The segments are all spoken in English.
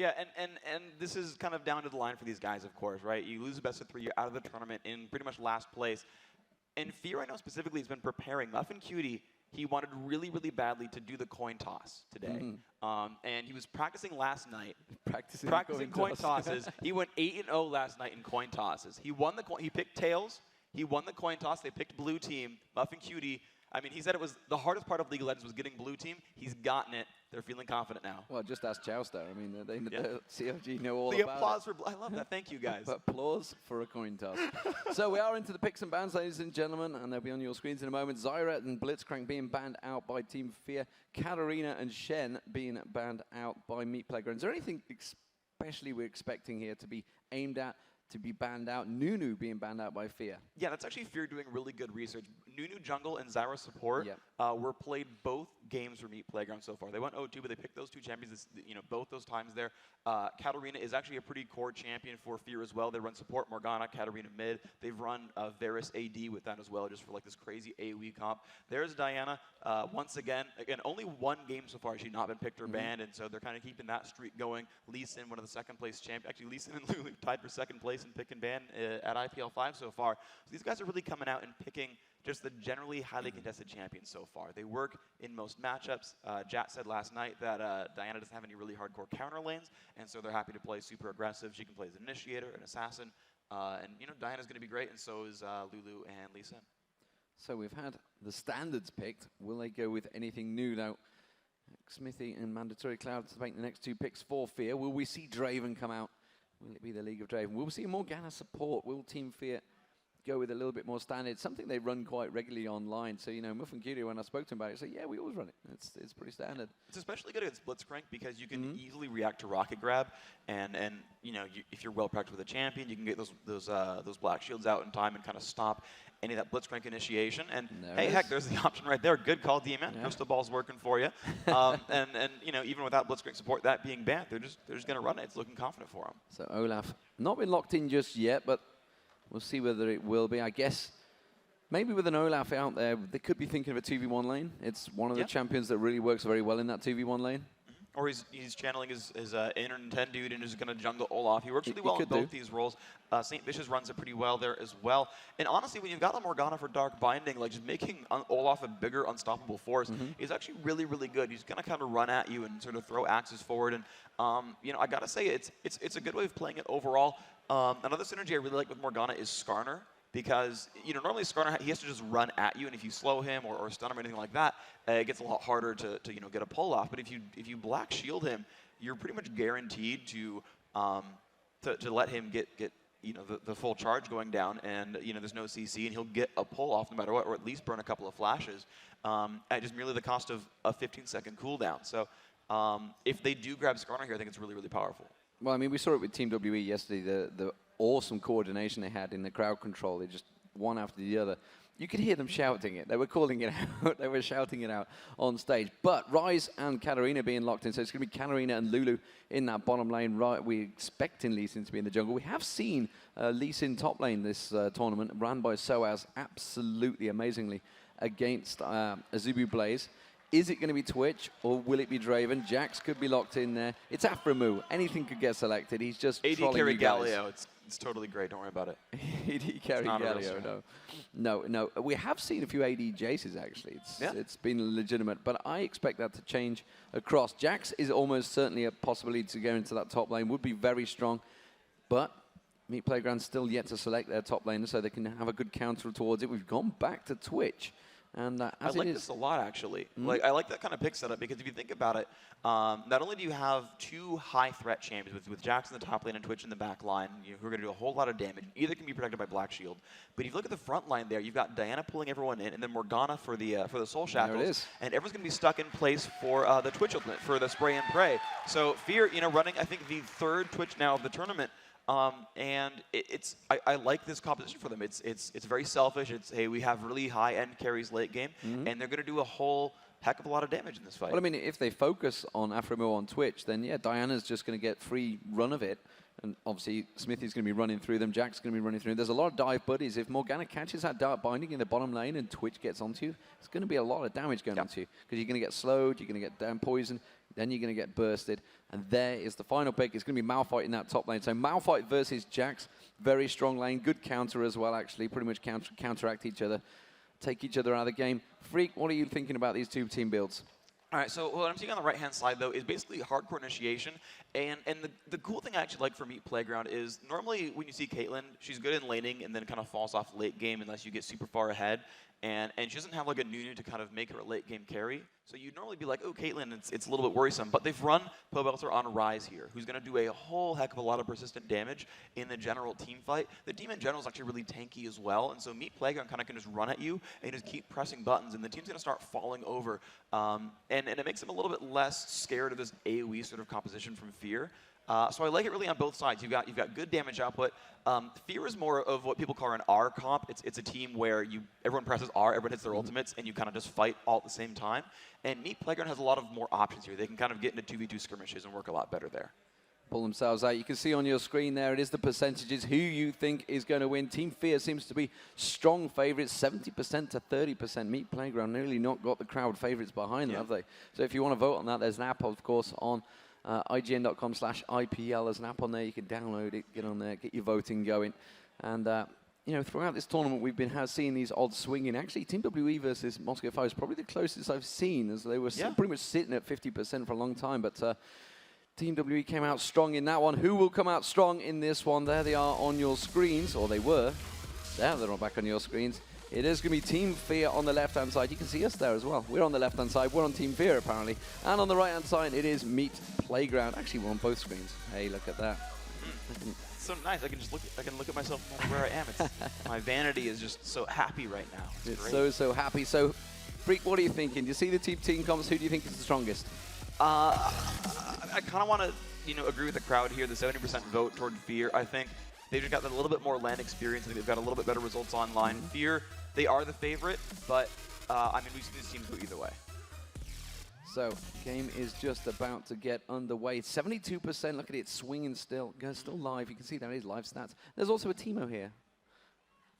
Yeah, and this is kind of down to the line for these guys, of course, right? You lose the best of 3, you're out of the tournament in pretty much last place. And Fear, I know specifically, has been preparing. Muffinqt, he wanted really, really badly to do the coin toss today. And he was practicing last night. Practicing coin tosses. He went 8-0 last night in coin tosses. He won the he picked tails. He won the coin toss. They picked blue team. Muffinqt, I mean, he said it was the hardest part of League of Legends was getting blue team. He's gotten it. They're feeling confident now. Well, just ask Chowstar. I mean, the CFG know all the about applause it. for I love that. Thank you, guys. Applause for a coin toss. So we are into the picks and bans, ladies and gentlemen, and they'll be on your screens in a moment. Xllyra and Blitzcrank being banned out by Team Fear. Katarina and Shen being banned out by Meat Playground. Is there anything especially we're expecting here to be aimed at, to be banned out? Nunu being banned out by Fear. Yeah, that's actually Fear doing really good research. Nunu jungle and Xyra support were played both games for Meat Playground so far. They went 0-2, but they picked those 2 champions, both those times there. Katarina is actually a pretty core champion for Fear as well. They run support Morgana, Katarina mid. They've run Varus AD with that as well, just for like this crazy AoE comp. There's Diana. Once again, only 1 game so far she's not been picked or banned, and so they're kind of keeping that streak going. Lee Sin, one of the second place champions. Actually, Lee Sin and Lulu tied for second place in pick and ban at IPL5 so far. So these guys are really coming out and picking just the generally highly contested champions so far. They work in most matchups. Jatt said last night that Diana doesn't have any really hardcore counter lanes, and so they're happy to play super aggressive. She can play as an initiator, an assassin, and Diana's going to be great, and so is Lulu and Lee Sin. So we've had the standards picked. Will they go with anything new now? Xmithie and Mandatory Cloud to make the next 2 picks for Fear. Will we see Draven come out? Will it be the League of Draven? Will we see Morgana support? Will Team Fear go with a little bit more standard? Something they run quite regularly online. So, Muffinqt, when I spoke to him about it, said, yeah, we always run it. It's pretty standard. It's especially good against Blitzcrank because you can easily react to Rocket Grab, and if you're well practiced with a champion, you can get those black shields out in time and kind of stop any of that Blitzcrank initiation. And hey, heck, there's the option right there. Good call, Deman. Crystal Ball's working for you. And even without Blitzcrank support, that being banned, they're just going to run it. It's looking confident for them. So Olaf not been locked in just yet, but we'll see whether it will be. I guess maybe with an Olaf out there, they could be thinking of a 2v1 lane. It's one of the champions that really works very well in that 2v1 lane. Or he's channeling his inner Nintendo dude and is going to jungle Olaf. He works really well in both these roles. St. Vicious runs it pretty well there as well. And honestly, when you've got the Morgana for Dark Binding, like just making Olaf a bigger unstoppable force is actually really, really good. He's going to kind of run at you and sort of throw axes forward. And I got to say, it's a good way of playing it overall. Another synergy I really like with Morgana is Skarner. Because normally Skarner, he has to just run at you, and if you slow him or stun him or anything like that, it gets a lot harder to get a pull off. But if you black shield him, you're pretty much guaranteed to let him get the full charge going down, and there's no CC, and he'll get a pull off no matter what, or at least burn a couple of flashes at just merely the cost of a 15-second cooldown. So if they do grab Skarner here, I think it's really, really powerful. Well, I mean, we saw it with Team WE yesterday. The awesome coordination they had in the crowd control. They just one after the other. You could hear them shouting it. They were calling it out. They were shouting it out on stage. But Ryze and Katarina being locked in. So it's going to be Katarina and Lulu in that bottom lane. Right, we're expecting Lee Sin to be in the jungle. We have seen Lee Sin top lane this tournament, ran by Soaz absolutely amazingly against AZUBU Blaze. Is it going to be Twitch or will it be Draven? Jax could be locked in there. It's Aphromoo. Anything could get selected. He's just AD trolling carry you guys. Galio. It's totally great. Don't worry about it. AD carry Galio. No. We have seen a few AD Jaces actually. It's been legitimate, but I expect that to change across. Jax is almost certainly a possibility to go into that top lane. Would be very strong, but Meat Playground's still yet to select their top laner so they can have a good counter towards it. We've gone back to Twitch. And I like this a lot, actually. Like I like that kind of pick setup because if you think about it, not only do you have 2 high-threat champions with Jax in the top lane and Twitch in the back line, who are going to do a whole lot of damage. Either can be protected by Black Shield, but if you look at the front line there, you've got Diana pulling everyone in, and then Morgana for the Soul Shackles, there it is. and everyone's going to be stuck in place for the Twitch ultimate, for the Spray and Pray. So Fear, running I think the 3rd Twitch now of the tournament. And I like this composition for them. It's very selfish. It's, hey, we have really high-end carries late game, and they're going to do a whole heck of a lot of damage in this fight. Well, I mean, if they focus on Aphromoo on Twitch, then, yeah, Diana's just going to get free run of it. And obviously, Xmithie's going to be running through them. Jack's going to be running through them. There's a lot of dive buddies. If Morgana catches that Dark Binding in the bottom lane and Twitch gets onto you, it's going to be a lot of damage going onto you. Because you're going to get slowed, you're going to get down poison. then you're going to get bursted. And there is the final pick. It's going to be Malphite in that top lane. So Malphite versus Jax, very strong lane, good counter as well, actually. Pretty much counteract each other, take each other out of the game. Phreak, what are you thinking about these two team builds? All right, so what I'm seeing on the right-hand side, though, is basically hardcore initiation. And the cool thing I actually like for Meat Playground is normally when you see Caitlyn, she's good in laning and then kind of falls off late game unless you get super far ahead. And she doesn't have like a Nunu to kind of make her a late game carry. So you'd normally be like, oh, Caitlyn, it's a little bit worrisome. But they've run Pobelter on Ryze here, who's going to do a whole heck of a lot of persistent damage in the general team fight. The team in general is actually really tanky as well. And so Meat Playground kind of can just run at you and just keep pressing buttons. And the team's going to start falling over. And it makes them a little bit less scared of this AoE sort of composition from Fear. So I like it really on both sides. You've got good damage output. Fear is more of what people call an R comp. It's a team where everyone presses R, everyone hits their ultimates, and you kind of just fight all at the same time. And Meat Playground has a lot of more options here. They can kind of get into 2v2 skirmishes and work a lot better there. Pull themselves out. You can see on your screen there, it is the percentages, who you think is going to win. Team Fear seems to be strong favorites, 70% to 30%. Meat Playground nearly not got the crowd favorites behind them, have they? So if you want to vote on that, there's an app, of course, on IGN.com/IPL. There's an app on there. You can download it, get on there, get your voting going. And, you know, throughout this tournament, we've been seeing these odds swinging. Actually, Team WE versus Moscow 5 is probably the closest I've seen, as they were pretty much sitting at 50% for a long time. But Team WE came out strong in that one. Who will come out strong in this one? There they are on your screens, or they were. There, they're all back on your screens. It is going to be Team Fear on the left-hand side. You can see us there as well. We're on the left-hand side. We're on Team Fear, apparently. And on the right-hand side, it is Meat Playground. Actually, we're on both screens. Hey, look at that. It's so nice. I can look at myself no matter where I am. My vanity is just so happy right now. It's great. so happy. So, Phreak, what are you thinking? Do you see the team comps? Who do you think is the strongest? I kind of want to, agree with the crowd here. The 70% vote toward Fear. I think they've just got a little bit more LAN experience. I think they've got a little bit better results online. Fear, they are the favorite, but I mean, we've seen this team go either way. So, game is just about to get underway. 72%, look at it, swinging still. Guys, still live. You can see that is live stats. There's also a Teemo here.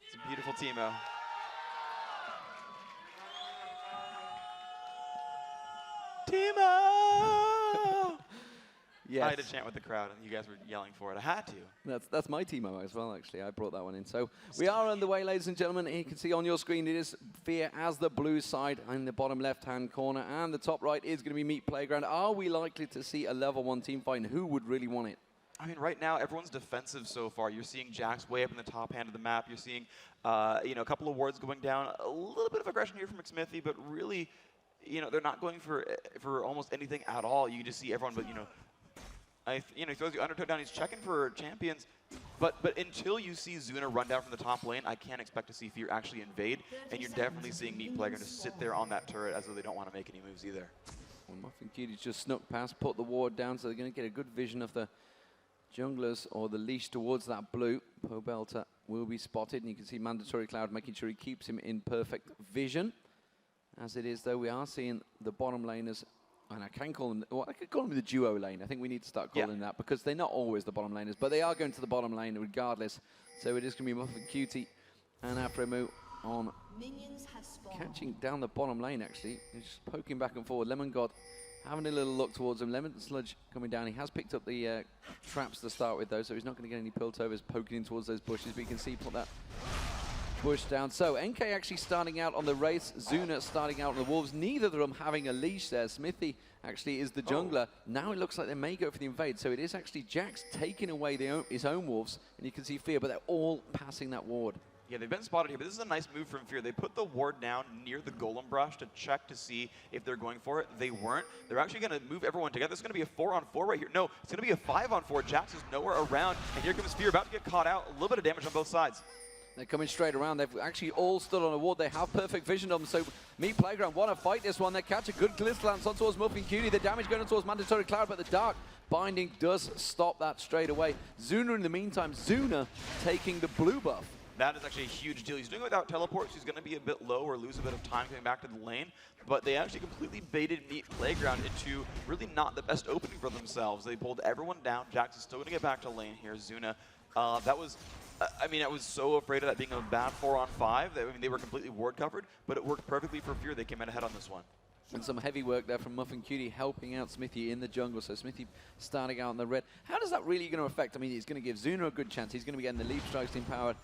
It's a beautiful Teemo. Teemo! Yes. I had to chant with the crowd, and you guys were yelling for it. I had to. That's my Teemo as well, actually. I brought that one in. So we are underway, ladies and gentlemen. You can see on your screen it is Fear as the blue side in the bottom left-hand corner, and the top right is going to be Meat Playground. Are we likely to see a level 1 team fight, and who would really want it? I mean, right now, everyone's defensive so far. You're seeing Jax way up in the top hand of the map. You're seeing, a couple of wards going down. A little bit of aggression here from Xmithie, but really, they're not going for almost anything at all. You just see everyone, but, he throws the undertow down. He's checking for champions. But until you see Zuna run down from the top lane, I can't expect to see Fear actually invade. And you're definitely seeing Meat Playground just sit there on that turret as though they don't want to make any moves either. Well, Muffinqt just snuck past, put the ward down, so they're going to get a good vision of the junglers or the leash towards that blue. Pobelter will be spotted, and you can see Mandatory Cloud making sure he keeps him in perfect vision. As it is, though, we are seeing the bottom laners. And I can call them, I could call them the duo lane. I think we need to start calling them that, because they're not always the bottom laners, but they are going to the bottom lane regardless. So it is going to be Muffinqt and Aphromoo on catching down the bottom lane, actually. He's just poking back and forward. Lemongod having a little look towards him. LightSludge coming down. He has picked up the traps to start with, though, so he's not going to get any piltovers poking in towards those bushes, but you can see put that push down. So NK actually starting out on the race, Zuna starting out on the Wolves, neither of them having a leash there. Xmithie actually is the jungler. Now it looks like they may go for the invade, so it is actually Jax taking away his own Wolves, and you can see Fear, but they're all passing that ward. Yeah, they've been spotted here, but this is a nice move from Fear. They put the ward down near the Golem Brush to check to see if they're going for it. They weren't. They're actually going to move everyone together. It's going to be a 4-on-4 right here. No, it's going to be a 5-on-4. Jax is nowhere around, and here comes Fear, about to get caught out. A little bit of damage on both sides. They're coming straight around. They've actually all stood on a ward. They have perfect vision of them. So Meat Playground want to fight this one. They catch a good glitch lance on towards Muffinqt. The damage going on towards Mandatory Cloud, but the Dark Binding does stop that straight away. Zuna in the meantime, Zuna taking the blue buff. That is actually a huge deal. He's doing it without teleports. He's going to be a bit low or lose a bit of time coming back to the lane. But they actually completely baited Meat Playground into really not the best opening for themselves. They pulled everyone down. Jax is still going to get back to lane here. Zuna, that was... I mean, I was so afraid of that being a bad 4-on-5. I mean, they were completely ward covered, but it worked perfectly for Fear. They came out ahead on this one. And some heavy work there from Muffinqt helping out Xmithie in the jungle. So Xmithie starting out in the red. How does that really going to affect? I mean, it's going to give Zuna a good chance. He's going to be getting the leap strikes, team powered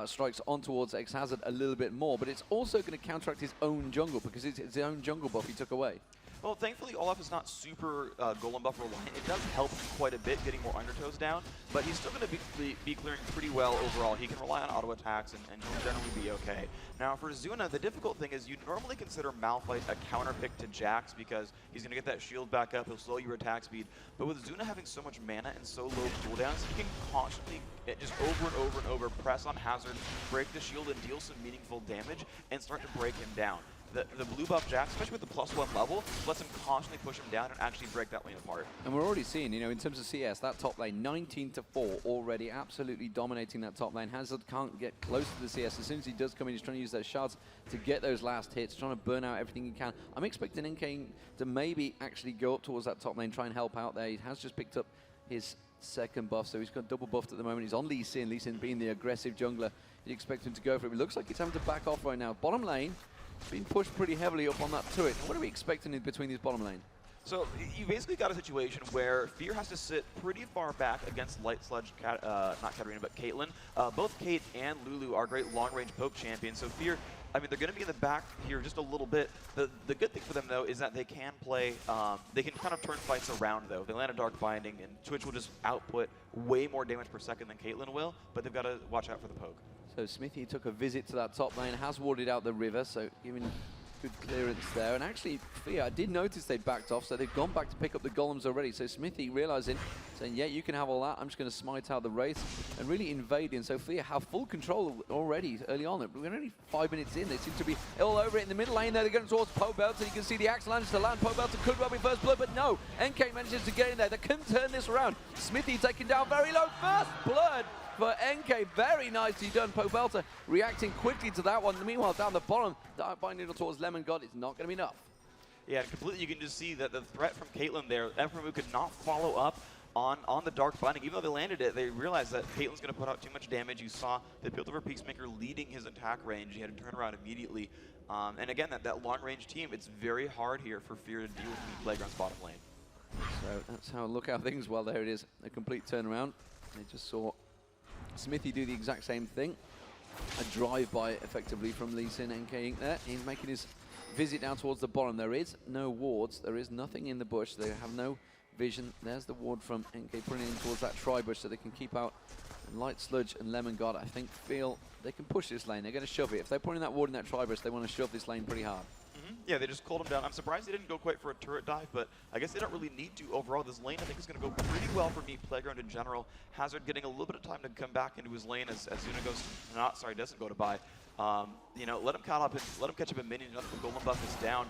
strikes on towards xHazzard a little bit more. But it's also going to counteract his own jungle because it's his own jungle buff he took away. Well, thankfully, Olaf is not super golem buff reliant. It does help him quite a bit getting more undertows down, but he's still going to be clearing pretty well overall. He can rely on auto attacks and he'll generally be okay. Now, for Zuna, the difficult thing is you normally consider Malphite a counter pick to Jax because he's going to get that shield back up, he'll slow your attack speed. But with Zuna having so much mana and so low cooldowns, he can constantly just over and over and over press on Hazard, break the shield and deal some meaningful damage and start to break him down. The blue buff Jax, especially with the +1 level, lets him constantly push him down and actually break that lane apart. And we're already seeing, you know, in terms of CS, that top lane, 19-4 already, absolutely dominating that top lane. Hazard can't get close to the CS. As soon as he does come in, he's trying to use those shards to get those last hits, trying to burn out everything he can. I'm expecting NK to maybe actually go up towards that top lane, try and help out there. He has just picked up his second buff, so he's got double buffed at the moment. He's on Lee Sin. Lee Sin being the aggressive jungler. You'd expect him to go for it. It looks like he's having to back off right now. Bottom lane, being pushed pretty heavily up on that turret. What are we expecting in between these bottom lane? So you basically got a situation where Fear has to sit pretty far back against LightSludge, not Katarina, but Caitlyn. Both Kate and Lulu are great long-range poke champions, so Fear, I mean, they're going to be in the back here just a little bit. The good thing for them, though, is that they can play, they can kind of turn fights around, though. They land a Dark Binding, and Twitch will just output way more damage per second than Caitlyn will, but they've got to watch out for the poke. So Xmithie took a visit to that top lane, has warded out the river, so giving good clearance there. And actually, Fear, I did notice they backed off, so they've gone back to pick up the golems already. So Xmithie realizing, saying, yeah, you can have all that. I'm just going to smite out the Wraith and really invading. So Fear have full control already early on. We're only 5 minutes in. They seem to be all over it in the middle lane there. They're going towards Pobelter. You can see the axe lands to land. Pobelter could well be first blood, but no. NK manages to get in there. They can turn this around. Xmithie taking down very low. First blood for NK, very nicely done. Pobelter reacting quickly to that one. Meanwhile, down the bottom, Dark Binding towards Lemongod is not going to be enough. Yeah, completely. You can just see that the threat from Caitlyn there, Aphromoo could not follow up on the Dark Binding. Even though they landed it, they realized that Caitlyn's going to put out too much damage. You saw the build over Peacemaker leading his attack range. He had to turn around immediately. And again, that long-range team, it's very hard here for Fear to deal with the Playground's bottom lane. So that's how, look how things, well, there it is, a complete turnaround. They just saw Xmithie do the exact same thing. A drive-by effectively from Lee Sin, NK Inc. there. He's making his visit down towards the bottom. There is no wards. There is nothing in the bush. They have no vision. There's the ward from NK putting in towards that tri-bush so they can keep out. And LightSludge and Lemongod, I think, feel they can push this lane. They're going to shove it. If they're putting that ward in that tri-bush, they want to shove this lane pretty hard. Yeah, they just called him down. I'm surprised they didn't go quite for a turret dive, but I guess they don't really need to overall. This lane, I think, is going to go pretty well for me, Playground in general. Hazard getting a little bit of time to come back into his lane as Zuna goes, doesn't go to buy. You know, let him catch up in minions. The golem buff is down.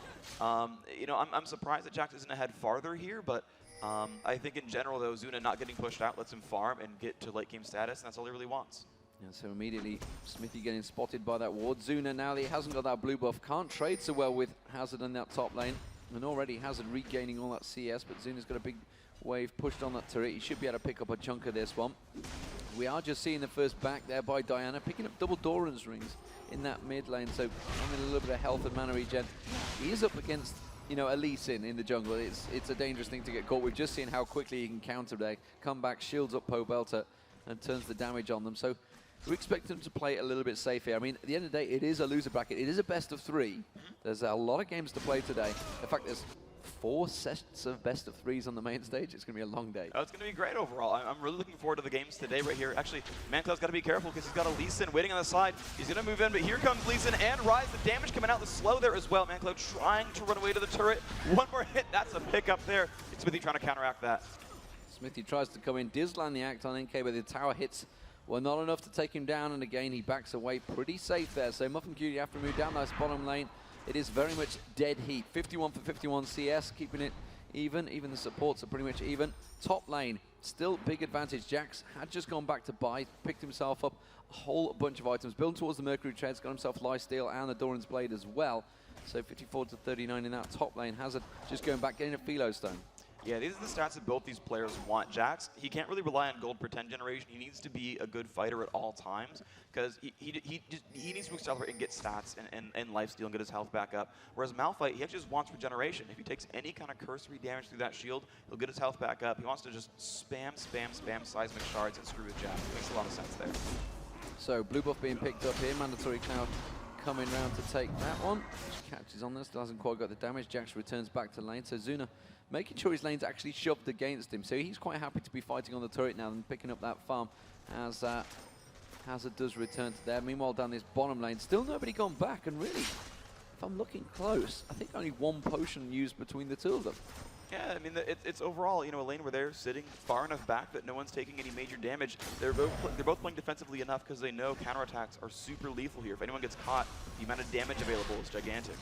You know, I'm surprised that Jax isn't ahead farther here, but I think in general, though, Zuna not getting pushed out lets him farm and get to late game status, and that's all he really wants. Yeah, so immediately Xmithie getting spotted by that ward. Zuna, now that he hasn't got that blue buff, can't trade so well with Hazard in that top lane. And already Hazard regaining all that CS, but Zuna's got a big wave pushed on that turret. He should be able to pick up a chunk of this one. We are just seeing the first back there by Diana, picking up double Doran's rings in that mid lane, so having a little bit of health and mana regen. He is up against, you know, a Lee Sin in the jungle. It's a dangerous thing to get caught. We've just seen how quickly he can counter there. Come back, shields up Pobelter, and turns the damage on them. So we expect them to play a little bit safe here. I mean, at the end of the day, it is a loser bracket. It is a best of 3. There's a lot of games to play today. In fact, there's 4 sets of best of 3s on the main stage. It's going to be a long day. Oh, it's going to be great overall. I'm really looking forward to the games today right here. Actually, mancloud's got to be careful because he's got a Lee Sin waiting on the side. He's going to move in, but here comes Lee Sin and Rise. The damage coming out the slow there as well. mancloud trying to run away to the turret. One more hit. That's a pickup there. It's Xmithie trying to counteract that. Xmithie tries to come in. Does land the act on NK, but the tower hits well, not enough to take him down, and again, he backs away pretty safe there. So Muffinqt, Aphromoo down that bottom lane. It is very much dead heat. 51 for 51 CS, keeping it even. Even the supports are pretty much even. Top lane, still big advantage. Jax had just gone back to buy, picked himself up a whole bunch of items. Building towards the Mercury Treads, got himself Lifesteal and the Doran's Blade as well. So 54 to 39 in that top lane. Hazard just going back, getting a Philo Stone. Yeah, these are the stats that both these players want. Jax, he can't really rely on gold per 10 generation. He needs to be a good fighter at all times because he needs to accelerate and get stats and lifesteal and get his health back up. Whereas Malphite, he actually just wants regeneration. If he takes any kind of cursory damage through that shield, he'll get his health back up. He wants to just spam seismic shards and screw with Jax. Makes a lot of sense there. So blue buff being picked up here. Mandatory Cloud coming round to take that one. Which catches on there, still hasn't quite got the damage. Jax returns back to lane. So Zuna making sure his lane's actually shoved against him. So he's quite happy to be fighting on the turret now and picking up that farm as HatZhazzard does return to there. Meanwhile, down this bottom lane, still nobody gone back. And really, if I'm looking close, I think only one potion used between the two of them. Yeah, I mean, it's overall, you know, a lane where they're sitting far enough back that no one's taking any major damage. They're both playing defensively enough because they know counterattacks are super lethal here. If anyone gets caught, the amount of damage available is gigantic.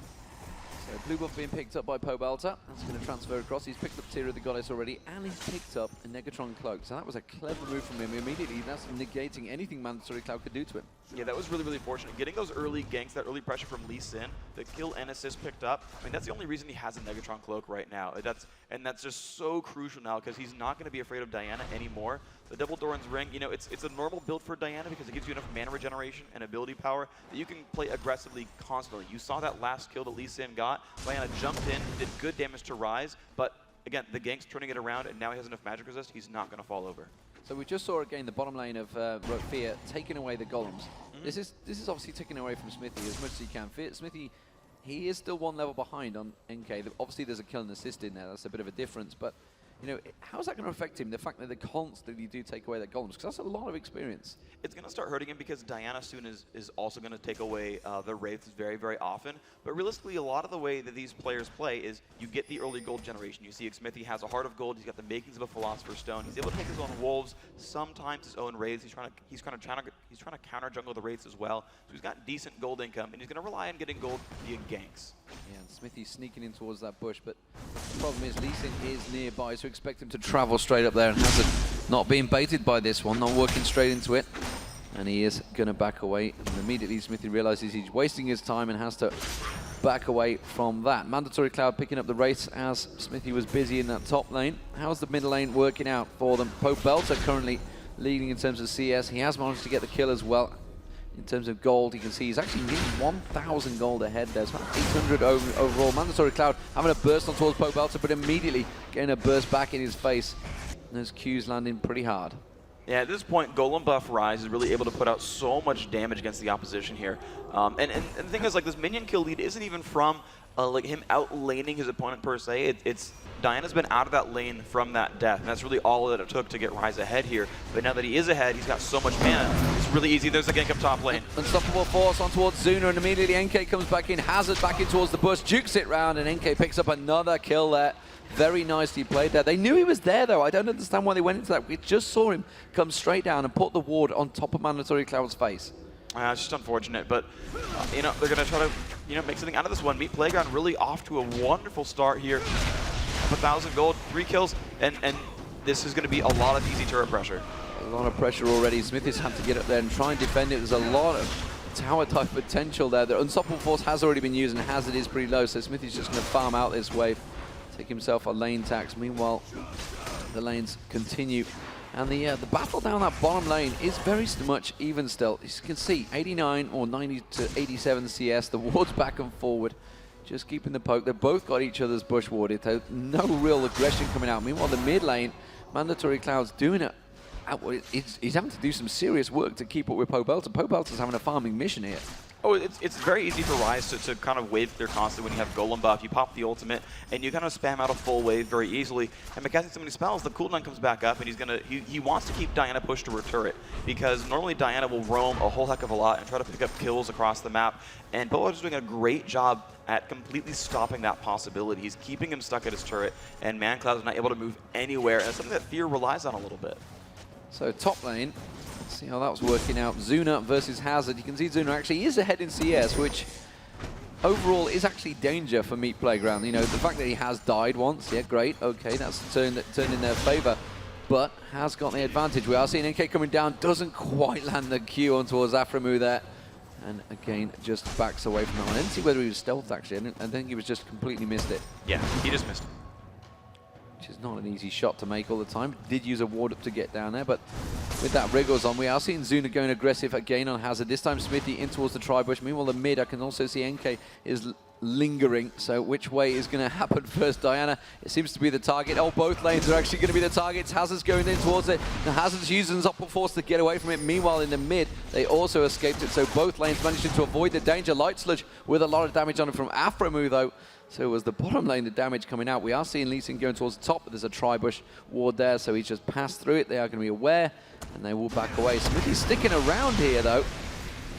So blue buff being picked up by Pobelter. That's going to transfer across. He's picked up Tear of the Goddess already, and he's picked up a Negatron Cloak. So that was a clever move from him. Immediately, that's negating anything Mandatory Cloud could do to him. Yeah, that was really, really fortunate. Getting those early ganks, that early pressure from Lee Sin, the kill and assist picked up. I mean, that's the only reason he has a Negatron Cloak right now. That's just so crucial now because he's not going to be afraid of Diana anymore. The Double Doran's Ring, you know, it's a normal build for Diana because it gives you enough mana regeneration and ability power that you can play aggressively constantly. You saw that last kill that Lee Sin got. Diana jumped in, did good damage to Rise, but again, the gank's turning it around, and now he has enough magic resist, he's not going to fall over. So we just saw again the bottom lane of Fear taking away the golems. This is obviously taking away from Xmithie as much as he can. Xmithie, he is still one level behind on NK. Obviously there's a kill and assist in there, that's a bit of a difference, but you know, how's that going to affect him, the fact that they constantly do take away their golems? Because that's a lot of experience. It's going to start hurting him because Diana soon is also going to take away the Wraiths very, very often. But realistically, a lot of the way that these players play is you get the early gold generation. You see Xmithie has a Heart of Gold. He's got the makings of a Philosopher's Stone. He's able to take his own Wolves, sometimes his own Wraiths. He's trying to counter jungle the Wraiths as well. So he's got decent gold income, and he's going to rely on getting gold via ganks. Yeah, and Xmithie's sneaking in towards that bush, but the problem is Lee Sin is nearby, so expect him to travel straight up there, and HatZhazzard not being baited by this one, not working straight into it. And he is going to back away, and immediately Xmithie realizes he's wasting his time and has to back away from that. Mandatory Cloud picking up the race as Xmithie was busy in that top lane. How's the mid lane working out for them? Pobelter currently leading in terms of CS. He has managed to get the kill as well. In terms of gold, you can see he's actually nearly 1,000 gold ahead there. It's about 800 overall. Mandatory Cloud having a burst on towards Pobelter, but immediately getting a burst back in his face. And those Qs landing pretty hard. Yeah, at this point, Golem buff Rise is really able to put out so much damage against the opposition here. And the thing is, like, this minion kill lead isn't even from like him out-laning his opponent per se. It's Diana's been out of that lane from that death, and that's really all that it took to get Rise ahead here. But now that he is ahead, he's got so much mana. It's really easy. There's a gank up top lane. Unstoppable force on towards Zuna, and immediately NK comes back in. HatZhazzard back in towards the bush, jukes it round, and NK picks up another kill there. Very nicely played there. They knew he was there, though. I don't understand why they went into that. We just saw him come straight down and put the ward on top of Mandatory Cloud's face. It's just unfortunate, but you know, they're going to try to make something out of this one. Meet Playground really off to a wonderful start here. 1,000 gold, 3 kills, and this is going to be a lot of easy turret pressure. A lot of pressure already. Xmithie's had to get up there and try and defend it. There's a lot of tower-type potential there. The Unstoppable Force has already been used, and HatZhazzard is pretty low, so Xmithie's just going to farm out this wave, take himself a lane tax. Meanwhile, the lanes continue. And the battle down that bottom lane is very much even still. As you can see, 89 or 90 to 87 CS. The wards back and forward, just keeping the poke. They've both got each other's bush warded. No real aggression coming out. Meanwhile, the mid lane, Mandatory Cloud's doing it. He's having to do some serious work to keep up with Pobelter. Pobelter's having a farming mission here. Oh, it's very easy for Rise to kind of wave clear constantly when you have Golem buff. You pop the ultimate, and you kind of spam out a full wave very easily. And by casting so many spells, the cooldown comes back up, and he wants to keep Diana pushed to her turret, because normally Diana will roam a whole heck of a lot and try to pick up kills across the map. And Pobelter's doing a great job at completely stopping that possibility. He's keeping him stuck at his turret, and mancloud is not able to move anywhere. And it's something that Fear relies on a little bit. So top lane, let's see how that was working out. Zuna versus HatZhazzard. You can see Zuna actually is ahead in CS, which overall is actually danger for Meat Playground. You know, the fact that he has died once, yeah, great, okay, that's turned in their favor, but has got the advantage. We are seeing NK coming down, doesn't quite land the Q on towards Aphromoo there, and again, just backs away from that one. I didn't see whether he was stealthed, actually. I think he was just completely missed it. Yeah, he just missed it. which is not an easy shot to make all the time. Did use a ward up to get down there, but with that Wriggles on, we are seeing Zuna going aggressive again on HatZhazzard. This time Xmithie in towards the tri-bush. Meanwhile, the mid, I can also see NK is lingering. So which way is going to happen first? Diana, it seems to be the target. Oh, both lanes are actually going to be the targets. HatZhazard's going in towards it. Now HatZhazard's using his upper force to get away from it. Meanwhile, in the mid, they also escaped it. So both lanes managing to avoid the danger. LightSludge with a lot of damage on it from Aphromoo, though. So it was the bottom lane, the damage coming out. We are seeing Lee Sin going towards the top, but there's a tri-bush ward there, so he's just passed through it. They are going to be aware, and they will back away. Xmithie's sticking around here, though.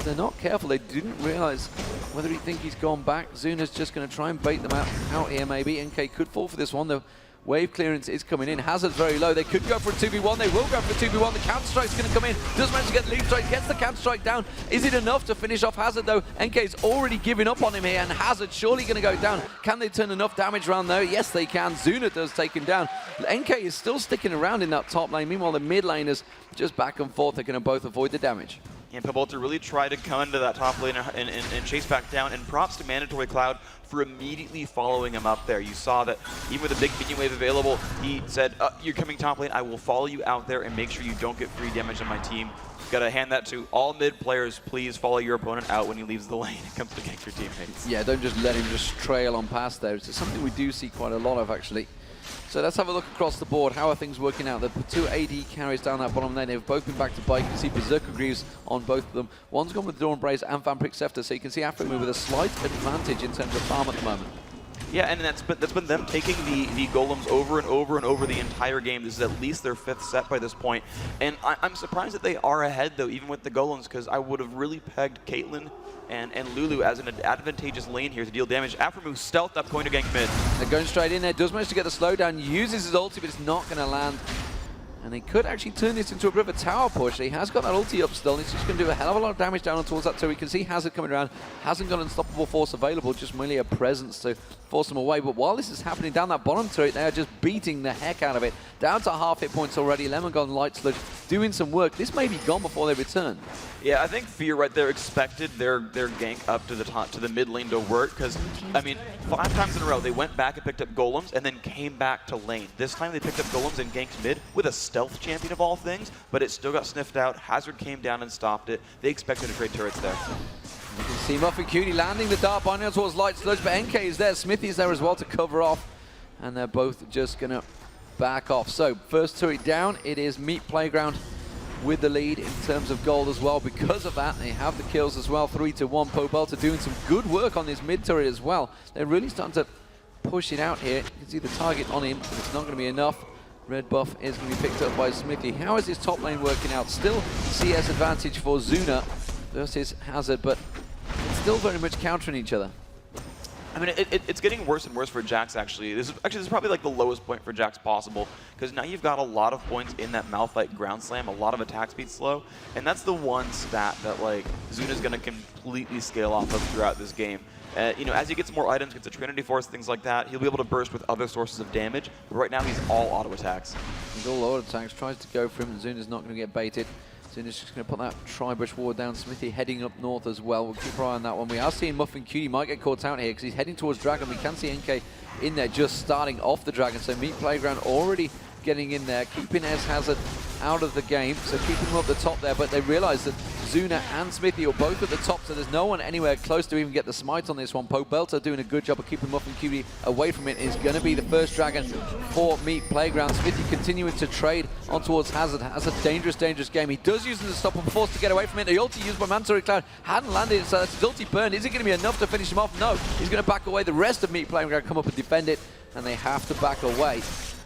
They're not careful. They didn't realize whether he think he's gone back. Zuna's just going to try and bait them out here, maybe. NK could fall for this one. The wave clearance is coming in. HatZhazard's very low. They could go for a 2v1. They will go for a 2v1. The counter-strike's going to come in. Does manage to get the lead strike. Gets the counter-strike down. Is it enough to finish off HatZhazard, though? NK's already giving up on him here, and HatZhazard surely going to go down. Can they turn enough damage around, though? Yes, they can. Zuna does take him down. NK is still sticking around in that top lane. Meanwhile, the mid laners just back and forth. They're going to both avoid the damage. And Pobelter really tried to come into that top lane and chase back down. And props to Mandatory Cloud for immediately following him up there. You saw that even with a big minion wave available, he said, you're coming top lane, I will follow you out there and make sure you don't get free damage on my team. Got to hand that to all mid players. Please follow your opponent out when he leaves the lane and comes to gank your teammates. Yeah, don't just let him just trail on past there. It's something we do see quite a lot of, actually. So let's have a look across the board. How are things working out? The two AD carries down that bottom lane. They've both been back to bike. You can see Berserker Greaves on both of them. One's gone with Dawn Braze and Vampiric Scepter, so you can see Aphromoo with a slight advantage in terms of farm at the moment. Yeah, and that's been them taking the golems over and over and over the entire game. This is at least their 5th set by this point. And I'm surprised that they are ahead, though, even with the golems, because I would have really pegged Caitlyn and Lulu as an advantageous lane here to deal damage. Aphromoo stealthed up, going to gank mid. They're going straight in there. Does manage to get the slowdown. Uses his ulti, but it's not going to land. And he could actually turn this into a bit of a tower push. He has got that ulti up still, and it's just going to do a hell of a lot of damage down towards that. So we can see HatZhazard coming around. Hasn't got unstoppable force available, just merely a presence to force him away. But while this is happening down that bottom turret, they are just beating the heck out of it. Down to half hit points already. Lemongod and LightSludge doing some work. This may be gone before they return. Yeah, I think Fear right there expected their gank up to the top, to the mid lane to work, because, I mean, 5 times in a row, they went back and picked up golems and then came back to lane. This time they picked up golems and ganked mid with a stealth champion of all things, but it still got sniffed out. HatZhazard came down and stopped it. They expected to trade turrets there. You can see Muffinqt landing the dart by now towards LightSludge, but NK is there. Xmithie is there as well to cover off, and they're both just going to back off. So, first turret down. It is Meat Playground with the lead in terms of gold as well. Because of that, they have the kills as well, 3-1. Pobelter doing some good work on this mid turret as well. They're really starting to push it out here. You can see the target on him, but it's not going to be enough. Red buff is going to be picked up by Xmithie. How is this top lane working out? Still CS advantage for Zuna versus HatZhazard, but it's still very much countering each other. I mean, it's getting worse and worse for Jax, actually. This is probably like the lowest point for Jax possible, because now you've got a lot of points in that Malphite ground slam, a lot of attack speed slow, and that's the one stat that, like, Zuna's going to completely scale off of throughout this game. You know, as he gets more items, gets a Trinity Force, things like that, he'll be able to burst with other sources of damage, but right now he's all auto attacks. He's all auto attacks, tries to go for him, and Zuna's not going to get baited. Zuna's just going to put that tri-bush ward down. Xmithie heading up north as well. We'll keep our eye on that one. We are seeing Muffinqt. He might get caught out here because he's heading towards Dragon. We can see NK in there just starting off the Dragon. So Meat Playground already getting in there, keeping xHazzard out of the game, so keeping him up the top there, but they realize that Zuna and Xmithie are both at the top, so there's no one anywhere close to even get the smite on this one. Pobelter doing a good job of keeping Muffinqt away from it. Is going to be the first Dragon for Meat Playground. Xmithie continuing to trade on towards HatZhazard. Has a dangerous game. He does use the unstoppable force to get away from it. The ulti used by Mandatory Cloud hadn't landed, so that's his ulti burned. Is it going to be enough to finish him off? No. He's going to back away. The rest of Meat Playground come up and defend it, and they have to back away.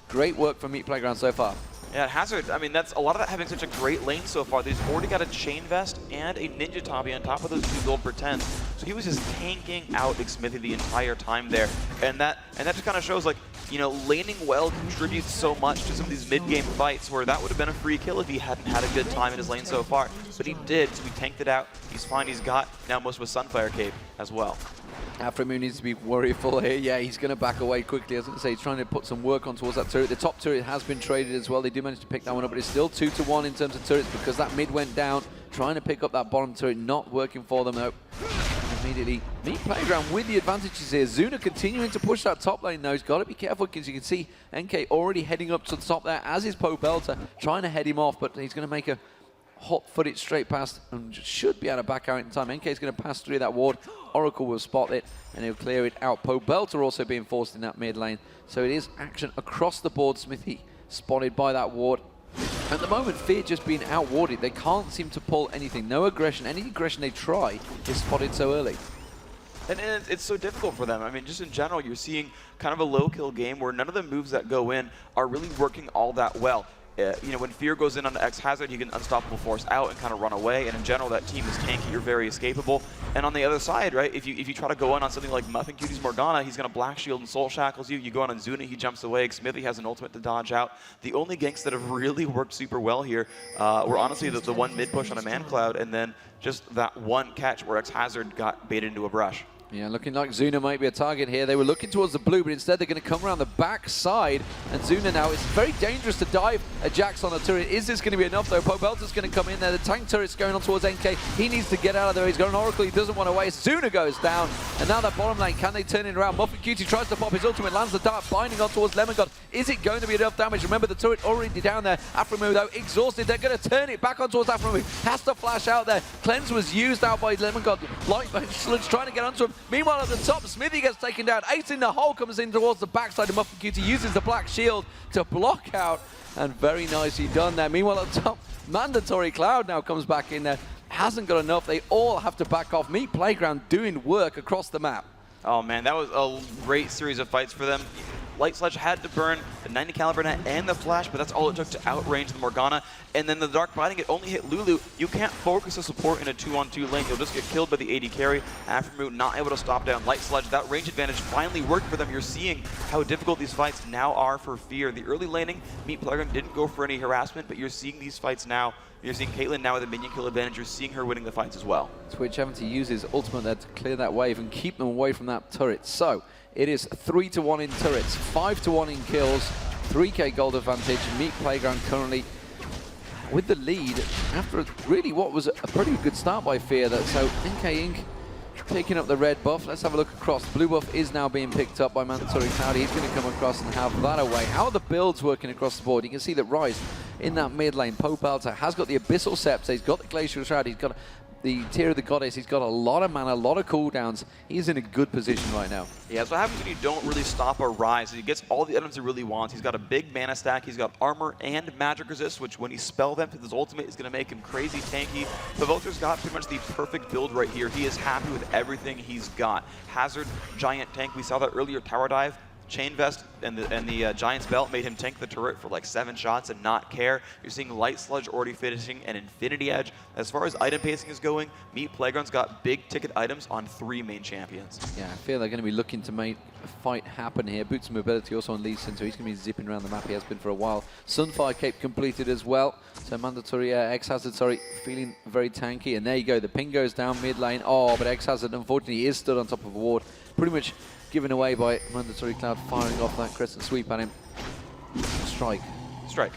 Great work from Meat Playground so far. Yeah, HatZhazard, I mean, that's a lot of that having such a great lane so far. He's already got a Chain Vest and a Ninja Tabi on top of those 2 gold pretends. So he was just tanking out Xmithie the entire time there. And that just kind of shows, like, you know, laning well contributes so much to some of these mid-game fights where that would have been a free kill if he hadn't had a good time in his lane so far. But he did, so he tanked it out. He's fine, he's got now most of his Sunfire Cape as well. Aphromoo needs to be worryful here. Yeah, he's going to back away quickly. I was going to say, he's trying to put some work on towards that turret. The top turret has been traded as well. They do manage to pick that one up, but it's still 2-1 in terms of turrets because that mid went down. Trying to pick up that bottom turret, not working for them though. immediately. Meat Playground with the advantages here. Zuna continuing to push that top lane though. He's got to be careful because you can see NK already heading up to the top there, as is Pobelter, trying to head him off, but he's going to make a hot-footed straight past and should be able to back out in time. NK is going to pass through that ward. Oracle will spot it and he'll clear it out. Pobelter also being forced in that mid lane. So it is action across the board. Xmithie spotted by that ward. At the moment, Fear just being outwarded. They can't seem to pull anything. No aggression. Any aggression they try is spotted so early. And it's so difficult for them. I mean, just in general, you're seeing kind of a low-kill game where none of the moves that go in are really working all that well. You know, when Fear goes in on the xHazzard, you can unstoppable force out and kind of run away. And in general, that team is tanky. You're very escapable. And on the other side, right, if you try to go in on something like Muffinqt's Morgana, he's going to Black Shield and Soul Shackles you. You go on Zuna, he jumps away. Xmithie has an ultimate to dodge out. The only ganks that have really worked super well here were honestly the one mid push on a mancloud, and then just that one catch where xHazzard got baited into a brush. Yeah, looking like Zuna might be a target here. They were looking towards the blue, but instead they're going to come around the back side. And Zuna now, it's very dangerous to dive a Jax on a turret. Is this going to be enough, though? Pobelter's going to come in there. The tank turret's going on towards NK. He needs to get out of there. He's got an Oracle he doesn't want to waste. Zuna goes down. And now that bottom lane, can they turn it around? Muffinqt tries to pop his ultimate, lands the dart, binding on towards Lemongod. Is it going to be enough damage? Remember, the turret already down there. Aphromoo, though, exhausted. They're going to turn it back on towards Aphromoo. Has to flash out there. Cleanse was used out by Lemongod. LightSludge trying to get onto him. Meanwhile, at the top, Xmithie gets taken down. Ace in the hole comes in towards the backside of Muffinqt. Uses the Black Shield to block out, and very nicely done there. Meanwhile, at the top, Mandatory Cloud now comes back in there. Hasn't got enough. They all have to back off. Meat Playground doing work across the map. Oh man, that was a great series of fights for them. LightSludge had to burn the 90 caliber net and the flash, but that's all it took to outrange the Morgana. And then the Dark Binding, it only hit Lulu. You can't focus a support in a 2-on-2 lane. You'll just get killed by the AD carry. Aphromoo not able to stop down LightSludge. That range advantage finally worked for them. You're seeing how difficult these fights now are for Fear. The early laning, Meat Playground didn't go for any harassment, but you're seeing these fights now. You're seeing Caitlyn now with a minion kill advantage. You're seeing her winning the fights as well. Twitch having to use his ultimate there to clear that wave and keep them away from that turret. So it is 3-1 in turrets, 5-1 in kills, 3k gold advantage. Meat Playground currently with the lead after really what was a pretty good start by Fear. So NK Inc. picking up the red buff. Let's have a look across. Blue buff is now being picked up by Mandatory Cloud. He's going to come across and have that away. How are the builds working across the board? You can see that Rise in that mid lane. Pobelter has got the Abyssal Scepter. He's got the Glacial Shroud. He's got the Tear of the Goddess. He's got a lot of mana, a lot of cooldowns. He's in a good position right now. Yeah, so what happens when you don't really stop a Rise? He gets all the items he really wants. He's got a big mana stack. He's got armor and magic resist, which when he spell them to his ultimate is going to make him crazy tanky. Pobelter's got pretty much the perfect build right here. He is happy with everything he's got. Hazard, giant tank. We saw that earlier, tower dive. Chain Vest and the Giant's Belt made him tank the turret for like 7 shots and not care. You're seeing LightSludge already finishing an Infinity Edge. As far as item pacing is going, Meat Playground's got big ticket items on 3 main champions. Yeah, I feel they're going to be looking to make a fight happen here. Boots of Mobility also on Lee Sin, so he's going to be zipping around the map. He has been for a while. Sunfire Cape completed as well. So Mandatory xHazzard, sorry, feeling very tanky. And there you go, the ping goes down mid lane. Oh, but xHazzard unfortunately is stood on top of a ward. Pretty much given away by Mandatory Cloud, firing off that crescent sweep at him. Strike. Strike.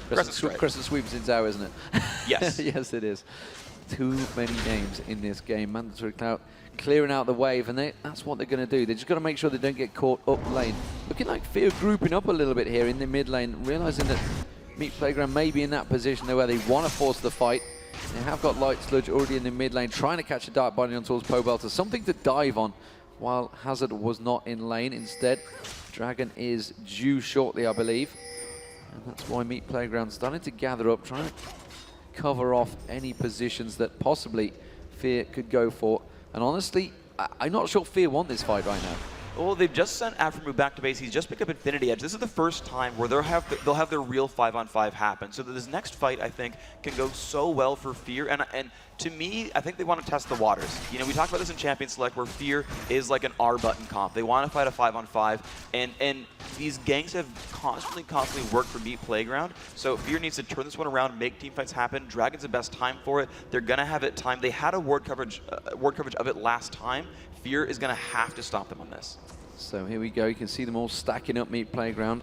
Crescent sweep is in Zao, isn't it? Yes. Yes, it is. Too many names in this game. Mandatory Cloud clearing out the wave, and that's what they're going to do. They just got to make sure they don't get caught up lane. Looking like Fear grouping up a little bit here in the mid lane, realizing that Meat Playground may be in that position where they want to force the fight. They have got LightSludge already in the mid lane, trying to catch a Dark Binding on towards Pobelter. Something to dive on, while Hazard was not in lane. Instead, Dragon is due shortly, I believe. And that's why Meat Playground's starting to gather up, trying to cover off any positions that possibly Fear could go for. And honestly, I'm not sure Fear want this fight right now. Well, they've just sent Aphromoo back to base. He's just picked up Infinity Edge. This is the first time where they'll have their real 5-on-5 happen. So that this next fight, I think, can go so well for Fear. And to me, I think they want to test the waters. You know, we talked about this in Champion Select, where Fear is like an R-button comp. They want to fight a 5-on-5, and these ganks have constantly worked for Meat Playground. So Fear needs to turn this one around, make team fights happen. Dragon's the best time for it. They're gonna have it timed. They had a ward coverage of it last time. Fear is gonna have to stop them on this. So here we go. You can see them all stacking up Meat Playground.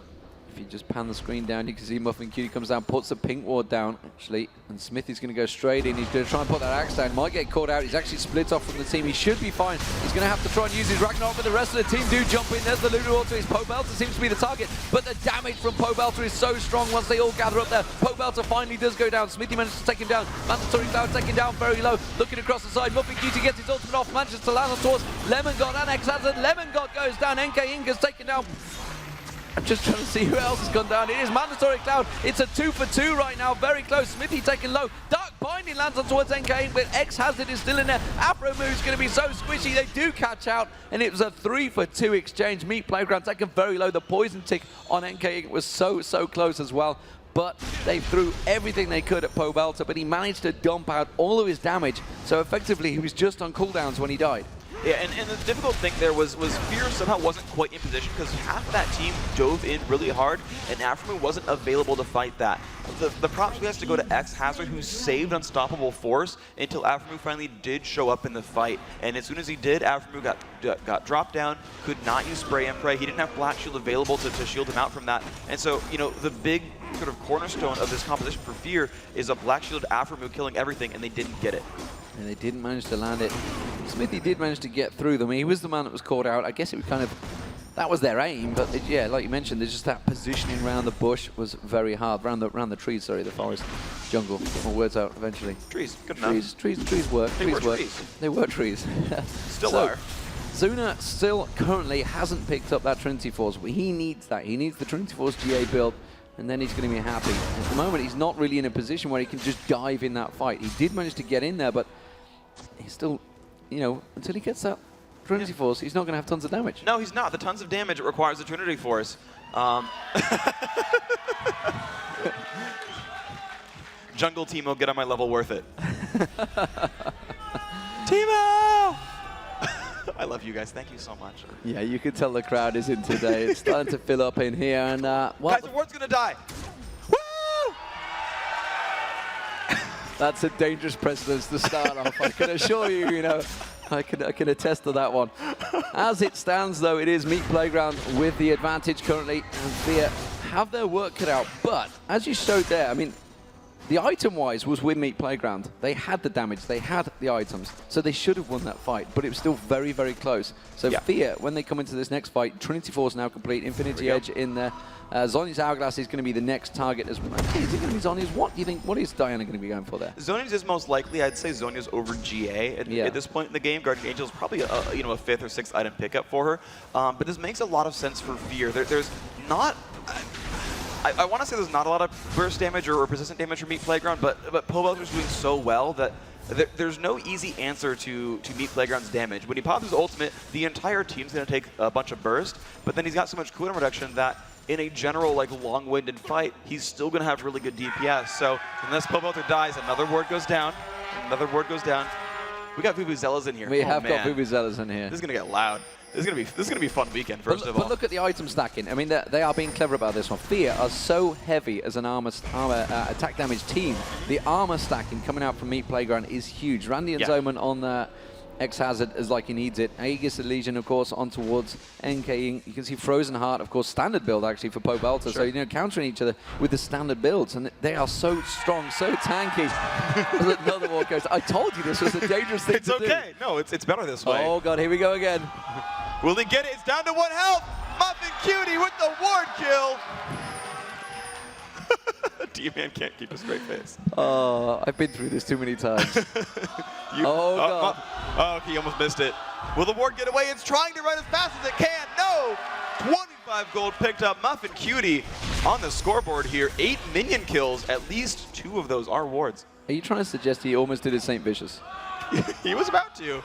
If you just pan the screen down, you can see Muffinqt comes down, puts the pink ward down, actually, and Xmithie's going to go straight in. He's going to try and put that axe down. Might get caught out. He's actually split off from the team. He should be fine. He's going to have to try and use his Ragnarok, but the rest of the team do jump in. There's the Lulu to his Pobelter seems to be the target, but the damage from Pobelter is so strong once they all gather up there. Pobelter finally does go down. Xmithie manages to take him down. Mandatory Cloud taken down very low. Looking across the side, Muffinqt gets his ultimate off, manages to land on towards Lemongod and xHazzard. Lemongod goes down. NLgnz taken down. I'm just trying to see who else has gone down. It is Mandatory Cloud. It's a 2 for 2 right now. Very close. Xmithie taken low. Dark Binding lands on towards NLgnz, but xHazzard is still in there. Aphromoo is going to be so squishy. They do catch out, and it was a 3 for 2 exchange. Meat Playground taken very low. The poison tick on NLgnz was so close as well. But they threw everything they could at Pobelter, but he managed to dump out all of his damage. So effectively, he was just on cooldowns when he died. Yeah, and the difficult thing there was Fear somehow wasn't quite in position because half of that team dove in really hard, and Aphromoo wasn't available to fight that. The props we have to go to xHazzard, who saved Unstoppable Force until Aphromoo finally did show up in the fight. And as soon as he did, Aphromoo got dropped down, could not use Spray and Pray. He didn't have Black Shield available to shield him out from that. And so, you know, the big sort of cornerstone of this composition for Fear is a Black Shield Aphromoo killing everything, and they didn't get it. And they didn't manage to land it. Xmithie did manage to get through them. He was the man that was caught out. I guess it was kind of, that was their aim, but yeah, like you mentioned, there's just that positioning around the bush was very hard. Around the trees, sorry, the forest, jungle. Get my words out eventually. Trees, good enough. Trees work. They were trees. They were trees. Still are. Zuna still currently hasn't picked up that Trinity Force, but he needs that. He needs the Trinity Force GA build, and then he's going to be happy. At the moment, he's not really in a position where he can just dive in that fight. He did manage to get in there, but he's still, you know, until he gets that Trinity Force, he's not going to have tons of damage. No, he's not. The tons of damage it requires the Trinity Force. Jungle Teemo, get on my level, worth it. Teemo! I love you guys. Thank you so much. Yeah, you can tell the crowd is in today. It's starting to fill up in here. And guys, the ward's going to die. Woo! That's a dangerous precedence to start off. I can assure you, you know, I can attest to that one. As it stands, though, it is Meat Playground with the advantage currently, and Fear have their work cut out. But as you showed there, I mean, the item-wise was with Meat Playground. They had the damage, they had the items, so they should have won that fight, but it was still very, very close. So yeah. Fear, when they come into this next fight, Trinity Force now complete, Infinity Edge in there. Zhonya's Hourglass is going to be the next target as well. Is it going to be Zhonya's? What do you think? What is Diana going to be going for there? Zhonya's is most likely. I'd say Zhonya's over GA at this point in the game. Guardian Angel is probably a 5th or 6th item pickup for her. But this makes a lot of sense for Fear. There's not. I want to say there's not a lot of burst damage or persistent damage from Meat Playground, but Pobelter's doing so well that there's no easy answer to Meat Playground's damage. When he pops his ultimate, the entire team's going to take a bunch of burst, but then he's got so much cooldown reduction that in a general like long-winded fight, he's still going to have really good DPS. So unless Pobelter dies, another ward goes down, another ward goes down. We got Vuvuzelas in here. We have got Vuvuzelas in here. This is going to get loud. This is gonna be a fun weekend, first of all. But look at the item stacking. I mean, they are being clever about this one. Fear are so heavy as an armor attack damage team. The armor stacking coming out from Meat Playground is huge. Randy and Zoman on xHazzard as like he needs it. Aegis and Legion, of course, on towards NLgnz. You can see Frozen Heart, of course, standard build actually for Pobelter. Sure. So, you know, countering each other with the standard builds. And they are so strong, so tanky. Another ward goes. I told you this was a dangerous thing to do. It's okay. No, it's better this way. Oh, God, here we go again. Will he get it? It's down to 1 health. Muffinqt with the ward kill. Deman can't keep a straight face. Oh, I've been through this too many times. God. Oh, he almost missed it. Will the ward get away? It's trying to run as fast as it can. No! 25 gold picked up. Muffinqt on the scoreboard here. 8 minion kills. At least 2 of those are wards. Are you trying to suggest he almost did a St. Vicious? He was about to.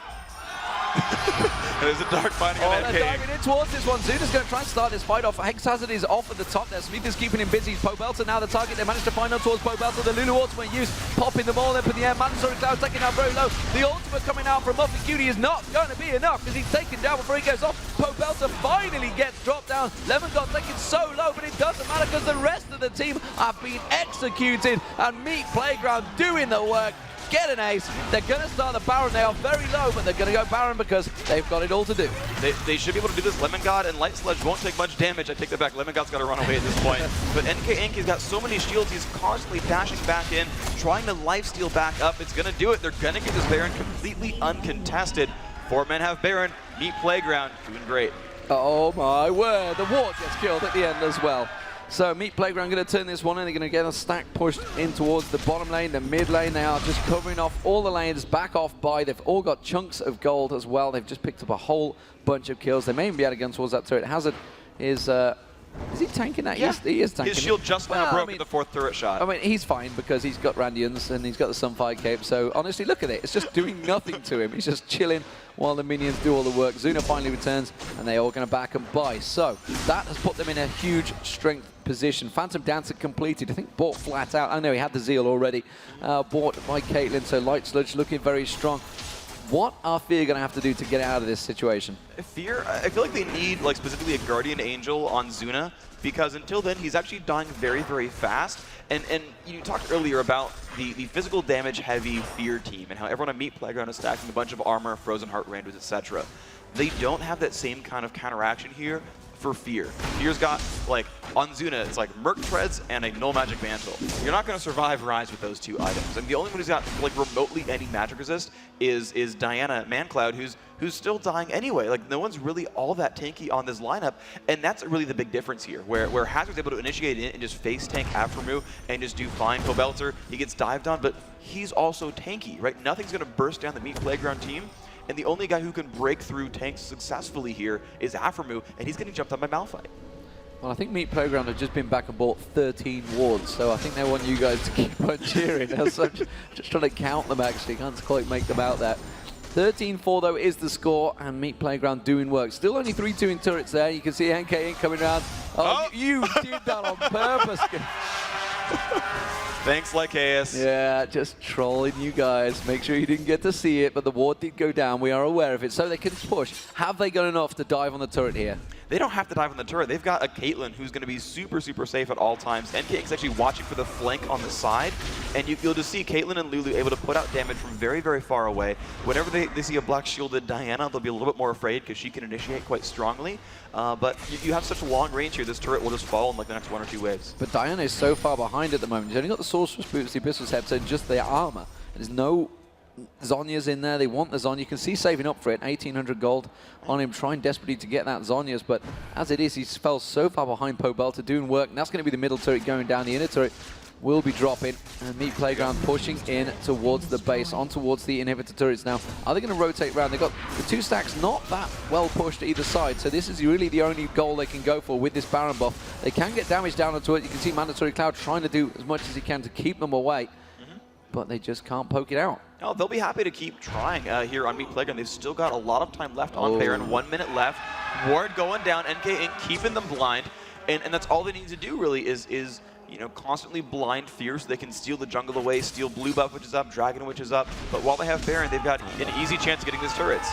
There's a dark binding on that they're diving in towards this one. Zuna's going to try and start this fight off. xHazzard is off at the top there. Xmithie's keeping him busy. Pobelter now the target. They managed to find out towards Pobelter. The Lulu ultimate use. Popping them all up in the air. Mandatory Cloud taking out very low. The ultimate coming out from Muffinqt is not going to be enough because he's taken down before he goes off. Pobelter finally gets dropped down. Lemongod taken so low, but it doesn't matter because the rest of the team have been executed. And Meat Playground doing the work. get an ace. They're going to start the Baron. They are very low, but they're going to go Baron because they've got it all to do. They should be able to do this. Lemongod and LightSludge won't take much damage. I take that back. Lemongod's got to run away at this point. But NLgnz has got so many shields. He's constantly dashing back in, trying to lifesteal back up. It's going to do it. They're going to get this Baron completely uncontested. 4 men have Baron. Meat Playground doing great. Oh my word. The ward gets killed at the end as well. So Meat Playground going to turn this one in. They're going to get a stack pushed in towards the bottom lane, the mid lane. They are just covering off all the lanes, back off by. They've all got chunks of gold as well. They've just picked up a whole bunch of kills. They may even be able to get towards that turret. HatPerson is he tanking that? Yeah. He is tanking. His shield just now broke at the 4th turret shot. I mean, he's fine because he's got Randians and he's got the Sunfire Cape. So honestly, look at it. It's just doing nothing to him. He's just chilling while the minions do all the work. Zuna finally returns and they're all going to back and buy. So that has put them in a huge strength position. Phantom Dancer completed. I think bought flat out. I know he had the Zeal already. Bought by Caitlyn. So LightSludge looking very strong. What are Fear going to have to do to get out of this situation? Fear, I feel like they need, like, specifically a Guardian Angel on Zuna, because until then, he's actually dying very, very fast. And you talked earlier about the physical damage heavy Fear team and how everyone on Meat Playground is stacking a bunch of armor, Frozen Heart Randos, etc. They don't have that same kind of counteraction here for Fear. Fear's got, like, on Zuna, it's like Merc Treads and a Null Magic Mantle. You're not going to survive Rise with those 2 items. And the only one who's got, like, remotely any magic resist is Diana mancloud, who's still dying anyway. Like, no one's really all that tanky on this lineup, and that's really the big difference here, where HatPerson's able to initiate in and just face tank Aphromoo and just do fine. Pobelter, he gets dived on, but he's also tanky, right? Nothing's going to burst down the Meat Playground team. And the only guy who can break through tanks successfully here is Aphromoo, and he's getting jumped on by Malphite. Well, I think Meat Playground have just been back and bought 13 wards, so I think they want you guys to keep on cheering. So I'm just trying to count them, actually. Can't quite make them out there. 13-4, though, is the score, and Meat Playground doing work. Still only 3-2 in turrets there. You can see NLgnz coming around. Oh, you did that on purpose. Thanks, Lycaeus. Yeah, just trolling you guys. Make sure you didn't get to see it, but the ward did go down. We are aware of it, so they can push. Have they got enough to dive on the turret here? They don't have to dive on the turret. They've got a Caitlyn who's going to be super, super safe at all times. NLgnz actually watching for the flank on the side, and you'll just see Caitlyn and Lulu able to put out damage from very, very far away. Whenever they see a black shielded Diana, they'll be a little bit more afraid because she can initiate quite strongly. But you have such a long range here, this turret will just fall in like the next 1 or 2 waves. But Diana is so far behind at the moment. She's only got the Sorcerer's Boots, the Abyssal Scepter, and just their armor. There's no Zhonya's in there. They want the Zhonya. You can see saving up for it. 1,800 gold on him, trying desperately to get that Zhonya's. But as it is, he fell so far behind Pobelter doing work. And that's going to be the middle turret going down. The inner turret will be dropping. And Meat Playground pushing in towards the base, on towards the inhibitor turrets now. Are they going to rotate around? They've got the 2 stacks not that well pushed either side. So this is really the only goal they can go for with this Baron buff. They can get damage down onto it. You can see Mandatory Cloud trying to do as much as he can to keep them away. But they just can't poke it out. No, they'll be happy to keep trying here on Meat Playground. They've still got a lot of time left on Baron. 1 minute left. Ward going down. NLgnz keeping them blind. And that's all they need to do, really, is you know, constantly blind Fear so they can steal the jungle away, steal Blue Buff, which is up, Dragon, which is up. But while they have Baron, they've got an easy chance of getting these turrets.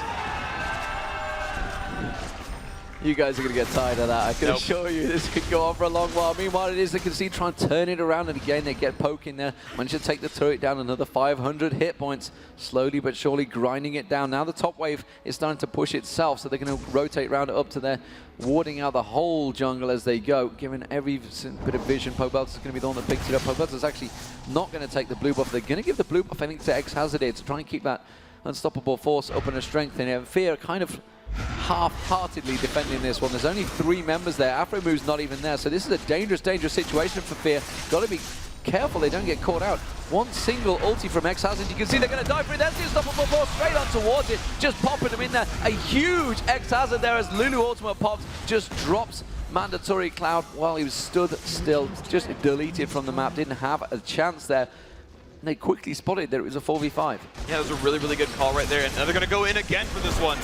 You guys are going to get tired of that. I can assure you this could go on for a long while. Meanwhile, it is they can see try and turn it around, and again they get poking there. Manage to take the turret down, another 500 hit points. Slowly but surely grinding it down. Now the top wave is starting to push itself, so they're going to rotate around up to there, warding out the whole jungle as they go, giving every bit of vision. Pobelter's going to be the one that picks it up. Pobelter's actually not going to take the blue buff. They're going to give the blue buff, I think, to xHazzard to try and keep that unstoppable force up in a strength. And Fear kind of half-heartedly defending this one. There's only 3 members there. Aphromoo's not even there, so this is a dangerous, dangerous situation for Fear. Got to be careful they don't get caught out. One single ulti from xHazzard. You can see they're going to dive for it. That's the unstoppable force straight on towards it, just popping them in there. A huge xHazzard there as Lulu Ultimate pops, just drops Mandatory Cloud while he was stood still, just deleted from the map. Didn't have a chance there. And they quickly spotted that it was a 4v5. Yeah, it was a really, really good call right there. And now they're going to go in again for this one.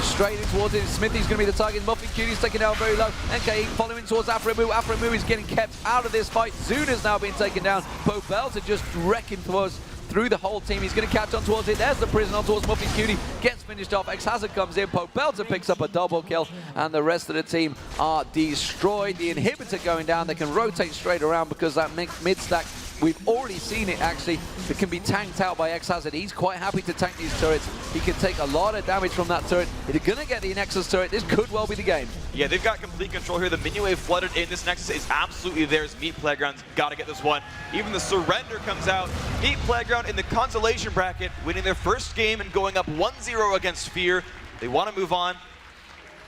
Straight in towards it. Xmithie's going to be the target. Muffinqt is taken down very low. NLgnz following towards Aphromoo. Aphromoo is getting kept out of this fight. Zuna's now being taken down. Pobelter just wrecking through the whole team. He's going to catch on towards it. There's the prison on towards Muffinqt. Gets finished off. xHazzard comes in. Pobelter picks up a double kill. And the rest of the team are destroyed. The inhibitor going down. They can rotate straight around because that mid stack we've already seen it actually. That can be tanked out by xHazzard. He's quite happy to tank these turrets. He can take a lot of damage from that turret. If you're going to get the Nexus turret, this could well be the game. Yeah, they've got complete control here. The minion wave flooded in. This Nexus is absolutely theirs. Meat Playground's got to get this one. Even the surrender comes out. Meat Playground in the consolation bracket, winning their first game and going up 1-0 against Fear. They want to move on.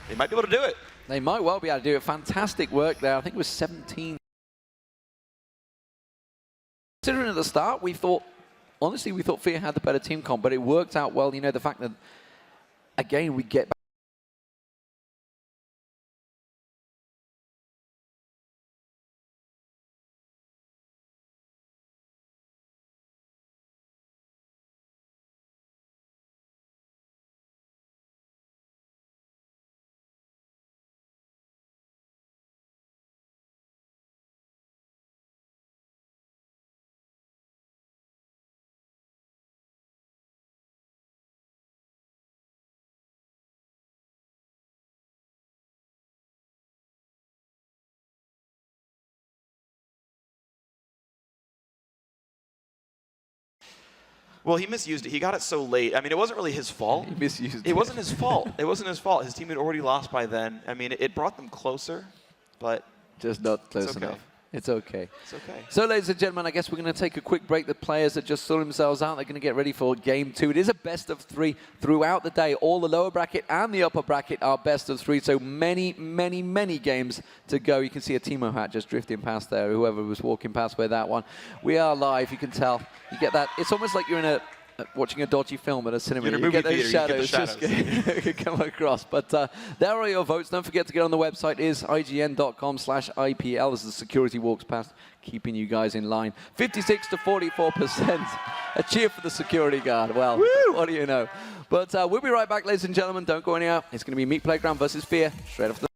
They might be able to do it. They might well be able to do it. Fantastic work there. I think it was 17. Considering at the start, we thought, honestly, we thought Fear had the better team comp, but it worked out well. You know, the fact that, again, we get back. Well, he misused it. He got it so late. I mean, it wasn't really his fault. He misused it. It wasn't his fault. It wasn't his fault. His team had already lost by then. I mean, it brought them closer, but just not close enough. It's okay. It's okay. So, ladies and gentlemen, I guess we're going to take a quick break. The players that just saw themselves out, they're going to get ready for Game 2. It is a best of 3 throughout the day. All the lower bracket and the upper bracket are best of 3. So many, many, many games to go. You can see a Teemo hat just drifting past there, whoever was walking past with that one. We are live, you can tell. You get that. It's almost like you're in watching a dodgy film at a cinema. You get those shadows just come across. But there are your votes. Don't forget to get on the website. Is ign.com/IPL as the security walks past, keeping you guys in line. 56 to 44%. A cheer for the security guard. Well, woo! What do you know? But we'll be right back, ladies and gentlemen. Don't go anywhere. It's going to be Meat Playground versus Fear straight off the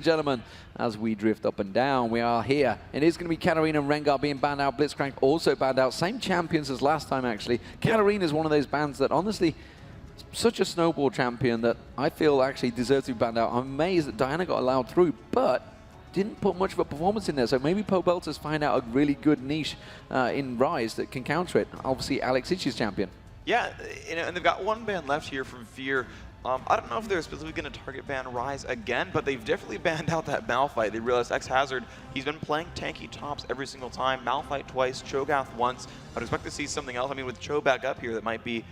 gentlemen, as we drift up and down, we are here. It is going to be Katarina and Rengar being banned out. Blitzcrank also banned out. Same champions as last time, actually. Katarina is one of those bans that, honestly, such a snowball champion that I feel actually deserves to be banned out. I'm amazed that Diana got allowed through, but didn't put much of a performance in there. So maybe Pobelter's find out a really good niche in Rise that can counter it. Obviously, Alex Itch's champion. Yeah, and they've got one ban left here from Fear. I don't know if they're specifically going to target ban Ryze again, but they've definitely banned out that Malphite. They realized xHazzard, he's been playing tanky tops every single time. Malphite twice, Cho'Gath once. I'd expect to see something else. I mean, with Cho back up here, that might be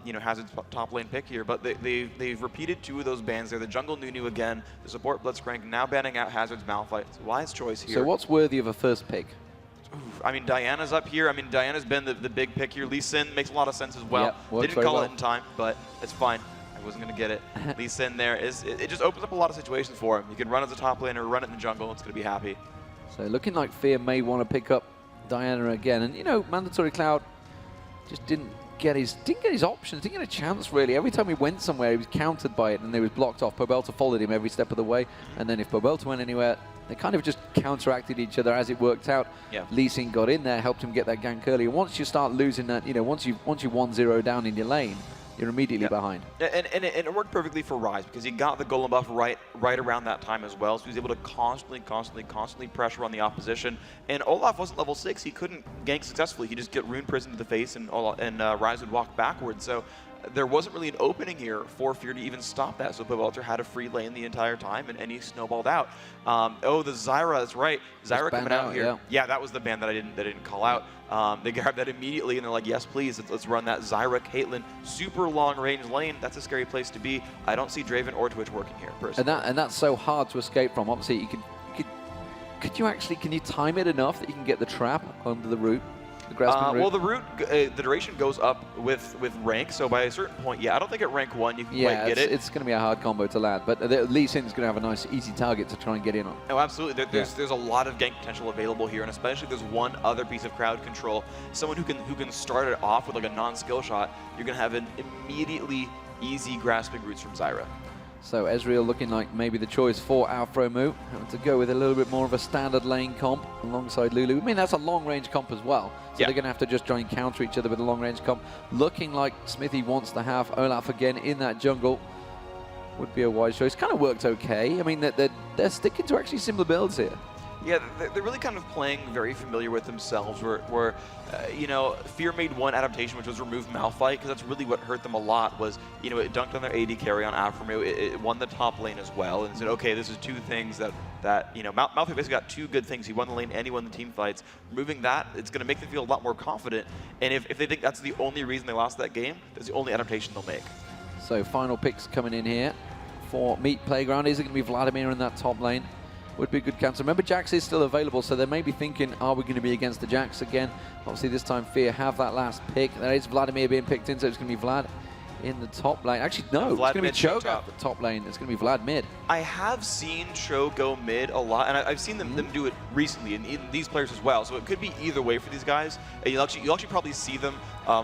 you know, Hazzard's top lane pick here, but they've repeated 2 of those bans there. The jungle Nunu again, the support Blitzcrank, now banning out Hazzard's Malphite. It's a wise choice here. So what's worthy of a first pick? I mean, Diana's up here. I mean, Diana's been the big pick here. Lee Sin makes a lot of sense as well. Yeah, didn't call it in time, but it's fine. I wasn't going to get it. Lee Sin there it just opens up a lot of situations for him. You can run as a top laner, run it in the jungle. It's going to be happy. So looking like Fear may want to pick up Diana again. And, you know, Mandatory Cloud just didn't get his options, didn't get a chance, really. Every time he went somewhere, he was countered by it, and he was blocked off. Pobelter followed him every step of the way. And then if Pobelter went anywhere, they kind of just counteracted each other as it worked out. Yeah. Lee Sin got in there, helped him get that gank early. And once you start losing that, you know, once you 1-0 down in your lane, you're immediately behind. And it worked perfectly for Ryze because he got the golem buff right around that time as well. So he was able to constantly pressure on the opposition. And Olaf wasn't level 6. He couldn't gank successfully. He just get Rune Prison to the face, and Ryze would walk backwards. So there wasn't really an opening here for Fear to even stop that. So Pobelter had a free lane the entire time, and he snowballed out. Oh, the Xllyra, that's right. Xllyra coming out here. Yeah, that was the ban that I didn't call out. They grabbed that immediately, and they're like, yes, please, let's run that Xllyra Caitlyn super long range lane. That's a scary place to be. I don't see Draven or Twitch working here, personally. And that's so hard to escape from. Obviously, can you time it enough that you can get the trap under the root? Well, the root, the duration goes up with rank, so by a certain point, yeah, I don't think at rank 1 you can quite get it. It's going to be a hard combo to land, but Lee Sin's going to have a nice, easy target to try and get in on. Oh, absolutely. There's a lot of gank potential available here, and especially if there's one other piece of crowd control, someone who can start it off with like a non-skill shot, you're going to have an immediately easy grasping roots from Xllyra. So Ezreal looking like maybe the choice for Aphromoo, having to go with a little bit more of a standard lane comp alongside Lulu. I mean, that's a long-range comp as well, so they're going to have to just try and counter each other with a long-range comp. Looking like Xmithie wants to have Olaf again in that jungle. Would be a wise choice. Kind of worked okay. I mean, they're sticking to actually similar builds here. Yeah, they're really kind of playing very familiar with themselves, where you know, Fear made one adaptation, which was remove Malphite, because that's really what hurt them a lot, was, you know, it dunked on their AD carry on Aphromoo, it won the top lane as well, and said, okay, this is 2 things that you know, Malphite basically got 2 good things. He won the lane and he won the team fights. Removing that, it's going to make them feel a lot more confident, and if they think that's the only reason they lost that game, that's the only adaptation they'll make. So final picks coming in here for Meat Playground. Is it going to be Vladimir in that top lane? Would be a good counter. Remember, Jax is still available, so they may be thinking, are we going to be against the Jax again? Obviously, this time Fear have that last pick. There is Vladimir being picked in, so it's going to be Vlad in the top lane. Actually, no, it's going to be Cho at the top lane. It's going to be Vlad mid. I have seen Cho go mid a lot, and I've seen them do it recently, and these players as well. So it could be either way for these guys. And you'll actually probably see them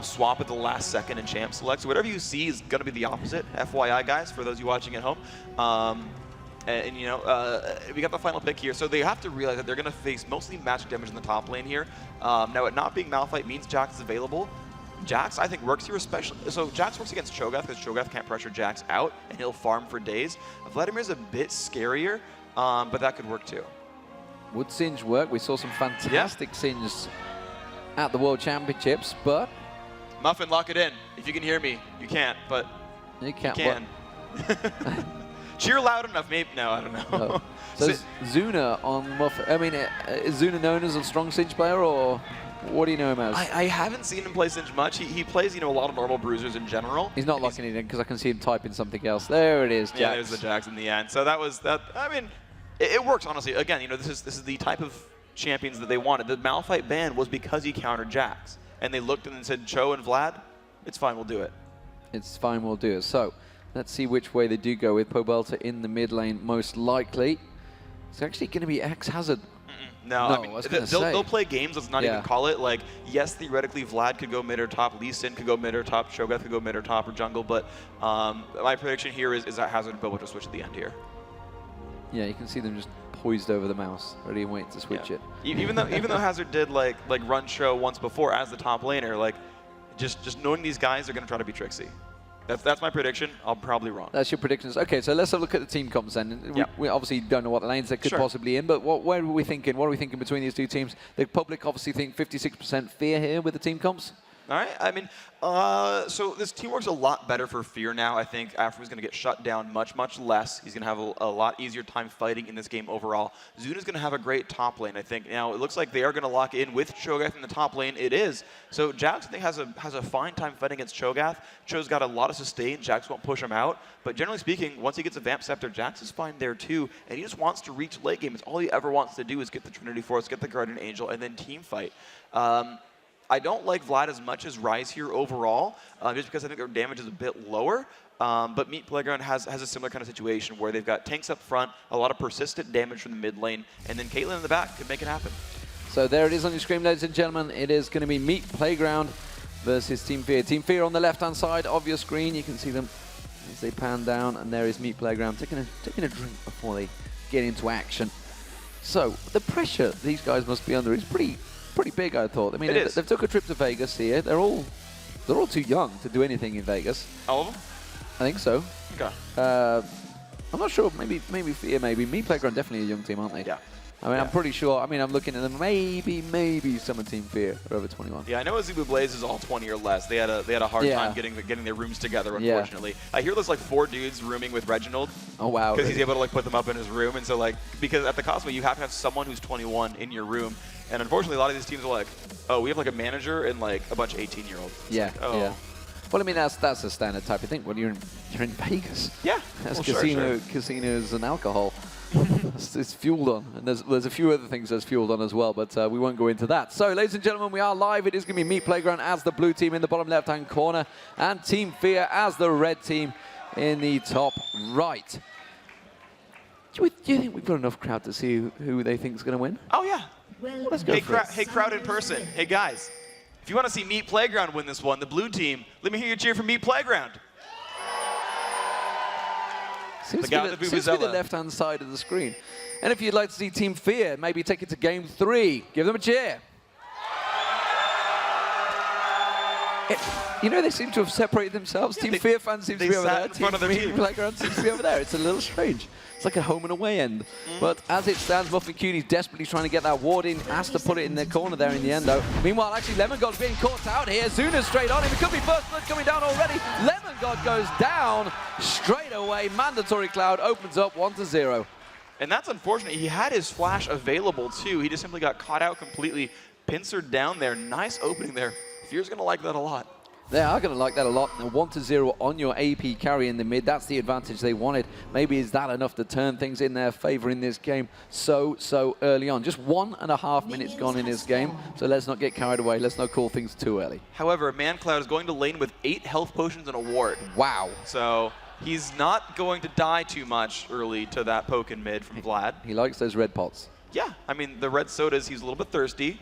swap at the last second in champ select. So whatever you see is going to be the opposite. FYI, guys, for those of you watching at home. And you know, we got the final pick here, so they have to realize that they're going to face mostly magic damage in the top lane here. Now, it not being Malphite means Jax is available. Jax, I think, works here especially. So Jax works against Cho'Gath because Cho'Gath can't pressure Jax out, and he'll farm for days. Vladimir's a bit scarier, but that could work too. Would Singe work? We saw some fantastic Singes at the World Championships, but... Muffin, lock it in. If you can hear me, you can't, but you can. Cheer loud enough, maybe. No, I don't know. Oh. So Zuna on Muffin. I mean, is Zuna known as a strong Singe player, or what do you know him as? I haven't seen him play Singe much. He plays, you know, a lot of normal bruisers in general. He's not locking it in because I can see him typing something else. There it is, Jax. Yeah, there's the Jax in the end. So that was that. I mean, it works honestly. Again, you know, this is the type of champions that they wanted. The Malphite ban was because he countered Jax, and they looked and said, Cho and Vlad, it's fine, we'll do it. It's fine, we'll do it. So let's see which way they do go with Pobelter in the mid lane, most likely. It's actually going to be xHazzard. No, I mean, they'll play games, let's not even call it. Like, yes, theoretically, Vlad could go mid or top, Lee Sin could go mid or top, Cho'Gath could go mid or top or jungle, but my prediction here is that Xhazzard and Pobelter switch at the end here. Yeah, you can see them just poised over the mouse, ready and waiting to switch it. Even though Xhazzard did like run show once before as the top laner, like just knowing these guys are going to try to be tricksy. That's my prediction. I'm probably wrong. That's your predictions. Okay, so let's have a look at the team comps then. We obviously don't know what lanes they could possibly in, but where are we thinking? What are we thinking between these two teams? The public obviously think 56% Fear here with the team comps. All right. I mean, so this team works a lot better for Fear now. I think Aphromoo's going to get shut down much, much less. He's going to have a lot easier time fighting in this game overall. Zuna's going to have a great top lane, I think. Now, it looks like they are going to lock in with Cho'Gath in the top lane. It is. So Jax, I think, has a fine time fighting against Cho'Gath. Cho's got a lot of sustain. Jax won't push him out. But generally speaking, once he gets a Vamp Scepter, Jax is fine there too. And he just wants to reach late game. It's all he ever wants to do is get the Trinity Force, get the Guardian Angel, and then team fight. I don't like Vlad as much as Ryze here overall, just because I think their damage is a bit lower. But Meat Playground has a similar kind of situation where they've got tanks up front, a lot of persistent damage from the mid lane, and then Caitlyn in the back could make it happen. So there it is on your screen, ladies and gentlemen. It is going to be Meat Playground versus Team Fear. Team Fear on the left-hand side of your screen. You can see them as they pan down, and there is Meat Playground taking a drink before they get into action. So the pressure these guys must be under is pretty big, I thought. I mean, they've took a trip to Vegas here. They're all too young to do anything in Vegas. All of them? I think so. Okay. I'm not sure. Maybe Fear. Maybe Meat Playground definitely a young team, aren't they? Yeah. I mean, I'm pretty sure. I mean, I'm looking at them. Maybe some of Team Fear are over 21. Yeah, I know AZUBU Blaze is all 20 or less. They had a hard time getting their rooms together, unfortunately. I hear there's like 4 dudes rooming with Reginald. Oh wow! Because he's able to like put them up in his room, and so like because at the Cosmo you have to have someone who's 21 in your room, and unfortunately a lot of these teams are like, oh, we have like a manager and like a bunch of 18-year-olds. Yeah. Like, oh. Yeah. Well, I mean that's a standard type of thing. When you're in Vegas. Yeah. That's well, casinos and alcohol. It's fueled on, and there's a few other things that's fueled on as well, but we won't go into that. So, ladies and gentlemen, we are live. It is going to be Meat Playground as the blue team in the bottom left-hand corner, and Team Fear as the red team in the top right. Do you think we've got enough crowd to see who they think is going to win? Oh yeah. Well, Let's go hey, crowd in person. Hey guys, if you want to see Meat Playground win this one, the blue team, let me hear you cheer for Meat Playground. Seems to be the left-hand side of the screen. And if you'd like to see Team Fear maybe take it to Game 3, give them a cheer. You know, they seem to have separated themselves. Team Fear fans seem to be over there. Team Meat Playground seems to be over there. It's a little strange. It's like a home and away end. But as it stands, Muffinqt is desperately trying to get that ward in. Has to put it in the corner there in the end, though. Meanwhile, actually, Lemongod's being caught out here. Zuna straight on him. It could be first blood coming down already. Lemongod goes down straight away. Mandatory Cloud opens up 1-0. And that's unfortunate. He had his flash available, too. He just simply got caught out completely. Pincered down there. Nice opening there. Fear's going to like that a lot. They are going to like that a lot. 1-0 on your AP carry in the mid. That's the advantage they wanted. Maybe is that enough to turn things in their favor in this game so early on. Just 1.5 minutes gone in this game. So let's not get carried away. Let's not call things too early. However, mancloud is going to lane with 8 health potions and a ward. Wow. So he's not going to die too much early to that poke in mid from Vlad. He likes those red pots. Yeah. I mean, the red sodas, he's a little bit thirsty.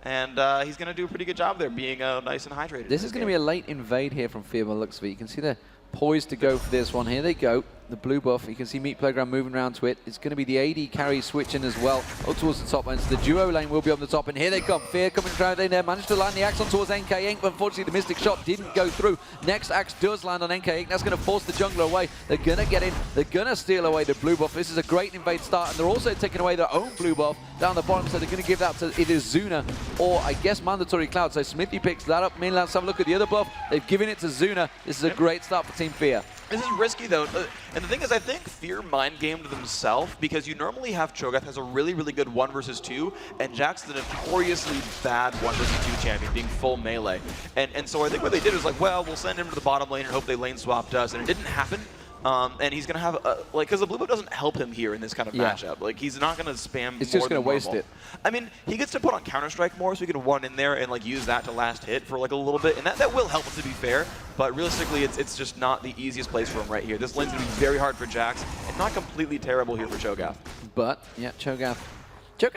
And he's going to do a pretty good job there, being nice and hydrated. This is going to be a late invade here from Fear by the looks of it. You can see they're poised to go for this one. Here they go. The blue buff. You can see Meat Playground moving around to it. It's going to be the AD carry switching as well. Up towards the top lane. So the duo lane will be on the top. And here they come. Fear coming around in there. Managed to land the axe on towards NK8. But unfortunately, the Mystic Shot didn't go through. Next axe does land on NK8. That's going to force the jungler away. They're going to get in. They're going to steal away the blue buff. This is a great invade start. And they're also taking away their own blue buff down the bottom. So they're going to give that to either Zuna or, I guess, Mandatory Cloud. So Xmithie picks that up. Meanwhile, let's have a look at the other buff. They've given it to Zuna. This is a great start for Team Fear. This is risky, though. And the thing is, I think Fear mind-gamed themselves because you normally have Cho'Gath has a really, really good 1 versus 2, and Jack's the notoriously bad 1 versus 2 champion, being full melee. And so I think what they did was like, well, we'll send him to the bottom lane and hope they lane swapped us, and it didn't happen. And he's going to have, because the blue buff doesn't help him here in this kind of matchup. Like, he's not going to spam It's just going to waste it. I mean, he gets to put on Counter-Strike more, so he can run in there and, like, use that to last hit for, like, a little bit. And that will help, to be fair. But realistically, it's just not the easiest place for him right here. This lane's going to be very hard for Jax, and not completely terrible here for Cho'Gath. But, yeah, Cho'Gath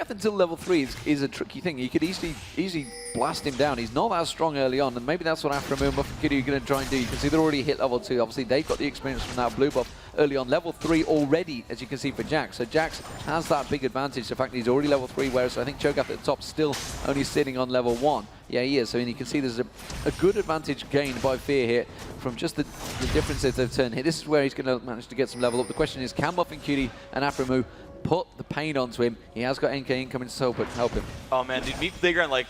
until level 3 is a tricky thing. You could easily blast him down. He's not that strong early on, and maybe that's what Aphromoo and Muffinqt are going to try and do. You can see they're already hit level 2. Obviously, they've got the experience from that blue buff early on. Level 3 already, as you can see, for Jax. So Jax has that big advantage, the fact that he's already level 3, whereas I think Cho'Gath at the top still only sitting on level 1. Yeah, he is. So you can see there's a good advantage gained by Fear here from just the differences they've turned here. This is where he's going to manage to get some level up. The question is, can Muffinqt and Aphromoo put the pain onto him? He has got NK incoming to help him. Oh man, dude, Meat Playground, like,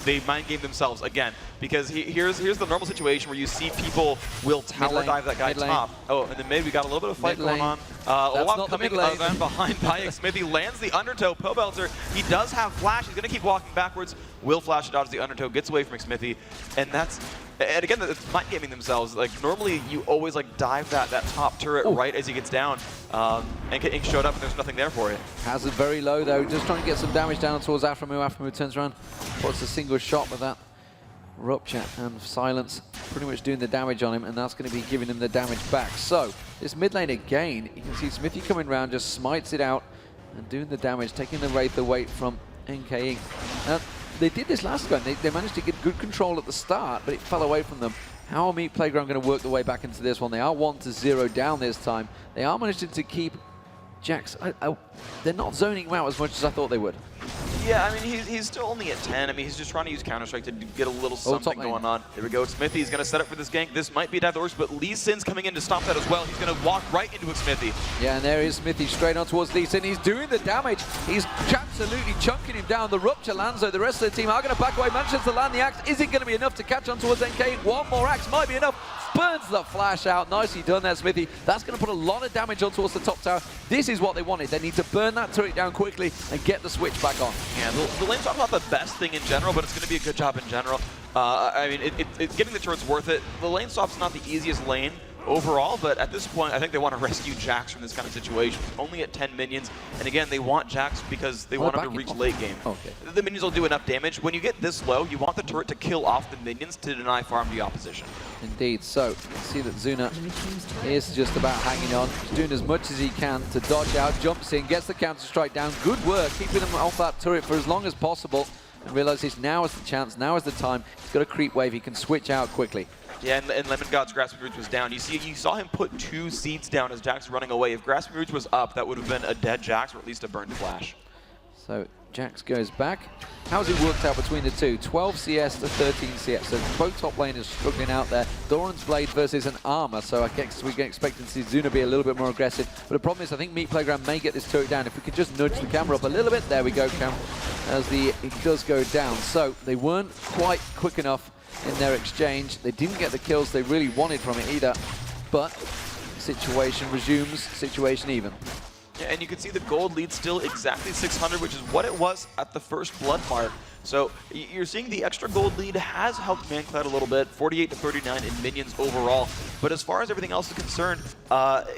they mind game themselves again, because here's the normal situation where you see people will tower dive that guy top. Oh, and then maybe we got a little bit of fight going on. Olaf coming then behind by Xmithie, lands the undertow. Pobelter, he does have flash. He's going to keep walking backwards. Will flash dodge the undertow, gets away from Xmithie, and that's. And again, it's mind gaming themselves. Like normally, you always like dive that top turret right as he gets down, and getting showed up, and there's nothing there for it. HatZhazzard very low though, just trying to get some damage down towards Aphromoo. Aphromoo turns around, puts a single shot with that rupture and silence, pretty much doing the damage on him, and that's going to be giving him the damage back. So this mid lane again, you can see Xmithie coming around, just smites it out and doing the damage, taking the Wraith away from NLgnz. They did this last game. They managed to get good control at the start, but it fell away from them. How are Meat Playground going to work their way back into this one? They are 1-0 down this time. They are managing to keep Jax. They're not zoning him out as much as I thought they would. Yeah, I mean, he's still only at 10. I mean, he's just trying to use Counter-Strike to get a little something going on. There we go. Xmithie is going to set up for this gank. This might be a dive that works, but Lee Sin's coming in to stop that as well. He's going to walk right into Xmithie. Yeah, and there is Xmithie straight on towards Lee Sin. He's doing the damage. He's absolutely chunking him down. The rupture lands, though. The rest of the team are going to back away. Manages to land the axe. Is it going to be enough to catch on towards NLgnz? One more axe might be enough. Burns the flash out. Nicely done there, Xmithie. That's going to put a lot of damage on towards the top tower. This is what they wanted. They need to burn that turret down quickly and get the switch back on. Yeah, the lane's not the best thing in general, but it's going to be a good job in general. I mean, getting the turret's worth it. The lane swap's not the easiest lane overall, but at this point, I think they want to rescue Jax from this kind of situation. Only at 10 minions, and again, they want Jax because they want him to reach late game. Okay. The minions will do enough damage. When you get this low, you want the turret to kill off the minions to deny farm to the opposition. Indeed. So, you can see that Zuna is just about hanging on. He's doing as much as he can to dodge out, jumps in, gets the counter-strike down. Good work, keeping them off that turret for as long as possible, and realizes now is the chance, now is the time. He's got a creep wave, he can switch out quickly. Yeah, and Lemongod's Grasping Roots was down. You saw him put 2 seeds down as Jax running away. If Grasping Roots was up, that would have been a dead Jax or at least a burned Flash. So Jax goes back. How's it worked out between the two? 12 CS to 13 CS. So both top laners struggling out there. Doran's Blade versus an Armor. So I guess we can expect to see Zuna be a little bit more aggressive. But the problem is I think Meat Playground may get this turret down. If we could just nudge the camera up a little bit. There we go, Cam. As it does go down. So they weren't quite quick enough in their exchange. They didn't get the kills they really wanted from it either. But situation resumes, situation even. Yeah, and you can see the gold lead still exactly 600, which is what it was at the first blood mark. So you're seeing the extra gold lead has helped mancloud a little bit, 48 to 39 in minions overall. But as far as everything else is concerned,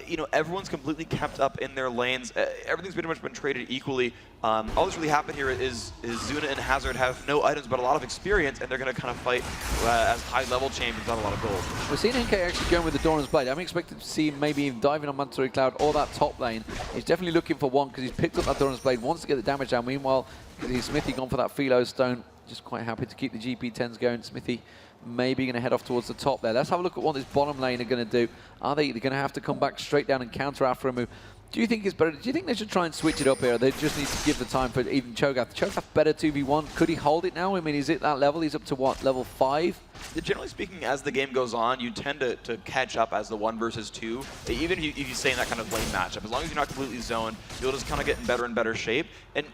you know, everyone's completely kept up in their lanes. Everything's pretty much been traded equally. All that's really happened here is Zuna and HatZhazzard have no items but a lot of experience, and they're going to kind of fight as high-level champions without a lot of gold. We're seeing NK actually going with the Doran's Blade. I'm expecting to see him maybe even diving on mancloud or that top lane. He's definitely looking for one because he's picked up that Doran's Blade, wants to get the damage down. Meanwhile, Xmithie gone for that Philo Stone. Just quite happy to keep the GP10s going. Xmithie maybe going to head off towards the top there. Let's have a look at what this bottom lane are going to do. Are they going to have to come back straight down and counter Aphromoo? Do you think it's better? Do you think they should try and switch it up here? Or they just need to give the time for even Cho'Gath. Cho'Gath better 2v1. Could he hold it now? I mean, is it that level? He's up to what, level 5? Generally speaking, as the game goes on, you tend to catch up as the 1 versus 2. Even if you stay in that kind of lane matchup, as long as you're not completely zoned, you'll just kind of get in better and better shape. And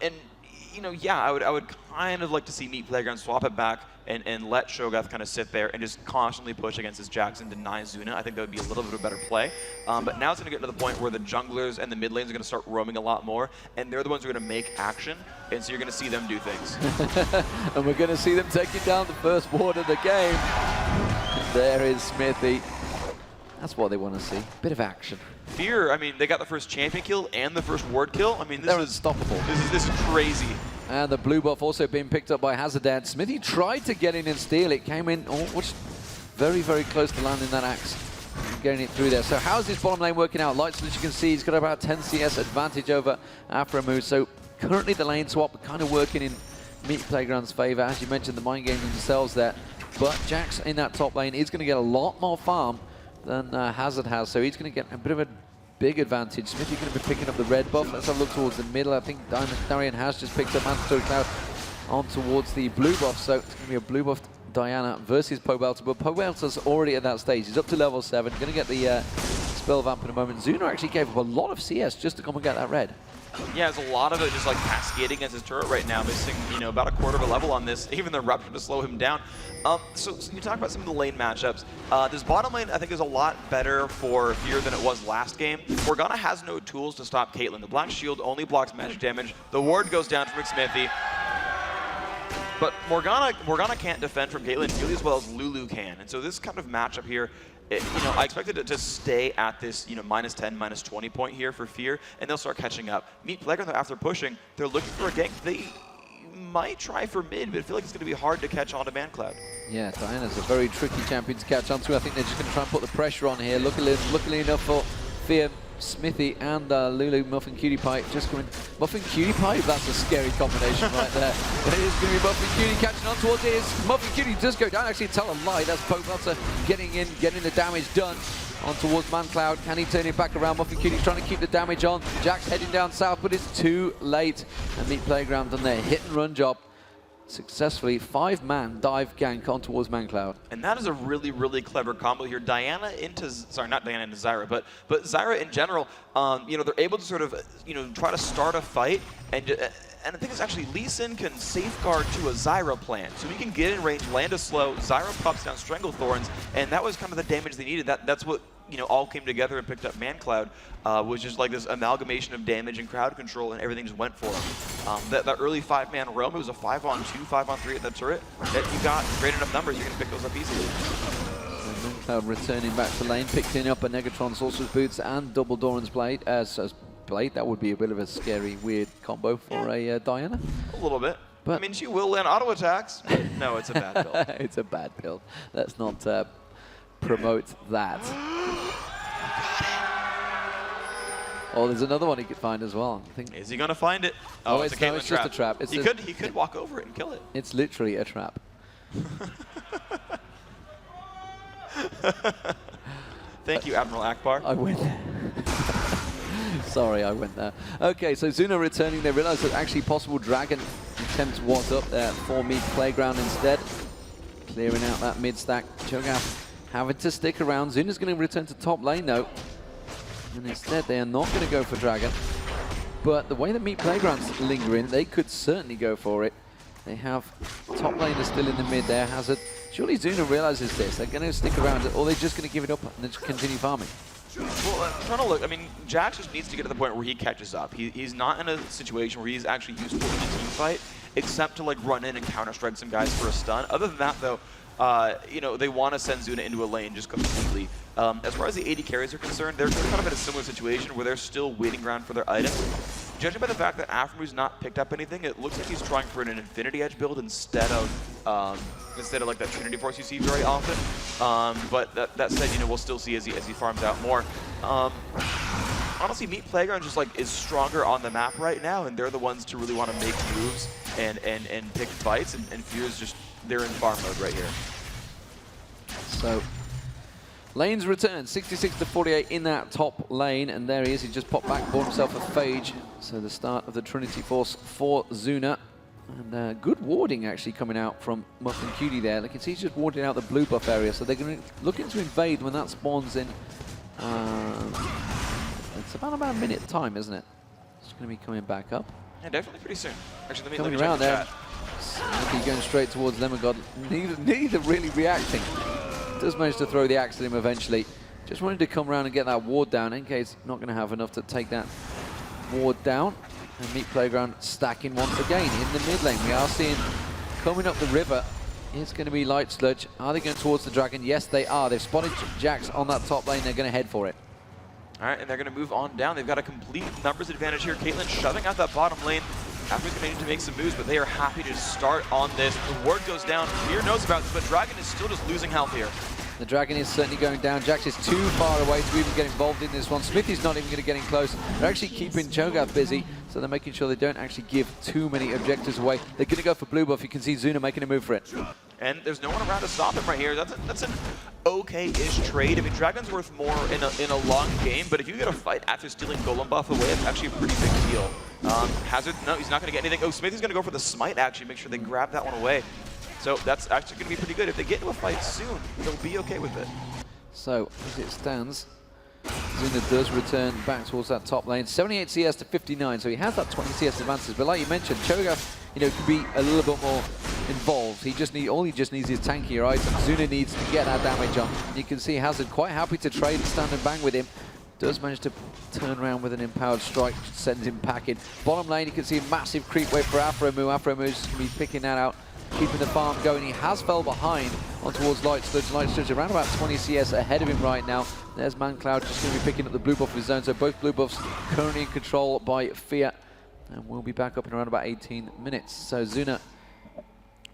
you know, yeah, I would kind of like to see Meat Playground swap it back and let Cho'Gath kind of sit there and just constantly push against his Jax and deny Zuna. I think that would be a little bit of a better play. But now it's going to get to the point where the junglers and the mid lanes are going to start roaming a lot more, and they're the ones who are going to make action, and so you're going to see them do things. And we're going to see them taking down the first ward of the game. And there is Xmithie. That's what they want to see. Bit of action. Fear, I mean, they got the first champion kill and the first ward kill. I mean, this is unstoppable. This is crazy. And the blue buff also being picked up by HatZhazzard. Xmithie tried to get in and steal it. Came in, very, very close to landing that axe. And getting it through there. So how's this bottom lane working out? LightSludge, as you can see, he's got about 10 CS advantage over Aphromoo. So currently the lane swap kind of working in Meat Playground's favor. As you mentioned, the mind games themselves there. But Jax in that top lane is going to get a lot more farm than HatZhazzard has, so he's going to get a bit of a big advantage. Xmithie going to be picking up the red buff. Let's have a look towards the middle. I think Darian has just picked up mancloud on towards the blue buff, so it's going to be a blue buffed Diana versus Pobelter, but Pobelter's already at that stage. He's up to level 7, going to get the spell vamp in a moment. Zuna actually gave up a lot of CS just to come and get that red. Yeah, there's a lot of it just like cascading against his turret right now, missing, you know, about a quarter of a level on this, even the Rupture to slow him down. So you talk about some of the lane matchups. This bottom lane, I think, is a lot better for Fear than it was last game. Morgana has no tools to stop Caitlyn. The Black Shield only blocks magic damage. The ward goes down from Xmithie. But Morgana can't defend from Caitlyn nearly as well as Lulu can. And so this kind of matchup here, you know, I expected it to stay at this, you know, -10, -20 point here for Fear, and they'll start catching up. Meet Playground, though, after pushing, they're looking for a gank. They might try for mid, but I feel like it's going to be hard to catch on to mancloud. Yeah, Diana's a very tricky champion to catch onto. I think they're just going to try and put the pressure on here. Luckily enough for Fear, Xmithie and Lulu, Muffinqt just coming. Muffinqt, that's a scary combination right there. But it is going to be Muffinqt catching on towards it. Muffinqt does go down, actually tell a lie. That's Pobelter getting in, getting the damage done on towards mancloud. Can he turn it back around? Muffinqt's trying to keep the damage on. Jack's heading down south, but it's too late. And Meet Playground done their hit and run job. Successfully 5-man dive gank on towards mancloud. And that is a really, really clever combo here. Diana into, sorry, not Diana into Xllyra, but Xllyra in general, you know, they're able to sort of, you know, try to start a fight, and the thing is actually Lee Sin can safeguard to a Xllyra plan. So he can get in range, land a slow, Xllyra pops down Stranglethorns, and that was kind of the damage they needed. That's what, you know, all came together and picked up mancloud, was just like this amalgamation of damage and crowd control, and everything just went for him. That early 5-man roam, it was a 5-on-2, 5-on-3 at the turret. That you got great enough numbers, you're going to pick those up easily. mancloud returning back to lane, picking up a Negatron Sorcerer's Boots and double Doran's Blade as Blade. That would be a bit of a scary, weird combo for a Diana. A little bit. But I mean, she will land auto attacks, but no, it's a bad build. It's a bad build. Let's not promote that. Oh, there's another one he could find as well. I think. Is he going to find it? Oh, it's a Caitlyn it's trap. just a trap. It's he could walk over it and kill it. It's literally a trap. Thank you, Admiral Akbar. I went there. Sorry, I went there. Okay, so Zuna returning. They realize that actually possible Dragon attempt was up there for Meet Playground instead. Clearing out that mid stack. Cho'Gath having to stick around. Zuna's going to return to top lane though. And instead they are not going to go for Dragon. But the way that Meet Playground's lingering, they could certainly go for it. They have top laner still in the mid there, HatPerson. Surely Zuna realizes this. They're going to stick around, or they're just going to give it up and just continue farming. Well, I'm trying to look. I mean, Jatt just needs to get to the point where he catches up. He's not in a situation where he's actually useful in a team fight, except to like run in and counter-strike some guys for a stun. Other than that, though, you know, they want to send Zuna into a lane just completely. As far as the AD carries are concerned, they're kind of in a similar situation where they're still waiting around for their items. Judging by the fact that Aphromoo's not picked up anything, it looks like he's trying for an Infinity Edge build instead of like that Trinity Force you see very often. But that said, you know, we'll still see as he farms out more. Honestly, Meet Playground just like is stronger on the map right now, and they're the ones to really want to make moves and pick fights, and Fear's just, they're in farm mode right here. So lanes return, 66-48 in that top lane, and there he is. He just popped back, bought himself a Phage. So the start of the Trinity Force for Zuna. And good warding actually coming out from Muffinqt there. Like you can see he's just warding out the blue buff area, so they're going to looking to invade when that spawns in. It's about a minute time, isn't it? It's going to be coming back up. Yeah, definitely pretty soon. Actually, let me around check the there. Xmithie going straight towards Lemongod. Neither really reacting. Does manage to throw the axe at him eventually. Just wanted to come around and get that ward down. NK's not going to have enough to take that ward down. And Meet Playground stacking once again in the mid lane. We are seeing coming up the river. It's going to be LightSludge. Are they going towards the Dragon? Yes, they are. They've spotted Jax on that top lane. They're going to head for it. All right, and they're going to move on down. They've got a complete numbers advantage here. Caitlyn shoving out that bottom lane. Aphromoo going to need to make some moves, but they are happy to start on this. The ward goes down. Fear knows about this, but Dragon is still just losing health here. The Dragon is certainly going down. Jax is too far away to even get involved in this one. Xmithie's not even going to get in close. They're actually keeping Cho'Gath busy, so they're making sure they don't actually give too many objectives away. They're going to go for blue buff. You can see Zuna making a move for it. And there's no one around to stop him right here. That's an okay-ish trade. I mean, Dragon's worth more in a long game, but if you get a fight after stealing Golem buff away, it's actually a pretty big deal. HatPerson, no, he's not going to get anything. Oh, Xmithie's going to go for the smite, actually, make sure they grab that one away. So that's actually going to be pretty good. If they get into a fight soon, they'll be okay with it. So, as it stands, Zuna does return back towards that top lane. 78 CS to 59, so he has that 20 CS advantage. But like you mentioned, Cho'Gath, you know, can be a little bit more involved. All he just needs is tankier items. Zuna needs to get that damage on. You can see HatZuBU quite happy to trade and stand and bang with him. Does manage to turn around with an empowered strike, sends him packing. Bottom lane, you can see a massive creep wave for Aphromoo. Aphromoo going to be picking that out, keeping the farm going. He has fell behind on towards LightSludge. LightSludge around about 20 CS ahead of him right now. There's mancloud just going to be picking up the blue buff of his zone. So both blue buffs currently in control by Fear. And we'll be back up in around about 18 minutes. So Zuna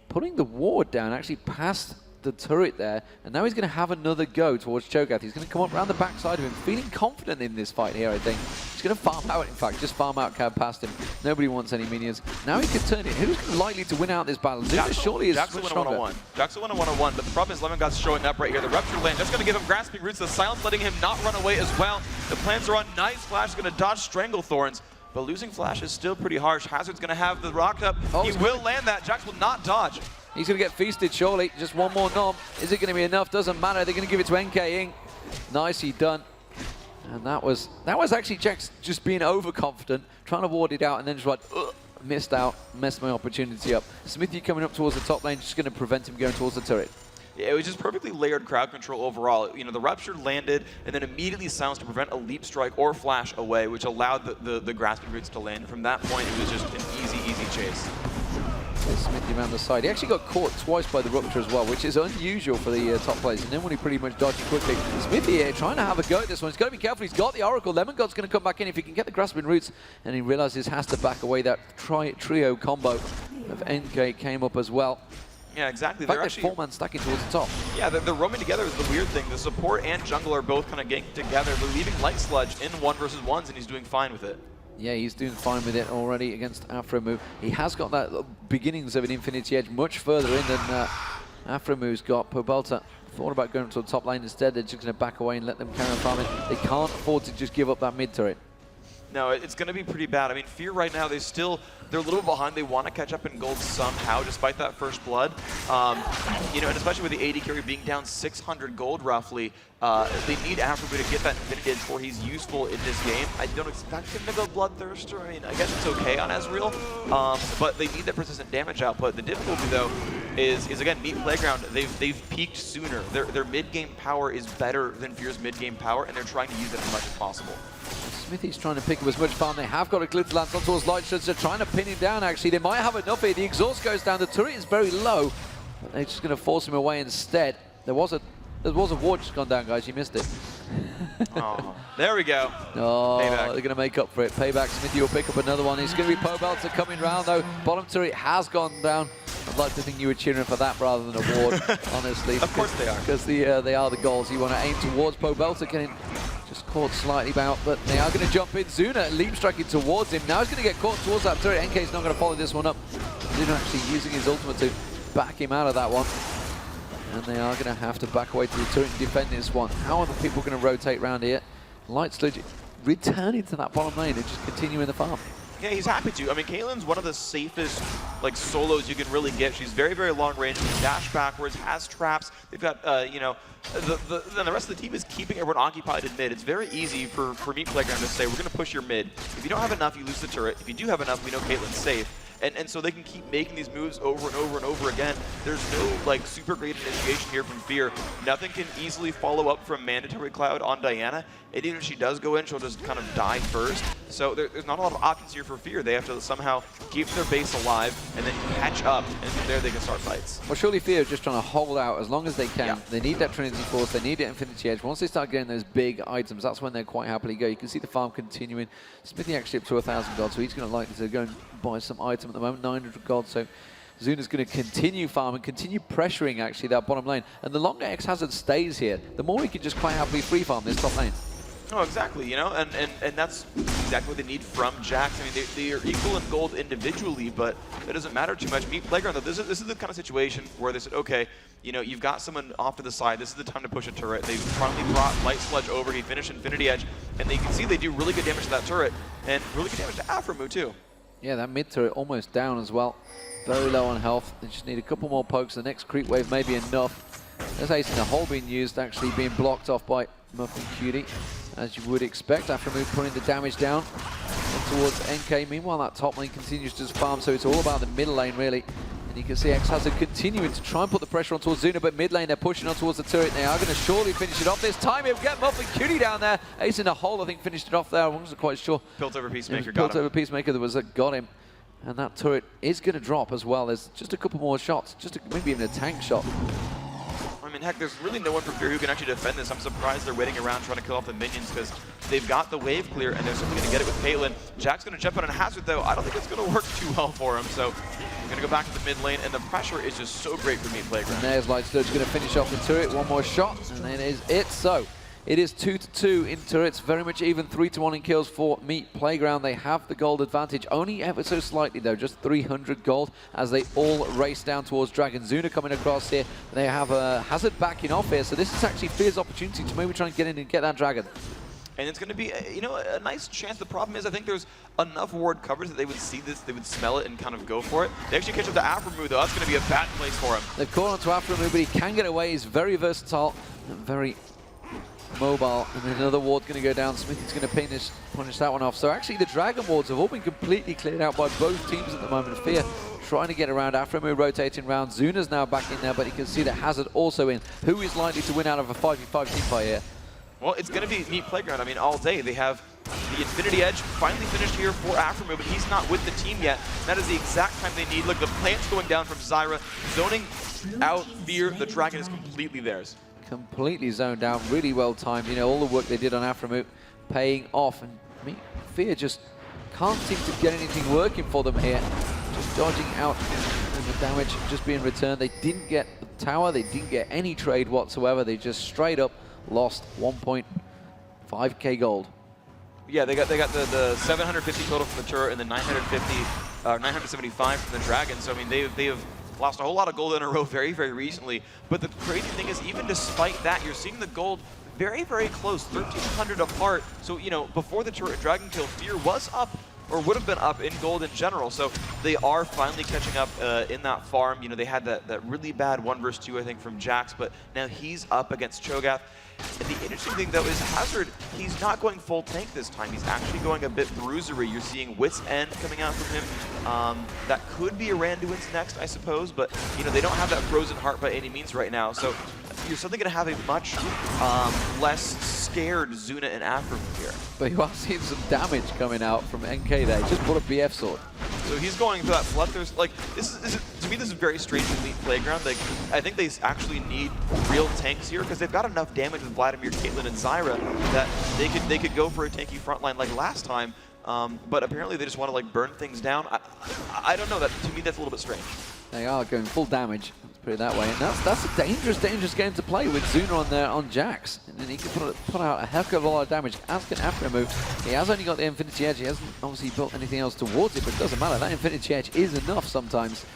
putting the ward down, actually past the turret there, and now he's going to have another go towards Cho'Gath. He's going to come up around the backside of him, feeling confident in this fight here, I think. He's going to farm out, in fact, just farm out cab past him. Nobody wants any minions. Now he can turn it. Who's likely to win out this battle? Zuna surely is much stronger. Jatt's a 1-on-1, but the problem is Lemongod's showing up right here. The Rupture Land just going to give him Grasping Roots, the Silence letting him not run away as well. The plans are on. Nice Flash is going to dodge Strangle Thorns, but losing Flash is still pretty harsh. HatZuBU's going to have the rock up. He will land that. Jax will not dodge. He's going to get feasted, surely. Just one more nom. Is it going to be enough? Doesn't matter. They're going to give it to NKing. Nicely done. And that was actually Jax just being overconfident, trying to ward it out, and then just like, missed out, messed my opportunity up. Xmithie coming up towards the top lane, just going to prevent him going towards the turret. Yeah, it was just perfectly layered crowd control overall. You know, the Rupture landed and then immediately silenced to prevent a leap strike or flash away, which allowed the Grasping Roots to land. From that point, it was just an easy chase. Xmithie around the side. He actually got caught twice by the Rupture as well, which is unusual for the top players. And then when he pretty much dodged quickly. Xmithie here trying to have a go at this one. He's got to be careful. He's got the Oracle. Lemongod's going to come back in if he can get the Grasping Roots. And he realizes he has to back away. That trio combo of NK came up as well. Yeah, exactly. In fact, there's 4-man stacking towards the top. Yeah, they're roaming together is the weird thing. The support and jungle are both kind of getting together. They're leaving LightSludge in 1v1s, and he's doing fine with it. Yeah, he's doing fine with it already against Aphromoo. He has got that beginnings of an Infinity Edge much further in than Aphromoo's got. Pobelter thought about going to the top lane instead. They're just going to back away and let them carry on farming. They can't afford to just give up that mid turret. No, it's going to be pretty bad. I mean, Fear right now, they're a little bit behind. They want to catch up in gold somehow, despite that first blood. You know, and especially with the AD carry being down 600 gold roughly, they need Aphromoo to get that Infinity Edge before he's useful in this game. I don't expect him to go Bloodthirster. I mean, I guess it's okay on Ezreal, but they need that persistent damage output. The difficulty, though, is again, Meat Playground, they've peaked sooner. Their mid-game power is better than Fear's mid-game power, and they're trying to use it as much as possible. Xmithie's trying to pick up as much farm. They have got a Glitter Lance on towards LightSludge. They're trying to pin him down, actually. They might have enough here. The exhaust goes down. The turret is very low, but they're just going to force him away instead. There was a ward just gone down, guys. You missed it. Oh, there we go. Oh, Payback. They're going to make up for it. Payback. Xmithie will pick up another one. It's going to be Pobelter coming round, though. Bottom turret has gone down. I'd like to think you were cheering for that rather than a ward, honestly. Of course they are. Because they are the goals. You want to aim towards Pobelter, getting just caught slightly out, but they are going to jump in. Zuna leap striking towards him. Now he's going to get caught towards that turret. NK's not going to follow this one up. Zuna actually using his ultimate to back him out of that one. And they are going to have to back away to the turret and defend this one. How are the people going to rotate around here? LightSludge returning to that bottom lane and just continuing the farm. Yeah, he's happy to. I mean, Caitlyn's one of the safest solos you can really get. She's very, very long range. She can dash backwards, has traps. They've got, you know, then the rest of the team is keeping everyone occupied in mid. It's very easy for Meat Playground to say, we're going to push your mid. If you don't have enough, you lose the turret. If you do have enough, we know Caitlyn's safe. And so they can keep making these moves over and over and over again. There's no super great initiation here from Fear. Nothing can easily follow up from Mandatory Cloud on Diana. And even if she does go in, she'll just kind of die first. So there's not a lot of options here for Fear. They have to somehow keep their base alive and then catch up, and from there they can start fights. Well, surely Fear is just trying to hold out as long as they can. Yeah. They need that Trinity Force, they need that Infinity Edge. Once they start getting those big items, that's when they're quite happily go. You can see the farm continuing. Xmithie actually up to 1,000 gold, so he's going to like to go and buy some item at the moment, 900 gold. So Zuna's going to continue farming, continue pressuring actually that bottom lane. And the longer xHazzard stays here, the more he can just quite happily free farm this top lane. Oh, exactly, you know, and that's exactly what they need from Jax. I mean, they are equal in gold individually, but it doesn't matter too much. Meat Playground, though, this is the kind of situation where they said, okay, you know, you've got someone off to the side. This is the time to push a turret. They finally brought LightSludge over. He finished Infinity Edge, and you can see they do really good damage to that turret, and really good damage to Aphromoo, too. Yeah, that mid turret almost down as well. Very low on health. They just need a couple more pokes. The next creep wave may be enough. There's Ace in the hole being used, actually being blocked off by Muffinqt. as you would expect. Aphromoo putting the damage down towards NK. Meanwhile, that top lane continues to farm, so it's all about the middle lane, really. And you can see xHazzard continuing to try and put the pressure on towards Zuna, but mid lane, they're pushing on towards the turret. They are going to surely finish it off this time. He'll get Muffinqt down there. Ace in the hole, I think, finished it off there. I wasn't quite sure. Built over Peacemaker got him. Built over Peacemaker, there was a got him. And that turret is going to drop as well. There's just a couple more shots, maybe even a tank shot. I mean, heck, there's really no one from here who can actually defend this. I'm surprised they're waiting around trying to kill off the minions because they've got the wave clear and they're simply going to get it with Caitlyn. Jack's going to jump on a hazard, though. I don't think it's going to work too well for him. So we're going to go back to the mid lane, and the pressure is just so great for Meat Playground. And there's LightSludge going to finish off the turret. One more shot, and then is it. So it is 2-2 in turrets, very much even, 3-1 in kills for Meat Playground. They have the gold advantage, only ever so slightly though, just 300 gold as they all race down towards Dragon. Zuna coming across here. They have a HatPerson backing off here, so this is actually Fear's opportunity to maybe try and get in and get that Dragon. And it's going to be, you know, a nice chance. The problem is I think there's enough ward coverage that they would see this, they would smell it and kind of go for it. They actually catch up to Aphromoo, though. That's going to be a bad place for him. They've caught onto Aphromoo, but he can get away. He's very versatile and very mobile. And then another ward's going to go down. Xmithie's going to punish that one off. So actually the Dragon wards have all been completely cleared out by both teams at the moment. Fear trying to get around, Aphromoo rotating around. Zuna's now back in there, but you can see that HatPerson also in. Who is likely to win out of a 5v5 team fight here? Well, it's going to be Meat Playground. I mean, all day. They have the Infinity Edge finally finished here for Aphromoo, but he's not with the team yet. That is the exact time they need. Look, the plant's going down from Xllyra, zoning out Fear. The Dragon is completely theirs. Completely zoned down, really well timed. You know, all the work they did on Aphromoo paying off. And Fear just can't seem to get anything working for them here. Just dodging out and the damage just being returned. They didn't get the tower. They didn't get any trade whatsoever. They just straight up lost 1.5k gold. Yeah, they got the 750 total from the turret and the 975 from the Dragon. So I mean, they have lost a whole lot of gold in a row very, very recently. But the crazy thing is, even despite that, you're seeing the gold very, very close, 1,300 apart. So you know, before the turret Dragon kill, Fear was up, or would have been up in gold in general. So they are finally catching up in that farm. You know, they had that really bad 1 versus 2, I think, from Jax, but now he's up against Cho'Gath. And the interesting thing, though, is HatPerson, he's not going full tank this time. He's actually going a bit bruisery. You're seeing Wit's End coming out from him. That could be a Randuin's next, I suppose, but, you know, they don't have that Frozen Heart by any means right now. So you're suddenly going to have a much less scared Zuna and Aphromoo here. But you are seeing some damage coming out from NK there. He just bought a BF sword. So he's going for that flood. There's like to me this is very strange in Meat Playground. Like I think they actually need real tanks here because they've got enough damage with Vladimir, Caitlyn, and Xllyra that they could go for a tanky frontline like last time. But apparently they just want to like burn things down. I don't know. That to me that's a little bit strange. They are going full damage. Let's put it that way. And that's a dangerous game to play with Zuna on there on Jax. And then he can put out a heck of a lot of damage. As can Aphromoo. He has only got the Infinity Edge. He hasn't obviously built anything else towards it, but it doesn't matter. That Infinity Edge is enough sometimes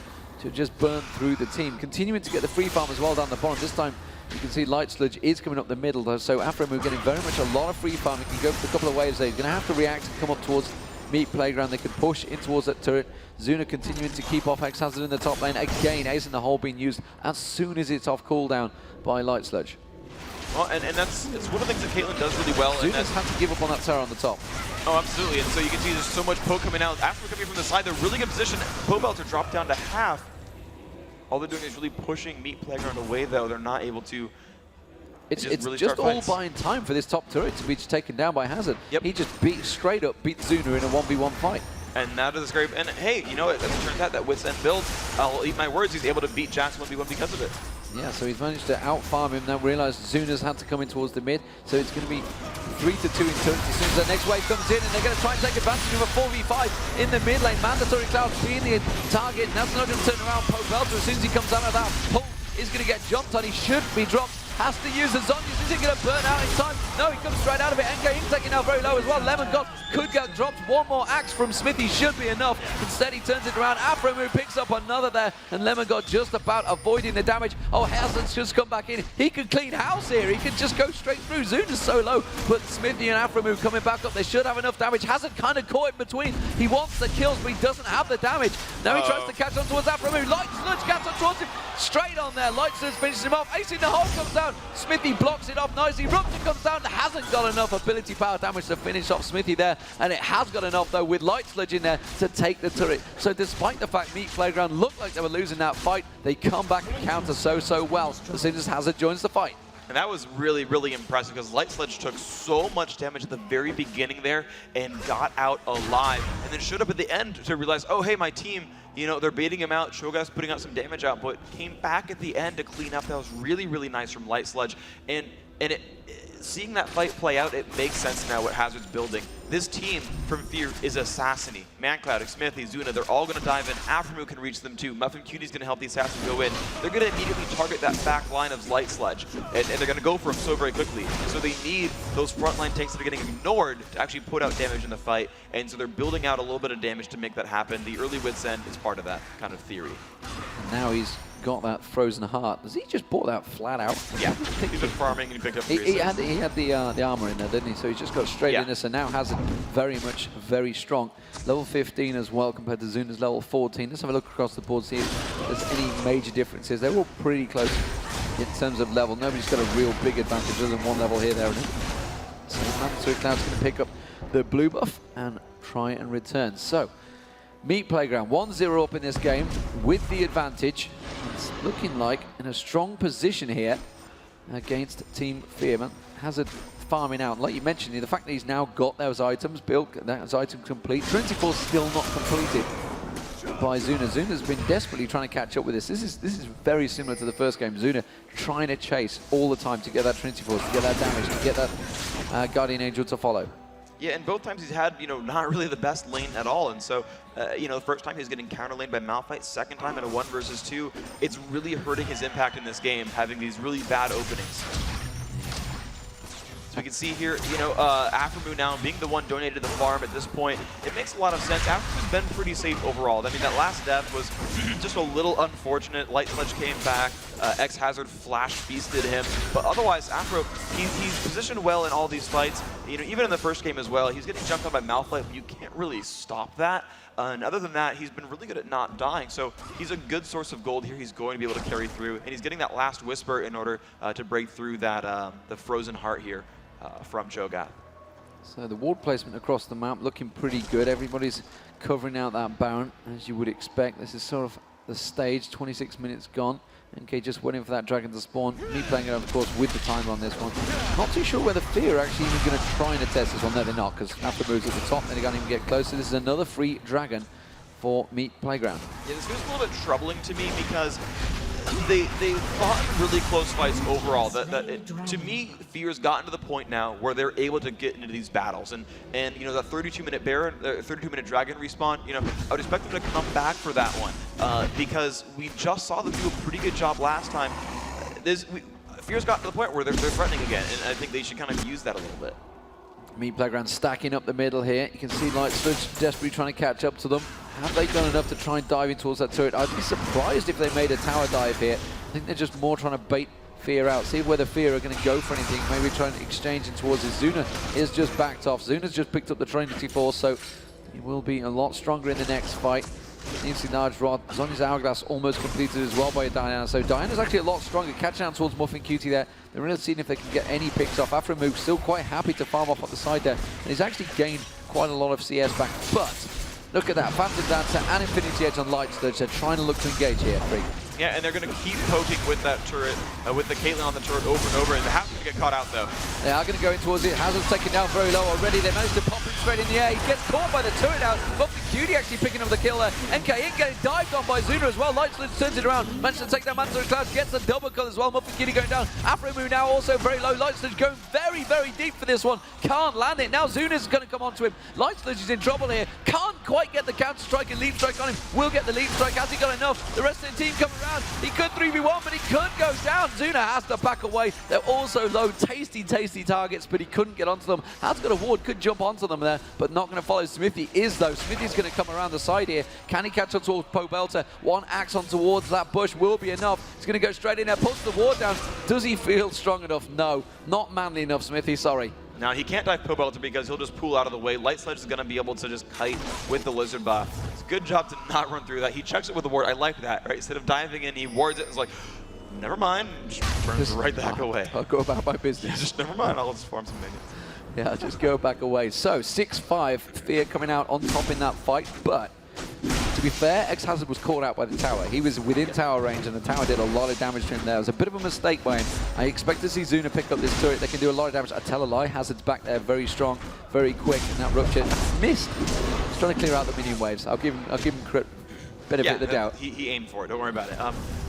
to just burn through the team. Continuing to get the free farm as well down the bottom. This time you can see LightSludge is coming up the middle though. So Aphromoo getting very much a lot of free farm. He can go for a couple of waves there. He's going to have to react and come up towards Meat Playground. They can push in towards that turret. Zuna continuing to keep off xHazzard in the top lane. Again, Ace in the hole being used as soon as it's off cooldown by LightSludge. Well, and it's one of the things that Caitlyn does really well. Zuna's had to give up on that tower on the top. Oh, absolutely. And so you can see there's so much poke coming out. After coming from the side, they're really good position. Pobelter dropped down to half. All they're doing is really pushing Meat Playground away, though. They're not able to. It's just all buying time for this top turret to be taken down by HatPerson. Yep. He just straight up beat Zuna in a 1v1 fight. And now to the scrape. And hey, you know what? As it turns out, that Wit's End build, I'll eat my words, he's able to beat Jax 1v1 because of it. Yeah, so he's managed to out-farm him. Now realized Zuna's had to come in towards the mid, so it's going to be 3-2 in turns as soon as that next wave comes in, and they're going to try and take advantage of a 4v5 in the mid lane. Mandatory Cloud being the target, and that's not going to turn around. Pobelter, as soon as he comes out of that pull, is going to get jumped on. He should be dropped. Has to use the zombies. Is he going to burn out in time? No, he comes straight out of it. NK taking now very low as well. Lemongod could get dropped. One more axe from Xmithie should be enough. Instead, he turns it around. Aphromoo picks up another there, and Lemongod just about avoiding the damage. Oh, HatPerson's just come back in. He could clean house here. He could just go straight through. Zuna's so low, but Xmithie and Aphromoo coming back up. They should have enough damage. HatPerson kind of caught in between. He wants the kills, but he doesn't have the damage. Now he tries to catch on towards Aphromoo. LightSludge gets on towards him. Straight on there. LightSludge finishes him off. Ace in the hole comes down. Xmithie blocks it off nicely. Rupture comes down. Hasn't got enough ability power damage to finish off Xmithie there. And it has got enough, though, with LightSludge in there to take the turret. So despite the fact Muffinqt Playground looked like they were losing that fight, they come back and counter so well as soon as HatZhazzard joins the fight. And that was really, really impressive because LightSludge took so much damage at the very beginning there and got out alive, and then showed up at the end to realize, oh, hey, my team, you know, they're baiting him out. Cho'Gath's putting out some damage output. Came back at the end to clean up. That was really, really nice from LightSludge. And seeing that fight play out, it makes sense now what HatZhazard's building. This team from Fear is Assassini. mancloud, Xmithie, Zuna, they're all going to dive in. Aphromoo can reach them too. Muffinqt's going to help the Assassin go in. They're going to immediately target that back line of LightSludge, and they're going to go for him so very quickly. So they need those frontline tanks that are getting ignored to actually put out damage in the fight, and so they're building out a little bit of damage to make that happen. The early wits end is part of that kind of theory. And now he's got that frozen heart. Has he just bought that flat out? Yeah, he's been farming and he picked up he had the armor in there, didn't he? So he just got straight in this, and now has it very strong. Level 15 as well compared to Zuna's level 14. Let's have a look across the board, see if there's any major differences. They're all pretty close in terms of level. Nobody's got a real big advantage other than one level here, there, and so Muffinqt's going to pick up the blue buff and try and return. So Muffinqt Playground 1-0 up in this game with the advantage. It's looking like in a strong position here against Team Fearman. HatZhazzard farming out. Like you mentioned, the fact that he's now got those items built, those items complete. Trinity Force still not completed by Zuna. Zuna's been desperately trying to catch up with this. This is very similar to the first game. Zuna trying to chase all the time to get that Trinity Force, to get that damage, to get that Guardian Angel to follow. Yeah, and both times he's had, you know, not really the best lane at all. And so, you know, the first time he's getting counter laned by Malphite, second time in a 1 versus 2, it's really hurting his impact in this game, having these really bad openings. So we can see here, you know, Aphromoo now being the one donated to the farm at this point, it makes a lot of sense. Aphromoo's been pretty safe overall. I mean, that last death was just a little unfortunate. LightSludge came back, xHazzard flash feasted him, but otherwise, Aphro, he's positioned well in all these fights. You know, even in the first game as well, he's getting jumped on by Malphite, but you can't really stop that. And other than that, he's been really good at not dying, so he's a good source of gold here. He's going to be able to carry through, and he's getting that last whisper in order to break through that the frozen heart here from Cho'Gath. So the ward placement across the map looking pretty good. Everybody's covering out that Baron, as you would expect. This is sort of the stage, 26 minutes gone. NK just waiting for that dragon to spawn. Muffinqt playing it, of course, with the timer on this one. Not too sure whether Fear are actually even going to try and attest this one. No, they're not, because Aphromoo at the top, then they can't even get closer. This is another free dragon for Muffinqt Playground. Yeah, this feels a little bit troubling to me because they fought really close fights overall. To me, Fear's gotten to the point now where they're able to get into these battles, and you know, that 32-minute Baron, 32-minute Dragon respawn. You know, I would expect them to come back for that one because we just saw them do a pretty good job last time. Fear's gotten to the point where they're threatening again, and I think they should kind of use that a little bit. Muffinqt Playground stacking up the middle here. You can see LightSludge desperately trying to catch up to them. Have they done enough to try and dive in towards that turret? I'd be surprised if they made a tower dive here. I think they're just more trying to bait Fear out. See whether Fear are going to go for anything. Maybe trying to exchange in towards his Zuna is just backed off. Zuna's just picked up the Trinity Force, so he will be a lot stronger in the next fight. Needs the large rod. Zonya's hourglass almost completed as well by Diana. So Diana's actually a lot stronger. Catch down towards Muffinqt there. They're really seeing if they can get any picks off. Aphromoo still quite happy to farm off at the side there. And he's actually gained quite a lot of CS back. But look at that. Phantom Dancer and Infinity Edge on LightSludge. They're trying to look to engage here, Phreak. Yeah, and they're going to keep poking with that turret, with the Caitlyn on the turret over and over, and they're happy to get caught out, though. They are going to go in towards it. HatZhazard's taken down very low already. They managed to pop him straight in the air. He gets caught by the turret out. Muffinqt actually picking up the kill there. NK getting dived on by Zuna as well. LightSludge turns it around. Managed to take down mancloud, gets the double kill as well. Muffinqt going down. Aphromoo now also very low. LightSludge going very deep for this one. Can't land it. Now Zuna's going to come onto him. LightSludge is in trouble here. Can't quite get the counter strike and leap strike on him. Will get the leap strike. Has he got enough? The rest of the team come around. He could 3v1, but he could go down. Zuna has to back away. They're also low, tasty targets, but he couldn't get onto them. Has got a ward, could jump onto them there, but not going to follow. Xmithie is, though. Xmithie's going to come around the side here. Can he catch up towards Pobelter? One axe on towards that bush will be enough. He's going to go straight in there, puts the ward down. Does he feel strong enough? No, not manly enough, Xmithie, sorry. Now, he can't dive Pobelter because he'll just pull out of the way. LightSludge is going to be able to just kite with the Lizard buff. It's a good job to not run through that. He checks it with the ward. I like that, right? Instead of diving in, he wards it. It's like, never mind, just turns right back away. I'll go about my business. Just never mind, I'll just farm some minions. Yeah, just go back away. So 6-5, Fear coming out on top in that fight, but to be fair, xHazzard was caught out by the tower. He was within tower range, and the tower did a lot of damage to him there. It was a bit of a mistake by him. I expect to see Zuna pick up this turret. They can do a lot of damage. I tell a lie, Hazzard's back there very strong, very quick, and that rupture missed. He's trying to clear out the minion waves. I'll give him benefit of the doubt. He aimed for it, don't worry about it.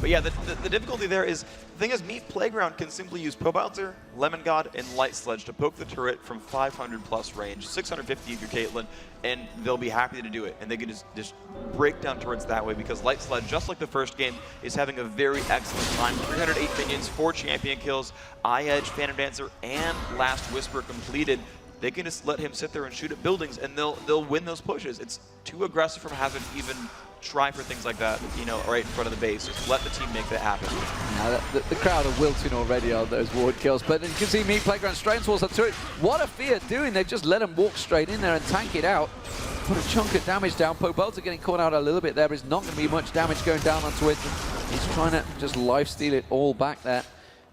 But yeah, the difficulty there is, the thing is, Muffinqt Playground can simply use Pobelter, Lemongod, and LightSludge to poke the turret from 500 plus range, 650 if you're Caitlyn, and they'll be happy to do it. And they can just break down turrets that way, because LightSludge, just like the first game, is having a very excellent time. 308 minions, 4 champion kills, Edge, Phantom Dancer, and Last Whisper completed. They can just let him sit there and shoot at buildings, and they'll win those pushes. It's too aggressive from Hazzard to even try for things like that, you know, right in front of the base. Just let the team make that happen. Now, the crowd are wilting already on those ward kills, but you can see Muffinqt Playground straight towards the turret. What are Fear doing? They've just let him walk straight in there and tank it out. Put a chunk of damage down. Pobelter getting caught out a little bit there, but it's not going to be much damage going down onto it. He's trying to just lifesteal it all back there.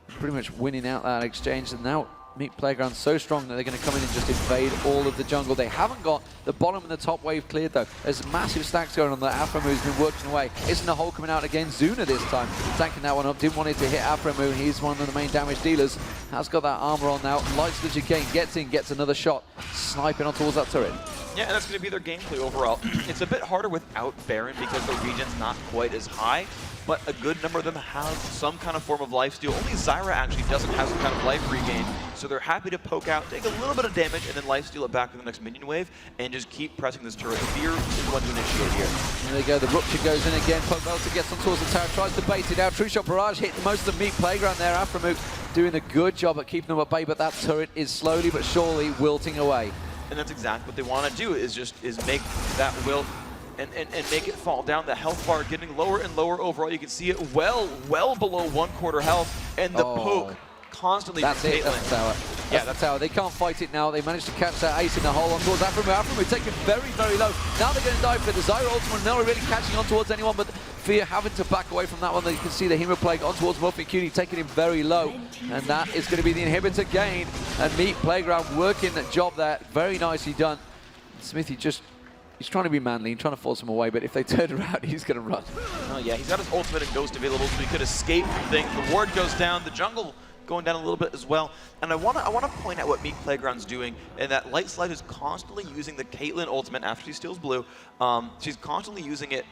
Pretty much winning out that exchange, and now Muffinqt Playground so strong that they're going to come in and just invade all of the jungle. They haven't got the bottom and the top wave cleared though. There's massive stacks going on that Aphromoo has been working away. Isn't a hole coming out again. Zuna this time tanking that one up. Didn't want it to hit Aphromoo. He's one of the main damage dealers. Has got that armor on now. LightSludge again gets another shot. Sniping on towards that turret. Yeah, and that's going to be their gameplay overall. It's a bit harder without Baron because the regen's not quite as high, but a good number of them have some kind of form of lifesteal. Only Xllyra actually doesn't have some kind of life regain, so they're happy to poke out, take a little bit of damage, and then lifesteal it back to the next minion wave, and just keep pressing this turret. Fear is the one to initiate here. There they go, the rupture goes in again. Pobelter gets on towards the tower, tries to bait it out. True Shot Barrage hit most of the Muffinqt Playground there. Aphromoo doing a good job at keeping them at bay, but that turret is slowly but surely wilting away. And that's exactly what they want to do, is make that wilt and make it fall down. The health bar getting lower and lower overall. You can see it well below 1/4 health, and the poke constantly. That's it, that's the tower. That's the tower. They can't fight it now. They managed to catch that ace in the hole on towards Aphromoo. Aphromoo taken very, very low. Now they're going to dive for the Xllyra ultimate. Not really catching on towards anyone, but Fear having to back away from that one. You can see the Hero Plague on towards Muffinqt, taking him very low. And that is going to be the inhibitor gain. And Muffinqt Playground working that job there. Very nicely done. Xmithie he's trying to be manly, trying to force him away, but if they turn around, he's going to run. Oh yeah, he's got his ultimate and Ghost available, so he could escape from things. The ward goes down, the jungle going down a little bit as well. And I want to point out what Muffinqt Playground's doing, and that LightSludge is constantly using the Caitlyn ultimate after she steals blue. She's constantly using it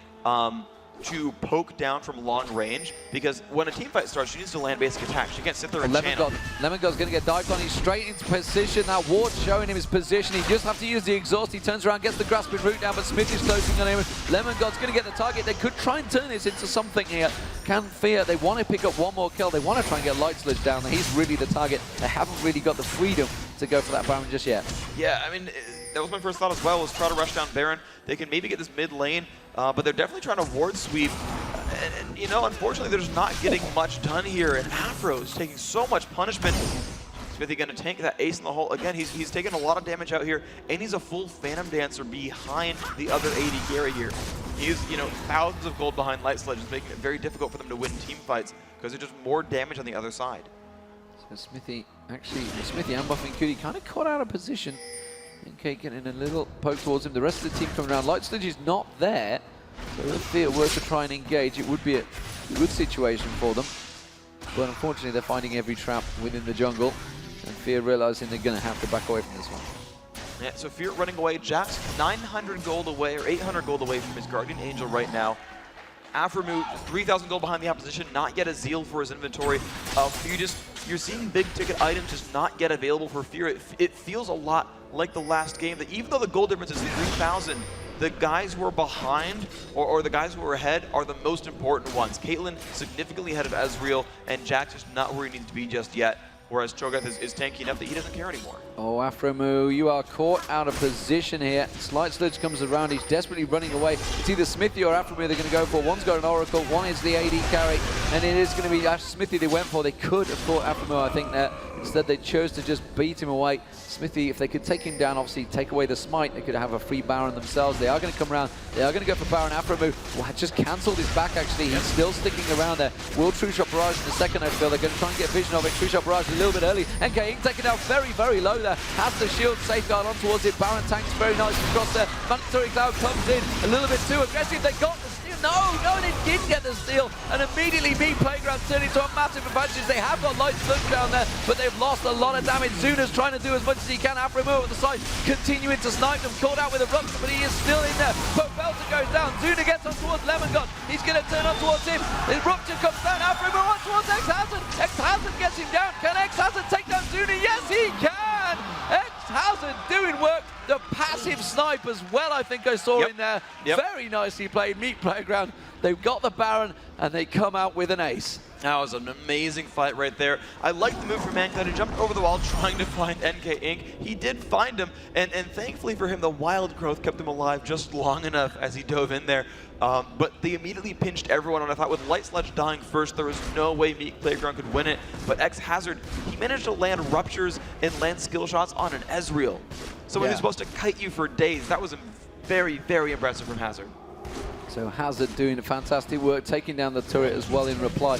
to poke down from long range, because when a team fight starts, she needs to land basic attack. She can't sit there and channel. Lemongod's going to get dived on. He's straight into position. That ward showing him his position. He just has to use the exhaust. He turns around, gets the grasping root down, but Xmithie is closing on him. Lemongod's going to get the target. They could try and turn this into something here. Can Fear, they want to pick up one more kill. They want to try and get LightSludge down. He's really the target. They haven't really got the freedom to go for that Baron just yet. Yeah, I mean, that was my first thought as well, was try to rush down Baron. They can maybe get this mid lane, but they're definitely trying to ward sweep. And you know, unfortunately, they're just not getting much done here. And Aphro's taking so much punishment. Xmithie going to tank that ace in the hole. Again, he's taking a lot of damage out here, and he's a full Phantom Dancer behind the other AD carry here. He's, you know, thousands of gold behind LightSludge, is making it very difficult for them to win team fights, because there's just more damage on the other side. So Xmithie and Muffinqt kind of caught out of position. Okay, getting a little poke towards him. The rest of the team coming around. LightSludge is not there. So if Fear were to try and engage, it would be a good situation for them. But unfortunately, they're finding every trap within the jungle. And Fear realizing they're going to have to back away from this one. Yeah, so Fear running away. Jatt's 900 gold away, or 800 gold away from his Guardian Angel right now. Aphromoo, 3,000 gold behind the opposition, not yet a Zeal for his inventory. You're seeing big ticket items just not get available for Fear. It feels a lot like the last game, that even though the gold difference is 3,000, the guys who are behind, or the guys who are ahead, are the most important ones. Caitlyn significantly ahead of Ezreal, and Jatt's just not where he needs to be just yet. whereas Cho'Gath is tanky enough that he doesn't care anymore. Oh, Aphromoo, you are caught out of position here. LightSludge comes around, he's desperately running away. It's either Xmithie or Aphromoo they're going to go for. One's got an Oracle, one is the AD carry, and it is going to be Xmithie they went for. They could have caught Aphromoo, I think, there. Instead, they chose to just beat him away. Xmithie, if they could take him down, obviously take away the smite, they could have a free Baron themselves. They are going to come around, they are going to go for Baron. Aphromoo just cancelled his back, actually. He's still sticking around there. Will True Shot Barrage in the second, I feel. They're going to try and get vision of it. True Shot Barrage a little bit early. NLgnz taken down very, very low there. Has the shield safeguard on towards it. Baron tanks very nice across there. Mandatory Cloud comes in a little bit too aggressive. They got the steal. No, they didn't get the steal. And immediately Playground turned into a massive advantage. They have got LightSludge down there, but they've lost a lot of damage. Zuna's trying to do as much as he can. Aphromoo at the side, continuing to snipe them. Caught out with a rupture, but he is still in there. Pobelter goes down. Zuna gets on towards Lemongod. He's going to turn on towards him. The rupture comes down. Aphromoo on towards xHazzard. xHazzard gets him down. Can xHazzard take down Zuna? Yes, he can. xHazzard doing work. The passive snipe as well, I think I saw in there. Very nicely played. Playground. They've got the Baron, and they come out with an ace. That was an amazing fight right there. I like the move from mancloud. He jumped over the wall trying to find NLgnz. He did find him, and thankfully for him, the wild growth kept him alive just long enough as he dove in there. But they immediately pinched everyone, and I thought with LightSludge dying first, there was no way Playground could win it. But xHazzard, he managed to land ruptures and land skill shots on an Ezreal. Someone who's supposed to kite you for days. That was very, very impressive from Hazard. So Hazard doing fantastic work, taking down the turret as well in reply.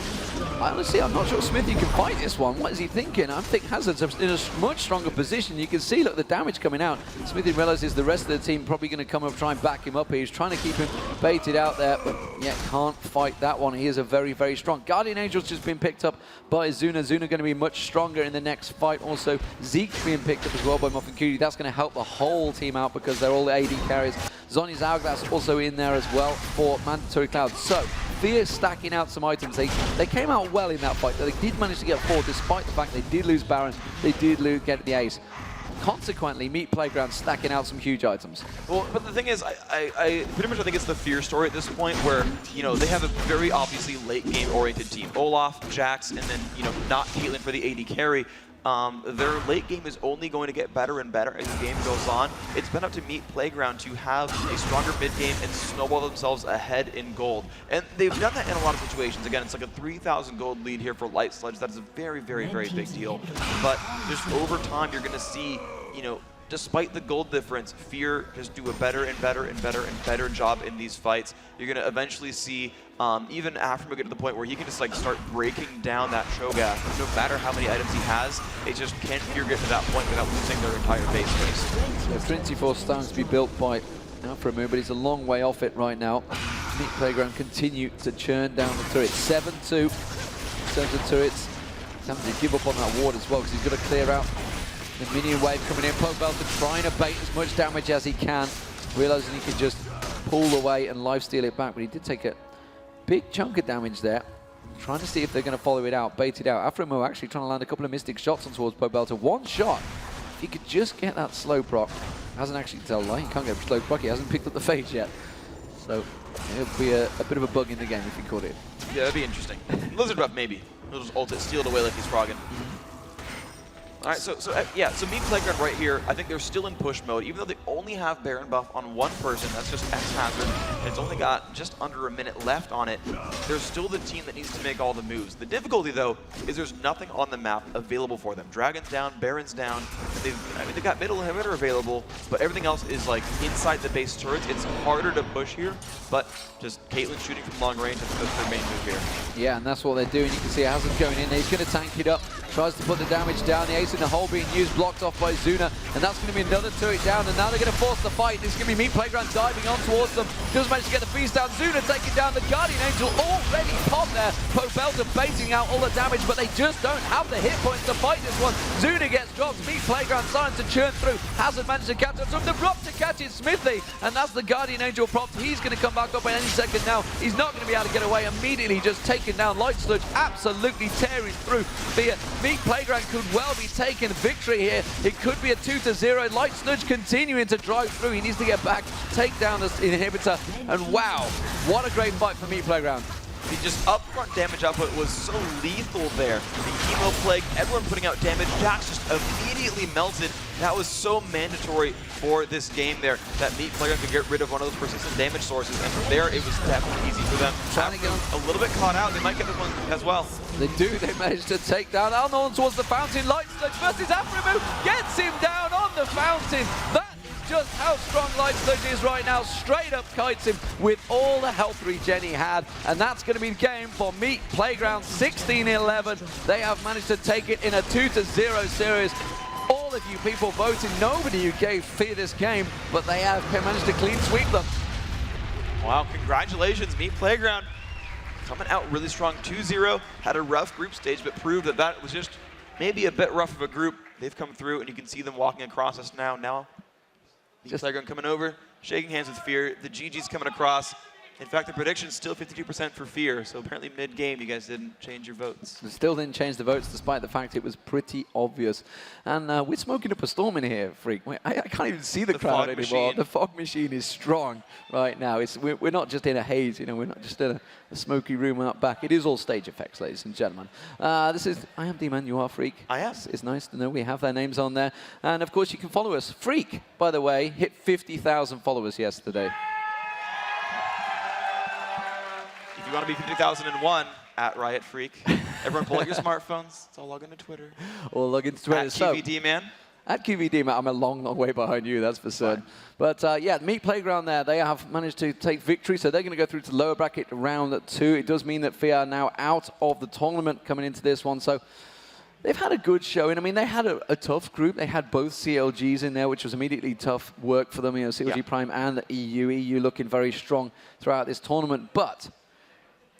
Honestly, I'm not sure Xmithie can fight this one. What is he thinking? I think Hazard's in a much stronger position. You can see, look, the damage coming out. Xmithie realizes the rest of the team probably going to come up, try and back him up here. He's trying to keep him baited out there, but yeah, can't fight that one. He is a very, very strong. Guardian Angel's just been picked up by Zuna. Zuna going to be much stronger in the next fight. Also, Zeke's being picked up as well by Muffinqt. That's going to help the whole team out because they're all the AD carries. Zhonya's Hourglass also in there as well for Mandatory Cloud. So, Fear stacking out some items. They came out well in that fight. They did manage to get forward despite the fact they did lose Baron. They did get the ace. Consequently, Playground stacking out some huge items. Well, but the thing is, I pretty much think it's the Fear story at this point where, you know, they have a very obviously late game oriented team. Olaf, Jax, and then, you know, not Caitlyn for the AD carry. Their late game is only going to get better and better as the game goes on. It's been up to Playground to have a stronger mid game and snowball themselves ahead in gold. And they've done that in a lot of situations. Again, it's like a 3,000 gold lead here for LightSludge. That is a very, very, very big deal. But just over time, you're going to see, you know, despite the gold difference, Fear just do a better and better and better and better job in these fights. You're going to eventually see even Aphromoo get to the point where he can just like start breaking down that Cho'Gath. No matter how many items he has, it just can't Fear get to that point without losing their entire base space. So Trinity Force starting to be built by Aphromoo, but he's a long way off it right now. Playground continue to churn down the turret. 7-2 in terms of turrets. He's having to give up on that ward as well because he's got to clear out the minion wave coming in. Pobelter trying to bait as much damage as he can, realizing he can just pull away and lifesteal it back, but he did take a big chunk of damage there. Trying to see if they're going to follow it out, bait it out. Aphromoo actually trying to land a couple of mystic shots on towards Pobelter. One shot. If he could just get that slow proc. Hasn't actually told lie. He can't get a slow proc. He hasn't picked up the phase yet. So it'll be a bit of a bug in the game if he caught it. Yeah, that'd be interesting. Lizard buff maybe. He'll just ult it, steal it away like he's frogging. All right, so Playground right here, I think they're still in push mode, even though they only have Baron buff on one person, that's just xHazzard, and it's only got just under a minute left on it. They're still the team that needs to make all the moves. The difficulty, though, is there's nothing on the map available for them. Dragon's down, Baron's down, they've got middle inhibitor available, but everything else is like inside the base turrets. It's harder to push here, but just Caitlyn shooting from long range, that's their main move here. Yeah, and that's what they're doing. You can see Hazard going in, he's going to tank it up, tries to put the damage down, the ace in the hole being used, blocked off by Zuna, and that's going to be another turret down, and now they're going to force the fight. It's going to be Playground diving on towards them, does manage to get the beast down, Zuna taking down the Guardian Angel, already popped there, Pobelter baiting out all the damage, but they just don't have the hit points to fight this one. Zuna gets dropped, Playground starting to churn through, Hazard managed to catch up, from the rupture catches Xmithie, and that's the Guardian Angel prompt. He's going to come back up in any second now. He's not going to be able to get away immediately, just taking down LightSludge, absolutely tearing through Fear. Playground could well be taking victory here. It could be a 2-0. LightSludge continuing to drive through. He needs to get back, take down this inhibitor, and wow, what a great fight for Playground. The just upfront damage output was so lethal there. The Emo Plague, everyone putting out damage. Jax just immediately melted. That was so mandatory for this game there, that Meat Playground could get rid of one of those persistent damage sources, and from there it was definitely easy for them. Trying to get a little bit caught out, they might get this one as well. They do, they managed to take down Alnorn towards the fountain. LightSludge versus Aphromoo gets him down on the fountain. That is just how strong LightSludge is right now. Straight up kites him with all the health regen he had, and that's going to be the game for Meat Playground 16-11. They have managed to take it in a 2-0 series. All of you people voting, nobody you gave fear this game, but they have managed to clean sweep them. Wow, congratulations, Meat Playground. Coming out really strong, 2-0. Had a rough group stage, but proved that that was just maybe a bit rough of a group. They've come through, and you can see them walking across us now. Meat Playground coming over, shaking hands with Fear. The GG's coming across. In fact, the prediction's still 52% for Fear, so apparently mid-game you guys didn't change your votes. They still didn't change the votes, despite the fact it was pretty obvious. And we're smoking up a storm in here, Phreak. I can't even see the crowd anymore. Machine. The fog machine is strong right now. We're not just in a haze, you know, we're not just in a smoky room out back. It is all stage effects, ladies and gentlemen. I am Deman, you are Phreak. I am. It's nice to know we have their names on there. And of course, you can follow us. Phreak, by the way, hit 50,000 followers yesterday. If you want to be 50,001 at Riot Phreak, everyone pull out your smartphones. Let's all log into Twitter. Or log into Twitter. At QVD, man. At QVD, I'm a long, long way behind you, that's for certain. But yeah, Meat Playground there, they have managed to take victory, so they're going to go through to the lower bracket round 2. It does mean that Fear are now out of the tournament coming into this one, so they've had a good showing. I mean, they had a tough group. They had both CLGs in there, which was immediately tough work for them, you know, CLG Prime and the EU. EU looking very strong throughout this tournament, but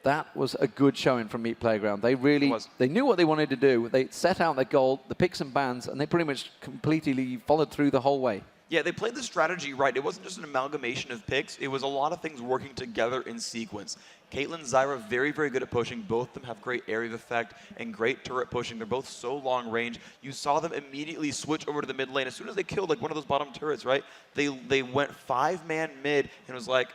that was a good showing from Meat Playground. They really, they knew what they wanted to do. They set out their goal, the picks and bans, and they pretty much completely followed through the whole way. Yeah, they played the strategy right. It wasn't just an amalgamation of picks. It was a lot of things working together in sequence. Caitlyn, Xllyra, very, very good at pushing. Both of them have great area of effect and great turret pushing. They're both so long range. You saw them immediately switch over to the mid lane. As soon as they killed like one of those bottom turrets, right? They went 5-man mid and was like,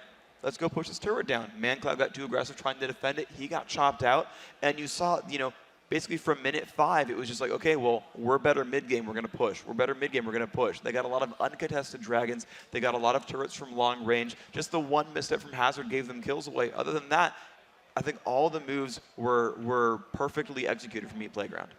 let's go push this turret down. mancloud got too aggressive trying to defend it. He got chopped out. And you saw, you know, basically from minute 5, it was just like, okay, well, we're better mid-game, we're going to push. We're better mid-game, we're going to push. They got a lot of uncontested dragons. They got a lot of turrets from long range. Just the one misstep from HatZhazzard gave them kills away. Other than that, I think all the moves were perfectly executed from Meat Playground.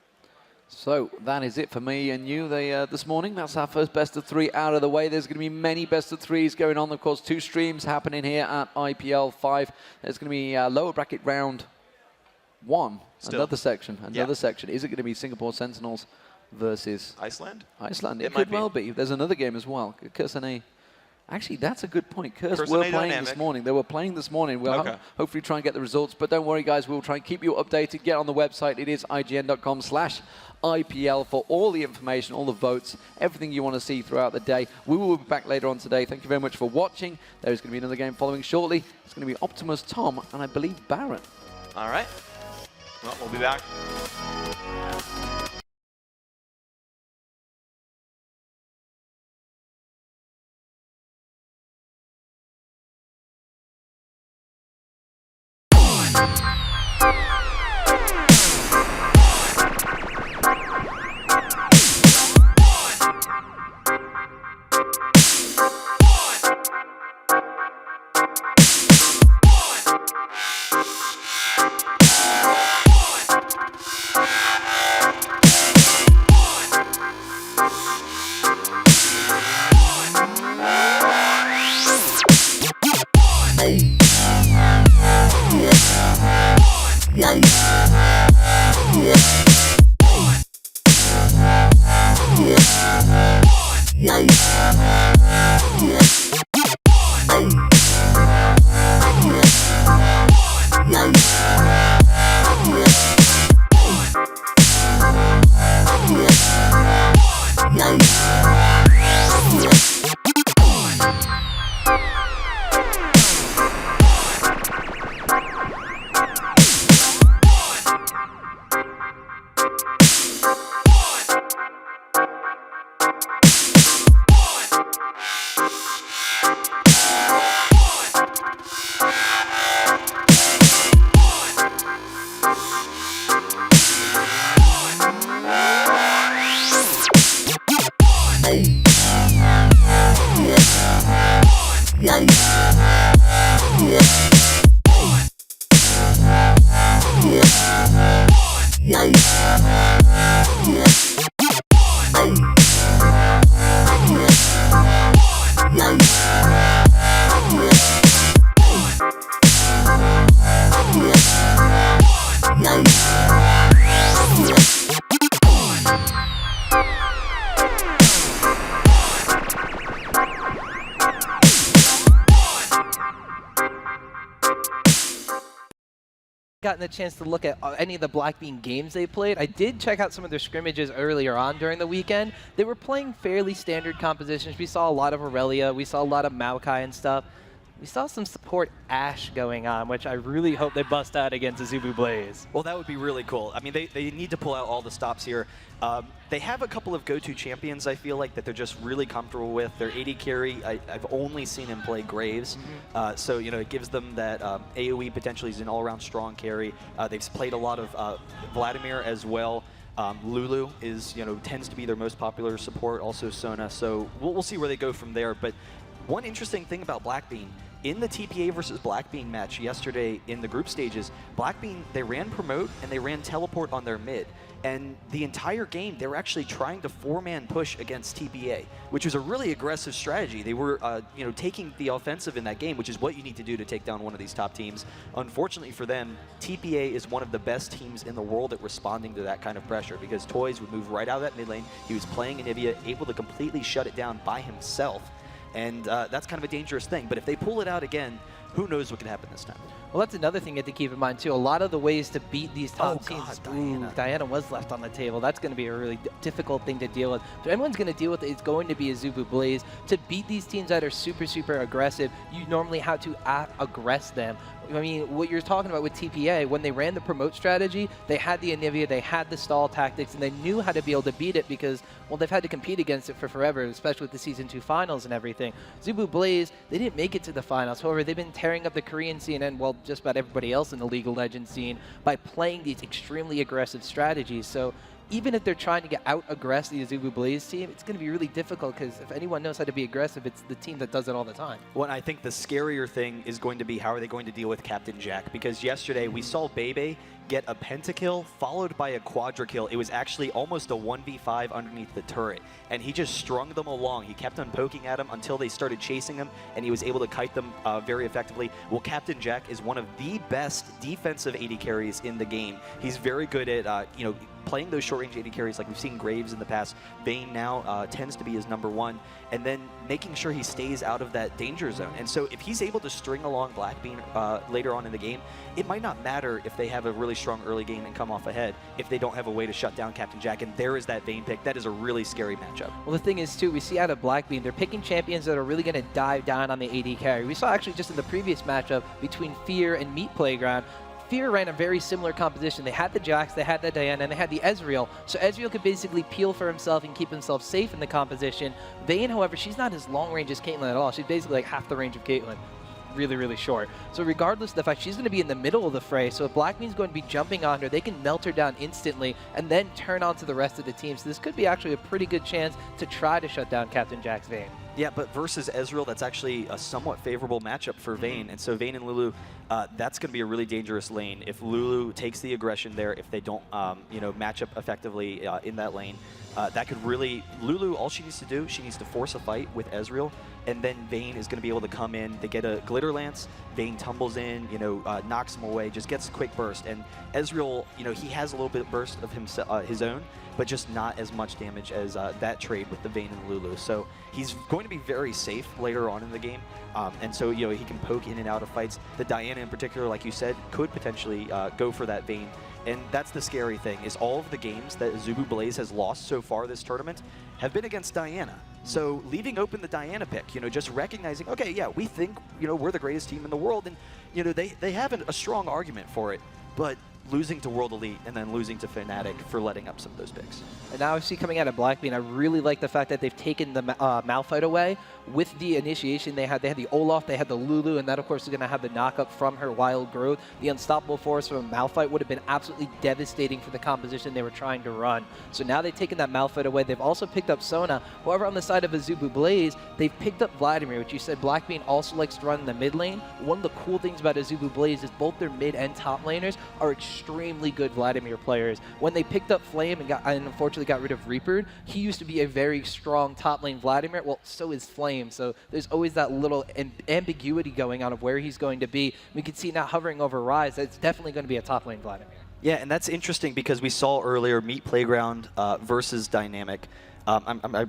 So that is it for me and you this morning. That's our first best of 3 out of the way. There's going to be many best of 3s going on. Of course, 2 streams happening here at IPL5. There's going to be lower bracket round 1. Still. Another section. Is it going to be Singapore Sentinels versus Iceland? Iceland. It could well be. There's another game as well. Curse. Actually, that's a good point. Curse were playing dynamic. This morning. They were playing this morning. We'll hopefully try and get the results. But don't worry, guys. We'll try and keep you updated. Get on the website. It is ign.com/IPL for all the information, all the votes, everything you want to see throughout the day. We will be back later on today. Thank you very much for watching. There's going to be another game following shortly. It's going to be Optimus, Tom, and I believe Baron. All right. Well, we'll be back. Gotten the chance to look at any of the BLACKBEAN games they played. I did check out some of their scrimmages earlier on during the weekend. They were playing fairly standard compositions. We saw a lot of Aurelia, we saw a lot of Maokai and stuff. We saw some support Ashe going on, which I really hope they bust out against AZUBU Blaze. Well, that would be really cool. I mean, they need to pull out all the stops here. They have a couple of go-to champions, I feel like, that they're just really comfortable with. Their AD carry, I've only seen him play Graves. So, you know, it gives them that AoE potentially is an all-around strong carry. They've played a lot of Vladimir as well. Lulu is, you know, tends to be their most popular support, also Sona. So we'll see where they go from there. But one interesting thing about BLACKBEAN, in the TPA versus BLACKBEAN match yesterday in the group stages, BLACKBEAN, they ran promote and they ran teleport on their mid. And the entire game, they were actually trying to 4-man push against TPA, which was a really aggressive strategy. They were, you know, taking the offensive in that game, which is what you need to do to take down one of these top teams. Unfortunately for them, TPA is one of the best teams in the world at responding to that kind of pressure, because Toys would move right out of that mid lane. He was playing Anivia, able to completely shut it down by himself. And that's kind of a dangerous thing. But if they pull it out again, who knows what can happen this time. Well, that's another thing you have to keep in mind, too. A lot of the ways to beat these top teams. Diana. Diana was left on the table. That's going to be a really difficult thing to deal with. But everyone's going to deal with it. It's going to be AZUBU Blaze. To beat these teams that are super, super aggressive, you normally have to aggress them. I mean, what you're talking about with TPA, when they ran the promote strategy, they had the Anivia, they had the stall tactics, and they knew how to be able to beat it because, well, they've had to compete against it for forever, especially with the Season 2 finals and everything. AZUBU Blaze, they didn't make it to the finals. However, they've been tearing up the Korean scene and, well, just about everybody else in the League of Legends scene by playing these extremely aggressive strategies. So even if they're trying to get out-aggress the AZUBU Blaze team, it's going to be really difficult because if anyone knows how to be aggressive, it's the team that does it all the time. Well, I think the scarier thing is going to be how are they going to deal with Captain Jack, because yesterday we saw Bebe get a pentakill followed by a quadra-kill. It was actually almost a 1v5 underneath the turret, and he just strung them along. He kept on poking at them until they started chasing him, and he was able to kite them very effectively. Well, Captain Jack is one of the best defensive AD carries in the game. He's very good at, you know, playing those short-range AD carries like we've seen Graves in the past. Vayne now tends to be his #1, and then making sure he stays out of that danger zone. And so if he's able to string along BLACKBEAN later on in the game, it might not matter if they have a really strong early game and come off ahead if they don't have a way to shut down Captain Jack. And there is that Vayne pick. That is a really scary matchup. Well, the thing is, too, we see out of BLACKBEAN, they're picking champions that are really going to dive down on the AD carry. We saw actually just in the previous matchup between Fear and Meat Playground, Fear ran a very similar composition. They had the Jax, they had the Diana, and they had the Ezreal. So Ezreal could basically peel for himself and keep himself safe in the composition. Vayne, however, she's not as long range as Caitlyn at all. She's basically like half the range of Caitlyn. Really, really short. So regardless of the fact, she's going to be in the middle of the fray. So if BLACKBEAN's going to be jumping on her, they can melt her down instantly and then turn on to the rest of the team. So this could be actually a pretty good chance to try to shut down Captain Jack's Vayne. Yeah, but versus Ezreal, that's actually a somewhat favorable matchup for Vayne. And so Vayne and Lulu, that's going to be a really dangerous lane. If Lulu takes the aggression there, if they don't, you know, match up effectively in that lane, that could really, Lulu, all she needs to do, she needs to force a fight with Ezreal, and then Vayne is going to be able to come in. They get a Glitter Lance, Vayne tumbles in, you know, knocks him away, just gets a quick burst. And Ezreal, you know, he has a little bit of burst of himself, his own, but just not as much damage as that trade with the Vayne and Lulu. So he's going to be very safe later on in the game. And so, you know, he can poke in and out of fights. The Diana in particular, like you said, could potentially go for that Vayne. And that's the scary thing, is all of the games that AZUBU Blaze has lost so far this tournament have been against Diana. So leaving open the Diana pick, you know, just recognizing, okay, yeah, we think, you know, we're the greatest team in the world, and, you know, they have a strong argument for it, but losing to World Elite and then losing to FNATIC for letting up some of those picks. And now I see coming out of BLACKBEAN, I really like the fact that they've taken the Malphite away. With the initiation they had the Olaf, they had the Lulu, and that of course is going to have the knockup from her Wild Growth. The Unstoppable Force from Malphite would have been absolutely devastating for the composition they were trying to run. So now they've taken that Malphite away. They've also picked up Sona. However, on the side of AZUBU Blaze, they've picked up Vladimir, which you said BLACKBEAN also likes to run in the mid lane. One of the cool things about AZUBU Blaze is both their mid and top laners are extremely extremely good Vladimir players. When they picked up Flame and unfortunately got rid of Reaper, he used to be a very strong top lane Vladimir. Well, so is Flame. So there's always that little ambiguity going on of where he's going to be. We can see now hovering over Ryze, that's definitely going to be a top lane Vladimir. Yeah, and that's interesting because we saw earlier Meat Playground versus Dynamic.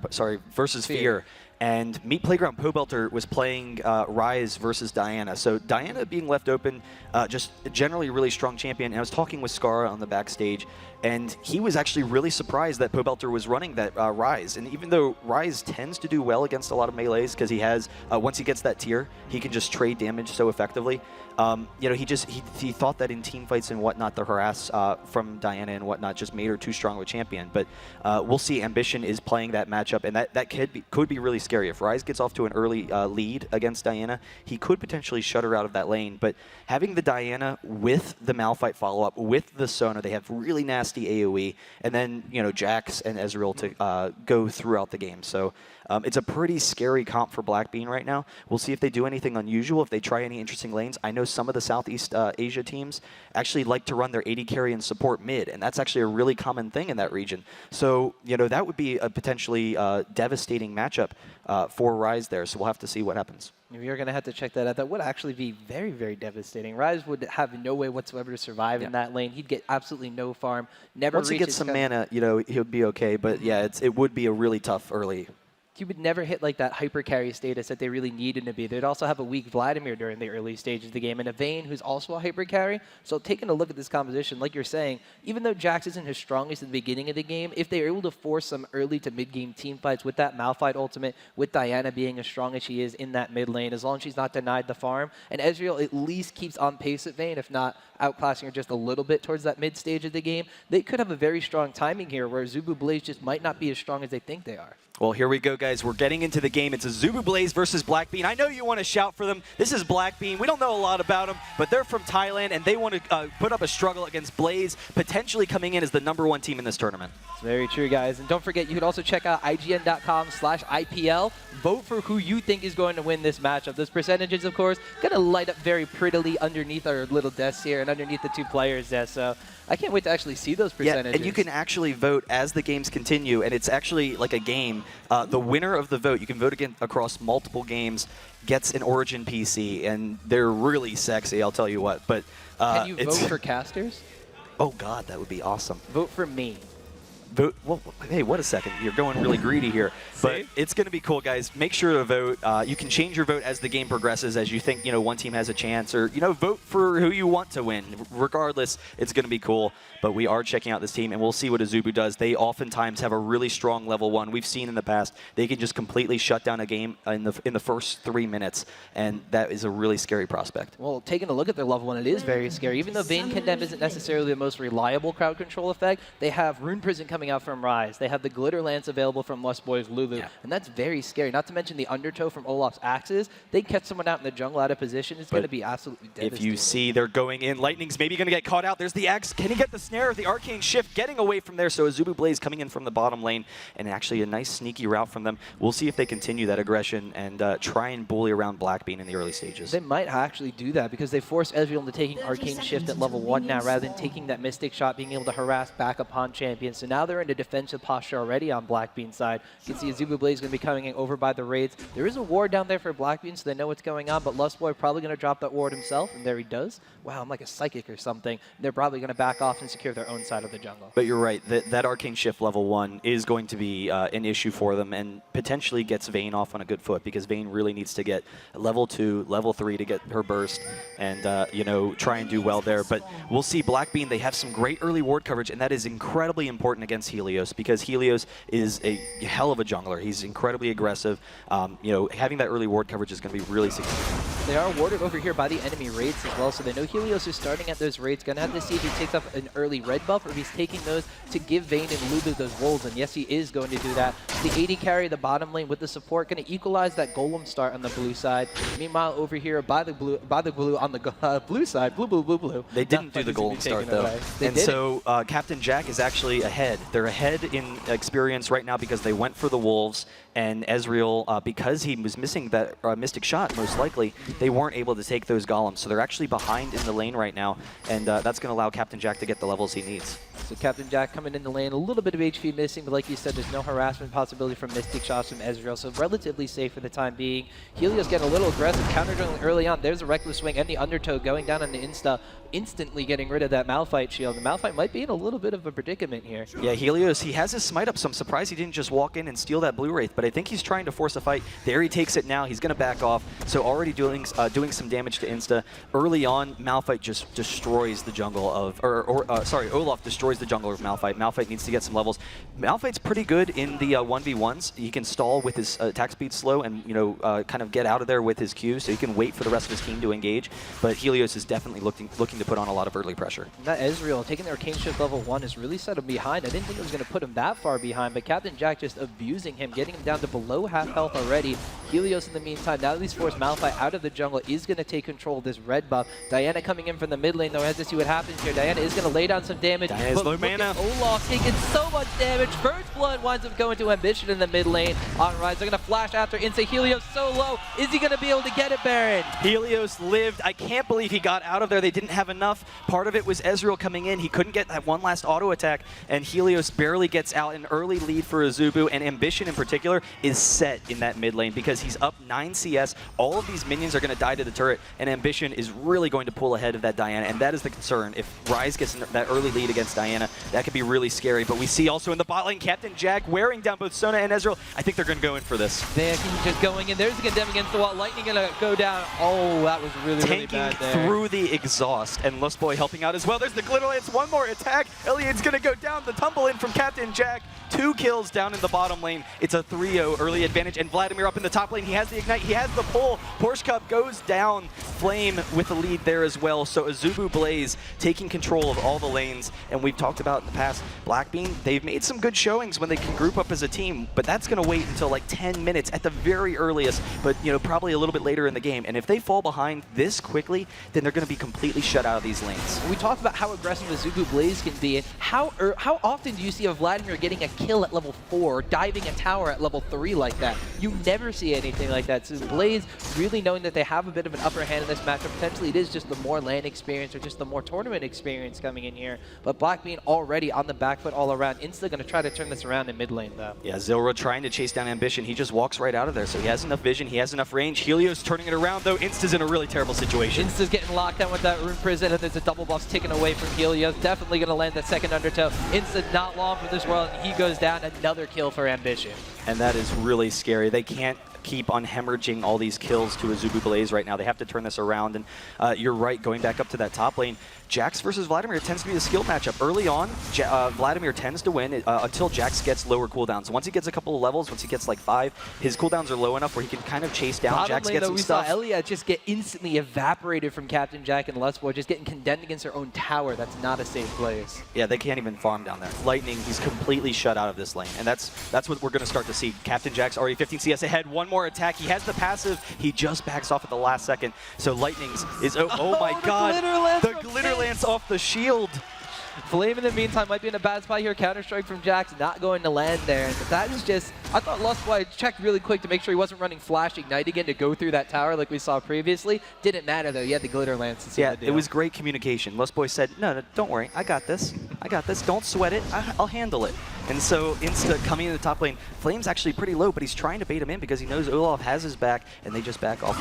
Sorry, versus Fear. And Meat Playground Pobelter was playing Ryze versus Diana. So Diana being left open, just generally a really strong champion. And I was talking with Scar on the backstage, and he was actually really surprised that Pobelter was running that Ryze. And even though Ryze tends to do well against a lot of melees because he has, once he gets that tier, he can just trade damage so effectively. You know, he thought that in team fights and whatnot, the harass from Diana and whatnot just made her too strong of a champion. But we'll see. Ambition is playing that matchup, and that could be really scary. If Ryze gets off to an early lead against Diana, he could potentially shut her out of that lane. But having the Diana with the Malphite follow-up, with the Sona, they have really nasty AoE, and then, you know, Jax and Ezreal to go throughout the game. So it's a pretty scary comp for BLACKBEAN right now. We'll see if they do anything unusual, if they try any interesting lanes. I know some of the Southeast Asia teams actually like to run their AD carry and support mid, and that's actually a really common thing in that region. So, you know, that would be a potentially devastating matchup for Ryze there, so we'll have to see what happens. You're going to have to check that out. That would actually be very, very devastating. Ryze would have no way whatsoever to survive in that lane. He'd get absolutely no farm. Once he gets some mana, you know, he'll be okay. But yeah, it would be a really tough early. He would never hit like that hyper carry status that they really needed to be. They'd also have a weak Vladimir during the early stages of the game, and a Vayne who's also a hyper carry. So taking a look at this composition, like you're saying, even though Jax isn't his strongest at the beginning of the game, if they're able to force some early to mid-game team fights with that Malphite ultimate, with Diana being as strong as she is in that mid lane, as long as she's not denied the farm, and Ezreal at least keeps on pace with Vayne, if not outclassing her just a little bit towards that mid stage of the game, they could have a very strong timing here where AZUBU Blaze just might not be as strong as they think they are. Well, here we go, guys. We're getting into the game. It's AZUBU Blaze versus BLACKBEAN. I know you want to shout for them. This is BLACKBEAN. We don't know a lot about them, but they're from Thailand, and they want to put up a struggle against Blaze, potentially coming in as the #1 team in this tournament. It's very true, guys. And don't forget, you can also check out IGN.com/IPL. Vote for who you think is going to win this matchup. Those percentages, of course, going to light up very prettily underneath our little desks here and underneath the two players' desks. So I can't wait to actually see those percentages. Yeah, and you can actually vote as the games continue, and it's actually like a game. The winner of the vote, you can vote again across multiple games, gets an Origin PC, and they're really sexy, I'll tell you what. But can you vote for casters? Oh, God, that would be awesome. Vote for me. Vote, well, hey, what a second. You're going really greedy here. But it's going to be cool, guys. Make sure to vote. You can change your vote as the game progresses, as you think, you know, one team has a chance, or, you know, vote for who you want to win. Regardless, it's going to be cool. But we are checking out this team, and we'll see what AZUBU does. They oftentimes have a really strong level 1. We've seen in the past they can just completely shut down a game in the first 3 minutes, and that is a really scary prospect. Well, taking a look at their level 1, it is very scary. Even though Vayne Condemn isn't necessarily the most reliable crowd control effect, they have Rune Prison coming out from Ryze. They have the Glitter Lance available from Lustboy's Lulu, and that's very scary. Not to mention the Undertow from Olaf's Axes. They catch someone out in the jungle out of position. It's going to be absolutely devastating. If you see they're going in, Lightning's maybe going to get caught out. There's the Axe. Can he get the snare? The Arcane Shift getting away from there. So AZUBU Blaze coming in from the bottom lane, and actually a nice sneaky route from them. We'll see if they continue that aggression and try and bully around BLACKBEAN in the early stages. They might actually do that because they forced Ezreal into taking Arcane Shift at level 1 now, rather than taking that Mystic Shot, being able to harass back upon champions. So now they're in a defensive posture already on BLACKBEAN's side. You can see AZUBU Blaze going to be coming in over by the raids. There is a ward down there for BLACKBEAN, so they know what's going on, but Lustboy probably going to drop that ward himself, and there he does. Wow, I'm like a psychic or something. They're probably going to back off and secure their own side of the jungle. But you're right, that Arcane Shift level 1 is going to be an issue for them, and potentially gets Vayne off on a good foot, because Vayne really needs to get level 2, level 3 to get her burst, and you know, try and do well there. But we'll see. BLACKBEAN, they have some great early ward coverage, and that is incredibly important against Helios, because Helios is a hell of a jungler. He's incredibly aggressive. You know, having that early ward coverage is going to be really significant. They are warded over here by the enemy raids as well, so they know Helios is starting at those raids. Gonna have to see if he takes up an early red buff, or if he's taking those to give Vayne and Lulu those wolves, and yes, he is going to do that. The AD carry, the bottom lane with the support, going to equalize that golem start on the blue side. Meanwhile, over here by the blue on the blue side, blue. They didn't do the golem start though, and so Captain Jack is actually ahead. They're ahead in experience right now because they went for the wolves, and Ezreal, because he was missing that Mystic Shot most likely, they weren't able to take those golems. So they're actually behind in the lane right now, and that's going to allow Captain Jack to get the levels he needs. So Captain Jack coming in the lane, a little bit of HP missing, but like you said, there's no harassment possibility from Mystic shots from Ezreal, so relatively safe for the time being. Helios getting a little aggressive, counter-drilling early on. There's a reckless swing and the undertow going down on the Insta, instantly getting rid of that Malphite shield. The Malphite might be in a little bit of a predicament here. Yeah, Helios, he has his smite up, so I'm surprised he didn't just walk in and steal that Blue Wraith, but I think he's trying to force a fight. There he takes it now, he's going to back off, so already doing some damage to Insta. Early on, Malphite just destroys the jungle of, sorry, Olaf destroys the jungle of Malphite. Malphite needs to get some levels. Malphite's pretty good in the 1v1s. He can stall with his attack speed slow and, you know, kind of get out of there with his Q, so he can wait for the rest of his team to engage. But Helios is definitely looking to put on a lot of early pressure. That Ezreal, taking the Arcane Shift level 1 has really set him behind. I didn't think it was going to put him that far behind, but Captain Jack just abusing him, getting him down to below half health already. Helios in the meantime, now that he's forced Malphite out of the jungle, is going to take control of this red buff. Diana coming in from the mid lane, though, has to see what happens here. Diana is going to lay down some damage. Diana's low mana. Olaf taking so much damage. First blood winds up going to Ambition in the mid lane. On Rise, they're going to flash after Insta. Helios so low. Is he going to be able to get it, Baron? Helios lived. I can't believe he got out of there. They didn't have enough. Part of it was Ezreal coming in. He couldn't get that one last auto attack, and Helios barely gets out. An early lead for AZUBU, and Ambition in particular is set in that mid lane because he's up 9 CS. All of these minions are going to die to the turret, and Ambition is really going to pull ahead of that Diana, and that is the concern. If Rise gets that early lead against Diana, that could be really scary. But we see also in the bot lane, Captain Jack wearing down both Zuna and Ezreal. I think they're going to go in for this. They're just going in. There's the condemn against the wall. Lightning going to go down. Oh, that was really bad there. Through the exhaust, and Lustboy helping out as well. There's the Glitter Lance, one more attack. Eliade's going to go down. The tumble in from Captain Jack. 2 kills down in the bottom lane. It's a 3-0 early advantage, and Vladimir up in the top lane. He has the Ignite. He has the pull. Porschkub goes down. Flame with the lead there as well. So AZUBU Blaze taking control of all the lanes, and we've talked about in the past, BLACKBEAN, they've made some good showings when they can group up as a team, but that's going to wait until like 10 minutes at the very earliest, but you know, probably a little bit later in the game. And if they fall behind this quickly, then they're going to be completely shut out of these lanes. We talked about how aggressive AZUBU Blaze can be, and how often do you see a Vladimir getting a kill at level 4, diving a tower at level 3 like that? You never see anything like that. So Blaze really knowing that they have a bit of an upper hand in this matchup. Potentially it is just the more LAN experience or just the more tournament experience coming in here. But BLACKBEAN already on the back foot all around. Insta going to try to turn this around in mid lane though. Yeah, Xllyra trying to chase down Ambition. He just walks right out of there, so he has enough vision, he has enough range. Helios turning it around though. Insta's in a really terrible situation. Insta's getting locked down with that Rune Prison, and there's a double buff taken away from Helios. Definitely going to land that second undertow. Insta not long for this world, and he goes down. Another kill for Ambition. And that is really scary. They can't keep on hemorrhaging all these kills to AZUBU Blaze right now. They have to turn this around, and you're right, going back up to that top lane, Jax versus Vladimir tends to be the skill matchup. Early on, Vladimir tends to win until Jax gets lower cooldowns. Once he gets a couple of levels, once he gets like 5, his cooldowns are low enough where he can kind of chase down. Bottom Jax lane, gets though, some we stuff. saw Eliade just get instantly evaporated from Captain Jack and Lustboy, just getting condemned against their own tower. That's not a safe place. Yeah, they can't even farm down there. Lightning, he's completely shut out of this lane, and that's what we're going to start to see. Captain Jack's already 15 CS ahead. One more attack. He has the passive. He just backs off at the last second. So Lightning's is oh my god, the Glitter Lance off the shield. Flame in the meantime might be in a bad spot here. Counter-strike from Jax not going to land there. And that is just, I thought Lustboy checked really quick to make sure he wasn't running Flash Ignite again to go through that tower like we saw previously. Didn't matter though, he had the Glitter Lance to see Yeah, it was great communication. Lustboy said, no, don't worry, I got this. Don't sweat it, I'll handle it. And so Insta coming in the top lane, Flame's actually pretty low, but he's trying to bait him in because he knows Olaf has his back, and they just back off.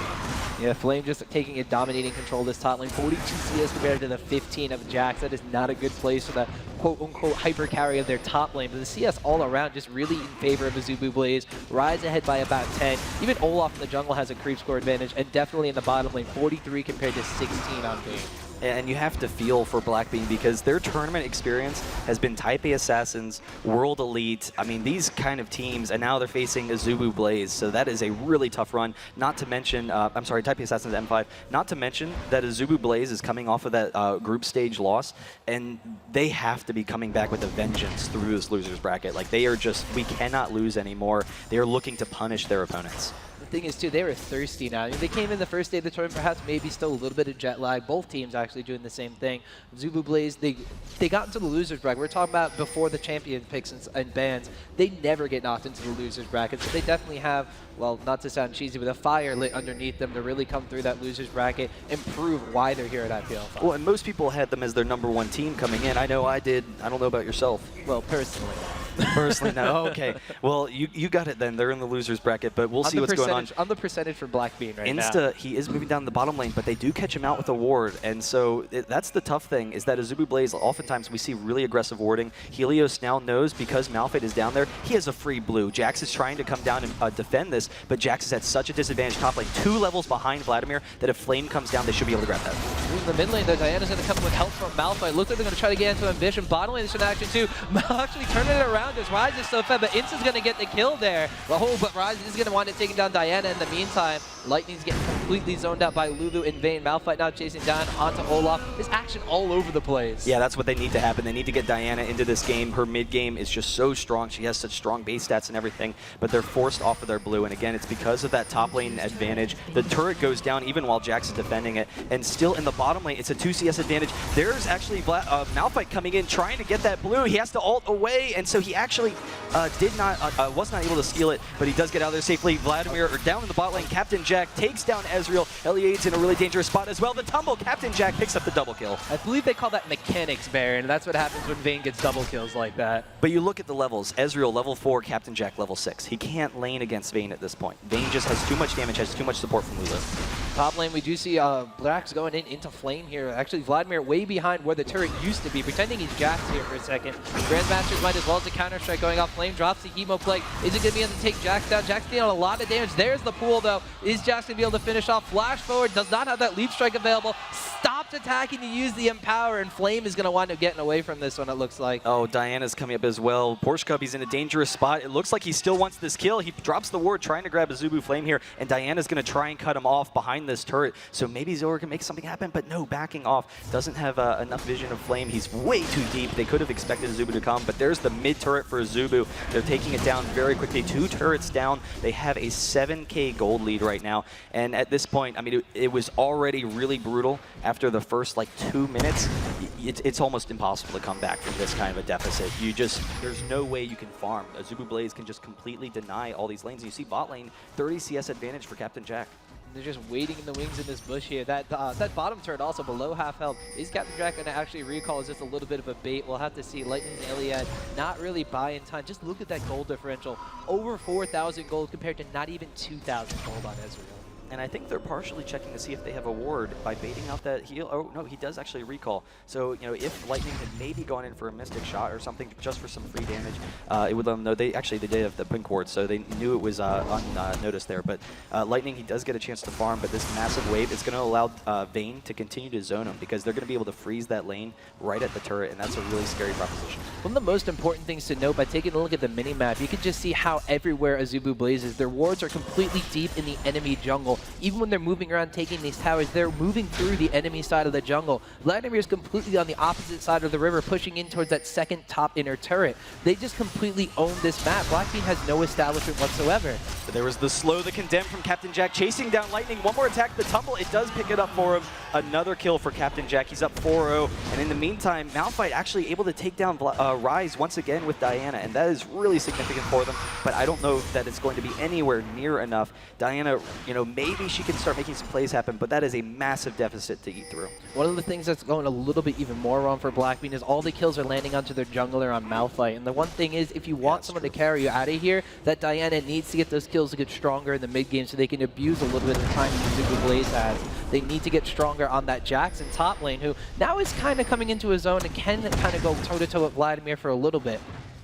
Yeah, Flame just taking a dominating control of this top lane. 42 CS compared to the 15 of Jax. That is not a good place for the quote-unquote hyper carry of their top lane. But the CS all around just really in favor of AZUBU Blaze. Rise ahead by about 10. Even Olaf in the jungle has a creep score advantage, and definitely in the bottom lane, 43 compared to 16 on game. And you have to feel for BLACKBEAN because their tournament experience has been Type A Assassins, World Elite. I mean, these kind of teams, and now they're facing AZUBU Blaze, so that is a really tough run. Not to mention, I'm sorry, Type A Assassins M5. Not to mention that AZUBU Blaze is coming off of that group stage loss, and they have to be coming back with a vengeance through this losers bracket. Like, they are just, we cannot lose anymore. They are looking to punish their opponents. The thing is, too, they were thirsty now. I mean, they came in the first day of the tournament, perhaps maybe still a little bit of jet lag. Both teams actually doing the same thing. AZUBU Blaze, they got into the loser's bracket. We're talking about before the champion picks and bans. They never get knocked into the loser's bracket, so they definitely have, well, not to sound cheesy, but a fire lit underneath them to really come through that loser's bracket and prove why they're here at IPL5. Well, and most people had them as their #1 team coming in. I know I did. I don't know about yourself. Well, personally. Personally, no. Okay. Well, you got it then. They're in the loser's bracket, but we'll see what's going on. On the percentage for BLACKBEAN right now. Insta, he is moving down the bottom lane, but they do catch him out with a ward, and so that's the tough thing, is that AZUBU Blaze, oftentimes we see really aggressive warding. Helios now knows, because Muffinqt is down there, he has a free blue. Jax is trying to come down and defend this, but Jax is at such a disadvantage top lane, 2 levels behind Vladimir, that if Flame comes down, they should be able to grab that. In the mid lane, though, Diana's going to come with help from Muffinqt. Looks like they're going to try to get into Ambition. Bottom lane, there's an action too. Actually turning it around as Rise is so fed, but Insta's going to get the kill there. Oh, but Rise is going to wind up taking down Diana in the meantime. Lightning's getting completely zoned out by Lulu in vain. Muffinqt now chasing down onto Olaf. There's action all over the place. Yeah, that's what they need to happen. They need to get Diana into this game. Her mid game is just so strong. She has such strong base stats and everything, but they're forced off of their blue. And again, it's because of that top lane advantage. The turret goes down even while Jax is defending it. And still in the bottom lane, it's a 2 CS advantage. There's actually Muffinqt coming in, trying to get that blue. He has to ult away, and so he actually was not able to steal it, but he does get out of there safely. Vladimir down in the bot lane. Captain Jack takes down Ezreal. Eliade's in a really dangerous spot as well. The tumble, Captain Jack picks up the double kill. I believe they call that mechanics, Baron. That's what happens when Vayne gets double kills like that. But you look at the levels. Ezreal level 4, Captain Jack level 6. He can't lane against Vayne at this point. Vayne just has too much damage, has too much support from Lulu. Top lane, we do see Blacks going into Flame here. Actually, Vladimir way behind where the turret used to be, pretending he's Jax here for a second. Grandmasters might as well as a counter-strike going off. Flame drops the Hemo Plague. Is it going to be able to take Jax down? Jax dealing a lot of damage. There's the pool, though. Is Jax going to be able to finish off? Flash forward, does not have that leap strike available. Stops attacking to use the Empower, and Flame is going to wind up getting away from this one, it looks like. Oh, Diana's coming up as well. Porschkub, he's in a dangerous spot. It looks like he still wants this kill. He drops the ward, trying to grab AZUBU Flame here, and Diana's going to try and cut him off behind this turret. So maybe Zora can make something happen, but no, backing off. Doesn't have enough vision of Flame. He's way too deep. They could have expected AZUBU to come, but there's the mid turret for AZUBU. They're taking it down very quickly. 2 turrets down. They have a 7K gold lead right now, and at this point, I mean, it was already really brutal after the first, like, 2 minutes. It's almost impossible to come back from this kind of a deficit. There's no way you can farm. AZUBU Blaze can just completely deny all these lanes. You see bot lane, 30 CS advantage for Captain Jack. They're just waiting in the wings in this bush here. That bottom turret also below half health. Is Captain Jack going to actually recall? Is just a little bit of a bait? We'll have to see. Lightning and Eliade not really buying time. Just look at that gold differential. Over 4,000 gold compared to not even 2,000 gold on Ezreal. And I think they're partially checking to see if they have a ward by baiting out that heal. Oh, no, he does actually recall. So, you know, if Lightning had maybe gone in for a Mystic Shot or something just for some free damage, it would let them know. They did have the pink ward, so they knew it was unnoticed there. But Lightning, he does get a chance to farm, but this massive wave is going to allow Vayne to continue to zone him, because they're going to be able to freeze that lane right at the turret, and that's a really scary proposition. One of the most important things to note, by taking a look at the mini-map, you can just see how everywhere AZUBU blazes, their wards are completely deep in the enemy jungle. Even when they're moving around taking these towers, they're moving through the enemy side of the jungle. Vladimir is completely on the opposite side of the river, pushing in towards that second top inner turret. They just completely own this map. BLACKBEAN has no establishment whatsoever. But there was the slow, the condemned from Captain Jack, chasing down Lightning. One more attack, the tumble, it does pick it up for him. Another kill for Captain Jack. He's up 4-0. And in the meantime, Muffinqt actually able to take down Rise once again with Diana, and that is really significant for them. But I don't know that it's going to be anywhere near enough. Diana, you know, maybe she can start making some plays happen, but that is a massive deficit to eat through. One of the things that's going a little bit even more wrong for BLACKBEAN is all the kills are landing onto their jungler on Muffinqt. And the one thing is, if you want someone to carry you out of here, that Diana needs to get those kills to get stronger in the mid game so they can abuse a little bit of the time that AZUBU Blaze has. They need to get stronger on that Jackson top lane, who now is kind of coming into his own and can kind of go toe-to-toe with Vladimir for a little bit.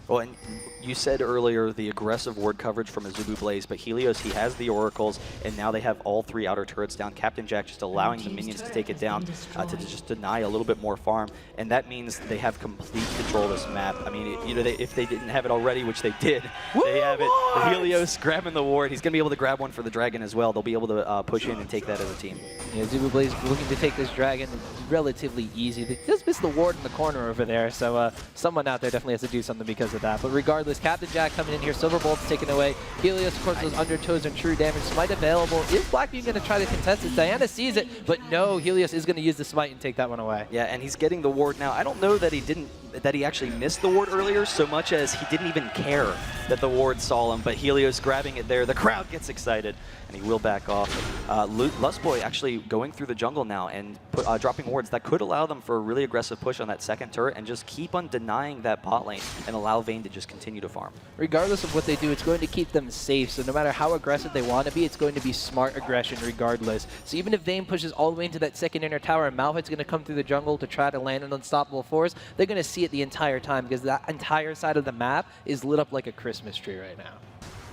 Well, and you said earlier the aggressive ward coverage from AZUBU Blaze, but Helios, he has the oracles, and now they have all 3 outer turrets down. Captain Jack just allowing the minions to take it down to just deny a little bit more farm, and that means they have complete control of this map. I mean, you know, if they didn't have it already, which they did, they have it. The Helios grabbing the ward. He's going to be able to grab one for the dragon as well. They'll be able to push in and take that as a team. Yeah, AZUBU Blaze looking to take this dragon relatively easy. They just missed the ward in the corner over there, so someone out there definitely has to do something because of that. But regardless, regardless. Captain Jack coming in here. Silver Bolt's taken away. Helios, of course, those undertows and true damage. Smite available. Is BLACKBEAN going to try to contest it? Diana sees it, but no, Helios is going to use the smite and take that one away. Yeah, and he's getting the ward now. I don't know that he actually missed the ward earlier so much as he didn't even care that the ward saw him, but Helios grabbing it there. The crowd gets excited, and he will back off. Lustboy actually going through the jungle now and dropping wards. That could allow them for a really aggressive push on that second turret and just keep on denying that bot lane and allow Vayne to just continue to farm. Regardless of what they do, it's going to keep them safe, so no matter how aggressive they want to be, it's going to be smart aggression regardless. So even if Vayne pushes all the way into that second inner tower and Muffinqt's going to come through the jungle to try to land an unstoppable force, they're going to see it the entire time because that entire side of the map is lit up like a Christmas tree right now.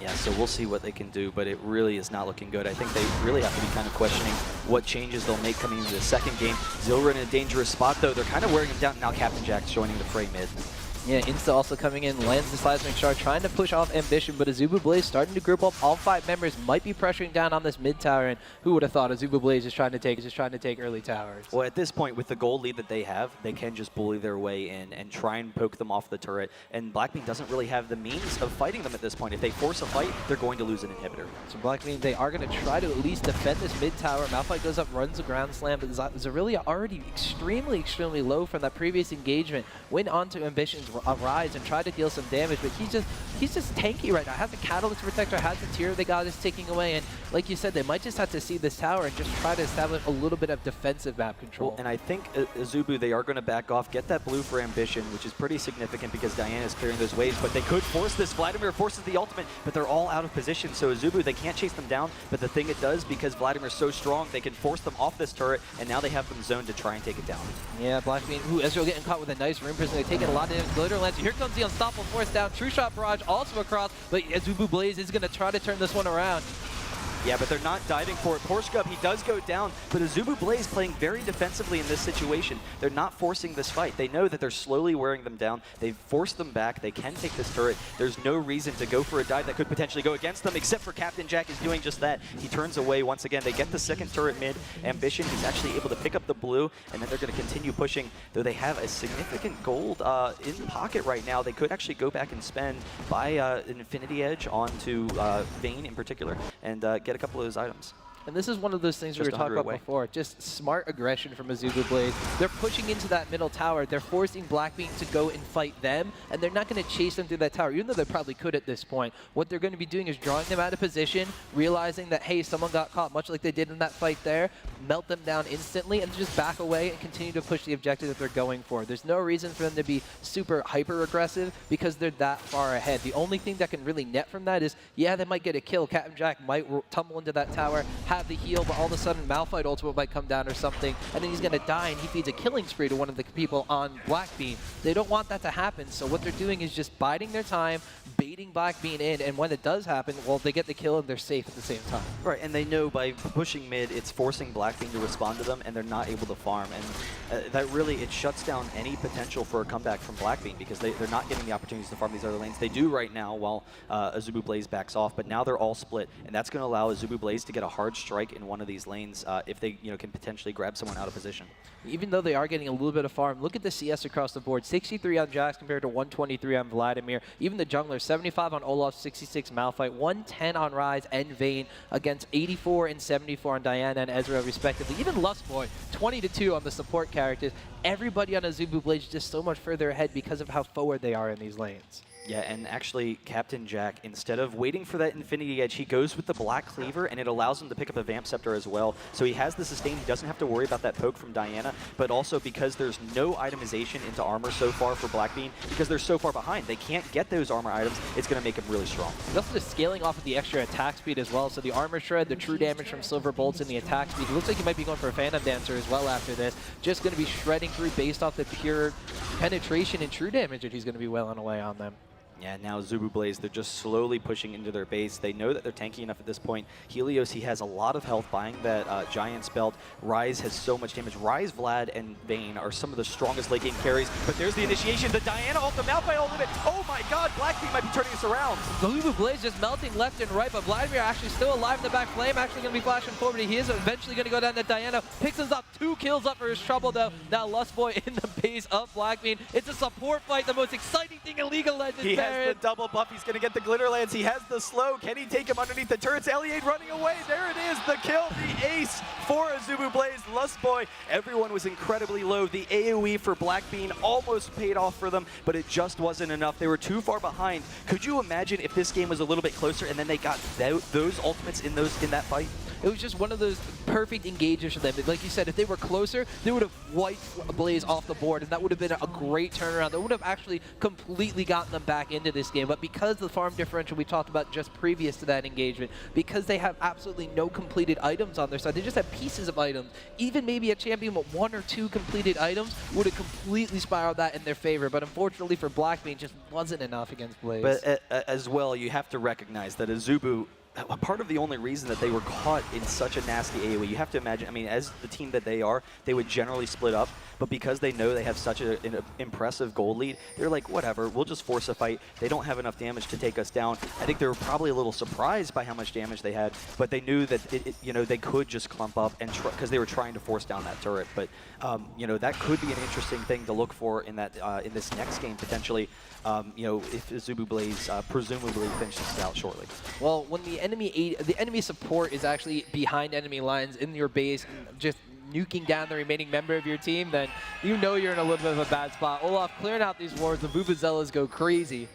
Yeah, so we'll see what they can do, but it really is not looking good. I think they really have to be kind of questioning what changes they'll make coming into the second game. Xllyra in a dangerous spot, though. They're kind of wearing him down. Now Captain Jack's joining the fray mid. Yeah, Insta also coming in, lands the seismic shard, trying to push off Ambition, but AZUBU Blaze starting to group up. All 5 members might be pressuring down on this mid tower, and who would have thought AZUBU Blaze is trying to take early towers. Well, at this point, with the gold lead that they have, they can just bully their way in and try and poke them off the turret. And BLACKBEAN doesn't really have the means of fighting them at this point. If they force a fight, they're going to lose an inhibitor. So BLACKBEAN, they are going to try to at least defend this mid tower. Muffinqt goes up, runs a ground slam, but Xllyra already extremely low from that previous engagement. Went on to Ambition's rise and tried to deal some damage, but he's just tanky right now. Has the Catalyst Protector, has the tier they got is ticking away, and like you said, they might just have to see this tower and just try to establish a little bit of defensive map control. Well, and I think AZUBU, they are going to back off, get that blue for Ambition, which is pretty significant because Diana is clearing those waves, but they could force this. Vladimir forces the ultimate, but they're all out of position, so AZUBU, they can't chase them down, but the thing it does, because Vladimir's so strong, they can force them off this turret, and now they have them zoned to try and take it down. Yeah, BLACKBEAN, Ezreal getting caught with a nice Rune Prison. They're taking a lot of damage. Glitter lands. Here comes the unstoppable force down. True Shot Barrage also across, but AZUBU Blaze is going to try to turn this one around. Yeah, but they're not diving for it. Porschkub, he does go down, but AZUBU Blaze playing very defensively in this situation. They're not forcing this fight. They know that they're slowly wearing them down. They've forced them back. They can take this turret. There's no reason to go for a dive that could potentially go against them, except for Captain Jack is doing just that. He turns away once again. They get the second turret mid. Ambition, he's actually able to pick up the blue, and then they're going to continue pushing, though they have a significant gold in pocket right now. They could actually go back and spend, buy an Infinity Edge onto Vayne in particular, and get a couple of those items. And this is one of those things we were talking about before. Just smart aggression from AZUBU Blaze. They're pushing into that middle tower. They're forcing BLACKBEAN to go and fight them, and they're not going to chase them through that tower, even though they probably could at this point. What they're going to be doing is drawing them out of position, realizing that, hey, someone got caught, much like they did in that fight there, melt them down instantly, and just back away and continue to push the objective that they're going for. There's no reason for them to be super hyper-aggressive because they're that far ahead. The only thing that can really net from that is, yeah, they might get a kill. Captain Jack might tumble into that tower, have the heal, but all of a sudden Muffinqt ultimate might come down or something, and then he's going to die, and he feeds a killing spree to one of the people on BLACKBEAN. They don't want that to happen, so what they're doing is just biding their time, baiting BLACKBEAN in, and when it does happen, well, they get the kill and they're safe at the same time. Right, and they know by pushing mid, it's forcing BLACKBEAN to respond to them, and they're not able to farm, and that really, it shuts down any potential for a comeback from BLACKBEAN because they're not getting the opportunities to farm these other lanes. They do right now while AZUBU Blaze backs off, but now they're all split, and that's going to allow AZUBU Blaze to get a hard strike in one of these lanes if they can potentially grab someone out of position. Even though they are getting a little bit of farm, look at the CS across the board. 63 on Jax compared to 123 on Vladimir. Even the jungler, 75 on Olaf, 66 Muffinqt, 110 on Ryze and Vayne against 84 and 74 on Diana and Ezreal respectively. Even Lustboy, 20-2 on the support characters. Everybody on AZUBU Blaze just so much further ahead because of how forward they are in these lanes. Yeah, and actually, Captain Jack, instead of waiting for that Infinity Edge, he goes with the Black Cleaver, and it allows him to pick up a Vamp Scepter as well. So he has the sustain. He doesn't have to worry about that poke from Diana, but also because there's no itemization into armor so far for BLACKBEAN, because they're so far behind, they can't get those armor items. It's going to make him really strong. He's also just scaling off of the extra attack speed as well. So the armor shred, the true damage from Silver Bolts, and the attack speed. It looks like he might be going for a Phantom Dancer as well after this. Just going to be shredding through based off the pure penetration and true damage that he's going to be welling away on them. Yeah, now AZUBU Blaze, they're just slowly pushing into their base. They know that they're tanky enough at this point. Helios, he has a lot of health buying that Giant's Belt. Ryze has so much damage. Ryze, Vlad, and Vayne are some of the strongest late game carries. But there's the initiation. The Diana ult, the Malphite ultimate. Oh my god, BLACKBEAN might be turning this around. AZUBU Blaze just melting left and right, but Vladimir actually still alive in the back. Flame actually going to be flashing forward. He is eventually going to go down to Diana. Picks us up 2 kills up for his trouble though. Now Lustboy in the base of BLACKBEAN. It's a support fight, the most exciting thing in League of Legends. has the double buff. He's going to get the Glitter Lance. He has the slow. Can he take him underneath the turrets? Eliade running away. There it is. The kill. The ace for AZUBU Blaze. Lustboy. Everyone was incredibly low. The AoE for BLACKBEAN almost paid off for them, but it just wasn't enough. They were too far behind. Could you imagine if this game was a little bit closer and then they got those ultimates in that fight? It was just one of those perfect engages for them. Like you said, if they were closer, they would have wiped Blaze off the board, and that would have been a great turnaround. That would have actually completely gotten them back into this game. But because the farm differential we talked about just previous to that engagement, because they have absolutely no completed items on their side, they just have pieces of items. Even maybe a champion with 1 or 2 completed items would have completely spiraled that in their favor. But unfortunately for BLACKBEAN, just wasn't enough against Blaze. But as well, you have to recognize that AZUBU, part of the only reason that they were caught in such a nasty AoE, you have to imagine, I mean, as the team that they are, they would generally split up, but because they know they have such an impressive gold lead, they're like, whatever, we'll just force a fight. They don't have enough damage to take us down. I think they were probably a little surprised by how much damage they had, but they knew that, you know, they could just clump up and because they were trying to force down that turret. But, you know, that could be an interesting thing to look for in that in this next game, potentially, you know, if AZUBU Blaze presumably finishes it out shortly. Well, when the enemy support is actually behind enemy lines in your base and just nuking down the remaining member of your team, then you know you're in a little bit of a bad spot. Olaf clearing out these wards, the Vuvuzelas go crazy.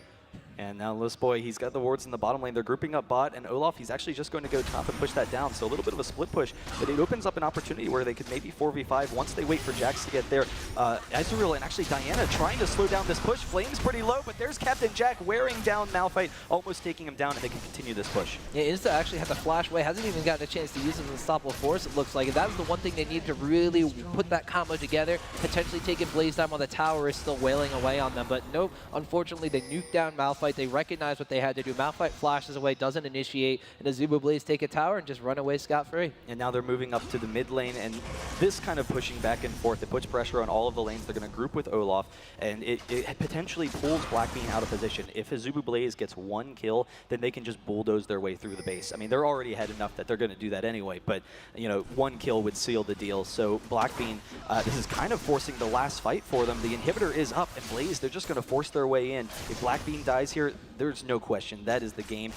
And now Lustboy, he's got the wards in the bottom lane. They're grouping up bot, and Olaf, he's actually just going to go top and push that down. So a little bit of a split push, but it opens up an opportunity where they could maybe 4v5 once they wait for Jax to get there. Ezreal and actually Diana trying to slow down this push. Flame's pretty low, but there's Captain Jack wearing down Muffinqt, almost taking him down, and they can continue this push. Yeah, Insta actually had to flash away. Hasn't even gotten a chance to use his unstoppable force, it looks like. And that was the one thing they needed to really put that combo together, potentially taking Blaze down while the tower is still wailing away on them. But nope, unfortunately, they nuked down Muffinqt. They recognized what they had to do. Muffinqt flashes away, doesn't initiate, and AZUBU Blaze take a tower and just run away scot-free. And now they're moving up to the mid lane, and this kind of pushing back and forth, it puts pressure on all of the lanes. They're going to group with Olaf, and it potentially pulls BLACKBEAN out of position. If AZUBU Blaze gets 1 kill, then they can just bulldoze their way through the base. I mean, they're already ahead enough that they're going to do that anyway, but, you know, 1 kill would seal the deal. So BLACKBEAN, this is kind of forcing the last fight for them. The inhibitor is up, and Blaze, they're just going to force their way in. If BLACKBEAN dies here, there's no question. That is the game.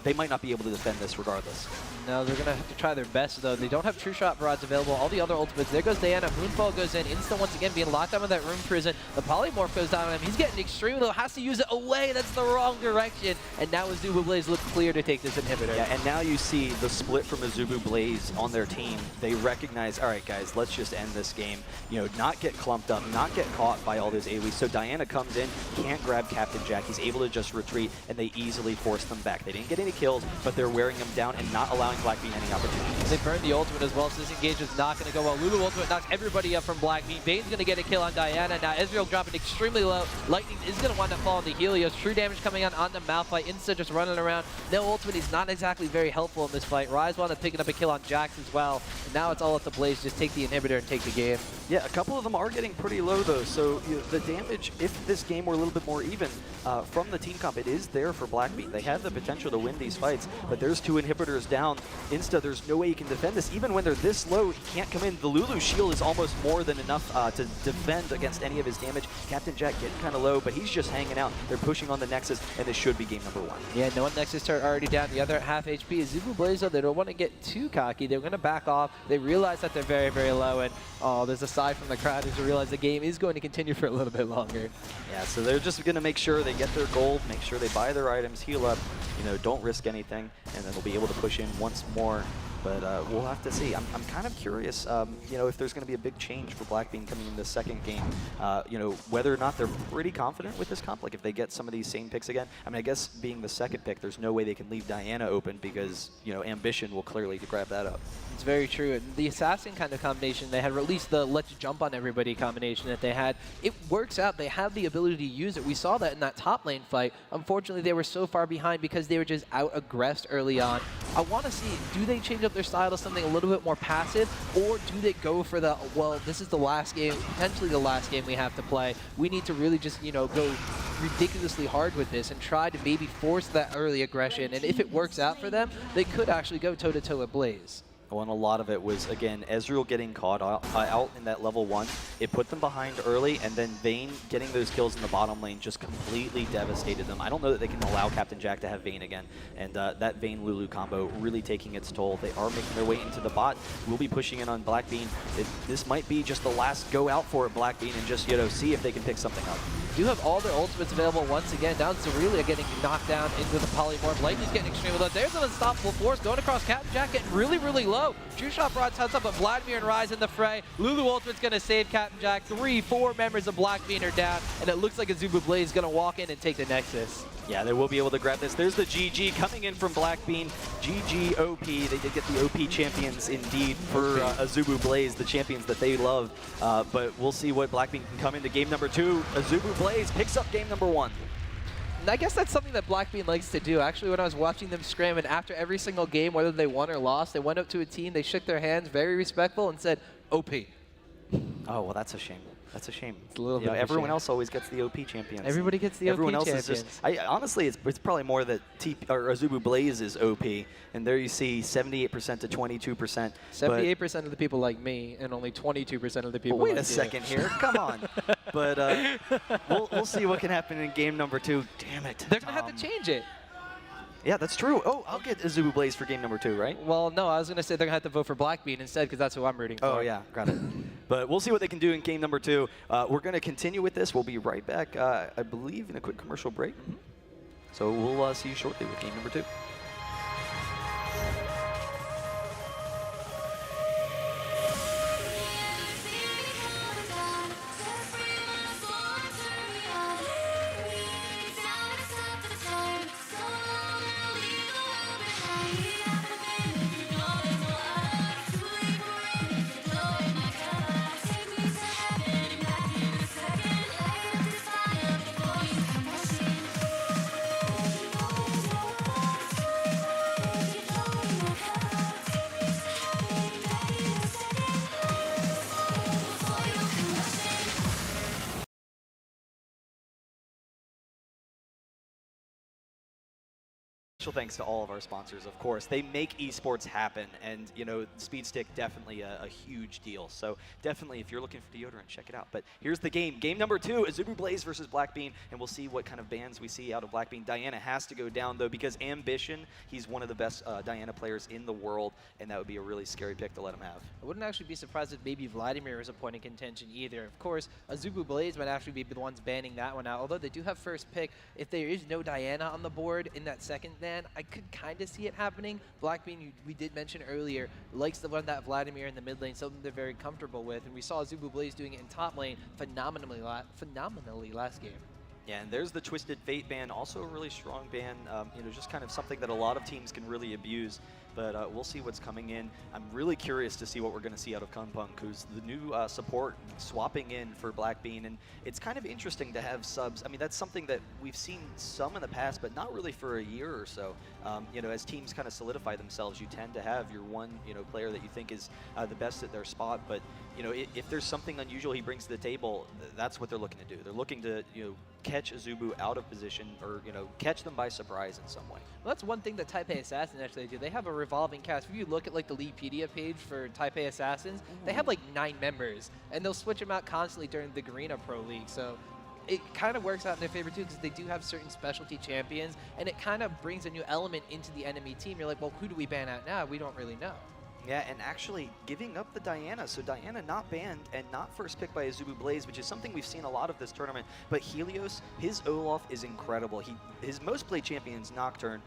They might not be able to defend this regardless. No, they're going to have to try their best, though. They don't have True Shot Barrage available. All the other ultimates. There goes Diana. Moonfall goes in. Insta once again being locked down in that room prison. The Polymorph goes down on him. He's getting extremely low. Has to use it away. That's the wrong direction. And now AZUBU Blaze look clear to take this inhibitor. Yeah, and now you see the split from AZUBU Blaze on their team. They recognize, all right, guys, let's just end this game. You know, not get clumped up, not get caught by all this AoE. So Diana comes in, can't grab Captain Jack. He's able to just retreat, and they easily force them back. They didn't get any kills, but they're wearing them down and not allowing BLACKBEAN any opportunities. They burned the ultimate as well, so this engagement's not going to go well. Lulu ultimate knocks everybody up from BLACKBEAN. Bane's going to get a kill on Diana. Now Ezreal dropping extremely low. Lightning is going to wind up falling to Helios. True damage coming on onto Muffinqt. Insta just running around. No ultimate. He's not exactly very helpful in this fight. Rise wound up picking up a kill on Jax as well. And now it's all up to Blaze. Just take the inhibitor and take the game. Yeah, a couple of them are getting pretty low, though. So you know, the damage, if this game were a little bit more even, from the team comp, it is there for BLACKBEAN. They have the potential to win these fights, but there's 2 inhibitors down. Insta, there's no way he can defend this. Even when they're this low, he can't come in. The Lulu shield is almost more than enough to defend against any of his damage. Captain Jack getting kind of low, but he's just hanging out. They're pushing on the Nexus, and this should be game number 1. Yeah, no one Nexus turret already down. The other at half HP is AZUBU Blaze, though. They don't want to get too cocky. They're going to back off. They realize that they're very, very low, and oh, there's a sigh from the crowd as they realize the game is going to continue for a little bit longer. Yeah, so they're just going to make sure they get their gold, make sure they buy their items, heal up, you know, don't risk anything, and then they'll be able to push in once more. But we'll have to see. I'm kind of curious, you know, if there's going to be a big change for BLACKBEAN coming in the second game. You know, whether or not they're pretty confident with this comp, like if they get some of these same picks again. I mean, I guess being the second pick, there's no way they can leave Diana open because, you know, Ambition will clearly grab that up. It's very true. And the Assassin kind of combination, they had released the Let's Jump on Everybody combination that they had. It works out. They have the ability to use it. We saw that in that top lane fight. Unfortunately, they were so far behind because they were just out-aggressed early on. I want to see, do they change up their style to something a little bit more passive, or do they go for the, well, this is the last game, potentially the last game we have to play. We need to really just, you know, go ridiculously hard with this and try to maybe force that early aggression. And if it works out for them, they could actually go toe-to-toe with Blaze. Well, and a lot of it was, again, Ezreal getting caught out in that level 1. It put them behind early, and then Vayne getting those kills in the bottom lane just completely devastated them. I don't know that they can allow Captain Jack to have Vayne again, and that Vayne-Lulu combo really taking its toll. They are making their way into the bot. We'll be pushing in on BLACKBEAN. This might be just the last go out for it, BLACKBEAN, and just, see if they can pick something up. Do have all their ultimates available once again. Down Xllyra getting knocked down into the polymorph. Lightning's getting extremely low. There's an unstoppable force going across Captain Jack, getting really, really low. True Shot Broad heads up, but Vladimir and Ryze in the fray. Lulu ultimate's going to save Captain Jack. 3-4 members of BLACKBEAN are down, and it looks like AZUBU Blaze is going to walk in and take the Nexus. Yeah, they will be able to grab this. There's the GG coming in from BLACKBEAN. GG OP. They did get the OP champions indeed for AZUBU Blaze, the champions that they love. But we'll see what BLACKBEAN can come into game number 2. AZUBU Blaze picks up game number 1. And I guess that's something that BLACKBEAN likes to do. Actually, when I was watching them scrim, and after every single game, whether they won or lost, they went up to a team, they shook their hands, very respectful, and said, OP. Oh, well, that's a shame. That's a shame. It's a little bit of a everyone shame. else always gets the OP champions. Everybody gets the Everyone OP else champions. is just. Honestly, it's probably more that AZUBU Blaze is OP, and there you see 78% to 22%. 78% of the people like me, and only 22% of the people Wait like a second here. Come on. But we'll see what can happen in game number 2. Damn it. They're going to have to change it. Yeah, that's true. Oh, I'll get AZUBU Blaze for game number 2, right? Well, no, I was going to say they're going to have to vote for BLACKBEAN instead, because that's who I'm rooting for. Oh, yeah, got it. But we'll see what they can do in game number 2. We're going to continue with this. We'll be right back, I believe, in a quick commercial break. So we'll see you shortly with game number 2. Special thanks to all of our sponsors, of course. They make esports happen, and SpeedStick definitely a huge deal. So definitely, if you're looking for deodorant, check it out. But here's the game. Game number 2, AZUBU Blaze versus BLACKBEAN, and we'll see what kind of bans we see out of BLACKBEAN. Diana has to go down, though, because Ambition, he's one of the best Diana players in the world, and that would be a really scary pick to let him have. I wouldn't actually be surprised if maybe Vladimir was a point of contention either. Of course, AZUBU Blaze might actually be the ones banning that one out, although they do have first pick. If there is no Diana on the board in that second ban, I could kind of see it happening. BLACKBEAN, we did mention earlier, likes to run that Vladimir in the mid lane, something they're very comfortable with, and we saw AZUBU Blaze doing it in top lane phenomenally last game. Yeah, and there's the Twisted Fate ban, also a really strong ban, just kind of something that a lot of teams can really abuse. But we'll see what's coming in. I'm really curious to see what we're going to see out of Kunpunk, who's the new support swapping in for BLACKBEAN. And it's kind of interesting to have subs. I mean, that's something that we've seen some in the past, but not really for a year or so. As teams kind of solidify themselves, you tend to have your one player that you think is the best at their spot. But if there's something unusual he brings to the table, that's what they're looking to do. They're looking to catch AZUBU out of position, or catch them by surprise in some way. Well, that's one thing that Taipei Assassins actually do. They have a revolving cast. If you look at the Leapedia page for Taipei Assassins, they have 9 members, and they'll switch them out constantly during the Garena Pro League. So it kind of works out in their favor too, because they do have certain specialty champions, and it kind of brings a new element into the enemy team. You're like, well, who do we ban out now? We don't really know. Yeah, and actually giving up the Diana. So Diana not banned and not first picked by AZUBU Blaze, which is something we've seen a lot of this tournament. But Helios, his Olaf is incredible. His most played champion is Nocturne,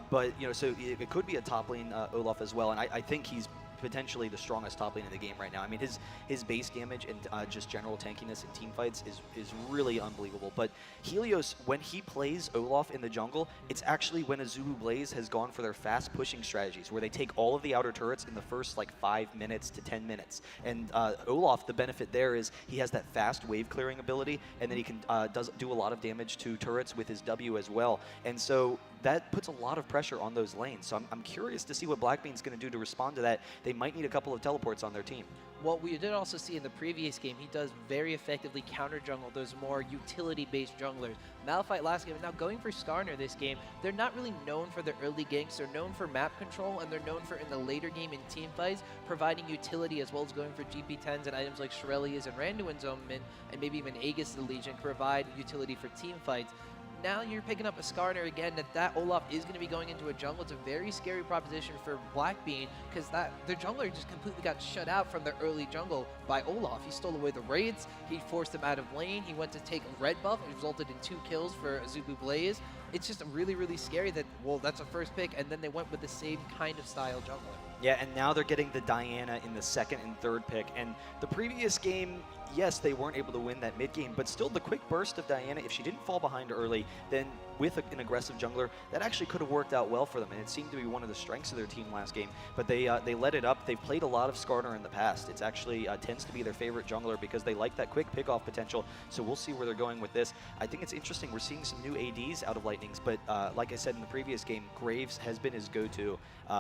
but so it could be a top lane Olaf as well. And I think he's potentially the strongest top lane in the game right now. I mean, his base damage and just general tankiness in team fights is really unbelievable. But Helios, when he plays Olaf in the jungle, it's actually when AZUBU Blaze has gone for their fast pushing strategies, where they take all of the outer turrets in the first 5 minutes to 10 minutes. And Olaf, the benefit there is he has that fast wave clearing ability, and then he can do a lot of damage to turrets with his W as well. And so that puts a lot of pressure on those lanes. So I'm curious to see what BLACKBEAN's going to do to respond to that. They might need a couple of teleports on their team. what we did also see in the previous game, he does very effectively counter jungle those more utility-based junglers. Malphite last game, and now going for Skarner this game, they're not really known for their early ganks. They're known for map control, and they're known for, in the later game in team fights, providing utility as well as going for GP10s and items like Shurelya's and Randuin's own min, and maybe even Aegis the Legion provide utility for team fights. Now you're picking up a Skarner again, that Olaf is going to be going into a jungle. It's a very scary proposition for BLACKBEAN because their jungler just completely got shut out from their early jungle by Olaf. He stole away the raids, he forced them out of lane, he went to take a red buff, it resulted in 2 kills for AZUBU Blaze. It's just really, really scary that, well, that's a first pick, and then they went with the same kind of style jungler. Yeah, and now they're getting the Diana in the 2nd and 3rd pick. And the previous game, yes, they weren't able to win that mid game, but still the quick burst of Diana, if she didn't fall behind early, then with an aggressive jungler, that actually could have worked out well for them. And it seemed to be one of the strengths of their team last game. But they let it up. They've played a lot of Skarner in the past. It's actually tends to be their favorite jungler because they like that quick pick-off potential. So we'll see where they're going with this. I think it's interesting. We're seeing some new ADs out of Lightnings, but like I said in the previous game, Graves has been his go-to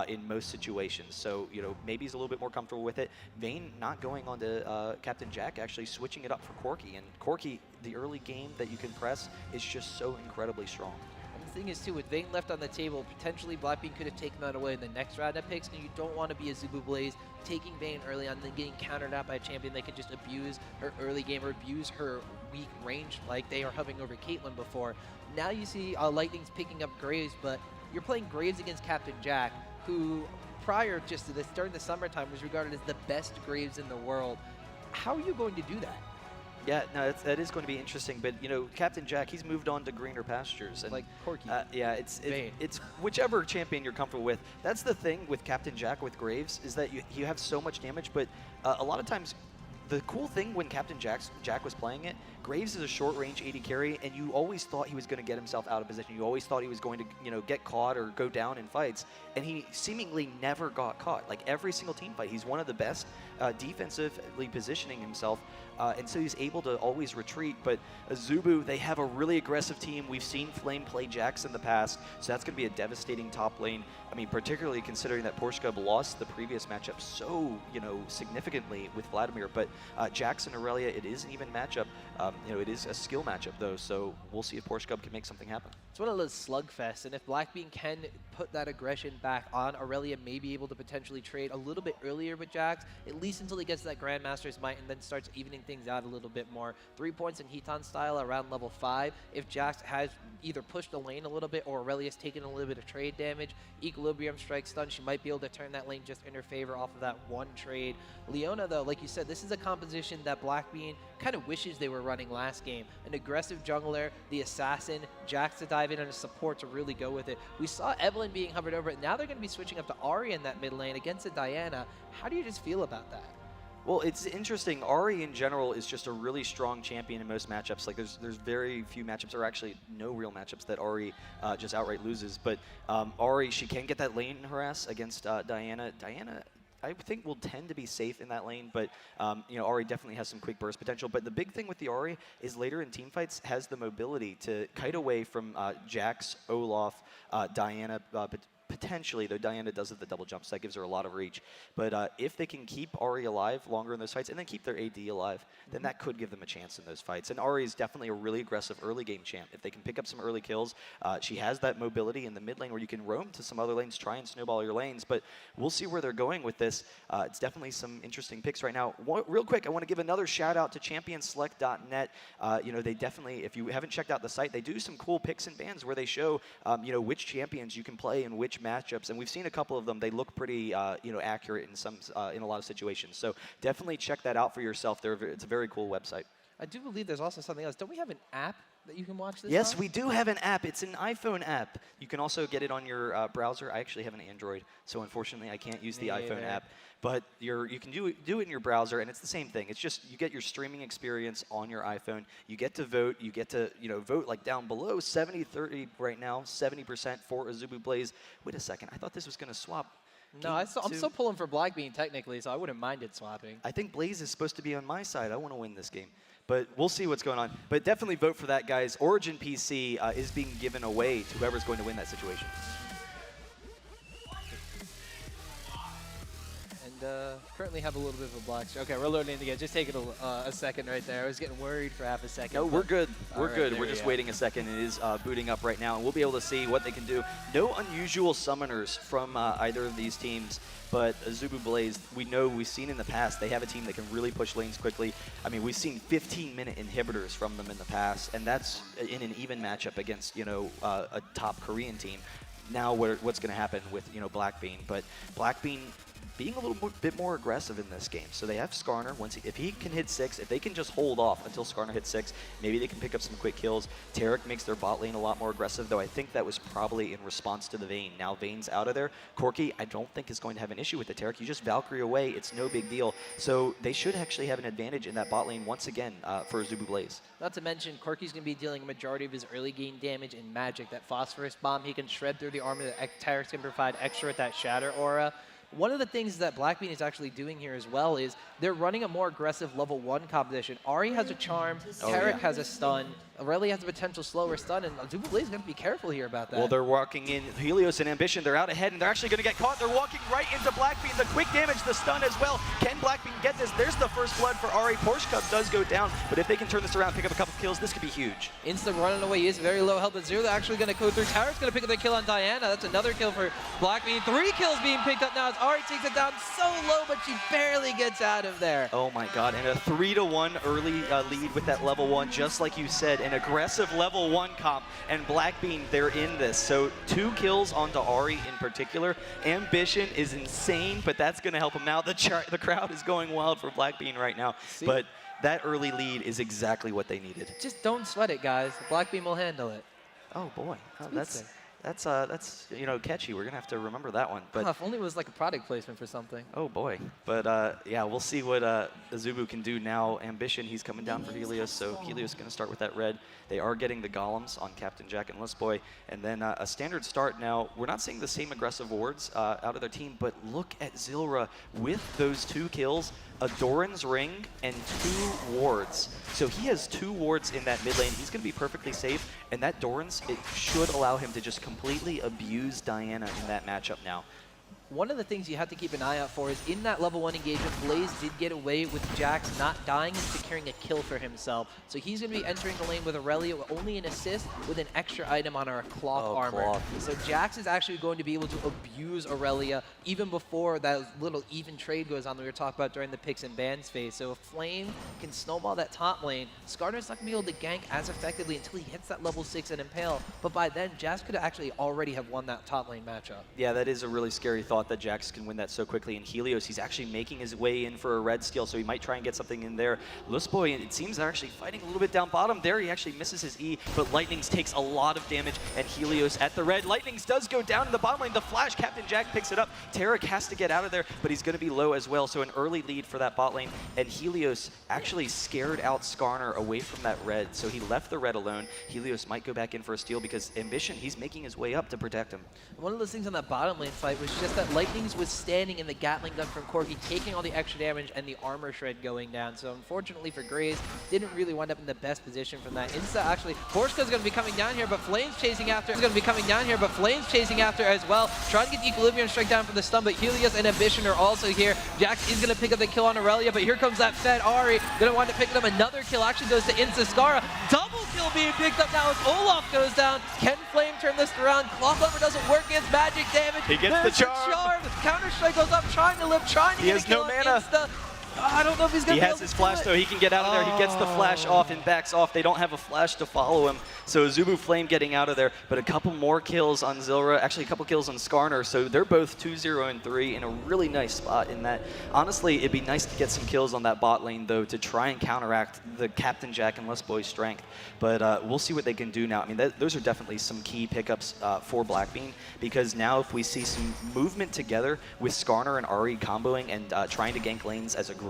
in most situations. So, you know, maybe he's a little bit more comfortable with it. Vayne not going on to Captain Jack, actually switching it up for Corki. And Corki, the early game that you can press is just so incredibly strong. And the thing is, too, with Vayne left on the table, potentially BLACKBEAN could have taken that away in the next round of picks, and you don't want to be a AZUBU Blaze taking Vayne early on, then getting countered out by a champion that can just abuse her early game or abuse her weak range like they are hovering over Caitlyn before. Now you see Lightning's picking up Graves, but you're playing Graves against Captain Jack, who prior just to this, during the summertime, was regarded as the best Graves in the world. How are you going to do that? Yeah, no, that is going to be interesting. But, you know, Captain Jack, he's moved on to greener pastures. And, like Corki. Yeah, it's whichever champion you're comfortable with. That's the thing with Captain Jack with Graves, is that you have so much damage, but a lot of times the cool thing when Captain Jack was playing it, Graves is a short-range AD carry, and you always thought he was going to get himself out of position. You always thought he was going to, you know, get caught or go down in fights, and he seemingly never got caught. Like every single team fight, he's one of the best defensively positioning himself, and so he's able to always retreat. But AZUBU, they have a really aggressive team. We've seen Flame play Jax in the past, so that's going to be a devastating top lane. I mean, particularly considering that Porschkub lost the previous matchup so, you know, significantly with Vladimir. But Jax and Aurelia, it is an even matchup. You know, it is a skill matchup, though, so we'll see if Porschkub can make something happen. It's one of those slugfests, and if BLACKBEAN can put that aggression back on, Aurelia may be able to potentially trade a little bit earlier with Jax, at least until he gets that Grandmaster's Might and then starts evening things out a little bit more. 3 points in Heaton style around level 5. If Jax has either pushed the lane a little bit or Aurelia's taken a little bit of trade damage, Equilibrium Strike Stun, she might be able to turn that lane just in her favor off of that one trade. Leona, though, like you said, this is a composition that BLACKBEAN kind of wishes they were running last game. An aggressive jungler, the assassin, Jax to dive in and a support to really go with it. We saw Evelynn being hovered over it. Now they're going to be switching up to Ahri in that mid lane against a Diana. How do you just feel about that? Well, it's interesting. Ahri in general is just a really strong champion in most matchups. Like there's very few matchups, or actually no real matchups, that Ahri just outright loses. But Ahri, she can get that lane harass against Diana. Diana, I think, will tend to be safe in that lane, but you know, Ahri definitely has some quick burst potential. But the big thing with the Ahri is later in teamfights has the mobility to kite away from Jax, Olaf, Diana, potentially, though Diana does have the double jump, so that gives her a lot of reach. But if they can keep Ahri alive longer in those fights and then keep their AD alive, then that could give them a chance in those fights. And Ahri is definitely a really aggressive early game champ. If they can pick up some early kills, she has that mobility in the mid lane where you can roam to some other lanes, try and snowball your lanes. But we'll see where they're going with this. It's definitely some interesting picks right now. Real quick, I want to give another shout out to ChampionSelect.net. You know, they definitely, if you haven't checked out the site, they do some cool picks and bans where they show, you know, which champions you can play in which matchups, and we've seen a couple of them. They look pretty, you know, accurate in some, in a lot of situations. So definitely check that out for yourself. It's a very cool website. I do believe there's also something else. Don't we have an app that you can watch this Yes, on? we do have an app. It's an iPhone app. You can also get it on your browser. I actually have an Android, so unfortunately I can't use the iPhone app. But you can do it in your browser, and it's the same thing. It's just you get your streaming experience on your iPhone. You get to vote. You get to, you know, vote like down below 70-30 right now, 70% for AZUBU Blaze. Wait a second, I thought this was going to swap. No, I'm still pulling for BLACKBEAN technically, so I wouldn't mind it swapping. I think Blaze is supposed to be on my side. I want to win this game. But we'll see what's going on. But definitely vote for that, guys. Origin PC is being given away to whoever's going to win that situation. And and currently have a little bit of a black screen. Okay, we're loading in again. Just take it a second right there. I was getting worried for half a second. No, we're good. We're good. Right, we're just waiting a second. It is booting up right now, and we'll be able to see what they can do. No unusual summoners from either of these teams, but AZUBU Blaze, we've seen in the past, they have a team that can really push lanes quickly. I mean, we've seen 15-minute inhibitors from them in the past, and that's in an even matchup against, you know, a top Korean team. Now what's going to happen with, you know, BLACKBEAN, but BLACKBEAN being a little bit more aggressive in this game. So they have Skarner. If he can hit 6, if they can just hold off until Skarner hits 6, maybe they can pick up some quick kills. Taric makes their bot lane a lot more aggressive, though I think that was probably in response to the Vayne. Now Vayne's out of there. Corki, I don't think is going to have an issue with the Taric. You just Valkyrie away, it's no big deal. So they should actually have an advantage in that bot lane once again for AZUBU Blaze. Not to mention, Corki's going to be dealing a majority of his early game damage in Magic. That Phosphorus Bomb, he can shred through the armor. That Taric's can provide extra with that Shatter Aura. One of the things that BLACKBEAN is actually doing here as well is they're running a more aggressive level 1 composition. Ahri has a charm, Taric has a stun, Aurelia has a potential slower stun, and AZUBU Blaze is going to be careful here about that. Well, they're walking in. Helios and Ambition, they're out ahead, and they're actually going to get caught. They're walking right into BLACKBEAN. The quick damage, the stun as well. Can BLACKBEAN get this? There's the first blood for Ahri. Porschkub does go down, but if they can turn this around, pick up a couple kills, this could be huge. Insta running away. He is very low health, but Zuna actually going to go through. Taric's going to pick up the kill on Diana. That's another kill for BLACKBEAN. 3 kills being picked up now as Ahri takes it down so low, but she barely gets out of there. Oh my god, and a 3-1 early lead with that level 1, just like you said, an aggressive level 1 comp, and BLACKBEAN, they're in this. So 2 kills onto Ahri in particular. Ambition is insane, but that's going to help him now. The crowd is going wild for BLACKBEAN right now, but that early lead is exactly what they needed. Just don't sweat it, guys. BLACKBEAN will handle it. Oh boy, that's you know, catchy. We're gonna have to remember that one. But if only it was like a product placement for something. Oh boy. But yeah, we'll see what AZUBU can do now. Ambition, he's coming down for Helios, so Helios is gonna start with that red. They are getting the golems on Captain Jack and Lustboy, and then a standard start. Now we're not seeing the same aggressive wards out of their team, but look at Xllyra with those 2 kills, a Doran's Ring and 2 wards. So he has 2 wards in that mid lane. He's going to be perfectly safe, and that Doran's, it should allow him to just completely abuse Diana in that matchup now. One of the things you have to keep an eye out for is in that level 1 engagement, Blaze did get away with Jax not dying and securing a kill for himself. So he's going to be entering the lane with Aurelia with only an assist with an extra item on our cloth armor. So Jax is actually going to be able to abuse Aurelia even before that little even trade goes on that we were talking about during the picks and bans phase. So if Flame can snowball that top lane, Skarner's not going to be able to gank as effectively until he hits that level 6 and Impale. But by then, Jax could actually already have won that top lane matchup. Yeah, that is a really scary thought that Jax can win that so quickly. And Helios, he's actually making his way in for a red steal, so he might try and get something in there. Lustboy, it seems they're actually fighting a little bit down bottom there. He actually misses his E, but LightSludge takes a lot of damage, and Helios at the red. LightSludge does go down in the bottom lane. The flash, Captain Jack picks it up. Taric has to get out of there, but he's going to be low as well, so an early lead for that bot lane. And Helios actually scared out Skarner away from that red, so he left the red alone. Helios might go back in for a steal because Ambition, he's making his way up to protect him. One of those things on that bottom lane fight was just that LightSludge was standing in the Gatling gun from Corki, taking all the extra damage and the armor shred going down. So unfortunately for Graves, didn't really wind up in the best position from that. Insta actually, Porschkub's going to be coming down here, but Flame's chasing after. He's going to be coming down here, but Flame's chasing after as well. Trying to get the Equilibrium strike down for the stun, but Helios and Ambition are also here. Jax is going to pick up the kill on Aurelia, but here comes that fed Ahri. Going to wind up picking up another kill. Actually goes to Insta Skara. Double kill being picked up now as Olaf goes down. Can Flame turn this around? Cloth Armor doesn't work against magic damage. He gets the charm. Counter strike goes up, trying to live, trying to get a kill on Insta. I don't know if he's going to be able to do it. He has his flash, though. He can get out of there. He gets the flash off and backs off. They don't have a flash to follow him. So AZUBU Flame getting out of there. But a couple more kills on Xllyra. Actually, a couple kills on Skarner. So they're both 2-0 and 3 in a really nice spot in that. Honestly, it'd be nice to get some kills on that bot lane, though, to try and counteract the Captain Jack and Lustboy's strength. But we'll see what they can do now. I mean, those are definitely some key pickups for BLACKBEAN, because now if we see some movement together with Skarner and Ahri comboing and trying to gank lanes as a group,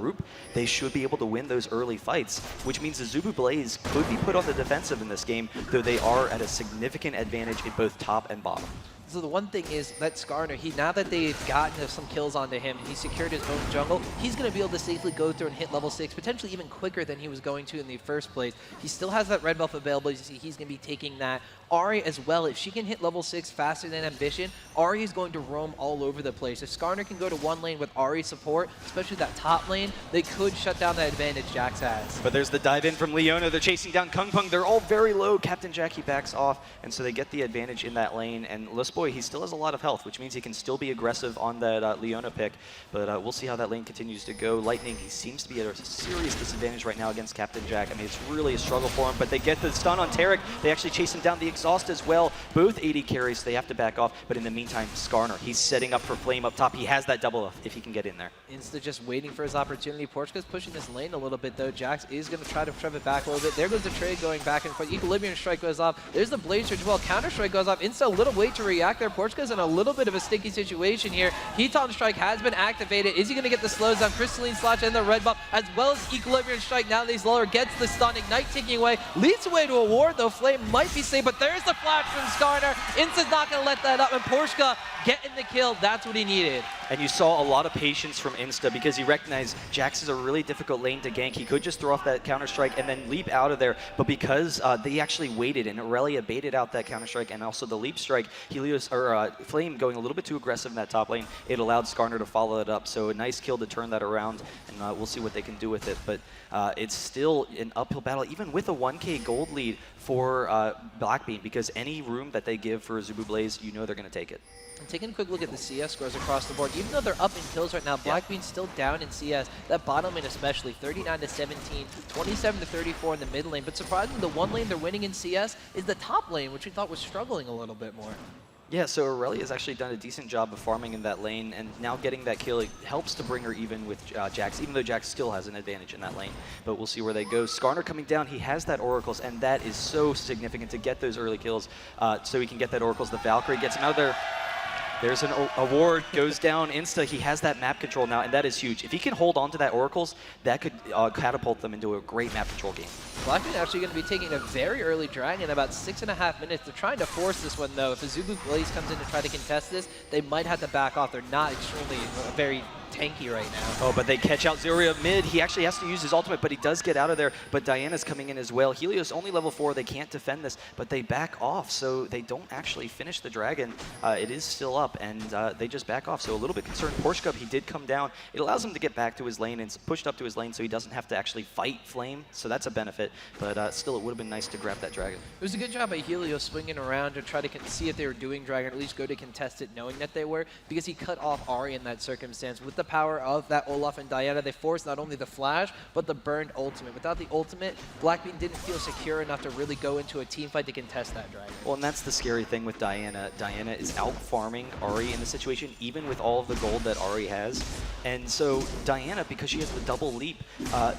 they should be able to win those early fights, which means AZUBU Blaze could be put on the defensive in this game, though they are at a significant advantage in both top and bottom. So the one thing is that Skarner, now that they've gotten some kills onto him, he secured his own jungle, he's going to be able to safely go through and hit level 6, potentially even quicker than he was going to in the first place. He still has that red buff available. You see he's going to be taking that. Ahri as well, if she can hit level 6 faster than Ambition, Ahri is going to roam all over the place. If Skarner can go to one lane with Ahri support, especially that top lane, they could shut down that advantage Jax has. But there's the dive in from Leona. They're chasing down Kung Pung. They're all very low. Captain Jack, he backs off, and so they get the advantage in that lane. And Lustboy, he still has a lot of health, which means he can still be aggressive on that Leona pick. But we'll see how that lane continues to go. Lightning, he seems to be at a serious disadvantage right now against Captain Jack. I mean, it's really a struggle for him, but they get the stun on Taric. They actually chase him down the exhaust as well. Both AD carries, so they have to back off. But in the meantime, Skarner, he's setting up for Flame up top. He has that double if he can get in there. Insta just waiting for his opportunity. Porschkub's pushing this lane a little bit, though. Jax is going to try to shove it back a little bit. There goes the trade going back and forth. Equilibrium strike goes off. There's the Blade Surge as well. Counter strike goes off. Insta a little late to react there. Porschkub's in a little bit of a sticky situation here. Heaton strike has been activated. Is he going to get the slows down? Crystalline Slash and the red buff, as well as Equilibrium strike. Now that he's lower, gets the stun. Ignite taking away. Leads away to a ward, though. Flame might be safe, but there's the flash from Skarner. Insta's not going to let that up, and Porschkub getting the kill. That's what he needed. And you saw a lot of patience from Insta because he recognized Jax is a really difficult lane to gank. He could just throw off that counter-strike and then leap out of there, but because they actually waited and Aurelia baited out that counter-strike and also the leap strike, Helios, or Flame going a little bit too aggressive in that top lane, it allowed Skarner to follow it up. So a nice kill to turn that around, and we'll see what they can do with it. But it's still an uphill battle, even with a 1K gold lead for BLACKBEAN, because any room that they give for AZUBU Blaze, you know they're going to take it. I'm taking a quick look at the CS scores across the board. Even though they're up in kills right now, BLACKBEAN's still down in CS. That bottom lane especially, 39-17, 27-34 in the mid lane. But surprisingly, the one lane they're winning in CS is the top lane, which we thought was struggling a little bit more. Yeah, so Aurelia has actually done a decent job of farming in that lane, and now getting that kill, it helps to bring her even with Jax, even though Jax still has an advantage in that lane. But we'll see where they go. Skarner coming down, he has that Oracles, and that is so significant to get those early kills, so he can get that Oracles. The Valkyrie gets him out of there. There's an award, goes down Insta. He has that map control now, and that is huge. If he can hold on to that Oracles, that could catapult them into a great map control game. BLACKBEAN actually going to be taking a very early drag in about 6.5 minutes. They're trying to force this one, though. If AZUBU Blaze comes in to try to contest this, they might have to back off. They're not extremely very tanky right now. Oh, but they catch out Xllyra mid. He actually has to use his ultimate, but he does get out of there. But Diana's coming in as well. Helios only level 4. They can't defend this, but they back off, so they don't actually finish the dragon. It is still up, and they just back off. So a little bit concerned. Porschkub, he did come down. It allows him to get back to his lane and pushed up to his lane, so he doesn't have to actually fight Flame. So that's a benefit. But still, it would have been nice to grab that dragon. It was a good job by Helios swinging around to try to see if they were doing dragon, or at least go to contest it, knowing that they were, because he cut off Ahri in that circumstance. With the power of that Olaf and Diana, they forced not only the flash, but the burned ultimate. Without the ultimate, BLACKBEAN didn't feel secure enough to really go into a team fight to contest that dragon. Well, and that's the scary thing with Diana. Diana is out farming Ahri in the situation, even with all of the gold that Ahri has. And so Diana, because she has the double leap,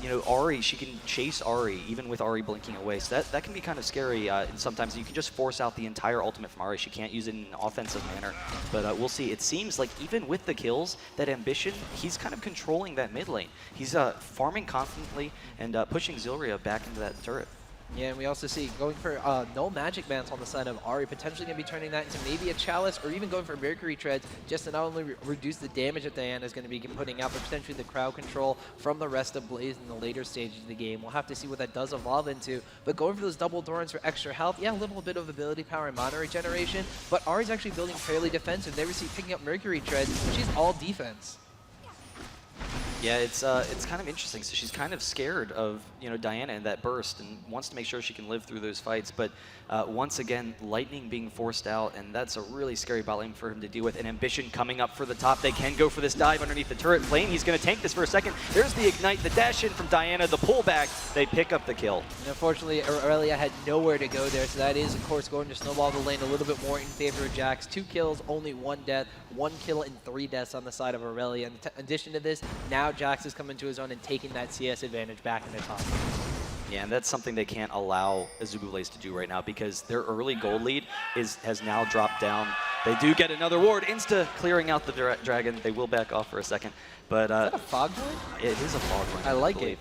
you know, Ahri, she can chase Ahri even with Ahri blinking away. So that can be kind of scary. Sometimes you can just force out the entire ultimate from Ahri. She can't use it in an offensive manner. But we'll see. It seems like even with the kills, that Ambition, he's kind of controlling that mid lane. He's farming constantly and pushing Xllyra back into that turret. Yeah, and we also see going for no magic bans on the side of Ahri, potentially going to be turning that into maybe a chalice, or even going for Mercury Treads, just to not only reduce the damage that Diana is going to be putting out, but potentially the crowd control from the rest of Blaze in the later stages of the game. We'll have to see what that does evolve into, but going for those double Dorans for extra health, yeah, a little bit of ability power and mana regeneration, but Ahri's actually building fairly defensive. They receive picking up Mercury Treads, she's all defense. Yeah, it's kind of interesting. So she's kind of scared of, you know, Diana and that burst, and wants to make sure she can live through those fights. But once again, Lightning being forced out, and that's a really scary bot lane for him to deal with. And Ambition coming up for the top. They can go for this dive underneath the turret. Flame, he's going to tank this for a second. There's the ignite, the dash in from Diana, the pullback. They pick up the kill. And unfortunately, Aurelia had nowhere to go there, so that is, of course, going to snowball the lane a little bit more in favor of Jax. 2 kills, only 1 death, 1 kill and 3 deaths on the side of Aurelia. In addition to this, now Jax is coming to his own and taking that CS advantage back in the top. Yeah, and that's something they can't allow AZUBU Blaze to do right now, because their early gold lead has now dropped down. They do get another ward. Insta clearing out the dragon. They will back off for a second. But is that a fog horn? It is a fog horn. I like it.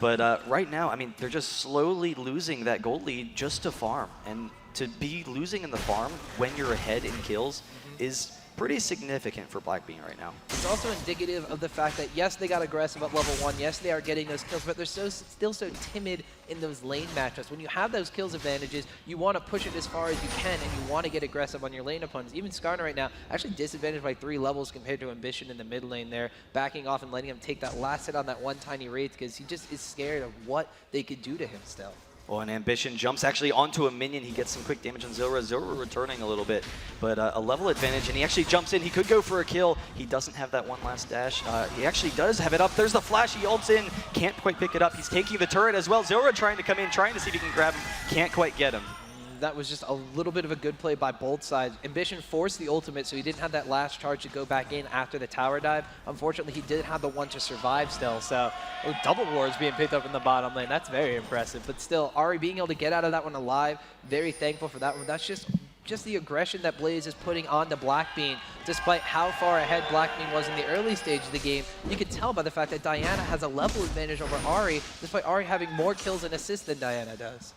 But right now, I mean, they're just slowly losing that gold lead just to farm. And to be losing in the farm when you're ahead in kills is pretty significant for BLACKBEAN right now. It's also indicative of the fact that, yes, they got aggressive at level 1, yes, they are getting those kills, but they're still so timid in those lane matchups. When you have those kills advantages, you want to push it as far as you can, and you want to get aggressive on your lane opponents. Even Skarner right now, actually disadvantaged by 3 levels compared to Ambition in the mid lane there, backing off and letting him take that last hit on that one tiny Wraith, because he just is scared of what they could do to him still. Well, and Ambition jumps actually onto a minion. He gets some quick damage on Xllyra. Xllyra returning a little bit, but a level advantage, and he actually jumps in. He could go for a kill. He doesn't have that one last dash. He actually does have it up. There's the flash. He ults in. Can't quite pick it up. He's taking the turret as well. Xllyra trying to come in, trying to see if he can grab him. Can't quite get him. That was just a little bit of a good play by both sides. Ambition forced the ultimate, so he didn't have that last charge to go back in after the tower dive. Unfortunately, he did have the one to survive still, so double wards being picked up in the bottom lane. That's very impressive. But still, Ahri being able to get out of that one alive, very thankful for that one. That's just the aggression that Blaze is putting onto BLACKBEAN, despite how far ahead BLACKBEAN was in the early stage of the game. You can tell by the fact that Diana has a level advantage over Ahri, despite Ahri having more kills and assists than Diana does.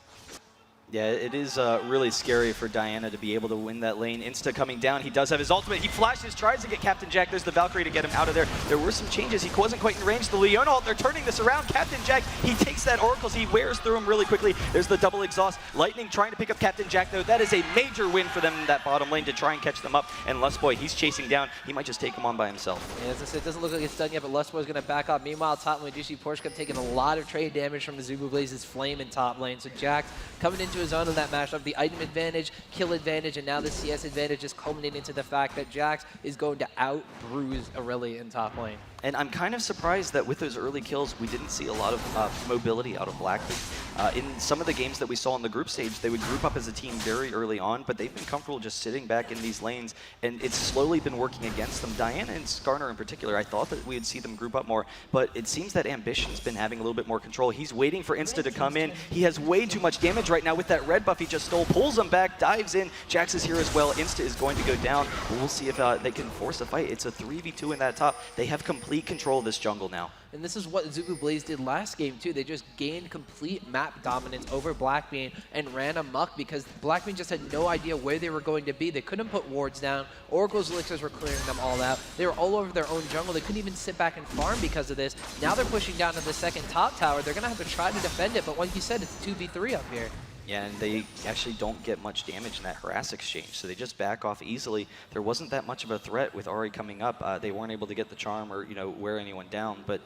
Yeah, it is really scary for Diana to be able to win that lane. Insta coming down. He does have his ultimate. He flashes, tries to get Captain Jack. There's the Valkyrie to get him out of there. There were some changes. He wasn't quite in range. The Leona ult, they're turning this around. Captain Jack, he takes that Oracles. He wears through him really quickly. There's the double exhaust. Lightning trying to pick up Captain Jack, though. That is a major win for them in that bottom lane to try and catch them up. And Lustboy, he's chasing down. He might just take him on by himself. Yeah, as I said, it doesn't look like it's done yet, but Lustboy's going to back up. Meanwhile, top lane, we do see Porschkub taking a lot of trade damage from the AZUBU Blaze's flame in top lane. So Jack coming into his own in that matchup. The item advantage, kill advantage, and now the CS advantage is culminating into the fact that Jax is going to out-bruise Aurelia in top lane. And I'm kind of surprised that with those early kills, we didn't see a lot of mobility out of BLACKBEAN. In some of the games that we saw in the group stage, they would group up as a team very early on, but they've been comfortable just sitting back in these lanes, and it's slowly been working against them. Diana and Skarner in particular, I thought that we would see them group up more, but it seems that Ambition's been having a little bit more control. He's waiting for Insta to come in. He has way too much damage right now with that red buff he just stole, pulls him back, dives in. Jax is here as well. Insta is going to go down. We'll see if they can force a fight. It's a 3v2 in that top. They have complete control of this jungle now. And this is what AZUBU Blaze did last game too. They just gained complete map dominance over BLACKBEAN and ran amok because BLACKBEAN just had no idea where they were going to be. They couldn't put wards down. Oracle's elixirs were clearing them all out. They were all over their own jungle. They couldn't even sit back and farm because of this. Now they're pushing down to the second top tower. They're going to have to try to defend it, but like you said, it's 2v3 up here. Yeah, and they actually don't get much damage in that harass exchange, so they just back off easily. There wasn't that much of a threat with Ahri coming up. They weren't able to get the charm or, wear anyone down, but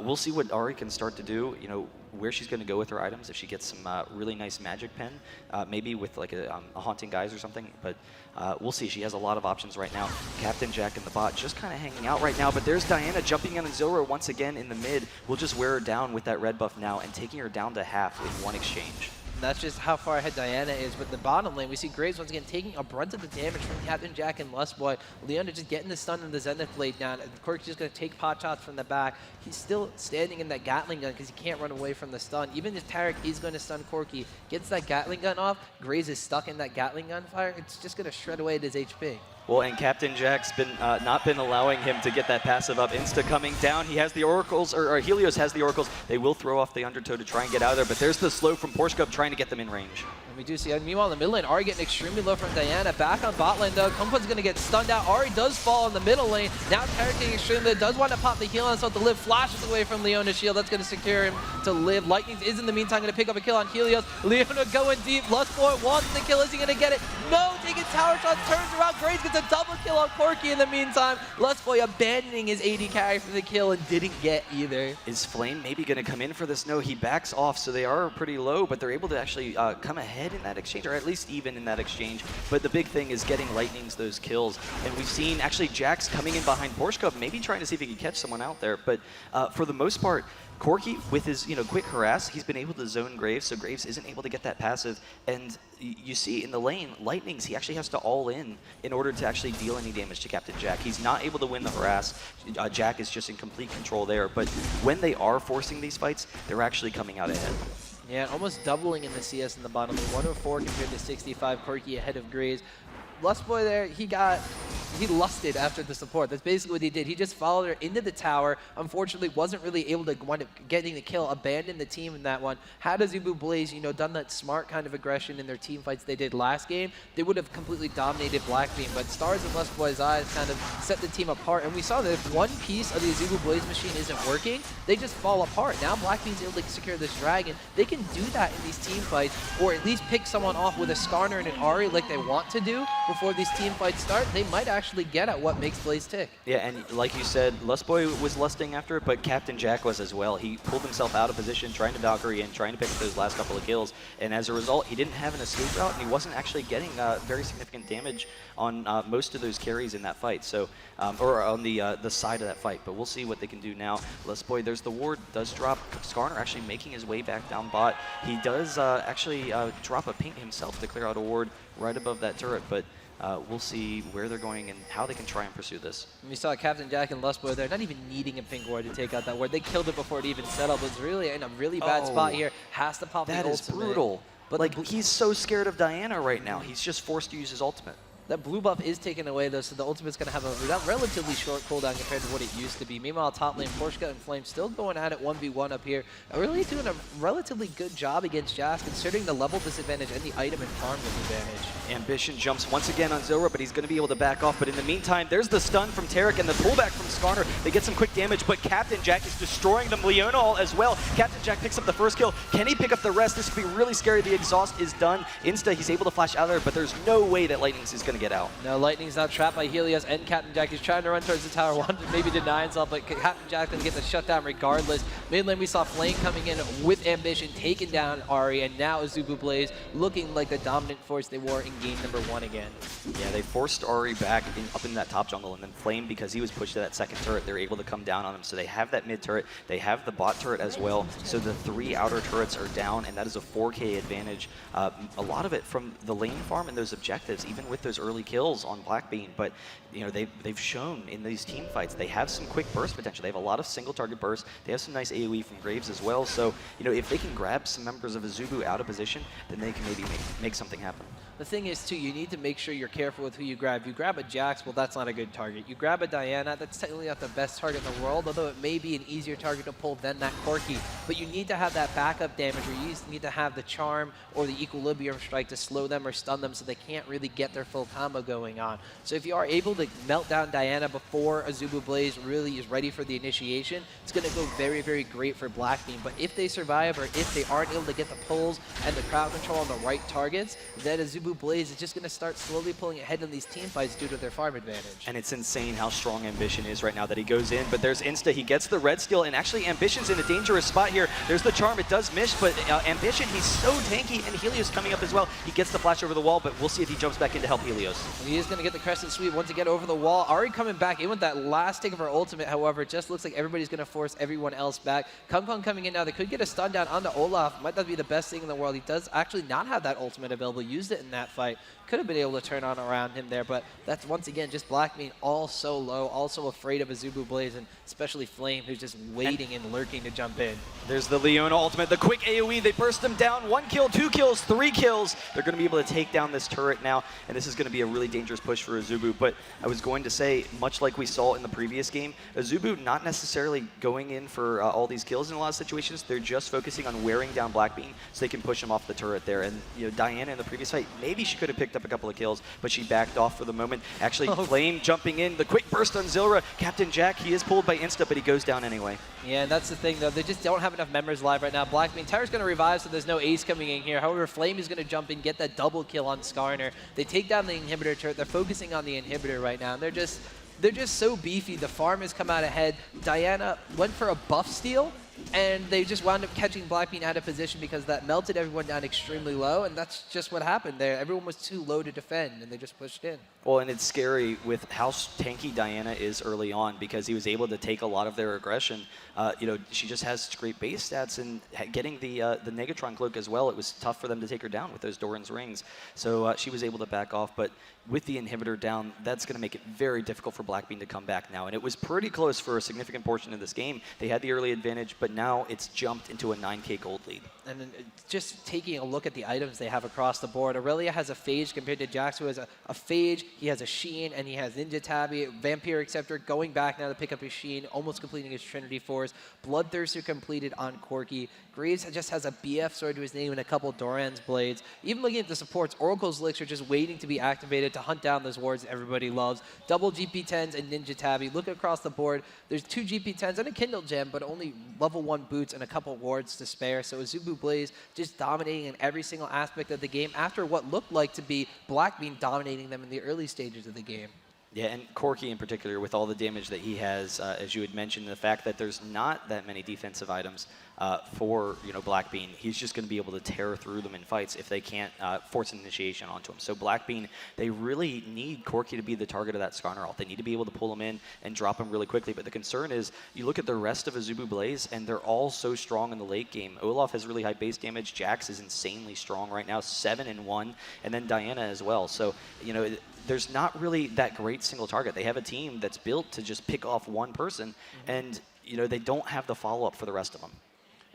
we'll see what Ahri can start to do, where she's going to go with her items, if she gets some really nice magic pen, maybe with like a Haunting Guise or something, but we'll see. She has a lot of options right now. Captain Jack in the bot just kind of hanging out right now, but there's Diana jumping in on Xllyra once again in the mid. We'll just wear her down with that red buff now and taking her down to half in one exchange. That's just how far ahead Diana is. But the bottom lane, we see Graves once again taking a brunt of the damage from Captain Jack and Lustboy. Leona just getting the stun and the Zenith Blade down. Cork's just going to take pot shots from the back. He's still standing in that Gatling gun because he can't run away from the stun. Even if Tarek is going to stun Corky, gets that Gatling gun off, Graves is stuck in that Gatling gun fire, it's just going to shred away at his HP. Well, and Captain Jack's been not been allowing him to get that passive up. Insta coming down. He has the Oracles, or Helios has the Oracles. They will throw off the Undertow to try and get out of there, but there's the slow from Porschkub trying to get them in range. And we do see, meanwhile, in the mid lane, Ahri getting extremely low from Diana. Back on bot lane, though. Kumquat's going to get stunned out. Ahri does fall in the middle lane. Now Tarek getting extremely low. Does want to pop the heal on, so to live flashes away from Leona's shield. That's going to secure him to live. Lightning is, in the meantime, going to pick up a kill on Helios. Leona going deep. Lustboy wants the kill. Is he going to get it? No! Taking tower shots, turns around. Graves gets a double kill on Corky in the meantime. Lustboy abandoning his AD carry for the kill and didn't get either. Is Flame maybe going to come in for this? No, he backs off, so they are pretty low, but they're able to actually come ahead in that exchange, or at least even in that exchange. But the big thing is getting Lightnings those kills. And we've seen actually Jax coming in behind Porschkub, maybe trying to see if he can catch someone out there. But for the most part, Corky, with his quick harass, he's been able to zone Graves, so Graves isn't able to get that passive. And you see in the lane, Lightnings, he actually has to all in order to actually deal any damage to Captain Jack. He's not able to win the harass. Jack is just in complete control there. But when they are forcing these fights, they're actually coming out ahead. Yeah, almost doubling in the CS in the bottom. 104 compared to 65. Corky ahead of Graves. Lustboy there, he got he lusted after the support. That's basically what he did. He just followed her into the tower. Unfortunately, wasn't really able to wind up getting the kill, abandoned the team in that one. Had AZUBU Blaze, you know, done that smart kind of aggression in their team fights they did last game, they would have completely dominated BLACKBEAN. But Stars and Lustboy's eyes kind of set the team apart. And we saw that if one piece of the AZUBU Blaze machine isn't working, they just fall apart. Now BLACKBEAN's able to secure this dragon. They can do that in these team fights, or at least pick someone off with a Skarner and an Ahri like they want to do before these team fights start. They might actually get at what makes Blaze tick. Yeah, and like you said, Lustboy was lusting after it, but Captain Jack was as well. He pulled himself out of position, trying to Valkyrie and trying to pick up those last couple of kills, and as a result, he didn't have an escape route, and he wasn't actually getting very significant damage on most of those carries in that fight, so or on the side of that fight. But we'll see what they can do now. Lustboy, there's the ward, does drop. Skarner actually making his way back down bot. He does actually drop a ping himself to clear out a ward right above that turret, but we'll see where they're going and how they can try and pursue this. We saw Captain Jack and Lustboy, they're not even needing a pink ward to take out that ward. They killed it before it even settled. It's really in a really bad spot here. Has to pop the ultimate. That is brutal. But like, he's so scared of Diana right now. He's just forced to use his ultimate. That blue buff is taken away, though, so the ultimate's going to have a relatively short cooldown compared to what it used to be. Meanwhile, top lane, Porschkub and Flame still going at it 1v1 up here. Really doing a relatively good job against Jatt, considering the level disadvantage and the item and farm disadvantage. Ambition jumps once again on Xllyra, but he's going to be able to back off. But in the meantime, there's the stun from Taric and the pullback from Skarner. They get some quick damage, but Captain Jack is destroying them. Leonal as well. Captain Jack picks up the first kill. Can he pick up the rest? This could be really scary. The exhaust is done. Insta, he's able to flash out there, but there's no way that LightSludge is going to get out. No, LightSludge's now trapped by Helios and Captain Jack. He's trying to run towards the tower, wanted to maybe deny himself, but Captain Jack going to get the shutdown regardless. Mid lane, we saw Flame coming in with Ambition, taking down Ahri, and now AZUBU Blaze looking like the dominant force they were in game number 1 again. Yeah, they forced Ahri back up in that top jungle, and then Flame, because he was pushed to that second turret, they're able to come down on him. So they have that mid turret, they have the bot turret as well. So the 3 outer turrets are down, and that is a 4K advantage. A lot of it from the lane farm and those objectives, even with those early kills on BLACKBEAN. But you know, they've shown in these team fights they have some quick burst potential. They have a lot of single target bursts. They have some nice AoE from Graves as well. So you know, if they can grab some members of AZUBU out of position, then they can maybe make something happen. The thing is, too, you need to make sure you're careful with who you grab. You grab a Jax, well, that's not a good target. You grab a Diana, that's technically not the best target in the world, although it may be an easier target to pull than that Corki. But you need to have that backup damage, or you need to have the Charm or the Equilibrium Strike to slow them or stun them so they can't really get their full combo going on. So if you are able to melt down Diana before AZUBU Blaze really is ready for the initiation, it's going to go very, very great for BLACKBEAN. But if they survive, or if they aren't able to get the pulls and the crowd control on the right targets, then AZUBU Blaze is just going to start slowly pulling ahead in these team fights due to their farm advantage. And it's insane how strong Ambition is right now that he goes in, but there's Insta, he gets the red steal, and actually Ambition's in a dangerous spot here. There's the charm, it does miss, but Ambition, he's so tanky, and Helios coming up as well. He gets the flash over the wall, but we'll see if he jumps back in to help Helios. He is going to get the Crescent Sweep once again over the wall. Ahri coming back in with that last take of her ultimate, however, it just looks like everybody's going to force everyone else back. Kung coming in now, they could get a stun down onto Olaf. Might not be the best thing in the world. He does actually not have that ultimate available, used it in that fight. Could have been able to turn on around him there, but that's once again just BLACKBEAN all so low, also afraid of AZUBU Blaze, and especially Flame, who's just waiting and lurking to jump in. There's the Leona ultimate, the quick AoE, they burst them down, 1 kill, 2 kills, 3 kills. They're going to be able to take down this turret now, and this is going to be a really dangerous push for AZUBU, but I was going to say, much like we saw in the previous game, AZUBU not necessarily going in for all these kills in a lot of situations, they're just focusing on wearing down BLACKBEAN so they can push him off the turret there. And you know, Diana in the previous fight, maybe she could have picked up a couple of kills, but she backed off for the moment. Actually, Flame jumping in, the quick burst on Xllyra. Captain Jack, he is pulled by Insta, but he goes down anyway. Yeah, and that's the thing, though. They just don't have enough members live right now. BLACKBEAN, Tyra's going to revive, so there's no ace coming in here. However, Flame is going to jump in, get that double kill on Skarner. They take down the inhibitor turret. They're focusing on the inhibitor right now, and they're just so beefy. The farm has come out ahead. Diana went for a buff steal, and they just wound up catching BLACKBEAN out of position because that melted everyone down extremely low, and that's just what happened there. Everyone was too low to defend, and they just pushed in. Well, and it's scary with how tanky Diana is early on because he was able to take a lot of their aggression. You know, she just has great base stats, and getting the Negatron cloak as well, it was tough for them to take her down with those Doran's rings. So she was able to back off, but with the inhibitor down, that's going to make it very difficult for BLACKBEAN to come back now. And it was pretty close for a significant portion of this game. They had the early advantage, but now it's jumped into a 9K gold lead. And then just taking a look at the items they have across the board, Aurelia has a Phage compared to Jax, who has a Phage, he has a Sheen, and he has Ninja Tabby, Vampire Acceptor going back now to pick up his Sheen, almost completing his Trinity Force. Bloodthirster completed on Corki. Graves just has a BF sword to his name and a couple Doran's blades. Even looking at the supports, Oracle's Elixir just waiting to be activated to hunt down those wards everybody loves. Double GP10s and Ninja Tabby. Look across the board, there's 2 GP10s and a Kindle Gem, but only level 1 boots and a couple wards to spare. So AZUBU Blaze just dominating in every single aspect of the game after what looked like to be BLACKBEAN dominating them in the early stages of the game. Yeah, and Corki in particular, with all the damage that he has, as you had mentioned, the fact that there's not that many defensive items for BLACKBEAN, he's just going to be able to tear through them in fights if they can't force an initiation onto him. So BLACKBEAN, they really need Corki to be the target of that Skarner ult. They need to be able to pull him in and drop him really quickly. But the concern is, you look at the rest of AZUBU Blaze, and they're all so strong in the late game. Olaf has really high base damage. Jax is insanely strong right now, 7-1, and then Diana as well. So, there's not really that great single target. They have a team that's built to just pick off one person, and they don't have the follow-up for the rest of them.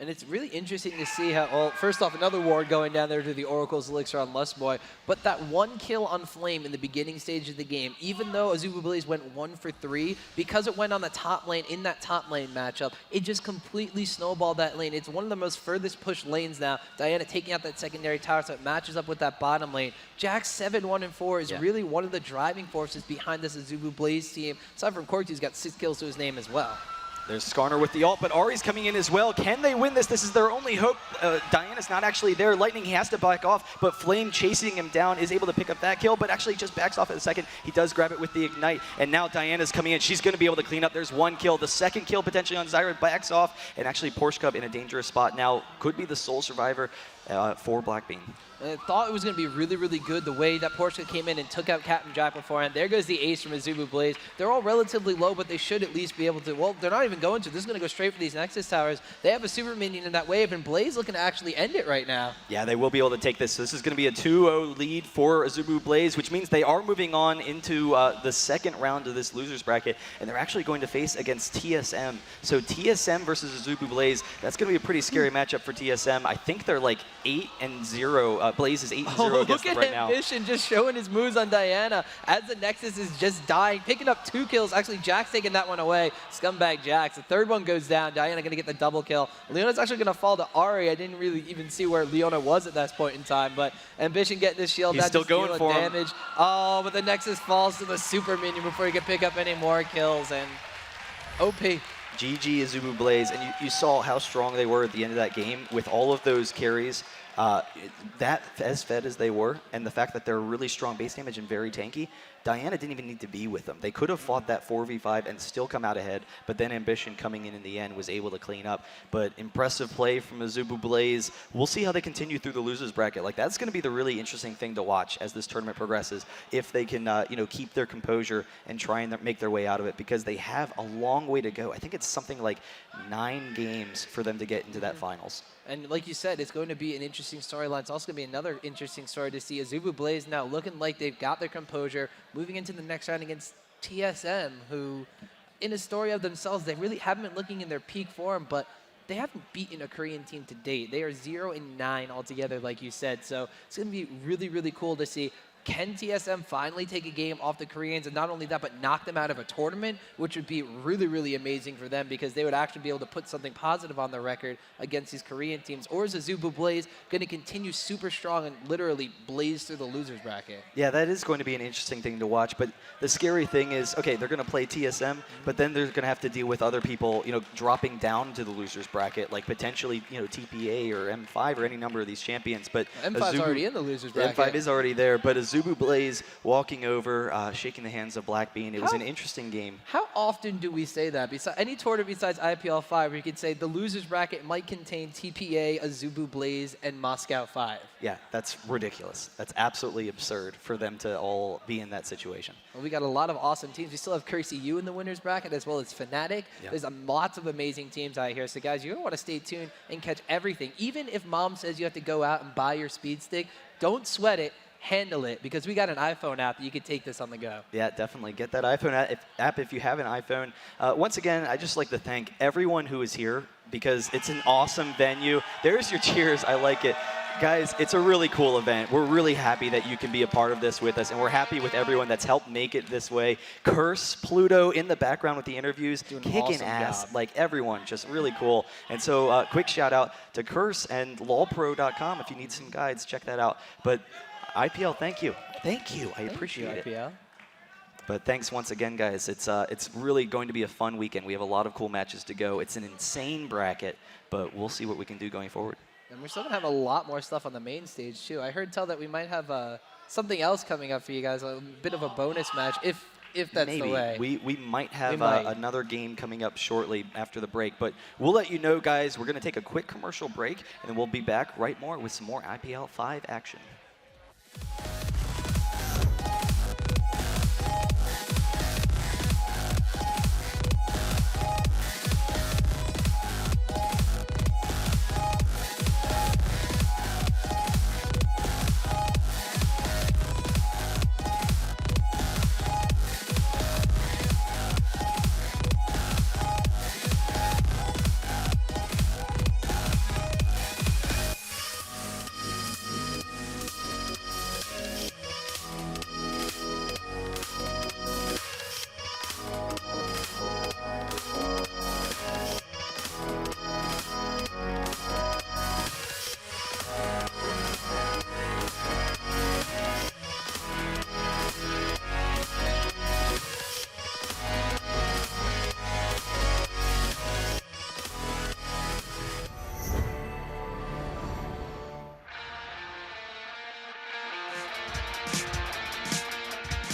And it's really interesting to see how, well, first off, another ward going down there to the Oracle's Elixir on Lustboy, but that 1 kill on Flame in the beginning stage of the game, even though AZUBU Blaze went 1 for 3, because it went on the top lane in that top lane matchup, it just completely snowballed that lane. It's one of the most furthest pushed lanes now. Diana taking out that secondary tower, so it matches up with that bottom lane. Jax 7-1-4 is really one of the driving forces behind this AZUBU Blaze team. Aside from Corki, who's got 6 kills to his name as well. There's Skarner with the ult, but Ahri's coming in as well. Can they win this? This is their only hope. Diana's not actually there. Lightning, he has to back off, but Flame chasing him down is able to pick up that kill, but actually just backs off at the second. He does grab it with the Ignite, and now Diana's coming in. She's going to be able to clean up. There's 1 kill. The second kill potentially on Xyra backs off, and actually Porschkub in a dangerous spot now. Could be the sole survivor for BLACKBEAN. I thought it was going to be really, really good the way that Porschkub came in and took out Captain Jatt beforehand. There goes the ace from AZUBU Blaze. They're all relatively low, but they should at least be able to, well, they're not even going to. This is going to go straight for these Nexus towers. They have a super minion in that wave, and Blaze looking to actually end it right now. Yeah, they will be able to take this. So this is going to be a 2-0 lead for AZUBU Blaze, which means they are moving on into the second round of this losers bracket, and they're actually going to face against TSM. So TSM versus AZUBU Blaze, that's going to be a pretty scary matchup for TSM. I think they're like 8-0. Blaze is 8-0 against them right now. Look at Ambition just showing his moves on Diana as the Nexus is just dying, picking up 2 kills. Actually, Jax taking that one away. Scumbag Jax. The third one goes down. Diana going to get the double kill. Leona's actually going to fall to Ahri. I didn't really even see where Leona was at that point in time, but Ambition getting this shield. He's still going for damage. Oh, but the Nexus falls to the super minion before he can pick up any more kills, and OP. GG AZUBU Blaze, and you saw how strong they were at the end of that game with all of those carries. That as fed as they were, and the fact that they're really strong base damage and very tanky, Diana didn't even need to be with them. They could have fought that 4v5 and still come out ahead, but then Ambition coming in the end was able to clean up. But impressive play from AZUBU Blaze. We'll see how they continue through the losers bracket. Like, that's going to be the really interesting thing to watch as this tournament progresses, if they can keep their composure and try and make their way out of it, because they have a long way to go. I think it's something like 9 games for them to get into that finals. And like you said, it's going to be an interesting storyline. It's also going to be another interesting story to see AZUBU Blaze now looking like they've got their composure, moving into the next round against TSM, who, in a story of themselves, they really haven't been looking in their peak form, but they haven't beaten a Korean team to date. They are 0-9 altogether, like you said. So it's going to be really, really cool to see. Can TSM finally take a game off the Koreans, and not only that, but knock them out of a tournament, which would be really, really amazing for them, because they would actually be able to put something positive on their record against these Korean teams? Or is AZUBU Blaze going to continue super strong and literally blaze through the losers bracket? Yeah, that is going to be an interesting thing to watch, but the scary thing is, okay, they're going to play TSM, but then they're going to have to deal with other people, dropping down to the losers bracket, like potentially, TPA or M5 or any number of these champions. But M5's already in the losers bracket. M5 is already there, but AZUBU Blaze walking over, shaking the hands of BLACKBEAN. It was an interesting game. How often do we say that? Besides any tournament besides IPL5, where you could say the losers bracket might contain TPA, AZUBU Blaze, and Moscow 5. Yeah, that's ridiculous. That's absolutely absurd for them to all be in that situation. Well, we got a lot of awesome teams. We still have Cursey U in the winners bracket, as well as FNATIC. Yeah. There's lots of amazing teams out here. So guys, you're going to want to stay tuned and catch everything. Even if mom says you have to go out and buy your speed stick, don't sweat it. Handle it, because we got an iPhone app that you can take this on the go. Yeah, definitely. Get that iPhone app if you have an iPhone. Once again, I'd just like to thank everyone who is here because it's an awesome venue. There's your cheers. I like it. Guys, it's a really cool event. We're really happy that you can be a part of this with us, and we're happy with everyone that's helped make it this way. Curse, Pluto in the background with the interviews, kicking awesome ass, job. like everyone, just really cool. And so quick shout out to Curse and lolpro.com. If you need some guides, check that out. But IPL, thank you. Thank you. I appreciate it. IPL. But thanks once again, guys. It's really going to be a fun weekend. We have a lot of cool matches to go. It's an insane bracket, but we'll see what we can do going forward. And we're still going to have a lot more stuff on the main stage, too. I heard tell that we might have something else coming up for you guys, a bit of a bonus match, if that's Maybe. the way. We might have another game coming up shortly after the break, but we'll let you know, guys. We're going to take a quick commercial break, and then we'll be back right more with some more IPL5 action.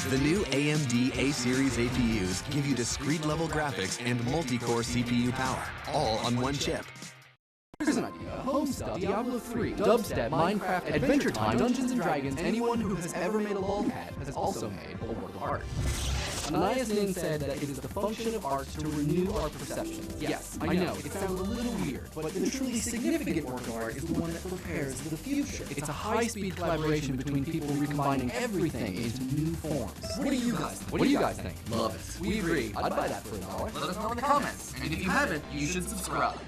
The new AMD A-series APUs give you discrete-level graphics and multi-core CPU power, all on one chip. Here's an idea. Homestuff, Diablo 3, Dubstep, Minecraft, Adventure Time, Dungeons & Dragons, anyone who has ever made a lolcat has also made a work of art. Anais Nin said that it is the function of art to renew our perceptions. Yes, I know, it sounds a little weird, but the truly significant work of art is the one that prepares for the future. It's a high-speed collaboration between people recombining everything into new forms. What do you guys think? Love it. We agree. I'd buy that for $1. Let us know in the comments. And if you haven't, you should subscribe.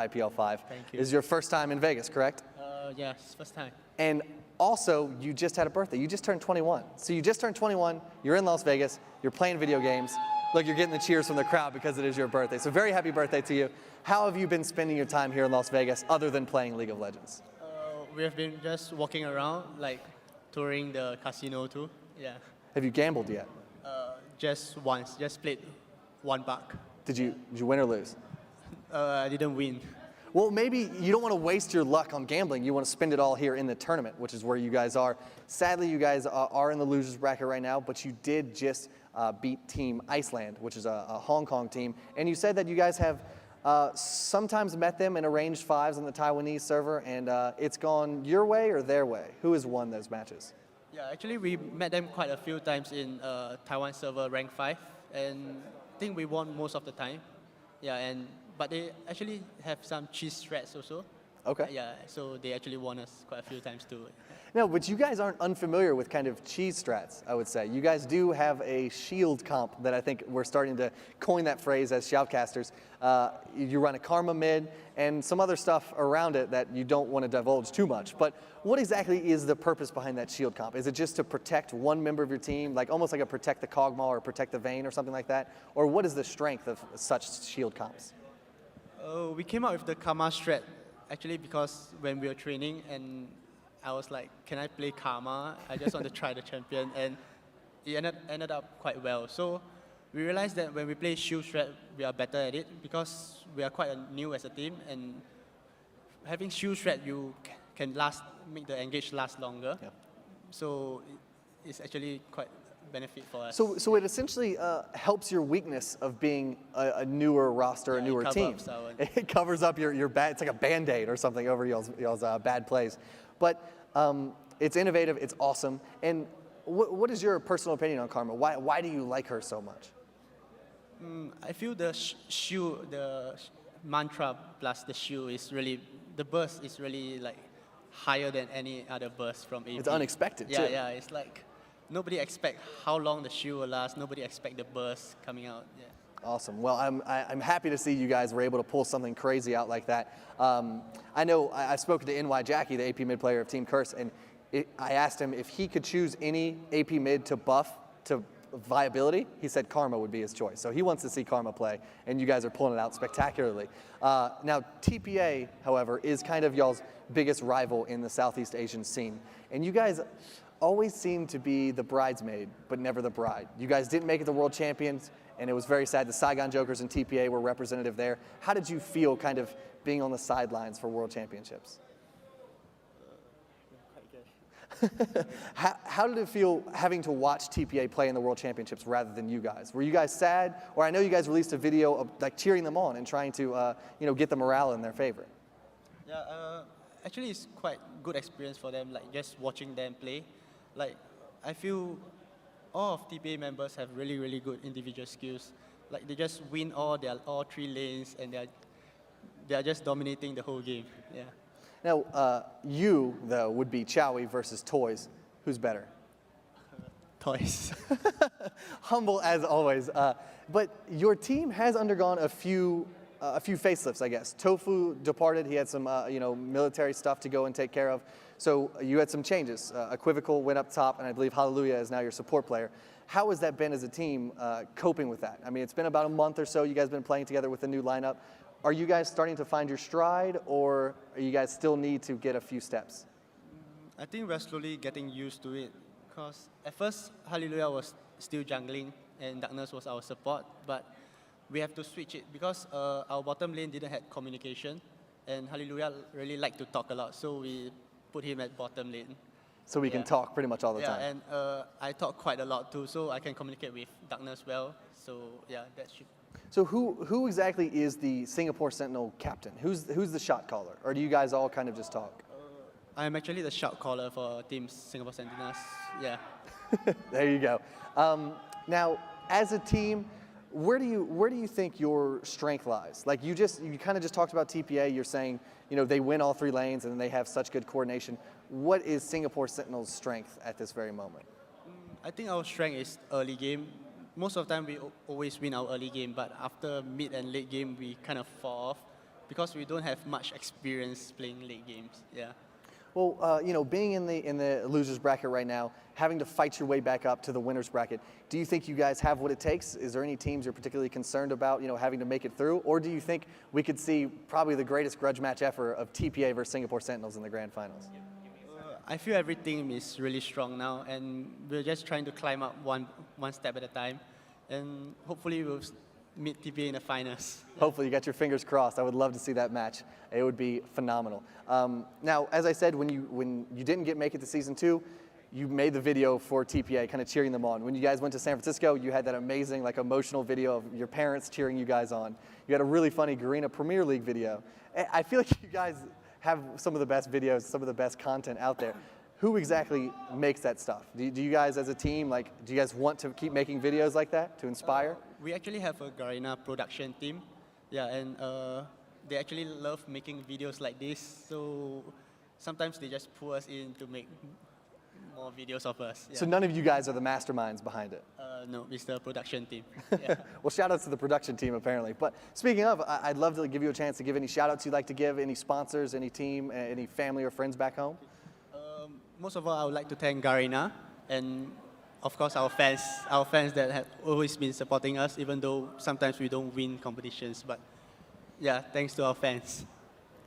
IPL5. Thank you. This is your first time in Vegas, correct? Yes, first time. And also, you just had a birthday. You just turned 21. So you just turned 21, you're in Las Vegas, you're playing video games. Look, you're getting the cheers from the crowd because it is your birthday. So very happy birthday to you. How have you been spending your time here in Las Vegas other than playing League of Legends? we have been just walking around, like touring the casino too. Yeah. Have you gambled yet? Just once. Just played $1. Did you win or lose? I didn't win. Well, maybe you don't want to waste your luck on gambling. You want to spend it all here in the tournament, which is where you guys are. Sadly, you guys are in the losers bracket right now, but you did just beat Team Iceland, which is a Hong Kong team. And you said that you guys have sometimes met them in arranged fives on the Taiwanese server, and it's gone your way or their way? Who has won those matches? Yeah, actually, we met them quite a few times in Taiwan server rank 5, and I think we won most of the time. Yeah, but they actually have some cheese strats also. Okay. Yeah, so they actually won us quite a few times too. No, but you guys aren't unfamiliar with kind of cheese strats, I would say. You guys do have a shield comp that I think we're starting to coin that phrase as shoutcasters. You run a Karma mid and some other stuff around it that you don't want to divulge too much. But what exactly is the purpose behind that shield comp? Is it just to protect one member of your team, like almost like a protect the Kog'Maw or protect the Vayne or something like that? Or what is the strength of such shield comps? We came up with the Karma strat actually because when we were training and I was like, can I play Karma? I just want to try the champion, and it ended up quite well. So we realized that when we play shield strat, we are better at it because we are quite new as a team, and having shield strat, you can make the engage last longer. Yep. So it's actually quite benefit for us. So it essentially helps your weakness of being a newer roster, a newer team. It covers up your bad, it's like a Band-Aid or something over y'all's bad plays. But it's innovative, it's awesome. And what is your personal opinion on Karma? Why do you like her so much? I feel the mantra plus the shield is really, the burst is really like higher than any other burst from AP. It's unexpected too. Yeah, it's like nobody expect how long the shield will last. Nobody expect the burst coming out. Yeah. Awesome. Well, I'm happy to see you guys were able to pull something crazy out like that. I know I've spoken to NY Jackie, the AP mid player of Team Curse, and I asked him if he could choose any AP mid to buff to viability. He said Karma would be his choice. So he wants to see Karma play, and you guys are pulling it out spectacularly. Now, TPA, however, is kind of y'all's biggest rival in the Southeast Asian scene. And you guys always seem to be the bridesmaid, but never the bride. You guys didn't make it the world champions, and it was very sad. The Saigon Jokers and TPA were representative there. How did you feel kind of being on the sidelines for world championships? How did it feel having to watch TPA play in the world championships rather than you guys? Were you guys sad? Or I know you guys released a video of like cheering them on and trying to get the morale in their favor. Yeah, actually it's quite good experience for them, like just watching them play. Like I feel all of TPA members have really, really good individual skills. Like they just win all 3 lanes, and they are just dominating the whole game. Yeah. Now, you though would be Chowie versus Toys. Who's better? Toys. Humble as always. But your team has undergone a few facelifts, I guess. Tofu departed. He had some military stuff to go and take care of. So you had some changes. Equivocal went up top, and I believe Hallelujah is now your support player. How has that been as a team coping with that? I mean, it's been about a month or so. You guys have been playing together with the new lineup. Are you guys starting to find your stride, or are you guys still need to get a few steps? I think we're slowly getting used to it. Because at first, Hallelujah was still jungling, and Darkness was our support. But we have to switch it because our bottom lane didn't have communication, and Hallelujah really liked to talk a lot. So we put him at bottom lane. So we can talk pretty much all the time. Yeah, and I talk quite a lot too, so I can communicate with Darkness well. So yeah, that should. So who exactly is the Singapore Sentinel captain? Who's the shot caller? Or do you guys all kind of just talk? I'm actually the shot caller for Team Singapore Sentinels. Yeah. There you go. Now, as a team, where do you think your strength lies? Like you kind of just talked about TPA. You're saying they win all 3 lanes and they have such good coordination. What is Singapore Sentinel's strength at this very moment? I think our strength is early game. Most of the time we always win our early game, but after mid and late game we kind of fall off because we don't have much experience playing late games. Yeah. Well, you know, being in the losers bracket right now, having to fight your way back up to the winners bracket, do you think you guys have what it takes? Is there any teams you're particularly concerned about, you know, having to make it through? Or do you think we could see probably the greatest grudge match ever of TPA versus Singapore Sentinels in the grand finals? I feel every team is really strong now, and we're just trying to climb up one step at a time, and hopefully we'll meet TPA in the finals. Hopefully you got your fingers crossed. I would love to see that match. It would be phenomenal. Now, as I said, when you didn't make it to season 2, you made the video for TPA, kind of cheering them on. When you guys went to San Francisco, you had that amazing, like, emotional video of your parents cheering you guys on. You had a really funny Garena Premier League video. I feel like you guys have some of the best videos, some of the best content out there. Who exactly makes that stuff? Do you guys as a team, like, do you guys want to keep making videos like that to inspire? We actually have a Garena production team. Yeah, and they actually love making videos like this. So sometimes they just pull us in to make more videos of us. Yeah. So none of you guys are the masterminds behind it? No, it's the production team. Yeah. Well, shout outs to the production team, apparently. But speaking of, I'd love to give you a chance to give any shout outs you'd like to give, any sponsors, any team, any family or friends back home. Most of all, I would like to thank Garena and, of course, our fans that have always been supporting us, even though sometimes we don't win competitions. But yeah, thanks to our fans.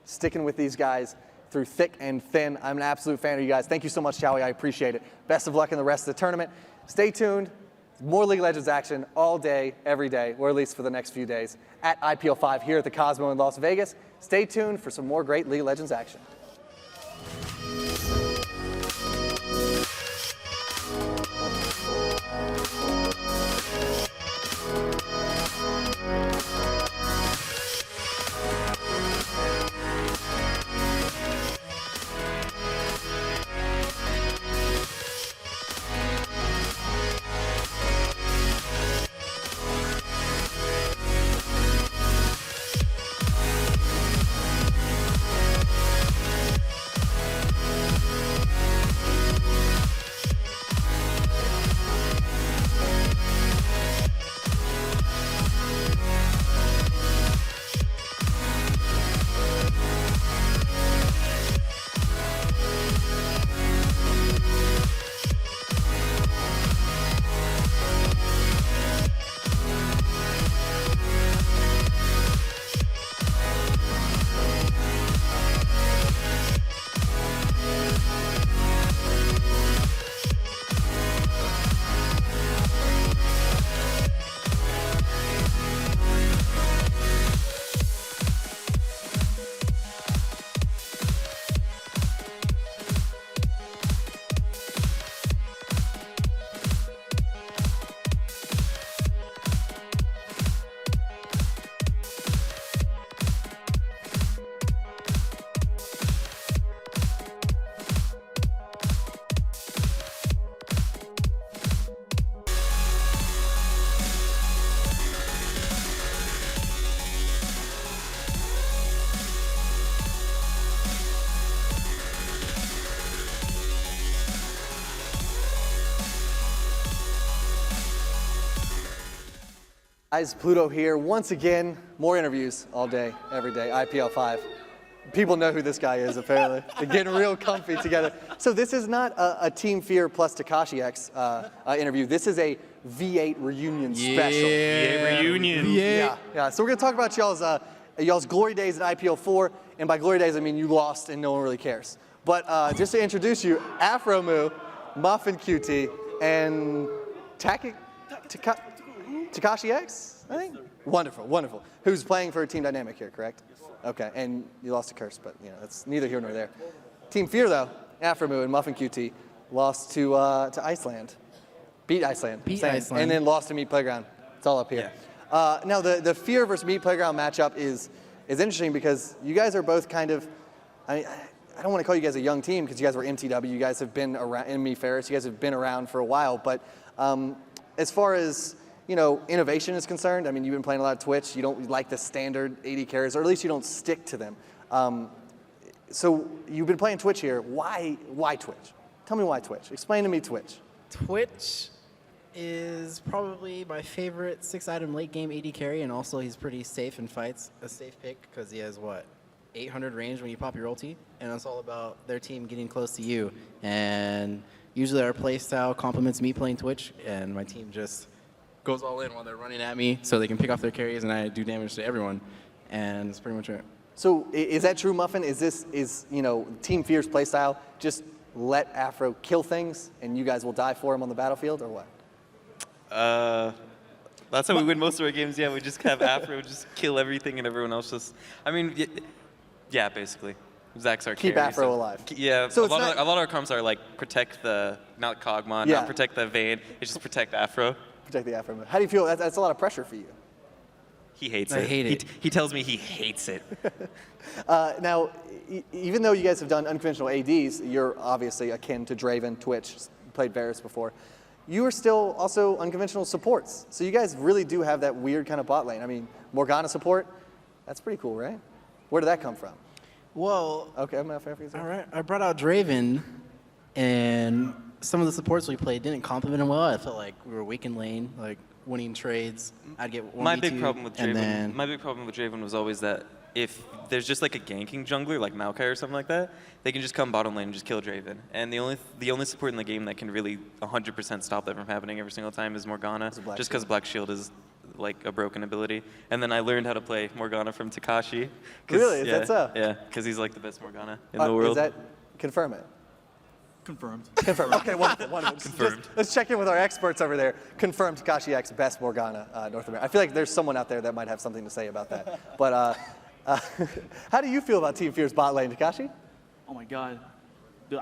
Sticking with these guys through thick and thin. I'm an absolute fan of you guys. Thank you so much, Chowie. I appreciate it. Best of luck in the rest of the tournament. Stay tuned. More League of Legends action all day, every day, or at least for the next few days at IPL5 here at the Cosmo in Las Vegas. Stay tuned for some more great League of Legends action. Guys, Pluto here. Once again, more interviews all day, every day, IPL5. People know who this guy is, apparently. They're getting real comfy together. So this is not a Team Fear plus Tekashi X interview. This is a V8 reunion special. Yeah, reunion. Yeah. So we're going to talk about y'all's glory days at IPL4. And by glory days, I mean you lost and no one really cares. But just to introduce you, Aphromoo, Muffinqt, and Tekashi X, I think? Wonderful, wonderful. Who's playing for Team Dynamic here, correct? Okay, and you lost to Curse, but you know, that's neither here nor there. Team Fear, though, Aphromoo and Muffinqt lost to Iceland. Beat Iceland. And then lost to Meat Playground. It's all up here. Yeah. Now, the Fear versus Meat Playground matchup is interesting because you guys are both kind of, I don't want to call you guys a young team because you guys were MTW. You guys have been around, Enemy Ferris, you guys have been around for a while. But as far as, you know, innovation is concerned, I mean, you've been playing a lot of Twitch. You don't like the standard 80 carries, or at least you don't stick to them. So you've been playing Twitch here. Why Twitch? Tell me why Twitch. Explain to me Twitch. Twitch is probably my favorite 6-item late game AD carry, and also he's pretty safe in fights. A safe pick because he has what? 800 range when you pop your ulti, and it's all about their team getting close to you. And usually our play style complements me playing Twitch, and my team just goes all in while they're running at me so they can pick off their carries, and I do damage to everyone. And that's pretty much it. So is that true, Muffin? Is Team Fear's playstyle just let Aphro kill things and you guys will die for him on the battlefield, or what? That's how we win most of our games. Yeah, we just have Aphro just kill everything and everyone else just. I mean, yeah, basically. Zach's our Keep carry, Aphro so, alive. Yeah, So a lot of our comps are like protect the, not Kog'Maw, Yeah. not protect the Vayne. It's just protect Aphro. Protect the Aphro. How do you feel? That's a lot of pressure for you. He hates I it. hate it. He tells me he hates it. Now, even though you guys have done unconventional ADs, you're obviously akin to Draven, Twitch, played Varus before. You are still also unconventional supports. So you guys really do have that weird kind of bot lane. I mean, Morgana support, that's pretty cool, right? Where did that come from? Well, Okay, I'm not fair for you. all right, I brought out Draven, and some of the supports we played didn't complement him well. I felt like we were weak in lane, like winning trades. I'd get 1v2, My big problem with and Draven. then My big problem with Draven was always that if there's just like a ganking jungler like Maokai or something like that, they can just come bottom lane and just kill Draven. And the only support in the game that can really 100% stop that from happening every single time is Morgana, just because Black Shield is like a broken ability. And then I learned how to play Morgana from Takashi. Really? Is that so? Yeah, because he's like the best Morgana in the world. Is that, confirm it. Confirmed. Confirmed. Okay, wonderful. Confirmed. Let's check in with our experts over there. Confirmed Takashi X, best Morgana, North America. I feel like there's someone out there that might have something to say about that. But how do you feel about Team Fear's bot lane, Takashi? Oh my God. Dude,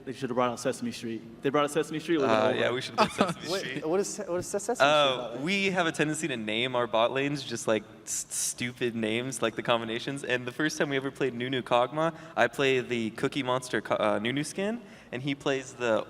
they should have brought out Sesame Street. They brought out Sesame Street. Yeah, we should have put Sesame Street. What is Sesame Street bot lane? We have a tendency to name our bot lanes just like stupid names, like the combinations. And the first time we ever played Nunu Kog'Maw, I play the Cookie Monster Nunu skin, and he plays the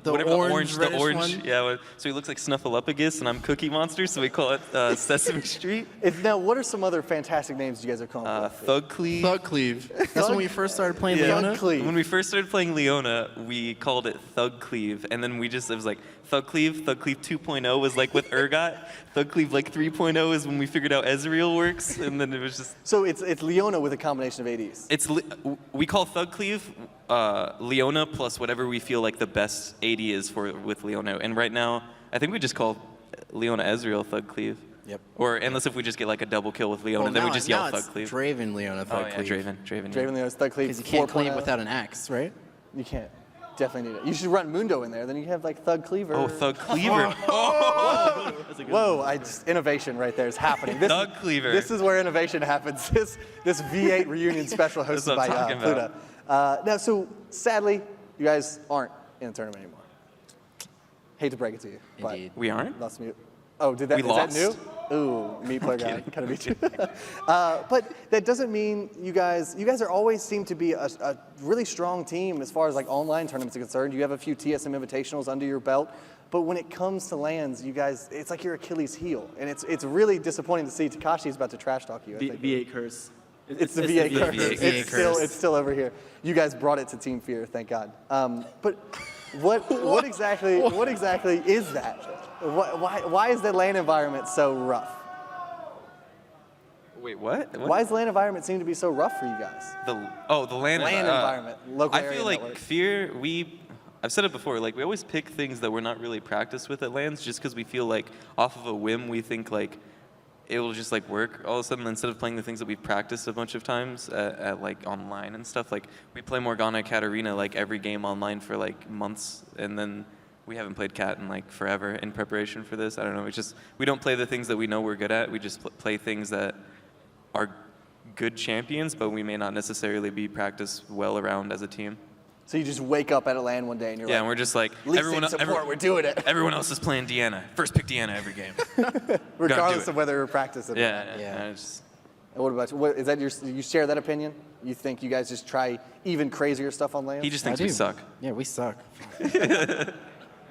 whatever orange, the reddish orange. one? Yeah, so he looks like Snuffleupagus, and I'm Cookie Monster, so we call it Sesame Street. Now, what are some other fantastic names you guys are calling for? Thug Cleave. Thug Cleave. That's when we first started playing Leona. Thug Cleave. When we first started playing Leona, we called it Thug Cleave, and then it was like Thug Cleave 2.0 was like with Urgot. Thug Cleave like 3.0 is when we figured out Ezreal works, and then it was just. So it's Leona with a combination of ADs. We call Thug Cleave Leona plus whatever we feel like the best AD is with Leona, and right now I think we just call Leona Ezreal Thug Cleave. Yep. Or unless if we just get like a double kill with Leona, then we just yell Thug Cleave. Draven Leona Thug Cleave. Draven. Draven Leona's Thug Cleave. Because you can't 4.0. cleave without an axe, right? You can't. Definitely need it. You should run Mundo in there. Then you have like Thug Cleaver. Oh, Thug Cleaver. Whoa! Innovation right there is happening. Thug Cleaver. This is where innovation happens. This V8 reunion special That's hosted what by I'm talking Pluto. Now, so sadly, you guys aren't in the tournament anymore. Hate to break it to you. Indeed. We aren't? Lost mute. Oh, is that new? Ooh, meat player guy. Kind of beat you. But that doesn't mean you guys are always seem to be a really strong team as far as like online tournaments are concerned. You have a few TSM invitationals under your belt. But when it comes to LANs, you guys, it's like your Achilles heel. And it's really disappointing to see Takashi's about to trash talk you. I think. V8 curse. It's the V8 curse. V8 curse. It's still over here. You guys brought it to Team Fear, thank God. But what exactly is that? Why is the LAN environment so rough? Wait, what? Why does the LAN environment seem to be so rough for you guys? The LAN environment, local I area feel like network. Fear, I've said it before, like we always pick things that we're not really practiced with at LANs just because we feel like off of a whim we think like it will just like work all of a sudden instead of playing the things that we've practiced a bunch of times at like online and stuff. Like we play Morgana Katarina like every game online for like months, and then we haven't played Cat in like forever in preparation for this. I don't know, it's just we don't play the things that we know we're good at. We just play things that are good champions, but we may not necessarily be practiced well around as a team. So you just wake up at a LAN one day and you're like, and we're just like, we're doing it. Everyone else is playing Deanna. First pick Deanna every game. Regardless of whether we're practicing. Yeah. And what about you? Is that you share that opinion? You think you guys just try even crazier stuff on LAN? He just thinks we suck. Yeah, we suck.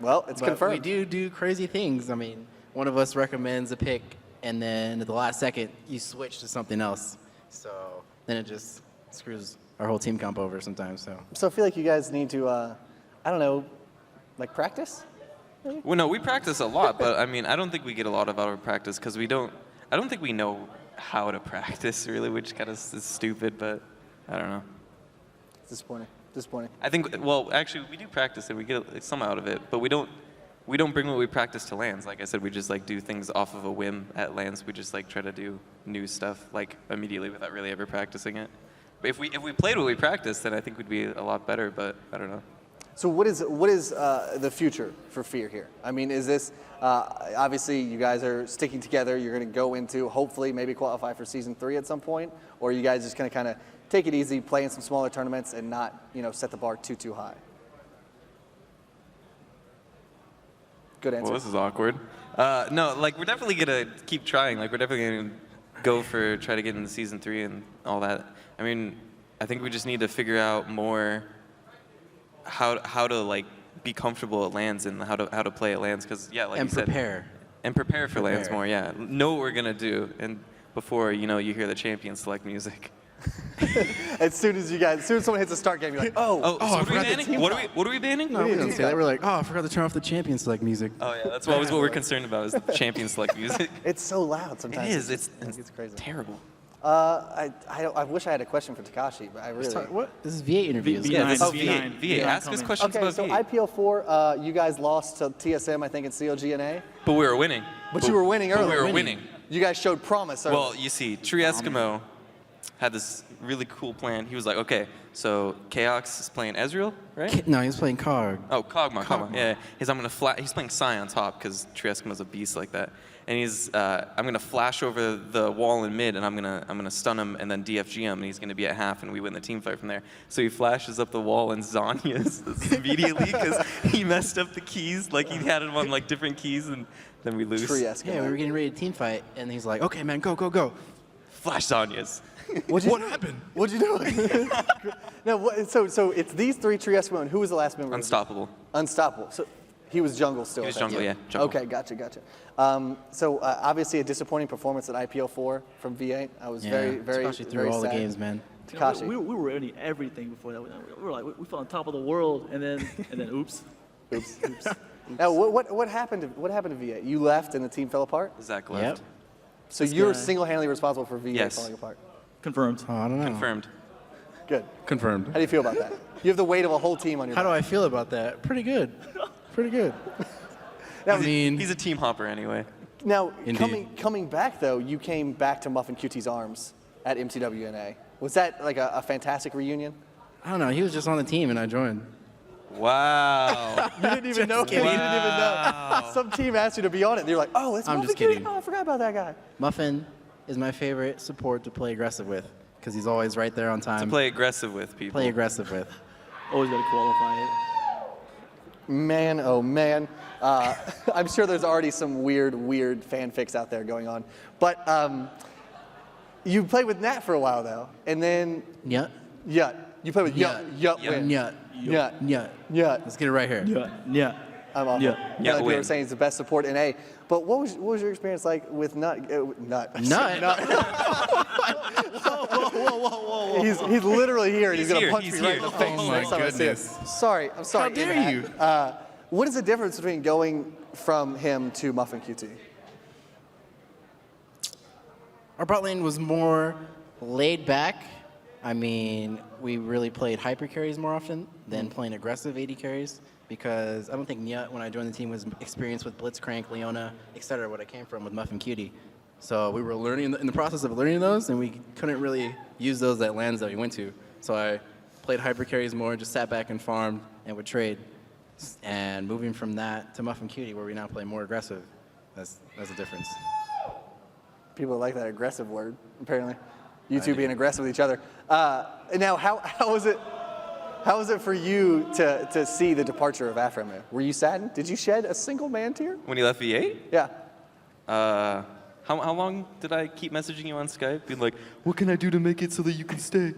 Well, it's confirmed. We do crazy things. I mean, one of us recommends a pick, and then at the last second, you switch to something else. So then it just screws our whole team comp over sometimes. So I feel like you guys need to, I don't know, like practice? Maybe? Well, no, we practice a lot, but I mean, I don't think we get a lot of our practice because I don't think we know how to practice, really, which kind of is stupid, but I don't know. It's disappointing. Disappointing. I think, well, actually, we do practice and we get some out of it, but we don't bring what we practice to LANs. Like I said, we just like do things off of a whim at LANs. We just like try to do new stuff like immediately without really ever practicing it. But if we played what we practiced, then I think we'd be a lot better, but I don't know. So what is the future for Fear here? I mean, is this, obviously you guys are sticking together, you're going to go into, hopefully, maybe qualify for Season 3 at some point, or are you guys just going to kind of take it easy, play in some smaller tournaments, and not, set the bar too high? Good answer. Well, this is awkward. No, like, we're definitely going to keep trying. Like, we're definitely going to try to get into Season 3 and all that. I mean, I think we just need to figure out more how to like be comfortable at LANs and how to play at LANs, because yeah, like you said, prepare for LANs more. Yeah, know what we're gonna do, and before you hear the champion select music. As soon as someone hits a start game, you're like, so what are we banning? What are we banning? No, we didn't say that. We're like, oh, I forgot to turn off the champion select music. Oh yeah, that's always what we're concerned about is the champion select music. It's so loud sometimes. It is. It's crazy. Terrible. I wish I had a question for Takashi, but I really... What? This is V8 interviews. Yeah, this is V8. V8. Ask us questions about V8. Okay, so IPL4, you guys lost to TSM, I think, in COGNA. But we were winning. But you were winning early. We were winning. You guys showed promise early. Well, you see, Tree Eskimo had this really cool plan. He was like, okay, so Chaos is playing Ezreal, right? No, he's playing Cog. Oh, Kog'Maw. Yeah. He's playing Psy on top because Tree Eskimo's a beast like that. And he's, I'm gonna flash over the wall in mid, and I'm gonna stun him, and then DFG him, and he's gonna be at half, and we win the team fight from there. So he flashes up the wall, and Zhonya's immediately because he messed up the keys, like he had him on like different keys, and then we lose. Yeah, we were getting ready to team fight, and he's like, "Okay, man, go." Flash Zhonya's. What happened? What'd you do? No, so it's these three Tree Eskimo, and who was the last member? Unstoppable. Unstoppable. So he was jungle still. He was jungle, yeah. Jungle. Okay, gotcha. So obviously a disappointing performance at IPL4 from V8. I was very Takashi threw all sad. the games, man. Takashi. We were winning everything before that. We were like, we fell on top of the world, and then oops. Now what happened to V8? You left and the team fell apart? Zach left. Yep. So you're single-handedly responsible for V8 falling apart? Confirmed. Oh, I don't know. Confirmed. Good. Confirmed. How do you feel about that? You have the weight of a whole team on your back. How do I feel about that? Pretty good. Now, I mean, he's a team hopper anyway. Now, coming back though, you came back to Muffinqt's arms at MTWNA. Was that like a fantastic reunion? I don't know. He was just on the team, and I joined. Wow. You didn't even know. You didn't even know. Some team asked you to be on it, and you're like, oh, that's I'm Muffinqt. just kidding. Oh, I forgot about that guy. Muffin is my favorite support to play aggressive with because he's always right there on time. To play aggressive with people. Play aggressive with. Always got to qualify it. Man, oh man. I'm sure there's already some weird fanfics out there going on. But you played with Nat for a while, though. And then... Yut. You played with Yut. Let's get it right here. Yut. I'm awful. People are saying he's the best support in A. But what was your experience like with Nut? Nut. Whoa. He's literally here, and he's going to punch me right in the face. Oh, my goodness. Sorry. I'm sorry. How dare you? What is the difference between going from him to Muffinqt? Our bot lane was more laid back. I mean, we really played hyper carries more often than playing aggressive AD carries because I don't think Nyut, when I joined the team, was experienced with Blitzcrank, Leona, etc. what I came from with Muffinqt. So we were learning in the process of learning those, and we couldn't really use those at lands that we went to. So I played hyper carries more, just sat back and farmed and would trade. And moving from that to Muffinqt, where we now play more aggressive, that's a difference. People like that aggressive word, apparently. You two being aggressive with each other. Now, how was it for you to see the departure of Aphromoo? Were you saddened? Did you shed a single man tear? When he left V8? Yeah. How long did I keep messaging you on Skype, being like, what can I do to make it so that you can stay?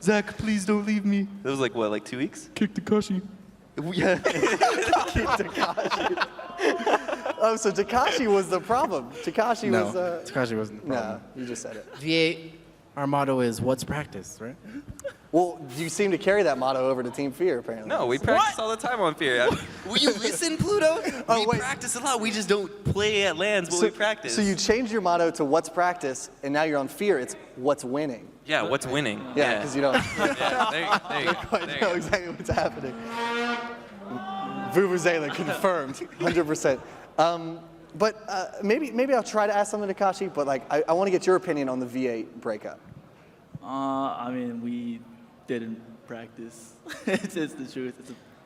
Zach, please don't leave me. That was like, what, like 2 weeks? Kick Takashi. Yeah. Kick Takashi. Oh, so Takashi was the problem. Takashi Takashi wasn't the problem. No, you just said it. V8 Our motto is, what's practice, right? Well, you seem to carry that motto over to Team Fear, apparently. No, we practice all the time on Fear. Will you listen, Pluto? We practice a lot. We just don't play at LANs, but we practice. So you changed your motto to what's practice, and now you're on Fear. It's what's winning. Yeah, what's winning? Yeah, because you don't there you quite know exactly what's happening. Vuvuzela confirmed, 100%. But maybe I'll try to ask something to Kashi, but like I want to get your opinion on the V8 breakup. I mean, we didn't practice. It's the truth.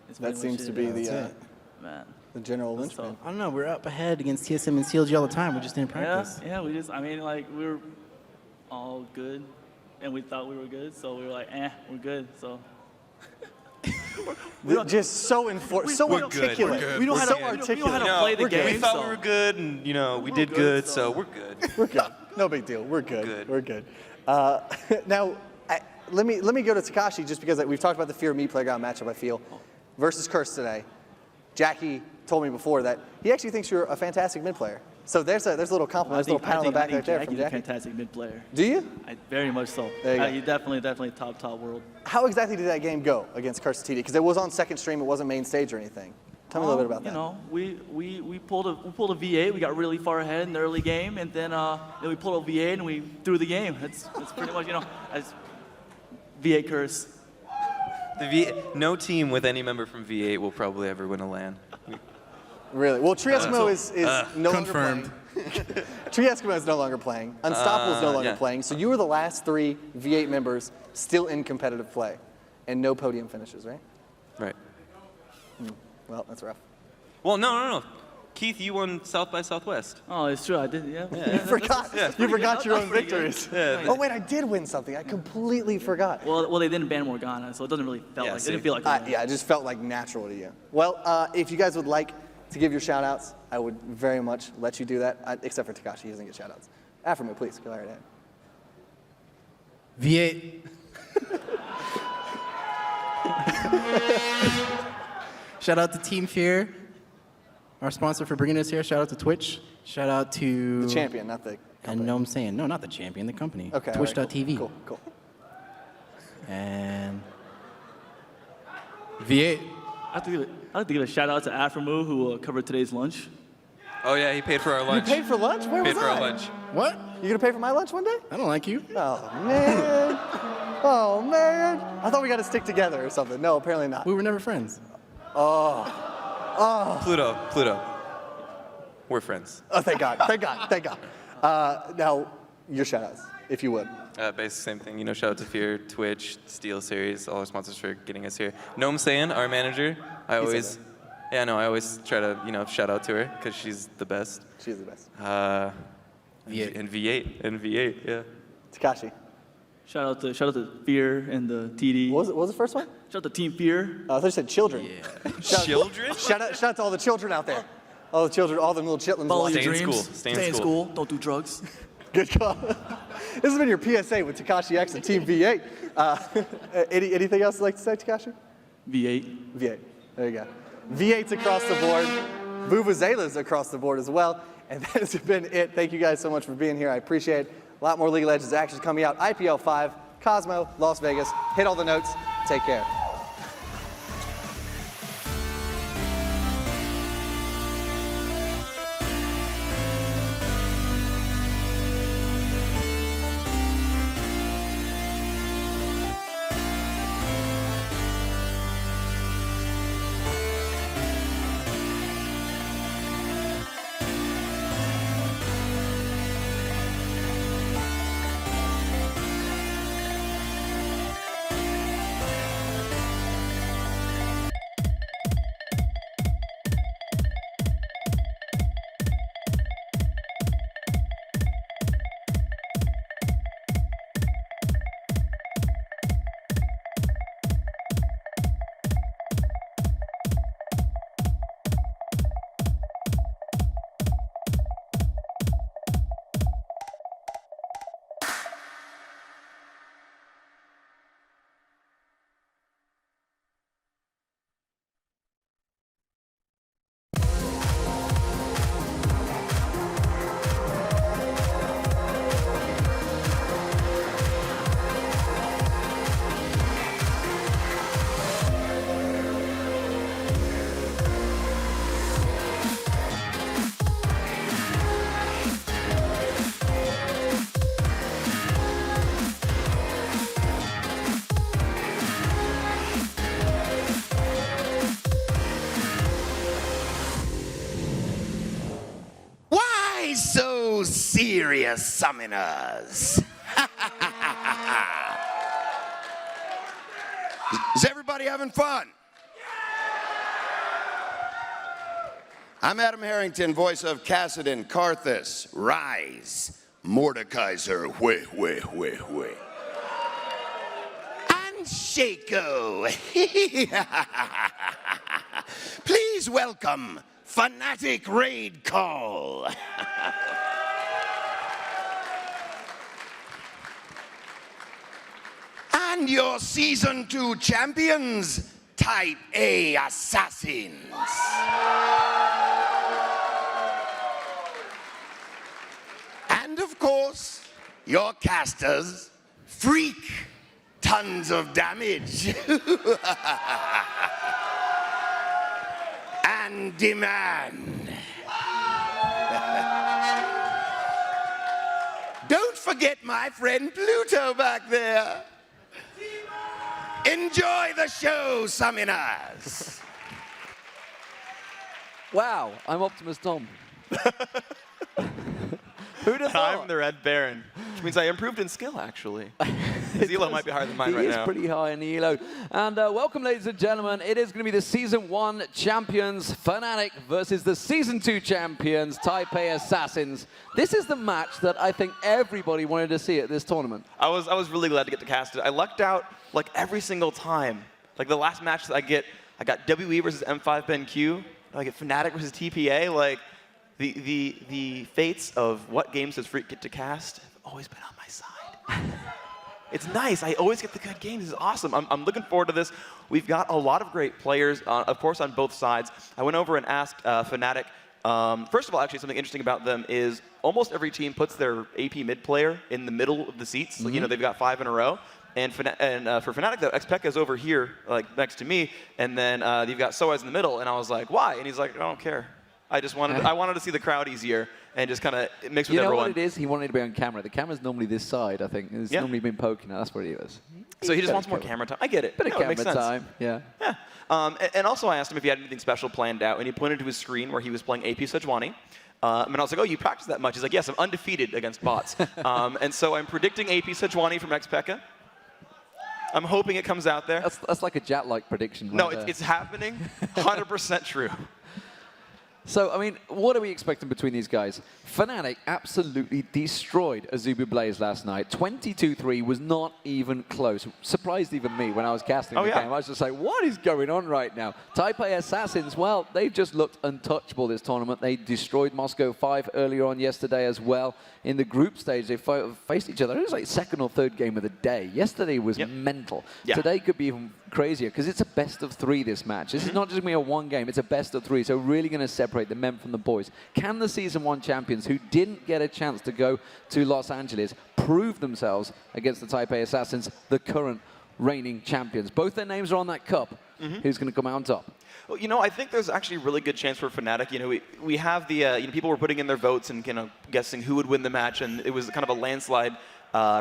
It's that seems to be the general linchpin. I don't know. We're up ahead against TSM and CLG all the time. We just didn't practice. Yeah, we just. I mean, like we were all good, and we thought we were good, so we were like, we're good. So. Just so articulate. We don't know how to play the game. We thought we were good, and we did good, so we're good. We're good. No big deal. We're good. We're good. Now, let me go to Takashi just because we've talked about the Fear Me Playground matchup. I feel versus Curse today. Jackie told me before that he actually thinks you're a fantastic mid player. So there's a little compliment, there's a little pat on the back right there from Jackie. Jackie's a fantastic mid player. Do you? Very much so. He's definitely top world. How exactly did that game go against Curse TD? Because it was on second stream, it wasn't main stage or anything. Tell me a little bit about that. You know, we pulled a V8. We got really far ahead in the early game, and then we pulled a V8 and we threw the game. That's pretty much as V8 Curse. No team with any member from V8 will probably ever win a LAN. Really? Well, Triesmo is no confirmed. longer playing. Triesmo is no longer playing. Unstoppable is no longer playing. So you were the last 3 V8 members still in competitive play, and no podium finishes, right? Right. Well, that's rough. Well, no. Keith, you won South by Southwest. Oh, it's true. I did. Yeah. You forgot. You forgot your own victories. Yeah. Oh wait, I did win something. I completely forgot. Well, they didn't ban Morgana, so it doesn't really it didn't feel like. Yeah, it just felt like natural to you. Well, if you guys would like to give your shout outs, I would very much let you do that, except for Takashi, he doesn't get shout outs. Aphromoo, please, go right ahead. V8. Shout out to Team Fear, our sponsor for bringing us here. Shout out to Twitch. Shout out to... The champion, not the company. I know what I'm saying. No, not the champion, the company. Okay. Twitch.tv. Right, cool. And V8. I'd like to give a shout out to Aphromoo who covered today's lunch. Oh yeah, he paid for our lunch. You paid for lunch? Where was I? Paid for our lunch. What? You gonna pay for my lunch one day? I don't like you. Oh, man. Oh, man. I thought we got to stick together or something. No, apparently not. We were never friends. Pluto. We're friends. Oh, thank God. Now, your shout-outs, if you would. Basically, same thing. Shout out to Fear, Twitch, Steel Series, all our sponsors for getting us here. Know what I'm saying? Our manager. I always try to, shout out to her because she's the best. She's the best. V8. And V8, yeah. Takashi. Shout out to Fear and the TD. What was the first one? Shout out to Team Fear. I thought you said children. Yeah. Children? Shout out to all the children out there. All the children, all the little chitlins. Follow your Stay in dreams. school. Stay in school. Don't do drugs. Good call. This has been your PSA with Takashi X and Team V8. Anything else you'd like to say, Takashi? V8. V8. There you go. V8's across the board. Vuvuzela's across the board as well. And that has been it. Thank you guys so much for being here. I appreciate it. A lot more League of Legends action coming out. IPL5, Cosmo, Las Vegas. Hit all the notes. Take care. serious summoners. Is everybody having fun? I'm Adam Harrington, voice of Kassadin, Karthus, Rise, Mordekaiser, and Shaco. Please welcome FNATIC Raid Call. And your Season 2 champions, Type A Assassins. And of course, your casters, Phreak, tons of damage. And Deman. Don't forget my friend Pluto back there. Enjoy the show, summoners. Wow, I'm Optimus Tom. Who'd have thought? I'm the Red Baron, which means I improved in skill, actually. His elo might be higher than mine right now. He is pretty high in the elo. And welcome, ladies and gentlemen. It is going to be the Season 1 champions, FNATIC, versus the Season 2 champions, Type A Assassins. This is the match that I think everybody wanted to see at this tournament. I was really glad to get to cast it. I lucked out like every single time. Like the last match that I got WE versus M5 BenQ. I get FNATIC versus TPA. Like the fates of what games does Phreak get to cast have always been on my side. It's nice. I always get the good games. This is awesome. I'm looking forward to this. We've got a lot of great players, of course, on both sides. I went over and asked FNATIC. First of all, actually, something interesting about them is almost every team puts their AP mid player in the middle of the seats. Mm-hmm. Like, you know, they've got 5 in a row. And for FNATIC, though, xPekka is over here, like next to me, and then you've got Soaz in the middle. And I was like, why? And he's like, I don't care. I wanted to see the crowd easier and just kind of mix with everyone. You know what it is? He wanted to be on camera. The camera's normally this side, I think. It's normally been poking at. That's what he is. So he just wants more camera time. I get it. Bit of camera time, yeah. And also I asked him if he had anything special planned out, and he pointed to his screen where he was playing AP Sejuani. And I was like, oh, you practice that much? He's like, yes, I'm undefeated against bots. And so I'm predicting AP Sejuani from xPekka. I'm hoping it comes out there. That's like a Jatt-like prediction. No, it's happening. 100% true. So, I mean, what are we expecting between these guys? FNATIC absolutely destroyed AZUBU Blaze last night. 22-3 was not even close. Surprised even me when I was casting the game. I was just like, what is going on right now? Type A Assassins, well, they've just looked untouchable this tournament. They destroyed Moscow 5 earlier on yesterday as well. In the group stage, they faced each other. It was like second or third game of the day. Yesterday was mental. Yeah. Today could be even crazier because it's a best of 3 this match. This is not just going to be a 1 game, it's a best of 3. So really going to separate the men from the boys. Can the Season 1 champions, who didn't get a chance to go to Los Angeles, prove themselves against the Type A Assassins, the current reigning champions? Both their names are on that cup. Who's going to come out on top? Well, you know, I think there's actually a really good chance for FNATIC. You know, we have the, you know, people were putting in their votes and, you know, guessing who would win the match, and it was kind of a landslide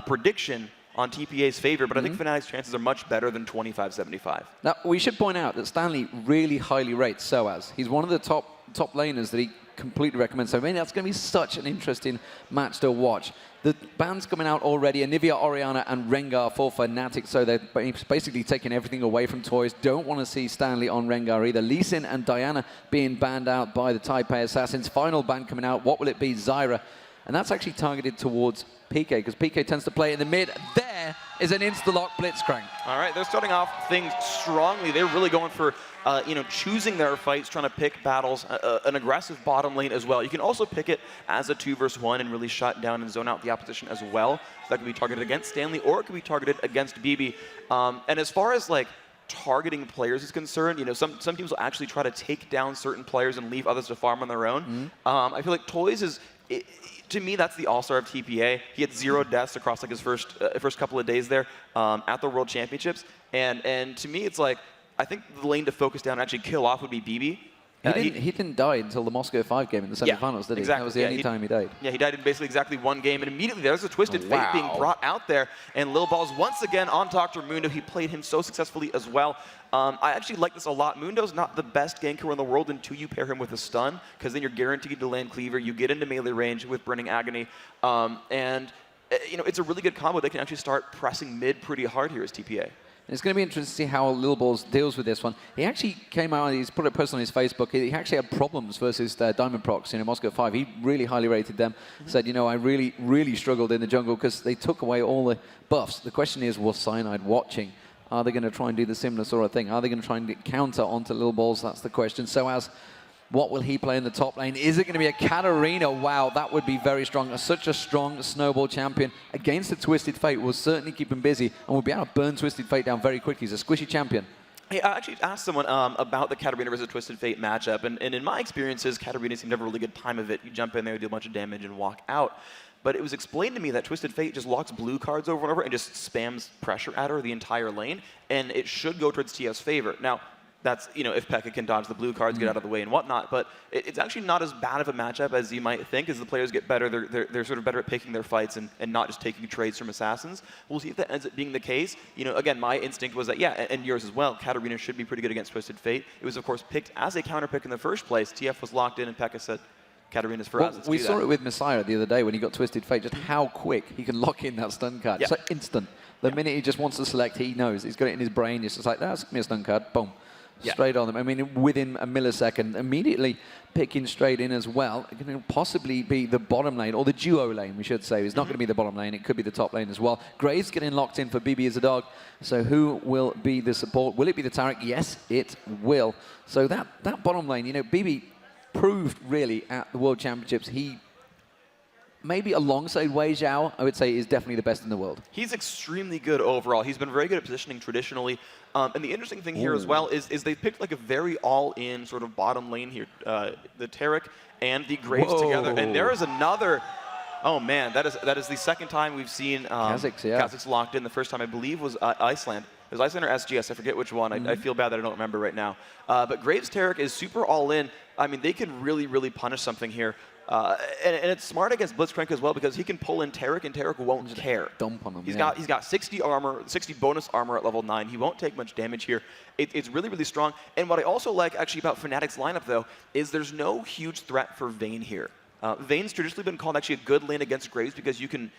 prediction on TPA's favor, but I think FNATIC's chances are much better than 25-75. Now, we should point out that Stanley really highly rates Soaz. He's one of the top laners that he completely recommends. So, I mean, that's going to be such an interesting match to watch. The bans coming out already, Anivia, Orianna, and Rengar for FNATIC, so they're basically taking everything away from Toys. Don't want to see Stanley on Rengar either. Lee Sin and Diana being banned out by the Type A Assassins. Final ban coming out, what will it be? Xllyra. And that's actually targeted towards PK, because PK tends to play in the mid. There is an insta-lock Blitzcrank. All right, they're starting off things strongly. They're really going for, you know, choosing their fights, trying to pick battles, an aggressive bottom lane as well. You can also pick it as a 2 versus 1 and really shut down and zone out the opposition as well. So that can be targeted against Stanley, or it can be targeted against BB. And as far as, like, targeting players is concerned, you know, some teams will actually try to take down certain players and leave others to farm on their own. I feel like Toys is... to me, that's the all-star of TPA. He had 0 deaths across like his first couple of days there at the World Championships. And to me, it's like, I think the lane to focus down and actually kill off would be BB. He didn't die until the Moscow 5 game in the semifinals, did he? Exactly. That was the only time he died. Yeah, he died in basically exactly one game, and immediately there's a Twisted Fate being brought out there, and Lil Ball's once again on Dr. Mundo. He played him so successfully as well. I actually like this a lot. Mundo's not the best ganker in the world until you pair him with a stun, because then you're guaranteed to land Cleaver. You get into melee range with Burning Agony, and you know, it's a really good combo. They can actually start pressing mid pretty hard here as TPA. It's going to be interesting to see how Lil Balls deals with this one. He actually came out, he's put a post on his Facebook, he actually had problems versus Diamond Procs in Moscow 5. He really highly rated them, said, you know, I really, really struggled in the jungle because they took away all the buffs. The question is, was Cyanide watching? Are they going to try and do the similar sort of thing? Are they going to try and get counter onto Lil Balls? That's the question. So as what will he play in the top lane? Is it going to be a Katarina? Wow, that would be very strong. Such a strong snowball champion against the Twisted Fate will certainly keep him busy and will be able to burn Twisted Fate down very quickly. He's a squishy champion. Hey, I actually asked someone about the Katarina versus Twisted Fate matchup, and in my experiences, Katarina seemed to have a really good time of it. You jump in there, do a bunch of damage, and walk out. But it was explained to me that Twisted Fate just locks blue cards over and over and just spams pressure at her the entire lane, and it should go towards TF's favor. Now, that's, you know, if Pekka can dodge the blue cards, get out of the way and whatnot, but it's actually not as bad of a matchup as you might think. As the players get better, they're sort of better at picking their fights and not just taking trades from assassins. We'll see if that ends up being the case. You know, again, my instinct was that, yeah, and yours as well, Katarina should be pretty good against Twisted Fate. It was, of course, picked as a counter pick in the first place. TF was locked in, and Pekka said, Katarina's for us. We saw it with Messiah the other day when he got Twisted Fate, just how quick he can lock in that stun card. Yeah. So instant. The minute he just wants to select, he knows. He's got it in his brain. It's just like, that's me a stun card. Boom. Straight on them. I mean, within a millisecond, immediately picking straight in as well. It can possibly be the bottom lane, or the duo lane, we should say. It's not going to be the bottom lane. It could be the top lane as well. Graves getting locked in for BB as a dog. So who will be the support? Will it be the Taric? Yes, it will. So that bottom lane, you know, BB proved really at the World Championships. He, maybe alongside Wei Zhao, I would say is definitely the best in the world. He's extremely good overall. He's been very good at positioning traditionally. And the interesting thing here as well is they picked like a very all-in sort of bottom lane here. The Taric and the Graves together. And there is another... Oh man, that is the second time we've seen Kazakhs locked in. The first time I believe was Iceland. It was Iceland or SGS, I forget which one. I feel bad that I don't remember right now. But Graves Taric is super all-in. I mean, they can really, really punish something here. And it's smart against Blitzcrank as well, because he can pull in Taric and Taric won't care. Dump on him. He's got 60 armor, 60 bonus armor at level 9. He won't take much damage here. It's really, really strong. And what I also like actually about Fnatic's lineup though is there's no huge threat for Vayne here. Vayne's traditionally been called actually a good lane against Graves because you can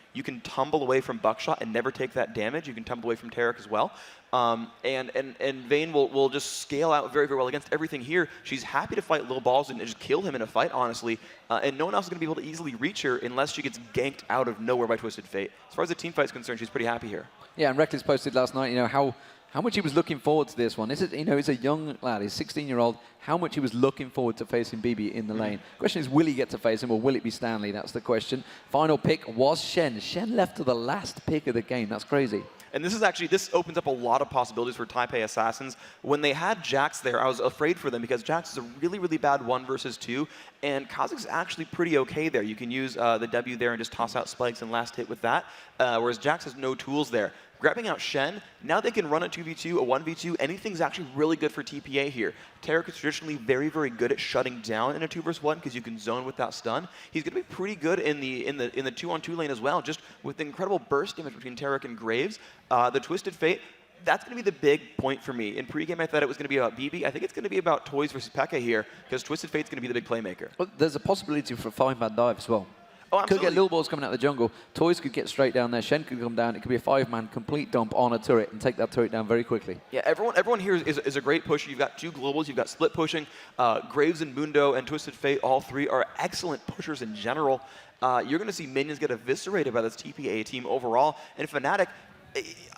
tumble away from Buckshot and never take that damage. You can tumble away from Taric as well. And Vayne will just scale out very, very well against everything here. She's happy to fight Lil Balls and just kill him in a fight, honestly. And no one else is going to be able to easily reach her unless she gets ganked out of nowhere by Twisted Fate. As far as the team fight's concerned, she's pretty happy here. Yeah, and Reckless posted last night, you know, how much he was looking forward to this one. This is, you know, he's a young lad, he's 16-year-old. How much he was looking forward to facing BB in the lane. Question is, will he get to face him, or will it be Stanley? That's the question. Final pick was Shen. Shen left to the last pick of the game. That's crazy. And this opens up a lot of possibilities for Taipei Assassins. When they had Jax there, I was afraid for them because Jax is a really, really bad 1 versus 2, and Kazakh's actually pretty okay there. You can use the W there and just toss out spikes and last hit with that, whereas Jax has no tools there. Grabbing out Shen, now they can run a 2v2, a 1v2. Anything's actually really good for TPA here. Taric is traditionally very, very good at shutting down in a 2 versus 1 because you can zone without stun. He's going to be pretty good in the 2-on-2 lane as well, just with incredible burst damage between Taric and Graves. The Twisted Fate, that's going to be the big point for me. In pregame, I thought it was going to be about BB. I think it's going to be about Toys versus Pekka here because Twisted Fate's going to be the big playmaker. Well, there's a possibility for a 5-man dive as well. Oh, could get Lil Balls coming out of the jungle. Toys could get straight down there. Shen could come down. It could be a 5-man complete dump on a turret and take that turret down very quickly. Yeah, everyone here is a great pusher. You've got 2 globals. You've got split pushing. Graves and Mundo and Twisted Fate, all 3 are excellent pushers in general. You're going to see minions get eviscerated by this TPA team overall. And Fnatic,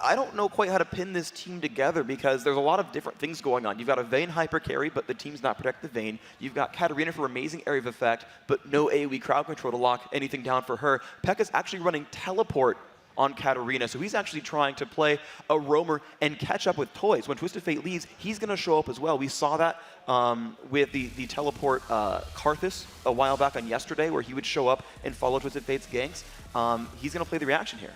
I don't know quite how to pin this team together because there's a lot of different things going on. You've got a Vayne hyper carry, but the team's not protect the Vayne. You've got Katarina for amazing area of effect, but no AoE crowd control to lock anything down for her. Pekka's actually running teleport on Katarina, so he's actually trying to play a roamer and catch up with Toys. When Twisted Fate leaves, he's going to show up as well. We saw that with the teleport Karthus a while back on yesterday, where he would show up and follow Twisted Fate's ganks. He's going to play the reaction here.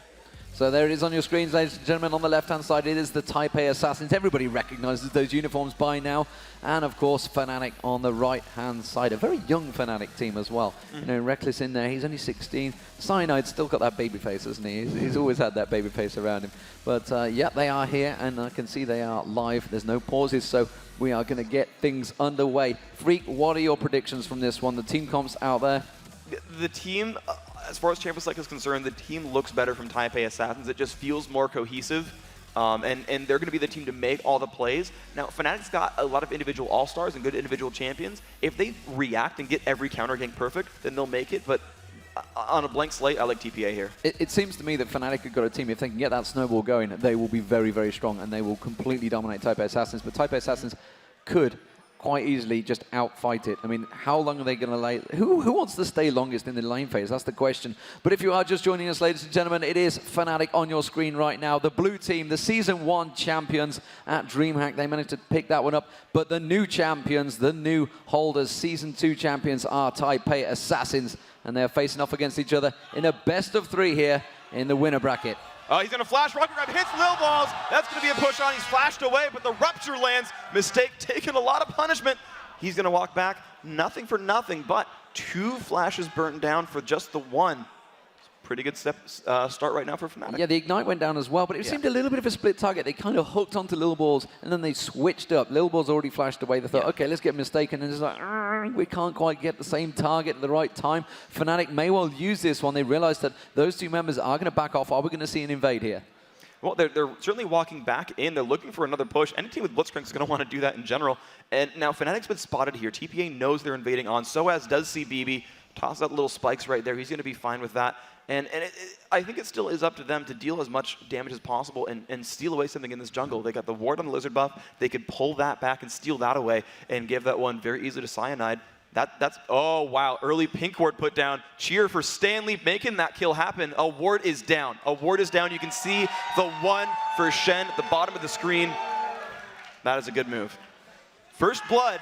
So there it is on your screens, ladies and gentlemen. On the left-hand side, it is the Type A Assassins. Everybody recognizes those uniforms by now. And, of course, FNATIC on the right-hand side. A very young FNATIC team as well. You know, Reckless in there. He's only 16. Cyanide's still got that baby face, hasn't he? He's always had that baby face around him. But, yeah, they are here, and I can see they are live. There's no pauses, so we are going to get things underway. Phreak, what are your predictions from this one? The team comps out there? The team, as far as Champions League is concerned, the team looks better from Type A Assassins. It just feels more cohesive, and they're going to be the team to make all the plays. Now, FNATIC's got a lot of individual all-stars and good individual champions. If they react and get every counter gank perfect, then they'll make it, but on a blank slate, I like TPA here. It seems to me that FNATIC have got a team, if they can get that snowball going, they will be very, very strong, and they will completely dominate Type A Assassins, but Type A Assassins could quite easily just outfight it. I mean, how long are they going to lay? Who wants to stay longest in the lane phase? That's the question. But if you are just joining us, ladies and gentlemen, it is FNATIC on your screen right now. The blue team, the Season 1 champions at DreamHack. They managed to pick that one up. But the new champions, the new holders, Season 2 champions are Type A Assassins. And they're facing off against each other in a best-of-3 here in the winner bracket. He's going to flash, rocket grab, hits Lil Balls. That's going to be a push on. He's flashed away, but the rupture lands. Mistake taking a lot of punishment. He's going to walk back. Nothing for nothing, but 2 flashes burnt down for just the 1. Pretty good start right now for FNATIC. Yeah, the Ignite went down as well, but it seemed a little bit of a split target. They kind of hooked onto Lil Balls, and then they switched up. Lil Balls already flashed away. They thought, okay, let's get mistaken. And it's like, we can't quite get the same target at the right time. FNATIC may well use this one. They realized that those 2 members are going to back off. Are we going to see an invade here? Well, they're certainly walking back in. They're looking for another push. Any team with Blitzcrank is going to want to do that in general. And now FNATIC's been spotted here. TPA knows they're invading on. Soaz does see BB. Toss out little spikes right there. He's going to be fine with that. And I think it still is up to them to deal as much damage as possible and steal away something in this jungle. They got the ward on the Lizard buff. They could pull that back and steal that away and give that one very easily to Cyanide. That's, oh, wow, early pink ward put down. Cheer for Stanley making that kill happen. A ward is down. A ward is down. You can see the 1 for Shen at the bottom of the screen. That is a good move. First blood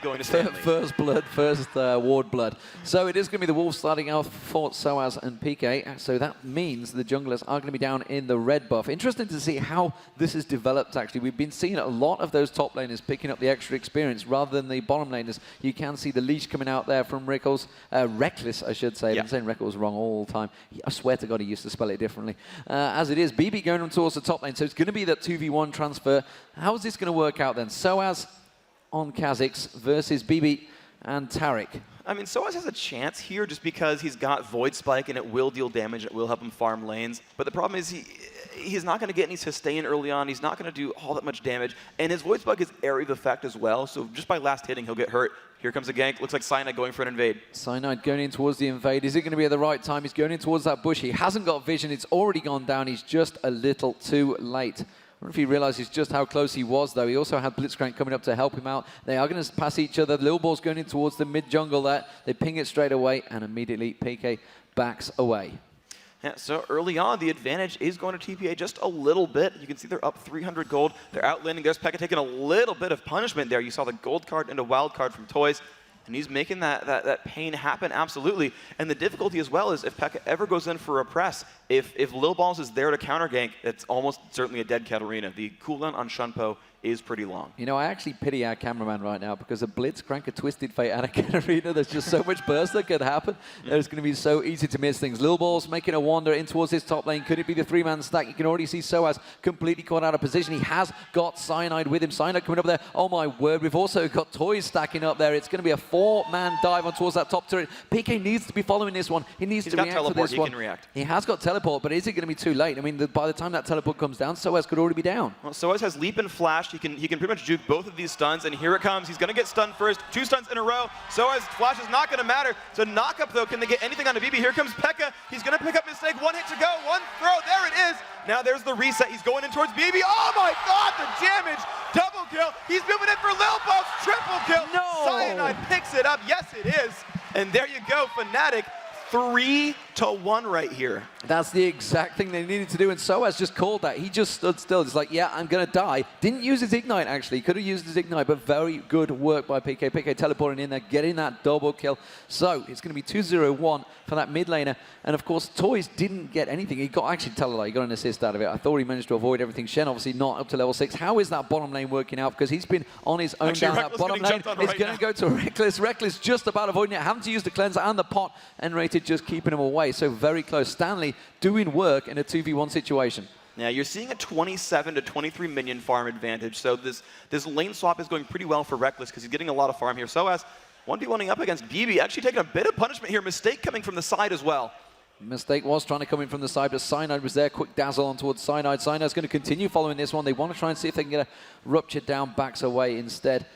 going to Stanley. First blood, first ward blood. So it is going to be the Wolves starting out for Soaz and PK. So that means the junglers are going to be down in the red buff. Interesting to see how this has developed, actually. We've been seeing a lot of those top laners picking up the extra experience rather than the bottom laners. You can see the leash coming out there from Reckless, I should say. I've been saying Reckless wrong all the time. I swear to God he used to spell it differently. As it is, BB going on towards the top lane. So it's going to be that 2v1 transfer. How is this going to work out then? Soaz on Kha'Zix versus BB and Taric. I mean, Soaz has a chance here just because he's got Void Spike and it will deal damage. It will help him farm lanes. But the problem is he's not going to get any sustain early on. He's not going to do all that much damage. And his Void Spike is area of effect as well. So just by last hitting, he'll get hurt. Here comes a gank. Looks like Cyanide going for an invade. Cyanide going in towards the invade. Is it going to be at the right time? He's going in towards that bush. He hasn't got vision. It's already gone down. He's just a little too late. I don't know if he realizes just how close he was, though. He also had Blitzcrank coming up to help him out. They are going to pass each other. Lil Ball's going in towards the mid-jungle there. They ping it straight away, and immediately PK backs away. Yeah, so early on, the advantage is going to TPA just a little bit. You can see they're up 300 gold. They're outlanding. There's Pekka taking a little bit of punishment there. You saw the gold card and a wild card from Toys. And he's making that pain happen, absolutely. And the difficulty as well is if Pekka ever goes in for a press, if Lil Balls is there to counter gank, it's almost certainly a dead Katarina. The cooldown on Shunpo is pretty long. You know, I actually pity our cameraman right now because a Blitzcrank, a Twisted Fate, and a Katarina, there's just so much burst that could happen. It's going to be so easy to miss things. Lil Balls making a wander in towards his top lane. Could it be the 3-man stack? You can already see Soaz completely caught out of position. He has got Cyanide with him. Cyanide coming up there. Oh my word, we've also got Toys stacking up there. It's going to be a 4-man dive on towards that top turret. PK needs to be following this one. He needs to react teleport. to this he one. Can react. He has got teleport, but is it going to be too late? I mean, by the time that teleport comes down, Soaz could already be down. Well, Soaz has leap and flash. He can pretty much juke both of these stuns, and here it comes. He's going to get stunned first. 2 stuns in a row. Soaz flash is not going to matter. It's a knock-up, though. Can they get anything on a BB? Here comes Pekka. He's going to pick up Mistake. 1 hit to go. 1 throw. There it is. Now there's the reset. He's going in towards BB. Oh, my God, the damage. Double kill. He's moving in for Lil Balls. Triple kill. No. Cyanide picks it up. Yes, it is. And there you go, FNATIC. 3-1 right here. That's the exact thing they needed to do, and Soaz just called that. He just stood still. It's like, yeah, I'm going to die. Didn't use his Ignite, actually. Could have used his Ignite, but very good work by PK. PK teleporting in there, getting that double kill. So it's going to be 2-0-1 for that mid laner. And, of course, Toys didn't get anything. He got, actually, tell a lie, he got an assist out of it. I thought he managed to avoid everything. Shen, obviously, not up to level 6. How is that bottom lane working out? Because he's been on his own down that bottom lane. He's going to go to Reckless. Reckless just about avoiding it. Having to use the cleanser and the pot. And Rated just keeping him away. So very close. Stanley doing work in a 2v1 situation. Yeah, you're seeing a 27 to 23 minion farm advantage. So this lane swap is going pretty well for Reckless because he's getting a lot of farm here. So as 1v1ing up against BB, actually taking a bit of punishment here. Mistake coming from the side as well. Mistake was trying to come in from the side, but Cyanide was there. Quick dazzle on towards Cyanide. Cyanide's going to continue following this one. They want to try and see if they can get a rupture down, backs away instead,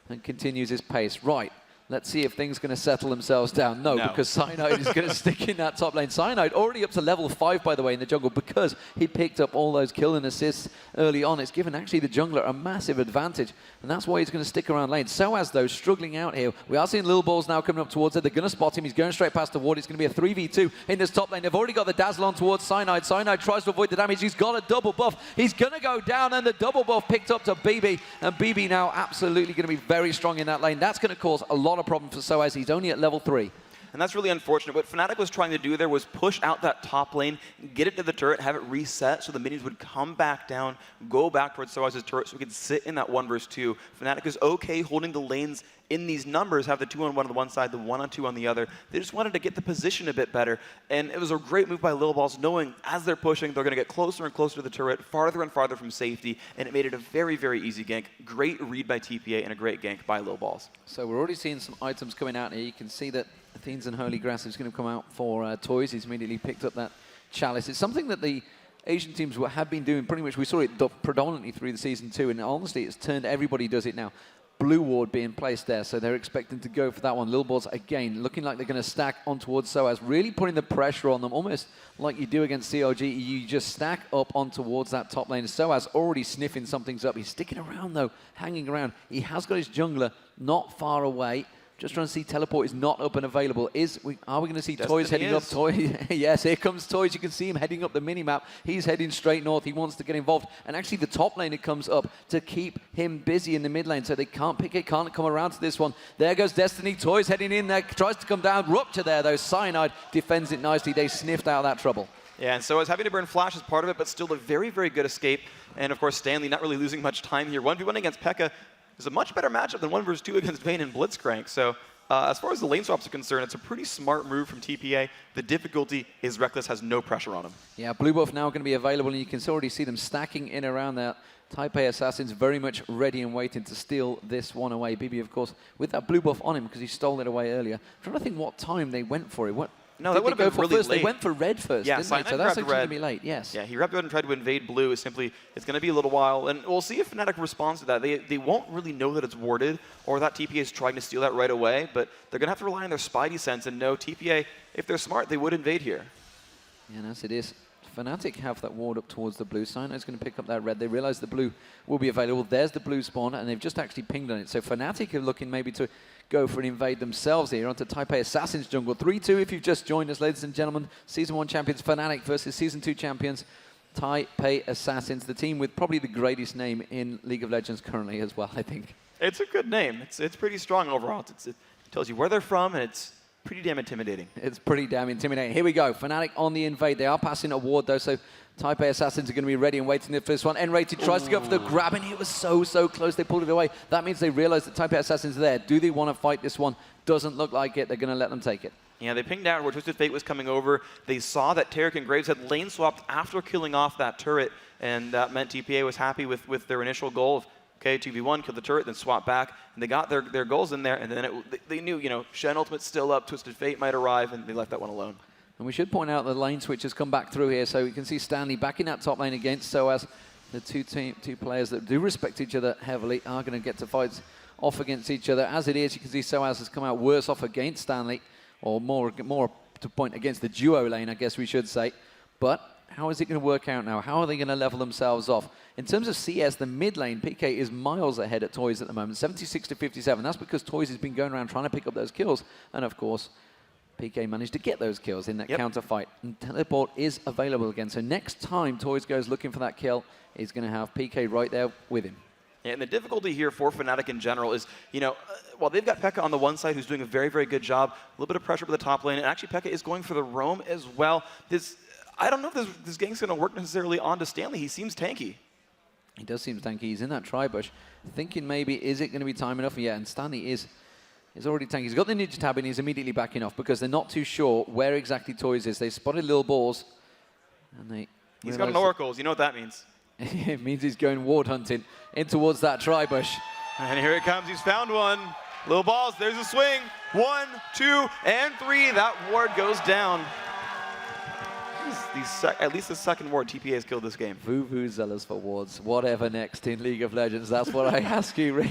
and continues his pace. Right. Let's see if things are going to settle themselves down. No, because Cyanide is going to stick in that top lane. Cyanide already up to level 5, by the way, in the jungle because he picked up all those kill and assists early on. It's given actually the jungler a massive advantage, and that's why he's going to stick around lane. Soaz, though, struggling out here. We are seeing Lil Balls now coming up towards it. They're going to spot him. He's going straight past the ward. It's going to be a 3v2 in this top lane. They've already got the dazzle on towards Cyanide. Cyanide tries to avoid the damage. He's got a double buff. He's going to go down, and the double buff picked up to BB, and BB now absolutely going to be very strong in that lane. That's going to cause a lot of problems for Soaz. He's only at level 3. And that's really unfortunate. What FNATIC was trying to do there was push out that top lane, get it to the turret, have it reset so the minions would come back down, go back towards Soaz's turret so we could sit in that 1 versus 2. FNATIC is okay holding the lanes in these numbers, have the 2-on-1 on the one side, the 1-on-2 on the other. They just wanted to get the position a bit better. And it was a great move by Lil Balls, knowing as they're pushing, they're going to get closer and closer to the turret, farther and farther from safety, and it made it a very, very easy gank. Great read by TPA and a great gank by Lil Balls. So we're already seeing some items coming out here. You can see that Athene's and Holy Grass is going to come out for Toys. He's immediately picked up that chalice. It's something that the Asian teams have been doing pretty much. We saw it predominantly through the Season 2, and honestly, it's turned, everybody does it now. Blue ward being placed there, so they're expecting to go for that one. Lil Balls, again, looking like they're going to stack on towards Soaz, really putting the pressure on them, almost like you do against CLG. You just stack up on towards that top lane. Soaz already sniffing something's up. He's sticking around, though, hanging around. He has got his jungler not far away. Just trying to see teleport is not up and available. Are we going to see Toys heading up? Toys, yes, here comes Toys. You can see him heading up the minimap. He's heading straight north. He wants to get involved. And actually, the top laner comes up to keep him busy in the mid lane. So they can't pick it, can't come around to this one. There goes Destiny. Toys heading in there, tries to come down. Rupture there, though. Cyanide defends it nicely. They sniffed out that trouble. Yeah, and so as having to burn Flash is part of it, but still a very, very good escape. And of course, Stanley not really losing much time here. 1v1 against P.E.K.K.A is a much better matchup than 1 versus 2 against Vayne and Blitzcrank. So as far as the lane swaps are concerned, it's a pretty smart move from TPA. The difficulty is Reckless has no pressure on him. Yeah, blue buff now going to be available, and you can already see them stacking in around there. Taipei Assassins very much ready and waiting to steal this one away. BB, of course, with that blue buff on him because he stole it away earlier. I'm trying to think what time they went for it. No, that would have been really first? late. They went for red first, yeah, didn't they? So that's actually going to be late, yes. Yeah, he grabbed red and tried to invade blue. It's going to be a little while, and we'll see if FNATIC responds to that. They won't really know that it's warded or that TPA is trying to steal that right away, but they're going to have to rely on their spidey sense and know TPA, if they're smart, they would invade here. Yeah, and as it is, FNATIC have that ward up towards the blue. Cyano's going to pick up that red. They realize the blue will be available. There's the blue spawn, and they've just actually pinged on it. So FNATIC are looking maybe to go for an invade themselves here onto Taipei Assassins jungle. 3-2 if you've just joined us, ladies and gentlemen. Season 1 champions FNATIC versus Season 2 champions Taipei Assassins, the team with probably the greatest name in League of Legends currently as well, I think. It's a good name. It's pretty strong overall. It tells you where they're from, and it's pretty damn intimidating. It's pretty damn intimidating. Here we go. FNATIC on the invade. They are passing a ward, though, so Taipei Assassins are going to be ready and waiting for this one. N-Rated tries to go for the grab, and it was so close. They pulled it away. That means they realize that Taipei Assassins are there. Do they want to fight this one? Doesn't look like it. They're going to let them take it. Yeah, they pinged out where Twisted Fate was coming over. They saw that Tarek and Graves had lane swapped after killing off that turret, and that meant TPA was happy with their initial goal of, okay, 2v1, kill the turret, then swap back. And they got their goals in there, and then they knew, Shen Ultimate's still up, Twisted Fate might arrive, and they left that one alone. And we should point out the lane switch has come back through here, so you can see Stanley back in that top lane against Soaz. The two players that do respect each other heavily are going to get to fights off against each other. As it is, you can see Soaz has come out worse off against Stanley, or more to point against the duo lane, I guess we should say. But how is it going to work out now? How are they going to level themselves off? In terms of CS, the mid lane, PK is miles ahead at Toys at the moment, 76 to 57. That's because Toys has been going around trying to pick up those kills. And of course, PK managed to get those kills in that counter fight. And teleport is available again. So next time Toys goes looking for that kill, he's going to have PK right there with him. Yeah, and the difficulty here for FNATIC in general is, while they've got P.E.K.K.A on the one side who's doing a very, very good job, a little bit of pressure for the top lane, and actually P.E.K.K.A is going for the roam as well. I don't know if this gang's going to work necessarily onto Stanley. He seems tanky. He does seem tanky. He's in that tri-bush, thinking maybe, is it going to be time enough? Yeah, and Stanley is already tanky. He's got the Ninja Tab and he's immediately backing off because they're not too sure where exactly Toys is. They spotted little balls, and he's got an Oracles. You know what that means. It means he's going ward hunting in towards that tri-bush. And here it comes. He's found one. Little balls. There's a swing. 1, 2, and 3. That ward goes down. At least the second ward TPA has killed this game. Voo zealous for wards. Whatever next in League of Legends. That's what I ask you.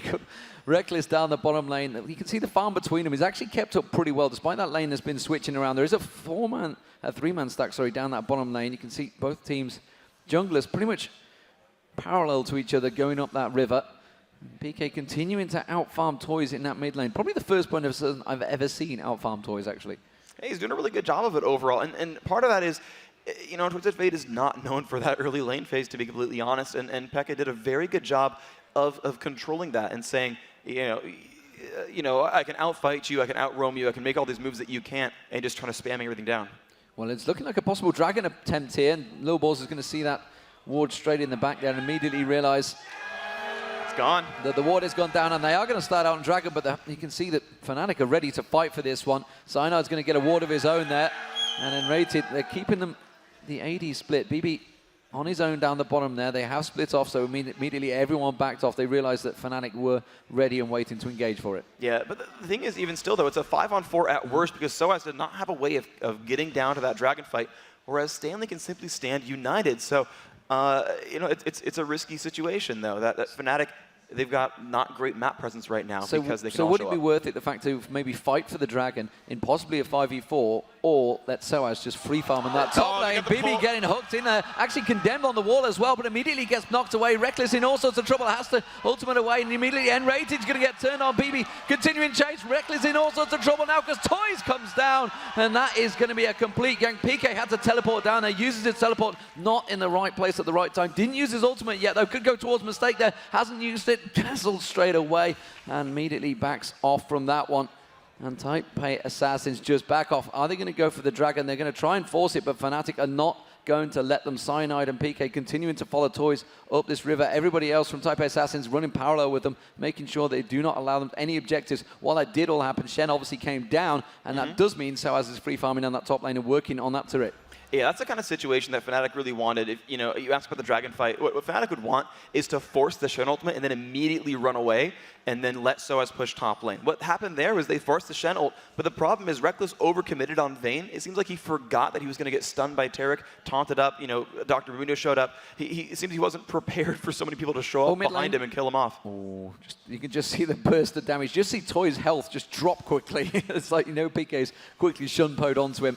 Reckless down the bottom lane. You can see the farm between them. He's actually kept up pretty well, despite that lane that's been switching around. There is a three-man stack, down that bottom lane. You can see both teams, junglers, pretty much parallel to each other going up that river. PK continuing to out-farm Toys in that mid lane. Probably the first point I've ever seen out-farm Toys, actually. Hey, he's doing a really good job of it overall. And part of that is, Twisted Fate is not known for that early lane phase, to be completely honest. And P.E.K.K.A did a very good job of controlling that and saying, I can outfight you, I can out-roam you, I can make all these moves that you can't, and just trying to spam everything down. Well, it's looking like a possible dragon attempt here, and Lil Balls is going to see that ward straight in the back there and immediately realize it's gone. That the ward has gone down, and they are going to start out on Dragon, but you can see that FNATIC are ready to fight for this one. Cyanide going to get a ward of his own there, and then Rated, they're keeping them the AD split. BB on his own down the bottom there. They have split off, so immediately everyone backed off. They realized that FNATIC were ready and waiting to engage for it. Yeah, but the thing is, even still, though, it's a 5-on-4 at worst because SOAS did not have a way of getting down to that Dragon fight, whereas Stanley can simply stand united. So, it's a risky situation, though, that FNATIC, they've got not great map presence right now because they can So would it be worth it, the fact to maybe fight for the Dragon in possibly a 5v4, or let SOAS just free farm on that top lane? BB getting hooked in there, actually condemned on the wall as well, but immediately gets knocked away. Reckless in all sorts of trouble, has to ultimate away, and immediately N-Rated's going to get turned on. BB continuing chase, Reckless in all sorts of trouble now because Toys comes down, and that is going to be a complete gang. PK had to teleport down there, uses his teleport not in the right place at the right time. Didn't use his ultimate yet, though, could go towards Mistake there, hasn't used it, cancelled straight away, and immediately backs off from that one. And Taipei Assassins just back off. Are they going to go for the Dragon? They're going to try and force it, but FNATIC are not going to let them. Cyanide and PK continuing to follow Toys up this river. Everybody else from Taipei Assassins running parallel with them, making sure they do not allow them any objectives. While that did all happen, Shen obviously came down, and that does mean SOAS is free farming on that top lane and working on that turret. Yeah, that's the kind of situation that FNATIC really wanted. If you asked about the Dragon fight, what FNATIC would want is to force the Shen ultimate and then immediately run away and then let SOAS push top lane. What happened there was they forced the Shen ult, but the problem is Reckless overcommitted on Vayne. It seems like he forgot that he was going to get stunned by Taric, taunted up, Dr. Raimundo showed up. It seems he wasn't prepared for so many people to show up behind him and kill him off. Oh, you can just see the burst of damage. Just see Toy's health just drop quickly. It's like, PK's quickly shunpoed onto him.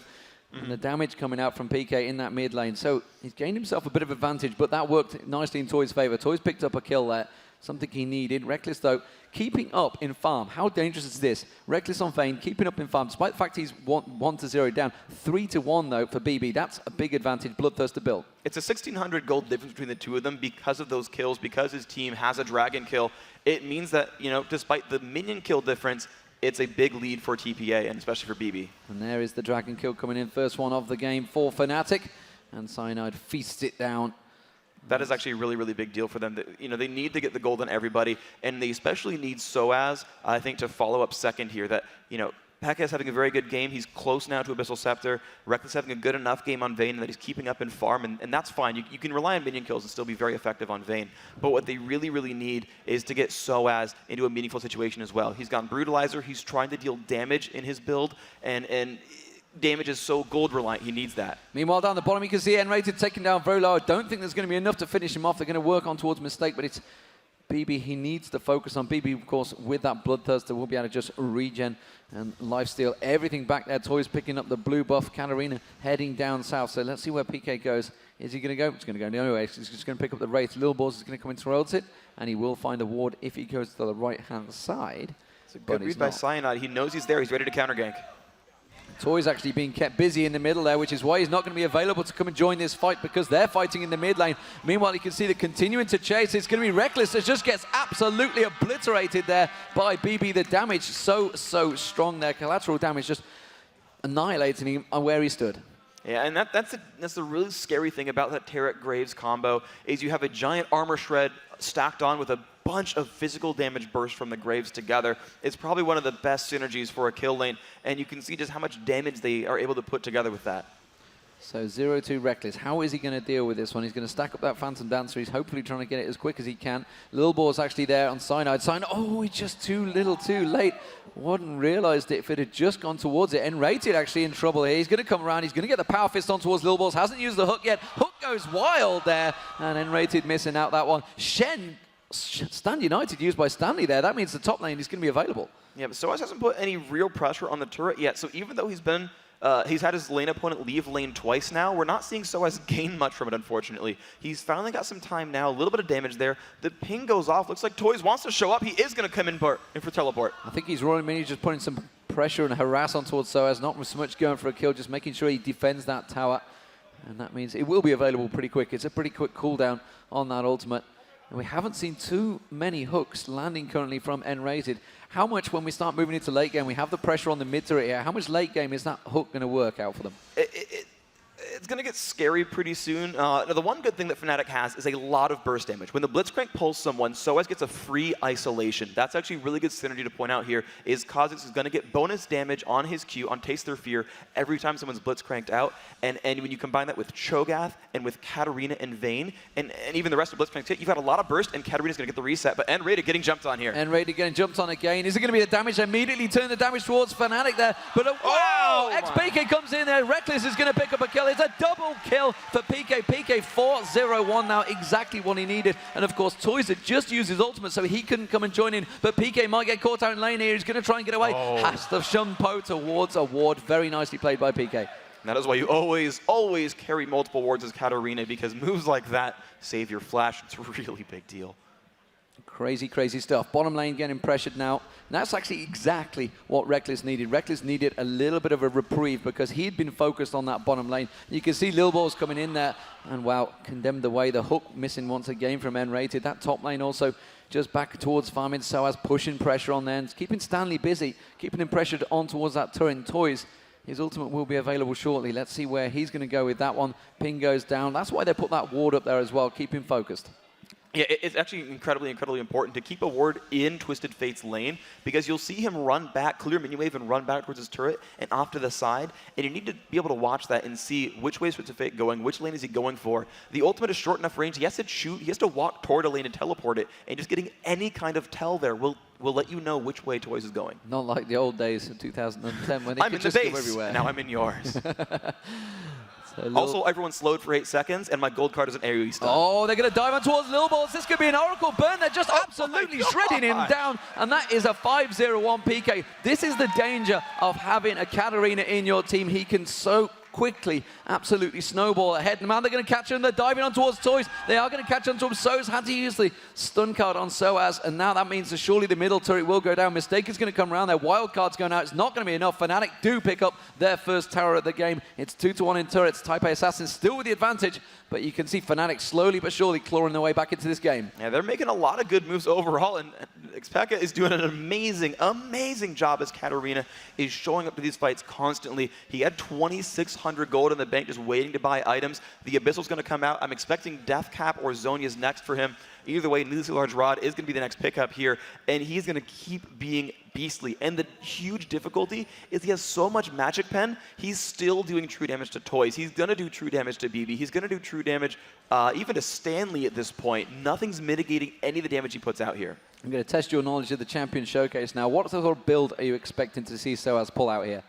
And the damage coming out from PK in that mid lane. So he's gained himself a bit of advantage, but that worked nicely in Toy's favor. Toy's picked up a kill there, something he needed. Reckless, though, keeping up in farm. How dangerous is this? Reckless on Vayne, keeping up in farm, despite the fact he's 1-0 down. 3-1, though, for BB. That's a big advantage, Bloodthirster build. It's a 1,600 gold difference between the two of them because of those kills, because his team has a Dragon kill. It means that, despite the minion kill difference, it's a big lead for TPA, and especially for BB. And there is the Dragon kill coming in. First one of the game for FNATIC. And Cyanide feasts it down. That is actually a really, really big deal for them. They need to get the gold on everybody, and they especially need SOAS, I think, to follow up second here. That, P.E.K.K.A is having a very good game. He's close now to Abyssal Scepter. Reckless having a good enough game on Vayne that he's keeping up in farm, and that's fine. You can rely on minion kills and still be very effective on Vayne. But what they really, really need is to get SOAS into a meaningful situation as well. He's gone Brutalizer. He's trying to deal damage in his build, and damage is so gold reliant. He needs that. Meanwhile, down the bottom, you can see N-Rated taking down Vrolo. I don't think there's going to be enough to finish him off. They're going to work on towards Mistake, but it's BB. He needs to focus on BB, of course, with that Bloodthirster. We'll be able to just regen and lifesteal everything back there. Toys picking up the blue buff. Katarina heading down south. So let's see where PK goes. Is he going to go? He's going to go the other way. He's just going to pick up the Wraith. Lil Balls is going to come into roll it, and he will find a ward if he goes to the right-hand side. It's a good read by Cyanide. He knows he's there. He's ready to counter gank. Toy's actually being kept busy in the middle there, which is why he's not going to be available to come and join this fight because they're fighting in the mid lane. Meanwhile, you can see that continuing to chase. It's going to be Reckless that just gets absolutely obliterated there by BB. The damage so strong there. Collateral damage just annihilating him where he stood. Yeah, and that's the really scary thing about that Turret Graves combo is you have a giant armor shred stacked on with a bunch of physical damage burst from the Graves together. It's probably one of the best synergies for a kill lane, and you can see just how much damage they are able to put together with that. So 0-2 Reckless. How is he going to deal with this one? He's going to stack up that Phantom Dancer. He's hopefully trying to get it as quick as he can. Lilboar's actually there on Cyanide. Oh, he's just too little, too late. Wouldn't realized it if it had just gone towards it. N-Rated actually in trouble here. He's going to come around. He's going to get the Power Fist on towards Lilboar's. Hasn't used the hook yet. Hook goes wild there. And N-Rated missing out that one. Stand United used by Stanley there. That means the top lane is going to be available. Yeah, but Soaz hasn't put any real pressure on the turret yet. So even though he's had his lane opponent leave lane twice now, we're not seeing Soaz gain much from it, unfortunately. He's finally got some time now, a little bit of damage there. The ping goes off. Looks like Toys wants to show up. He is going to come in for teleport. I think he's rolling in. He's just putting some pressure and harass on towards Soaz. Not so much going for a kill, just making sure he defends that tower. And that means it will be available pretty quick. It's a pretty quick cooldown on that ultimate. And we haven't seen too many hooks landing currently from N-Rated. How much, when we start moving into late game, we have the pressure on the mid turret here, how much late game is that hook going to work out for them? It's going to get scary pretty soon. Now, the one good thing that FNATIC has is a lot of burst damage. When the Blitzcrank pulls someone, Soaz gets a free isolation. That's actually really good synergy to point out here, is Kha'Zix is going to get bonus damage on his Q, on Taste Their Fear, every time someone's Blitzcranked out. And when you combine that with Cho'Gath and with Katarina and Vayne, and even the rest of Blitzcrank's hit, you've got a lot of burst, and Katarina's going to get the reset. But N-Rated getting jumped on here. N-Rated getting jumped on again. Is it going to be the damage? Immediately turn the damage towards FNATIC there. But wow! XPK comes in there. Reckless is going to pick up a kill. It's a double kill for PK. PK 4-0-1 now, exactly what he needed. And of course, Toys had just used his ultimate, so he couldn't come and join in. But PK might get caught out in lane here. He's going to try and get away. Has to shun Po towards a ward. Very nicely played by PK. And that is why you always carry multiple wards as Katarina, because moves like that save your flash. It's a really big deal. Crazy, crazy stuff. Bottom lane getting pressured now. And that's actually exactly what Reckless needed. Reckless needed a little bit of a reprieve because he'd been focused on that bottom lane. You can see Lil Balls coming in there and, wow, condemned away. The hook missing once again from N-Rated. That top lane also just back towards farming. Soaz pushing pressure on there and keeping Stanley busy, keeping him pressured on towards that turret. And Toys, his ultimate will be available shortly. Let's see where he's going to go with that one. Ping goes down. That's why they put that ward up there as well. Keep him focused. Yeah, it's actually incredibly important to keep a ward in Twisted Fate's lane, because you'll see him run back, clear mini wave, and run back towards his turret and off to the side, and you need to be able to watch that and see which way is Twisted Fate going, which lane is he going for. The ultimate is short enough range. He has to shoot, he has to walk toward a lane and teleport it, and just getting any kind of tell there will let you know which way Toys is going. Not like the old days of 2010 when they could just go everywhere. Now I'm in yours. Also, everyone slowed for 8 seconds, and my gold card is an AoE stun. Oh, they're going to dive on towards Lil Balls. This could be an Oracle burn. They're just absolutely shredding him down, and that is a 5-0-1 PK. This is the danger of having a Katarina in your team. He can so quickly absolutely snowball ahead. And now they're going to catch him. They're diving on towards Toys. They are going to catch on to him. Soaz had to use the stun card on Soaz, and now that means that surely the middle turret will go down. Mistake is going to come around. Their wild card's going out. It's not going to be enough. FNATIC do pick up their first tower of the game. It's 2-1 in turrets. Type A Assassins still with the advantage, but you can see FNATIC slowly but surely clawing their way back into this game. Yeah, they're making a lot of good moves overall, and xPeka is doing an amazing job as Katarina is showing up to these fights constantly. He had 2,600 gold in the bank just waiting to buy items. The Abyssal's going to come out. I'm expecting Death Cap or Zonia's next for him. Either way, Needlessly Large Rod is going to be the next pickup here, and he's going to keep being beastly. And the huge difficulty is he has so much Magic Pen, he's still doing true damage to Toys. He's going to do true damage to BB. He's going to do true damage even to Stanley at this point. Nothing's mitigating any of the damage he puts out here. I'm going to test your knowledge of the Champion Showcase now. What sort of build are you expecting to see Soaz pull out here?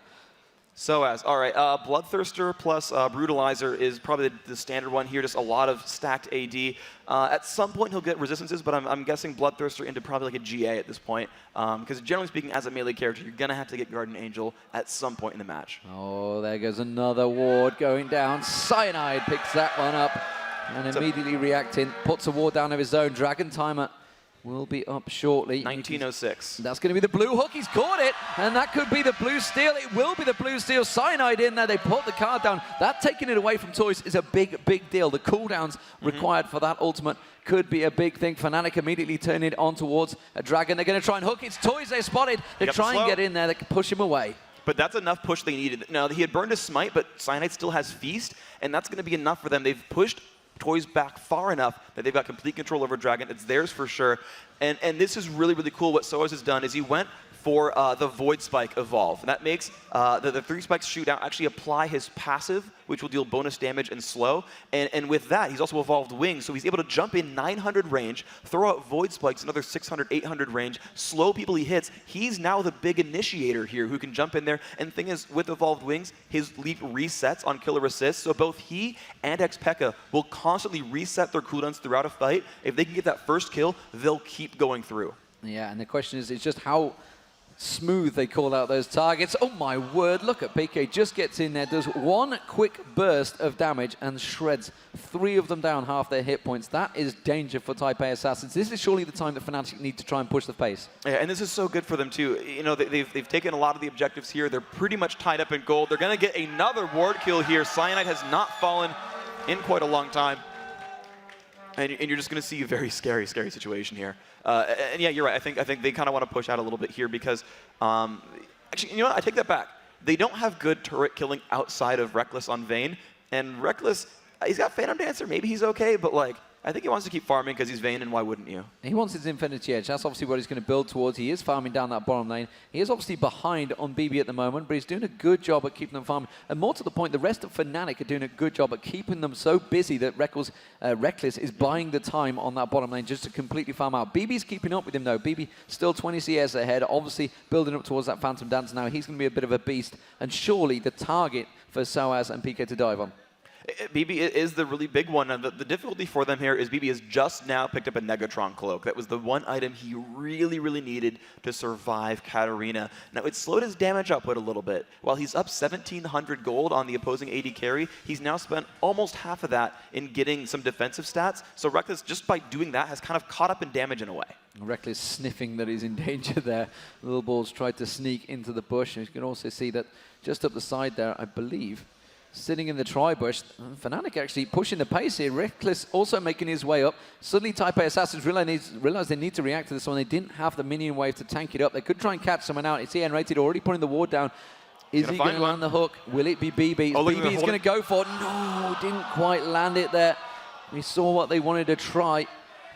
Soaz, all right, Bloodthirster plus Brutalizer is probably the standard one here, just a lot of stacked AD. At some point he'll get resistances, but I'm guessing Bloodthirster into probably like a GA at this point, because generally speaking, as a melee character, you're going to have to get Guardian Angel at some point in the match. Oh, there goes another ward going down. Cyanide picks that one up and immediately reacting, puts a ward down of his own. Dragon Timer will be up shortly. 1906. That's going to be the blue hook. He's caught it, and that could be the blue steal. It will be the blue steal. Cyanide in there. They put the card down. That taking it away from Toys is a big, big deal. The cooldowns required for that ultimate could be a big thing. FNATIC immediately turn it on towards a dragon. They're going to try and hook. It's Toys they spotted. They try and get in there. They can push him away. But that's enough push they needed. Now, he had burned his smite, but Cyanide still has Feast, and that's going to be enough for them. They've pushed Toys back far enough that they've got complete control over Dragon. It's theirs for sure. And this is really, really cool. What Soaz has done is he went for the Void Spike evolve. And that makes the 3 spikes shoot out actually apply his passive, which will deal bonus damage and slow. And with that, he's also evolved Wings, so he's able to jump in 900 range, throw out Void Spikes, another 600, 800 range, slow people he hits. He's now the big initiator here who can jump in there. And the thing is, with evolved Wings, his leap resets on killer assists, so both he and xPekka will constantly reset their cooldowns throughout a fight. If they can get that first kill, they'll keep going through. Yeah, and the question is, it's just how smooth they call out those targets. Oh my word, look at PK, just gets in there, does one quick burst of damage and shreds 3 of them down, half their hit points. That is danger for Type A Assassins. This is surely the time that FNATIC need to try and push the pace. Yeah, and this is so good for them too. You know, they've taken a lot of the objectives here. They're pretty much tied up in gold. They're gonna get another ward kill here. Cyanide has not fallen in quite a long time. And you're just going to see a very scary, scary situation here. And yeah, you're right. I think they kind of want to push out a little bit here because, actually, you know what? I take that back. They don't have good turret killing outside of Reckless on Vayne. And Reckless, he's got Phantom Dancer. Maybe he's okay, but like, I think he wants to keep farming because he's Vayne, and why wouldn't you? He wants his Infinity Edge. That's obviously what he's going to build towards. He is farming down that bottom lane. He is obviously behind on BB at the moment, but he's doing a good job at keeping them farming. And more to the point, the rest of FNATIC are doing a good job at keeping them so busy that Reckless is buying the time on that bottom lane just to completely farm out. BB's keeping up with him, though. BB still 20 CS ahead, obviously building up towards that Phantom Dance now. He's going to be a bit of a beast, and surely the target for Soaz and PK to dive on. BB is the really big one. And the difficulty for them here is BB has just now picked up a Negatron Cloak. That was the one item he really, really needed to survive Katarina. Now, it slowed his damage output a little bit. While he's up 1,700 gold on the opposing AD carry, he's now spent almost half of that in getting some defensive stats. So Reckless, just by doing that, has kind of caught up in damage in a way. Reckless sniffing that he's in danger there. Little Balls tried to sneak into the bush. And you can also see that just up the side there, I believe, sitting in the tri-bush. FNATIC actually pushing the pace here. Reckless also making his way up. Suddenly Type A Assassins realize they need to react to this one. They didn't have the minion wave to tank it up. They could try and catch someone out. It's EN-rated, already putting the ward down. Is he going to land the hook? Will it be BB? Oh, BB's going to go for it. No, didn't quite land it there. We saw what they wanted to try,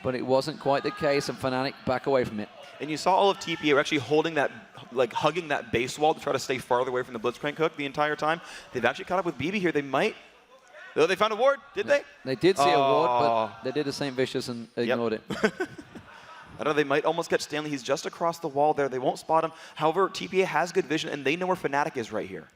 but it wasn't quite the case, and FNATIC back away from it. And you saw all of TPA were actually holding that, like hugging that base wall to try to stay farther away from the Blitzcrank hook the entire time. They've actually caught up with BB here. They might. Oh, they found a ward, did they? They did see a ward, but they did a St. Vicious and ignored it. I don't know, they might almost catch Stanley. He's just across the wall there. They won't spot him. However, TPA has good vision, and they know where FNATIC is right here.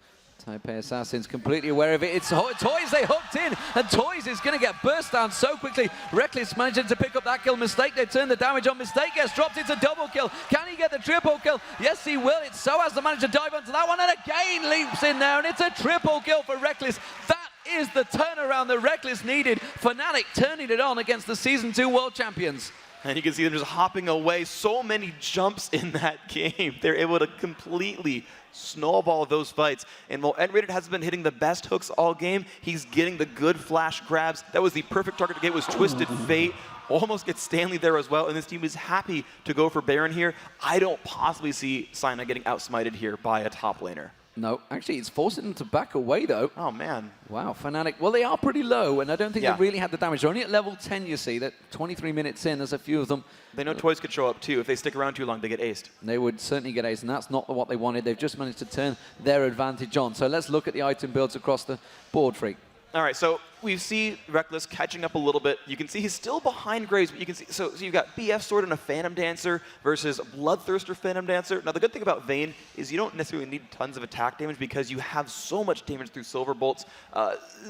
Type A Assassins completely aware of it. It's Toys they hooked in, and Toys is going to get burst down so quickly. Reckless managing to pick up that kill. Mistake, they turn the damage on. Mistake gets dropped. It's a double kill. Can he get the triple kill? Yes, he will. It's Soaz to manage to dive onto that one, and again leaps in there, and it's a triple kill for Reckless. That is the turnaround that Reckless needed. FNATIC turning it on against the Season 2 World Champions. And you can see them just hopping away. So many jumps in that game. They're able to completely snowball those fights. And while N-Rated hasn't been hitting the best hooks all game, he's getting the good flash grabs. That was the perfect target to get, was Twisted Fate. Almost gets Stanley there as well. And this team is happy to go for Baron here. I don't possibly see Cyanide getting outsmited here by a top laner. No, actually, it's forcing them to back away, though. Oh, man. Wow, FNATIC. Well, they are pretty low, and I don't think they really had the damage. They're only at level 10, you see. That 23 minutes in, there's a few of them. They know Toys could show up, too. If they stick around too long, they get aced. They would certainly get aced, and that's not what they wanted. They've just managed to turn their advantage on. So let's look at the item builds across the board, Phreak. All right, so we see Reckless catching up a little bit. You can see he's still behind Graves, but you can see, so you've got BF Sword and a Phantom Dancer versus Bloodthirster Phantom Dancer. Now, the good thing about Vayne is you don't necessarily need tons of attack damage because you have so much damage through Silver Bolts.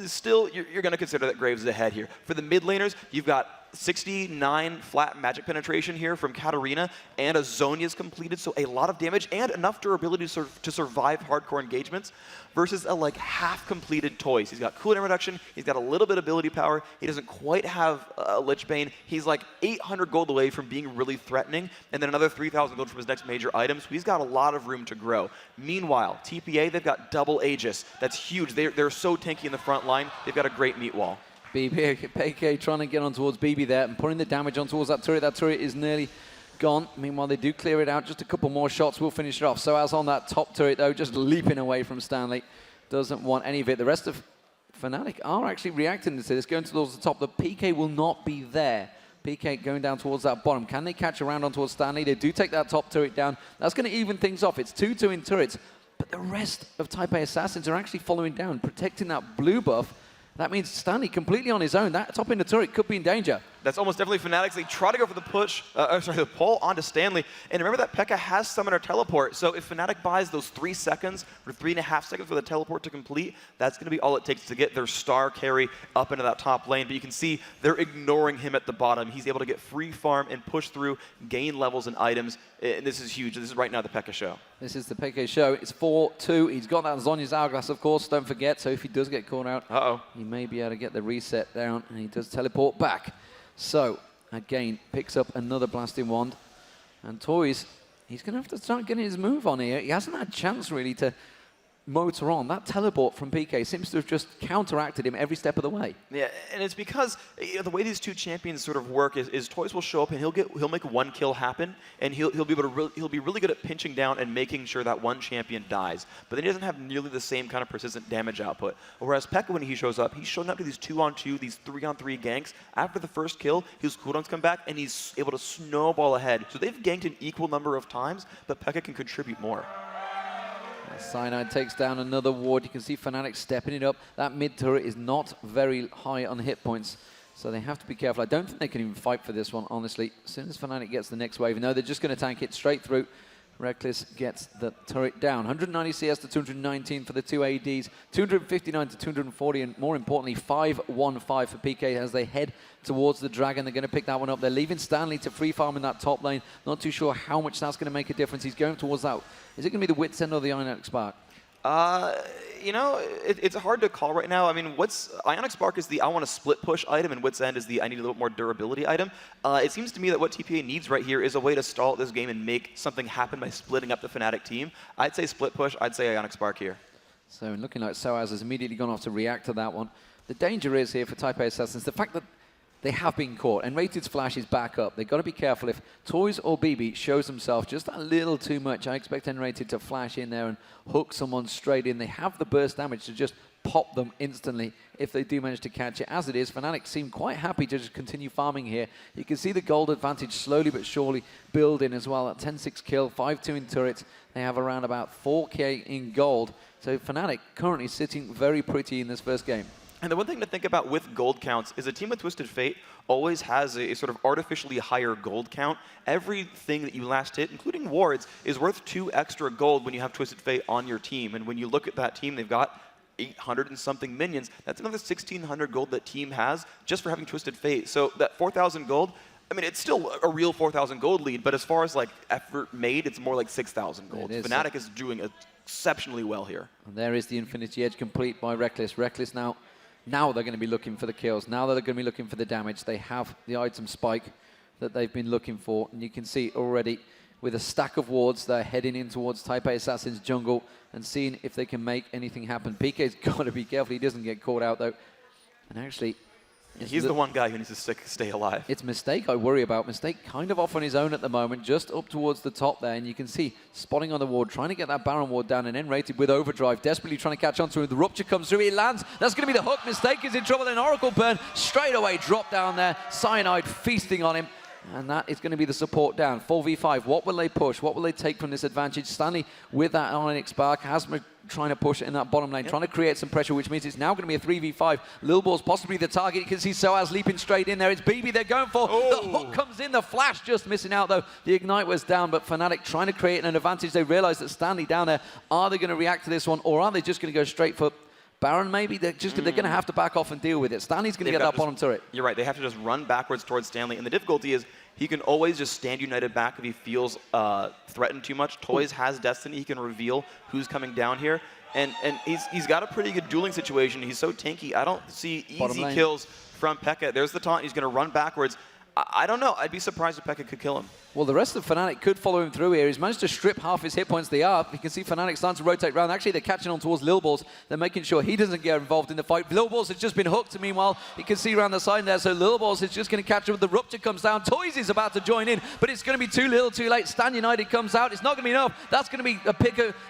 Still, you're going to consider that Graves is ahead here. For the mid laners, you've got 69 flat magic penetration here from Katarina, and a Zhonya's completed, so a lot of damage and enough durability to survive hardcore engagements, versus a like half-completed Toys. He's got cooldown reduction, he's got a little bit of ability power, he doesn't quite have Lich Bane, he's like 800 gold away from being really threatening, and then another 3,000 gold from his next major item, so he's got a lot of room to grow. Meanwhile, TPA, they've got double Aegis. That's huge. They're so tanky in the front line, they've got a great meat wall. PK trying to get on towards BB there and putting the damage on towards that turret. That turret is nearly gone. Meanwhile, they do clear it out. Just a couple more shots will finish it off. So as on that top turret, though, just leaping away from Stanley. Doesn't want any of it. The rest of FNATIC are actually reacting to this, going towards the top. The PK will not be there. PK going down towards that bottom. Can they catch around on towards Stanley? They do take that top turret down. That's going to even things off. It's 2-2 in turrets. But the rest of Type A Assassins are actually following down, protecting that blue buff. That means Stanley completely on his own. That top in the turret could be in danger. That's almost definitely FNATIC's. They try to go for the push, the pull onto Stanley. And remember that P.E.K.K.A has Summoner Teleport. So if FNATIC buys those 3 seconds or 3.5 seconds for the teleport to complete, that's going to be all it takes to get their star carry up into that top lane. But you can see they're ignoring him at the bottom. He's able to get free farm and push through, gain levels and items. And this is huge. This is right now the P.E.K.K.A show. This is the P.E.K.K.A show. It's 4-2. He's got that Zhonya's Hourglass, of course. Don't forget. So if he does get caught out, he may be able to get the reset down. And he does teleport back. So again, picks up another Blasting Wand. And Toys, he's going to have to start getting his move on here. He hasn't had a chance, really, to motor on. That teleport from PK seems to have just counteracted him every step of the way. Yeah, and it's because the way these two champions sort of work is Toys will show up and he'll make one kill happen, and he'll be able to he'll be really good at pinching down and making sure that one champion dies. But then he doesn't have nearly the same kind of persistent damage output. Whereas P.E.K.K.A, when he shows up, he's showing up to these 2-on-2, these 3-on-3 ganks. After the first kill, his cooldowns come back and he's able to snowball ahead. So they've ganked an equal number of times, but P.E.K.K.A can contribute more. Cyanide takes down another ward. You can see FNATIC stepping it up. That mid turret is not very high on hit points, so they have to be careful. I don't think they can even fight for this one, honestly. As soon as FNATIC gets the next wave, no, they're just going to tank it straight through. Reckless gets the turret down. 190 CS to 219 for the two ADs, 259 to 240, and more importantly, 515 for PK as they head towards the Dragon. They're going to pick that one up. They're leaving Stanley to free farm in that top lane. Not too sure how much that's going to make a difference. He's going towards that. Is it going to be the Wit's End or the Ionic Spark? You know, it's hard to call right now. I mean, Ionic Spark is the I want to split push item, and Wit's End is the I need a little bit more durability item. It seems to me that what TPA needs right here is a way to stall this game and make something happen by splitting up the FNATIC team. I'd say split push. I'd say Ionic Spark here. So looking like Soaz has immediately gone off to react to that one. The danger is here for Type A Assassins, the fact that they have been caught, and Rated's flash is back up. They've got to be careful. If Toys or BB shows himself just a little too much, I expect N-Rated to flash in there and hook someone straight in. They have the burst damage to just pop them instantly if they do manage to catch it. As it is, FNATIC seem quite happy to just continue farming here. You can see the gold advantage slowly but surely building as well. At 10-6 kill, 5-2 in turrets. They have around about 4K in gold. So FNATIC currently sitting very pretty in this first game. And the one thing to think about with gold counts is a team with Twisted Fate always has a sort of artificially higher gold count. Everything that you last hit, including wards, is worth 2 extra gold when you have Twisted Fate on your team. And when you look at that team, they've got 800 and something minions. That's another 1,600 gold that team has just for having Twisted Fate. So that 4,000 gold, I mean, it's still a real 4,000 gold lead, but as far as like effort made, it's more like 6,000 gold. FNATIC is doing exceptionally well here. And there is the Infinity Edge complete by Reckless. Reckless now they're going to be looking for the kills. Now they're going to be looking for the damage. They have the item spike that they've been looking for. And you can see already with a stack of wards, they're heading in towards Type A Assassin's jungle and seeing if they can make anything happen. PK's got to be careful. He doesn't get caught out, though. And actually, he's the one guy who needs to stay alive. It's Mistake I worry about. Mistake kind of off on his own at the moment, just up towards the top there. And you can see spotting on the ward, trying to get that Baron ward down and N-Rated with overdrive, desperately trying to catch on to him. The Rupture comes through, he lands. That's going to be the hook. Mistake is in trouble. Then Oracle Burn straight away drop down there. Cyanide feasting on him. And that is going to be the support down. 4v5. What will they push? What will they take from this advantage? Stanley with that Ionic Spark. Hasma trying to push it in that bottom lane, trying to create some pressure, which means it's now going to be a 3v5. Lil Ball's possibly the target. You can see Soaz leaping straight in there. It's BB they're going for. Oh. The hook comes in. The flash just missing out, though. The Ignite was down, but FNATIC trying to create an advantage. They realize that Stanley down there. Are they going to react to this one, or are they just going to go straight for Baron maybe, they're going to have to back off and deal with it. Stanley's going to get that bottom turret. You're right, they have to just run backwards towards Stanley, and the difficulty is he can always just stand united back if he feels threatened too much. Toys has Destiny, he can reveal who's coming down here, and he's got a pretty good dueling situation. He's so tanky, I don't see easy kills from Pekka. There's the taunt, he's going to run backwards. I don't know, I'd be surprised if Pekka could kill him. Well, the rest of Fnatic could follow him through here. He's managed to strip half his hit points. They are. You can see Fnatic starting to rotate around. Actually, they're catching on towards Lil Balls. They're making sure he doesn't get involved in the fight. Lil Balls has just been hooked. Meanwhile, you can see around the side there. So Lil Balls is just going to catch him. The Rupture comes down. Toys is about to join in, but it's going to be too little, too late. Stan United comes out. It's not going to be enough. That's going to be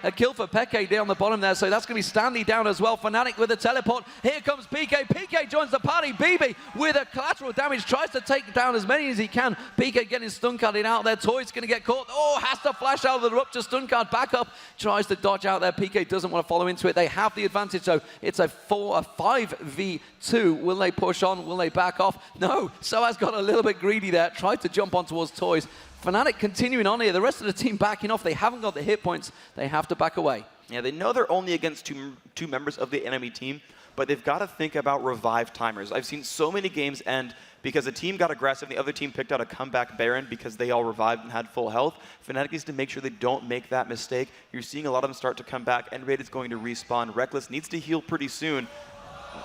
a kill for Peke down the bottom there. So that's going to be Stanley down as well. Fnatic with a teleport. Here comes PK. PK joins the party. BB with a collateral damage. Tries to take down as many as he can. PK getting stun carded out there. Toys going to get caught. Oh, has to flash out of the Rupture stun card. Back up. Tries to dodge out there. PK doesn't want to follow into it. They have the advantage, though. It's a 5v2. Will they push on? Will they back off? No. Soaz got a little bit greedy there. Tried to jump on towards Toys. Fnatic continuing on here. The rest of the team backing off. They haven't got the hit points. They have to back away. Yeah, they know they're only against two members of the enemy team, but they've got to think about revive timers. I've seen so many games end because a team got aggressive and the other team picked out a comeback Baron because they all revived and had full health. Fnatic needs to make sure they don't make that mistake. You're seeing a lot of them start to come back. N-Raid is going to respawn. Reckless needs to heal pretty soon.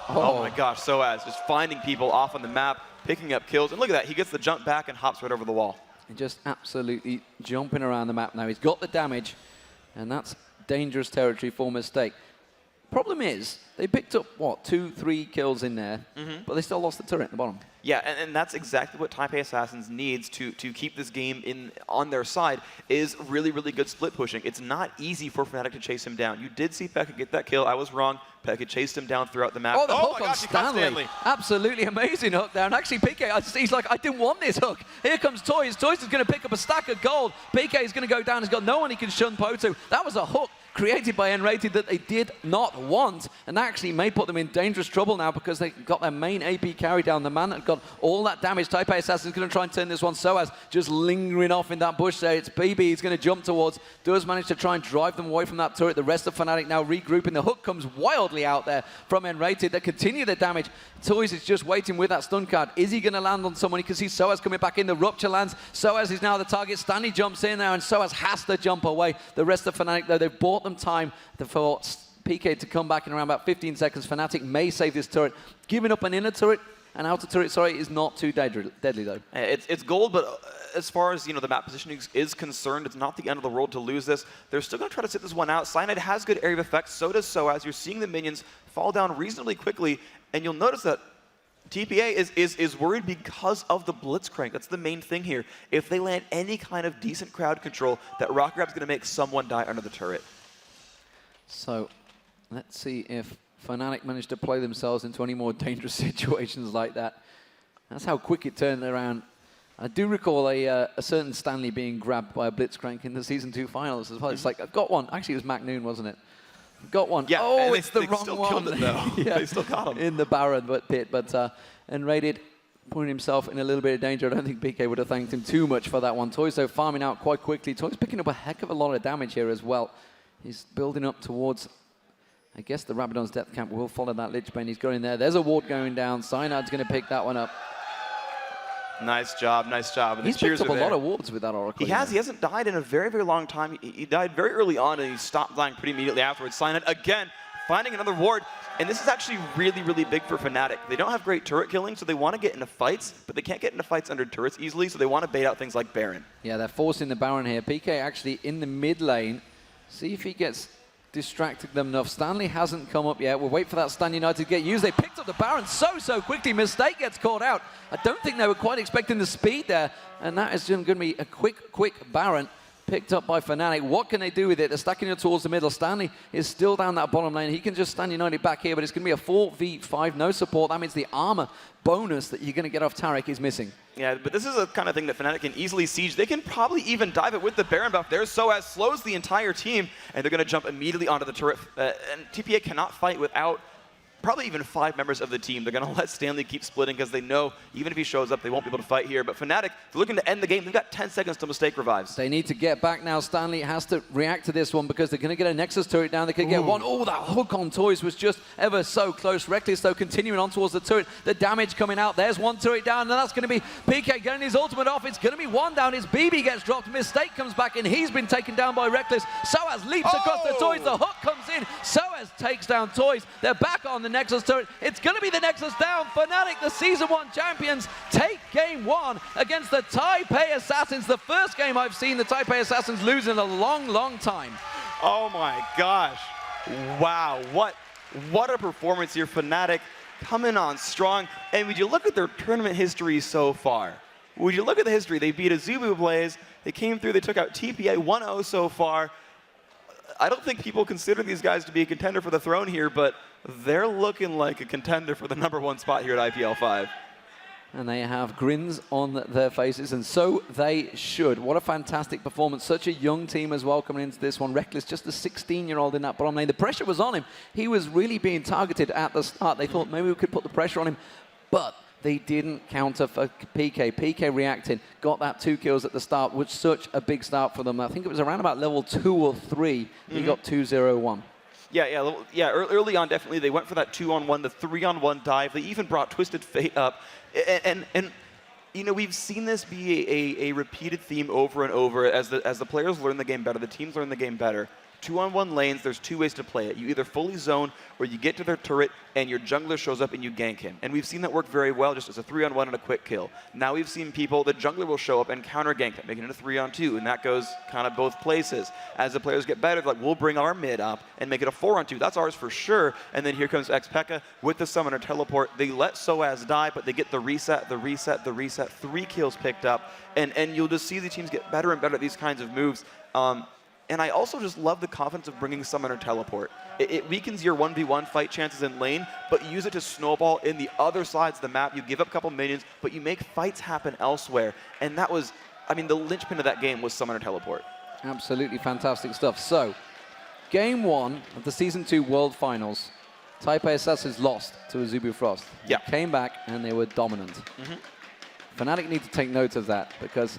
Oh my gosh, Soaz just finding people off on the map, picking up kills. And look at that, he gets the jump back and hops right over the wall. And just absolutely jumping around the map now. He's got the damage, and that's dangerous territory for Mistake. Problem is, they picked up, what, 2-3 kills in there, but they still lost the turret at the bottom. Yeah, and that's exactly what Taipei Assassins needs to keep this game on their side, is really, really good split pushing. It's not easy for Fnatic to chase him down. You did see Pekka get that kill. I was wrong. Pekka chased him down throughout the map. Oh, the hook on Stanley. Absolutely amazing hook there. And actually, PK, he's like, I didn't want this hook. Here comes Toys. Toys is going to pick up a stack of gold. PK is going to go down. He's got no one he can shun Poto. That was a hook created by N-Rated that they did not want, and actually may put them in dangerous trouble now because they got their main AP carry down. The man that got all that damage. Taipei Assassin is going to try and turn this one. Soaz just lingering off in that bush there. It's BB he's going to jump towards. Does manage to try and drive them away from that turret. The rest of Fnatic now regrouping. The hook comes wildly out there from N-Rated. They continue the damage. Toys is just waiting with that stun card. Is he going to land on someone? You can see Soaz coming back in. The Rupture lands. Soaz is now the target. Stanley jumps in now, and Soaz has to jump away. The rest of Fnatic, though, they've bought them time for PK to come back in around about 15 seconds. Fnatic may save this turret. Giving up an inner turret, an outer turret, sorry, is not too deadly, though. It's gold, but as far as the map positioning is concerned, it's not the end of the world to lose this. They're still going to try to sit this one out. Cyanide has good area of effect, so does Soaz. You're seeing the minions fall down reasonably quickly, and you'll notice that TPA is worried because of the Blitzcrank. That's the main thing here. If they land any kind of decent crowd control, that Rock Grab's going to make someone die under the turret. So let's see if Fnatic managed to play themselves into any more dangerous situations like that. That's how quick it turned around. I do recall a certain Stanley being grabbed by a Blitzcrank in the Season 2 finals as well. It's like, I've got one. Actually, it was McNoon, wasn't it? Got one. Yeah, oh, it's the wrong still one. Killed it, though. Yeah, they still caught him. In the Baron pit, but N-Rated putting himself in a little bit of danger. I don't think PK would have thanked him too much for that one. Toys, though, farming out quite quickly. Toys picking up a heck of a lot of damage here as well. He's building up towards, I guess, the Rabadon's Death Camp will follow that Lich Bane. He's going there. There's a ward going down. Cyanide's going to pick that one up. Nice job, nice job. And he's picked up a lot of wards with that Oracle. He has. He hasn't died in a very, very long time. He died very early on, and he stopped dying pretty immediately afterwards. Cyanide, again, finding another ward. And this is actually really, really big for Fnatic. They don't have great turret killing, so they want to get into fights, but they can't get into fights under turrets easily, so they want to bait out things like Baron. Yeah, they're forcing the Baron here. PK actually in the mid lane. See if he gets distracted them enough. Stanley hasn't come up yet. We'll wait for that Stan United to get used. They picked up the Baron so quickly. Mistake gets caught out. I don't think they were quite expecting the speed there. And that is going to be a quick Baron picked up by Fnatic. What can they do with it? They're stacking it towards the middle. Stanley is still down that bottom lane. He can just stand United back here, but it's going to be a 4v5. No support. That means the armor bonus that you're going to get off Taric is missing. Yeah, but this is a kind of thing that Fnatic can easily siege. They can probably even dive it with the Baron buff there. Soaz slows the entire team, and they're going to jump immediately onto the turret. And TPA cannot fight without probably even 5 members of the team. They're going to let Stanley keep splitting because they know even if he shows up, they won't be able to fight here. But FNATIC, they're looking to end the game. They've got 10 seconds till Mistake revives. They need to get back now. Stanley has to react to this one because they're going to get a Nexus turret down. They could get one. Oh, that hook on Toys was just ever so close. Reckless, though, continuing on towards the turret. The damage coming out. There's one turret down, and that's going to be PK getting his ultimate off. It's going to be one down. His BB gets dropped. Mistake comes back in. He's been taken down by Reckless. Soaz leaps across the Toys. The hook comes in. Soaz takes down Toys. They're back on the Nexus turret. It's going to be the Nexus down. FNATIC, the Season 1 champions, take Game 1 against the Taipei Assassins. The first game I've seen the Taipei Assassins lose in a long, long time. Oh my gosh. Wow. What a performance here. FNATIC coming on strong. And would you look at their tournament history so far? Would you look at the history? They beat AZUBU Blaze. They came through. They took out TPA 1-0 so far. I don't think people consider these guys to be a contender for the throne here, but they're looking like a contender for the #1 spot here at IPL5. And they have grins on their faces, and so they should. What a fantastic performance. Such a young team as well coming into this one. Reckless, just a 16-year-old in that bottom lane. The pressure was on him. He was really being targeted at the start. They thought maybe we could put the pressure on him, but they didn't counter for PK. PK reacted, got that 2 kills at the start, which was such a big start for them. I think it was around about level 2 or 3. He got 2-0-1. Yeah, early on, definitely, they went for that 2-on-1, the 3-on-1 dive. They even brought Twisted Fate up. And you know, we've seen this be a repeated theme over and over. As the players learn the game better, the teams learn the game better. 2-on-1 lanes, there's 2 ways to play it. You either fully zone, or you get to their turret, and your jungler shows up and you gank him. And we've seen that work very well just as a 3-on-1 and a quick kill. Now we've seen people, the jungler will show up and counter gank it, making it a 3-on-2, and that goes kind of both places. As the players get better, like, we'll bring our mid up and make it a 4-on-2. That's ours for sure. And then here comes xPekka with the summoner teleport. They let Soaz die, but they get the reset, 3 kills picked up. And you'll just see the teams get better and better at these kinds of moves. And I also just love the confidence of bringing Summoner Teleport. It weakens your 1v1 fight chances in lane, but you use it to snowball in the other sides of the map. You give up a couple minions, but you make fights happen elsewhere. And that was, I mean, the linchpin of that game was Summoner Teleport. Absolutely fantastic stuff. So, Game 1 of the Season 2 World Finals, Taipei Assassins lost to AZUBU Frost. Yeah. Came back and they were dominant. FNATIC need to take note of that because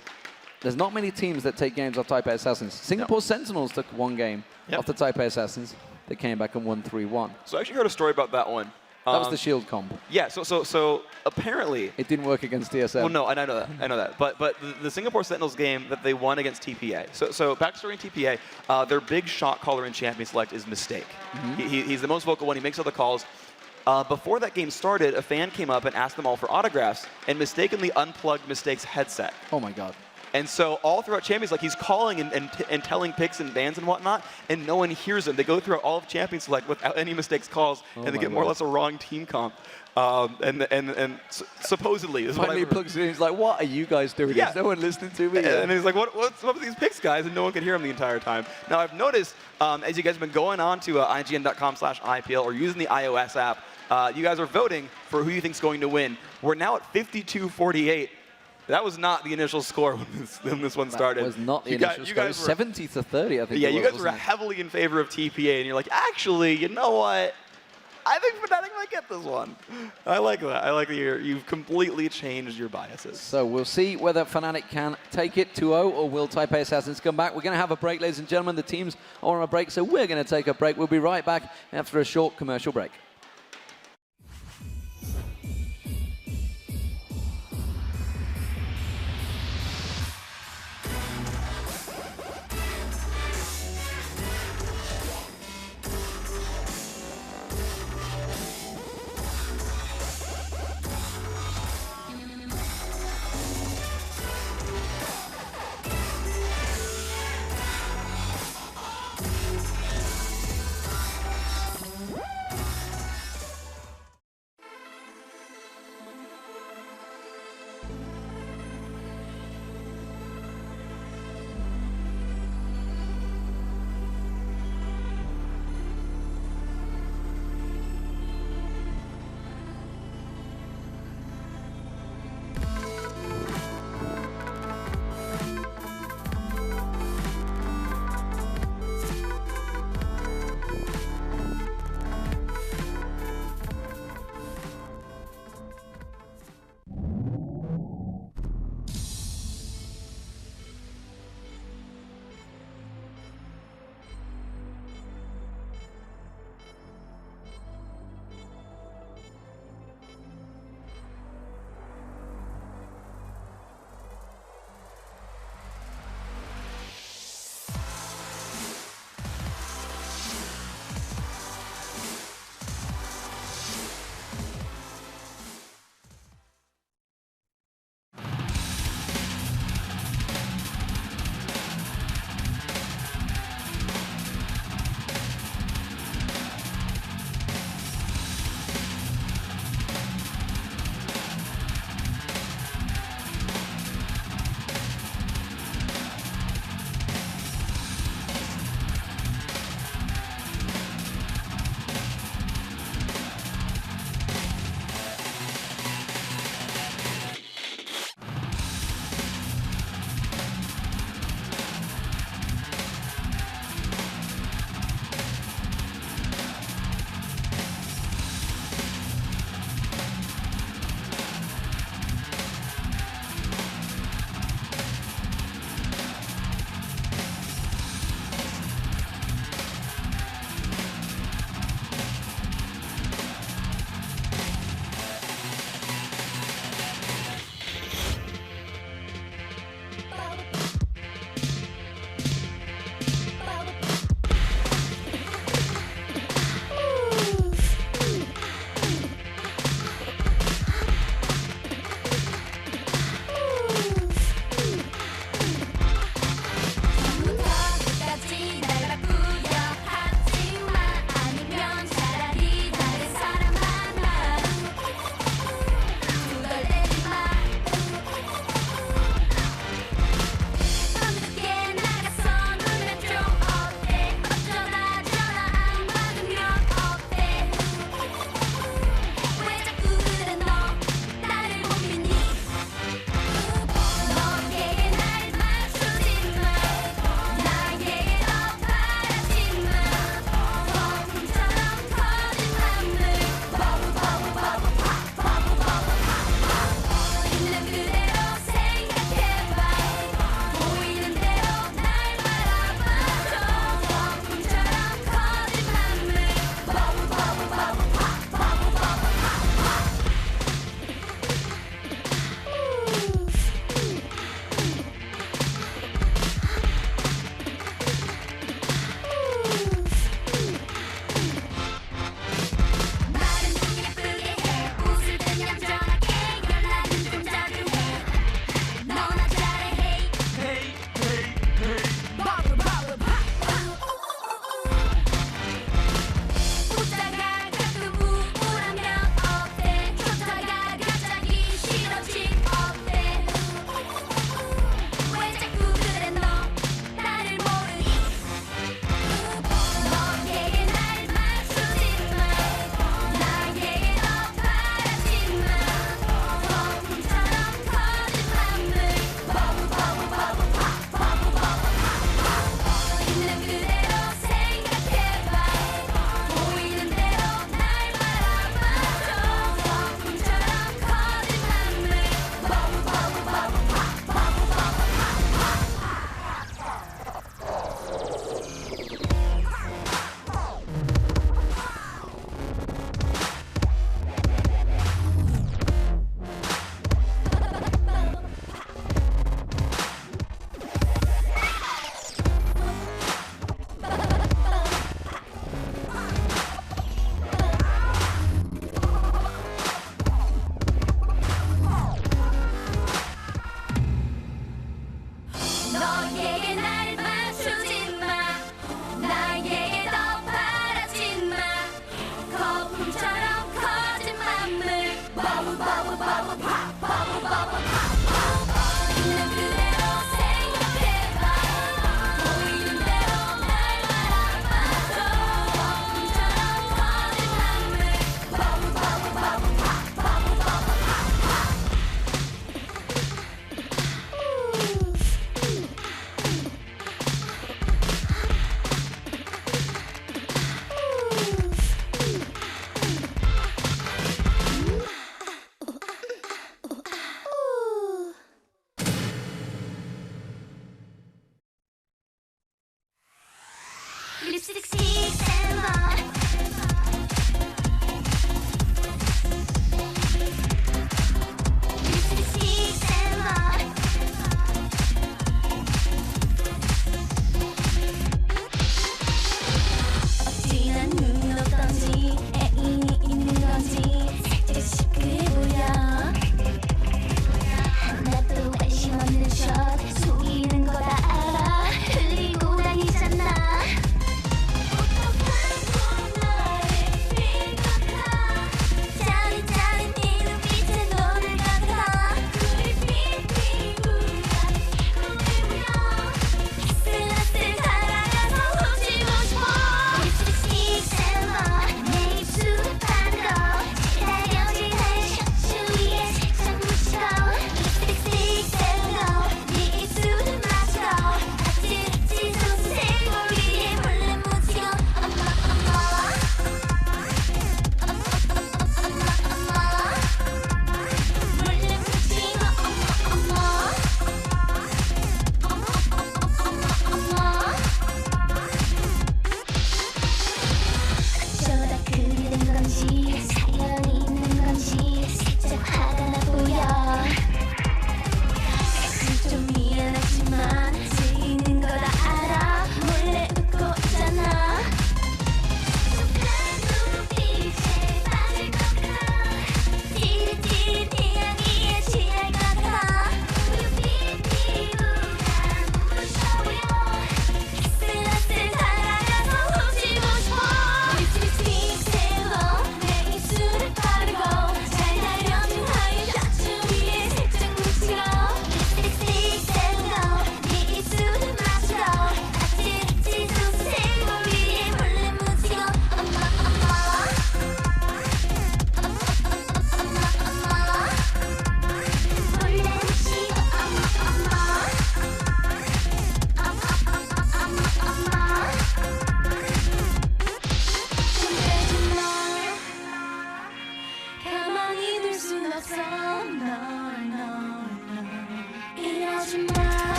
there's not many teams that take games off Taipei Assassins. Singapore Sentinels took 1 game off the Taipei Assassins. They came back and won 3-1. So I actually heard a story about that one. That was the shield comp. Yeah, so apparently... It didn't work against DSM. Well, no, I know that. But the Singapore Sentinels game that they won against TPA. So backstory in TPA, their big shot caller in Champion Select is Mistake. He's the most vocal one. He makes all the calls. Before that game started, a fan came up and asked them all for autographs and mistakenly unplugged Mistake's headset. Oh, my God. And so all throughout Champions, like, he's calling and telling picks and bans and whatnot, and no one hears him. They go through all of Champions Select without any mistakes calls, and they get more or less a wrong team comp. And supposedly, this finally he plugs in. He's like, "What are you guys doing? Yeah. Is no one listening to me?" And he's like, "What's up with these picks, guys?" And no one could hear him the entire time. Now I've noticed as you guys have been going on to IGN.com/IPL or using the iOS app, you guys are voting for who you think's going to win. We're now at 52-48. That was not the initial score when this one started. That was not the initial score. It was 70-30, I think. Yeah, you guys were heavily in favor of TPA, and you're like, actually, you know what? I think FNATIC might get this one. I like that. I like that you've completely changed your biases. So we'll see whether FNATIC can take it 2-0 or will Taipei Assassins come back. We're going to have a break, ladies and gentlemen. The teams are on a break, so we're going to take a break. We'll be right back after a short commercial break.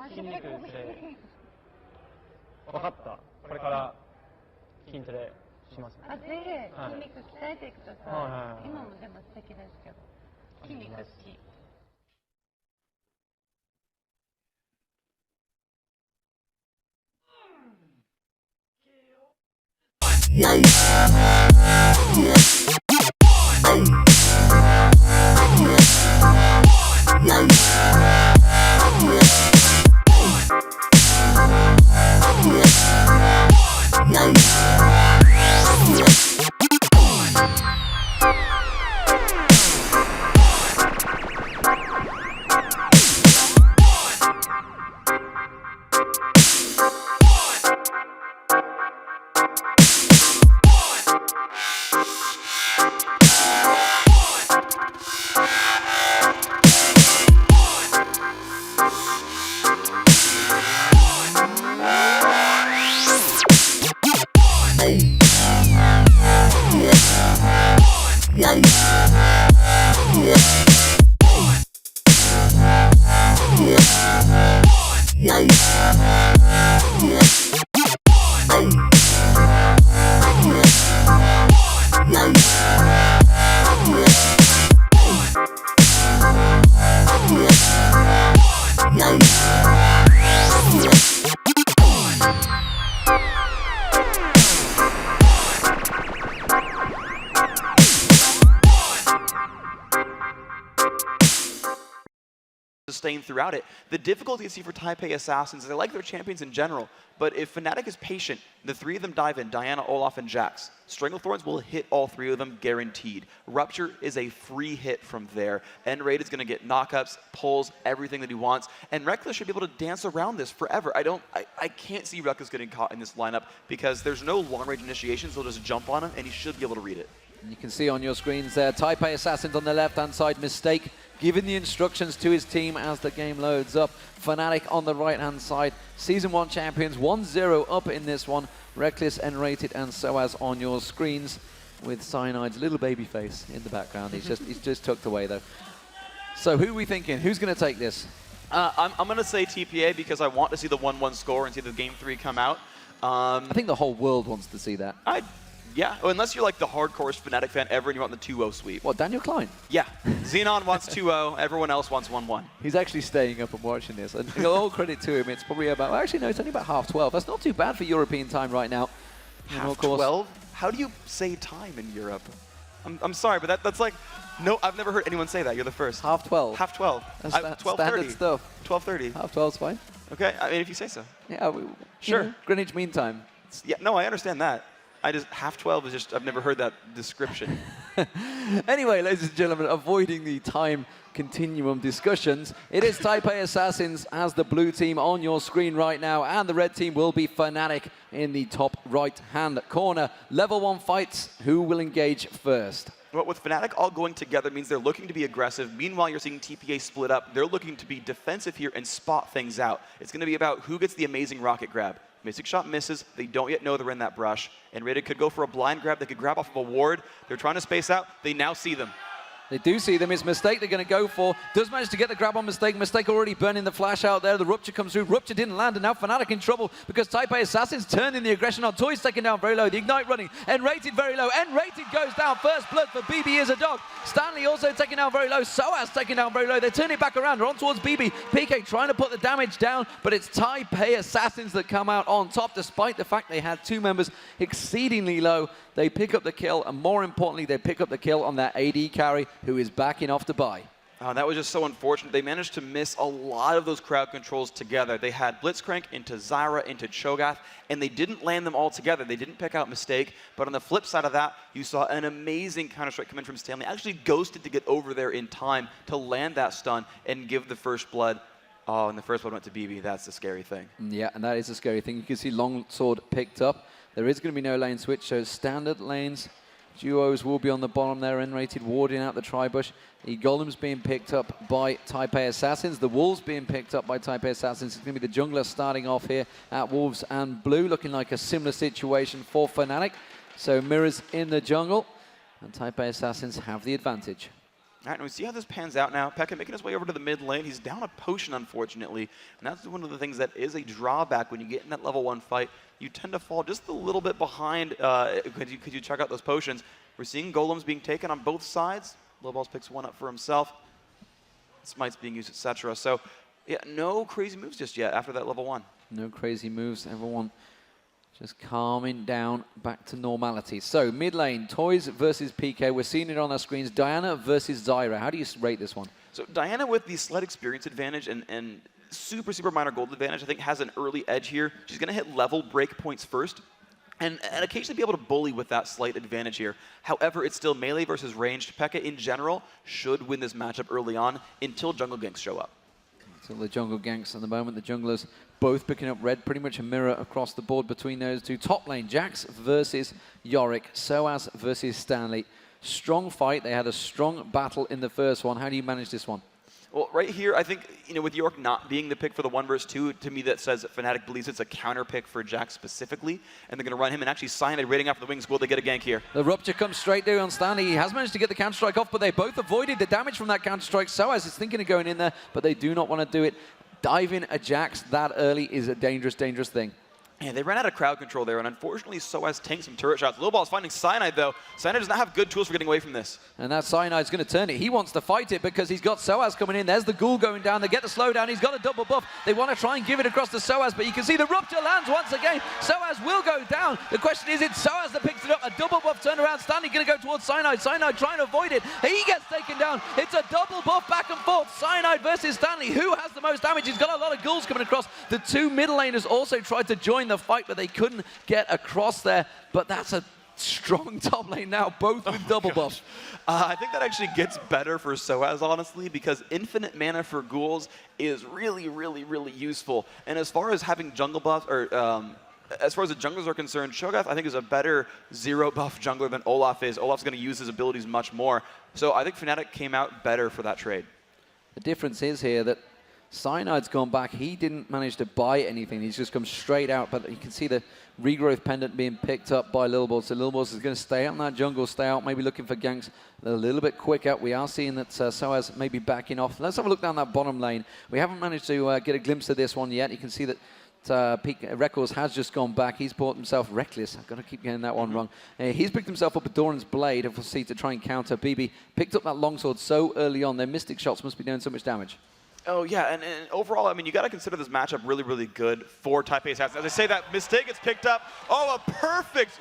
筋肉って分かった。これから筋トレします。あ、ぜひ筋肉鍛えてください。今もでも素敵ですけど、筋肉好き。Sustained throughout it. The difficulty you see for Taipei Assassins is they like their champions in general, but if FNATIC is patient, the three of them dive in, Diana, Olaf, and Jax. Stranglethorns will hit all three of them, guaranteed. Rupture is a free hit from there. N-Raid is going to get knockups, pulls, everything that he wants, and Reckless should be able to dance around this forever. I can't see Reckless getting caught in this lineup because there's no long-range initiations, they'll just jump on him, and he should be able to read it. You can see on your screens there, Taipei Assassins on the left-hand side, Mistake giving the instructions to his team as the game loads up. FNATIC on the right-hand side, Season 1 champions, 1-0 up in this one. Reckless, N-rated, and SOAS on your screens with Cyanide's little baby face in the background. He's just tucked away though. So who are we thinking? Who's going to take this? I'm going to say TPA because I want to see the 1-1 score and see the Game 3 come out. I think the whole world wants to see that. Yeah, unless you're like the hardcore FNATIC fan ever and you want the 2-0 sweep. What, Daniel Klein? Yeah. Xenon wants 2-0, everyone else wants 1-1. He's actually staying up and watching this. And all credit to him, it's probably about, well, actually no, it's only about 12:30. That's not too bad for European time right now. 12:30? How do you say time in Europe? I'm sorry, but that's like, no, I've never heard anyone say that. You're the first. 12:30. 12:30. That's 12:30. standard stuff. 12:30. 12:30's fine. Okay, I mean, if you say so. Yeah, sure. You know, Greenwich Mean Time. Yeah, no, I understand that. 12:30 is just, I've never heard that description. Anyway, ladies and gentlemen, avoiding the time continuum discussions, it is Taipei Assassins as the blue team on your screen right now, and the red team will be FNATIC in the top right-hand corner. Level 1 fights, who will engage first? Well, with FNATIC all going together means they're looking to be aggressive. Meanwhile, you're seeing TPA split up. They're looking to be defensive here and spot things out. It's going to be about who gets the amazing rocket grab. Mystic Shot misses. They don't yet know they're in that brush. And Rated could go for a blind grab. They could grab off of a ward. They're trying to space out. They now see them. They do see them. It's Mistake they're going to go for. Does manage to get the grab on Mistake. Mistake already burning the flash out there. The Rupture comes through. Rupture didn't land, and now FNATIC in trouble because Taipei Assassins turning the aggression on. Toy's taken down very low. The Ignite running. N-rated very low. N-rated goes down. First blood for BB is a dog. Stanley also taken down very low. SOAS taken down very low. They turn it back around. They're on towards BB. PK trying to put the damage down, but it's Taipei Assassins that come out on top despite the fact they had two members exceedingly low. They pick up the kill, and more importantly, they pick up the kill on that AD carry, who is backing off to buy. That was just so unfortunate. They managed to miss a lot of those crowd controls together. They had Blitzcrank into Xllyra, into Cho'Gath, and they didn't land them all together. They didn't pick out Mistake, but on the flip side of that, you saw an amazing counter-strike come in from Stanley. Actually ghosted to get over there in time to land that stun and give the first blood. Oh, and the first blood went to BB. That's the scary thing. Yeah, and that is a scary thing. You can see Longsword picked up. There is going to be no lane switch, so standard lanes. Duos will be on the bottom there, N-rated, warding out the Tribush. The Golem's being picked up by Taipei Assassins. The Wolves being picked up by Taipei Assassins. It's going to be the jungler starting off here at Wolves and Blue, looking like a similar situation for FNATIC. So mirrors in the jungle, and Taipei Assassins have the advantage. All right, and we see how this pans out now. Pekka making his way over to the mid lane. He's down a potion, unfortunately. And that's one of the things that is a drawback when you get in that level 1 fight. You tend to fall just a little bit behind because you check out those potions. We're seeing golems being taken on both sides. Lowballs picks one up for himself. Smite's being used, etc. So, yeah, no crazy moves just yet after that level 1. No crazy moves. Everyone just calming down back to normality. So, mid lane, Toys versus PK. We're seeing it on our screens. Diana versus Xllyra. How do you rate this one? So, Diana with the slight experience advantage and super, super minor gold advantage, I think has an early edge here. She's going to hit level break points first. And occasionally be able to bully with that slight advantage here. However, it's still melee versus ranged. Pekka, in general, should win this matchup early on until jungle ganks show up. Until the jungle ganks at the moment, the junglers both picking up red, pretty much a mirror across the board between those two. Top lane, Jax versus Yorick, Soaz versus Stanley. Strong fight. They had a strong battle in the first one. How do you manage this one? Well, right here, I think, with Yorick not being the pick for the 1 versus 2, to me that says that FNATIC believes it's a counter pick for Jax specifically, and they're going to run him and actually sign it, raiding after the wings. Will they get a gank here? The Rupture comes straight down on Stanley. He has managed to get the counter-strike off, but they both avoided the damage from that counter-strike. Soaz is thinking of going in there, but they do not want to do it. Diving a Jax that early is a dangerous, dangerous thing. Yeah, they ran out of crowd control there, and unfortunately, Soaz tanked some turret shots. Lowball's finding Cyanide, though. Cyanide does not have good tools for getting away from this. And that Cyanide's going to turn it. He wants to fight it because he's got Soaz coming in. There's the Ghoul going down. They get the slowdown. He's got a double buff. They want to try and give it across to Soaz, but you can see the Rupture lands once again. Soaz will go down. The question is, it's Soaz that picks it up. A double buff turnaround. Stanley going to go towards Cyanide. Cyanide trying to avoid it. He gets taken down. It's a double buff back and forth. Cyanide versus Stanley. Who has the most damage? He's got a lot of Ghouls coming across. The 2 middle laners also tried to join the fight, but they couldn't get across there, but that's a strong top lane now, both with double buffs. I think that actually gets better for Soaz, honestly, because infinite mana for ghouls is really, really, really useful. And as far as having jungle buffs, or as far as the junglers are concerned, Shogath, I think, is a better 0 buff jungler than Olaf is. Olaf's going to use his abilities much more. So I think FNATIC came out better for that trade. The difference is here that Cyanide's gone back. He didn't manage to buy anything. He's just come straight out, but you can see the regrowth pendant being picked up by Lilballs. So Lilballs is going to stay out in that jungle, stay out, maybe looking for ganks a little bit quicker. We are seeing that Soaz may be backing off. Let's have a look down that bottom lane. We haven't managed to get a glimpse of this one yet. You can see that Peak Records has just gone back. He's bought himself Reckless. I've got to keep getting that one wrong. He's picked himself up a Doran's Blade, we'll see, to try and counter. BB picked up that longsword so early on. Their Mystic shots must be doing so much damage. Oh, yeah, and overall, I mean, you got to consider this matchup really, really good for Type A assassins. As I say, that mistake gets picked up. Oh, a perfect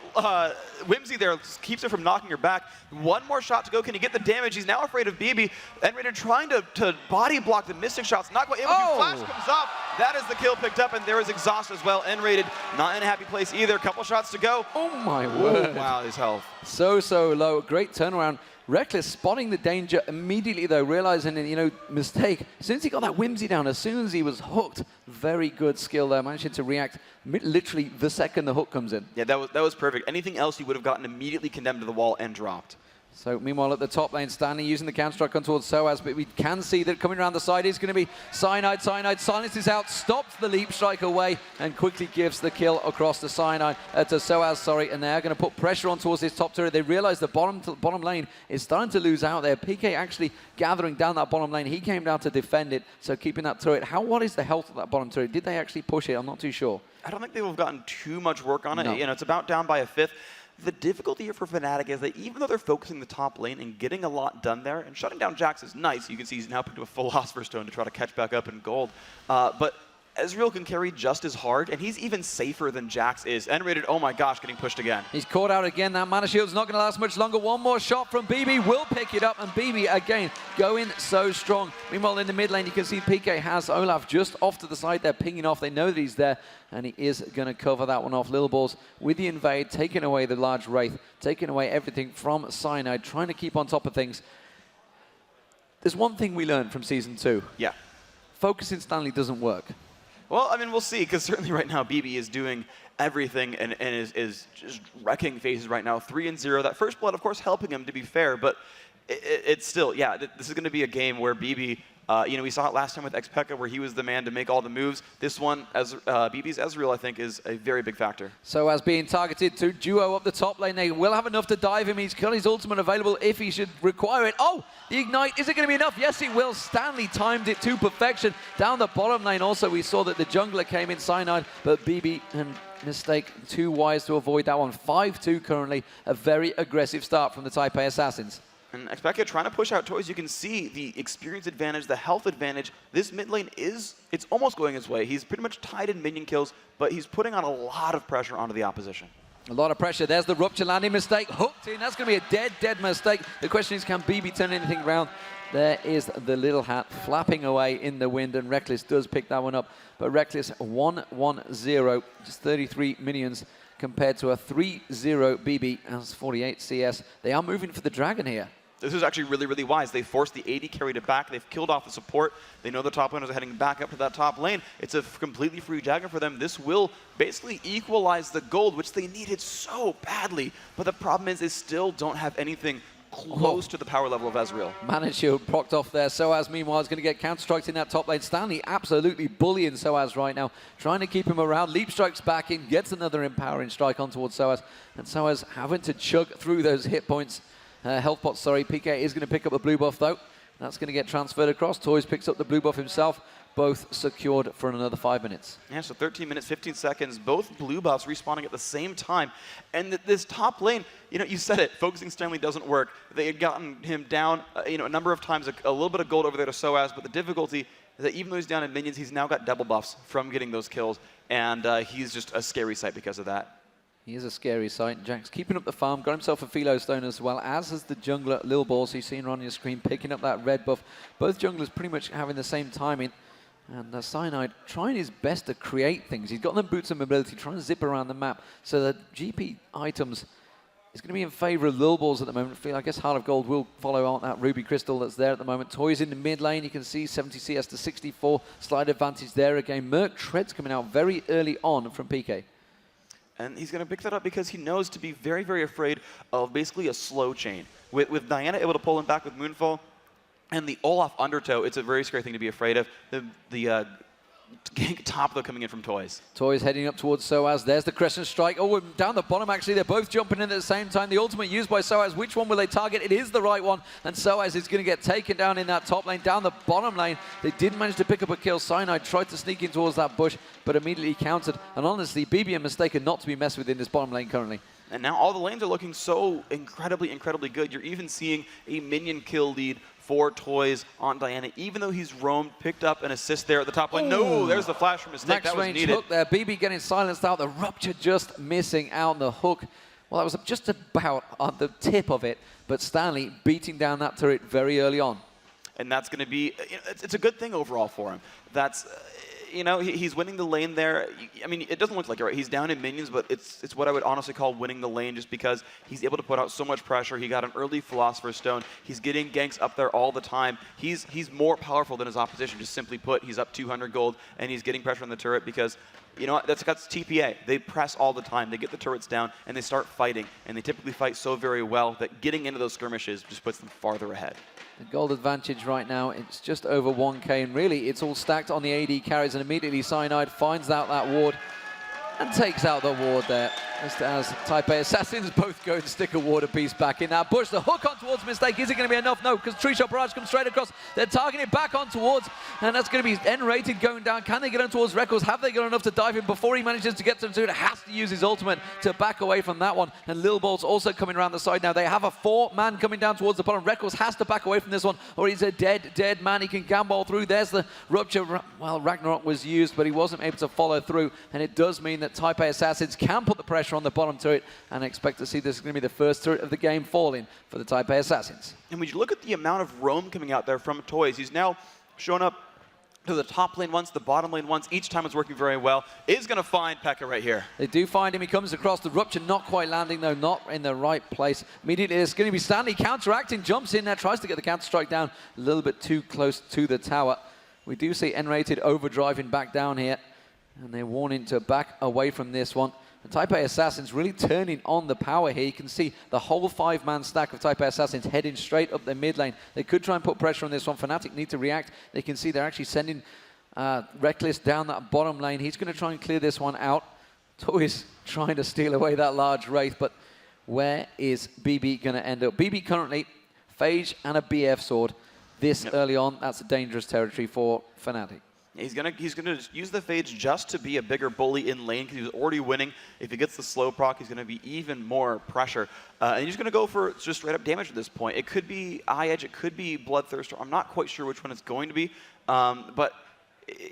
Whimsy there keeps it from knocking her back. 1 more shot to go. Can he get the damage? He's now afraid of BB. NRaider trying to body block the Mystic shots. Not quite able to. Flash comes off. That is the kill picked up, and there is Exhaust as well. NRaider not in a happy place either. Couple shots to go. Oh, my word. Wow, his health. So low. Great turnaround. Reckless spotting the danger immediately, though, realizing, mistake. As soon as he got that Whimsy down, as soon as he was hooked, very good skill there, managing to react literally the second the hook comes in. Yeah, that was perfect. Anything else, he would have gotten immediately condemned to the wall and dropped. So meanwhile at the top lane, Stanley using the counter-strike on towards Soaz, but we can see that coming around the side is going to be Cyanide. Cyanide silences out, stops the leap strike away, and quickly gives the kill across to Soaz, and they're going to put pressure on towards this top turret. They realize the bottom lane is starting to lose out there. PK actually gathering down that bottom lane. He came down to defend it, so keeping that turret. What is the health of that bottom turret? Did they actually push it? I'm not too sure. I don't think they would have gotten too much work on it. No. It's about down by a 5th. The difficulty here for FNATIC is that even though they're focusing the top lane and getting a lot done there, and shutting down Jax is nice. You can see he's now picked up a Philosopher's Stone to try to catch back up in gold. But Ezreal can carry just as hard, and he's even safer than Jax is. NRaider, oh my gosh, getting pushed again. He's caught out again. That mana shield's not going to last much longer. 1 more shot from BB will pick it up, and BB again going so strong. Meanwhile, in the mid lane, you can see PK has Olaf just off to the side. They're pinging off. They know that he's there, and he is going to cover that one off. Lilballs with the invade, taking away the large Wraith, taking away everything from Cyanide, trying to keep on top of things. There's one thing we learned from Season 2. Yeah. Focusing Stanley doesn't work. Well, I mean, we'll see, because certainly right now BB is doing everything and is just wrecking phases right now. 3-0. That first blood, of course, helping him, to be fair, but it's still, yeah, this is going to be a game where BB We saw it last time with xPekka where he was the man to make all the moves. This one, as BB's Ezreal, I think, is a very big factor. So as being targeted to duo up the top lane, they will have enough to dive him. He's got his ultimate available if he should require it. Oh, the ignite, is it going to be enough? Yes, it will. Stanley timed it to perfection. Down the bottom lane also, we saw that the jungler came in Cyanide, but BB and Mistake too wise to avoid that one. 5-2 currently, a very aggressive start from the Taipei Assassins. And xPekka trying to push out toys. You can see the experience advantage, the health advantage. This mid lane it's almost going his way. He's pretty much tied in minion kills, but he's putting on a lot of pressure onto the opposition. A lot of pressure. There's the Rupture landing Mistake. Hooked in. That's going to be a dead Mistake. The question is, can BB turn anything around? There is the little hat flapping away in the wind, and Reckless does pick that one up. But Reckless 1-1-0, just 33 minions compared to a 3-0 BB. That's 48 CS. They are moving for the dragon here. This is actually really, really wise. They forced the AD carry to back. They've killed off the support. They know the top laners are heading back up to that top lane. It's a completely free dragon for them. This will basically equalize the gold, which they needed so badly. But the problem is they still don't have anything close to the power level of Ezreal. Mana shield procced off there. Soaz, meanwhile, is going to get counter-strikes in that top lane. Stanley absolutely bullying Soaz right now, trying to keep him around. Leap strikes back in, gets another empowering strike on towards Soaz. And Soaz having to chug through those hit points. Health pot, sorry. PK is going to pick up the blue buff, though. That's going to get transferred across. Toys picks up the blue buff himself. Both secured for another 5 minutes. Yeah, so 13 minutes, 15 seconds. Both blue buffs respawning at the same time. And this top lane, you said it, focusing Stanley doesn't work. They had gotten him down, a number of times, a little bit of gold over there to Soaz, but the difficulty is that even though he's down in minions, he's now got double buffs from getting those kills. And he's just a scary sight because of that. He is a scary sight. Jack's keeping up the farm, got himself a Philo Stone as well, as has the jungler Lil Balls, you've seen on your screen, picking up that red buff. Both junglers pretty much having the same timing. And Cyanide trying his best to create things. He's got them boots of mobility, trying to zip around the map. So the GP items is going to be in favor of Lil Balls at the moment. I guess Heart of Gold will follow on that Ruby Crystal that's there at the moment. Toys in the mid lane. You can see 70 CS to 64. Slide advantage there again. Merc Treads coming out very early on from PK. And he's going to pick that up because he knows to be very, very afraid of basically a slow chain. With Diana able to pull him back with Moonfall and the Olaf Undertow, it's a very scary thing to be afraid of. The gank top, though, coming in from Toys. Toys heading up towards Soaz. There's the Crescent Strike. Oh, down the bottom, actually. They're both jumping in at the same time. The ultimate used by Soaz. Which one will they target? It is the right one. And Soaz is going to get taken down in that top lane. Down the bottom lane, they did manage to pick up a kill. Cyanide tried to sneak in towards that bush, but immediately countered. And honestly, BB and Mistaken not to be messed with in this bottom lane currently. And now all the lanes are looking so incredibly, incredibly good. You're even seeing a minion kill lead for Toys on Diana, even though he's roamed, picked up an assist there at the top lane. Ooh. No, there's the flash from Mistake. Max that was range needed. hook there. BB getting silenced out. The Rupture just missing out the hook. Well, that was just about on the tip of it, but Stanley beating down that turret very early on. And that's going to be, it's a good thing overall for him. That's, he's winning the lane there. I mean, it doesn't look like it, right? He's down in minions, but it's what I would honestly call winning the lane just because he's able to put out so much pressure. He got an early Philosopher's Stone. He's getting ganks up there all the time. He's more powerful than his opposition, just simply put. He's up 200 gold, and he's getting pressure on the turret because, that's TPA. They press all the time. They get the turrets down, and they start fighting. And they typically fight so very well that getting into those skirmishes just puts them farther ahead. The gold advantage right now, it's just over 1k, and really it's all stacked on the AD carries, and immediately Cyanide finds out that ward and takes out the ward there. Just as Taipei Assassins both go and stick a ward apiece back in that bush. The hook on towards Mistake, is it going to be enough? No, because Tree Shot Barrage comes straight across. They're targeting it back on towards, and that's going to be N-rated going down. Can they get on towards Records? Have they got enough to dive in before he manages to get to him? Has to use his ultimate to back away from that one. And Lil Bolt's also coming around the side now. They have a 4-man coming down towards the bottom. Records has to back away from this one, or he's a dead man. He can gambol through. There's the Rupture. Well, Ragnarok was used, but he wasn't able to follow through, and it does mean that Taipei Assassins can put the pressure on the bottom turret, and expect to see this is going to be the first turret of the game falling for the Taipei Assassins. And when you look at the amount of roam coming out there from Toys, he's now shown up to the top lane once, the bottom lane once. Each time it's working very well. Is going to find Pekka right here. They do find him. He comes across the Rupture, not quite landing though, not in the right place. Immediately it's going to be Stanley counteracting, jumps in there, tries to get the counter strike down a little bit too close to the tower. We do see N-rated overdriving back down here, and they're warning to back away from this one. The Type A Assassins really turning on the power here. You can see the whole 5-man stack of Type A Assassins heading straight up their mid lane. They could try and put pressure on this one. FNATIC need to react. They can see they're actually sending Reckless down that bottom lane. He's going to try and clear this one out. Toys trying to steal away that large Wraith, but where is BB going to end up? BB currently, Phage and a BF sword. This early on, that's a dangerous territory for FNATIC. He's gonna use the Phage just to be a bigger bully in lane because he's already winning. If he gets the slow proc, he's gonna be even more pressure. And he's gonna go for just straight up damage at this point. It could be Eye Edge, it could be Bloodthirster. I'm not quite sure which one it's going to be, but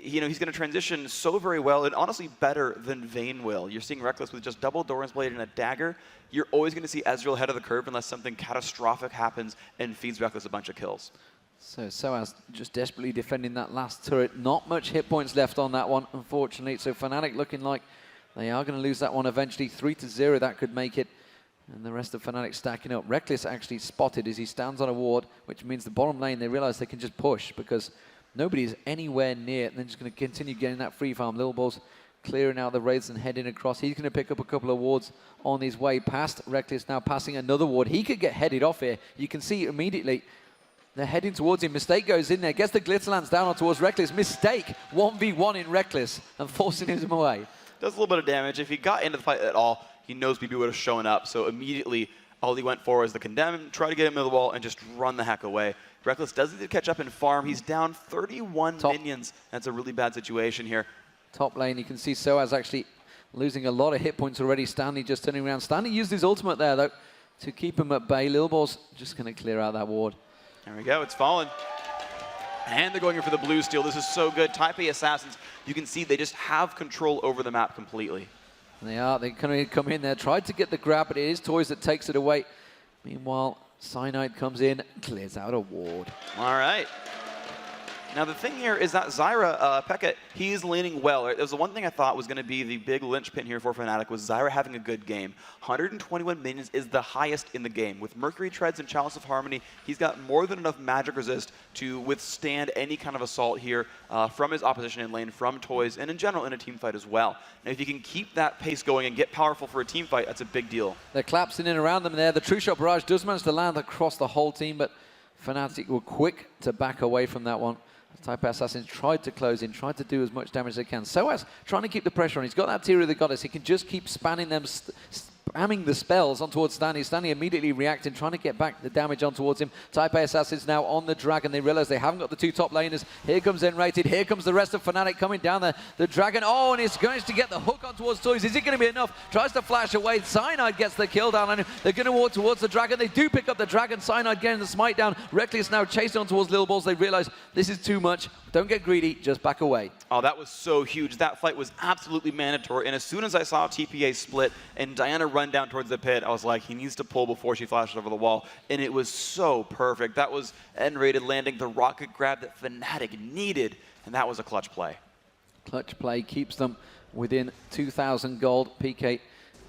you know, he's going to transition so very well, and honestly better than Vayne will. You're seeing Reckless with just double Doran's Blade and a dagger. You're always going to see Ezreal ahead of the curve unless something catastrophic happens and feeds Reckless a bunch of kills. So Soaz just desperately defending that last turret. Not much hit points left on that one, unfortunately. So FNATIC looking like they are going to lose that one eventually. 3-0, that could make it. And the rest of FNATIC stacking up. Reckless actually spotted as he stands on a ward, which means the bottom lane, they realize they can just push because nobody is anywhere near it, and they're just going to continue getting that free farm. Lil Ball's clearing out the Wraiths and heading across. He's going to pick up a couple of wards on his way past. Reckless now passing another ward. He could get headed off here. You can see immediately they're heading towards him. Mistake goes in there, gets the Glitterlance down on towards Reckless. Mistake, 1v1 in Reckless and forcing him away. Does a little bit of damage. If he got into the fight at all, he knows BB would have shown up. So immediately, all he went for was the Condemn, try to get him into the wall, and just run the heck away. Reckless does need to catch up and farm. He's down 31 minions. That's a really bad situation here. Top lane, you can see Soaz actually losing a lot of hit points already. Stanley just turning around. Stanley used his ultimate there, though, to keep him at bay. Lil Ball's just going to clear out that ward. There we go. It's fallen. And they're going in for the blue steal. This is so good. Type A Assassins, you can see they just have control over the map completely. They are. They kind of come in there, tried to get the grab, but it is Toys that takes it away. Meanwhile, Cyanide comes in, clears out a ward. All right. Now, the thing here is that Xllyra, Pekka, he's laning well. Right? There was the one thing I thought was going to be the big linchpin here for FNATIC was Xllyra having a good game. 121 minions is the highest in the game. With Mercury Treads and Chalice of Harmony, he's got more than enough magic resist to withstand any kind of assault here from his opposition in lane, from Toys, and in general in a team fight as well. Now, if you can keep that pace going and get powerful for a team fight, that's a big deal. They're collapsing in around them there. The True Shot Barrage does manage to land across the whole team, but FNATIC were quick to back away from that one. Type A Assassins tried to close in, tried to do as much damage as they can. Soaz trying to keep the pressure on. He's got that Tear of the Goddess. He can just keep spanning them, spamming the spells on towards Stanley. Stanley immediately reacting, trying to get back the damage on towards him. Type A Assassins now on the Dragon. They realize they haven't got the two top laners. Here comes Enrated. Here comes the rest of FNATIC coming down the Dragon. Oh, and he's going to get the hook on towards Toys. Is it going to be enough? Tries to flash away. Cyanide gets the kill down on him. They're going to walk towards the Dragon. They do pick up the Dragon. Cyanide getting the smite down. Reckless now chasing on towards Lil Balls. They realize this is too much. Don't get greedy, just back away. Oh, that was so huge. That fight was absolutely mandatory. And as soon as I saw TPA split and Diana run down towards the pit, I was like, he needs to pull before she flashes over the wall. And it was so perfect. That was N-rated landing the rocket grab that FNATIC needed. And that was a clutch play. Clutch play keeps them within 2,000 gold. PK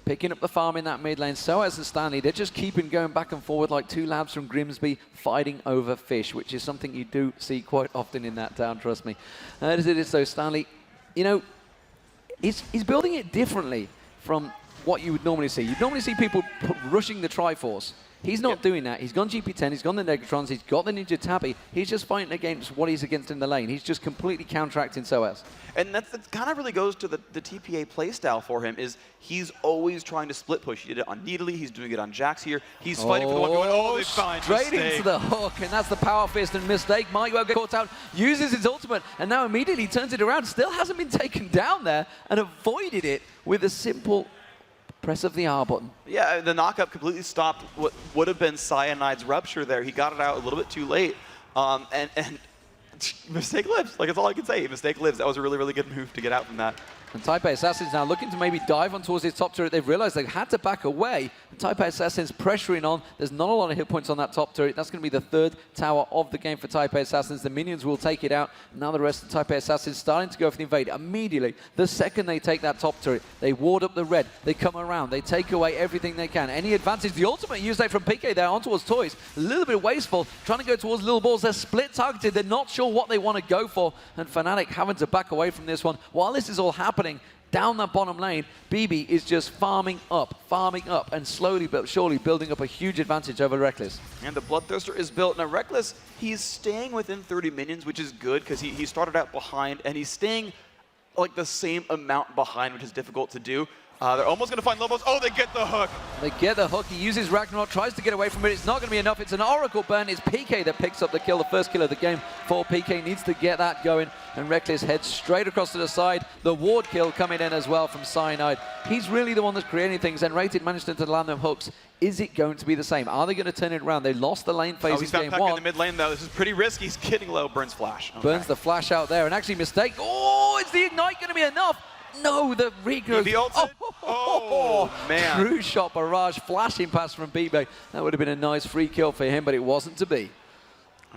picking up the farm in that mid lane. Soaz and Stanley, they're just keeping going back and forward like two labs from Grimsby fighting over fish, which is something you do see quite often in that town, trust me. As it is so, Stanley, you know, he's building it differently from what you would normally see. You'd normally see people rushing the Triforce. He's not doing that. He's gone GP10, he's gone the Negatrons, he's got the Ninja Tabi. He's just fighting against what he's against in the lane. He's just completely counteracting Soaz. And that kind of really goes to the TPA playstyle for him, is he's always trying to split push. He did it on Needly, he's doing it on Jax here. He's fighting for the one going, oh, they find straight Mistake. Into the hook, and that's the Power Fist and Mistake. Might well get caught out, uses his ultimate, and now immediately turns it around. Still hasn't been taken down there, and avoided it with a simple press of the R button. Yeah, the knockup completely stopped what would have been Cyanide's rupture there. He got it out a little bit too late. And Mistake lives. Like, that's all I can say. Mistake lives. That was a really, really good move to get out from that. And Type A Assassins now looking to maybe dive on towards his top turret. They've realized they had to back away. And Type A Assassins pressuring on. There's not a lot of hit points on that top turret. That's going to be the third tower of the game for Type A Assassins. The minions will take it out. Now the rest of Type A Assassins starting to go for the invade. Immediately, the second they take that top turret, they ward up the red. They come around. They take away everything they can. Any advantage? The ultimate used there from PK there on towards Toys. A little bit wasteful. Trying to go towards Lil Balls. They're split targeted. They're not sure what they want to go for. And FNATIC having to back away from this one. While this is all happening, down that bottom lane, BB is just farming up, and slowly but surely building up a huge advantage over Reckless. And the Bloodthirster is built. Now, Reckless, he's staying within 30 minions, which is good because he started out behind, and he's staying like the same amount behind, which is difficult to do. They're almost going to find Lobos. Oh, they get the hook. They get the hook. He uses Ragnarok, tries to get away from it. It's not going to be enough. It's an Oracle burn. It's PK that picks up the kill, the first kill of the game for PK. Needs to get that going. And Reckless heads straight across to the side. The ward kill coming in as well from Cyanide. He's really the one that's creating things. And Rated managed to land them hooks. Is it going to be the same? Are they going to turn it around? They lost the lane phase he's in game back one. In the mid lane, though. This is pretty risky. He's getting low. Burns flash. Okay. Burns the flash out there. And actually mistake. Oh, is the Ignite going to be enough? No, the regrowth. Oh, man. True shot barrage, flashing pass from BB. That would have been a nice free kill for him, but it wasn't to be.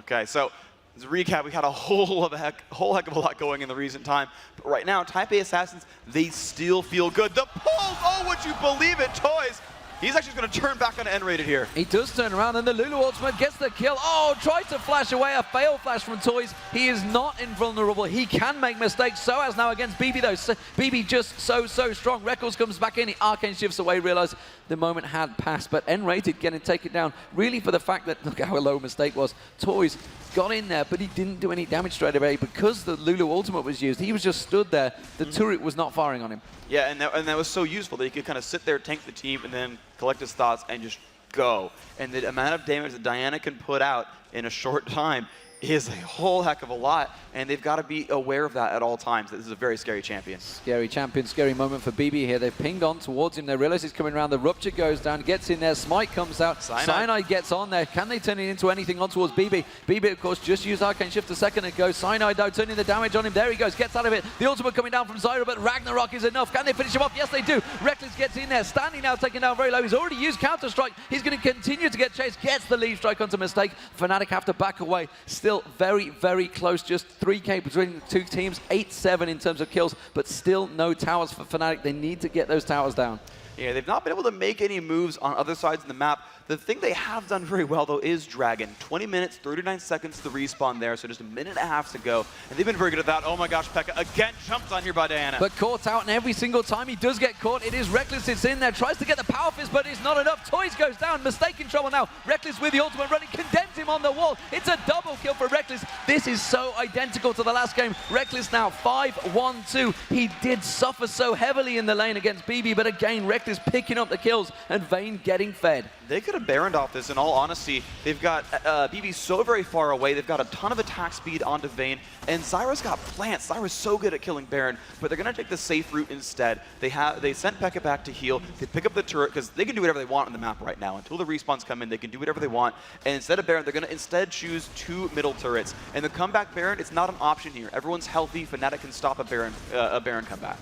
Okay, so as a recap, we had a whole heck of a lot going in the recent time. But right now, Type A Assassins, they still feel good. The pulse, oh, would you believe it, Toys? He's actually going to turn back on N-rated here. He does turn around, and the Lulu ultimate gets the kill. Oh, tries to flash away, a fail flash from Toys. He is not invulnerable. He can make mistakes. So as now against BB, though. BB just so strong. Records comes back in. The Arcane shifts away, realized the moment had passed. But N-rated getting taken down, really for the fact that, look how low mistake was. Toys got in there, but he didn't do any damage straight away because the Lulu ultimate was used. He was just stood there. The turret was not firing on him. Yeah, and that was so useful that he could kind of sit there, tank the team, and then collect his thoughts and just go. And the amount of damage that Diana can put out in a short time is a whole heck of a lot, and they've got to be aware of that at all times. This is a very scary champion. Scary champion, scary moment for BB here. They've pinged on towards him. They realize he's coming around. The Rupture goes down, gets in there. Smite comes out. Cyanide gets on there. Can they turn it into anything on towards BB? BB, of course, just used Arcane Shift a second ago. Cyanide, though, turning the damage on him. There he goes, gets out of it. The ultimate coming down from Xllyra, but Ragnarok is enough. Can they finish him off? Yes, they do. Reckless gets in there. Stanley now taken down very low. He's already used Counter-Strike. He's going to continue to get chased. Gets the lead strike onto Mistake. FNATIC have to back away. Still very close, just 3K between the two teams, 8-7 in terms of kills, but still no towers for FNATIC. They need to get those towers down. Yeah, they've not been able to make any moves on other sides of the map. The thing they have done very well, though, is Dragon. 20 minutes, 39 seconds to respawn there, so just a minute and a half to go. And they've been very good at that. Oh my gosh, Pekka again jumped on here by Diana. But caught out, and every single time he does get caught, it is Reckless. It's in there, tries to get the Power Fist, but it's not enough. Toys goes down, Mistake in trouble now. Reckless with the ultimate running, condemns him on the wall. It's a double kill for Reckless. This is so identical to the last game. Reckless now 5-1-2. He did suffer so heavily in the lane against BB, but again, Reckless picking up the kills, and Vayne getting fed. They could have Baroned off this, in all honesty. They've got BB so very far away. They've got a ton of attack speed onto Vayne, and Zyra's got plants. Zyra's so good at killing Baron, but they're going to take the safe route instead. They sent Pekka back to heal. They pick up the turret, because they can do whatever they want on the map right now. Until the respawns come in, they can do whatever they want. And instead of Baron, they're going to instead choose 2 middle turrets. And the comeback Baron, it's not an option here. Everyone's healthy. FNATIC can stop a Baron comeback.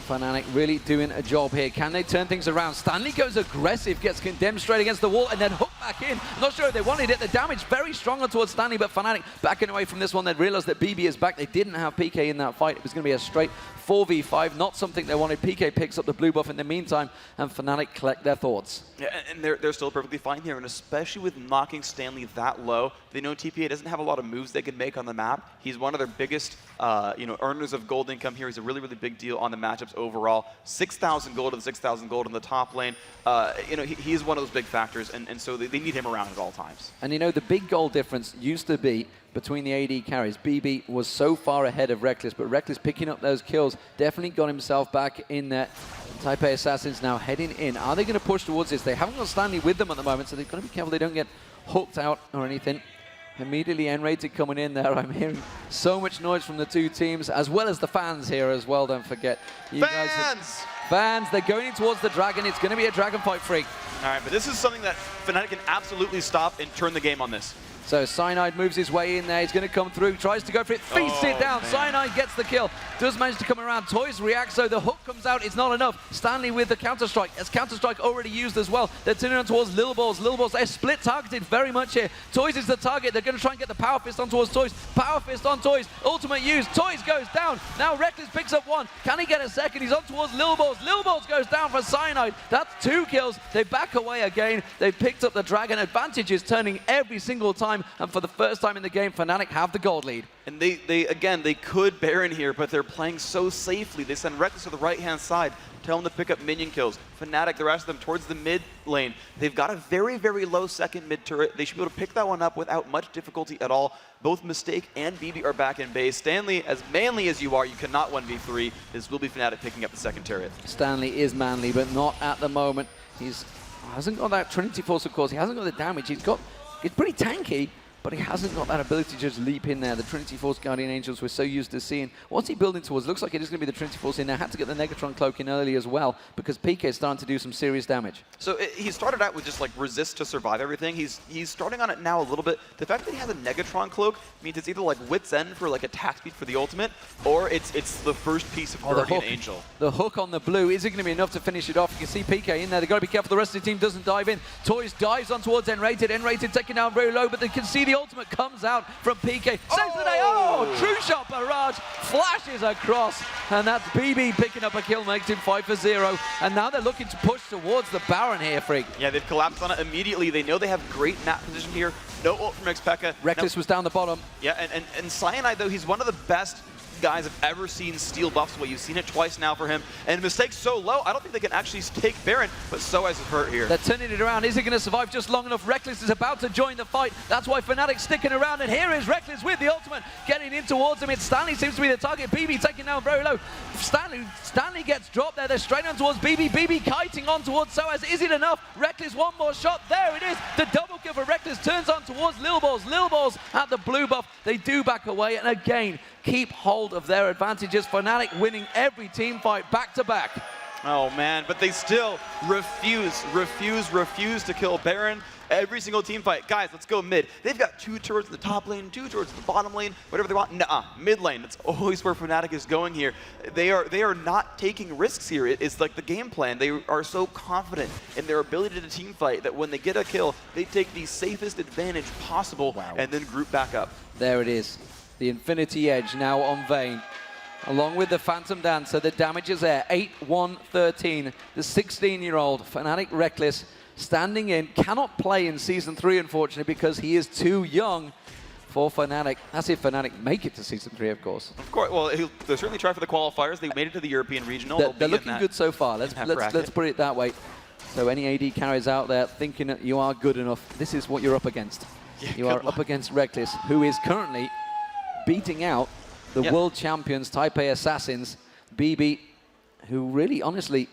FNATIC really doing a job here. Can they turn things around? Stanley goes aggressive, gets condemned straight against the wall, and then hooked back in. Not sure if they wanted it. The damage very strong towards Stanley, but FNATIC backing away from this one. They realized that BB is back. They didn't have PK in that fight. It was going to be a straight 4v5, not something they wanted. PK picks up the blue buff in the meantime, and FNATIC collect their thoughts. Yeah, and they're still perfectly fine here, and especially with knocking Stanley that low, they know TPA doesn't have a lot of moves they can make on the map. He's one of their biggest earners of gold income here. He's a really big deal on the matchups overall. 6,000 gold and 6,000 gold in the top lane. He's one of those big factors, and so they need him around at all times. And the big goal difference used to be between the AD carries. BB was so far ahead of Reckless, but Reckless picking up those kills definitely got himself back in there. Type A Assassins now heading in. Are they going to push towards this? They haven't got Stanley with them at the moment, so they've got to be careful they don't get hooked out or anything. Immediately N-rated coming in there. I'm hearing so much noise from the two teams, as well as the fans here as well, don't forget. Fans, they're going in towards the Dragon. It's going to be a Dragon fight, Phreak. All right, but this is something that FNATIC can absolutely stop and turn the game on this. So Cyanide moves his way in there. He's going to come through, tries to go for it, feasts it down. Man. Cyanide gets the kill. Does manage to come around. Toys reacts, so the hook comes out. It's not enough. Stanley with the Counter-Strike. As Counter-Strike already used as well. They're turning on towards Lil Balls. Lil Balls, they're split targeted very much here. Toys is the target. They're going to try and get the Power Fist on towards Toys. Power Fist on Toys. Ultimate used. Toys goes down. Now Reckless picks up 1. Can he get a second? He's on towards Lil Balls. Lil Balls goes down for Cyanide. That's 2 kills. They back away again. They picked up the Dragon. Advantage is turning every single time. time, and for the first time in the game, FNATIC have the gold lead. And they could Baron here, but they're playing so safely. They send Reckless to the right-hand side, tell him to pick up minion kills. FNATIC, the rest of them, towards the mid lane. They've got a very, very low second mid turret. They should be able to pick that one up without much difficulty at all. Both Mistake and BB are back in base. Stanley, as manly as you are, you cannot 1v3. This will be FNATIC picking up the second turret. Stanley is manly, but not at the moment. Hasn't got that Trinity Force, of course. He hasn't got the damage. He's pretty tanky, but he hasn't got that ability to just leap in there. The Trinity Force Guardian Angels we're so used to seeing. What's he building towards? Looks like it is going to be the Trinity Force in there. Had to get the Negatron Cloak in early as well, because PK is starting to do some serious damage. So he started out with just like resist to survive everything. He's starting on it now a little bit. The fact that he has a Negatron Cloak means it's either like wit's end for like attack speed for the ultimate, or it's the first piece of Guardian Angel. The hook on the blue, is it going to be enough to finish it off? You can see PK in there. They've got to be careful the rest of the team doesn't dive in. Toys dives on towards N-Rated. N-Rated taken down very low, but they can see the ultimate comes out from PK. Saves the day. Oh, true shot barrage flashes across, and that's BB picking up a kill, makes him 5 for 0. And now they're looking to push towards the Baron here, Phreak. Yeah, they've collapsed on it immediately. They know they have great map position here. No ult from xPekka. Reckless was down the bottom. Yeah, and Cyanide, though, he's one of the best guys I've ever seen steal buffs away. You've seen it twice now for him. And Mistake's so low, I don't think they can actually take Baron, but so is hurt here. They're turning it around. Is he going to survive just long enough? Reckless is about to join the fight. That's why FNATIC's sticking around. And here is Reckless with the ultimate, getting in towards him. It's Stanley seems to be the target. BB taking down very low. Stanley gets dropped there. They're straight on towards BB. BB kiting on towards Soaz. Is it enough? Reckless, one more shot. There it is. The double kill for Reckless turns on towards Lil Balls. Lil Balls at the blue buff. They do back away. And again, keep hold of their advantages. FNATIC winning every team fight back to back. Oh man, but they still refuse to kill Baron. Every single team fight. Guys, let's go mid. They've got 2 turrets in the top lane, 2 turrets in the bottom lane, whatever they want. Nuh-uh, mid lane. That's always where FNATIC is going here. They are not taking risks here. It's like the game plan. They are so confident in their ability to team fight that when they get a kill, they take the safest advantage possible and then group back up. There it is. The Infinity Edge now on Vayne, along with the Phantom Dancer. The damage is there. 8-1-13. The 16-year-old FNATIC Reckless standing in. Cannot play in Season 3, unfortunately, because he is too young for FNATIC. That's if FNATIC make it to Season 3, of course. Of course. Well, they'll certainly try for the qualifiers. They made it to the European Regional. They're looking good so far. Let's put it that way. So any AD carries out there thinking that you are good enough, this is what you're up against. Yeah, you are up against Reckless, who is currently beating out the world champions, Taipei Assassins, BB, who really, honestly,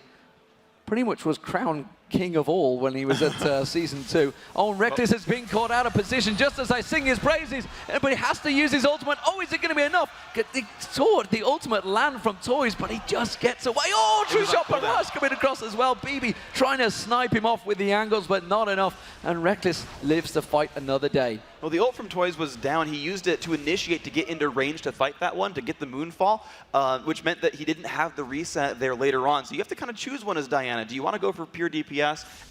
pretty much was crowned king of all when he was at Season 2. Oh, and Reckless has been caught out of position just as I sing his praises, but he has to use his ultimate. Oh, is it going to be enough? The ultimate land from Toys, but he just gets away. Oh, true shot barrage coming across as well. BB trying to snipe him off with the angles, but not enough, and Reckless lives to fight another day. Well, the ult from Toys was down. He used it to initiate to get into range to fight that one, to get the Moonfall, which meant that he didn't have the reset there later on. So you have to kind of choose one as Diana. Do you want to go for pure DPS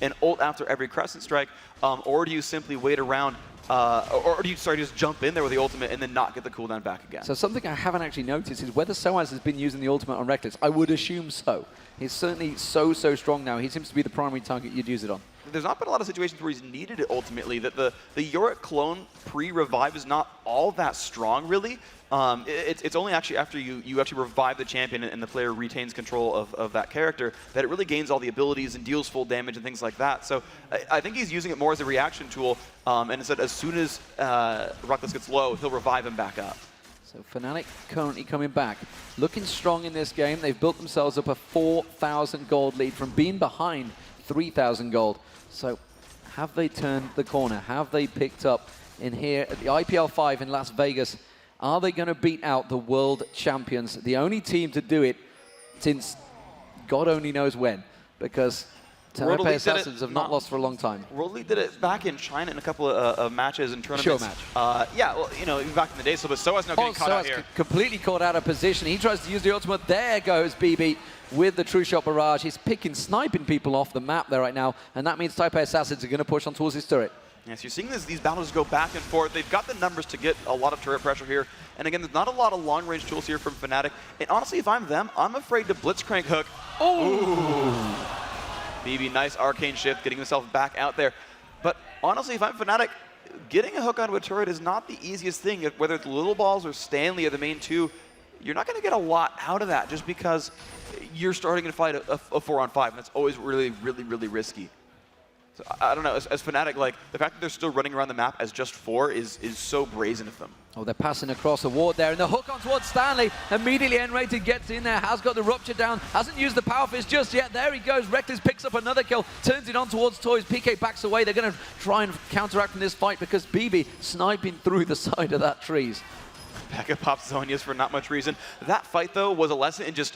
and ult after every Crescent Strike, or do you simply wait around, or do you just jump in there with the ultimate and then not get the cooldown back again? So something I haven't actually noticed is whether Soaz has been using the ultimate on Reckless. I would assume so. He's certainly so strong now. He seems to be the primary target you'd use it on. There's not been a lot of situations where he's needed it ultimately. That the Yorick clone pre-revive is not all that strong, really. It's only actually after you actually revive the champion and the player retains control of that character that it really gains all the abilities and deals full damage and things like that. So I think he's using it more as a reaction tool, and instead as soon as Reckless gets low, he'll revive him back up. So FNATIC currently coming back, looking strong in this game. They've built themselves up a 4,000 gold lead from being behind 3,000 gold. So have they turned the corner? Have they picked up in here at the IPL5 in Las Vegas? Are they going to beat out the world champions? The only team to do it since God only knows when, because Taipei Assassins have not lost for a long time. World League did it back in China in a couple of matches and tournaments. Show match. Yeah, well, you know, even back in the day, so but Soaz now getting caught out here. Completely caught out of position. He tries to use the ultimate. There goes BB with the true shot barrage. He's sniping people off the map there right now, and that means Taipei Assassins are going to push on towards his turret. Yes, you're seeing these battles go back and forth. They've got the numbers to get a lot of turret pressure here. And again, there's not a lot of long-range tools here from FNATIC. And honestly, if I'm them, I'm afraid to Blitzcrank hook. BB, nice arcane shift, getting himself back out there. But honestly, if I'm FNATIC, getting a hook onto a turret is not the easiest thing. Whether it's Little Balls or Stanley are the main two, you're not going to get a lot out of that just because you're starting to fight a 4-on-5, and that's always really, really, really risky. So I don't know, as FNATIC, like, the fact that they're still running around the map as just 4 is so brazen of them. Oh, they're passing across the ward there, and the hook on towards Stanley. Immediately, N-Rated gets in there, has got the Rupture down, hasn't used the Power Fist just yet. There he goes. Reckless picks up another kill, turns it on towards Toys. PK backs away. They're going to try and counteract from this fight because BB sniping through the side of that trees. Pekka pops Zonia's for not much reason. That fight, though, was a lesson in just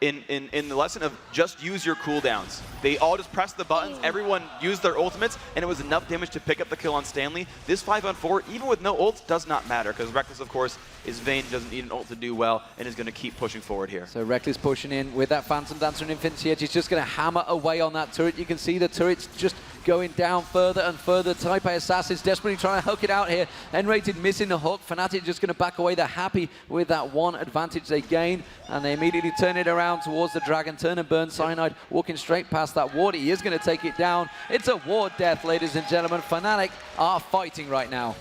in the lesson of just use your cooldowns. They all just pressed the buttons, everyone used their ultimates, and it was enough damage to pick up the kill on Stanley. This 5-on-4, even with no ults, does not matter, because Reckless, of course, is vain, doesn't need an ult to do well, and is going to keep pushing forward here. So Reckless pushing in with that Phantom Dancer and Infinity Edge. He's just going to hammer away on that turret. You can see the turret's just going down further and further. Type A Assassins desperately trying to hook it out here. N-Rated missing the hook. FNATIC just going to back away. They're happy with that one advantage they gained, and they immediately turn it around towards the Dragon. Turn and burn. Cyanide walking straight past that ward. He is going to take it down. It's a ward death, ladies and gentlemen. FNATIC are fighting right now.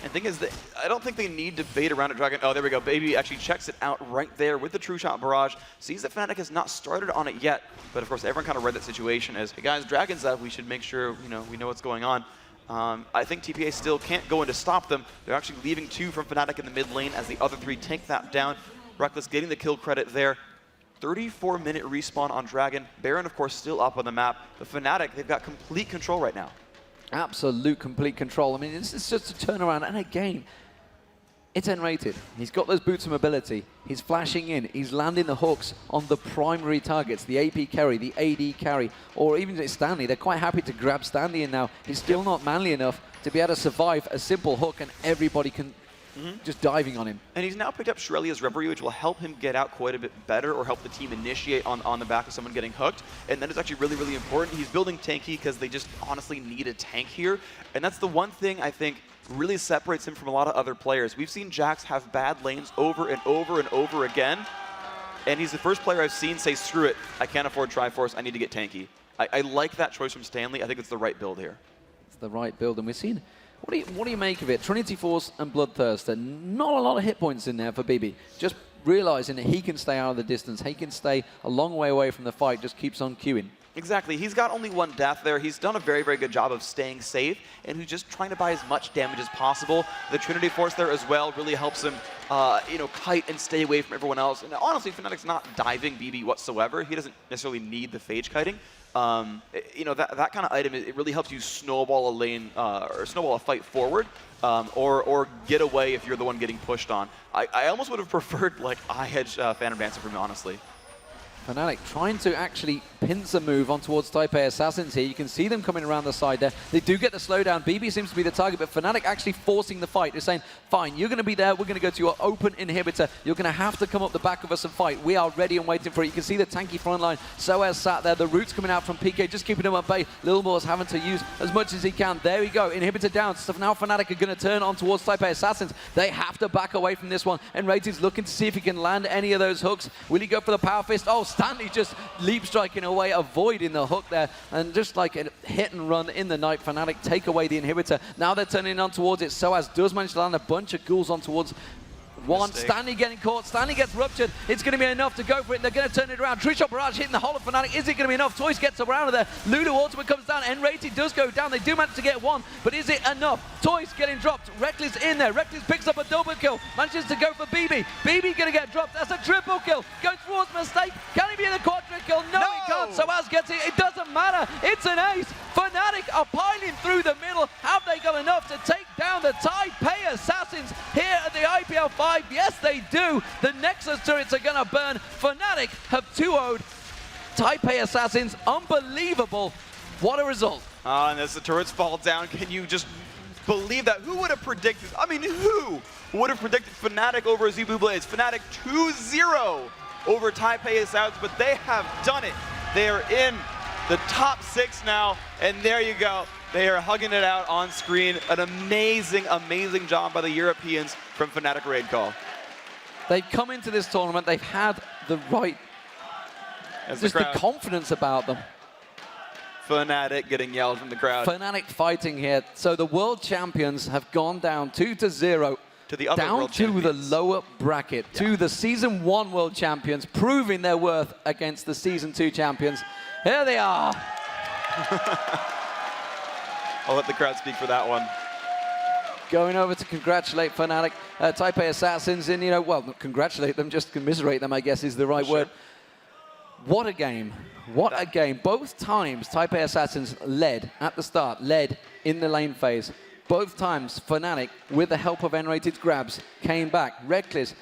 And the thing is that I don't think they need to bait around a Dragon. Oh, there we go. Baby actually checks it out right there with the True Shot Barrage. Sees that FNATIC has not started on it yet. But of course, everyone kind of read that situation as, hey guys, Dragon's up. We should make sure we know what's going on. I think TPA still can't go in to stop them. They're actually leaving 2 from FNATIC in the mid lane as the other 3 take that down. Reckless getting the kill credit there. 34-minute respawn on Dragon. Baron, of course, still up on the map. But FNATIC, they've got complete control right now. Absolute complete control. I mean, it's just a turnaround, and again, it's N-Rated. He's got those boots of mobility. He's flashing in. He's landing the hooks on the primary targets, the AP carry, the AD carry, or even Stanley. They're quite happy to grab Stanley in now. He's still not manly enough to be able to survive a simple hook, and everybody can just diving on him. And he's now picked up Shurelya's Reverie, which will help him get out quite a bit better, or help the team initiate on the back of someone getting hooked. And that is actually really, really important. He's building tanky because they just honestly need a tank here. And that's the one thing I think really separates him from a lot of other players. We've seen Jax have bad lanes over and over and over again. And he's the first player I've seen say, screw it, I can't afford Triforce, I need to get tanky. I like that choice from Stanley. I think it's the right build here. It's the right build, and we've seen... What do you make of it? Trinity Force and Bloodthirster. Not a lot of hit points in there for BB. Just realizing that he can stay out of the distance. He can stay a long way away from the fight. Just keeps on queuing. Exactly. He's got only 1 death there. He's done a very, very good job of staying safe, and he's just trying to buy as much damage as possible. The Trinity Force there as well really helps him, kite and stay away from everyone else. And honestly, FNATIC's not diving BB whatsoever. He doesn't necessarily need the phage kiting. That kind of item, it really helps you snowball a lane or snowball a fight forward, or get away if you're the one getting pushed on. I almost would have preferred like iHedge Phantom Dancer for me, honestly. FNATIC trying to actually pincer move on towards Type A Assassins here. You can see them coming around the side there. They do get the slowdown. BB seems to be the target, but FNATIC actually forcing the fight. They're saying, fine, you're going to be there. We're going to go to your open inhibitor. You're going to have to come up the back of us and fight. We are ready and waiting for it. You can see the tanky front line. Soaz sat there. The roots coming out from PK, just keeping him at bay. Lilmore's having to use as much as he can. There we go. Inhibitor down. So now FNATIC are going to turn on towards Type A Assassins. They have to back away from this one. And Rated's looking to see if he can land any of those hooks. Will he go for the Power Fist? Oh, Stanley just leap striking away, avoiding the hook there, and just like a hit and run in the night. FNATIC take away the inhibitor. Now they're turning on towards it. Soaz does manage to land a bunch of ghouls on towards one. Stanley getting caught. Stanley gets ruptured. It's going to be enough to go for it. They're going to turn it around. True Shot Barrage hitting the whole of FNATIC. Is it going to be enough? Toys gets around of there. Lulu Ultimate comes down. N-Rated does go down. They do manage to get 1, but is it enough? Toys getting dropped. Reckless in there. Reckless picks up a double kill. Manages to go for BB. BB going to get dropped. That's a triple kill. Goes towards Mistake. Can he be the quadra kill? No, he can't. So Az gets it. It doesn't matter. It's an ace. FNATIC are piling through the middle. Have they got enough to take down the Taipei Assassins here at the IPL5? Yes, they do. The Nexus turrets are going to burn. FNATIC have 2-0'd Taipei Assassins. Unbelievable. What a result. And as the turrets fall down, can you just believe that? Who would have predicted? I mean, who would have predicted FNATIC over AZUBU Blaze? FNATIC 2-0 over Taipei Assassins, but they have done it. They are in the top 6 now, and there you go. They are hugging it out on screen. An amazing, amazing job by the Europeans from FNATIC Raid Call. They've come into this tournament, they've had the right, just the confidence about them. FNATIC getting yelled from the crowd. FNATIC fighting here. So the world champions have gone down 2-0. To the other down world to the champions. lower bracket, to the Season 1 world champions, proving their worth against the Season 2 champions. Here they are. I'll let the crowd speak for that one. Going over to congratulate FNATIC, Type A Assassins, and, you know, well, not congratulate them, just commiserate them, I guess is the right word. What a game. What a game. Both times, Type A Assassins led at the start, led in the lane phase. Both times, FNATIC, with the help of N-Rated's grabs, came back. Reckless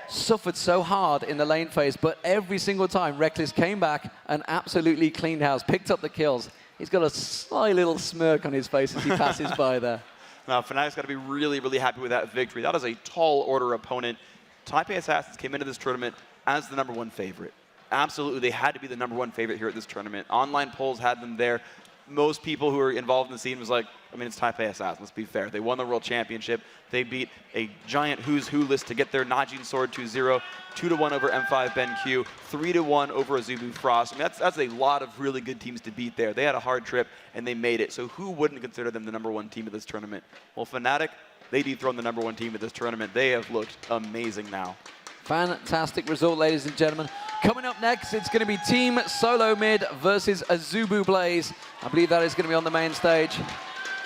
suffered so hard in the lane phase, but every single time, Reckless came back and absolutely cleaned house, picked up the kills. He's got a sly little smirk on his face as he passes by there. Now, FNATIC's got to be really, really happy with that victory. That is a tall order opponent. Type A Assassins came into this tournament as the #1 favorite. Absolutely, they had to be the #1 favorite here at this tournament. Online polls had them there. Most people who were involved in the scene was like, I mean, it's Type A Assassins, let's be fair. They won the World Championship. They beat a giant who's who list to get their Najin Sword 2-0, 2-1 over M5 BenQ, 3-1 over AZUBU Frost. I mean, that's a lot of really good teams to beat there. They had a hard trip, and they made it. So who wouldn't consider them the #1 team of this tournament? Well, FNATIC, they dethroned the #1 team of this tournament. They have looked amazing now. Fantastic result, ladies and gentlemen. Coming up next, it's going to be Team Solo Mid versus AZUBU Blaze. I believe that is going to be on the main stage.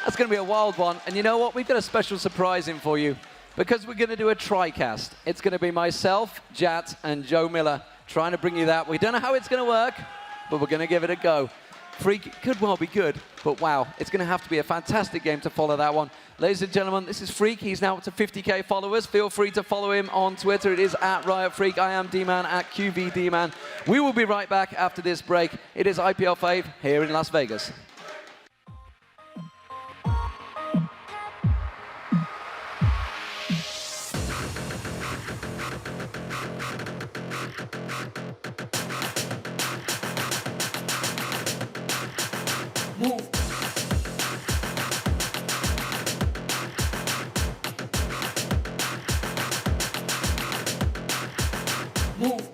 That's going to be a wild one. And you know what? We've got a special surprise in for you because we're going to do a tri-cast. It's going to be myself, Jatt, and Joe Miller trying to bring you that. We don't know how it's going to work, but we're going to give it a go. Phreak could well be good, but wow, it's going to have to be a fantastic game to follow that one. Ladies and gentlemen, this is Phreak. He's now up to 50K followers. Feel free to follow him on Twitter. It is @RiotPhreak. I am Deman at QVDman. We will be right back after this break. It is IPL5 here in Las Vegas. Move. Move.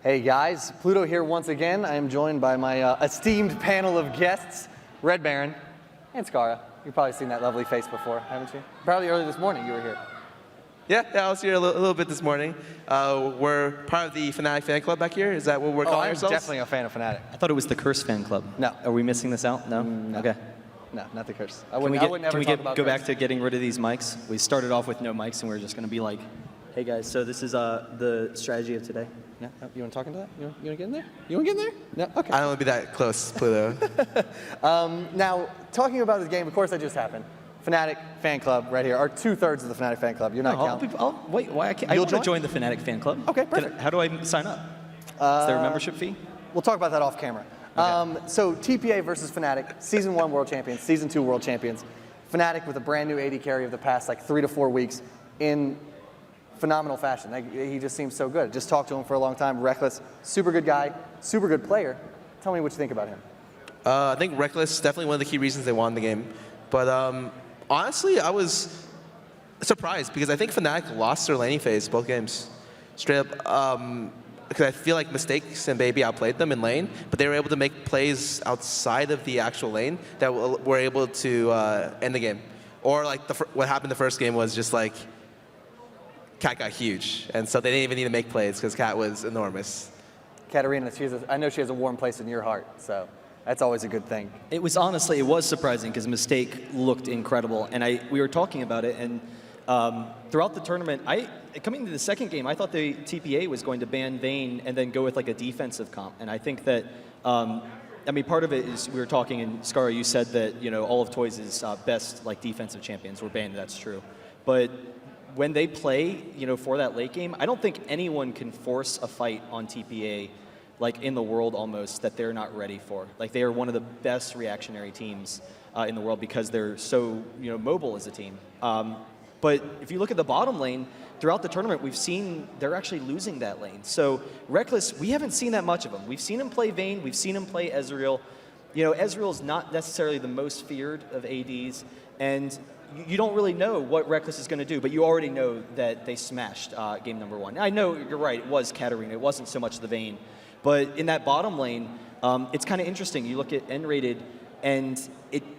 Hey guys, Pluto here once again. I am joined by my esteemed panel of guests, Red Baron and Skara. You've probably seen that lovely face before, haven't you? Probably early this morning you were here. Yeah, I was here a little bit this morning. We're part of the FNATIC fan club back here. Is that what we're calling ourselves? I'm definitely a fan of FNATIC. I thought it was the Curse fan club. No. Are we missing this out? No? No. Okay. No, not the Curse. Can we go back to getting rid of these mics? We started off with no mics, and we were just going to be like, hey guys, so this is the strategy of today. Yeah. You want to talk into that? You want to get in there? You want to get in there? No? Okay. I don't want to be that close, Pluto. Now, talking about the game, of course, that just happened. FNATIC fan club right here, or 2/3 of the FNATIC fan club. You're not counting. Wait, why I can't? I want to join the FNATIC fan club. Okay, perfect. How do I sign up? Is there a membership fee? We'll talk about that off camera. Okay. So TPA versus FNATIC, Season 1 World Champions, Season 2 World Champions. FNATIC with a brand new AD carry of the past like 3 to 4 weeks in phenomenal fashion. He just seems so good. Just talked to him for a long time. Reckless, super good guy, super good player. Tell me what you think about him. I think Reckless is definitely one of the key reasons they won the game. But honestly, I was surprised because I think FNATIC lost their laning phase both games. Straight up. Because I feel like Mistakes and Baby outplayed them in lane, but they were able to make plays outside of the actual lane that were able to end the game. Or like what happened the first game was just like Cat got huge, and so they didn't even need to make plays because Cat was enormous. Katarina, I know she has a warm place in your heart, so that's always a good thing. It was surprising because Mistake looked incredible, and we were talking about it, and throughout the tournament, coming into the second game, I thought the TPA was going to ban Vayne and then go with like a defensive comp, and I think that, I mean, part of it is we were talking, and Skara, you said that all of Toys' best like defensive champions were banned. That's true, but when they play, for that late game, I don't think anyone can force a fight on TPA, like in the world almost, that they're not ready for. Like they are one of the best reactionary teams in the world because they're so mobile as a team. But if you look at the bottom lane, throughout the tournament, we've seen they're actually losing that lane. So Reckless, we haven't seen that much of him. We've seen him play Vayne, we've seen him play Ezreal. Ezreal's not necessarily the most feared of ADs, and you don't really know what Reckless is going to do, but you already know that they smashed game number 1. I know you're right, it was Katarina, it wasn't so much the Vayne. But in that bottom lane, it's kind of interesting. You look at N-rated, and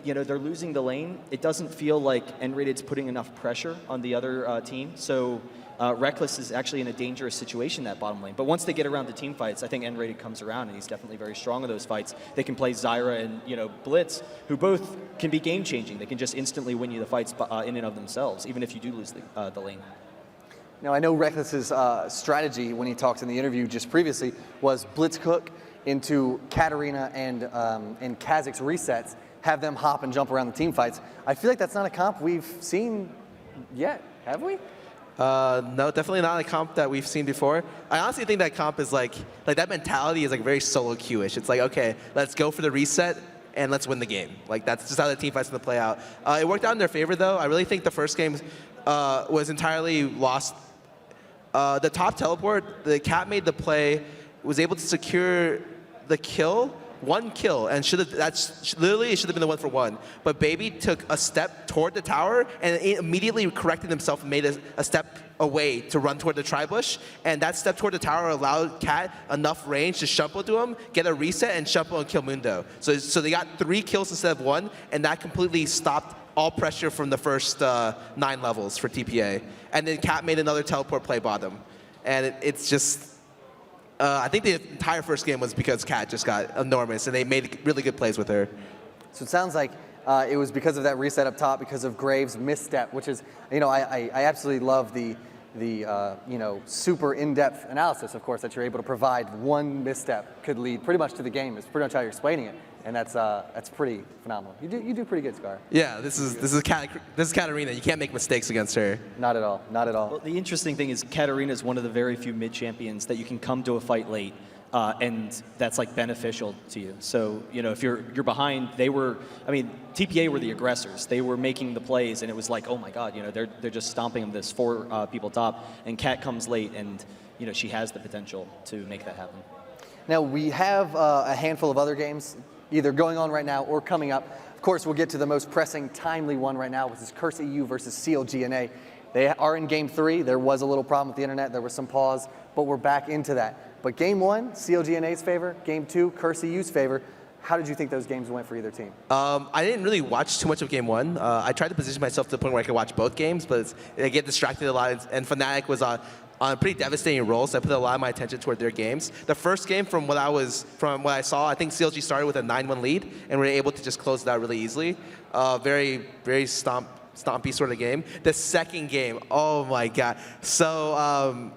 they're losing the lane. It doesn't feel like N-rated's putting enough pressure on the other team. So Reckless is actually in a dangerous situation, that bottom lane. But once they get around to team fights, I think N-rated comes around, and he's definitely very strong in those fights. They can play Xllyra and Blitz, who both can be game-changing. They can just instantly win you the fights in and of themselves, even if you do lose the lane. Now, I know Reckless's strategy when he talked in the interview just previously was blitz cook into Katarina and Kha'Zix's resets, have them hop and jump around the team fights. I feel like that's not a comp we've seen yet, have we? No, definitely not a comp that we've seen before. I honestly think that comp is like that mentality is like very solo queue-ish. It's like, okay, let's go for the reset and let's win the game. Like that's just how the team fight's gonna play out. It worked out in their favor though. I really think the first game was entirely lost. The top teleport, the Cat made the play, was able to secure the kill, 1 kill, and literally it should have been the 1-for-1. But Baby took a step toward the tower and immediately corrected himself and made a step away to run toward the tri-bush. And that step toward the tower allowed Cat enough range to shuffle to him, get a reset, and shuffle and kill Mundo. So they got 3 kills instead of 1, and that completely stopped all pressure from the first 9 levels for TPA. And then Cat made another teleport play bottom. And it's just, I think the entire first game was because Cat just got enormous, and they made really good plays with her. So it sounds like it was because of that reset up top, because of Graves' misstep, which is, I absolutely love the super in-depth analysis, of course, that you're able to provide. 1 misstep could lead pretty much to the game. It's pretty much how you're explaining it, and that's pretty phenomenal. You do pretty good, Scar. Yeah, this is Katarina. You can't make mistakes against her. Not at all. Not at all. Well, the interesting thing is Katarina is one of the very few mid champions that you can come to a fight late. And that's like beneficial to you. So, if you're behind, TPA were the aggressors. They were making the plays, and it was like, oh my God, they're just stomping them this 4 people top, and Cat comes late, and she has the potential to make that happen. Now we have a handful of other games either going on right now or coming up. Of course, we'll get to the most pressing, timely one right now, which is Curse EU versus CLGNA. They are in game 3. There was a little problem with the internet. There was some pause, but we're back into that. But game 1, CLGNA's favor. Game 2, Curse EU's favor. How did you think those games went for either team? I didn't really watch too much of game 1. I tried to position myself to the point where I could watch both games, but I get distracted a lot, and FNATIC was on a pretty devastating roll, so I put a lot of my attention toward their games. The first game, from what I saw, I think CLG started with a 9-1 lead, and were able to just close it out really easily. Very, very stompy sort of game. The second game, oh my god. So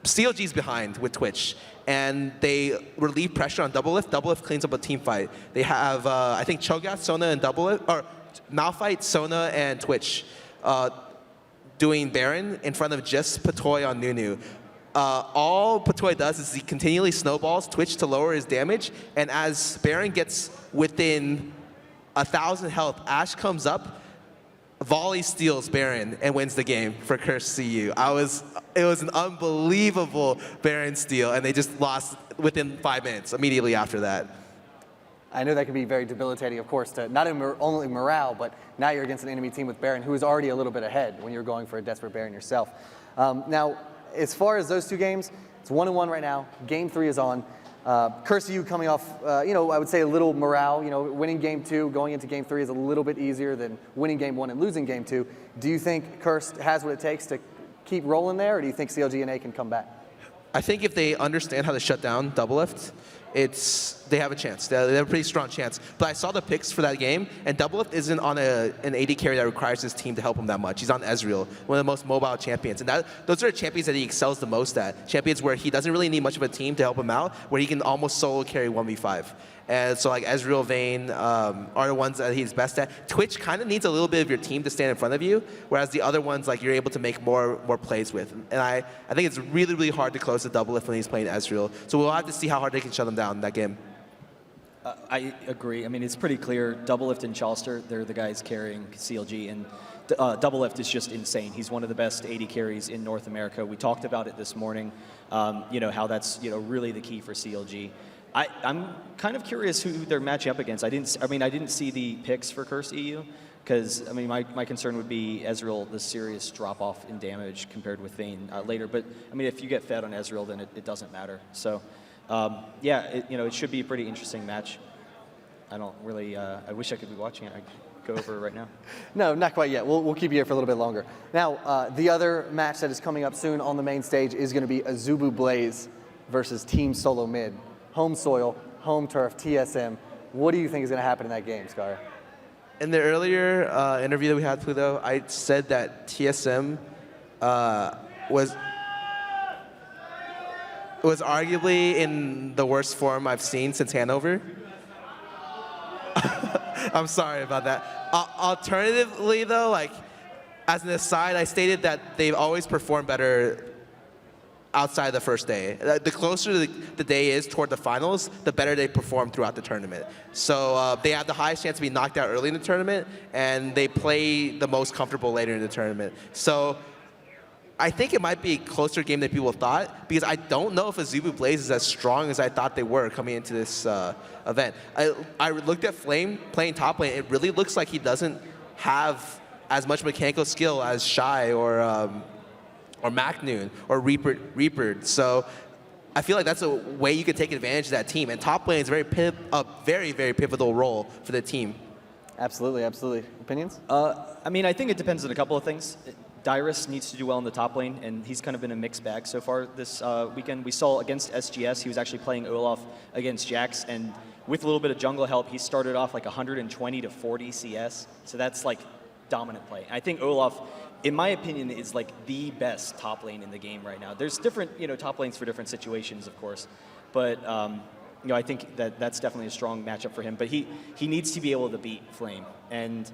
CLG's behind with Twitch, and they relieve pressure on Doublelift. Doublelift cleans up a team fight. They have, I think, Cho'Gath, Sona, and Doublelift, or Malphite, Sona, and Twitch. Doing Baron in front of just Patoy on Nunu. All Patoy does is he continually snowballs Twitch to lower his damage, and as Baron gets within 1,000 health, Ashe comes up, volley steals Baron, and wins the game for Curse CU. It was an unbelievable Baron steal, and they just lost within 5 minutes immediately after that. I know that can be very debilitating, of course, to not only morale, but now you're against an enemy team with Baron, who is already a little bit ahead when you're going for a desperate Baron yourself. Now, as far as those two games, it's 1-1 right now. Game 3 is on. Curse EU coming off, I would say a little morale. Winning game 2, going into game 3 is a little bit easier than winning game 1 and losing game 2. Do you think Curse has what it takes to keep rolling there, or do you think CLGNA can come back? I think if they understand how to shut down Doublelift, they have a chance. They have a pretty strong chance. But I saw the picks for that game, and Doublelift isn't on an AD carry that requires his team to help him that much. He's on Ezreal, one of the most mobile champions. And those are the champions that he excels the most at. Champions where he doesn't really need much of a team to help him out, where he can almost solo carry 1v5. And so like Ezreal, Vayne are the ones that he's best at. Twitch kind of needs a little bit of your team to stand in front of you, whereas the other ones like you're able to make more plays with. And I think it's really, really hard to close the Doublelift when he's playing Ezreal. So we'll have to see how hard they can shut him down in that game. I agree. I mean, it's pretty clear. Doublelift and Chalster, they're the guys carrying CLG, and Doublelift is just insane. He's one of the best AD carries in North America. We talked about it this morning, how that's really the key for CLG. I'm kind of curious who they're matching up against. I didn't see the picks for Curse EU, because my concern would be Ezreal, the serious drop off in damage compared with Vayne later. But if you get fed on Ezreal, then it doesn't matter. So it should be a pretty interesting match. I don't really. I wish I could be watching it. I'd go over it right now. No, not quite yet. We'll keep you here for a little bit longer. Now, the other match that is coming up soon on the main stage is going to be AZUBU Blaze versus Team Solo Mid. Home soil, home turf, TSM. What do you think is going to happen in that game, Scar? In the earlier interview that we had, Pluto, I said that TSM was arguably in the worst form I've seen since Hanover. I'm sorry about that. Alternatively, though, as an aside, I stated that they've always performed better outside the first day. The closer the day is toward the finals, the better they perform throughout the tournament. So they have the highest chance to be knocked out early in the tournament, and they play the most comfortable later in the tournament. So I think it might be a closer game than people thought, because I don't know if AZUBU Blaze is as strong as I thought they were coming into this event. I looked at Flame playing top lane. It really looks like he doesn't have as much mechanical skill as Shy or MacNoon or Reaper. So I feel like that's a way you could take advantage of that team. And top lane is a very, very pivotal role for the team. Absolutely, absolutely. Opinions? I think it depends on a couple of things. Dyrus needs to do well in the top lane, and he's kind of been a mixed bag so far this weekend. We saw against SGS, he was actually playing Olaf against Jax, and with a little bit of jungle help, he started off 120 to 40 CS. So that's dominant play. I think Olaf, in my opinion, is the best top lane in the game right now. There's different top lanes for different situations, of course, but I think that's definitely a strong matchup for him. But he needs to be able to beat Flame, and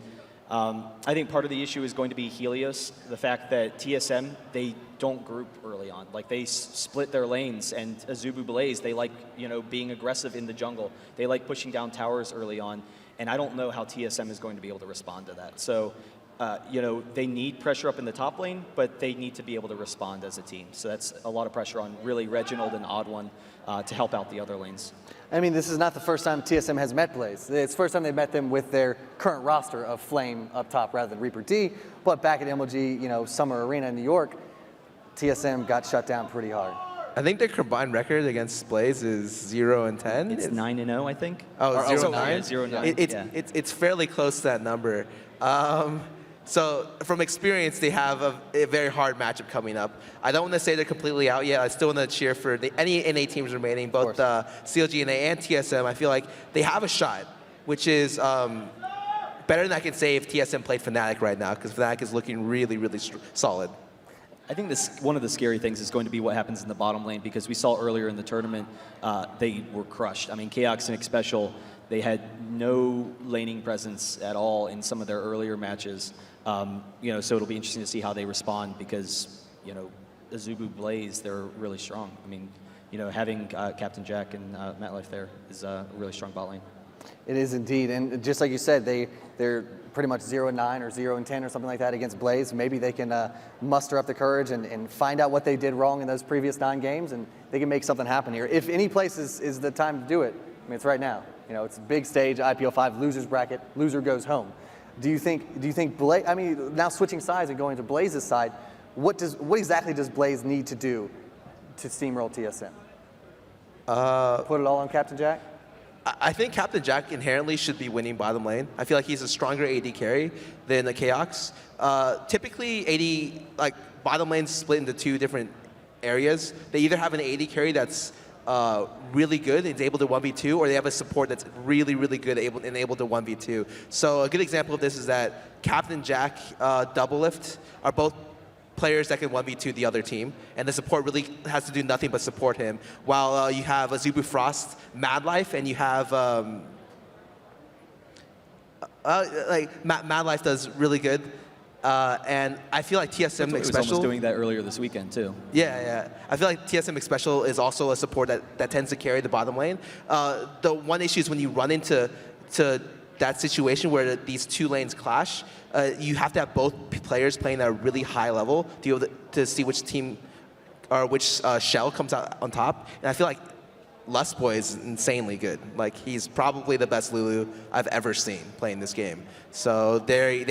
I think part of the issue is going to be Helios. The fact that TSM, they don't group early on. They split their lanes, and AZUBU Blaze, they like being aggressive in the jungle. They like pushing down towers early on, and I don't know how TSM is going to be able to respond to that. So. They need pressure up in the top lane, but they need to be able to respond as a team. So that's a lot of pressure on really Reginald and Odd1 to help out the other lanes. This is not the first time TSM has met Blaze. It's the first time they've met them with their current roster of Flame up top rather than Reaper D. But back at MLG, Summer Arena in New York, TSM got shut down pretty hard. I think their combined record against Blaze is 0-10. It's 9-0, I think. Oh, Or- 0-9? yeah, 0-9. It's fairly close to that number. So from experience, they have a very hard matchup coming up. I don't want to say they're completely out yet. I still want to cheer for any NA teams remaining, both CLGNA and TSM. I feel like they have a shot, which is better than I can say if TSM played FNATIC right now, because FNATIC is looking really, really solid. I think one of the scary things is going to be what happens in the bottom lane, because we saw earlier in the tournament, they were crushed. I mean, Chaos and Xpecial, they had no laning presence at all in some of their earlier matches. You know, so it'll be interesting to see how they respond, because, you know, AZUBU Blaze, they're really strong. I mean, you know, having Captain Jack and MetLife there is a really strong bot lane. It is indeed, and just like you said, they're pretty much 0-9 or 0-10 or something like that against Blaze. Maybe they can muster up the courage and find out what they did wrong in those previous 9 games, and they can make something happen here. If any place is the time to do it, I mean, it's right now. You know, it's a big stage, IPL5, losers bracket, loser goes home. Do you think Blaze? I mean, now switching sides and going to Blaze's side, what exactly does Blaze need to do to steamroll TSM? Put it all on Captain Jack? I think Captain Jack inherently should be winning bottom lane. I feel like he's a stronger AD carry than the Chaos. Typically, AD, like, bottom lane's split into 2 different areas. They either have an AD carry that's really good and is able to 1v2, or they have a support that's really, really good and able to 1v2. So a good example of this is that Captain Jack, Doublelift are both players that can 1v2 the other team, and the support really has to do nothing but support him. While you have AZUBU Frost, MadLife, and you have MadLife does really good, and I feel like TSM was almost doing that earlier this weekend too. Yeah. I feel like TSM xSpecial is also a support that tends to carry the bottom lane. The one issue is when you run into that situation where these 2 lanes clash, you have to have both players playing at a really high level to be able to see which team or which shell comes out on top. And I feel like Lustboy is insanely good. Like, he's probably the best Lulu I've ever seen playing this game. So they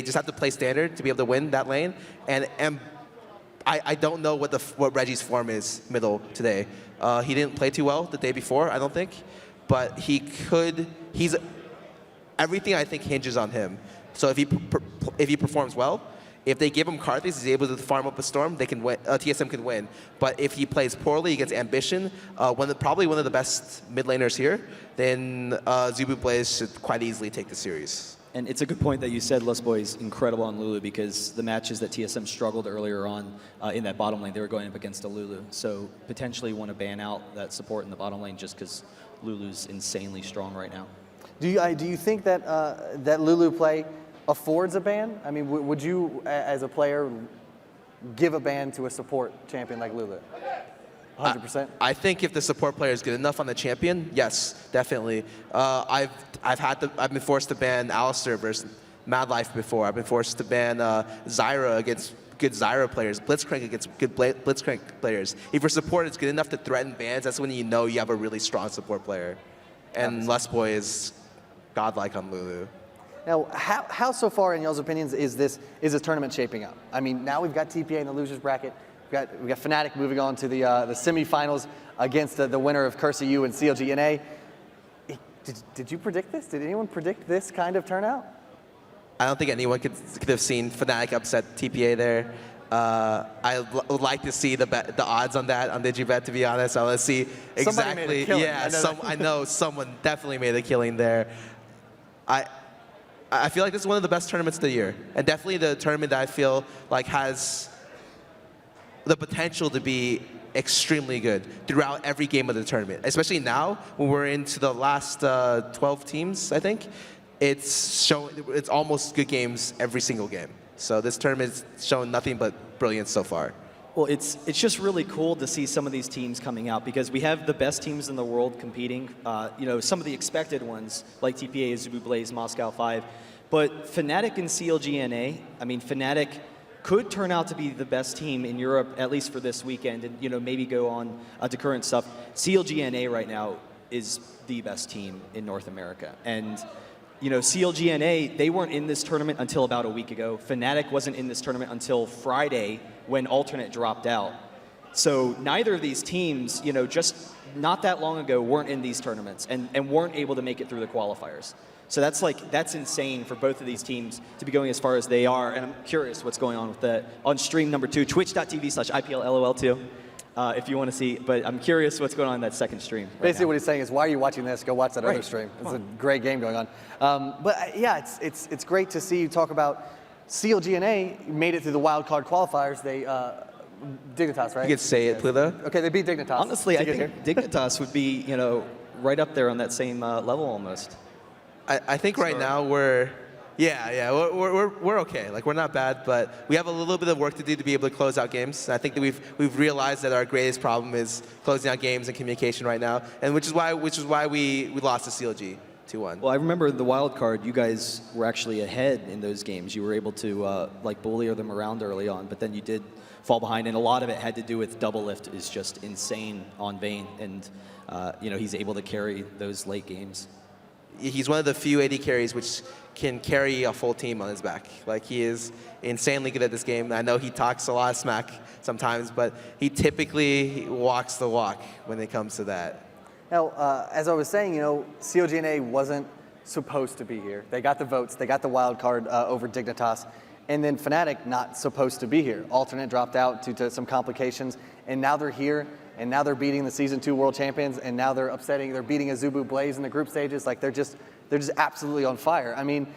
just have to play standard to be able to win that lane. And I don't know what Reggie's form is middle today. He didn't play too well the day before, I don't think, but he's everything I think hinges on him. So if he performs well, if they give him Karthus, he's able to farm up a storm, they can win, TSM can win. But if he plays poorly against Ambition, probably one of the best mid laners here, then AZUBU Blaze should quite easily take the series. And it's a good point that you said Lustboy is incredible on Lulu, because the matches that TSM struggled earlier on in that bottom lane, they were going up against a Lulu. So potentially want to ban out that support in the bottom lane just because Lulu's insanely strong right now. Do you think that that Lulu play affords a ban? I mean, would you, as a player, give a ban to a support champion like Lulu? 100%? I think if the support player is good enough on the champion, yes, definitely. I've been forced to ban Alistar versus MadLife before. I've been forced to ban Xllyra against good Xllyra players, Blitzcrank against good Blitzcrank players. If your support is good enough to threaten bans, that's when you know you have a really strong support player. And Lustboy is godlike on Lulu. Now, how so far, in y'all's opinions, is this tournament shaping up? I mean, now we've got TPA in the losers bracket. We've got FNATIC moving on to the semifinals against the winner of CurseU and CLGNA. Did you predict this? Did anyone predict this kind of turnout? I don't think anyone could have seen FNATIC upset TPA there. I would like to see the odds on that on DigiBet, to be honest. I want to see exactly. Somebody made a killing. Yeah, I know someone definitely made a killing there. I feel like this is one of the best tournaments of the year, and definitely the tournament that I feel like has the potential to be extremely good throughout every game of the tournament. Especially now, when we're into the last 12 teams, I think, it's almost good games every single game. So this tournament's shown nothing but brilliance so far. Well, it's just really cool to see some of these teams coming out, because we have the best teams in the world competing. You know, some of the expected ones, like TPA, AZUBU Blaze, Moscow 5. But FNATIC and CLGNA, I mean, FNATIC could turn out to be the best team in Europe, at least for this weekend, and, you know, maybe go on to current stuff. CLGNA right now is the best team in North America. And, you know, CLGNA, they weren't in this tournament until about a week ago. FNATIC wasn't in this tournament until Friday, when Alternate dropped out. So neither of these teams, you know, just not that long ago weren't in these tournaments and weren't able to make it through the qualifiers. So that's insane for both of these teams to be going as far as they are. And I'm curious what's going on with that on stream number 2, twitch.tv/IPLLOL2. If you want to see, but I'm curious what's going on in that second stream. Basically, what he's saying is, why are you watching this? Go watch that other stream. It's a great game going on. But yeah, it's great to see you talk about CLGNA made it through the wild card qualifiers. They Dignitas, right? You could say it, Pluto. Okay, they beat Dignitas. Honestly, I think Dignitas would be, you know, right up there on that same level almost. I think right now we're okay. Like, we're not bad, but we have a little bit of work to do to be able to close out games. I think that we've realized that our greatest problem is closing out games and communication right now, and which is why we lost to CLG 2-1. Well, I remember the wild card. You guys were actually ahead in those games. You were able to like bully them around early on, but then you did fall behind, and a lot of it had to do with double lift is just insane on Vayne, and you know, he's able to carry those late games. He's one of the few AD carries which can carry a full team on his back. Like, he is insanely good at this game. I know he talks a lot of smack sometimes, but he typically walks the walk when it comes to that. Now, as I was saying, you know, CLGNA wasn't supposed to be here. They got the votes, they got the wild card over Dignitas, and then FNATIC not supposed to be here. Alternate dropped out due to some complications, and now they're here, and now they're beating the Season 2 World Champions, and now they're beating AZUBU Blaze in the group stages. Like, they're just absolutely on fire. I mean,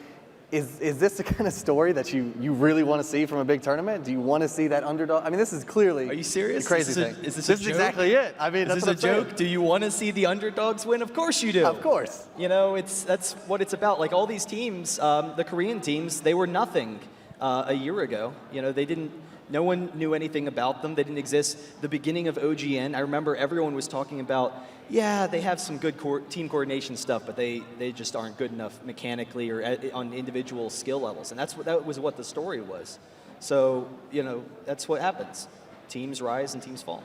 is this the kind of story that you really want to see from a big tournament? Do you want to see that underdog? I mean, this is clearly Are you serious? a crazy thing. Is this is exactly it. I mean, is that's this a joke? Do you want to see the underdogs win? Of course you do. Of course. You know, that's what it's about. Like, all these teams, the Korean teams, they were nothing a year ago. You know, no one knew anything about them. They didn't exist. The beginning of OGN, I remember everyone was talking about, yeah, they have some good team coordination stuff, but they just aren't good enough mechanically or on individual skill levels. And that was what the story was. So, you know, that's what happens. Teams rise and teams fall.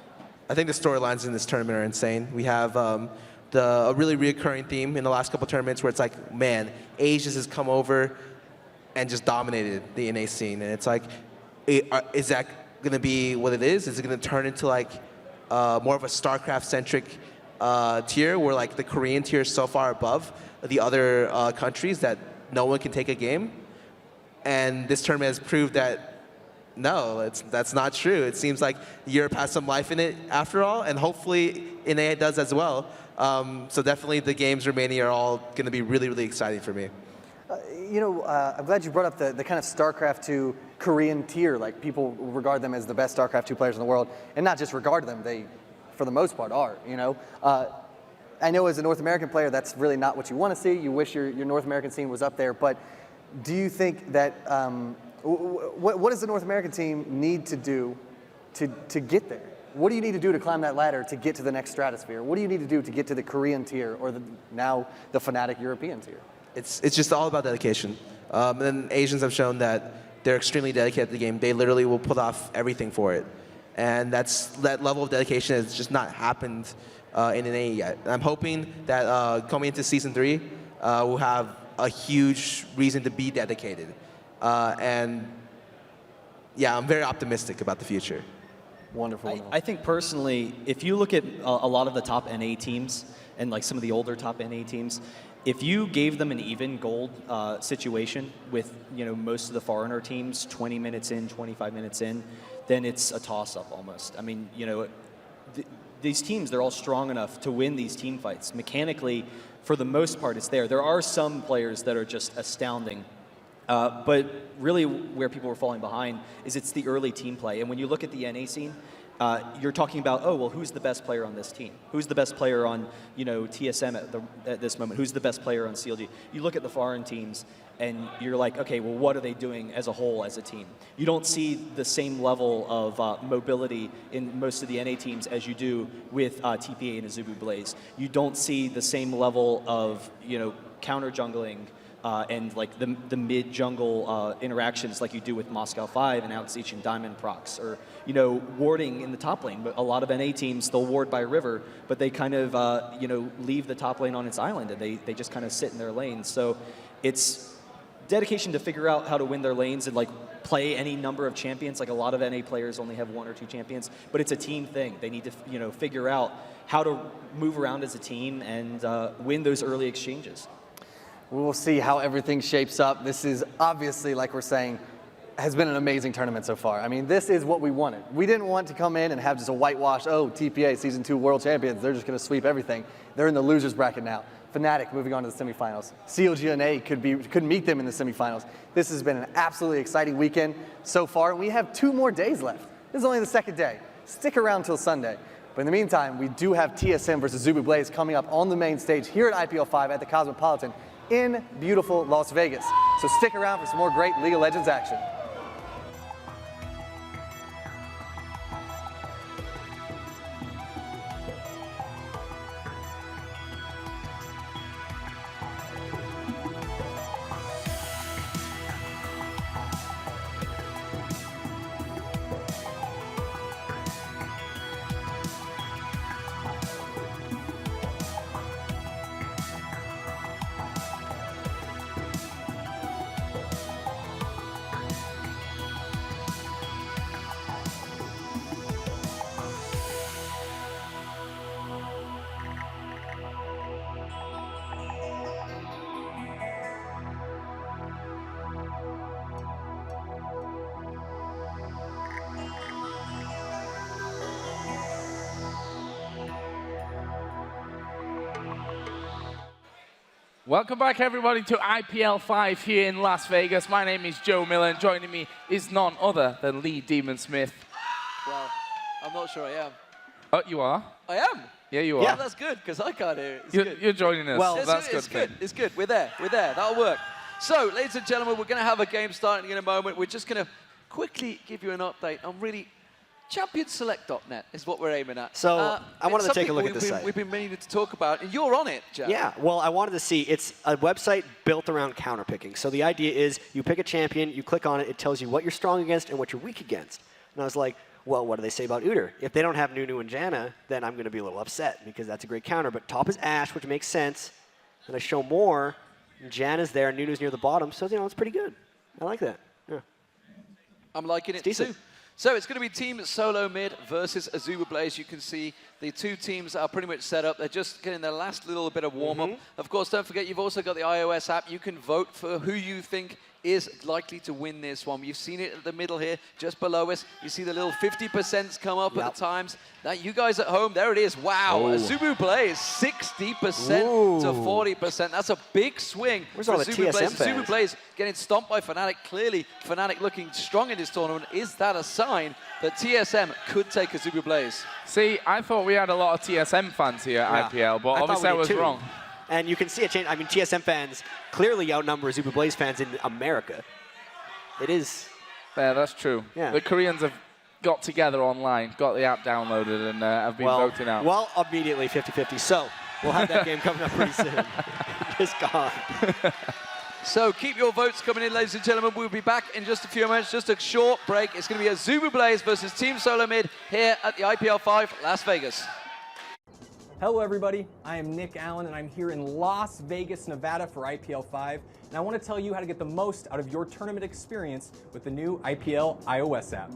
I think the storylines in this tournament are insane. We have a really reoccurring theme in the last couple tournaments where it's like, man, Asians has come over and just dominated the NA scene. And it's like, is that going to be what it is? Is it going to turn into like more of a StarCraft-centric tier where like the Korean tier is so far above the other countries that no one can take a game? And this tournament has proved that no, that's not true. It seems like Europe has some life in it after all, and hopefully NA does as well. So definitely the games remaining are all going to be really, really exciting for me. You know, I'm glad you brought up the kind of StarCraft 2 Korean tier. Like, people regard them as the best StarCraft 2 players in the world, and not just regard them, they, for the most part, are, you know. I know as a North American player, that's really not what you want to see. You wish your North American scene was up there, but do you think that, what does the North American team need to do to get there? What do you need to do to climb that ladder to get to the next stratosphere? What do you need to do to get to the Korean tier or now the FNATIC European tier? It's just all about dedication. And Asians have shown that they're extremely dedicated to the game. They literally will put off everything for it. And that level of dedication has just not happened in NA yet. And I'm hoping that coming into Season 3, we'll have a huge reason to be dedicated. And yeah, I'm very optimistic about the future. Wonderful. I think personally, if you look at a lot of the top NA teams and like some of the older top NA teams, if you gave them an even gold situation with, you know, most of the foreigner teams 20 minutes in, 25 minutes in, then it's a toss-up almost. I mean, you know, these teams, they're all strong enough to win these team fights. Mechanically, for the most part, it's there. There are some players that are just astounding. But really where people were falling behind is it's the early team play. And when you look at the NA scene, you're talking about, oh, well, who's the best player on this team? Who's the best player on, you know, TSM at this moment? Who's the best player on CLG? You look at the foreign teams, and you're like, okay, well, what are they doing as a whole, as a team? You don't see the same level of mobility in most of the NA teams as you do with TPA and AZUBU Blaze. You don't see the same level of, you know, counter jungling and like the mid jungle interactions like you do with Moscow 5 and Outreach and Diamond procs, or, you know, warding in the top lane. But a lot of NA teams, they'll ward by river, but they kind of you know, leave the top lane on its island, and they just kind of sit in their lanes. So it's dedication to figure out how to win their lanes and like play any number of champions. Like a lot of NA players only have 1 or 2 champions, but it's a team thing. They need to figure out how to move around as a team and win those early exchanges. We'll see how everything shapes up. This is obviously, like we're saying, has been an amazing tournament so far. I mean, this is what we wanted. We didn't want to come in and have just a whitewash, oh, TPA Season 2 World Champions, they're just going to sweep everything. They're in the losers bracket now. FNATIC moving on to the semifinals. CLGNA could meet them in the semifinals. This has been an absolutely exciting weekend so far, and we have 2 more days left. This is only the 2nd day. Stick around till Sunday. But in the meantime, we do have TSM versus AZUBU Blaze coming up on the main stage here at IPL5 at the Cosmopolitan in beautiful Las Vegas. So stick around for some more great League of Legends action. Welcome back, everybody, to IPL5 here in Las Vegas. My name is Joe Miller, and joining me is none other than Lee Demon Smith. Well, I'm not sure I am. Oh, you are? I am. Yeah, you are. Yeah, that's good, because I can't hear it. You're joining us. Well, that's it's good. It's good. We're there. That'll work. So, ladies and gentlemen, we're going to have a game starting in a moment. We're just going to quickly give you an update on really championselect.net is what we're aiming at. So I wanted to take a look at this site. We've been meaning to talk about, and you're on it, Jatt. Yeah, well, I wanted to see. It's a website built around counterpicking. So the idea is you pick a champion, you click on it, it tells you what you're strong against and what you're weak against. And I was like, well, what do they say about Udyr? If they don't have Nunu and Janna, then I'm going to be a little upset because that's a great counter. But top is Ashe, which makes sense. And I show more, and Janna's there, and Nunu's near the bottom. So, it's pretty good. I like that. Yeah. I'm liking it decent. too. So it's going to be Team Solo Mid versus AZUBU Blaze. You can see the 2 teams are pretty much set up. They're just getting their last little bit of warm-up. Of course, don't forget, you've also got the iOS app. You can vote for who you think is likely to win this one. You've seen it at the middle here, just below us. You see the little 50% come up at the times. Now, you guys at home, there it is. Wow, AZUBU Blaze, 60% to 40%. That's a big swing. Where's for all the AZUBU TSM Blaze. fans? AZUBU Blaze getting stomped by FNATIC. Clearly, FNATIC looking strong in this tournament. Is that a sign that TSM could take AZUBU Blaze? See, I thought we had a lot of TSM fans here at IPL, but obviously I was wrong. And you can see a change. I mean, TSM fans clearly outnumber AZUBU Blaze fans in America. It is. Yeah, that's true. Yeah. The Koreans have got together online, got the app downloaded, and have been voting out. Well, immediately 50-50. So we'll have that game coming up pretty soon. Just gone. So keep your votes coming in, ladies and gentlemen. We'll be back in just a few minutes. Just a short break. It's going to be AZUBU Blaze versus Team Solo Mid here at the IPL5 Las Vegas. Hello everybody, I am Nick Allen and I'm here in Las Vegas, Nevada for IPL5, and I want to tell you how to get the most out of your tournament experience with the new IPL iOS app.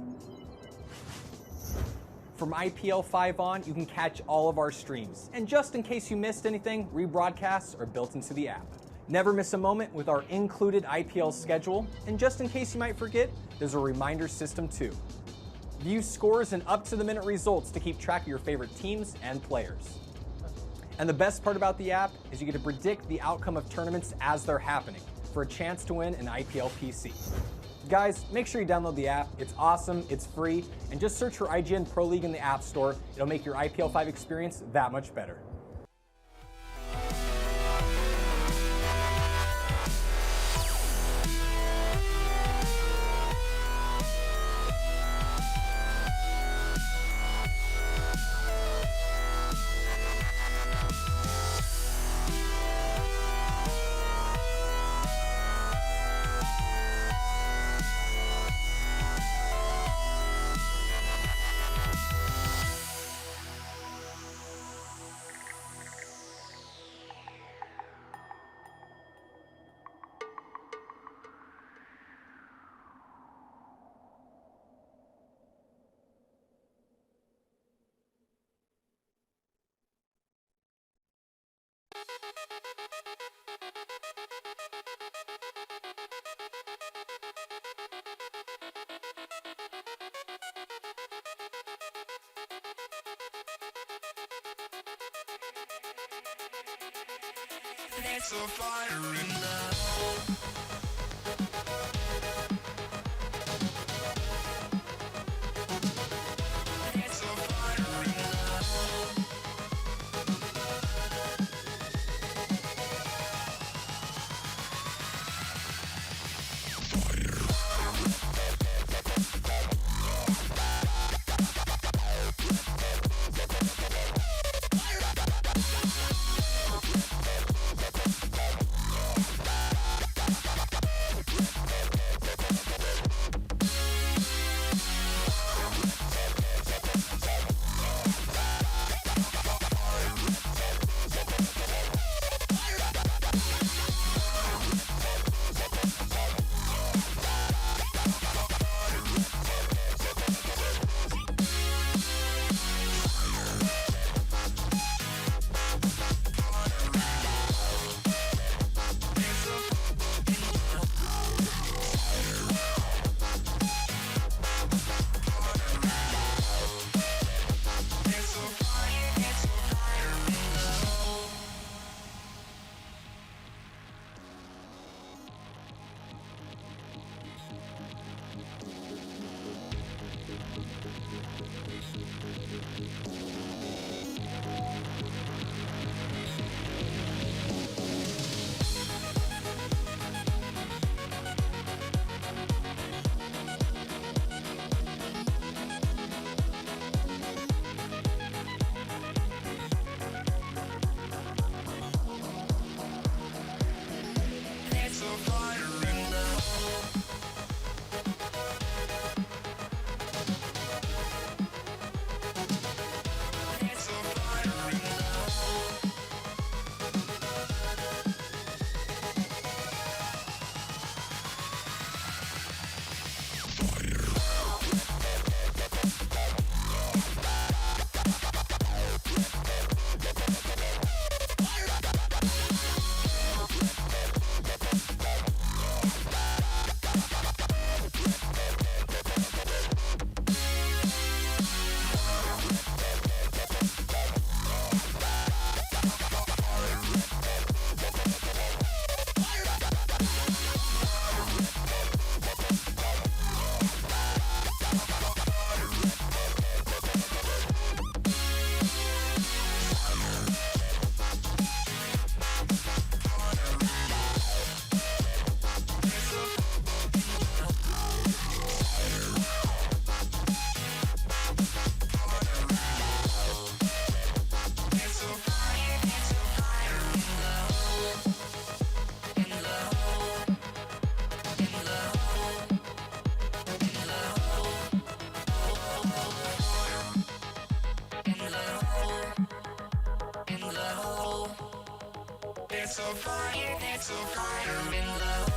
From IPL5 on, you can catch all of our streams, and just in case you missed anything, rebroadcasts are built into the app. Never miss a moment with our included IPL schedule, and just in case you might forget, there's a reminder system too. View scores and up-to-the-minute results to keep track of your favorite teams and players. And the best part about the app is you get to predict the outcome of tournaments as they're happening for a chance to win an IPL PC. Guys, make sure you download the app. It's awesome, it's free, and just search for IGN Pro League in the App Store. It'll make your IPL5 experience that much better. It's a fire in love. It's a fire in love. It's a fire in love.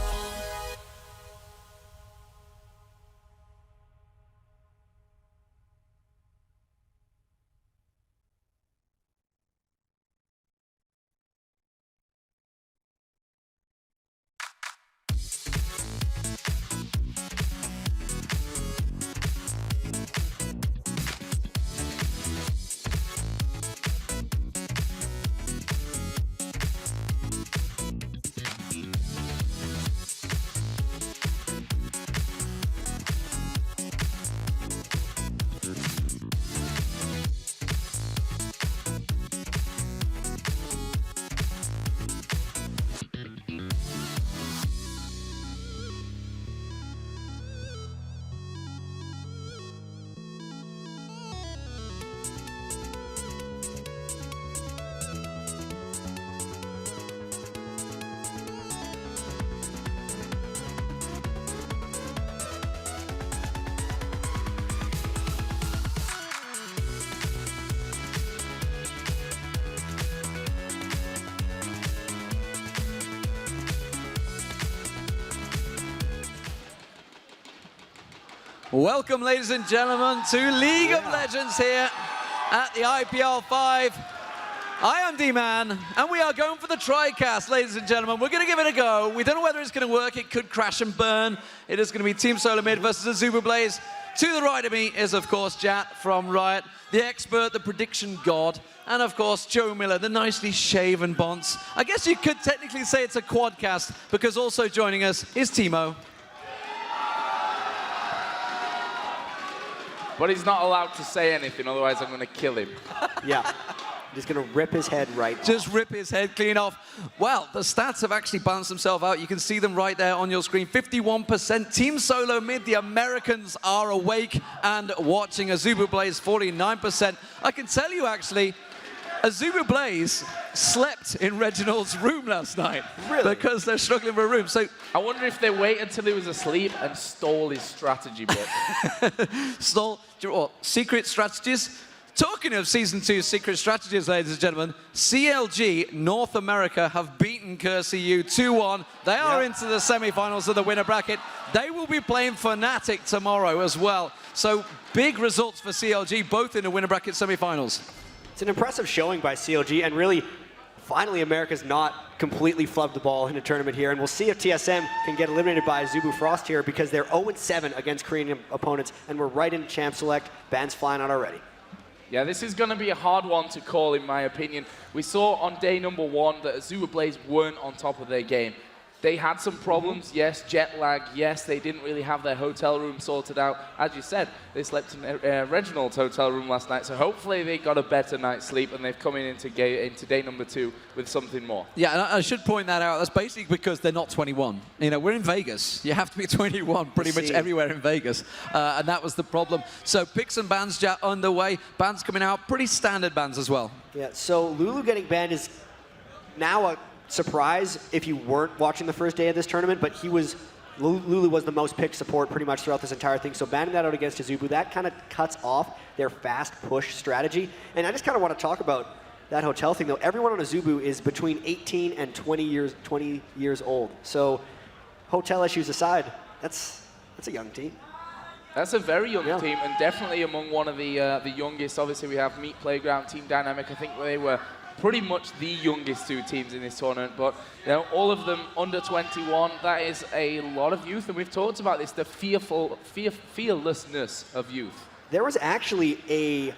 Welcome, ladies and gentlemen, to League of Legends here at the IPL5. I am Deman, and we are going for the TriCast, ladies and gentlemen. We're going to give it a go. We don't know whether it's going to work. It could crash and burn. It is going to be Team Solo Mid versus AZUBU Blaze. To the right of me is, of course, Jatt from Riot, the expert, the prediction god, and, of course, Joe Miller, the nicely shaven bonce. I guess you could technically say it's a quadcast, because also joining us is Timo. But he's not allowed to say anything, otherwise I'm going to kill him. Yeah. Just going to rip his head right off. Just rip his head clean off. Well, the stats have actually balanced themselves out. You can see them right there on your screen. 51%. Team Solo Mid, the Americans are awake and watching. AZUBU Blaze, 49%. I can tell you, actually, AZUBU Blaze slept in Reginald's room last night. Really? Because they're struggling for a room. So I wonder if they wait until he was asleep and stole his strategy book. stole what, secret strategies? Talking of Season 2 secret strategies, ladies and gentlemen, CLG North America have beaten CurseU 2-1. They are into the semi-finals of the winner bracket. They will be playing FNATIC tomorrow as well. So big results for CLG, both in the winner bracket semi-finals. It's an impressive showing by CLG, and really, finally, America's not completely flubbed the ball in a tournament here, and we'll see if TSM can get eliminated by AZUBU Frost here, because they're 0-7 against Korean opponents, and we're right into Champ Select. Bans flying out already. Yeah, this is going to be a hard one to call, in my opinion. We saw on day number 1 that AZUBU Blaze weren't on top of their game. They had some problems, yes, jet lag, yes, they didn't really have their hotel room sorted out. As you said, they slept in Reginald's hotel room last night, so hopefully they got a better night's sleep and they've come into day number 2 with something more. Yeah, and I should point that out. That's basically because they're not 21. You know, we're in Vegas. You have to be 21 pretty much everywhere in Vegas, and that was the problem. So picks and bans, Jatt, underway. Bans coming out, pretty standard bans as well. Yeah, so Lulu getting banned is now a surprise if you weren't watching the first day of this tournament, but Lulu was the most picked support pretty much throughout this entire thing. So banning that out against AZUBU, that kind of cuts off their fast push strategy. And I just kind of want to talk about that hotel thing, though. Everyone on AZUBU is between 18 and 20 years old. So hotel issues aside, that's a young team. That's a very young team, and definitely among one of the youngest. Obviously, we have Meat Playground, Team Dynamic. I think they were pretty much the youngest 2 teams in this tournament, but you know, all of them under 21. That is a lot of youth, and we've talked about this, the fearlessness of youth. There was actually a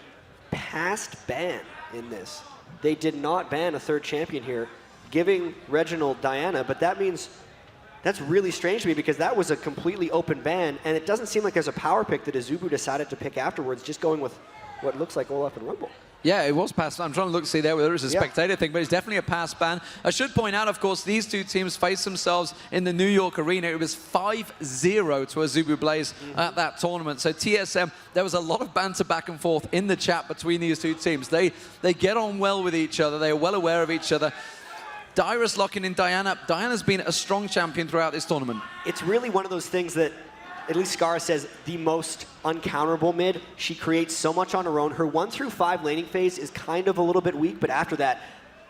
past ban in this. They did not ban a 3rd champion here, giving Reginald Diana, but that means that's really strange to me, because that was a completely open ban, and it doesn't seem like there's a power pick that AZUBU decided to pick afterwards, just going with what looks like Olaf and Rumble. Yeah, it was passed. I'm trying to look to see there whether it's a spectator thing, but it's definitely a pass ban. I should point out, of course, these 2 teams faced themselves in the New York arena. It was 5-0 to AZUBU Blaze at that tournament. So TSM, there was a lot of banter back and forth in the chat between these 2 teams. They get on well with each other. They are well aware of each other. Dyrus locking in Diana. Diana's been a strong champion throughout this tournament. It's really one of those things that, at least Scar says, the most uncounterable mid. She creates so much on her own. Her 1 through 5 laning phase is kind of a little bit weak, but after that,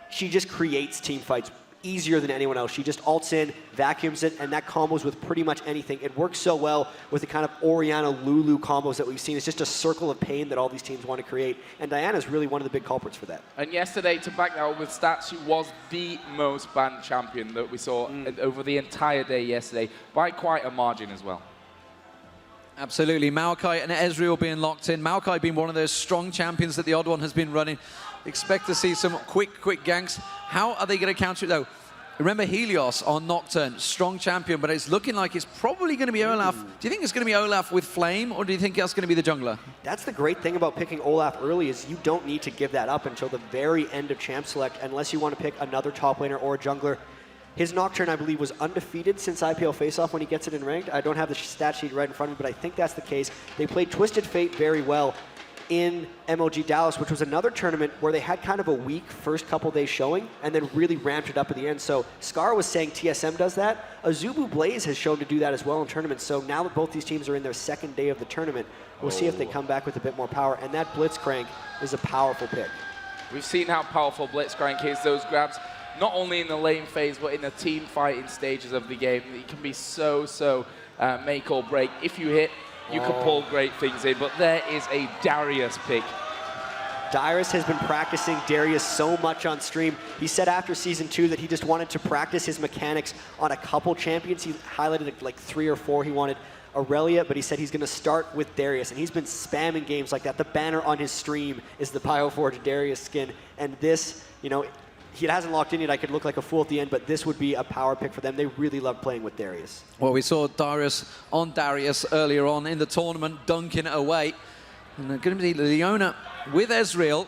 she just creates team fights easier than anyone else. She just ults in, vacuums it, and that combos with pretty much anything. It works so well with the kind of Orianna Lulu combos that we've seen. It's just a circle of pain that all these teams want to create, and Diana's really one of the big culprits for that. And yesterday, to back that up with stats, she was the most banned champion that we saw over the entire day yesterday, by quite a margin as well. Absolutely. Maokai and Ezreal being locked in. Maokai being one of those strong champions that the Odd One has been running. Expect to see some quick ganks. How are they going to counter it, though? Remember Helios on Nocturne, strong champion, but it's looking like it's probably going to be Olaf. Do you think it's going to be Olaf with Flame, or do you think that's going to be the jungler? That's the great thing about picking Olaf early, is you don't need to give that up until the very end of Champ Select, unless you want to pick another top laner or a jungler. His Nocturne, I believe, was undefeated since IPL Face-Off when he gets it in Ranked. I don't have the stat sheet right in front of me, but I think that's the case. They played Twisted Fate very well in MLG Dallas, which was another tournament where they had kind of a weak first couple days showing and then really ramped it up at the end. So Scar was saying TSM does that. AZUBU Blaze has shown to do that as well in tournaments. So now that both these teams are in their 2nd day of the tournament, we'll see if they come back with a bit more power. And that Blitzcrank is a powerful pick. We've seen how powerful Blitzcrank is, those grabs. Not only in the lane phase, but in the team fighting stages of the game. It can be so make or break. If you hit, you can pull great things in, but there is a Darius pick. Dyrus has been practicing Darius so much on stream. He said after Season 2 that he just wanted to practice his mechanics on a couple champions. He highlighted like 3 or 4 he wanted. Aurelia, but he said he's going to start with Darius, and he's been spamming games like that. The banner on his stream is the Bioforge Darius skin, and this, you know, he hasn't locked in yet. I could look like a fool at the end, but this would be a power pick for them. They really love playing with Darius. Well, we saw Darius earlier on in the tournament, dunking it away. And they're going to be Leona with Ezreal.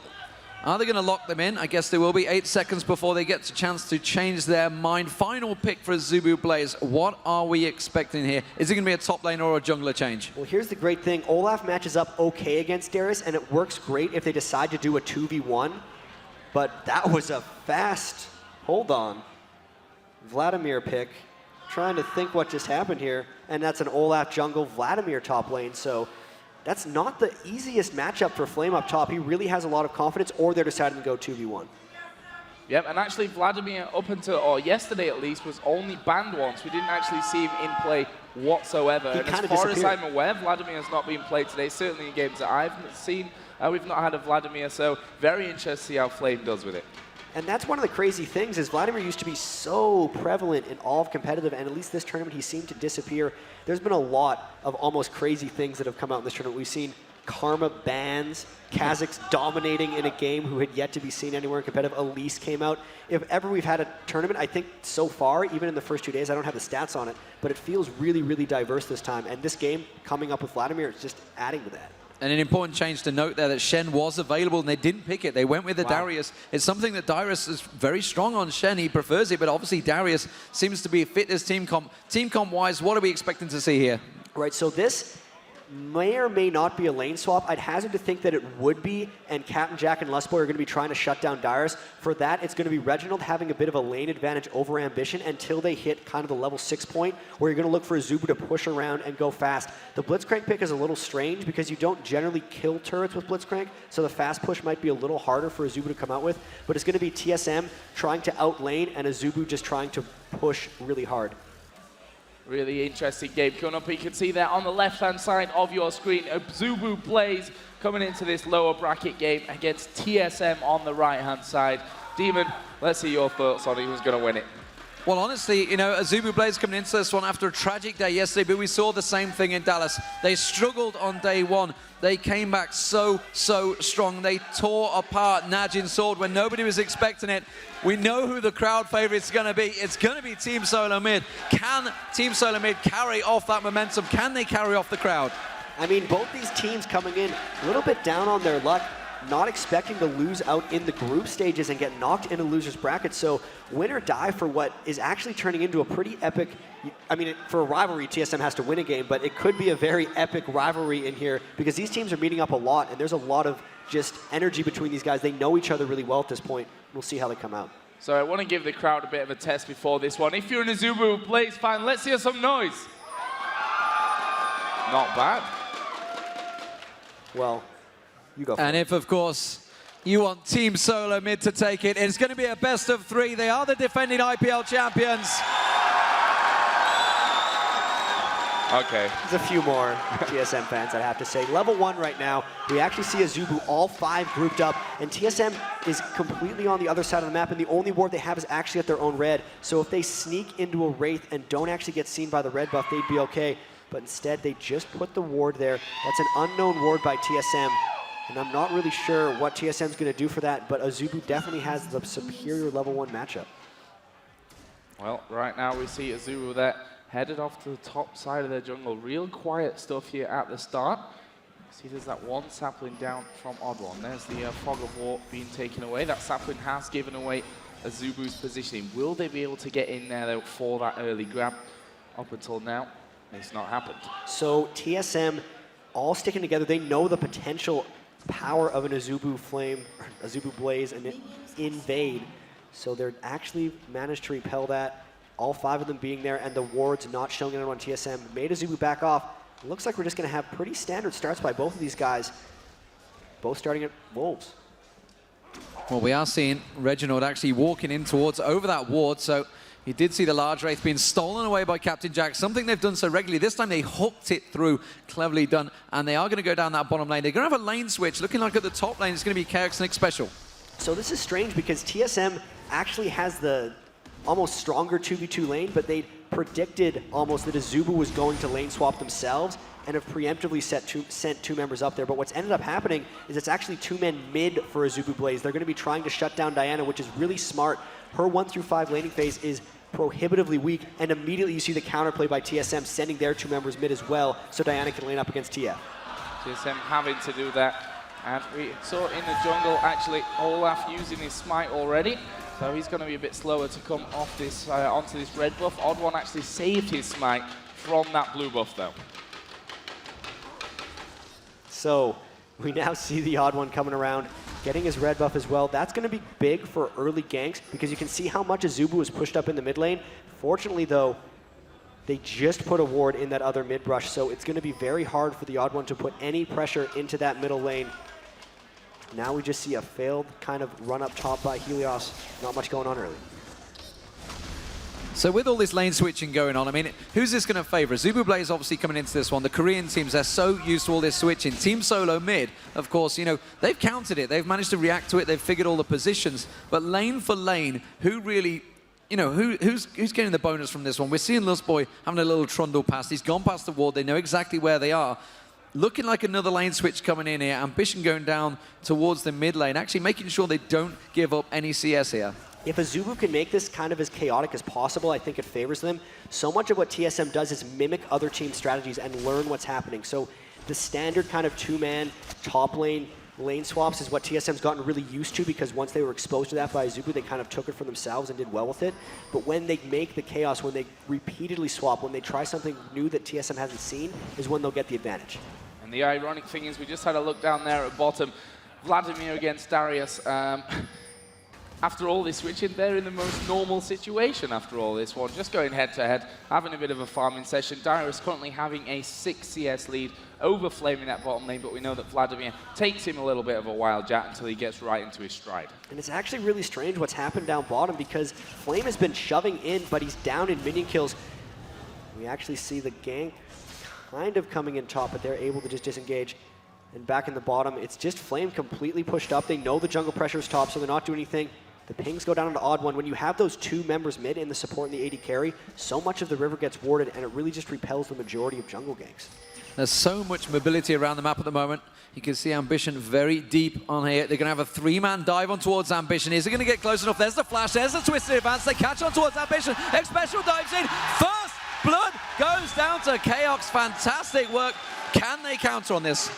Are they going to lock them in? I guess they will be. 8 seconds before they get a chance to change their mind. Final pick for AZUBU Blaze. What are we expecting here? Is it going to be a top lane or a jungler change? Well, here's the great thing. Olaf matches up okay against Darius, and it works great if they decide to do a 2v1. But that was a fast, hold on, Vladimir pick. Trying to think what just happened here. And that's an Olaf jungle, Vladimir top lane. So that's not the easiest matchup for Flame up top. He really has a lot of confidence, or they're deciding to go 2v1. Yep, and actually Vladimir up until, or yesterday at least, was only banned once. We didn't actually see him in play whatsoever. And as far as I'm aware, Vladimir has not been played today, certainly in games that I've seen. We've not had a Vladimir, so very interested to see how Flame does with it. And that's one of the crazy things is Vladimir used to be so prevalent in all of competitive, and at least this tournament he seemed to disappear. There's been a lot of almost crazy things that have come out in this tournament. We've seen Karma bans, Kazakhs dominating in a game who had yet to be seen anywhere in competitive. Elise came out. If ever we've had a tournament, I think so far, even in the first 2 days, I don't have the stats on it, but it feels really, really diverse this time. And this game coming up with Vladimir is just adding to that. And an important change to note there that Shen was available and they didn't pick it. They went with the Darius. It's something that Darius is very strong on Shen. He prefers it, but obviously Darius seems to be fit as team comp. Team comp-wise, what are we expecting to see here? Right, so this may or may not be a lane swap. I'd hazard to think that it would be, and Captain Jack and Lustboy are going to be trying to shut down Darius. For that, it's going to be Reginald having a bit of a lane advantage over Ambition until they hit kind of the level 6 point, where you're going to look for AZUBU to push around and go fast. The Blitzcrank pick is a little strange because you don't generally kill turrets with Blitzcrank, so the fast push might be a little harder for AZUBU to come out with, but it's going to be TSM trying to outlane and AZUBU just trying to push really hard. Really interesting game coming up. You can see there on the left-hand side of your screen, AZUBU Blaze coming into this lower bracket game against TSM on the right-hand side. Demon, let's see your thoughts on who's going to win it. Well, honestly, you know, AZUBU Blaze coming into this one after a tragic day yesterday, but we saw the same thing in Dallas. They struggled on day one. They came back so strong. They tore apart Najin's sword when nobody was expecting it. We know who the crowd favorite's going to be. It's going to be Team Solo Mid. Can Team Solo Mid carry off that momentum? Can they carry off the crowd? I mean, both these teams coming in a little bit down on their luck, not expecting to lose out in the group stages and get knocked into losers bracket. So win or die for what is actually turning into a pretty epic, I mean, for a rivalry, TSM has to win a game, but it could be a very epic rivalry in here because these teams are meeting up a lot and there's a lot of just energy between these guys. They know each other really well at this point. We'll see how they come out. So I want to give the crowd a bit of a test before this one. If you're an AZUBU Blaze fan, let's hear some noise. Not bad. Well, you go. And if, of course, you want Team Solo Mid to take it, it's going to be a best of 3. They are the defending IPL champions. Okay. There's a few more TSM fans, I'd have to say. Level 1 right now, we actually see AZUBU all 5 grouped up, and TSM is completely on the other side of the map, and the only ward they have is actually at their own red. So if they sneak into a Wraith and don't actually get seen by the red buff, they'd be okay. But instead, they just put the ward there. That's an unknown ward by TSM, and I'm not really sure what TSM's going to do for that, but AZUBU definitely has the superior level 1 matchup. Well, right now we see AZUBU there headed off to the top side of their jungle. Real quiet stuff here at the start. See, there's that one sapling down from Oddone. There's the Fog of War being taken away. That sapling has given away AZUBU's positioning. Will they be able to get in there though for that early grab? Up until now, it's not happened. So TSM all sticking together. They know the potential power of an AZUBU Flame, AZUBU Blaze, and invade. So they're actually managed to repel that. All 5 of them being there, and the wards not showing it on TSM made AZUBU back off. It looks like we're just going to have pretty standard starts by both of these guys, both starting at Wolves. Well, we are seeing Reginald actually walking in towards over that ward, so He did see the large Wraith being stolen away by Captain Jack, something they've done so regularly. This time they hooked it through, cleverly done, and they are going to go down that bottom lane. They're going to have a lane switch, looking like at the top lane it's going to be KX and Xpecial. So this is strange because TSM actually has the almost stronger 2v2 lane, but they predicted almost that AZUBU was going to lane swap themselves and have preemptively sent 2 members up there. But what's ended up happening is it's actually 2 men mid for AZUBU Blaze. They're going to be trying to shut down Diana, which is really smart. Her 1 through 5 laning phase is prohibitively weak, and immediately you see the counterplay by TSM sending their 2 members mid as well, so Diana can lane up against TF. TSM having to do that. And we saw in the jungle, actually, Olaf using his smite already. So he's going to be a bit slower to come off this onto this red buff. Odd One actually saved his smite from that blue buff, though. So we now see the Odd One coming around, getting his red buff as well. That's going to be big for early ganks because you can see how much AZUBU was pushed up in the mid lane. Fortunately, though, they just put a ward in that other mid brush, so it's going to be very hard for the Odd One to put any pressure into that middle lane. Now we just see a failed kind of run up top by Helios. Not much going on early. So with all this lane switching going on, I mean, who's this going to favor? AZUBU Blaze obviously coming into this one. The Korean teams, they're so used to all this switching. Team Solo mid, of course, you know, they've countered it. They've managed to react to it. They've figured all the positions. But lane for lane, who really, you know, who's getting the bonus from this one? We're seeing Lustboy having a little trundle past. He's gone past the ward. They know exactly where they are. Looking like another lane switch coming in here. Ambition going down towards the mid lane, actually making sure they don't give up any CS here. If AZUBU can make this kind of as chaotic as possible, I think it favors them. So much of what TSM does is mimic other team strategies and learn what's happening. So the standard kind of 2-man top lane swaps is what TSM's gotten really used to because once they were exposed to that by AZUBU, they kind of took it for themselves and did well with it. But when they make the chaos, when they repeatedly swap, when they try something new that TSM hasn't seen, is when they'll get the advantage. And the ironic thing is we just had a look down there at bottom. Vladimir against Darius. After all this switching, they're in the most normal situation after all this one. Just going head-to-head, having a bit of a farming session. Darius currently having a 6 CS lead over Flame in that bottom lane, but we know that Vladimir takes him a little bit of a while, Jatt, until he gets right into his stride. And it's actually really strange what's happened down bottom because Flame has been shoving in, but he's down in minion kills. We actually see the gank kind of coming in top, but they're able to just disengage. And back in the bottom, it's just Flame completely pushed up. They know the jungle pressure is top, so they're not doing anything. The pings go down into Odd One. When you have those 2 members mid in the support and the AD carry, so much of the river gets warded, and it really just repels the majority of jungle ganks. There's so much mobility around the map at the moment. You can see Ambition very deep on here. They're going to have a 3-man dive on towards Ambition. Is it going to get close enough? There's the flash. There's the twisted advance. They catch on towards Ambition. xSpecial dives in. First blood goes down to KOX. Fantastic work. Can they counter on this?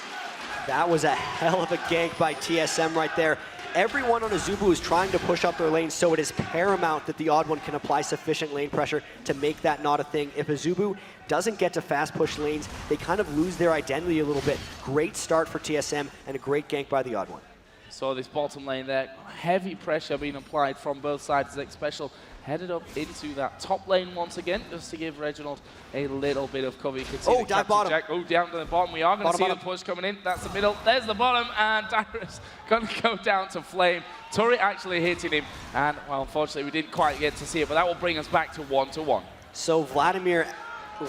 That was a hell of a gank by TSM right there. Everyone on AZUBU is trying to push up their lane, so it is paramount that the Odd One can apply sufficient lane pressure to make that not a thing. If AZUBU doesn't get to fast push lanes, they kind of lose their identity a little bit. Great start for TSM and a great gank by the Odd One. So this bottom lane there, heavy pressure being applied from both sides. xSpecial headed up into that top lane once again, just to give Reginald a little bit of cover. You can see dive bottom. Jack, down to the bottom. We are going to see the push coming in. That's the middle. There's the bottom, and Darius going to go down to Flame. Turret actually hitting him, and well, unfortunately, we didn't quite get to see it, but that will bring us back to 1-1. So Vladimir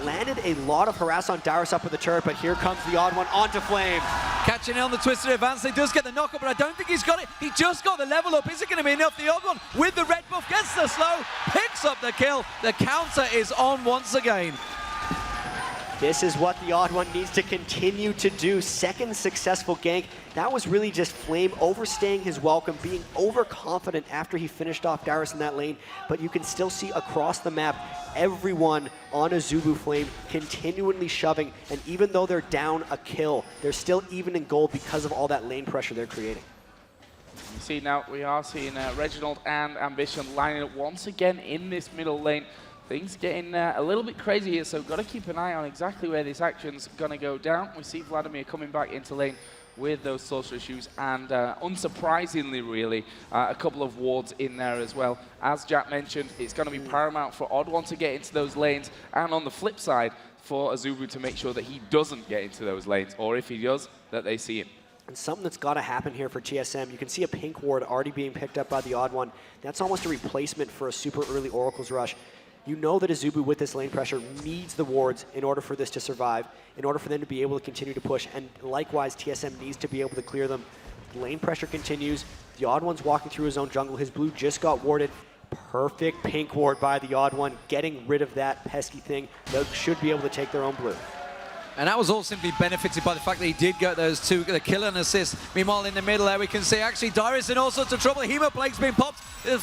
landed a lot of harass on Darius up with the turret, but here comes the Odd One onto Flame. Catching on the twisted advance, he does get the knockup, but I don't think he's got it. He just got the level up. Is it going to be enough? The Odd One with the red buff gets the slow, picks up the kill. The counter is on once again. This is what the Odd One needs to continue to do. Second successful gank. That was really just Flame overstaying his welcome, being overconfident after he finished off Darius in that lane. But you can still see across the map, everyone on AZUBU Flame continually shoving. And even though they're down a kill, they're still even in gold because of all that lane pressure they're creating. You see now, we are seeing Reginald and Ambition lining up once again in this middle lane. Things getting a little bit crazy here, so got to keep an eye on exactly where this action's going to go down. We see Vladimir coming back into lane with those sorcerer shoes, and unsurprisingly, really, a couple of wards in there as well. As Jatt mentioned, it's going to be paramount for Odd One to get into those lanes, and on the flip side, for AZUBU to make sure that he doesn't get into those lanes, or if he does, that they see him. And something that's got to happen here for TSM, you can see a pink ward already being picked up by the odd one. That's almost a replacement for a super early Oracle's Rush. You know that AZUBU with this lane pressure needs the wards in order for this to survive, in order for them to be able to continue to push. And likewise, TSM needs to be able to clear them. Lane pressure continues. The odd one's walking through his own jungle. His blue just got warded. Perfect pink ward by the odd one, getting rid of that pesky thing. They should be able to take their own blue. And that was all simply benefited by the fact that he did get those two, the kill and assist. Meanwhile, in the middle there, we can see actually Dyrus in all sorts of trouble. Hemoplague's been popped.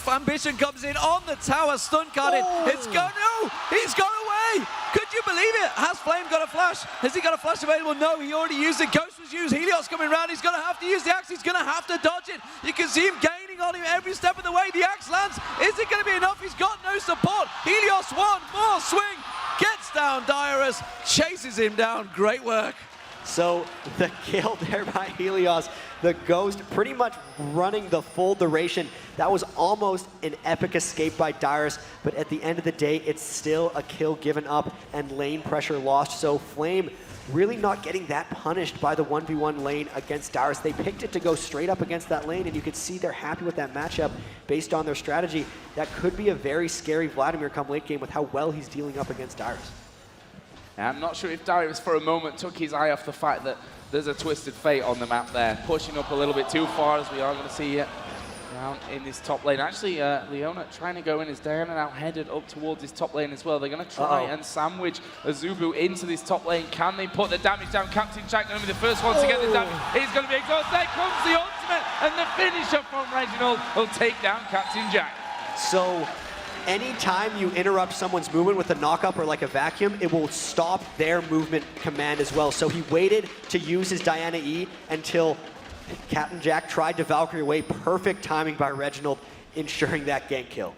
Ambition comes in on the tower, stun carded. It's gone, no, he's gone away. Could you believe it? Has Flame got a flash? Has he got a flash available? No, he already used it. Ghost was used. Helios coming around. He's going to have to use the axe. He's going to have to dodge it. You can see him gaining on him every step of the way. The axe lands. Is it going to be enough? He's got no support. Helios, one more swing. Gets down Dyrus, chases him down. Great work. So the kill there by Helios, the Ghost pretty much running the full duration. That was almost an epic escape by Dyrus, but at the end of the day, it's still a kill given up and lane pressure lost. So Flame really not getting that punished by the 1v1 lane against Dyrus. They picked it to go straight up against that lane, and you could see they're happy with that matchup based on their strategy. That could be a very scary Vladimir come late game with how well he's dealing up against Dyrus. I'm not sure if Dyrus for a moment took his eye off the fact that there's a Twisted Fate on the map there, pushing up a little bit too far, as we are going to see it down in this top lane. Actually, Leona trying to go in as Diana now headed up towards this top lane as well. They're going to try and sandwich AZUBU into this top lane. Can they put the damage down? Captain Jatt going to be the first one to get the damage. He's going to be exhausted. There comes the ultimate, and the finisher from Reginald will take down Captain Jatt. So anytime you interrupt someone's movement with a knock-up or like a vacuum, it will stop their movement command as well. So he waited to use his Diana E until Captain Jatt tried to Valkyrie away. Perfect timing by Reginald, ensuring that gank kill.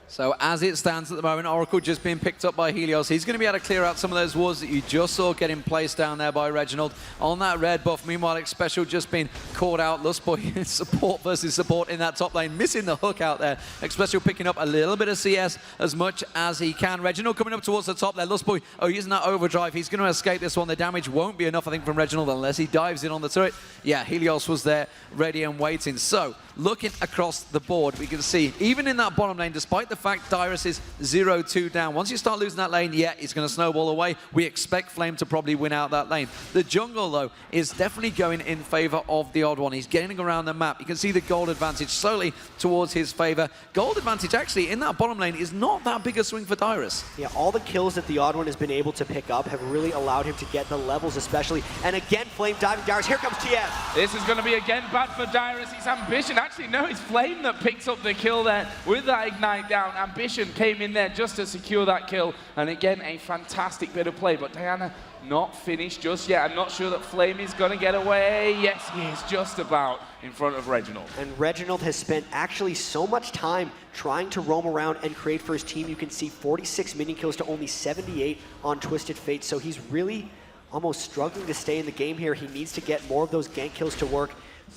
So as it stands at the moment, Oracle just being picked up by Helios. He's going to be able to clear out some of those wards that you just saw getting placed down there by Reginald on that red buff. Meanwhile, xSpecial just been caught out. Lustboy support versus support in that top lane, missing the hook out there. xSpecial picking up a little bit of CS as much as he can. Reginald coming up towards the top there. Lustboy, using that overdrive. He's going to escape this one. The damage won't be enough, I think, from Reginald unless he dives in on the turret. Yeah, Helios was there, ready and waiting. So, looking across the board, we can see, even in that bottom lane, despite the fact Dyrus is 0-2 down, once you start losing that lane, yeah, it's going to snowball away. We expect Flame to probably win out that lane. The jungle, though, is definitely going in favor of the odd one. He's getting around the map. You can see the gold advantage slowly towards his favor. Gold advantage, actually, in that bottom lane is not that big a swing for Dyrus. Yeah, all the kills that the odd one has been able to pick up have really allowed him to get the levels especially. And again, Flame diving Dyrus. Here comes TF. This is going to be again bad for Dyrus. His Ambition, actually, no, it's Flame that picks up the kill there with that Ignite down. Ambition came in there just to secure that kill. And again, a fantastic bit of play. But Diana not finished just yet. I'm not sure that Flame is going to get away. Yes, he is just about in front of Reginald. And Reginald has spent actually so much time trying to roam around and create for his team. You can see 46 minion kills to only 78 on Twisted Fate. So he's really almost struggling to stay in the game here. He needs to get more of those gank kills to work.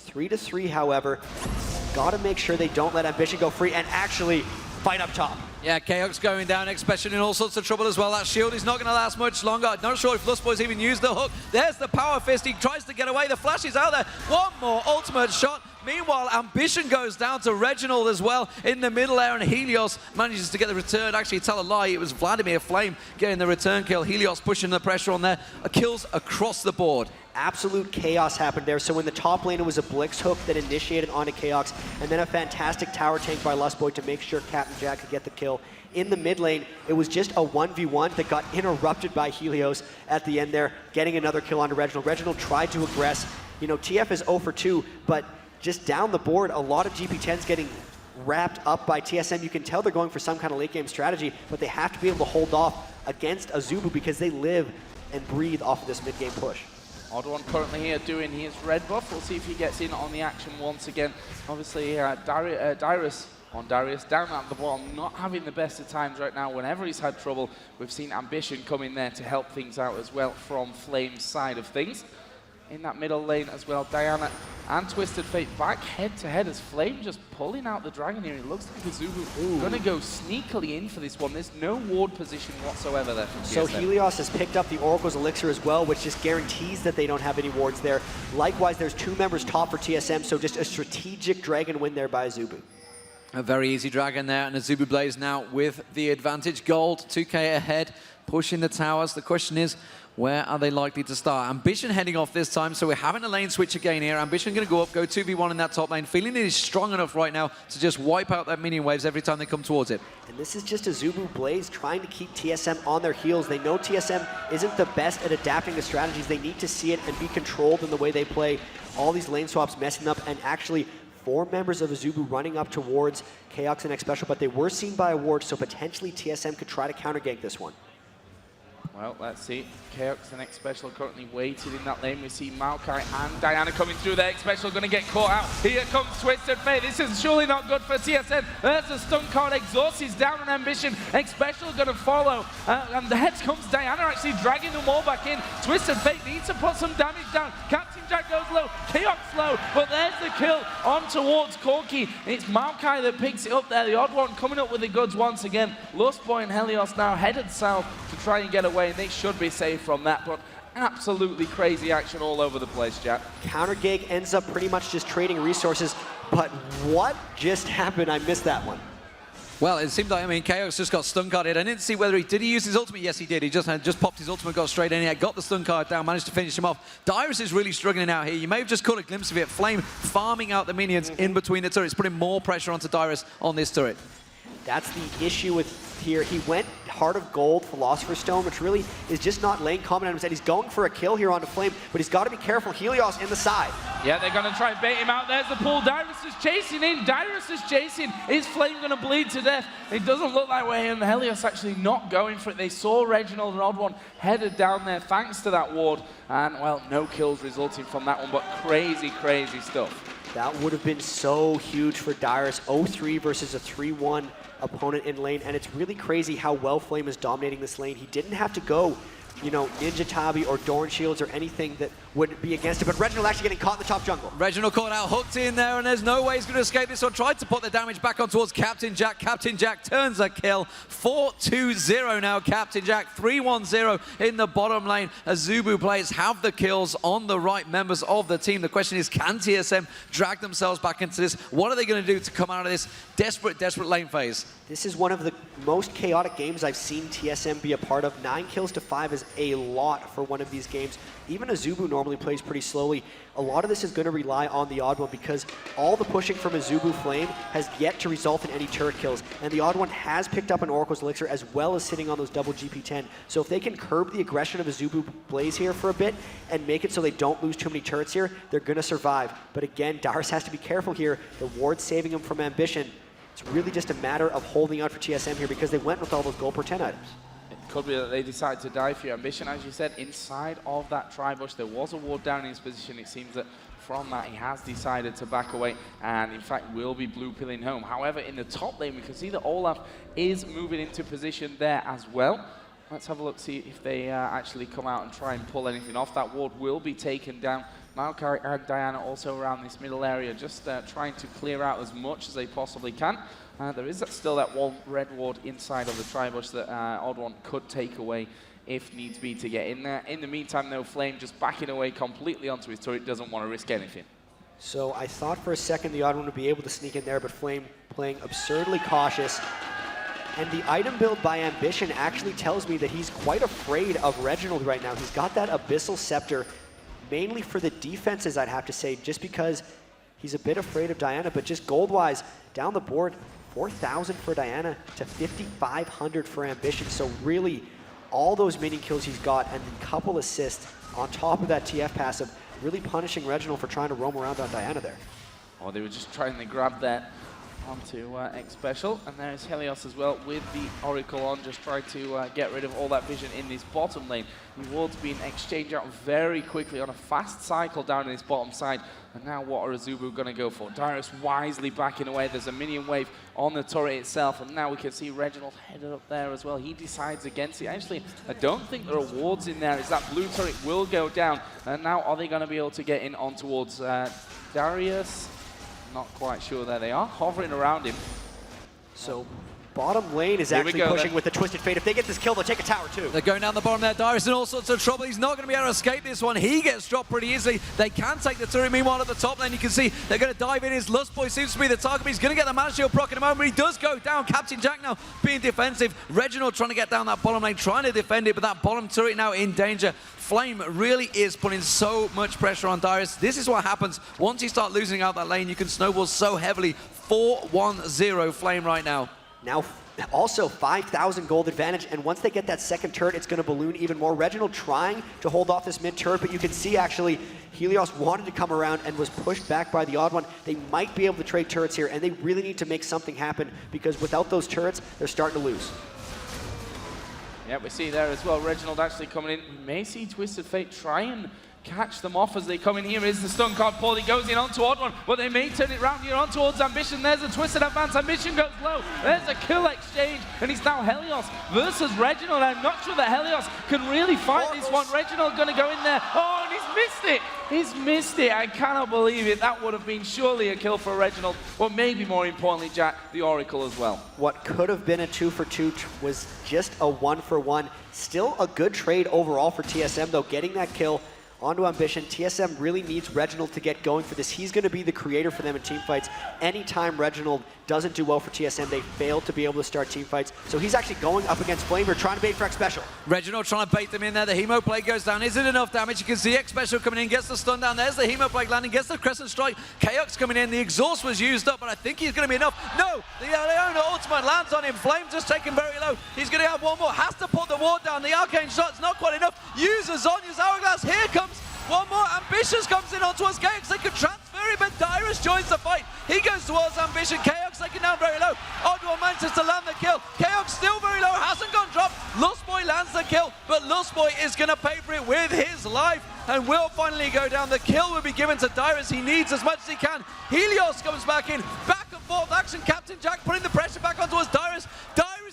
3-3, however. Got to make sure they don't let Ambition go free and actually fight up top. Yeah, Chaos going down, xSpecial in all sorts of trouble as well. That shield is not going to last much longer. I'm not sure if Lustboy's even used the hook. There's the power fist. He tries to get away. The flash is out there. One more ultimate shot. Meanwhile, Ambition goes down to Reginald as well in the middle there, and Helios manages to get the return. Actually, tell a lie, it was Vladimir Flame getting the return kill. Helios pushing the pressure on there. Kills across the board. Absolute chaos happened there. So in the top lane, it was a Blix hook that initiated onto Chaos, and then a fantastic tower tank by Lustboy to make sure Captain Jatt could get the kill. In the mid lane, it was just a 1v1 that got interrupted by Helios at the end there, getting another kill onto Reginald. Reginald tried to aggress. You know, TF is 0 for 2, but just down the board, a lot of GP10s getting wrapped up by TSM. You can tell they're going for some kind of late game strategy, but they have to be able to hold off against AZUBU because they live and breathe off of this mid game push. Odd one currently here doing his red buff. We'll see if he gets in on the action once again. Obviously, Dyrus down at the bottom, not having the best of times right now. Whenever he's had trouble, we've seen Ambition come in there to help things out as well from Flame's side of things. in that middle lane as well. Diana and Twisted Fate back head-to-head as Flame just pulling out the dragon here. It looks like AZUBU going to go sneakily in for this one. There's no ward position whatsoever there from So TSM. Helios has picked up the Oracle's Elixir as well, which just guarantees that they don't have any wards there. Likewise, there's 2 members top for TSM, so just a strategic dragon win there by AZUBU. A very easy dragon there, and AZUBU Blaze now with the advantage. Gold, 2k ahead, pushing the towers. The question is, where are they likely to start? Ambition heading off this time, so we're having a lane switch again here. Ambition going to go up, go 2v1 in that top lane, feeling it is strong enough right now to just wipe out that minion waves every time they come towards it. And this is just AZUBU Blaze trying to keep TSM on their heels. They know TSM isn't the best at adapting to strategies. They need to see it and be controlled in the way they play. All these lane swaps messing up, and actually 4 members of AZUBU running up towards Chaos and X Special, but they were seen by a ward, so potentially TSM could try to counter gank this one. Well, let's see. Chaos and X Special currently waiting in that lane. We see Maokai and Diana coming through there. X Special going to get caught out. Here comes Twisted Fate. This is surely not good for TSM. There's a stun card. Exhaust is down on Ambition. X Special going to follow. And there comes Diana actually dragging them all back in. Twisted Fate needs to put some damage down. Captain Jatt goes low. Chaos low. But there's the kill on towards Corki. It's Maokai that picks it up there. The odd one coming up with the goods once again. Lustboy and Helios now headed south to try and get away. And they should be safe from that, but absolutely crazy action all over the place, Jatt. Counter gank ends up pretty much just trading resources, but what just happened? I missed that one. Well, it seemed like, I mean, Chaos just got stun carded. I didn't see whether did he use his ultimate? Yes, he did. He just popped his ultimate, got straight in here, got the stun card down, managed to finish him off. Dyrus is really struggling out here. You may have just caught a glimpse of it. Flame farming out the minions in between the turrets, putting more pressure onto Dyrus on this turret. That's the issue with here. He went Heart of Gold, Philosopher's Stone, which really is just not lane common. And he's going for a kill here onto Flame, but he's got to be careful. Helios in the side. Yeah, they're going to try and bait him out. There's the pull. Dyrus is chasing in. Dyrus is chasing. Is Flame going to bleed to death? It doesn't look that way, and Helios actually not going for it. They saw Reginald and Odd One headed down there thanks to that ward. And, well, no kills resulting from that one, but crazy, crazy stuff. That would have been so huge for Dyrus. 0-3 versus a 3-1 opponent in lane, and it's really crazy how well Flame is dominating this lane. He didn't have to go, you know, Ninja Tabi or Dorn Shields or anything that would be against it, but Reginald actually getting caught in the top jungle. Reginald caught out, hooked in there, and there's no way he's going to escape this one. Tried to put the damage back on towards Captain Jatt. Captain Jatt turns a kill. 4-2-0 now, Captain Jatt. 3-1-0 in the bottom lane. AZUBU players have the kills on the right members of the team. The question is, can TSM drag themselves back into this? What are they going to do to come out of this desperate, desperate lane phase? This is one of the most chaotic games I've seen TSM be a part of. 9 kills to 5 is a lot for one of these games. Even AZUBU normally plays pretty slowly. A lot of this is going to rely on the Odd One because all the pushing from AZUBU Flame has yet to result in any turret kills. And the Odd One has picked up an Oracle's Elixir as well as sitting on those double GP10. So if they can curb the aggression of AZUBU Blaze here for a bit and make it so they don't lose too many turrets here, they're going to survive. But again, Dyrus has to be careful here. The ward's saving him from Ambition. It's really just a matter of holding out for TSM here because they went with all those gold per 10 items. It could be that they decide to die for your Ambition, as you said, inside of that tri-bush. There was a ward down in his position. It seems that from that he has decided to back away and in fact will be blue pilling home. However, in the top lane we can see that Olaf is moving into position there as well. Let's have a look, see if they actually come out and try and pull anything off. That ward will be taken down. Maokai and Diana also around this middle area, just trying to clear out as much as they possibly can. There is still that one red ward inside of the tri-bush that Odd One could take away if needs be to get in there. In the meantime, though, Flame just backing away completely onto his turret, doesn't want to risk anything. So I thought for a second the Odd One would be able to sneak in there, but Flame playing absurdly cautious. And the item build by Ambition actually tells me that he's quite afraid of Reginald right now. He's got that Abyssal Scepter, mainly for the defenses, I'd have to say, just because he's a bit afraid of Diana, but just gold-wise, down the board, 4,000 for Diana to 5,500 for Ambition. So really, all those minion kills he's got and a couple assists on top of that TF passive, really punishing Reginald for trying to roam around on Diana there. Oh, they were just trying to grab that onto X Special, and there's Helios as well with the Oracle on, just trying to get rid of all that vision in this bottom lane. The ward's been exchanged out very quickly on a fast cycle down in this bottom side, and now what are AZUBU going to go for? Dyrus wisely backing away. There's a minion wave on the turret itself, and now we can see Reginald headed up there as well. He decides against it. Actually, I don't think there are wards in there, as that blue turret will go down, and now are they going to be able to get in on towards Darius? Not quite sure. There they are, hovering around him. So bottom lane is actually pushing with the Twisted Fate. If they get this kill, they'll take a tower too. They're going down the bottom there. Darius in all sorts of trouble. He's not going to be able to escape this one. He gets dropped pretty easily. They can take the turret. Meanwhile, at the top lane, you can see they're going to dive in. His Lustboy seems to be the target, but he's going to get the mana shield proc in a moment. He does go down. Captain Jack now being defensive. Reginald trying to get down that bottom lane, trying to defend it, but that bottom turret now in danger. Flame really is putting so much pressure on Darius. This is what happens once you start losing out that lane. You can snowball so heavily. 4-1-0 Flame right now. Now also 5,000 gold advantage, and once they get that second turret, it's going to balloon even more. Reginald trying to hold off this mid turret, but you can see actually Helios wanted to come around and was pushed back by the odd one. They might be able to trade turrets here, and they really need to make something happen, because without those turrets, they're starting to lose. Yeah, we see there as well, Reginald actually coming in. We may see Twisted Fate try and catch them off as they come in. Here is the stun card pull. He goes in onto Odd One, but they may turn it round here on towards Ambition. There's a Twisted advance. Ambition goes low. There's a kill exchange, and it's now Helios versus Reginald. I'm not sure that Helios can really fight this one. Reginald going to go in there. Oh, and he's missed it. He's missed it. I cannot believe it. That would have been surely a kill for Reginald, or maybe more importantly, Jatt, the Oracle as well. What could have been a 2-for-2 was just a 1-for-1. Still a good trade overall for TSM, though, getting that kill onto Ambition. TSM really needs Reginald to get going for this. He's going to be the creator for them in team fights. Anytime Reginald doesn't do well for TSM, they fail to be able to start team fights. So he's actually going up against Flamer, trying to bait for X Special. Reginald trying to bait them in there. The Hemo Plague goes down. Isn't enough damage. You can see X Special coming in, gets the stun down. There's the Hemo Plague landing, gets the Crescent Strike. Chaos coming in. The exhaust was used up, but I think he's going to be enough. No! The Leona ultimate lands on him. Flame just taken very low. He's going to have one more. Has to put the ward down. The Arcane Shot's not quite enough. Uses Zonya's Hourglass. Here comes one more. Ambitious comes in onto us. Chaos, they could transfer him, but Dyrus joins the fight. He goes towards Ambition. Chaos taken down very low. Odd One manages to land the kill. Chaos still very low, hasn't gone dropped. Lustboy lands the kill, but Lustboy is going to pay for it with his life and will finally go down. The kill will be given to Dyrus. He needs as much as he can. Helios comes back in. Back and forth action. Captain Jack putting the pressure back onto us. Dyrus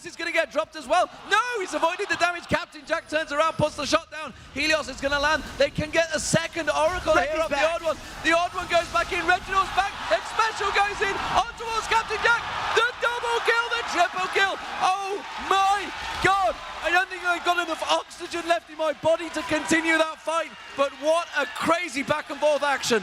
is going to get dropped as well. No, he's avoided the damage. Captain Jack turns around, puts the shot down. Helios is going to land. They can get a second Oracle here off the Odd One. The Odd One goes back in. Reginald's back. X Special goes in. On towards Captain Jack. The double kill, the triple kill. Oh my God. I don't think I've got enough oxygen left in my body to continue that fight, but what a crazy back and forth action.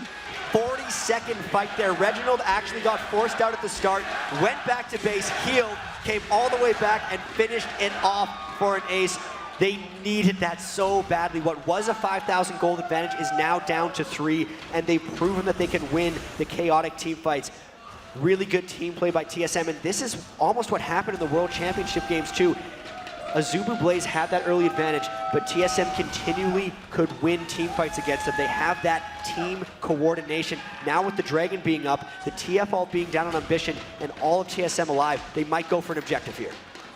40-second fight there. Reginald actually got forced out at the start, went back to base, healed, came all the way back and finished it off for an ace. They needed that so badly. What was a 5,000 gold advantage is now down to 3, and they've proven that they can win the chaotic team fights. Really good team play by TSM, and this is almost what happened in the World Championship games too. AZUBU Blaze had that early advantage, but TSM continually could win team fights against them. They have that team coordination. Now with the Dragon being up, the TF ult being down on Ambition, and all of TSM alive, they might go for an objective here.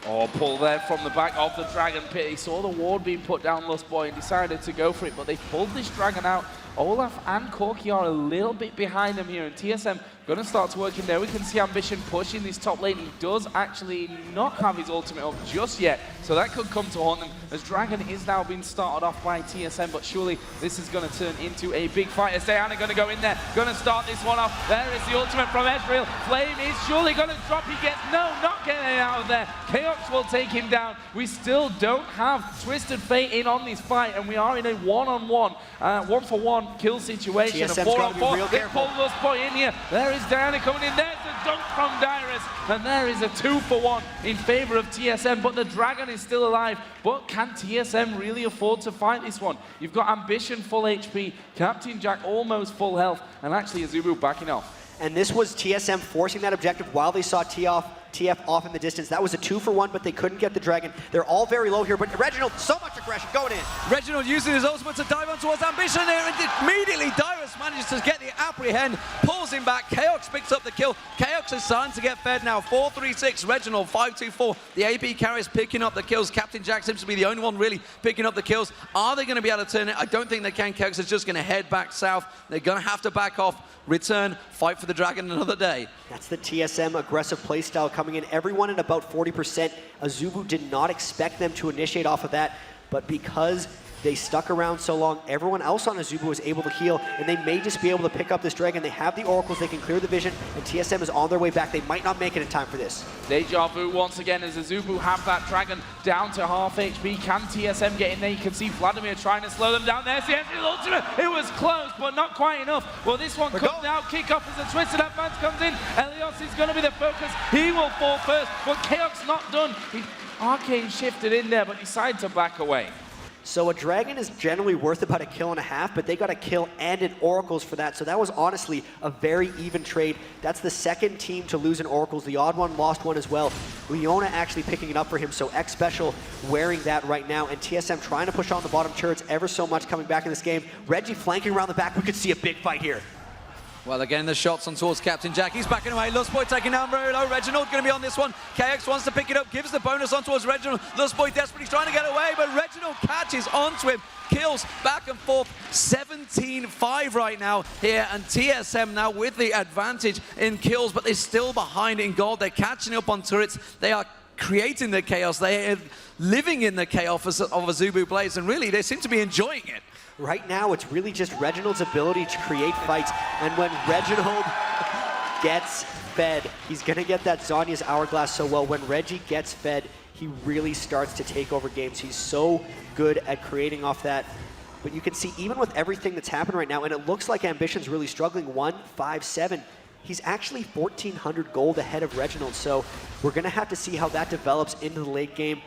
Oh, pull there from the back of the Dragon Pit. He saw the ward being put down, Lustboy, and decided to go for it, but they pulled this Dragon out. Olaf and Corki are a little bit behind them here, and TSM going to start to work in there. We can see Ambition pushing this top lane. He does actually not have his ultimate up just yet, so that could come to haunt them, as Dragon is now being started off by TSM, but surely this is going to turn into a big fight. As Diana going to go in there, going to start this one off. There is the ultimate from Ezreal. Flame is surely going to drop. He gets, no, not getting it out of there. Chaos will take him down. We still don't have Twisted Fate in on this fight, and we are in a one-on-one, one-for-one kill situation. TSM's a 4-on-4. They pull Lustboy in here. There is Diana coming in. There's the dunk from Dyrus, and there is a 2-for-1 in favor of TSM, but the Dragon is still alive. But can TSM really afford to fight this one? You've got Ambition full HP, Captain Jack almost full health, and actually AZUBU backing off. And this was TSM forcing that objective while they saw TF off in the distance. That was a 2-for-1, but they couldn't get the Dragon. They're all very low here, but Reginald, so much aggression going in. Reginald using his ultimate to dive on towards Ambition there, and immediately Dyrus manages to get the apprehend, pulls him back. Chaos picks up the kill. Chaos is starting to get fed now. 4-3-6, Reginald 5-2-4. The AP carry is picking up the kills. Captain Jack seems to be the only one really picking up the kills. Are they going to be able to turn it? I don't think they can. Chaos is just going to head back south. They're going to have to back off, return, fight for the dragon another day. That's the TSM aggressive playstyle coming in. Everyone at about 40%. AZUBU did not expect them to initiate off of that, but because they stuck around so long, everyone else on AZUBU was able to heal, and they may just be able to pick up this dragon. They have the oracles, they can clear the vision, and TSM is on their way back. They might not make it in time for this. Deja vu once again as AZUBU have that dragon down to half HP. Can TSM get in there? You can see Vladimir trying to slow them down. There's the entry ultimate. It was close, but not quite enough. Well, this one comes out. Kickoff as a twisted advance comes in. Helios is going to be the focus. He will fall first, but Chaos not done. Arcane shifted in there, but decided to back away. So a dragon is generally worth about a kill and a half, but they got a kill and an oracles for that. So that was honestly a very even trade. That's the second team to lose in oracles. The odd one lost one as well. Leona actually picking it up for him. So X Special wearing that right now, and TSM trying to push on the bottom turrets ever so much coming back in this game. Reggie flanking around the back. We could see a big fight here. Well, again, the shots on towards Captain Jack. He's backing away. Lustboy taking down very low. Reginald going to be on this one. KX wants to pick it up, gives the bonus on towards Reginald. Lustboy desperately trying to get away, but Reginald catches onto him. Kills back and forth. 17-5 right now here, and TSM now with the advantage in kills, but they're still behind in gold. They're catching up on turrets. They are creating the chaos. They are living in the chaos of AZUBU Blaze, and really, they seem to be enjoying it. Right now, it's really just Reginald's ability to create fights, and when Reginald gets fed, he's going to get that Zhonya's Hourglass so well. When Reggie gets fed, he really starts to take over games. He's so good at creating off that. But you can see, even with everything that's happened right now, and it looks like Ambition's really struggling, 1-5-7, he's actually 1,400 gold ahead of Reginald, so we're going to have to see how that develops into the late game.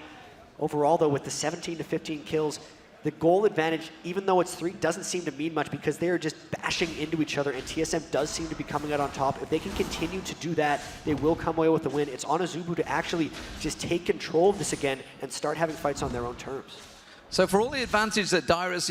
Overall, though, with the 17 to 15 kills, the goal advantage, even though it's 3, doesn't seem to mean much because they're just bashing into each other, and TSM does seem to be coming out on top. If they can continue to do that, they will come away with the win. It's on AZUBU to actually just take control of this again and start having fights on their own terms. So for all the advantage that Dyrus,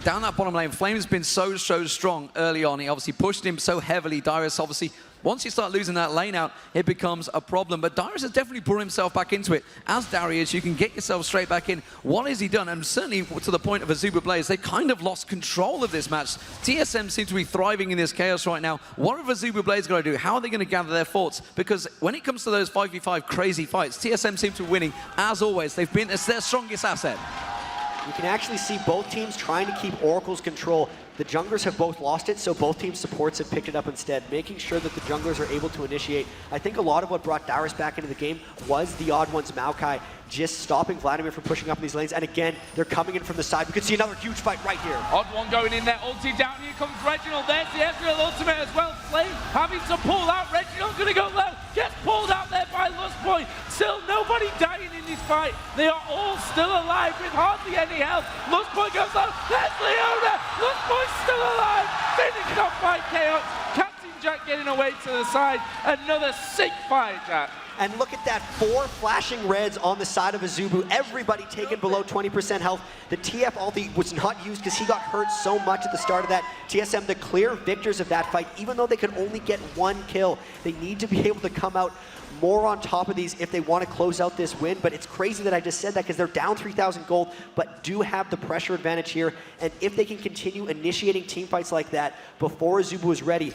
down that bottom lane, Flame has been so strong early on. He obviously pushed him so heavily. Dyrus obviously, once you start losing that lane out, it becomes a problem. But Dyrus has definitely brought himself back into it. As Darius, you can get yourself straight back in. What has he done? And certainly to the point of AZUBU Blaze, they kind of lost control of this match. TSM seems to be thriving in this chaos right now. What have AZUBU Blaze got to do? How are they going to gather their thoughts? Because when it comes to those 5v5 crazy fights, TSM seem to be winning. As always, it's their strongest asset. You can actually see both teams trying to keep Oracle's control. The junglers have both lost it, so both teams' supports have picked it up instead, making sure that the junglers are able to initiate. I think a lot of what brought Dyrus back into the game was the odd one's Maokai just stopping Vladimir from pushing up in these lanes. And again, they're coming in from the side. We could see another huge fight right here. Odd one going in there, ulti down. Here comes Reginald. There's the Ezreal ultimate as well. Flame having to pull out. Reginald going to go low. Gets pulled out there by Lustboy. Still nobody dying in this fight. They are all still alive with hardly any health. Lustboy goes low. There's Leona. Lustboy's still alive. Finished off by Chaos. Captain Jack getting away to the side. Another sick fight, Jack. And look at that, 4 flashing reds on the side of AZUBU. Everybody taken below 20% health. The TF ulti was not used because he got hurt so much at the start of that. TSM, the clear victors of that fight, even though they could only get 1 kill. They need to be able to come out more on top of these if they want to close out this win. But it's crazy that I just said that because they're down 3,000 gold, but do have the pressure advantage here. And if they can continue initiating team fights like that before AZUBU is ready,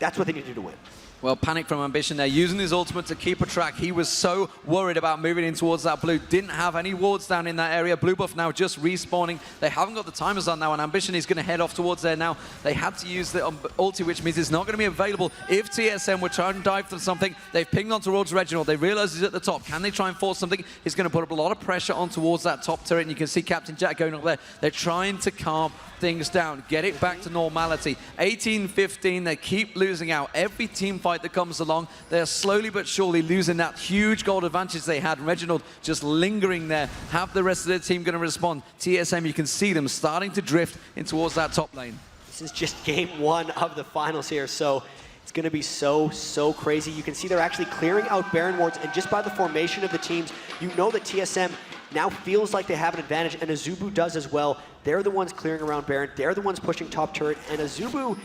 that's what they need to do to win. Well, Panic from Ambition there, using his ultimate to keep a track. He was so worried about moving in towards that blue. Didn't have any wards down in that area. Blue buff now just respawning. They haven't got the timers on now, and Ambition is going to head off towards there now. They had to use the ulti, which means it's not going to be available if TSM were trying to dive for something. They've pinged on towards Reginald. They realize he's at the top. Can they try and force something? He's going to put up a lot of pressure on towards that top turret, and you can see Captain Jack going up there. They're trying to calm things down, get it back to normality. 18-15, they keep losing out. Every team fight that comes along, they're slowly but surely losing that huge gold advantage they had. Reginald just lingering there. Have the rest of their team going to respond? TSM, you can see them starting to drift in towards that top lane. This is just game 1 of the finals here, so it's going to be so crazy. You can see they're actually clearing out Baron wards, and just by the formation of the teams, you know that TSM now feels like they have an advantage, and AZUBU does as well. They're the ones clearing around Baron. They're the ones pushing top turret, and AZUBU,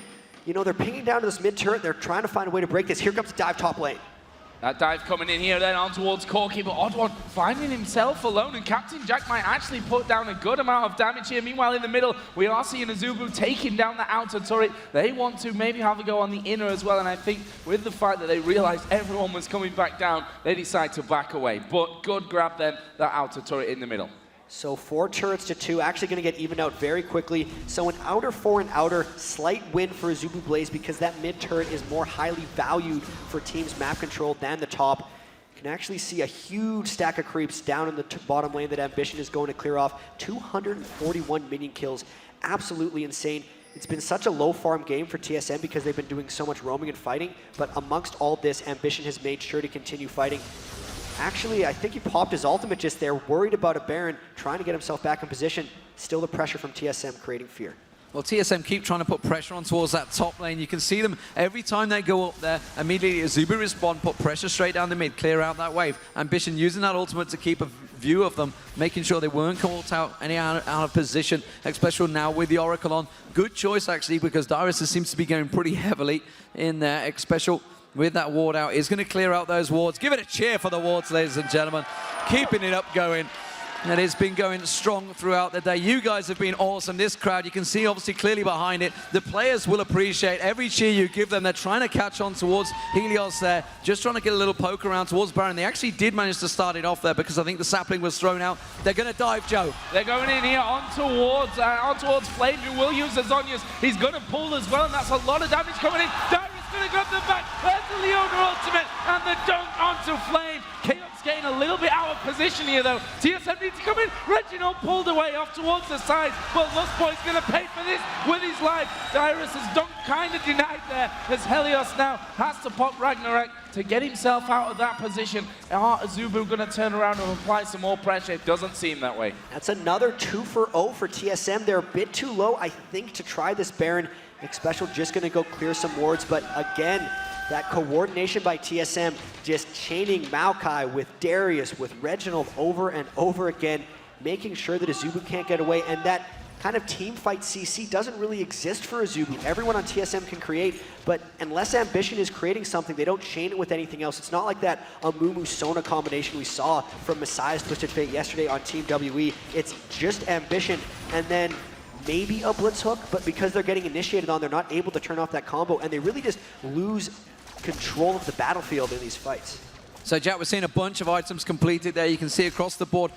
you know, they're pinging down to this mid turret. They're trying to find a way to break this. Here comes dive top lane. That dive coming in here, then on towards Corki, but Odd1 finding himself alone, and Captain Jack might actually put down a good amount of damage here. Meanwhile, in the middle, we are seeing AZUBU taking down the outer turret. They want to maybe have a go on the inner as well, and I think with the fact that they realized everyone was coming back down, they decide to back away. But good grab then, that outer turret in the middle. So 4 turrets to 2, actually going to get evened out very quickly. So an outer 4 and outer, slight win for AZUBU Blaze because that mid turret is more highly valued for teams map control than the top. You can actually see a huge stack of creeps down in the bottom lane that Ambition is going to clear off. 241 minion kills, absolutely insane. It's been such a low farm game for TSM because they've been doing so much roaming and fighting, but amongst all this, Ambition has made sure to continue fighting. Actually, I think he popped his ultimate just there, worried about a Baron, trying to get himself back in position. Still the pressure from TSM creating fear. Well, TSM keep trying to put pressure on towards that top lane. You can see them every time they go up there. Immediately, AZUBU respond, put pressure straight down the mid, clear out that wave. Ambition using that ultimate to keep a view of them, making sure they weren't caught out any out of position, especially now with the Oracle on. Good choice, actually, because Dyrus seems to be going pretty heavily in there, especially with that ward out. Is going to clear out those wards. Give it a cheer for the wards, ladies and gentlemen. Keeping it up going. And it's been going strong throughout the day. You guys have been awesome. This crowd, you can see obviously clearly behind it. The players will appreciate every cheer you give them. They're trying to catch on towards Helios there, just trying to get a little poke around towards Baron. They actually did manage to start it off there because I think the sapling was thrown out. They're going to dive, Joe. They're going in here on towards Flame, who will use the Zonias. He's going to pull as well, and that's a lot of damage coming in. Dyrus going to grab them back. There's the Leona ultimate, and the dunk onto Flame. Chaos getting a little bit out of position here, though. TSM needs to come in. Reginald pulled away off towards the side, but Lustboy's going to pay for this with his life. Dyrus' dunk kind of denied there, as Helios now has to pop Ragnarok to get himself out of that position. Are AZUBU going to turn around and apply some more pressure? It doesn't seem that way. That's another 2-for-0 for TSM. They're a bit too low, I think, to try this Baron. Xpecial just going to go clear some wards, but again, that coordination by TSM just chaining Maokai with Darius, with Reginald over and over again, making sure that AZUBU can't get away, and that kind of team fight CC doesn't really exist for AZUBU. Everyone on TSM can create, but unless Ambition is creating something, they don't chain it with anything else. It's not like that Amumu-Sona combination we saw from Messiah's Twisted Fate yesterday on Team WE. It's just Ambition, and then maybe a Blitz Hook, but because they're getting initiated on, they're not able to turn off that combo, and they really just lose control of the battlefield in these fights. So, Jatt, we're seeing a bunch of items completed there. You can see across the board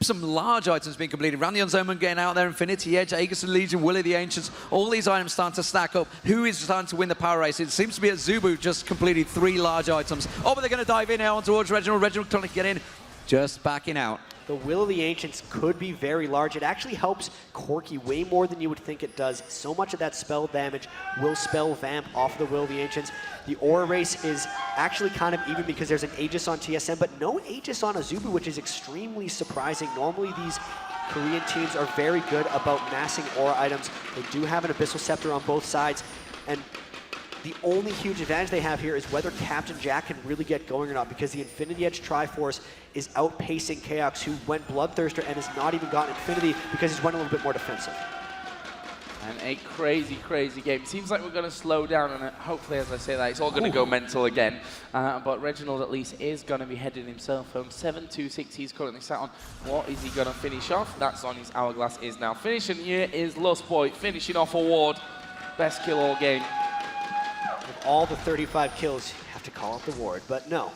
some large items being completed. Randion's Omen getting out there, Infinity Edge, Aegis and Legion, Willie the Ancients, all these items starting to stack up. Who is starting to win the power race? It seems to be AZUBU just completed 3 large items. Oh, but they're going to dive in now on towards Reginald. Reginald trying to get in, just backing out. The Will of the Ancients could be very large. It actually helps Corki way more than you would think it does. So much of that spell damage will spell Vamp off the Will of the Ancients. The Aura race is actually kind of even because there's an Aegis on TSM, but no Aegis on AZUBU, which is extremely surprising. Normally these Korean teams are very good about massing Aura items. They do have an Abyssal Scepter on both sides, and the only huge advantage they have here is whether Captain Jack can really get going or not, because the Infinity Edge Triforce is outpacing Chaos, who went Bloodthirster and has not even gotten Infinity because he's went a little bit more defensive. And a crazy, crazy game. Seems like we're going to slow down, and hopefully, as I say that, it's all going to go mental again. But Reginald, at least, is going to be heading himself home. 7-2-6 he's currently sat on. What is he going to finish off? That's on his hourglass is now finished. And here is Lustboy finishing off a ward. Best kill all game. With all the 35 kills, you have to call out the ward, but no.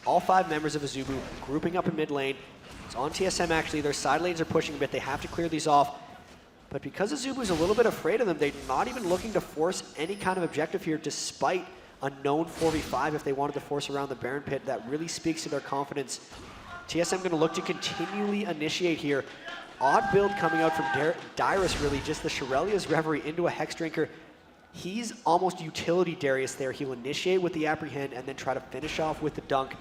All 5 members of AZUBU grouping up in mid lane. It's on TSM actually, their side lanes are pushing a bit, they have to clear these off. But because AZUBU's a little bit afraid of them, they're not even looking to force any kind of objective here, despite a known 4v5 if they wanted to force around the Baron Pit. That really speaks to their confidence. TSM gonna look to continually initiate here. Odd build coming out from Dyrus really, just the Shirelia's Reverie into a Hex Drinker. He's almost utility Darius there. He'll initiate with the Apprehend and then try to finish off with the Dunk.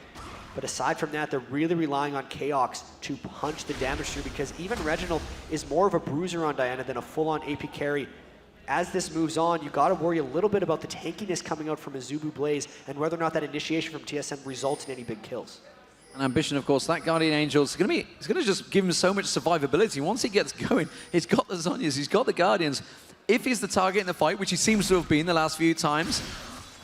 But aside from that, they're really relying on Chaos to punch the damage through, because even Reginald is more of a bruiser on Diana than a full-on AP carry. As this moves on, you got to worry a little bit about the tankiness coming out from AZUBU Blaze and whether or not that initiation from TSM results in any big kills. And Ambition, of course, that Guardian Angel is going to just give him so much survivability. Once he gets going, he's got the Zonias, he's got the Guardians. if he's the target in the fight, which he seems to have been the last few times,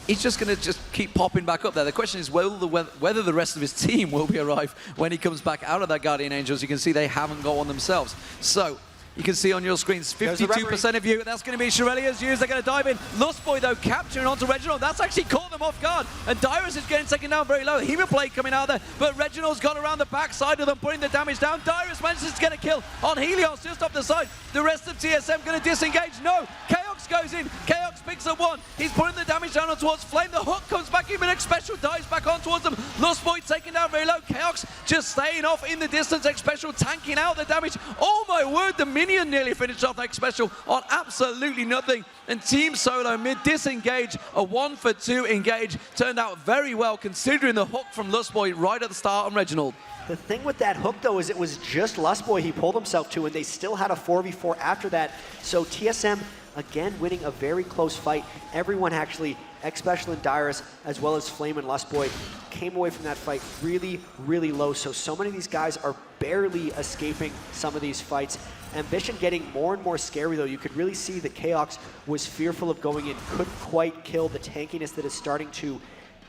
he's just going to just keep popping back up there. The question is whether the rest of his team will be arrive when he comes back out of that Guardian Angel. As you can see, they haven't got one themselves. So you can see on your screens, 52% of you. That's going to be Shirelia's used. They're going to dive in. Lustboy, though, capturing onto Reginald. That's actually caught them off guard. And Dyrus is getting taken down very low. Hemoplate coming out there. But Reginald's got around the back side of them, putting the damage down. Dyrus manages to get a kill on Helios just off the side. The rest of TSM going to disengage. No. Chaox goes in. Chaox picks up one. He's putting the damage down on towards Flame. The hook comes back in. X Special dives back on towards them. Lustboy taken down very low. Chaox just staying off in the distance. X Special tanking out the damage. Oh my word, the minion nearly finished off X Special on absolutely nothing. And Team Solo mid disengage, a 1-for-2 engage. Turned out very well considering the hook from Lustboy right at the start on Reginald. The thing with that hook, though, is it was just Lustboy he pulled himself to, and they still had a 4v4 after that. So TSM, again, winning a very close fight. Everyone actually, X Special and Dyrus, as well as Flame and Lustboy, came away from that fight really, really low. So many of these guys are barely escaping some of these fights. Ambition getting more and more scary, though. You could really see that Chaox was fearful of going in, couldn't quite kill the tankiness that is starting to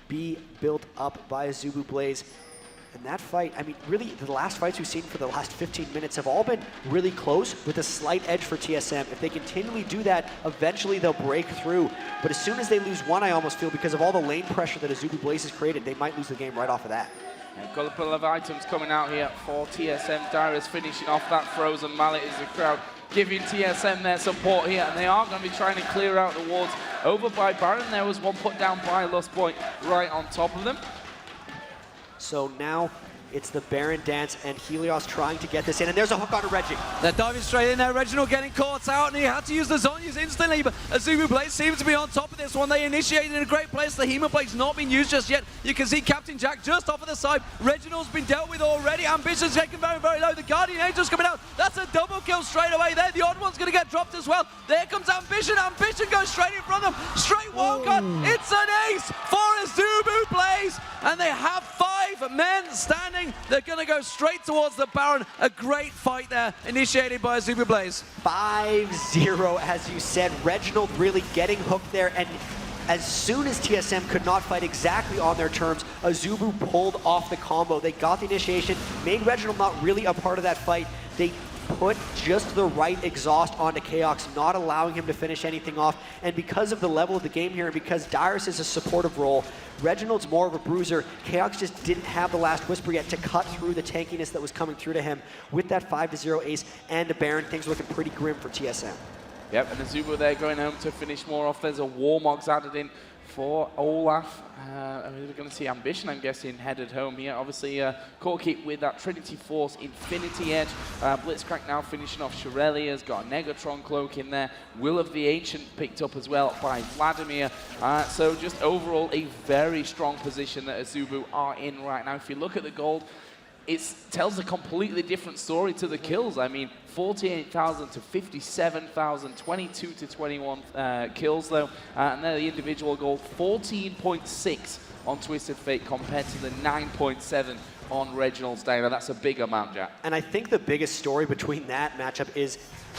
be built up by AZUBU Blaze. And that fight, I mean, really, the last fights we've seen for the last 15 minutes have all been really close with a slight edge for TSM. If they continually do that, eventually they'll break through. But as soon as they lose one, I almost feel, because of all the lane pressure that AZUBU Blaze has created, they might lose the game right off of that. Got a couple of items coming out here for TSM. Dyrus finishing off that frozen mallet as the crowd giving TSM their support here, and they are going to be trying to clear out the wards over by Baron. There was one put down by Lustboy right on top of them. So now it's the Baron dance, and Helios trying to get this in, and there's a hook on Reggie. They're diving straight in there. Reginald getting caught out, and he had to use the Zonyas instantly, but AZUBU Blaze seems to be on top of this one. They initiated in a great place. The Hemoplate's not been used just yet. You can see Captain Jack just off of the side. Reginald's been dealt with already. Ambition's taken very, very low. The Guardian Angel's coming out. That's a double kill straight away there. The odd one's going to get dropped as well. There comes Ambition. Ambition goes straight in front of them. Straight walk-on. It's an ace for AZUBU Blaze, and they have 5 men standing. They're going to go straight towards the Baron. A great fight there, initiated by AZUBU Blaze. 5-0, as you said. Reginald really getting hooked there, and as soon as TSM could not fight exactly on their terms, AZUBU pulled off the combo. They got the initiation, made Reginald not really a part of that fight. They put just the right exhaust onto Chaox, not allowing him to finish anything off. And because of the level of the game here, and because Dyrus is a supportive role, Reginald's more of a bruiser. Chaox just didn't have the last whisper yet to cut through the tankiness that was coming through to him. With that 5-0 ace and a Baron, things looking pretty grim for TSM. Yep, and AZUBU there going home to finish more off. There's a Warmogs added in for Olaf. We're going to see Ambition, I'm guessing, headed home here. Obviously, Corki with that Trinity Force Infinity Edge. Blitzcrank now finishing off Shirelia's got a Negatron Cloak in there. Will of the Ancient picked up as well by Vladimir. So just overall a very strong position that AZUBU are in right now. If you look at the gold, it tells a completely different story to the kills. I mean, 48,000 to 57,000, 22 to 21 kills though. And then the individual gold, 14.6 on Twisted Fate compared to the 9.7 on Reginald's Day. Now that's a big amount, Jatt. And I think the biggest story between that matchup is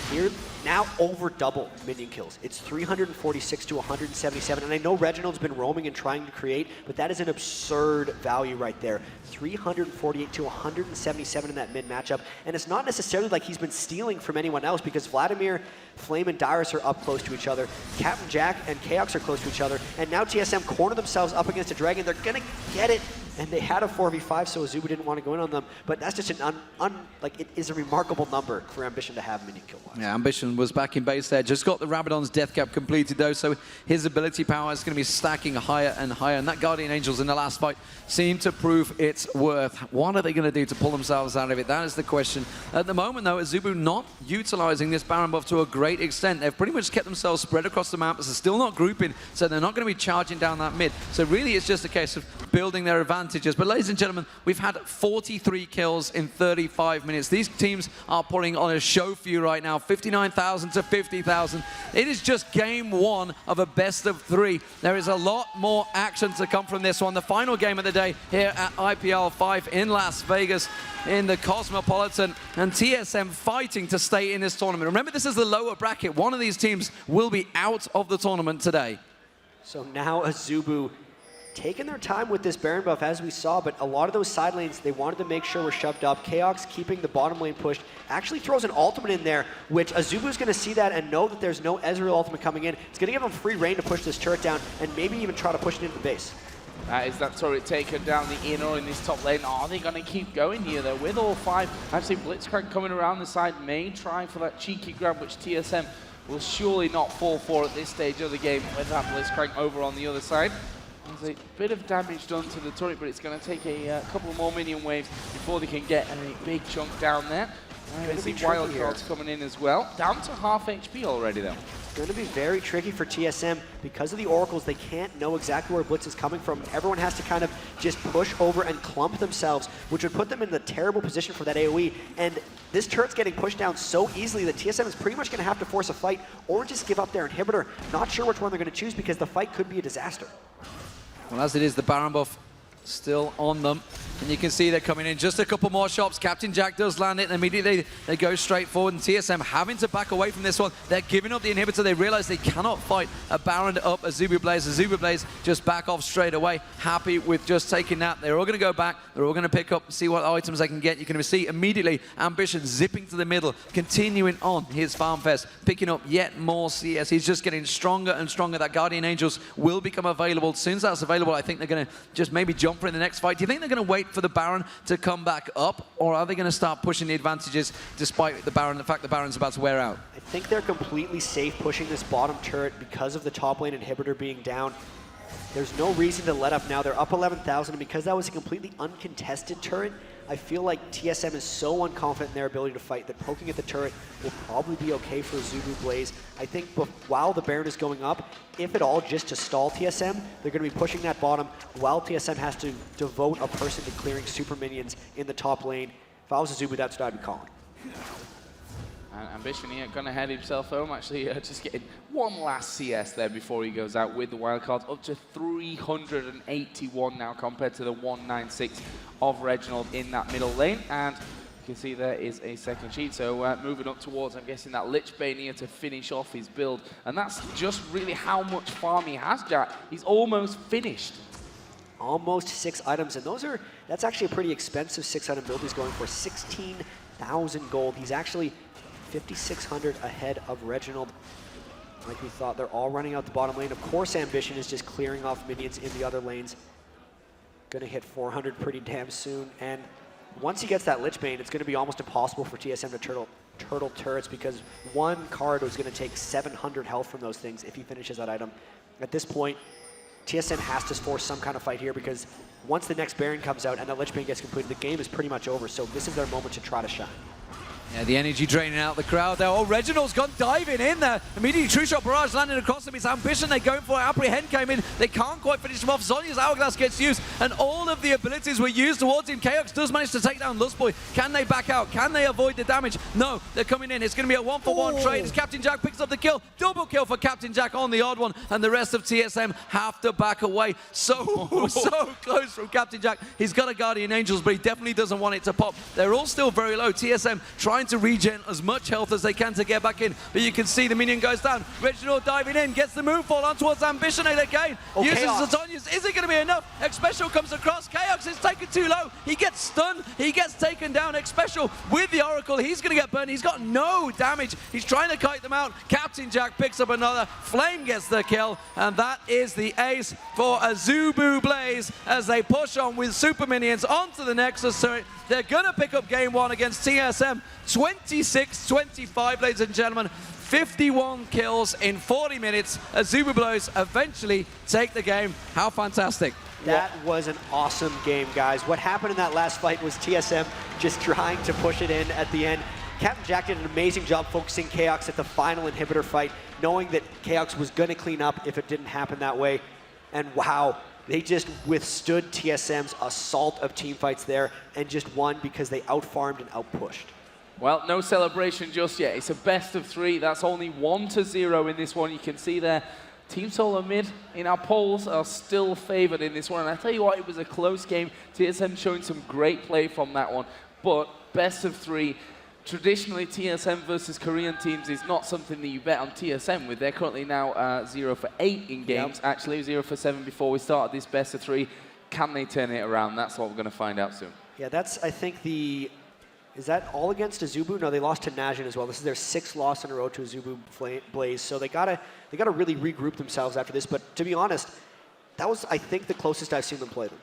here now over double minion kills. It's 346 to 177. And I know Reginald's been roaming and trying to create, but that is an absurd value right there. 348 to 177 in that mid matchup. And it's not necessarily like he's been stealing from anyone else, because Vladimir, Flame, and Dyrus are up close to each other. Captain Jack and Chaox are close to each other. And now TSM corner themselves up against a Dragon. They're going to get it. And they had a 4v5, so AZUBU didn't want to go in on them. But that's just an it is a remarkable number for Ambition to have minion kill-wise. Yeah, Ambition was back in base there. Just got the Rabadon's death cap completed, though, so his ability power is going to be stacking higher and higher. And that Guardian Angels in the last fight seemed to prove its worth. What are they going to do to pull themselves out of it? That is the question. At the moment, though, AZUBU not utilizing this Baron buff to a great extent. They've pretty much kept themselves spread across the map, but they're still not grouping, so they're not going to be charging down that mid. So really, it's just a case of building their advantage advantages. But ladies and gentlemen, we've had 43 kills in 35 minutes. These teams are putting on a show for you right now, 59,000 to 50,000. It is just game one of a best of three. There is a lot more action to come from this one. The final game of the day here at IPL5 in Las Vegas in the Cosmopolitan, and TSM fighting to stay in this tournament. Remember, this is the lower bracket. One of these teams will be out of the tournament today. So now AZUBU taking their time with this Baron buff, as we saw, but a lot of those side lanes, they wanted to make sure were shoved up. Chaos keeping the bottom lane pushed, actually throws an ultimate in there, which AZUBU's going to see that and know that there's no Ezreal ultimate coming in. It's going to give them free reign to push this turret down and maybe even try to push it into the base. Is that turret taken down the inner in this top lane? Are they going to keep going here, though, with all five? I've seen Blitzcrank coming around the side, May trying for that cheeky grab, which TSM will surely not fall for at this stage of the game with that Blitzcrank over on the other side. There's a bit of damage done to the turret, but it's going to take a couple more minion waves before they can get a big chunk down there. I see wild cards coming in as well. Down to half HP already, though. It's going to be very tricky for TSM. Because of the oracles, they can't know exactly where Blitz is coming from. Everyone has to kind of just push over and clump themselves, which would put them in the terrible position for that AoE. And this turret's getting pushed down so easily that TSM is pretty much going to have to force a fight or just give up their inhibitor. Not sure which one they're going to choose because the fight could be a disaster. Well, as it is, the Baron buff still on them. And you can see they're coming in. Just a couple more shots. Captain Jack does land it, and immediately they go straight forward. And TSM having to back away from this one. They're giving up the inhibitor. They realize they cannot fight a Baron up AZUBU Blaze. AZUBU Blaze just back off straight away. Happy with just taking that. They're all going to go back. They're all going to pick up, see what items they can get. You can see immediately Ambition zipping to the middle, continuing on his Farm Fest, picking up yet more CS. He's just getting stronger and stronger. That Guardian Angels will become available. As soon as that's available, I think they're going to just maybe jump for in the next fight. Do you think they're going to wait for the Baron to come back up, or are they going to start pushing the advantages despite the Baron, the fact the Baron's about to wear out? I think they're completely safe pushing this bottom turret because of the top lane inhibitor being down. There's no reason to let up now. They're up 11,000, and because that was a completely uncontested turret, I feel like TSM is so unconfident in their ability to fight that poking at the turret will probably be okay for AZUBU Blaze. I think while the Baron is going up, if at all just to stall TSM, they're going to be pushing that bottom while TSM has to devote a person to clearing super minions in the top lane. If I was AZUBU, that's what I'd be calling. And Ambition here going to head himself home, actually just getting one last CS there before he goes out with the wildcards, up to 381 now compared to the 196 of Reginald in that middle lane. And you can see there is a second sheet, so moving up towards, I'm guessing, that Lich Bane here to finish off his build. And that's just really how much farm he has, Jatt. He's almost finished. Almost 6 items, and that's actually a pretty expensive 6-item build. He's going for 16,000 gold. He's actually 5,600 ahead of Reginald. Like we thought, they're all running out the bottom lane. Of course, Ambition is just clearing off minions in the other lanes. Gonna hit 400 pretty damn soon, and once he gets that Lich Bane, it's gonna be almost impossible for TSM to turtle turrets because one card was gonna take 700 health from those things if he finishes that item. At this point, TSM has to force some kind of fight here because once the next Baron comes out and the Lich Bane gets completed, the game is pretty much over, so this is their moment to try to shine. Yeah, the energy draining out the crowd there. Oh, Reginald's gone diving in there. Immediately, True Shot Barrage landing across him. It's Ambition they're going for. Apprehend came in. They can't quite finish him off. Zhonya's Hourglass gets used, and all of the abilities were used towards him. Chaos does manage to take down Lustboy. Can they back out? Can they avoid the damage? No, they're coming in. It's going to be a 1-for-1 trade as Captain Jack picks up the kill. Double kill for Captain Jack on the odd one, and the rest of TSM have to back away. So close from Captain Jack. He's got a Guardian Angels, but he definitely doesn't want it to pop. They're all still very low. TSM trying to regen as much health as they can to get back in, but you can see the minion goes down. Reginald diving in, gets the move fall on towards Ambition again. Uses Zatonia's. Is it going to be enough? xSpecial comes across. Chaos is taken too low. He gets stunned. He gets taken down. xSpecial with the Oracle. He's going to get burned. He's got no damage. He's trying to kite them out. Captain Jack picks up another. Flame gets the kill, and that is the ace for AZUBU Blaze as they push on with super minions onto the Nexus turret. They're going to pick up game one against TSM. 26-25, ladies and gentlemen. 51 kills in 40 minutes. AZUBU Blaze eventually take the game. How fantastic. That was an awesome game, guys. What happened in that last fight was TSM just trying to push it in at the end. Captain Jack did an amazing job focusing Chaos at the final inhibitor fight, knowing that Chaos was going to clean up if it didn't happen that way. And wow, They just withstood TSM's assault of team fights there and just won because they outfarmed and outpushed. Well, no celebration just yet. It's a best of 3. That's only 1-0 in this one. You can see there, Team Solar Mid in our polls are still favored in this one. And I tell you what, it was a close game. TSM showing some great play from that one. But best of 3. Traditionally, TSM versus Korean teams is not something that you bet on TSM with. They're currently now 0 for 8 in games. Yep. Actually, 0 for 7 before we started this best of 3. Can they turn it around? That's what we're going to find out soon. Yeah, that's, I think, the... Is that all against AZUBU? No, they lost to Najin as well. This is their 6th loss in a row to AZUBU Blaze. So they gotta really regroup themselves after this. But to be honest, that was, I think, the closest I've seen them play them.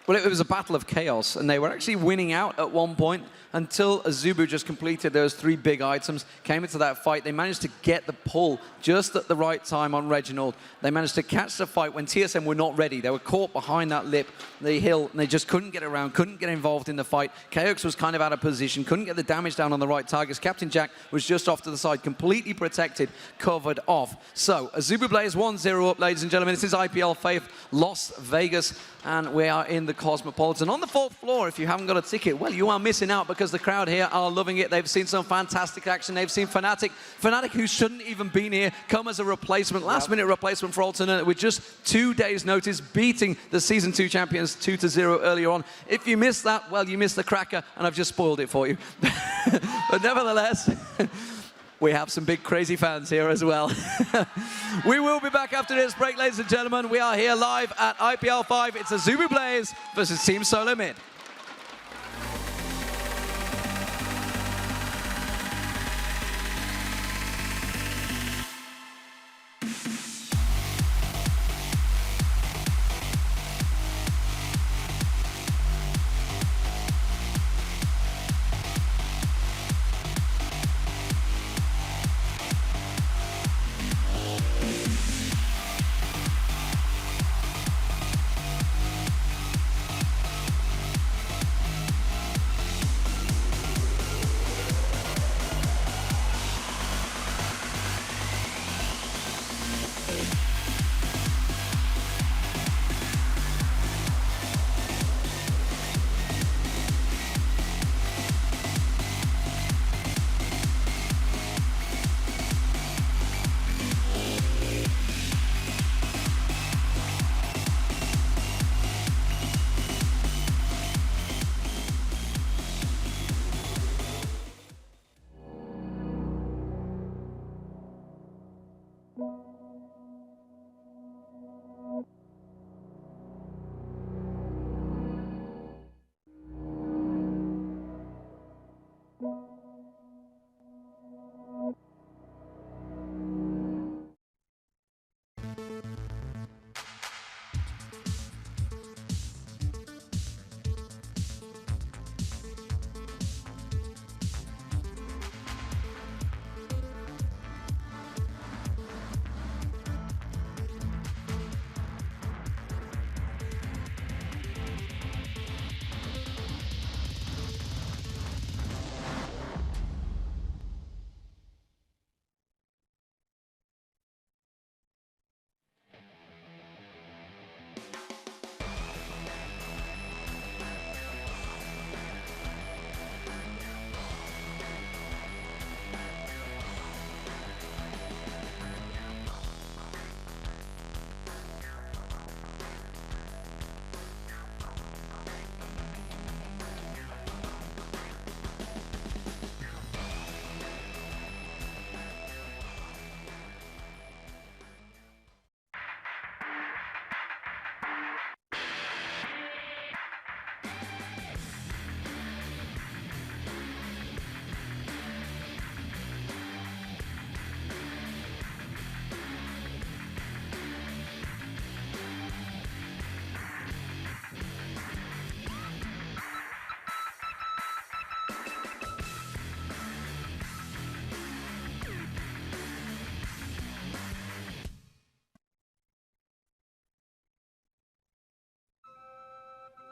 Well, it was a battle of chaos, and they were actually winning out at one point until AZUBU just completed those 3 big items, came into that fight. They managed to get the pull just at the right time on Reginald. They managed to catch the fight when TSM were not ready. They were caught behind that lip, the hill, and they just couldn't get around, couldn't get involved in the fight. KX was kind of out of position, couldn't get the damage down on the right targets. Captain Jack was just off to the side, completely protected, covered off. So, AZUBU Blaze 1-0 up, ladies and gentlemen. This is IPL5, Las Vegas, and we are in the Cosmopolitan. On the 4th floor, if you haven't got a ticket, well, you are missing out because the crowd here are loving it. They've seen some fantastic action. They've seen FNATIC. FNATIC, who shouldn't even been here, come as a replacement, last-minute replacement for Alternate with just 2 days' notice, beating the Season 2 champions 2-0 earlier on. If you missed that, well, you missed the cracker, and I've just spoiled it for you. But nevertheless, we have some big crazy fans here as well. We will be back after this break, ladies and gentlemen. We are here live at IPL5. It's AZUBU Blaze versus Team Solar Mid.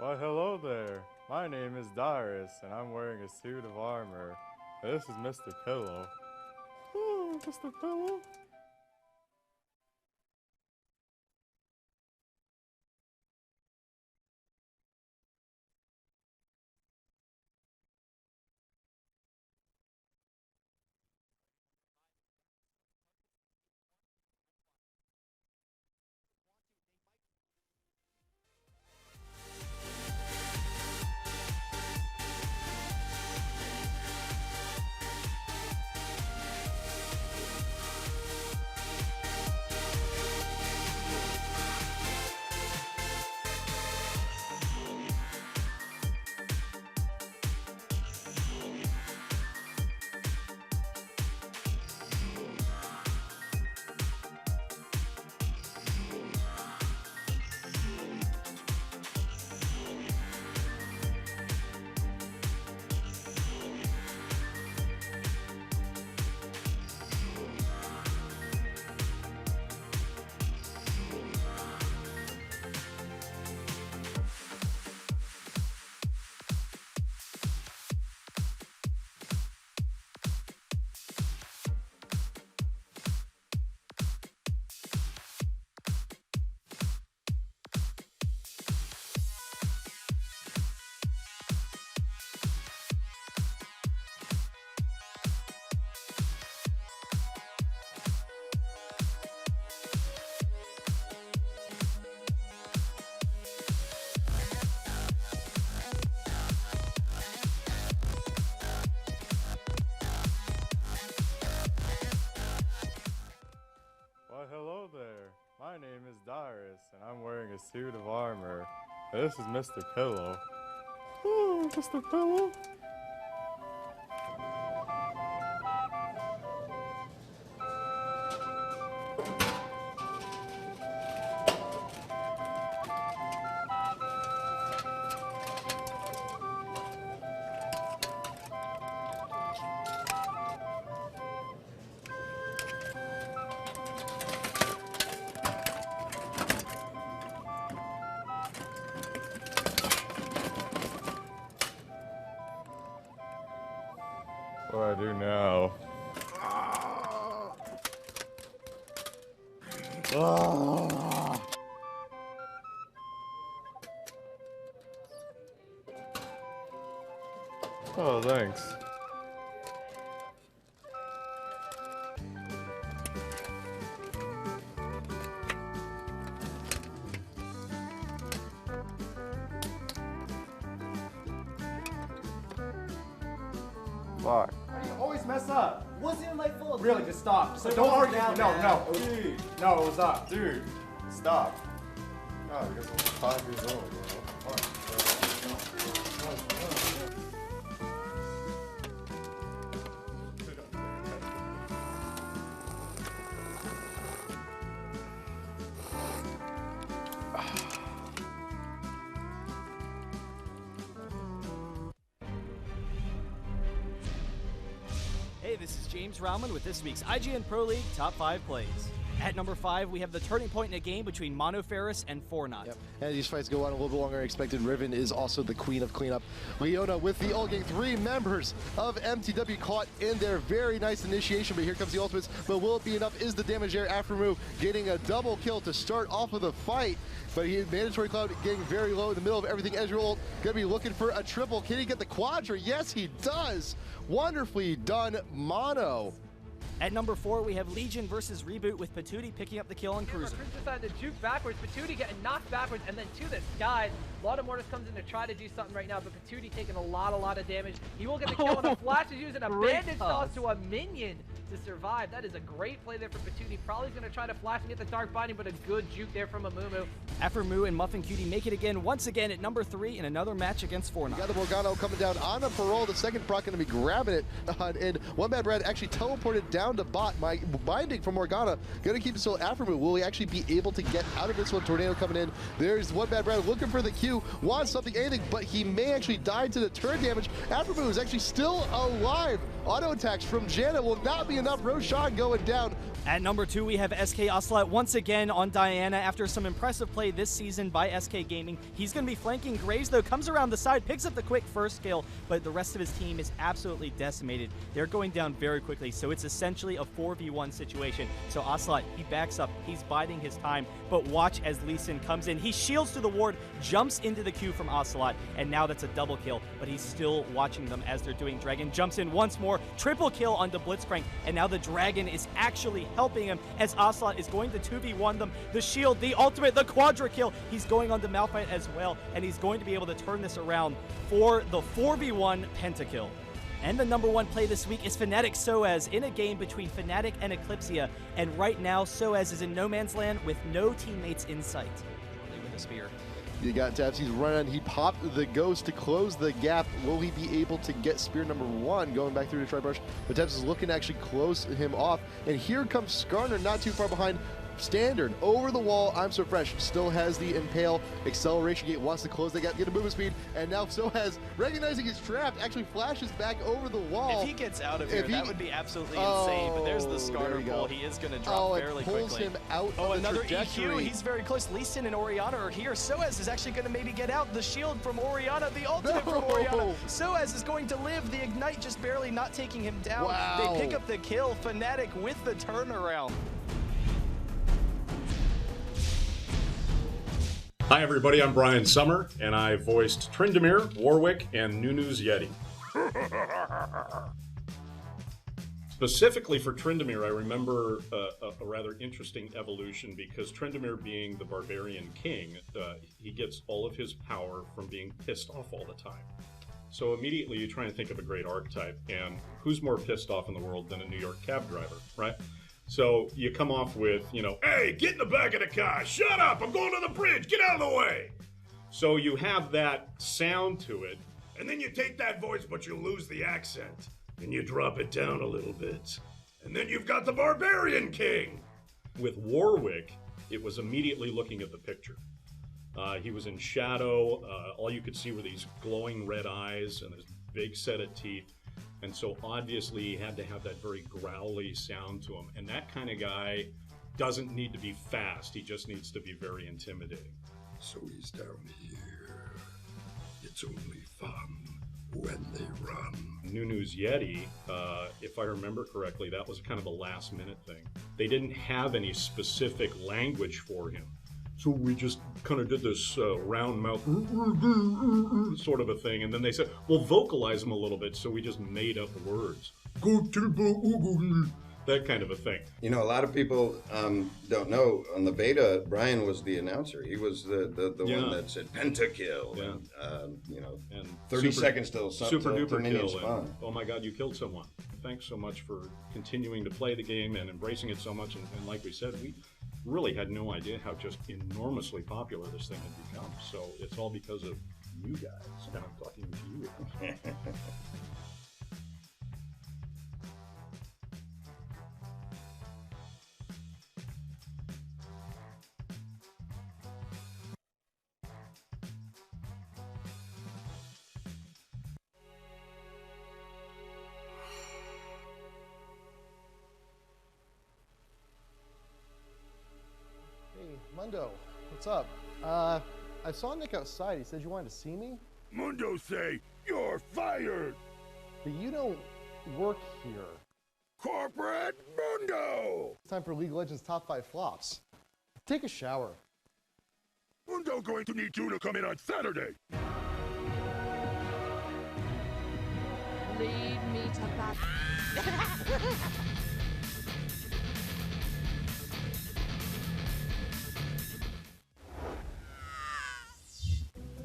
Why, hello there. My name is Darius, and I'm wearing a suit of armor. This is Mr. Pillow. Ooh, Mr. Pillow. hello there. My name is Darius, and I'm wearing a suit of armor. This is Mr. Pillow. Ooh, Mr. Pillow. What do I do now? Oh, thanks. Fuck. You always mess up. Wasn't even my fault. Really, just stop. So Don't argue. down, No, man. no. Dude. No, it was up. Dude, stop. No, because I'm 5 years old, bro. Hey, this is James Rauman with this week's IGN Pro League Top 5 Plays. At number 5, we have the turning point in a game between Monoferris and Fornot. Yep. And these fights go on a little bit longer than expected. Riven is also the queen of cleanup. Leona with the ult gang. 3 members of MTW caught in their very nice initiation, but here comes the ultimates. But will it be enough? Is the damage there? Aphromoo getting a double kill to start off of the fight. But he mandatory cloud getting very low in the middle of everything. Ezreal ult gonna be looking for a triple. Can he get the quadra? Yes, he does. Wonderfully done, Mono. At number 4, we have Legion versus Reboot with Patootie picking up the kill on Cruiser. Chris decided to juke backwards, Patootie getting knocked backwards, and then to the sky. A lot of Mortis comes in to try to do something right now, but Patootie taking a lot of damage. He will get the kill, and a flash is using a bandage toss to a minion to survive. That is a great play there for Patootie. Probably going to try to flash and get the Dark Binding, but a good juke there from Aphromoo. Aphromoo and Muffinqt make it again, once again at number 3 in another match against Fortnite. Got the Morgano coming down on a parole. The second proc going to be grabbing it. And One Bad Brad actually teleported down to bot. My binding from Morgana. Going to keep it still. Aphromoo, will he actually be able to get out of this one? Tornado coming in. There's One Bad Brad looking for the Q. Wants something, anything, but he may actually die to the turret damage. Aphromoo is actually still alive. Auto attacks from Jatt will not be enough. Roshan going down. At number 2, we have SK Ocelot once again on Diana after some impressive play this season by SK Gaming. He's going to be flanking Graves, though, comes around the side, picks up the quick first kill, but the rest of his team is absolutely decimated. They're going down very quickly, so it's essentially a 4v1 situation. So Ocelot, he backs up, he's biding his time, but watch as Lee Sin comes in. He shields to the ward, jumps into the Q from Ocelot, and now that's a double kill, but he's still watching them as they're doing. Dragon jumps in once more, triple kill onto Blitzcrank, and now the Dragon is actually helping him as Ocelot is going to 2v1 them. The shield, the ultimate, the quadra kill. He's going on to Malphite as well, and he's going to be able to turn this around for the 4v1 pentakill. And the number 1 play this week is FNATIC Soaz in a game between FNATIC and Eclipsia, and right now Soaz is in no man's land with no teammates in sight. With a spear. You got Tabs, he's running, he popped the ghost to close the gap. Will he be able to get spear number 1 going back through to Tribrush? But Tabs is looking to actually close him off. And here comes Skarner, not too far behind. Standard over the wall. I'm so fresh. Still has the impale acceleration gate. Wants to close the gap, get a movement speed, and now so has recognizing he's trapped. Actually flashes back over the wall. If he gets out of here, that would be absolutely insane. But there's the Skarner pull. He is going to drop fairly quickly. Pulls him out. Oh, of another the trajectory. EQ. He's very close. Lee Sin and Orianna are here. Soaz is actually going to maybe get out. The shield from Orianna, the ultimate from Orianna. Soaz is going to live. The ignite just barely not taking him down. Wow. They pick up the kill. FNATIC with the turnaround. Hi everybody, I'm Brian Summer, and I voiced Tryndamere, Warwick, and Nunu's Yeti. Specifically for Tryndamere, I remember a rather interesting evolution because Tryndamere being the barbarian king, he gets all of his power from being pissed off all the time. So immediately you try and think of a great archetype, and who's more pissed off in the world than a New York cab driver, right? So you come off with, hey, get in the back of the car. Shut up. I'm going to the bridge. Get out of the way. So you have that sound to it. And then you take that voice, but you lose the accent. And you drop it down a little bit. And then you've got the Barbarian King. With Warwick, it was immediately looking at the picture. He was in shadow. All you could see were these glowing red eyes and this big set of teeth. And so obviously he had to have that very growly sound to him. And that kind of guy doesn't need to be fast. He just needs to be very intimidating. So he's down here. It's only fun when they run. Nunu's Yeti, if I remember correctly, that was kind of a last minute thing. They didn't have any specific language for him. So we just kind of did this round mouth sort of a thing. And then they said, well, vocalize him a little bit. So we just made up words. That kind of a thing. A lot of people don't know. On the beta, Brian was the announcer. He was the one that said pentakill. Yeah. And 30 seconds till super duper minions kill. spawn. Oh my God, you killed someone. Thanks so much for continuing to play the game and embracing it so much. And like we said, we really had no idea how just enormously popular this thing had become. So it's all because of you guys. And I'm talking to you. Hey, Mundo, what's up? I saw Nick outside. He said you wanted to see me? Mundo say, you're fired! But you don't work here. Corporate Mundo! It's time for League of Legends Top 5 Flops. Take a shower. Mundo going to need you to come in on Saturday! Lead me to back.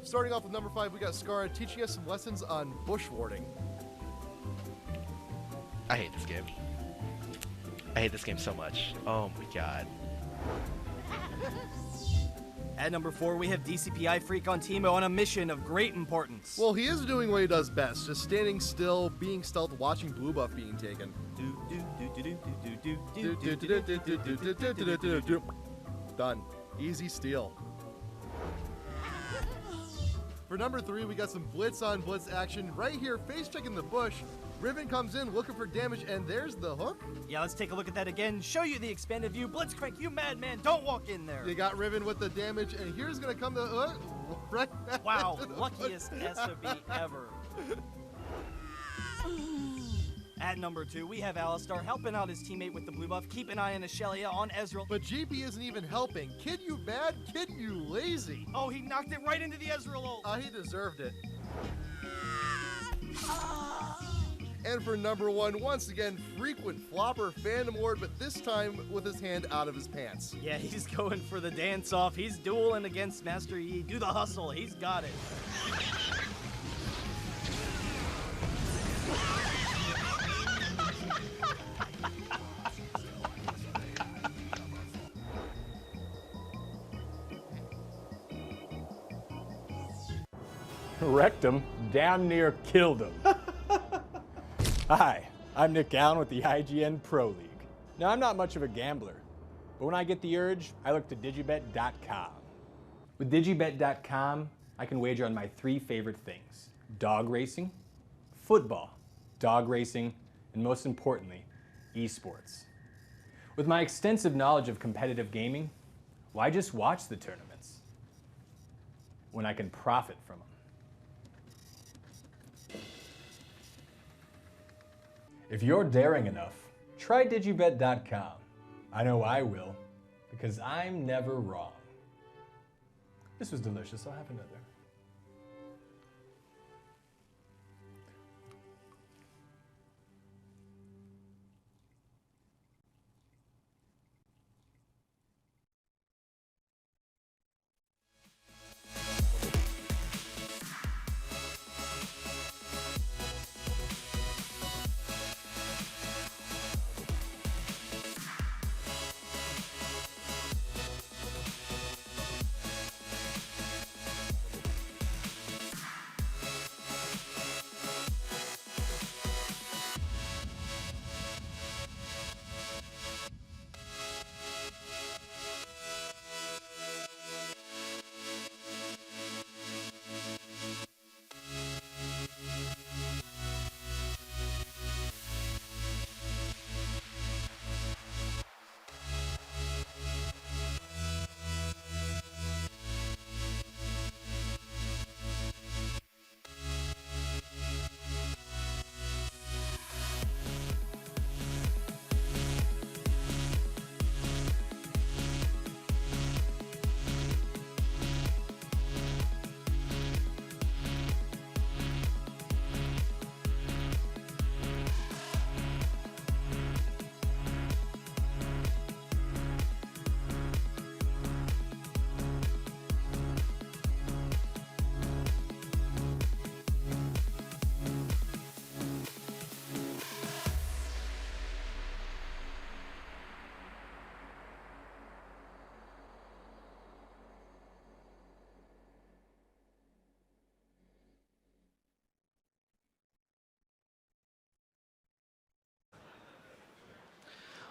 Starting off with number 5, we got Scara teaching us some lessons on bush warding. I hate this game. I hate this game so much. Oh my god. At number 4, we have DCPI Phreak on Teemo on a mission of great importance. Well, he is doing what he does best, just standing still, being stealth, watching blue buff being taken. Done. Easy steal. For number 3, we got some blitz on blitz action. Right here, face checking the bush. Riven comes in looking for damage, and there's the hook. Yeah, let's take a look at that again. Show you the expanded view. Blitzcrank, you madman, don't walk in there. You got Riven with the damage, and here's gonna come the hook. Right. Wow, luckiest SOB ever. At number 2, we have Alistar helping out his teammate with the blue buff. Keep an eye on Xllyra on Ezreal. But GP isn't even helping. Kid, you bad? Kid, you lazy. Oh, he knocked it right into the Ezreal ult. He deserved it. And for number 1, once again, frequent flopper Phantom Ward, but this time with his hand out of his pants. Yeah, he's going for the dance-off. He's dueling against Master Yi. Do the hustle. He's got it. Wrecked him, damn near killed him. Hi, I'm Nick Allen with the IGN Pro League. Now, I'm not much of a gambler, but when I get the urge, I look to digibet.com. With digibet.com, I can wager on my 3 favorite things: dog racing, football, dog racing, and most importantly, esports. With my extensive knowledge of competitive gaming, why just watch the tournaments when I can profit from them? If you're daring enough, try digibet.com. I know I will, because I'm never wrong. This was delicious. I'll have another.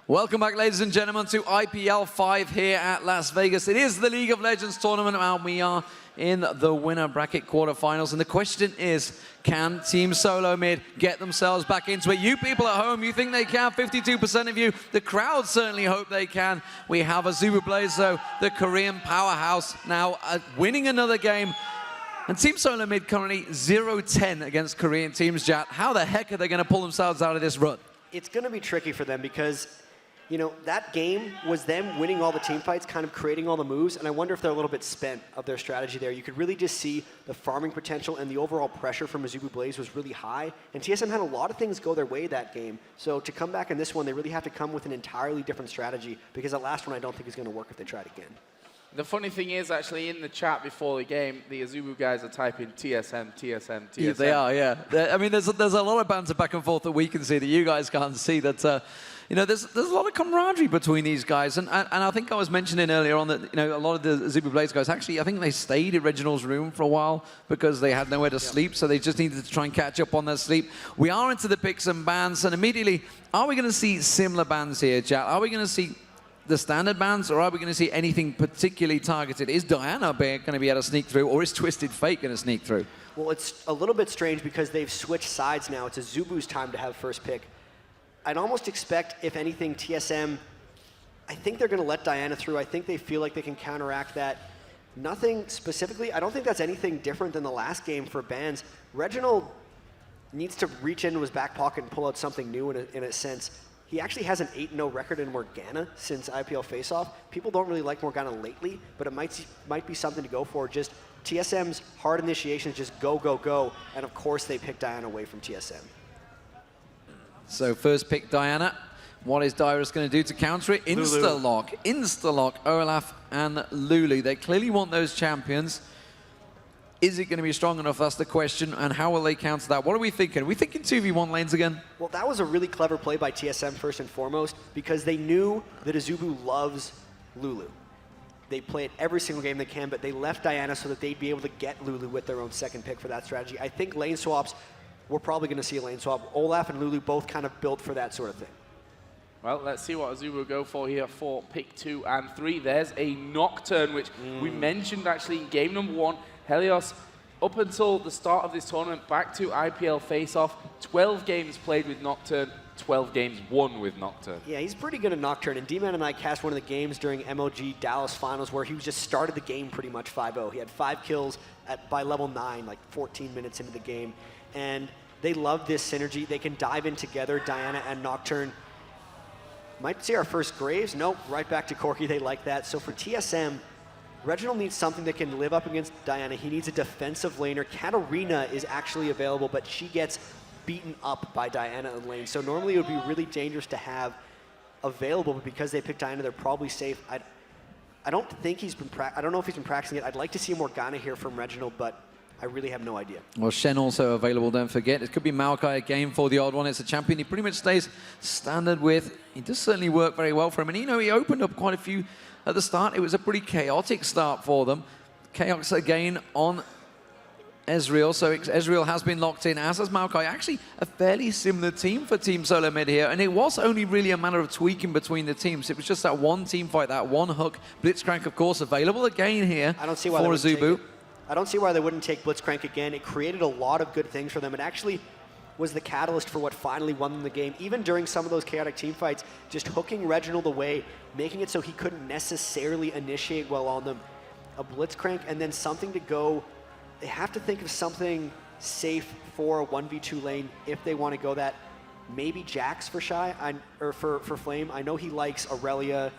Welcome back, ladies and gentlemen, to IPL5 here at Las Vegas. It is the League of Legends tournament, and we are in the winner bracket quarterfinals. And the question is, can Team Solo Mid get themselves back into it? You people at home, you think they can? 52% of you. The crowd certainly hope they can. We have AZUBU Blaze, though, the Korean powerhouse, now winning another game. And Team Solo Mid currently 0-10 against Korean teams, Jatt. How the heck are they going to pull themselves out of this rut? It's going to be tricky for them because, you know, that game was them winning all the team fights, kind of creating all the moves, and I wonder if they're a little bit spent of their strategy there. You could really just see the farming potential and the overall pressure from AZUBU Blaze was really high, and TSM had a lot of things go their way that game. So to come back in this one, they really have to come with an entirely different strategy, because that last one I don't think is going to work if they try it again. The funny thing is, actually, in the chat before the game, the AZUBU guys are typing TSM, TSM, TSM. Yeah, they are, yeah. I mean, there's a lot of banter back and forth that we can see that you guys can't see. That you know, there's a lot of camaraderie between these guys, and I think I was mentioning earlier on that, you know, a lot of the AZUBU Blaze guys actually, I think they stayed in Reginald's room for a while because they had nowhere to sleep, so they just needed to try and catch up on their sleep. We are into the picks and bans, and immediately, are we going to see similar bans here, Jatt? Are we going to see the standard bans, or are we going to see anything particularly targeted? Is Diana going to be able to sneak through, or is Twisted Fate going to sneak through? Well, it's a little bit strange because they've switched sides now. It's AZUBU's time to have first pick. I'd almost expect, if anything, TSM, I think they're going to let Diana through. I think they feel like they can counteract that. Nothing specifically. I don't think that's anything different than the last game for bans. Reginald needs to reach into his back pocket and pull out something new in a sense. He actually has an 8-0 record in Morgana since IPL Faceoff. People don't really like Morgana lately, but it might be something to go for. Just TSM's hard initiation is just go, go, go, and of course they pick Diana away from TSM. So first pick Diana. What is Dyrus going to do to counter it? Insta-lock. Insta-lock Olaf and Lulu. They clearly want those champions. Is it going to be strong enough? That's the question. And how will they counter that? What are we thinking? Are we thinking 2v1 lanes again? Well, that was a really clever play by TSM first and foremost, because they knew that AZUBU loves Lulu. They play it every single game they can, but they left Diana so that they'd be able to get Lulu with their own second pick for that strategy. I think lane swaps, we're probably going to see a lane swap. Olaf and Lulu both kind of built for that sort of thing. Well, let's see what AZUBU go for here for pick 2 and 3. There's a Nocturne, which we mentioned actually in game number 1. Helios, up until the start of this tournament, back to IPL Face-Off, 12 games played with Nocturne, 12 games won with Nocturne. Yeah, he's pretty good at Nocturne, and Deman and I cast one of the games during MLG Dallas Finals where he just started the game pretty much 5-0. He had 5 kills by level 9, like 14 minutes into the game, and they love this synergy. They can dive in together, Diana and Nocturne. Might see our first Graves. Nope, right back to Corki. They like that. So for TSM, Reginald needs something that can live up against Diana. He needs a defensive laner. Katarina is actually available, but she gets beaten up by Diana in lane. So normally it would be really dangerous to have available, but because they picked Diana, they're probably safe. I don't think he's been I don't know if he's been practicing it. I'd like to see Morgana here from Reginald, but I really have no idea. Well, Shen also available, don't forget. It could be Maokai again for the odd one. It's a champion he pretty much stays standard with. He does certainly work very well for him. And, you know, he opened up quite a few at the start. It was a pretty chaotic start for them. Chaos again on Ezreal. So Ezreal has been locked in, as has Maokai. Actually, a fairly similar team for Team Solo Mid here. And it was only really a matter of tweaking between the teams. It was just that one team fight, that one hook. Blitzcrank, of course, available again here for AZUBU. I don't see why they wouldn't take Blitzcrank again. It created a lot of good things for them. It actually was the catalyst for what finally won them the game. Even during some of those chaotic team fights, just hooking Reginald away, making it so he couldn't necessarily initiate well on them. A Blitzcrank and then something to go. They have to think of something safe for a 1v2 lane if they want to go that. Maybe Jax for Shy, or for Flame. I know he likes Aurelia,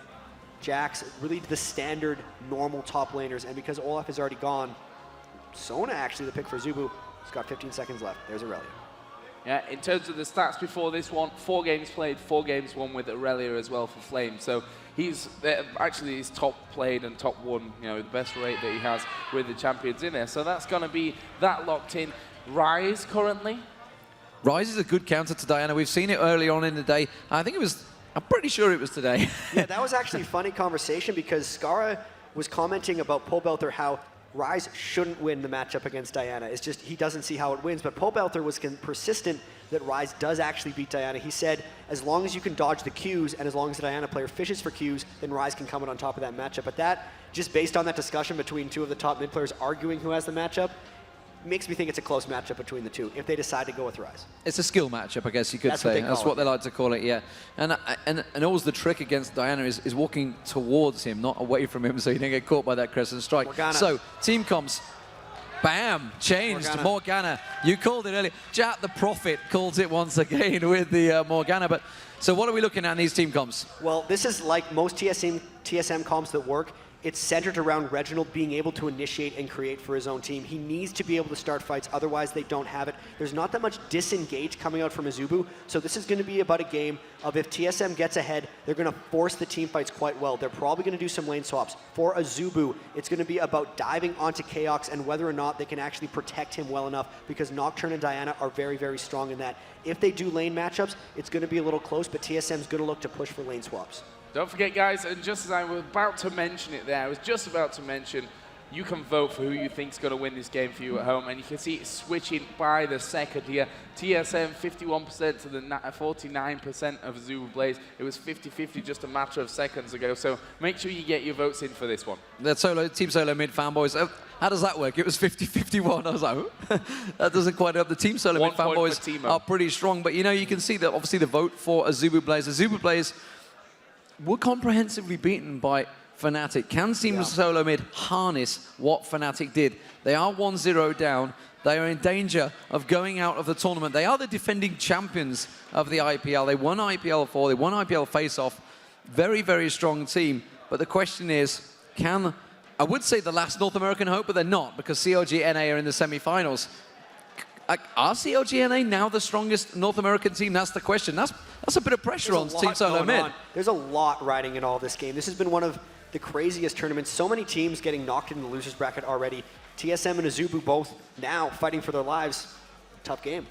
Jax, really the standard normal top laners. And because Olaf is already gone, Zuna actually the pick for AZUBU. He's got 15 seconds left. There's Aurelia. Yeah, in terms of the stats before this one, 4 games played, 4 games won with Aurelia as well for Flame. So he's actually he's top played and top won, you know, the best rate that he has with the champions in there. So that's going to be that locked in. Rise currently. Rise is a good counter to Diana. We've seen it early on in the day. I'm pretty sure it was today. Yeah, that was actually a funny conversation because Skara was commenting about Pobelter how Rise shouldn't win the matchup against Diana. It's just he doesn't see how it wins. But Pobelter was persistent that Rise does actually beat Diana. He said, as long as you can dodge the Qs and as long as the Diana player fishes for Qs, then Rise can come in on top of that matchup. But that, just based on that discussion between two of the top mid players arguing who has the matchup, makes me think it's a close matchup between the two if they decide to go with Rise. It's a skill matchup, I guess you could say. That's what they like to call it, yeah. And always the trick against Diana is walking towards him, not away from him, so you don't get caught by that crescent strike. Morgana. So, team comps, bam, changed. Morgana. You called it earlier. Jatt the Prophet calls it once again with the Morgana. But so what are we looking at in these team comps? Well, this is like most TSM comps that work. It's centered around Reginald being able to initiate and create for his own team. He needs to be able to start fights, otherwise they don't have it. There's not that much disengage coming out from AZUBU, so this is going to be about a game of if TSM gets ahead, they're going to force the team fights quite well. They're probably going to do some lane swaps. For AZUBU, it's going to be about diving onto Chaos and whether or not they can actually protect him well enough, because Nocturne and Diana are very, very strong in that. If they do lane matchups, it's going to be a little close, but TSM's going to look to push for lane swaps. Don't forget, guys, and just as I was about to mention it there, I was just about to mention, you can vote for who you think is going to win this game for you at home, and you can see it switching by the second here. TSM 51% to the 49% of AZUBU Blaze. It was 50-50 just a matter of seconds ago, so make sure you get your votes in for this one. That Team Solo mid fanboys, how does that work? It was 50-51. I was like, oh, that doesn't quite help. The Team Solo mid fanboys are pretty strong, but you know, you can see that obviously the vote for AZUBU Blaze. AZUBU Blaze were comprehensively beaten by FNATIC. Can Team Solo Mid harness what FNATIC did? They are 1-0 down. They are in danger of going out of the tournament. They are the defending champions of the IPL. They won IPL4. They won IPL face-off. Very, very strong team. But the question is, I would say the last North American hope, but they're not, because CLG NA are in the semi-finals. Are CLG NA now the strongest North American team? That's the question. That's a bit of pressure on Team Solo Mid. There's a lot riding in all this game. This has been one of the craziest tournaments. So many teams getting knocked in the losers bracket already. TSM and AZUBU both now fighting for their lives. Tough game.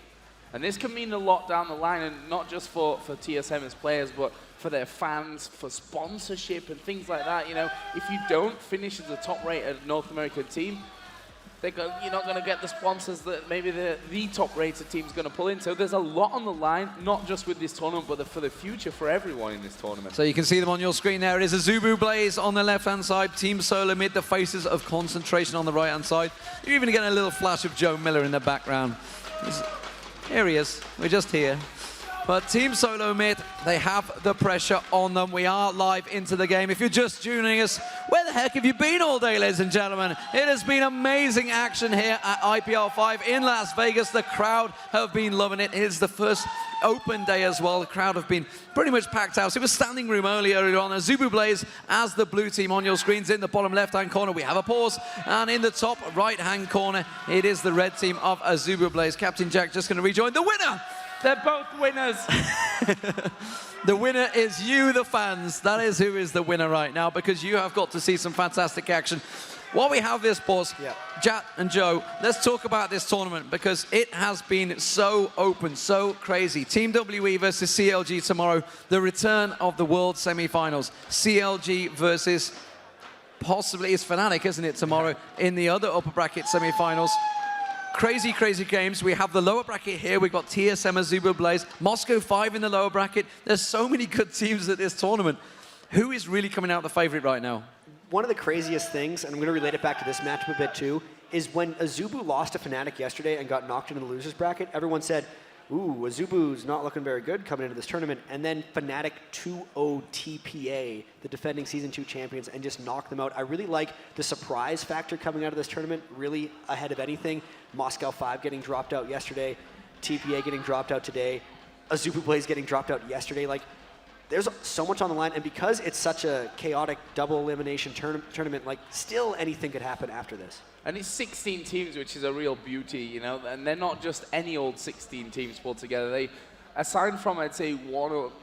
And this can mean a lot down the line, and not just for TSM as players, but for their fans, for sponsorship and things like that. You know, if you don't finish as a top-rated North American team, you're not going to get the sponsors that maybe the top-rated team's going to pull in. So there's a lot on the line, not just with this tournament, but for the future for everyone in this tournament. So you can see them on your screen there. It is AZUBU Blaze on the left-hand side, Team Solo Mid, the faces of concentration on the right-hand side. You're even getting a little flash of Joe Miller in the background. Here he is. We're just here. But Team Solo Mid, they have the pressure on them. We are live into the game. If you're just tuning us, where the heck have you been all day, ladies and gentlemen? It has been amazing action here at IPL5 in Las Vegas. The crowd have been loving it. It is the first open day as well. The crowd have been pretty much packed out. So it was standing room earlier on. AZUBU Blaze as the blue team on your screens. In the bottom left-hand corner, we have a pause. And in the top right-hand corner, it is the red team of AZUBU Blaze. Captain Jack just going to rejoin the winner. They're both winners. The winner is you, the fans. That is who is the winner right now, because you have got to see some fantastic action. While we have this pause, Jatt and Joe, let's talk about this tournament, because it has been so open, so crazy. Team WE versus CLG tomorrow, the return of the World Semi-Finals. CLG versus possibly, it's FNATIC, isn't it, tomorrow in the other upper bracket semi-finals. Crazy, crazy games. We have the lower bracket here. We've got TSM, AZUBU Blaze, Moscow 5 in the lower bracket. There's so many good teams at this tournament. Who is really coming out the favorite right now? One of the craziest things, and I'm going to relate it back to this matchup a bit too, is when AZUBU lost to FNATIC yesterday and got knocked into the losers bracket, everyone said, ooh, AZUBU's not looking very good coming into this tournament. And then FNATIC 2-0 TPA, the defending Season 2 champions, and just knocked them out. I really like the surprise factor coming out of this tournament, really ahead of anything. Moscow 5 getting dropped out yesterday, TPA getting dropped out today, AZUBU Blaze getting dropped out yesterday. Like, there's so much on the line, and because it's such a chaotic double elimination tournament, like, still anything could happen after this. And it's 16 teams, which is a real beauty, you know, and they're not just any old 16 teams pulled together. They, aside from, I'd say,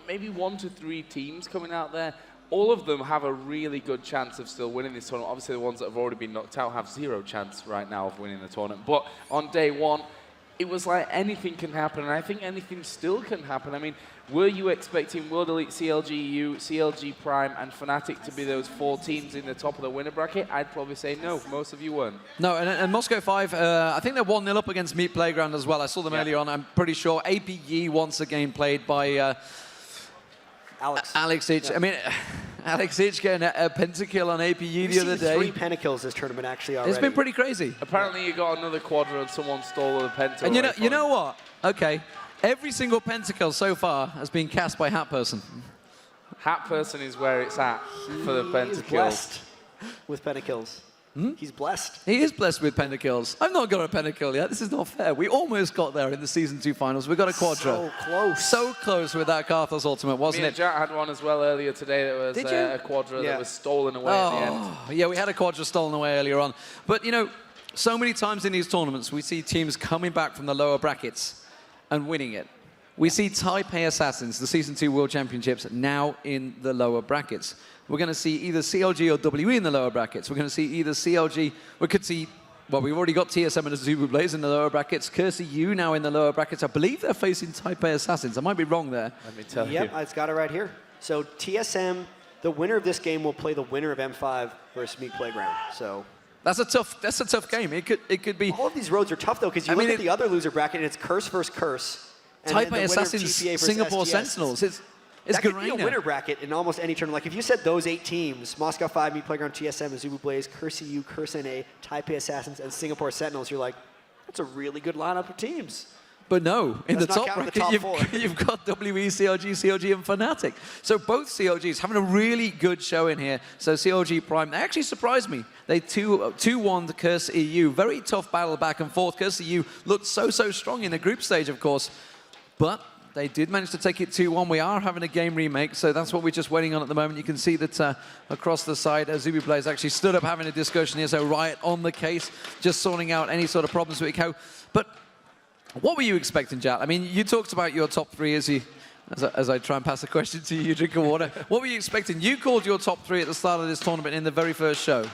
maybe 1 to 3 teams coming out there, all of them have a really good chance of still winning this tournament. Obviously, the ones that have already been knocked out have 0 chance right now of winning the tournament. But on day one, it was like anything can happen, and I think anything still can happen. I mean, were you expecting World Elite, CLG EU, CLG Prime, and FNATIC to be those 4 teams in the top of the winner bracket? I'd probably say no. Most of you weren't. No, and Moscow 5, I think they're 1-0 up against Meat Playground as well. I saw them earlier on, I'm pretty sure. APE once again played by Alex H. I mean, Alex H getting a pentakill on APE the other day. 3 pentakills this tournament actually already. It's been pretty crazy. Apparently you got another quadra and someone stole the pentakill. And you know what? Okay. Every single pentakill so far has been cast by HatPerson. HatPerson is where it's at for the pentakills. He's blessed with pentakills. He's blessed. He is blessed with pentakills. I've not got a pentakill yet. This is not fair. We almost got there in the Season 2 finals. We got a quadra. So close. So close with that Karthos ultimate, wasn't it? Jatt had one as well earlier today that was a quadra that was stolen away at the end. Yeah, we had a quadra stolen away earlier on. But, you know, so many times in these tournaments, we see teams coming back from the lower brackets and winning it. We see Taipei Assassins, the Season 2 World Championships, now in the lower brackets. We're going to see either CLG or WE in the lower brackets. We're going to see either CLG, we could see, well, we've already got TSM and AZUBU Blaze in the lower brackets. Cursey U now in the lower brackets. I believe they're facing Taipei Assassins. I might be wrong there. Let me tell you. Yep, it's got it right here. So TSM, the winner of this game will play the winner of M5 versus Meat Playground. So that's a tough game. It could be. All of these roads are tough though, because you look at the other loser bracket and it's Curse versus Curse. And Taipei Assassins, Singapore Sentinels. It's that could be a winner bracket in almost any tournament. Like if you said those 8 teams, Moscow 5, Meat Playground, TSM, AZUBU Blaze, Cursey U, Curse NA, Taipei Assassins, and Singapore Sentinels, you're like, that's a really good lineup of teams. But no, in the That's not top counting bracket, the top you've got WE, CLG, CLG, and FNATIC. So both CLGs having a really good show in here. So CLG Prime, they actually surprised me. They 2-1 the Curse EU. Very tough battle back and forth. Curse EU looked so strong in the group stage, of course. But they did manage to take it 2-1. We are having a game remake, so that's what we're just waiting on at the moment. You can see that across the side, AZUBU Blaze actually stood up having a discussion here, so Riot on the case, just sorting out any sort of problems with Eco. But what were you expecting, Jatt? I mean, you talked about your top 3 as I try and pass a question to you, drink of water. What were you expecting? You called your top 3 at the start of this tournament in the very first show.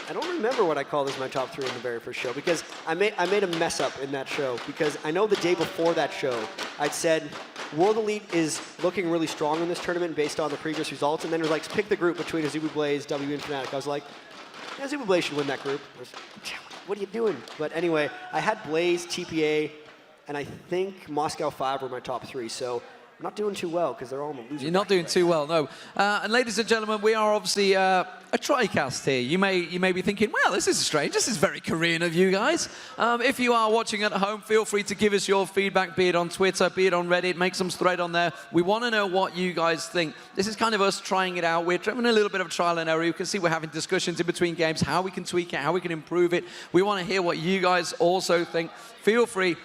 I don't remember what I called as my top 3 in the very first show, because I made a mess up in that show, because I know the day before that show, I'd said World Elite is looking really strong in this tournament based on the previous results, and then it was like, pick the group between AZUBU Blaze, WE, and FNATIC. I was like, yeah, AZUBU Blaze should win that group. What are you doing? But anyway, I had Blaze, TPA, and I think Moscow 5 were my top 3, so I'm not doing too well because they're all in the loser. You're not doing too well, no. And ladies and gentlemen, we are obviously a TriCast here. You may be thinking, well, this is strange. This is very Korean of you guys. If you are watching at home, feel free to give us your feedback, be it on Twitter, be it on Reddit, make some thread on there. We want to know what you guys think. This is kind of us trying it out. We're having a little bit of trial and error. You can see we're having discussions in between games, how we can tweak it, how we can improve it. We want to hear what you guys also think. Feel free.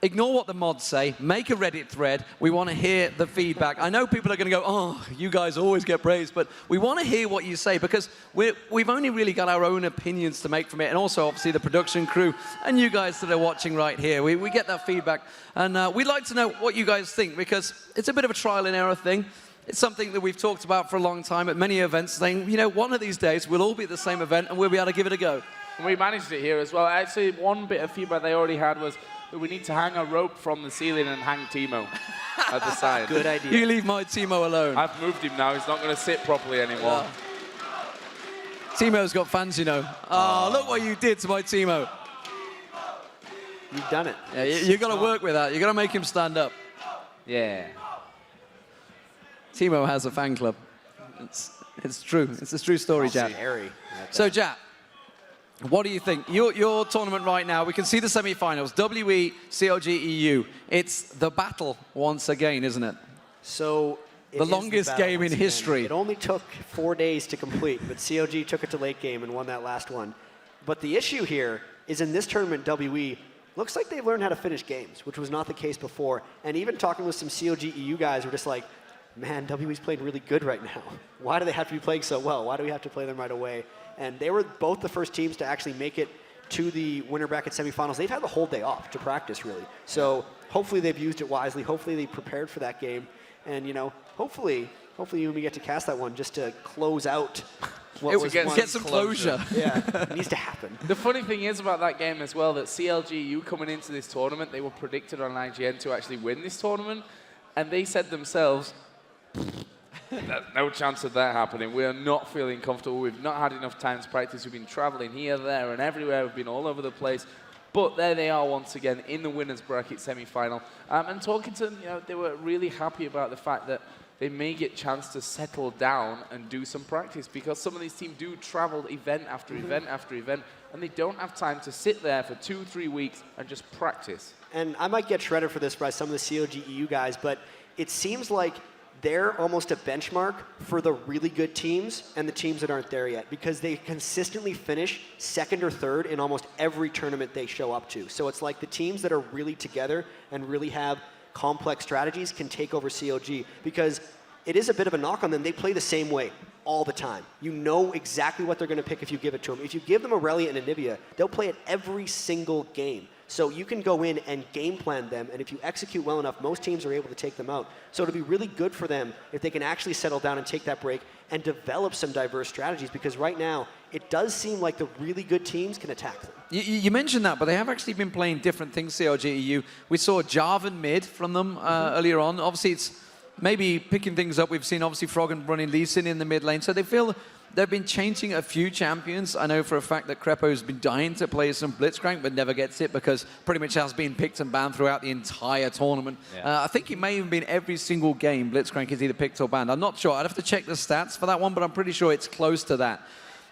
Ignore what the mods say. Make a Reddit thread. We want to hear the feedback. I know people are going to go, oh, you guys always get praised, but we want to hear what you say because we've only really got our own opinions to make from it, and also, obviously, the production crew and you guys that are watching right here. We get that feedback, and we'd like to know what you guys think because it's a bit of a trial and error thing. It's something that we've talked about for a long time at many events, saying, you know, one of these days we'll all be at the same event and we'll be able to give it a go. And we managed it here as well. Actually, one bit of feedback they already had was that we need to hang a rope from the ceiling and hang Timo at the side. Good idea. You leave my Timo alone. I've moved him now. He's not going to sit properly anymore. Timo's got fans, you know. Oh, look what you did to my Timo. You've done it. Yeah, you've got to work with that. You've got to make him stand up. Yeah. Timo has a fan club. It's true. It's a true story, Jatt. So, Jatt, what do you think? Your tournament right now, we can see the semi-finals, WE, CLG, EU. It's the battle once again, isn't it? So the longest game in history. It only took 4 days to complete, but CLG took it to late game and won that last one. But the issue here is in this tournament, WE, looks like they've learned how to finish games, which was not the case before. And even talking with some CLG EU guys, we're just like, man, WE's playing really good right now. Why do they have to be playing so well? Why do we have to play them right away? And they were both the first teams to actually make it to the winner bracket semifinals. They've had the whole day off to practice, really. So hopefully they've used it wisely. Hopefully they prepared for that game. And, you know, hopefully we get to cast that one just to close out Get some closure. Yeah, it needs to happen. The funny thing is about that game as well that CLGU coming into this tournament, they were predicted on IGN to actually win this tournament, and they said themselves, there's no chance of that happening. We are not feeling comfortable. We've not had enough time to practice. We've been traveling here, there, and everywhere. We've been all over the place. But there they are once again in the winners bracket semi-final. And talking to them, they were really happy about the fact that they may get a chance to settle down and do some practice, because some of these teams do travel event after event after event, and they don't have time to sit there for 2-3 weeks and just practice. And I might get shredded for this by some of the CLGEU guys, but it seems like they're almost a benchmark for the really good teams and the teams that aren't there yet, because they consistently finish second or third in almost every tournament they show up to. So it's like the teams that are really together and really have complex strategies can take over CLG, because it is a bit of a knock on them. They play the same way all the time. You know exactly what they're going to pick if you give it to them. If you give them Aurelia and Anivia, they'll play it every single game. So you can go in and game plan them, and if you execute well enough, most teams are able to take them out. So it'll be really good for them if they can actually settle down and take that break and develop some diverse strategies, because right now, it does seem like the really good teams can attack them. You mentioned that, but they have actually been playing different things, CLGEU. We saw Jarvan mid from them earlier on. Obviously, it's maybe picking things up. We've seen, obviously, Froggen running Lee Sin in the mid lane. So they feel they've been changing a few champions. I know for a fact that Crepo's been dying to play some Blitzcrank, but never gets it because pretty much has been picked and banned throughout the entire tournament. Yeah. I think it may have been every single game Blitzcrank is either picked or banned. I'm not sure. I'd have to check the stats for that one, but I'm pretty sure it's close to that.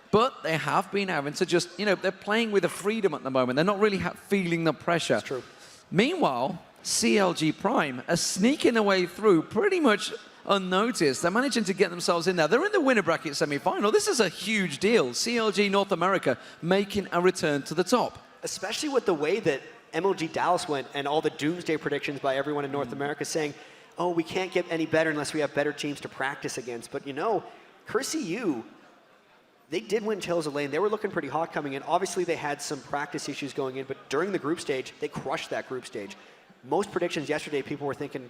But they have been having to just, they're playing with a freedom at the moment. They're not really feeling the pressure. That's true. Meanwhile, CLG Prime are sneaking their way through pretty much unnoticed. They're managing to get themselves in there. They're in the winner bracket semi-final. This is a huge deal. CLG North America making a return to the top. Especially with the way that MLG Dallas went and all the doomsday predictions by everyone in North America saying, oh, we can't get any better unless we have better teams to practice against. But CurseU, they did win Tails of Lane. They were looking pretty hot coming in. Obviously, they had some practice issues going in, but during the group stage, they crushed that group stage. Most predictions yesterday, people were thinking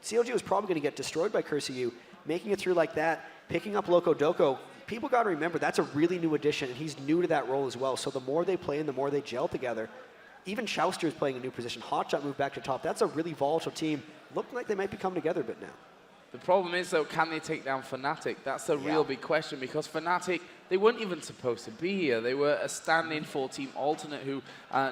CLG was probably going to get destroyed by CurseU. Making it through like that, picking up Loco Doco, people got to remember that's a really new addition, and he's new to that role as well. So the more they play and the more they gel together, even Chouster is playing a new position. Hotshot moved back to top. That's a really volatile team. Looking like they might be coming together a bit now. The problem is, though, can they take down FNATIC? That's the real big question, because FNATIC, they weren't even supposed to be here. They were a stand-in for Team Alternate who,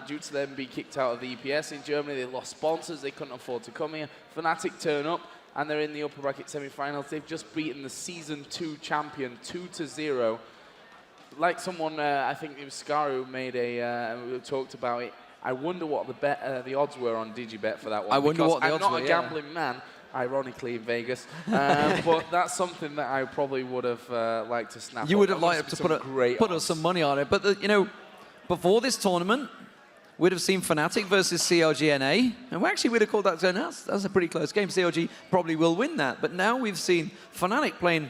due to them being kicked out of the EPS in Germany, they lost sponsors, they couldn't afford to come here. FNATIC turn up, and they're in the upper bracket semi-finals. They've just beaten the Season 2 champion 2-0. Like someone, I think it was Scaru, made we talked about it. I wonder what the odds were on DigiBet for that one. I wonder what the odds were, I'm not a gambling man, ironically in Vegas, but that's something that I probably would have liked to snap. You would have liked to put us some money on it, but before this tournament, we'd have seen FNATIC versus CLG-NA, and we actually would have called that going, that's a pretty close game. CLG probably will win that, but now we've seen FNATIC playing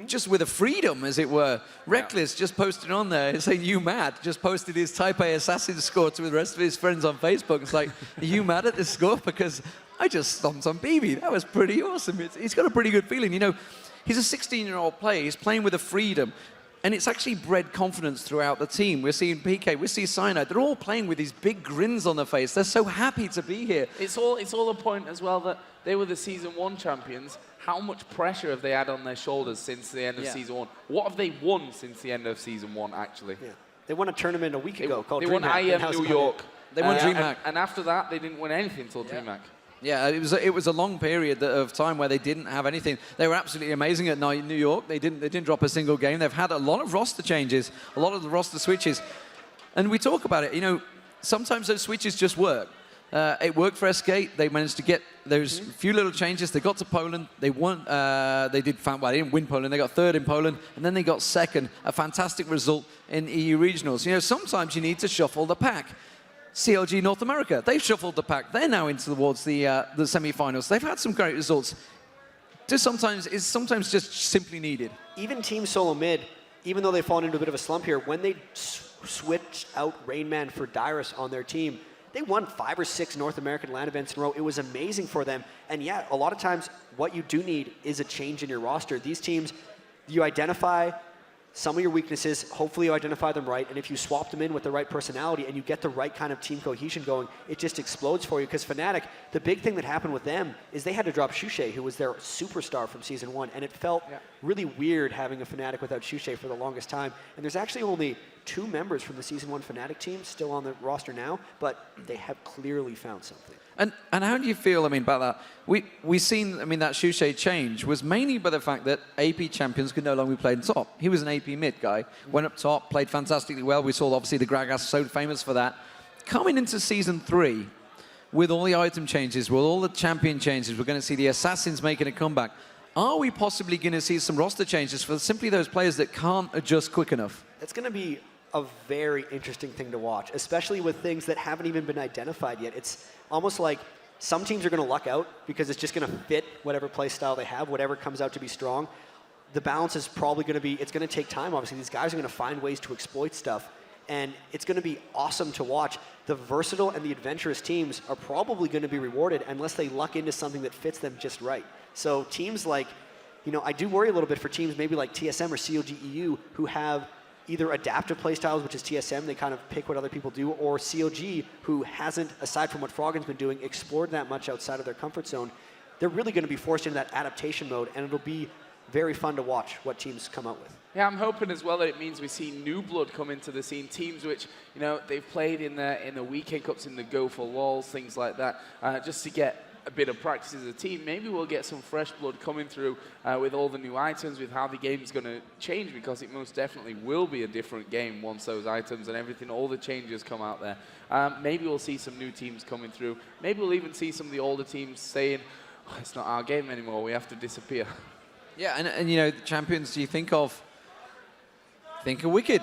just with a freedom, as it were. Reckless just posted on there saying, you mad? Just posted his Type A assassin score to the rest of his friends on Facebook. It's like, are you mad at this score? Because I just stomped on BB. That was pretty awesome. He's got a pretty good feeling. He's a 16-year-old player. He's playing with a freedom. And it's actually bred confidence throughout the team. We're seeing PK, we see Cyanide. They're all playing with these big grins on their face. They're so happy to be here. It's all a point as well that they were the Season 1 champions. How much pressure have they had on their shoulders since the end of Season 1? What have they won since the end of Season 1, actually? Yeah. They won a tournament a week ago called DreamHack. They won IM New York. They won DreamHack. And after that, they didn't win anything until DreamHack. Yeah, it was a long period of time where they didn't have anything. They were absolutely amazing at New York. They didn't drop a single game. They've had a lot of roster changes, a lot of the roster switches. And we talk about it, sometimes those switches just work. It worked for SK. They managed to get those few little changes. They got to Poland. They won. They didn't win Poland. They got third in Poland, and then they got second. A fantastic result in EU regionals. Sometimes you need to shuffle the pack. CLG North America, they've shuffled the pack. They're now into towards the semi-finals. They've had some great results. It's sometimes just simply needed. Even Team Solo Mid, even though they've fallen into a bit of a slump here, when they switched out Rainman for Dyrus on their team, they won 5 or 6 North American LAN events in a row. It was amazing for them. And yeah, a lot of times what you do need is a change in your roster. These teams, you identify some of your weaknesses, hopefully you identify them right, and if you swap them in with the right personality and you get the right kind of team cohesion going, it just explodes for you. Because FNATIC, the big thing that happened with them is they had to drop Shushei, who was their superstar from Season 1, and it felt really weird having a FNATIC without Shushei for the longest time. And there's actually only 2 members from the Season 1 FNATIC team still on the roster now, but they have clearly found something. And how do you feel, I mean, about that? We seen, I mean, that Shushei change was mainly by the fact that AP champions could no longer be played in top. He was an AP mid guy, went up top, played fantastically well. We saw, obviously, the Gragas, so famous for that. Coming into Season 3, with all the item changes, with all the champion changes, we're going to see the Assassins making a comeback. Are we possibly going to see some roster changes for simply those players that can't adjust quick enough? It's going to be a very interesting thing to watch, especially with things that haven't even been identified yet. It's almost like some teams are going to luck out because it's just going to fit whatever play style they have, whatever comes out to be strong. The balance is probably going to be, it's going to take time, obviously. These guys are going to find ways to exploit stuff, and it's going to be awesome to watch. The versatile and the adventurous teams are probably going to be rewarded unless they luck into something that fits them just right. So teams like, you know, I do worry a little bit for teams maybe like TSM or COG-EU who have either adaptive playstyles, which is TSM, they kind of pick what other people do, or COG, who hasn't, aside from what Froggen's been doing, explored that much outside of their comfort zone. They're really going to be forced into that adaptation mode, and it'll be very fun to watch what teams come out with. Yeah, I'm hoping as well that it means we see new blood come into the scene. Teams which, you know, they've played in the weekend cups, in the Go for Walls, things like that, just to get a bit of practice as a team. Maybe we'll get some fresh blood coming through with all the new items, with how the game's going to change, because it most definitely will be a different game once those items and everything, all the changes come out there. Maybe we'll see some new teams coming through. Maybe we'll even see some of the older teams saying, oh, it's not our game anymore, we have to disappear. Yeah, and you know, the champions you think of Wicked.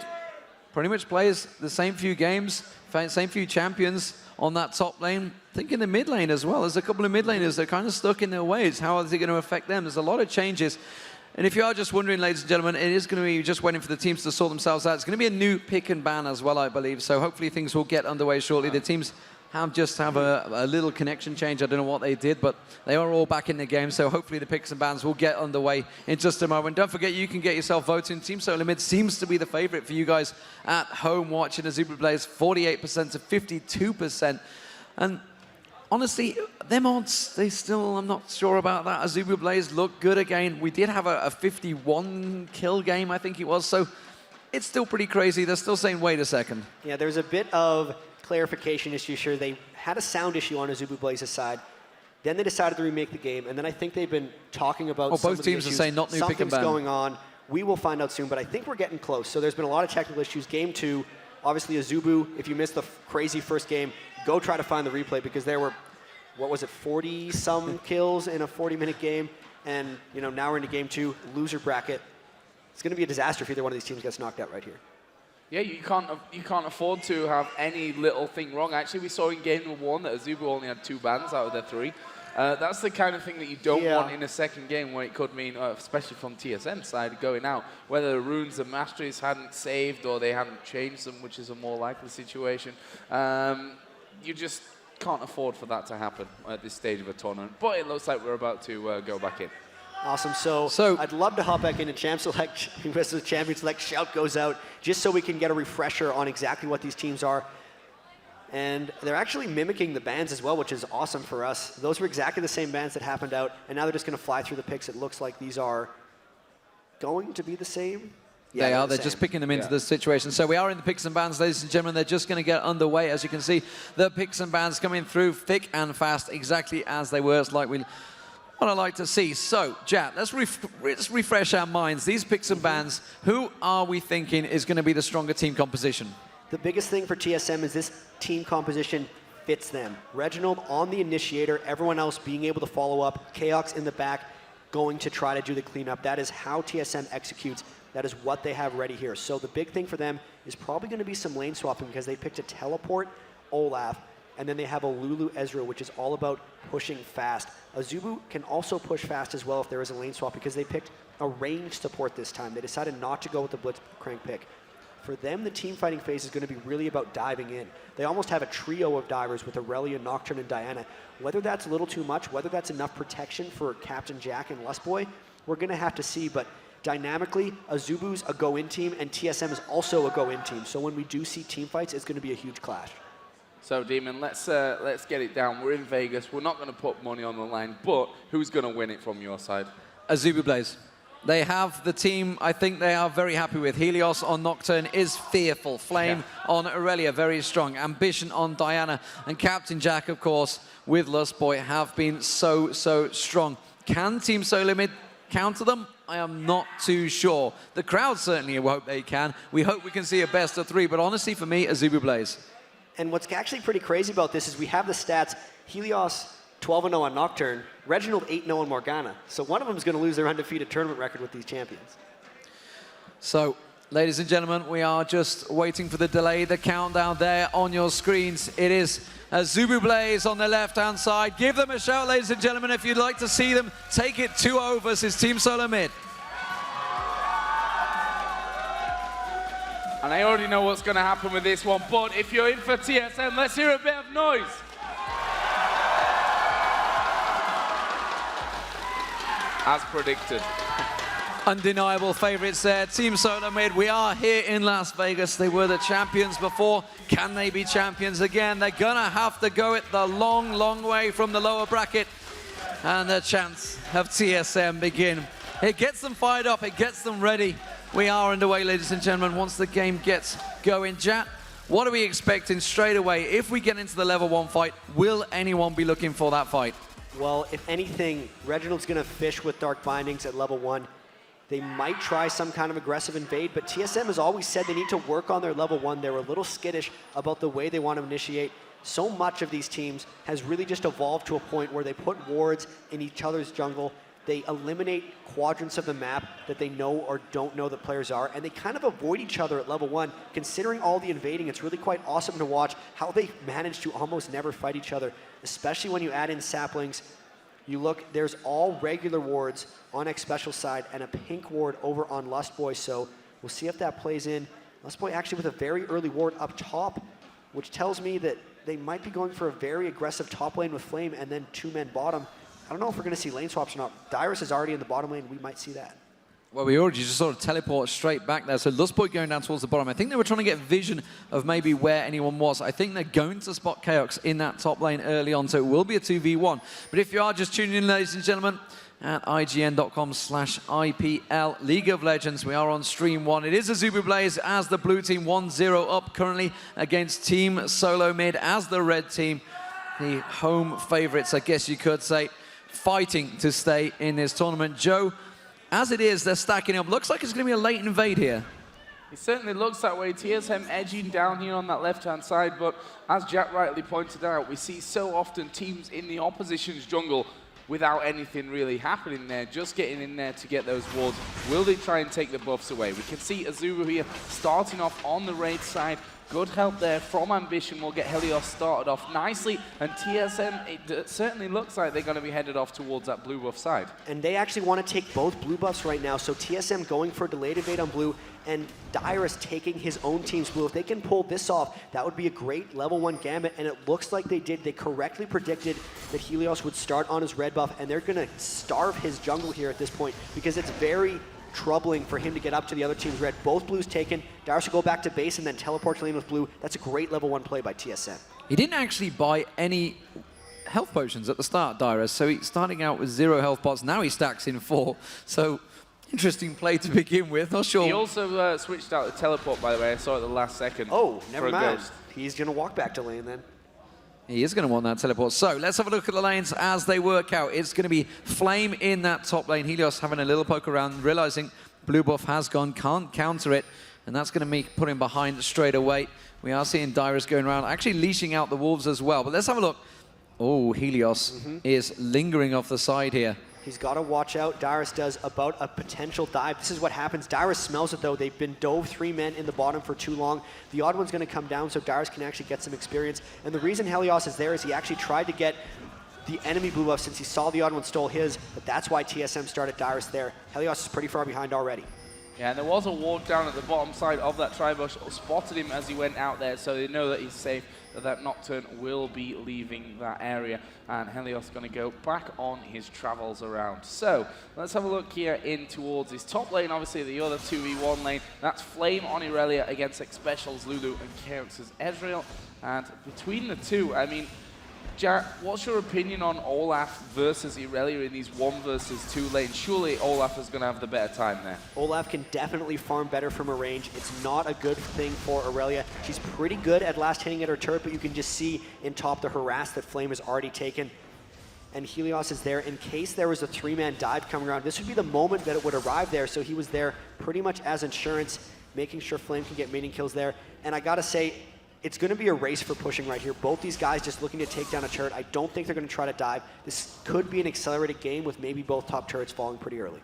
Pretty much plays the same few games, same few champions on that top lane. Think in the mid lane as well. There's a couple of mid laners that are kind of stuck in their ways. How is it going to affect them? There's a lot of changes. And if you are just wondering, ladies and gentlemen, it is going to be just waiting for the teams to sort themselves out. It's going to be a new pick and ban as well, I believe. So hopefully things will get underway shortly. The teams have a little connection change. I don't know what they did, but they are all back in the game. So hopefully the picks and bans will get underway in just a moment. Don't forget, you can get yourself voting. Team Solo Mid seems to be the favorite for you guys at home watching AZUBU Blaze, 48% to 52%. And honestly, them odds, I'm not sure about that. AZUBU Blaze look good again. We did have a 51 kill game, I think it was. So it's still pretty crazy. They're still saying, wait a second. Yeah, there's a bit of clarification issue. Sure, they had a sound issue on AZUBU Blaze's side. Then they decided to remake the game, and then I think they've been talking about some both teams are saying not new pick and ban. Something's going on. We will find out soon, but I think we're getting close. So there's been a lot of technical issues. Game 2, obviously AZUBU, if you missed the crazy first game, go try to find the replay, because there were, what was it, 40-some kills in a 40-minute game, and you know, now we're into Game 2, loser bracket. It's going to be a disaster if either one of these teams gets knocked out right here. Yeah, you can't afford to have any little thing wrong. Actually, we saw in game number 1 that AZUBU only had 2 bans out of their 3. That's the kind of thing that you don't want in a second game, where it could mean, especially from TSM's side, going out, whether the runes and masteries hadn't saved or they hadn't changed them, which is a more likely situation. You just can't afford for that to happen at this stage of a tournament. But it looks like we're about to go back in. Awesome. So I'd love to hop back in and Champ Select, Champion Select shout goes out, just so we can get a refresher on exactly what these teams are. And they're actually mimicking the bans as well, which is awesome for us. Those were exactly the same bans that happened out, and now they're just going to fly through the picks. It looks like these are going to be the same. Yeah, they are. They're just picking them into the situation. So we are in the picks and bans, ladies and gentlemen. They're just going to get underway. As you can see, the picks and bans coming through thick and fast, exactly as they were. It's like what I like to see. So, Jatt, let's refresh our minds. These picks and bans, who are we thinking is going to be the stronger team composition? The biggest thing for TSM is this team composition fits them. Reginald on the initiator, everyone else being able to follow up, Chaos in the back, going to try to do the cleanup. That is how TSM executes. That is what they have ready here. So the big thing for them is probably going to be some lane swapping, because they picked a teleport Olaf, and then they have a Lulu Ezreal, which is all about pushing fast. AZUBU can also push fast as well if there is a lane swap, because they picked a range support this time. They decided not to go with the Blitzcrank pick. For them, the team fighting phase is going to be really about diving in. They almost have a trio of divers with Aurelia, Nocturne, and Diana. Whether that's a little too much, whether that's enough protection for Captain Jack and Lustboy, we're going to have to see. But Dynamically, AZUBU's a go-in team, and TSM is also a go-in team. So when we do see team fights, it's going to be a huge clash. So, Deman, let's get it down. We're in Vegas. We're not going to put money on the line, but who's going to win it from your side? AZUBU Blaze. They have the team I think they are very happy with. Helios on Nocturne is fearful. Flame on Aurelia, very strong. Ambition on Diana. And Captain Jack, of course, with Lustboy have been so strong. Can Team Solo Mid counter them? I am not too sure. The crowd certainly hope they can. We hope we can see a best of 3, but honestly, for me, AZUBU Blaze. And what's actually pretty crazy about this is we have the stats. Helios 12-0 on Nocturne, Reginald 8-0 on Morgana. So one of them is going to lose their undefeated tournament record with these champions. So, ladies and gentlemen, we are just waiting for the delay, the countdown there on your screens. It is AZUBU Blaze on the left-hand side. Give them a shout, ladies and gentlemen, if you'd like to see them take it 2-0 versus Team Solo Mid. And I already know what's going to happen with this one, but if you're in for TSM, let's hear a bit of noise. As predicted. Undeniable favorites there. Team Solo Mid, we are here in Las Vegas. They were the champions before. Can they be champions again? They're gonna have to go it the long way from the lower bracket. And the chance of TSM begin. It gets them fired up, it gets them ready. We are underway, ladies and gentlemen, once the game gets going. Jatt, what are we expecting straight away? If we get into the level 1 fight, will anyone be looking for that fight? Well, if anything, Reginald's going to fish with Dark Bindings at level 1. They might try some kind of aggressive invade, but TSM has always said they need to work on their level 1. They were a little skittish about the way they want to initiate. So much of these teams has really just evolved to a point where they put wards in each other's jungle. They eliminate quadrants of the map that they know or don't know that players are, and they kind of avoid each other at level 1. Considering all the invading, it's really quite awesome to watch how they manage to almost never fight each other, especially when you add in saplings. You look, there's all regular wards on X Special side and a pink ward over on Lustboy, so we'll see if that plays in. Lustboy actually with a very early ward up top, which tells me that they might be going for a very aggressive top lane with Flame and then 2-man bottom. I don't know if we're going to see lane swaps or not. Dyrus is already in the bottom lane. We might see that. Well, we already just sort of teleport straight back there. So Lustboy going down towards the bottom. I think they were trying to get vision of maybe where anyone was. I think they're going to spot Chaos in that top lane early on, so it will be a 2v1. But if you are just tuning in, ladies and gentlemen, at IGN.com/IPL League of Legends, we are on stream 1. It is AZUBU Blaze as the blue team 1-0 up currently against Team Solo Mid as the red team. The home favorites, I guess you could say, fighting to stay in this tournament. Joe, as it is, they're stacking up. Looks like it's going to be a late invade here. It certainly looks that way. TSM edging down here on that left-hand side, but as Jatt rightly pointed out, we see so often teams in the opposition's jungle without anything really happening there, just getting in there to get those wards. Will they try and take the buffs away? We can see AZUBU here starting off on the raid side. Good help there from Ambition. Will get Helios started off nicely, and TSM, it certainly looks like they're going to be headed off towards that blue buff side. And they actually want to take both blue buffs right now, so TSM going for a delayed evade on blue, and Dyrus taking his own team's blue. If they can pull this off, that would be a great level 1 gambit, and it looks like they did. They correctly predicted that Helios would start on his red buff, and they're going to starve his jungle here at this point, because it's very troubling for him to get up to the other team's red. Both blues taken. Dyrus will go back to base and then teleport to lane with blue. That's a great level 1 play by TSM. He didn't actually buy any health potions at the start, Dyrus, so he's starting out with 0 health pots. Now he stacks in 4. So interesting play to begin with. Not sure. He also switched out the teleport, by the way. I saw it the last second. Oh, never mind. He's going to walk back to lane then. He is going to want that teleport. So let's have a look at the lanes as they work out. It's going to be Flame in that top lane. Helios having a little poke around, realizing blue buff has gone, can't counter it, and that's going to put him behind straight away. We are seeing Dyrus going around, actually leashing out the wolves as well. But let's have a look. Oh, Helios is lingering off the side here. He's got to watch out. Dyrus does about a potential dive. This is what happens. Dyrus smells it, though. They've been dove 3 men in the bottom for too long. The odd one's going to come down, so Dyrus can actually get some experience. And the reason Helios is there is he actually tried to get the enemy blue buff since he saw the odd one stole his, but that's why TSM started Dyrus there. Helios is pretty far behind already. Yeah, and there was a ward down at the bottom side of that Tribush, spotted him as he went out there, so they know that he's safe, that Nocturne will be leaving that area, and Helios is going to go back on his travels around. So, let's have a look here in towards his top lane, obviously the other 2v1 lane. That's Flame on Irelia against xSpecial's Lulu and Chaos's Ezreal, and between the two, I mean, Jatt, what's your opinion on Olaf versus Irelia in these 1 versus 2 lanes? Surely Olaf is going to have the better time there. Olaf can definitely farm better from a range. It's not a good thing for Irelia. She's pretty good at last hitting at her turret, but you can just see in top the harass that Flame has already taken. And Helios is there in case there was a 3-man dive coming around. This would be the moment that it would arrive there, so he was there pretty much as insurance, making sure Flame can get mating kills there. And I gotta say, it's going to be a race for pushing right here. Both these guys just looking to take down a turret. I don't think they're going to try to dive. This could be an accelerated game with maybe both top turrets falling pretty early.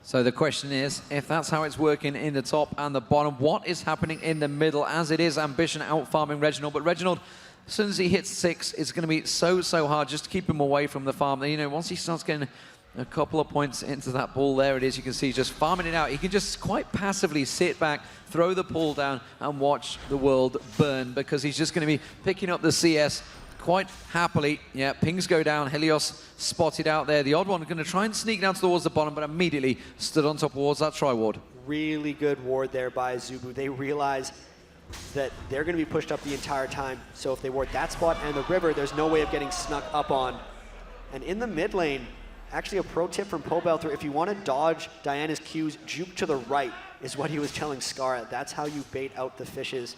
So the question is, if that's how it's working in the top and the bottom, what is happening in the middle? As it is, Ambition out-farming Reginald, but Reginald, as soon as he hits 6, it's going to be so hard just to keep him away from the farm. You know, once he starts getting a couple of points into that pool, there it is, you can see just farming it out. He can just quite passively sit back, throw the pool down and watch the world burn, because he's just going to be picking up the CS quite happily. Yeah, pings go down, Helios spotted out there. The odd one going to try and sneak down towards the bottom, but immediately stood on top towards that tri-ward. Really good ward there by AZUBU. They realize that they're going to be pushed up the entire time, so if they ward that spot and the river, there's no way of getting snuck up on. And in the mid lane, actually a pro tip from Pobelter, if you want to dodge Diana's Qs, juke to the right is what he was telling Scarra. That's how you bait out the fishes.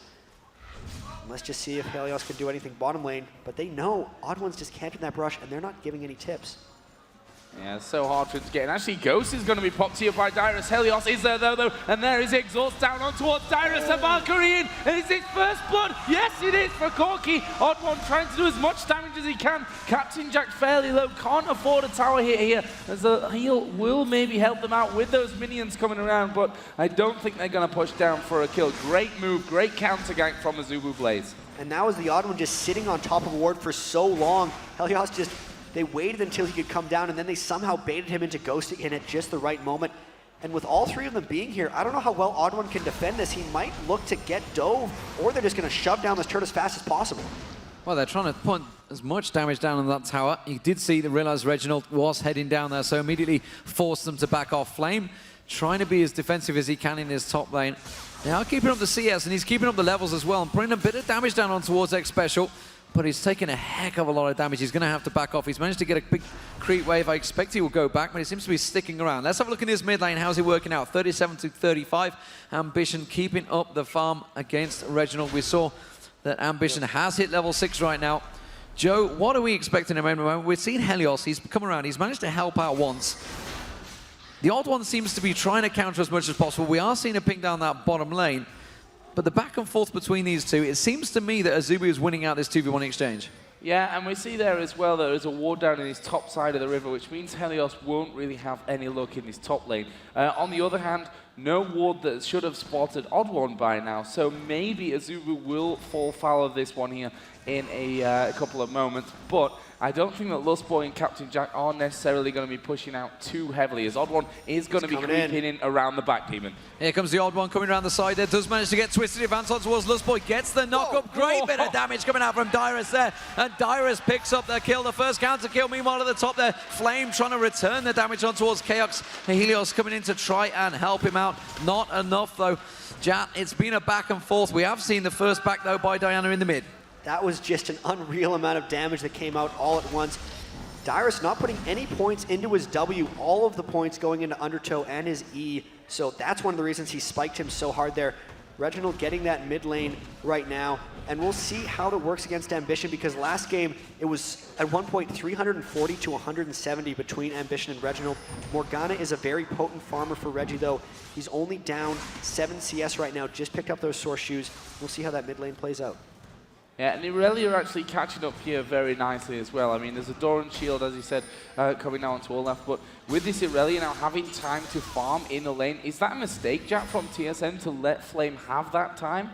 Let's just see if Helios can do anything bottom lane, but they know Odd One's just camping that brush and they're not giving any tips. Yeah, it's so hard for him to get in. Actually, Ghost is going to be popped here by Dyrus. Helios is there though, and there is Exhaust down on towards Dyrus. The Valkyrie in, and is it first blood? Yes, it is for Corki. Odd One trying to do as much damage as he can. Captain Jack fairly low, can't afford a tower hit here, as the heal will maybe help them out with those minions coming around, but I don't think they're going to push down for a kill. Great move, great counter gank from AZUBU Blaze. And now is the Odd One just sitting on top of a ward for so long. Helios just, they waited until he could come down, and then they somehow baited him into ghosting in at just the right moment. And with all 3 of them being here, I don't know how well Odd One can defend this. He might look to get dove, or they're just going to shove down this turret as fast as possible. Well, they're trying to put as much damage down on that tower. You did see the realize Reginald was heading down there, so immediately forced them to back off. Flame trying to be as defensive as he can in his top lane. They are keeping up the CS, and he's keeping up the levels as well, and putting a bit of damage down on towards xSpecial. But he's taking a heck of a lot of damage. He's going to have to back off. He's managed to get a big creep wave. I expect he will go back, but he seems to be sticking around. Let's have a look in his mid lane. How's he working out? 37 to 35. Ambition keeping up the farm against Reginald. We saw that Ambition has hit level 6 right now. Joe, what are we expecting at the moment? We've seen Helios. He's come around. He's managed to help out once. The Odd One seems to be trying to counter as much as possible. We are seeing a ping down that bottom lane. But the back and forth between these two, it seems to me that AZUBU is winning out this 2v1 exchange. Yeah, and we see there as well that there is a ward down in his top side of the river, which means Helios won't really have any luck in his top lane. On the other hand, no ward that should have spotted Odd One by now, so maybe AZUBU will fall foul of this one here in a couple of moments, but I don't think that Lustboy and Captain Jack are necessarily going to be pushing out too heavily, as Odd One is going to be creeping in around the back, Demon. Here comes the Odd One coming around the side there, does manage to get twisted advance on towards Lustboy, gets the knock-up, great bit of damage coming out from Dyrus there, and Dyrus picks up the kill, the first counter kill. Meanwhile at the top there, Flame trying to return the damage on towards Chaos. Helios coming in to try and help him out, not enough though. Jatt, it's been a back and forth. We have seen the first back though by Diana in the mid. That was just an unreal amount of damage that came out all at once. Dyrus not putting any points into his W, all of the points going into Undertow and his E, so that's one of the reasons he spiked him so hard there. Reginald getting that mid lane right now, and we'll see how it works against Ambition, because last game it was at one point 340 to 170 between Ambition and Reginald. Morgana is a very potent farmer for Reggie though. He's only down 7 CS right now, just picked up those source shoes. We'll see how that mid lane plays out. Yeah, and Irelia are actually catching up here very nicely as well. I mean, there's a Doran shield, as he said, coming now onto Olaf, but with this Irelia now having time to farm in the lane, is that a mistake, Jack, from TSM to let Flame have that time?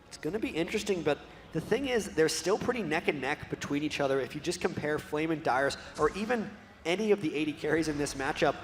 It's going to be interesting, but the thing is, they're still pretty neck and neck between each other. If you just compare Flame and Dyrus, or even any of the AD carries in this matchup,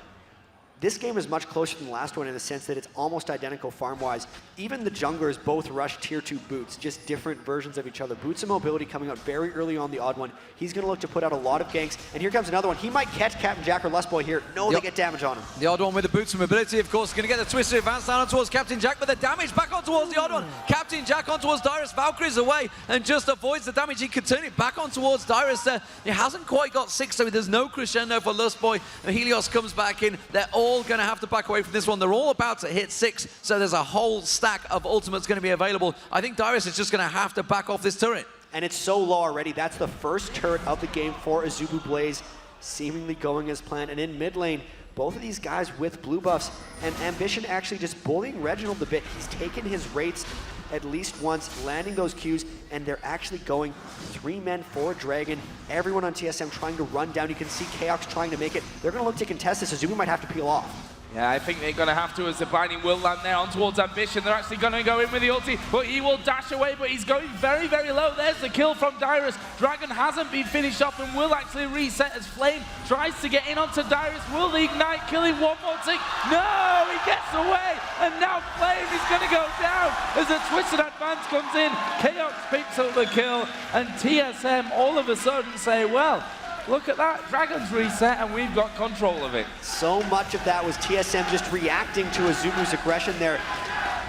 This game is much closer than the last one in the sense that it's almost identical farm-wise. Even the junglers both rush tier 2 boots, just different versions of each other. Boots and mobility coming out very early on the odd one. He's going to look to put out a lot of ganks. And here comes another one. He might catch Captain Jack or Lustboy here. No, they get damage on him. The odd one with the boots and mobility, of course, going to get the twisted advance down towards Captain Jack, but the damage back on towards the odd one. Captain Jack on towards Dyrus. Valkyrie's away and just avoids the damage. He could turn it back on towards Dyrus there. He hasn't quite got 6, so there's no crescendo for Lustboy. And Helios comes back in. They're all going to have to back away from this one. They're all about to hit 6, so there's a whole stack of ultimates going to be available. I think Dyrus is just going to have to back off this turret. And it's so low already. That's the first turret of the game for AZUBU Blaze, seemingly going as planned. And in mid lane, both of these guys with blue buffs, and Ambition actually just bullying Reginald a bit. He's taken his rates at least once, landing those Qs, and they're actually going 3 men for Dragon. Everyone on TSM trying to run down. You can see Chaos trying to make it. They're going to look to contest this. AZUBU might have to peel off. Yeah, I think they're going to have to as the binding will land there on towards Ambition. They're actually going to go in with the ulti, but he will dash away, but he's going very, very low. There's the kill from Dyrus. Dragon hasn't been finished off and will actually reset as Flame tries to get in onto Dyrus. Will the Ignite kill him? One more tick. No, he gets away, and now Flame is going to go down as a twisted advance comes in. Chaos picks up the kill, and TSM all of a sudden say, well, look at that, Dragon's reset, and we've got control of it. So much of that was TSM just reacting to AZUBU's aggression there.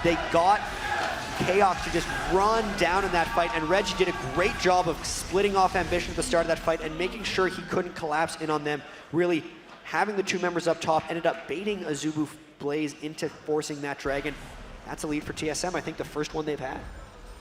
They got Chaos to just run down in that fight, and Reggie did a great job of splitting off Ambition at the start of that fight and making sure he couldn't collapse in on them. Really having the 2 members up top, ended up baiting AZUBU Blaze into forcing that Dragon. That's a lead for TSM, I think the first one they've had.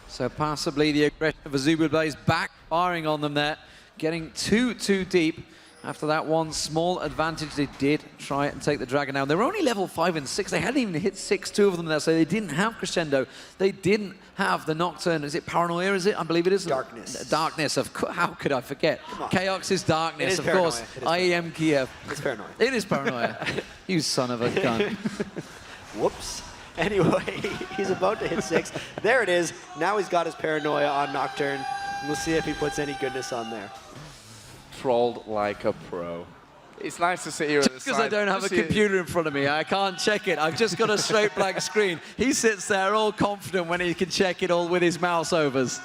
So possibly the aggression of AZUBU Blaze backfiring on them there. Getting too deep. After that one small advantage, they did try and take the Dragon down. They were only level 5 and 6. They hadn't even hit 6, 2 of them there, so they didn't have Crescendo. They didn't have the Nocturne. Is it Paranoia, is it? I believe it is. Darkness. Darkness, of course. How could I forget? Chaos is Darkness, is of paranoia. course. IEM Kiev. It's Paranoia. It is Paranoia. You son of a gun. Whoops. Anyway, he's about to hit 6. There it is. Now he's got his Paranoia on Nocturne. We'll see if he puts any goodness on there. Trolled like a pro. It's nice to sit here at the side. Because I don't have a computer in front of me, I can't check it. I've just got a straight blank screen. He sits there all confident when he can check it all with his mouse overs.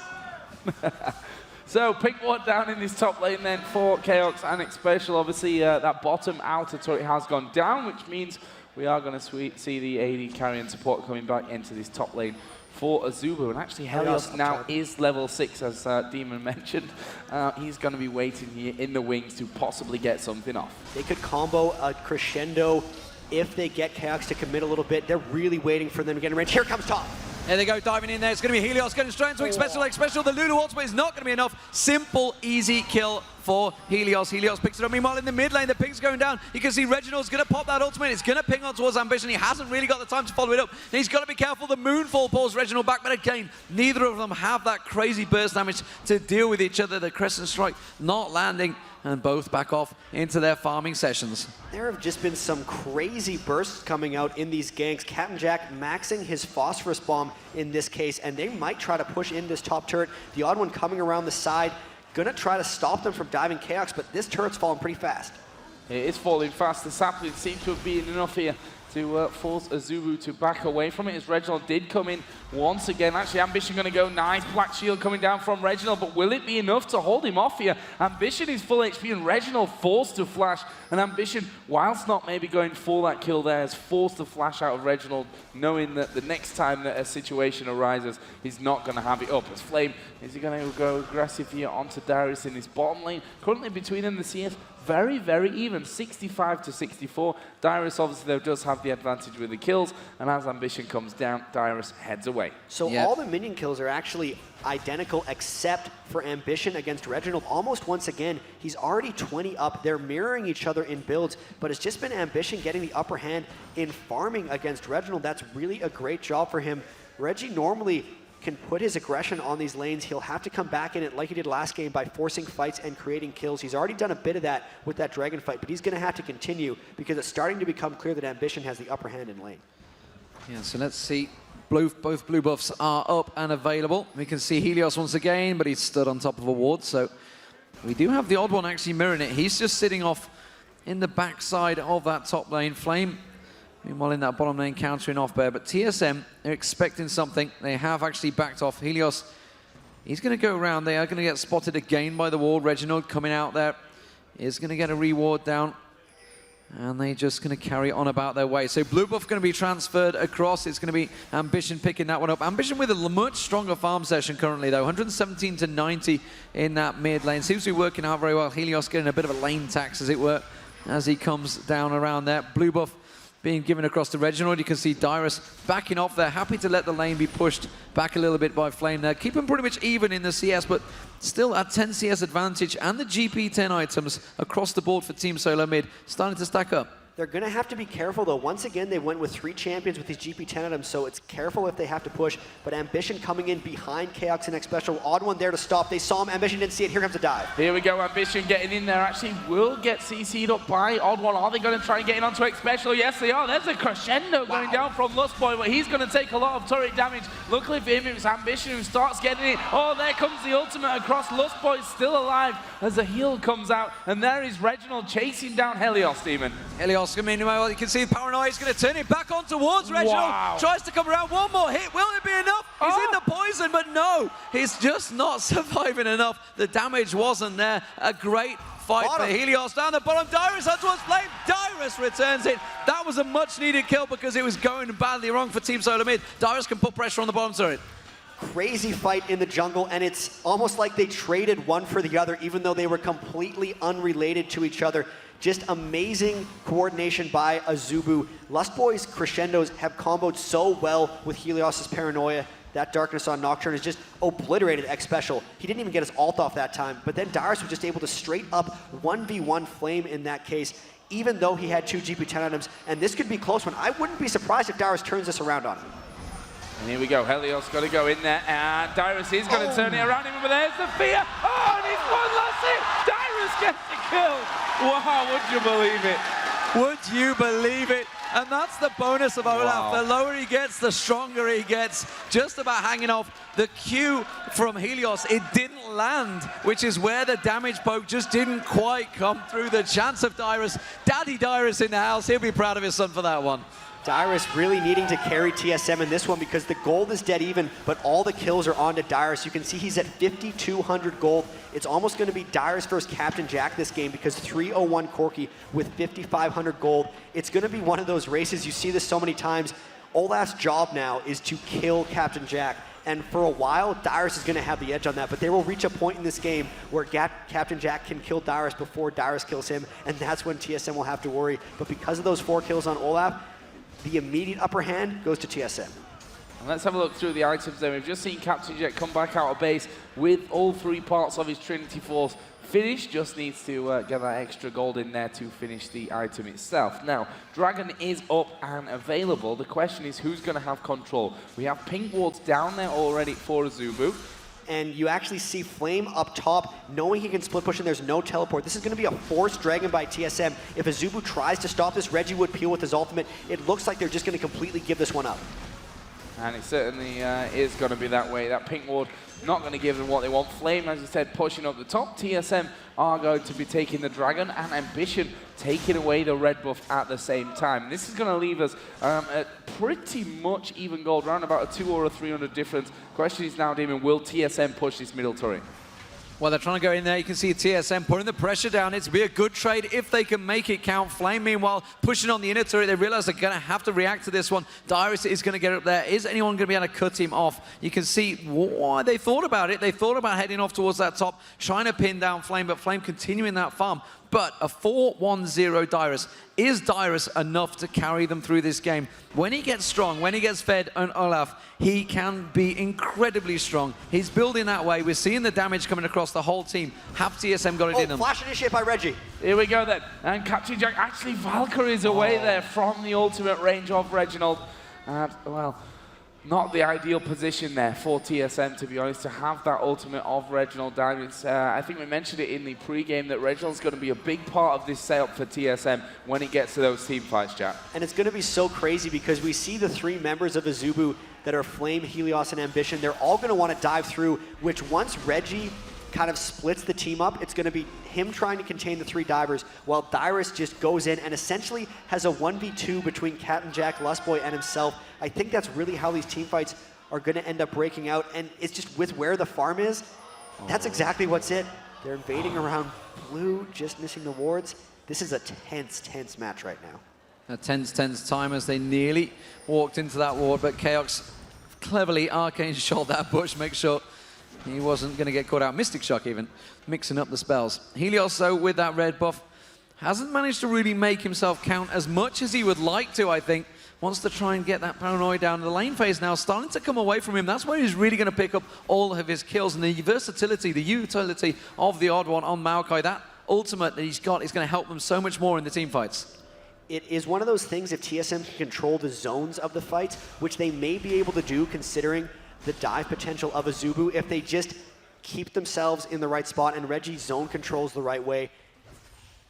So pick one down in this top lane then for Chaos and xSpecial. Obviously, that bottom outer turret has gone down, which means we are going to see the AD carry and support coming back into this top lane for AZUBU. And actually, Helios now is level 6, as Deman mentioned. He's going to be waiting here in the wings to possibly get something off. They could combo a Crescendo if they get Chaos to commit a little bit. They're really waiting for them to get in range. Here comes top. There they go, diving in there. It's going to be Helios getting straight into xSpecial. The Lulu ultimate is not going to be enough. Simple, easy kill for Helios. Helios picks it up. Meanwhile, in the mid lane, the ping's going down. You can see Reginald's going to pop that ultimate. It's going to ping on towards Ambition. He hasn't really got the time to follow it up. And he's got to be careful. The Moonfall pulls Reginald back, but again, neither of them have that crazy burst damage to deal with each other. The Crescent Strike not landing, and both back off into their farming sessions. There have just been some crazy bursts coming out in these ganks. Captain Jack maxing his Phosphorus Bomb in this case, and they might try to push in this top turret. The odd one coming around the side, gonna try to stop them from diving Chaos, but this turret's falling pretty fast. It is falling fast. The sapling seems to have been enough here to force AZUBU to back away from it, as Reginald did come in once again. Actually, Ambition going to go nice. Black Shield coming down from Reginald, but will it be enough to hold him off here? Ambition is full HP, and Reginald forced to flash. And Ambition, whilst not maybe going for that kill there, has forced the flash out of Reginald, knowing that the next time that a situation arises, he's not going to have it up. As Flame, is he going to go aggressive here onto Darius in his bottom lane? Currently between them, the CS very, very even, 65 to 64. Dyrus obviously though does have the advantage with the kills, and as Ambition comes down, Dyrus heads away. So all the minion kills are actually identical except for Ambition against Reginald. Almost once again, he's already 20 up. They're mirroring each other in builds, but it's just been Ambition getting the upper hand in farming against Reginald. That's really a great job for him. Reggie normally can put his aggression on these lanes. He'll have to come back in it like he did last game by forcing fights and creating kills. He's already done a bit of that with that Dragon fight, but he's going to have to continue because it's starting to become clear that Ambition has the upper hand in lane. Yeah, so let's see. Both blue buffs are up and available. We can see Helios once again, but he's stood on top of a ward, so we do have the odd one actually mirroring it. He's just sitting off in the backside of that top lane. Flame Meanwhile, in that bottom lane, countering off there. But TSM, they're expecting something. They have actually backed off. Helios, he's going to go around. They are going to get spotted again by the wall. Reginald coming out there is going to get a reward down. And they're just going to carry on about their way. So blue buff going to be transferred across. It's going to be Ambition picking that one up. Ambition with a much stronger farm session currently, though. 117 to 90 in that mid lane. Seems to be working out very well. Helios getting a bit of a lane tax, as it were, as he comes down around there. Blue buff being given across to Reginald. You can see Dyrus backing off there, happy to let the lane be pushed back a little bit by Flame there. Keep him pretty much even in the CS, but still at 10 CS advantage, and the GP10 items across the board for Team Solo Mid starting to stack up. They're going to have to be careful, though. Once again, they went with 3 champions with these GP10 items, so it's careful if they have to push. But Ambition coming in behind Chaos and xSpecial. Odd one there to stop. They saw him. Ambition didn't see it. Here comes a dive. Here we go. Ambition getting in there. Actually will get CC'd up by Odd One. Are they going to try and get in onto xSpecial? Yes, they are. There's a crescendo going down from Lustboy, but he's going to take a lot of turret damage. Luckily for him, it was Ambition who starts getting it. Oh, there comes the ultimate across. Lustboy still alive as the heal comes out. And there is Reginald chasing down Helios, Deman. Helios coming in. Well, you can see the paranoia is going to turn it back on towards Reginald. Wow. Tries to come around. One more hit. Will it be enough? He's in the poison, but no. He's just not surviving enough. The damage wasn't there. A great fight for Helios down the bottom. Dyrus had towards Flame. Dyrus returns it. That was a much-needed kill because it was going badly wrong for Team Solo Mid. Dyrus can put pressure on the bottom turret. Crazy fight in the jungle, and it's almost like they traded one for the other, even though they were completely unrelated to each other. Just amazing coordination by AZUBU. Lustboy's crescendos have comboed so well with Helios' paranoia. That darkness on Nocturne has just obliterated xSpecial. He didn't even get his ult off that time, but then Dyrus was just able to straight up 1v1 Flame in that case, even though he had 2 GP10 items, and this could be a close one. I wouldn't be surprised if Dyrus turns this around on him. And here we go. Helios got to go in there, and Dyrus is going to turn it around him, but there's the fear. Oh, and he's one last hit. Dyrus gets the kill. Wow, would you believe it? Would you believe it? And that's the bonus of Olaf. Wow. The lower he gets, the stronger he gets. Just about hanging off the Q from Helios. It didn't land, which is where the damage poke just didn't quite come through. The chance of Dyrus. Daddy Dyrus in the house. He'll be proud of his son for that one. Dyrus really needing to carry TSM in this one because the gold is dead even, but all the kills are onto Dyrus. You can see he's at 5,200 gold. It's almost going to be Dyrus versus Captain Jack this game because 301 Corki with 5,500 gold. It's going to be one of those races. You see this so many times. Olaf's job now is to kill Captain Jack. And for a while, Dyrus is going to have the edge on that, but there will reach a point in this game where Captain Jack can kill Dyrus before Dyrus kills him, and that's when TSM will have to worry. But because of those 4 kills on Olaf, the immediate upper hand goes to TSM. And let's have a look through the items there. We've just seen Captain Jack come back out of base with all 3 parts of his Trinity Force finished. Just needs to get that extra gold in there to finish the item itself. Now, Dragon is up and available. The question is who's going to have control? We have pink wards down there already for AZUBU. And you actually see Flame up top, knowing he can split push and there's no teleport. This is going to be a forced dragon by TSM. If AZUBU tries to stop this, Reggie would peel with his ultimate. It looks like they're just going to completely give this one up. And it certainly is going to be that way. That pink ward not going to give them what they want. Flame, as you said, pushing up the top. TSM are going to be taking the dragon, and Ambition taking away the red buff at the same time. This is going to leave us at pretty much even gold, around about a 200 or a 300 difference. Question is now, Deman, will TSM push this middle turret? Well, they're trying to go in there. You can see TSM putting the pressure down. It's be a good trade if they can make it count. Flame, meanwhile, pushing on the inner turret. They realize they're going to have to react to this one. Dyrus is going to get up there. Is anyone going to be able to cut him off? You can see why they thought about it. They thought about heading off towards that top, trying to pin down Flame, but Flame continuing that farm. But a 4-1-0 Dyrus. Is Dyrus enough to carry them through this game? When he gets strong, when he gets fed on Olaf, he can be incredibly strong. He's building that way. We're seeing the damage coming across the whole team. Have TSM got it in them? Flash initiate by Reggie. Here we go then. And Captain Jack, actually Valkyrie's away there from the ultimate range of Reginald. Well, not the ideal position there for TSM, to be honest, to have that ultimate of Reginald down. I think we mentioned it in the pre-game that Reginald's going to be a big part of this setup for TSM when it gets to those team fights, Jatt. And it's going to be so crazy because we see the 3 members of AZUBU that are Flame, Helios, and Ambition. They're all going to want to dive through, which once Reggie kind of splits the team up. It's going to be him trying to contain the 3 divers, while Dyrus just goes in and essentially has a 1v2 between Captain Jack, Lustboy, and himself. I think that's really how these team fights are going to end up breaking out, and it's just with where the farm is, that's exactly what's it. They're invading around blue, just missing the wards. This is a tense match right now. A tense time as they nearly walked into that ward, but Chaos cleverly arcane shot that bush, make sure he wasn't going to get caught out. Mystic Shock even, mixing up the spells. Helios, though, with that red buff, hasn't managed to really make himself count as much as he would like to, I think. Wants to try and get that paranoia down. The lane phase now starting to come away from him. That's where he's really going to pick up all of his kills. And the versatility, the utility of the odd one on Maokai, that ultimate that he's got is going to help them so much more in the team fights. It is one of those things, if TSM can control the zones of the fights, which they may be able to do considering the dive potential of AZUBU, if they just keep themselves in the right spot and Reggie's zone controls the right way.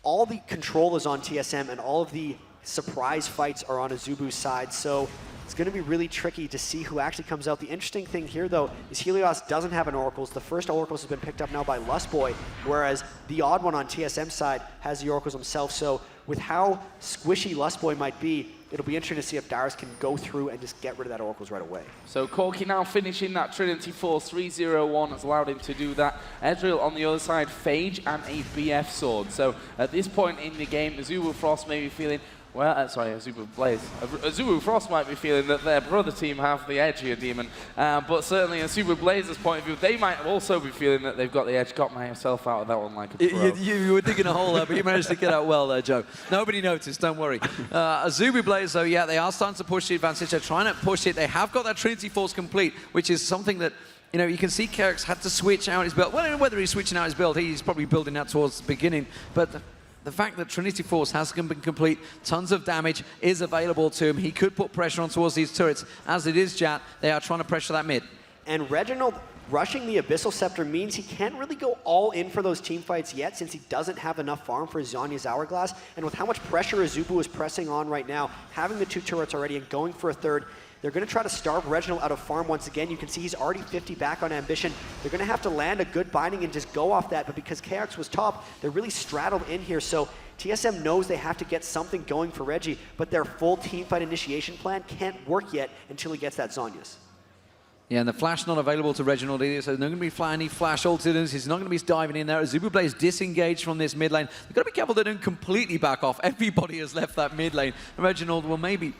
All the control is on TSM and all of the surprise fights are on AZUBU's side, so it's going to be really tricky to see who actually comes out. The interesting thing here, though, is Helios doesn't have an Oracles. The first Oracles has been picked up now by Lustboy, whereas the odd one on TSM's side has the Oracles himself. So with how squishy Lustboy might be, it'll be interesting to see if Dyrus can go through and just get rid of that Oracles right away. So Corki now finishing that Trinity Force 3-0-1 has allowed him to do that. Ezreal on the other side, Phage and a BF sword. So at this point in the game, AZUBU Frost may be feeling, well, sorry, AZUBU Blaze. AZUBU Frost might be feeling that their brother team have the edge here, Deman. But certainly, AZUBU Blaze's point of view, they might also be feeling that they've got the edge. Got myself out of that one like a pro. You were digging a hole there, but you managed to get out well there, Joe. Nobody noticed, don't worry. AZUBU Blaze, though, yeah, they are starting to push the advantage. They're trying to push it. They have got that Trinity Force complete, which is something that, you know, you can see Kerix had to switch out his build. Well, whether he's switching out his build, he's probably building that towards the beginning. But the fact that Trinity Force has been complete, tons of damage is available to him. He could put pressure on towards these turrets. As it is, Jatt, they are trying to pressure that mid. And Reginald rushing the Abyssal Scepter means he can't really go all in for those team fights yet, since he doesn't have enough farm for Zhonya's Hourglass. And with how much pressure AZUBU is pressing on right now, having the 2 turrets already and going for a third, they're going to try to starve Reginald out of farm once again. You can see he's already 50 back on Ambition. They're going to have to land a good binding and just go off that, but because KX was top, they're really straddled in here. So TSM knows they have to get something going for Reggie, but their full teamfight initiation plan can't work yet until he gets that Zhonya's. Yeah, and the flash not available to Reginald either, so there's not going to be any flash ultimatums. He's not going to be diving in there. AZUBU Blaze disengaged from this mid lane. They've got to be careful they don't completely back off. Everybody has left that mid lane. Reginald will maybe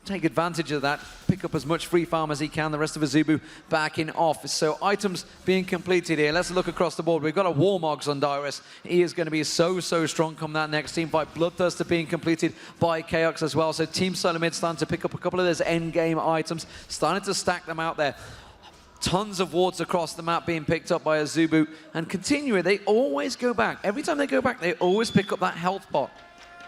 take advantage of that, pick up as much free farm as he can. The rest of AZUBU backing off. So items being completed here. Let's look across the board. We've got a Warmogs on Dyrus. He is going to be so strong come that next team fight. Bloodthirster being completed by Chaos as well. So Team Solo Mid starting to pick up a couple of those end game items, starting to stack them out there. Tons of wards across the map being picked up by AZUBU. And continuing, they always go back. Every time they go back, they always pick up that health pot.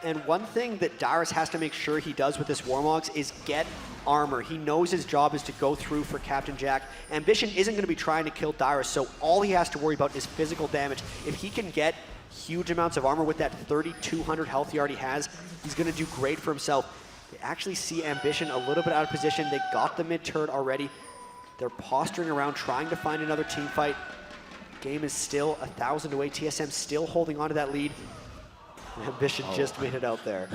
And one thing that Dyrus has to make sure he does with this Warmogs is get armor. He knows his job is to go through for Captain Jack. Ambition isn't going to be trying to kill Dyrus, so all he has to worry about is physical damage. If he can get huge amounts of armor with that 3,200 health he already has, he's going to do great for himself. They actually see Ambition a little bit out of position. They got the mid turret already. They're posturing around, trying to find another team fight. Game is still 1,000 away. TSM still holding on to that lead. Ambition just made it out there.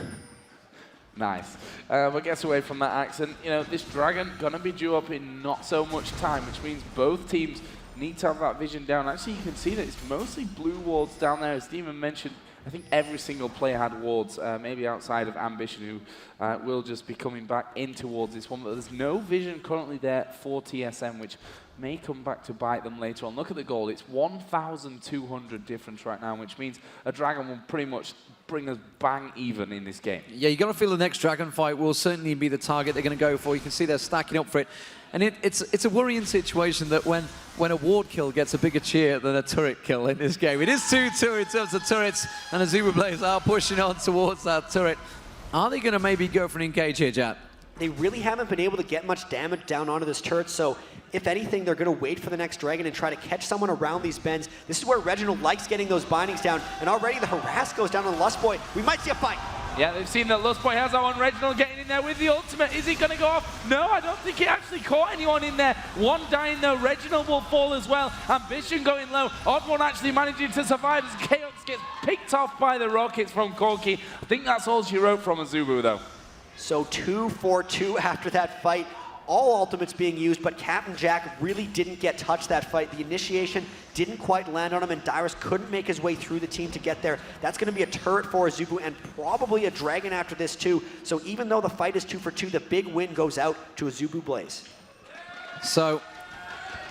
Nice. But gets away from that accent. You know, this Dragon gonna be due up in not so much time, which means both teams need to have that vision down. Actually, you can see that it's mostly blue wards down there. As Deman mentioned, I think every single player had wards, maybe outside of Ambition, who will just be coming back in towards this one. But there's no vision currently there for TSM, which may come back to bite them later on. Look at the goal. It's 1,200 difference right now, which means a Dragon will pretty much bring us bang even in this game. Yeah, you got to feel the next Dragon fight will certainly be the target they're going to go for. You can see they're stacking up for it. And it's a worrying situation that when a ward kill gets a bigger cheer than a turret kill in this game. It is 2-2 in terms of turrets, and AZUBU Blaze are pushing on towards that turret. Are they going to maybe go for an engage here, Jatt? They really haven't been able to get much damage down onto this turret, so if anything, they're going to wait for the next Dragon and try to catch someone around these bends. This is where Reginald likes getting those bindings down, and already the harass goes down on Lustboy. We might see a fight. Yeah, they've seen that Lustboy has that one. Reginald getting in there with the ultimate. Is he going to go off? No, I don't think he actually caught anyone in there. One dying though. Reginald will fall as well. Ambition going low. Odd One actually managing to survive as Chaos gets picked off by the rockets from Corki. I think that's all she wrote from AZUBU though. So 2 for 2 after that fight. All ultimates being used, but Captain Jack really didn't get touched that fight. The initiation didn't quite land on him, and Dyrus couldn't make his way through the team to get there. That's going to be a turret for AZUBU and probably a dragon after this too. So even though the fight is 2 for 2, the big win goes out to AZUBU Blaze. So,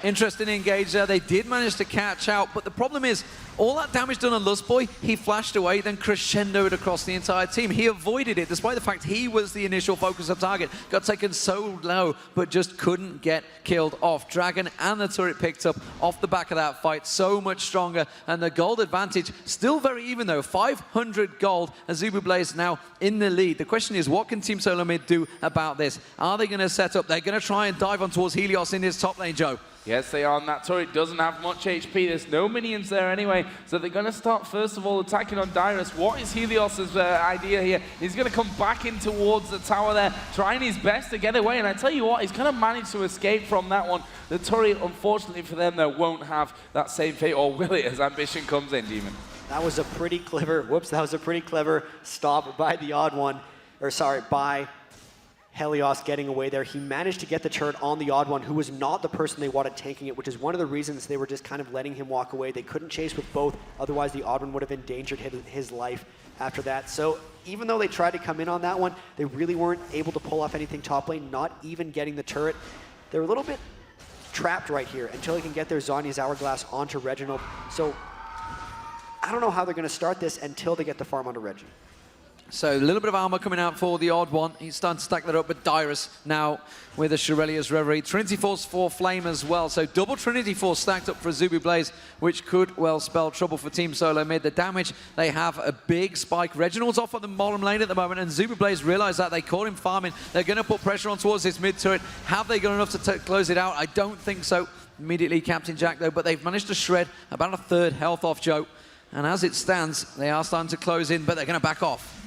interesting engage there. They did manage to catch out, but the problem is, all that damage done on Lustboy, he flashed away, then crescendoed across the entire team. He avoided it, despite the fact he was the initial focus of target. Got taken so low, but just couldn't get killed off. Dragon and the turret picked up off the back of that fight, so much stronger. And the gold advantage, still very even though, 500 gold. AZUBU Blaze now in the lead. The question is, what can Team Solo Mid do about this? Are they going to set up? They're going to try and dive on towards Helios in his top lane, Joe. Yes, they are, and that turret doesn't have much HP. There's no minions there anyway, so they're going to start, first of all, attacking on Dyrus. What is Helios' idea here? He's going to come back in towards the tower there, trying his best to get away, and I tell you what, he's going to manage to escape from that one. The turret, unfortunately for them, though, won't have that same fate, or will it, as Ambition comes in, Demon? That was a pretty clever, that was a pretty clever stop by the Odd One, or sorry, by Helios getting away there. He managed to get the turret on the Odd One, who was not the person they wanted tanking it, which is one of the reasons they were just kind of letting him walk away. They couldn't chase with both, otherwise the Odd One would have endangered his life after that. So even though they tried to come in on that one, they really weren't able to pull off anything top lane, not even getting the turret. They're a little bit trapped right here until they can get their Zhonya's Hourglass onto Reginald. So I don't know how they're going to start this until they get the farm onto Reggie. So a little bit of armor coming out for the Odd One. He's starting to stack that up, but Dyrus now with a Shurelya's Reverie. Trinity Force for Flame as well. So double Trinity Force stacked up for AZUBU Blaze, which could well spell trouble for Team Solo Mid. The damage, they have a big spike. Reginald's off on the bottom lane at the moment, and AZUBU Blaze realize that. They caught him farming. They're going to put pressure on towards this mid turret. Have they got enough to close it out? I don't think so. Immediately Captain Jack, though, but they've managed to shred about a third health off Joe. And as it stands, they are starting to close in, but they're going to back off.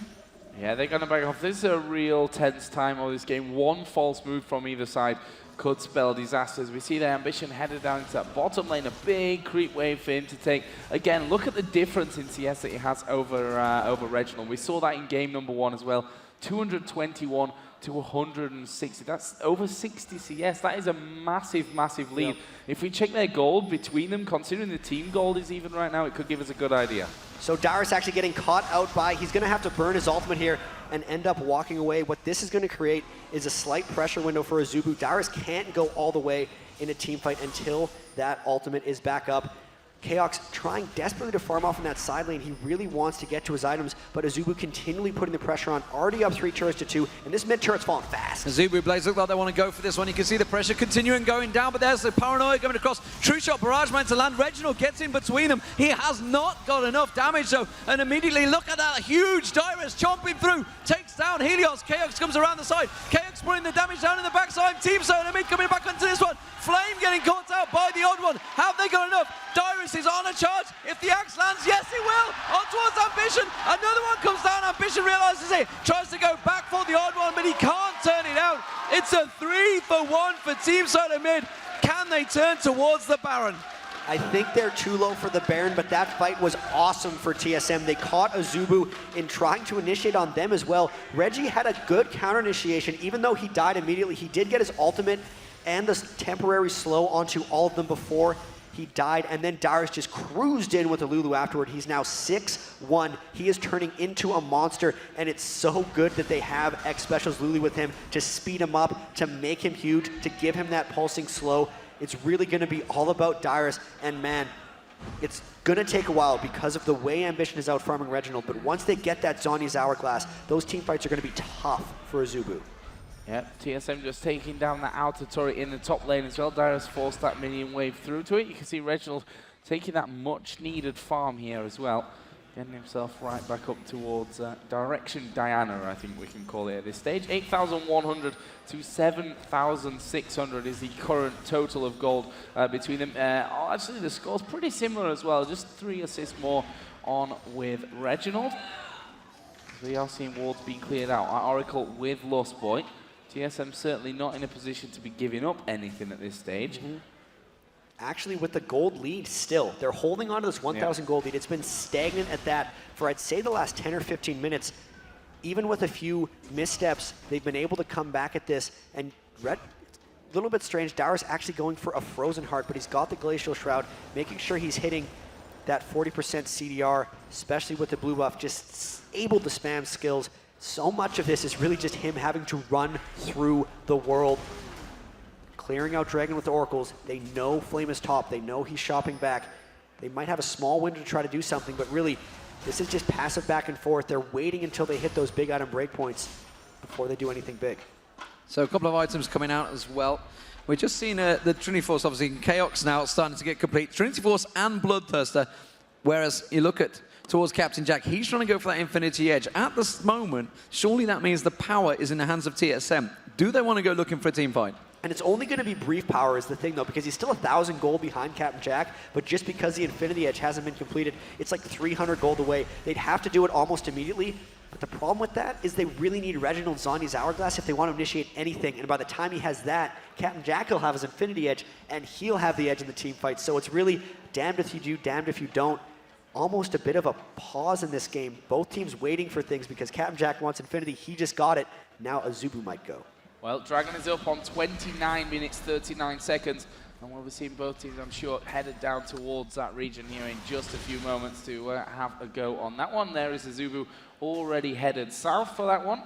Yeah, they're going to back off. This is a real tense time of this game. One false move from either side could spell disasters. We see their Ambition headed down to that bottom lane, a big creep wave for him to take. Again, look at the difference in CS that he has over Reginald. We saw that in game number 1 as well. 221 to 160. That's over 60 CS. That is a massive, massive lead. Yep. If we check their gold between them, considering the team gold is even right now, it could give us a good idea. So Dyrus actually getting caught out by, he's going to have to burn his ultimate here and end up walking away. What this is going to create is a slight pressure window for AZUBU. Dyrus can't go all the way in a team fight until that ultimate is back up. Chaos trying desperately to farm off in that side lane. He really wants to get to his items, but AZUBU continually putting the pressure on. Already up 3 turrets to 2, and this mid turret's falling fast. AZUBU Blaze look like they want to go for this one. You can see the pressure continuing going down, but there's the paranoia coming across. True Shot Barrage Man to land. Reginald gets in between them. He has not got enough damage though, and immediately look at that huge Dyrus chomping through, takes down Helios. Chaos comes around the side. Chaos putting the damage down in the backside. Team Solo Mid coming back onto this one. Flame getting caught out by the Odd One. Have they got enough? Dyrus is on a charge. If the axe lands, yes it will. On towards Ambition. Another one comes down. Ambition realizes it. Tries to go back for the Odd One, but he can't turn it out. It's a 3-for-1 for Team Solo Mid. Can they turn towards the Baron? I think they're too low for the Baron, but that fight was awesome for TSM. They caught AZUBU in trying to initiate on them as well. Reggie had a good counter initiation. Even though he died immediately, he did get his ultimate and the temporary slow onto all of them before he died, and then Dyrus just cruised in with a Lulu afterward. He's now 6-1. He is turning into a monster, and it's so good that they have X Specials Lulu with him to speed him up, to make him huge, to give him that pulsing slow. It's really going to be all about Dyrus, and man, it's going to take a while because of the way Ambition is out farming Reginald, but once they get that Zhonya's Hourglass, those team fights are going to be tough for AZUBU. Yep, TSM just taking down the outer turret in the top lane as well. Dyrus forced that minion wave through to it. You can see Reginald taking that much needed farm here as well. Getting himself right back up towards direction Diana, I think we can call it at this stage. 8,100 to 7,600 is the current total of gold between them. Actually, the score's pretty similar as well. Just 3 assists more on with Reginald. We are seeing wards being cleared out. Oracle with Lustboy. TSM certainly not in a position to be giving up anything at this stage. Actually, with the gold lead still, they're holding on to this 1,000 gold lead. It's been stagnant at that for, I'd say, the last 10 or 15 minutes. Even with a few missteps, they've been able to come back at this. And Red, a little bit strange, Dower's actually going for a Frozen Heart, but he's got the Glacial Shroud, making sure he's hitting that 40% CDR, especially with the blue buff, just able to spam skills. So much of this is really just him having to run through the world. Clearing out Dragon with the Oracles. They know Flame is top. They know he's shopping back. They might have a small window to try to do something, but really, this is just passive back and forth. They're waiting until they hit those big item breakpoints before they do anything big. So a couple of items coming out as well. We've just seen the Trinity Force, obviously, in Chaos now starting to get complete. Trinity Force and Bloodthirster, whereas you look at towards Captain Jack, he's trying to go for that Infinity Edge. At this moment, surely that means the power is in the hands of TSM. Do they want to go looking for a team fight? And it's only going to be brief power is the thing, though, because he's still 1,000 gold behind Captain Jack, but just because the Infinity Edge hasn't been completed, it's like 300 gold away. They'd have to do it almost immediately, but the problem with that is they really need Reginald Zondi's Hourglass if they want to initiate anything, and by the time he has that, Captain Jack will have his Infinity Edge, and he'll have the edge in the team fight, so it's really damned if you do, damned if you don't. Almost a bit of a pause in this game. Both teams waiting for things because Captain Jack wants Infinity, he just got it, now AZUBU might go. Well, Dragon is up on 29 minutes, 39 seconds. And we'll be seeing both teams, I'm sure, headed down towards that region here in just a few moments to have a go on that one. There is AZUBU already headed south for that one.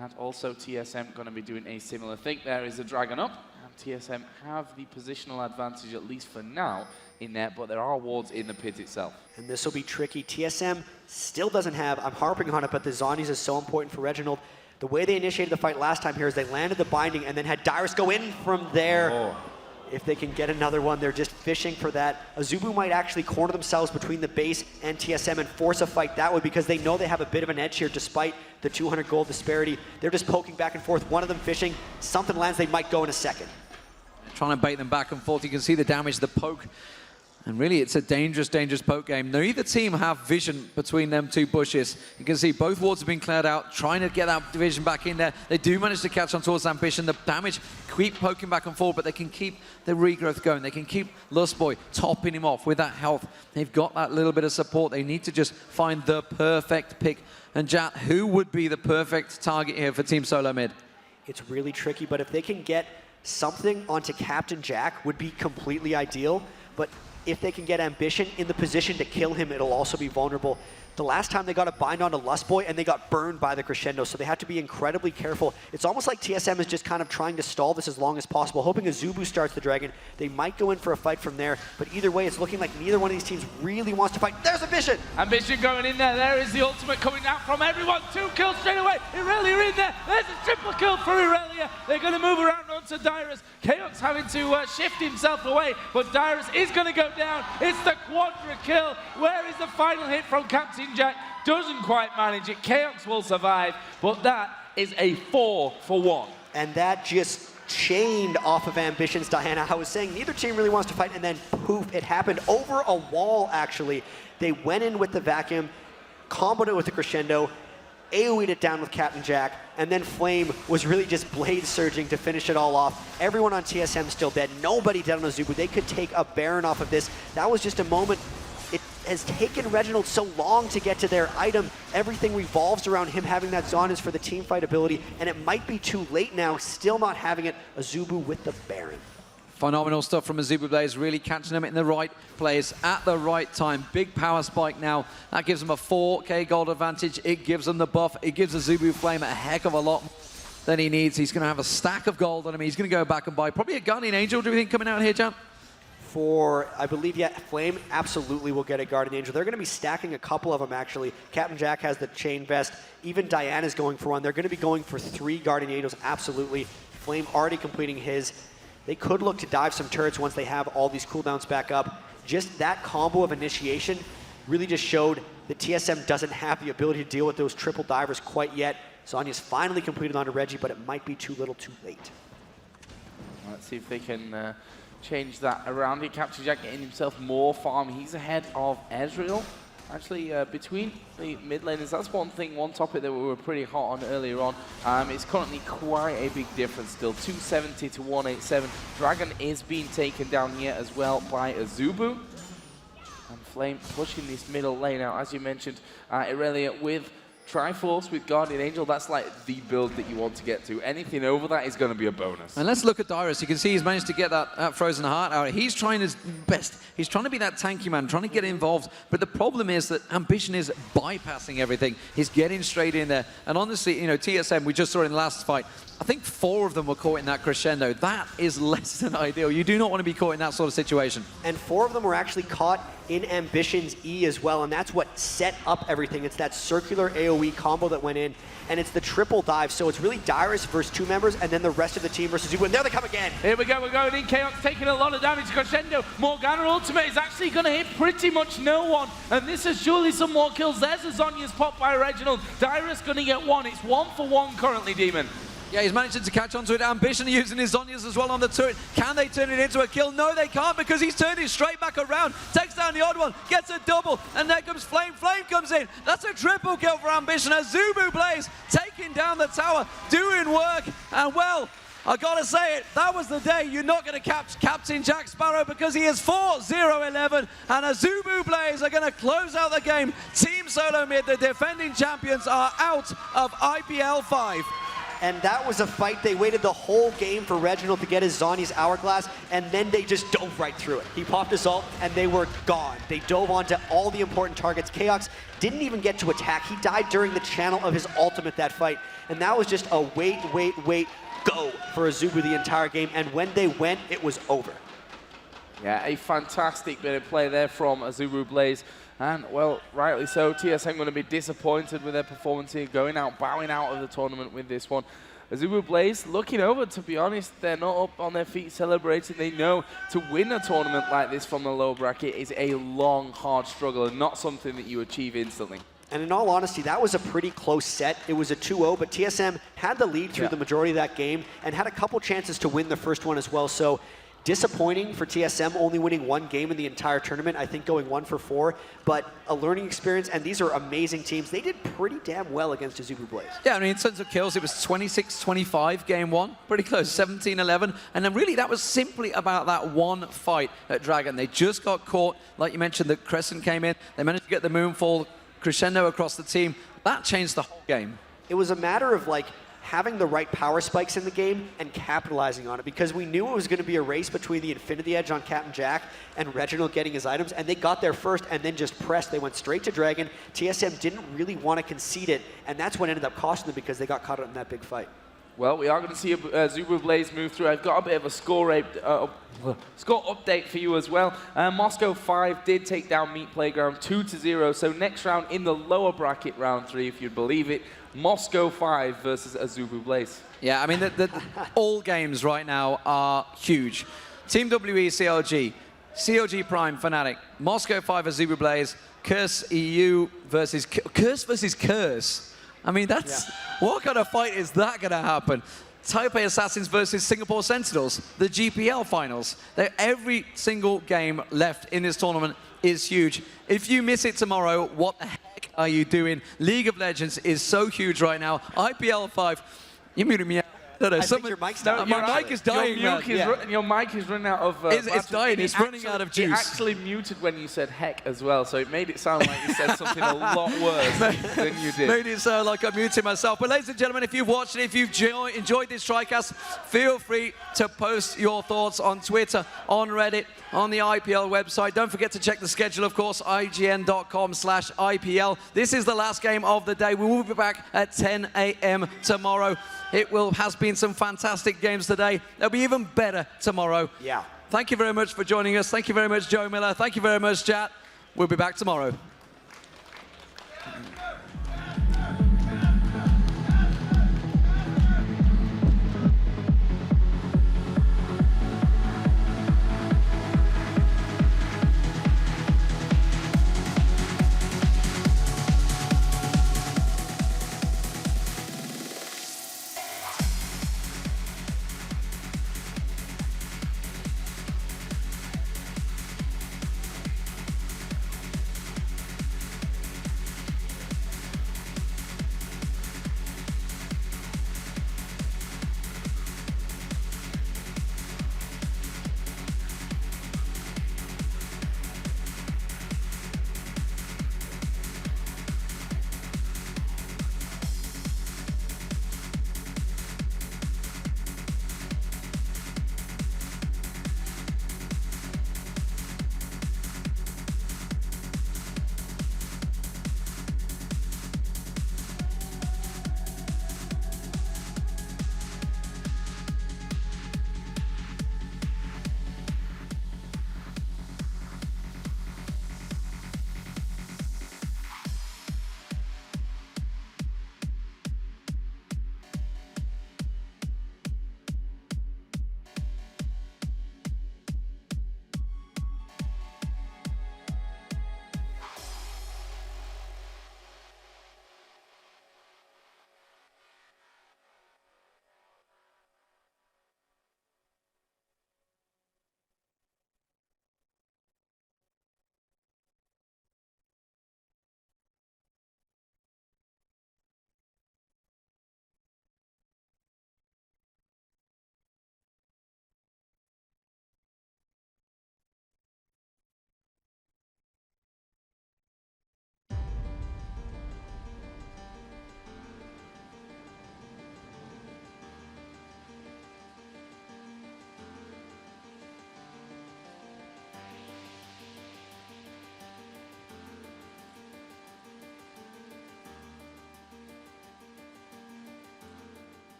And also TSM going to be doing a similar thing. There is the Dragon up. And TSM have the positional advantage, at least for now, in there. But there are wards in the pit itself. And this will be tricky. TSM still doesn't have, I'm harping on it, but the Zombies is so important for Reginald. The way they initiated the fight last time here is they landed the binding and then had Dyrus go in from there. Oh. If they can get another one, they're just fishing for that. AZUBU might actually corner themselves between the base and TSM and force a fight that way because they know they have a bit of an edge here despite the 200 gold disparity. They're just poking back and forth, one of them fishing. Something lands, they might go in a second. Trying to bait them back and forth. You can see the damage, the poke. And really, it's a dangerous, dangerous poke game. Neither team have vision between them two bushes. You can see both wards have been cleared out, trying to get that division back in there. They do manage to catch on towards Ambition. The damage keep poking back and forth, but they can keep the regrowth going. They can keep Lustboy topping him off with that health. They've got that little bit of support. They need to just find the perfect pick. And Jatt, who would be the perfect target here for Team Solo Mid? It's really tricky, but if they can get something onto Captain Jack would be completely ideal. But if they can get Ambition in the position to kill him, it'll also be vulnerable. The last time they got a bind onto Lustboy and they got burned by the Crescendo, so they have to be incredibly careful. It's almost like TSM is just kind of trying to stall this as long as possible, hoping AZUBU starts the Dragon. They might go in for a fight from there, but either way, it's looking like neither one of these teams really wants to fight. There's Ambition! Ambition going in there. There is the ultimate coming out from everyone. 2 kills straight away. Irelia in there. There's a triple kill for Irelia. They're going to move around onto Dyrus. Chaos having to shift himself away, but Dyrus is going to go down. It's the quadra kill. Where is the final hit from Captain Jack? Doesn't quite manage it. Chaos will survive, but that is a 4-for-1. And that just chained off of Ambition's Diana. I was saying neither team really wants to fight, and then poof, it happened over a wall, actually. They went in with the vacuum, comboed it with the Crescendo, AoE'd it down with Captain Jack, and then Flame was really just blade surging to finish it all off. Everyone on TSM still dead. Nobody dead on AZUBU. They could take a Baron off of this. That was just a moment. It has taken Reginald so long to get to their item. Everything revolves around him having that Zonas for the team fight ability, and it might be too late now, still not having it. AZUBU with the Baron. Phenomenal stuff from AZUBU Blaze, really catching them in the right place at the right time. Big power spike now. That gives them a 4k gold advantage. It gives them the buff. It gives AZUBU Flame a heck of a lot than he needs. He's going to have a stack of gold on him. He's going to go back and buy probably a Guardian Angel, do you think, coming out here, Jatt? For, I believe, yeah, Flame absolutely will get a Guardian Angel. They're going to be stacking a couple of them, actually. Captain Jack has the chain vest. Even Diana's going for one. They're going to be going for 3 Guardian Angels, absolutely. Flame already completing his. They could look to dive some turrets once they have all these cooldowns back up. Just that combo of initiation really just showed that TSM doesn't have the ability to deal with those triple divers quite yet. Zonya's finally completed onto Reggie, but it might be too little too late. Let's see if they can change that around here. Captain Jack getting himself more farm. He's ahead of Ezreal. Actually, between the mid laners, that's one topic that we were pretty hot on earlier on. It's currently quite a big difference still, 270 to 187. Dragon is being taken down here as well by AZUBU. And Flame pushing this middle lane out, as you mentioned, Irelia with Triforce with Guardian Angel, that's like the build that you want to get to. Anything over that is going to be a bonus. And let's look at Dyrus. You can see he's managed to get that Frozen Heart out. He's trying his best. He's trying to be that tanky man, trying to get involved. But the problem is that Ambition is bypassing everything. He's getting straight in there. And honestly, you know, TSM, we just saw it in the last fight, I think 4 of them were caught in that crescendo. That is less than ideal. You do not want to be caught in that sort of situation. And 4 of them were actually caught in Ambition's E as well, and that's what set up everything. It's that circular AoE combo that went in, and it's the triple dive. So it's really Dyrus versus 2 members, and then the rest of the team versus you. And there they come again. Here we go, we're going in. Chaos taking a lot of damage. Crescendo, Morgana ultimate is actually going to hit pretty much no one. And this is surely some more kills. There's a Zhonya's pop by Reginald. Dyrus going to get 1. It's 1 for 1 currently, Deman. Yeah, he's managing to catch onto it. Ambition using his Zhonyas as well on the turret. Can they turn it into a kill? No, they can't, because he's turned it straight back around. Takes down the odd one, gets a double, and there comes Flame. Flame comes in. That's a triple kill for Ambition. AZUBU Blaze taking down the tower, doing work. And well, I gotta say it, that was the day you're not gonna catch Captain Jack Sparrow, because he is 4-0-11, and AZUBU Blaze are gonna close out the game. Team Solo Mid, the defending champions, are out of IPL5. And that was a fight. They waited the whole game for Reginald to get his Zhonya's Hourglass, and then they just dove right through it. He popped his ult, and they were gone. They dove onto all the important targets. Chaos didn't even get to attack. He died during the channel of his ultimate that fight. And that was just a wait, go for AZUBU the entire game. And when they went, it was over. Yeah, a fantastic bit of play there from AZUBU Blaze. And, well, rightly so, TSM going to be disappointed with their performance here, going out, bowing out of the tournament with this one. AZUBU Blaze looking over, to be honest, they're not up on their feet celebrating. They know to win a tournament like this from the low bracket is a long, hard struggle and not something that you achieve instantly. And in all honesty, that was a pretty close set. It was a 2-0, but TSM had the lead through the majority of that game and had a couple chances to win the first one as well. So disappointing for TSM, only winning 1 game in the entire tournament, I think going 1 for 4, but a learning experience, and these are amazing teams. They did pretty damn well against AZUBU Blaze. Yeah, I mean, in terms of kills, it was 26-25 game 1, pretty close, 17-11, and then really that was simply about that one fight at Dragon. They just got caught, like you mentioned, the Crescent came in, they managed to get the Moonfall crescendo across the team. That changed the whole game. It was a matter of like having the right power spikes in the game and capitalizing on it, because we knew it was going to be a race between the Infinity Edge on Captain Jack and Reginald getting his items, and they got there first and then just pressed. They went straight to Dragon. TSM didn't really want to concede it, and that's what ended up costing them, because they got caught up in that big fight. Well, we are going to see AZUBU Blaze move through. I've got a bit of a score update for you as well. Moscow 5 did take down Meat Playground 2-0, so next round in the lower bracket, round 3, if you'd believe it, Moscow 5 versus AZUBU Blaze. Yeah, I mean, all games right now are huge. Team WE, CLG, CLG Prime, Fnatic, Moscow 5 AZUBU Blaze, Curse EU versus Curse. I mean, that's what kind of fight is that going to happen? Taipei Assassins versus Singapore Sentinels, the GPL finals. Every single game left in this tournament is huge. If you miss it tomorrow, what the heck are you doing? League of Legends is so huge right now. IPL5, you're muting me out. No, I think your mic's dying. My mic is dying. Your mic is running out of... it's dying. It's running out of juice. It actually muted when you said heck as well, so it made it sound like you said something a lot worse than you did. Made it sound like I'm muting myself. But ladies and gentlemen, if you've watched it, if you've enjoyed this TriCast, feel free to post your thoughts on Twitter, on Reddit, on the IPL website. Don't forget to check the schedule, of course, ign.com/IPL. This is the last game of the day. We will be back at 10 a.m. tomorrow. It has been some fantastic games today. They'll be even better tomorrow. Yeah. Thank you very much for joining us. Thank you very much, Joe Miller. Thank you very much, Jatt. We'll be back tomorrow.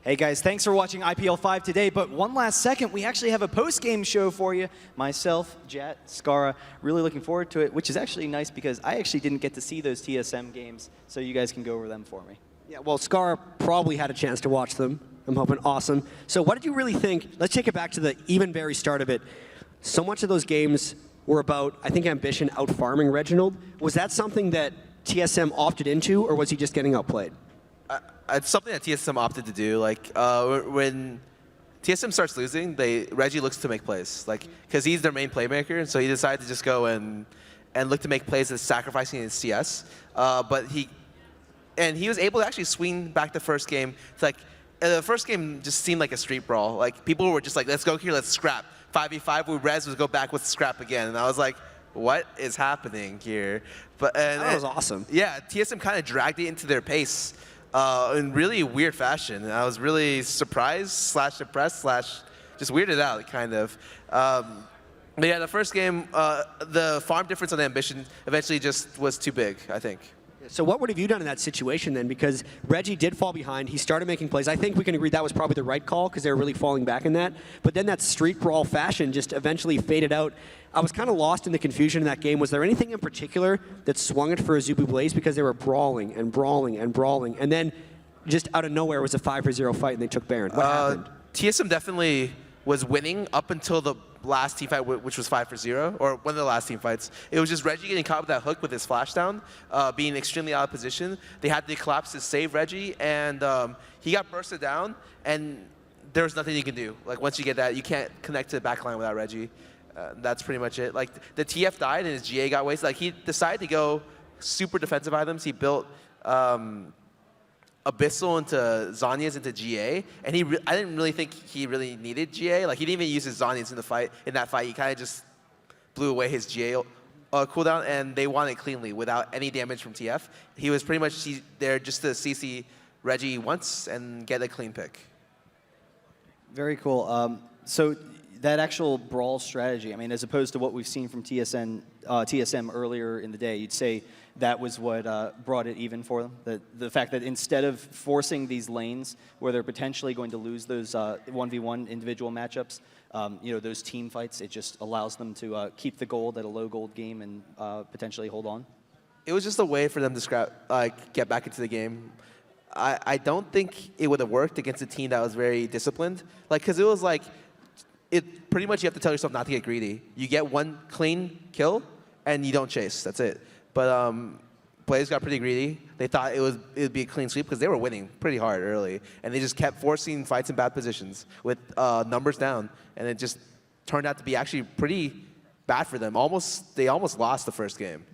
Hey guys, thanks for watching IPL5 today, but one last second, we actually have a post-game show for you. Myself, Jatt, Skara, really looking forward to it, which is actually nice because I actually didn't get to see those TSM games, so you guys can go over them for me. Yeah, well, Skara probably had a chance to watch them. I'm hoping. Awesome. So what did you really think? Let's take it back to the even very start of it. So much of those games were about, I think, Ambition out-farming Reginald. Was that something that TSM opted into, or was he just getting outplayed? It's something that TSM opted to do. Like when TSM starts losing, Reggie looks to make plays, like because he's their main playmaker, and so he decided to just go and look to make plays as sacrificing his CS. But he was able to actually swing back the first game. It's like the first game just seemed like a street brawl. Like people were just like, let's go here, let's scrap. 5v5, we res, let's go back, let's scrap again. And I was like, what is happening here? That was awesome. Yeah, TSM kind of dragged it into their pace. In really weird fashion. And I was really surprised / depressed / just weirded out, kind of. But yeah, the first game, the farm difference on the Ambition eventually just was too big, I think. So what would have you done in that situation then? Because Reggie did fall behind. He started making plays. I think we can agree that was probably the right call because they were really falling back in that. But then that street brawl fashion just eventually faded out. I was kind of lost in the confusion in that game. Was there anything in particular that swung it for AZUBU Blaze? Because they were brawling and brawling and brawling. And then just out of nowhere was a 5-0 fight and they took Baron. What happened? TSM definitely was winning up until the last team fight, which was 5-0, or one of the last team fights. It was just Reggie getting caught with that hook with his flash down, being extremely out of position. They had to collapse to save Reggie, and he got bursted down, and there was nothing you can do. Like once you get that, you can't connect to the backline without Reggie. That's pretty much it. Like the TF died and his GA got wasted. Like he decided to go super defensive items. He built Abyssal into Zhonya's into GA, and I didn't really think he really needed GA. Like he didn't even use his Zhonya's in that fight. He kind of just blew away his GA cooldown, and they won it cleanly without any damage from TF. He was pretty much there just to CC Reggie once and get a clean pick. Very cool. So that actual brawl strategy, I mean, as opposed to what we've seen from TSM earlier in the day, you'd say that was what brought it even for them? The fact that instead of forcing these lanes where they're potentially going to lose those 1v1 individual matchups, those team fights, it just allows them to keep the gold at a low gold game and potentially hold on? It was just a way for them to get back into the game. I don't think it would have worked against a team that was very disciplined. Because it was like, pretty much you have to tell yourself not to get greedy. You get one clean kill, and you don't chase. That's it. But players got pretty greedy. They thought it would be a clean sweep because they were winning pretty hard early, and they just kept forcing fights in bad positions with numbers down, and it just turned out to be actually pretty bad for them. They almost lost the first game.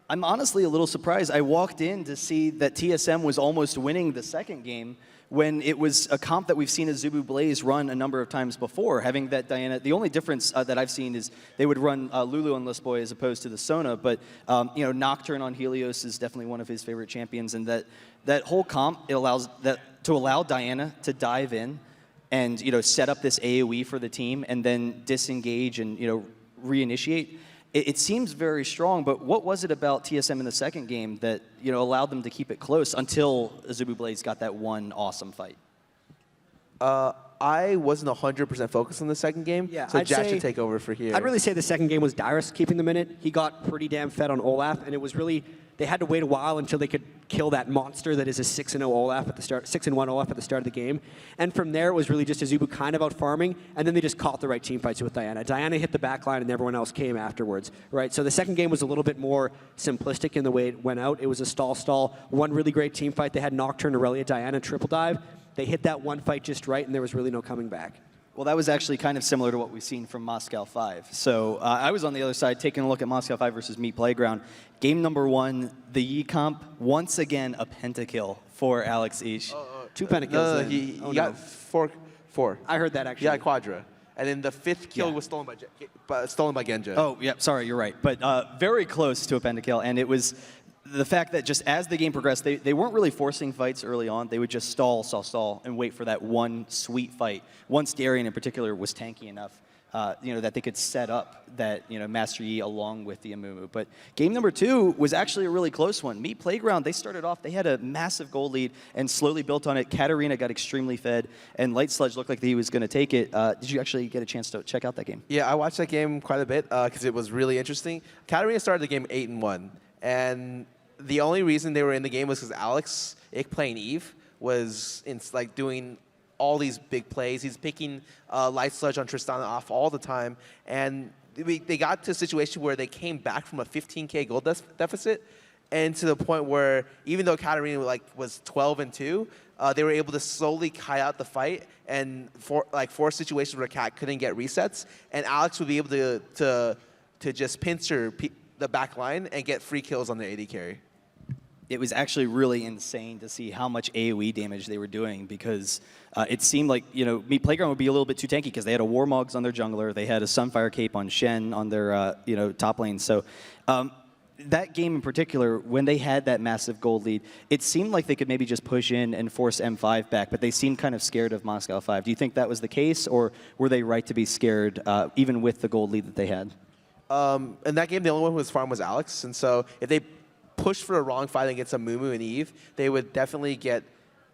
I'm honestly a little surprised. I walked in to see that TSM was almost winning the second game when it was a comp that we've seen AZUBU Blaze run a number of times before, having that Diana. The only difference that I've seen is they would run Lulu on Lustboy as opposed to the Sona, but Nocturne on Helios is definitely one of his favorite champions, and that whole comp, it allows to allow Diana to dive in and set up this AoE for the team and then disengage and reinitiate. It seems very strong, but what was it about TSM in the second game that allowed them to keep it close until AZUBU Blaze got that one awesome fight? I wasn't 100% focused on the second game, so Jatt should take over for here. I'd really say the second game was Dyrus keeping them in it. He got pretty damn fed on Olaf, and it was really, they had to wait a while until they could kill that monster that is a 6-0 Olaf at the start, 6-1 Olaf at the start of the game. And from there, it was really just AZUBU kind of out farming, and then they just caught the right team fights with Diana. Diana hit the back line, and everyone else came afterwards, right? So the second game was a little bit more simplistic in the way it went out. It was a stall, one really great team fight. They had Nocturne, Aurelia, Diana, triple dive. They hit that one fight just right, and there was really no coming back. Well, that was actually kind of similar to what we've seen from Moscow 5. So I was on the other side taking a look at Moscow 5 versus Meat Playground. Game number 1, the Yi comp, once again a pentakill for Alex Ish. 2 pentakills. He got four. I heard that actually. Yeah, quadra. And then the 5th kill was stolen by Genja. Oh, yeah, sorry, you're right. But very close to a pentakill, and it was the fact that just as the game progressed, they weren't really forcing fights early on. They would just stall, and wait for that one sweet fight. Once Darian in particular was tanky enough that they could set up that, Master Yi along with the Amumu. But game number 2 was actually a really close one. Meat Playground, they started off, they had a massive gold lead and slowly built on it. Katarina got extremely fed, and LightSludge looked like he was going to take it. Did you actually get a chance to check out that game? Yeah, I watched that game quite a bit because it was really interesting. Katarina started the game 8-1, and the only reason they were in the game was because Alex, playing Eve, was doing all these big plays. He's picking LightSludge on Tristana off all the time. And they got to a situation where they came back from a 15K gold deficit, and to the point where even though Katarina was 12-2, they were able to slowly kite out the fight and force situations where Kat couldn't get resets. And Alex would be able to just pincer the back line and get free kills on the AD carry. It was actually really insane to see how much AoE damage they were doing, because it seemed like, Meat Playground would be a little bit too tanky because they had a Warmogs on their jungler, they had a Sunfire Cape on Shen on their top lane. So that game in particular, when they had that massive gold lead, it seemed like they could maybe just push in and force M5 back, but they seemed kind of scared of Moscow 5. Do you think that was the case, or were they right to be scared even with the gold lead that they had? In that game, the only one who was farmed was Alex, and so if they pushed for a wrong fight against a Mumu and Eve, they would definitely get,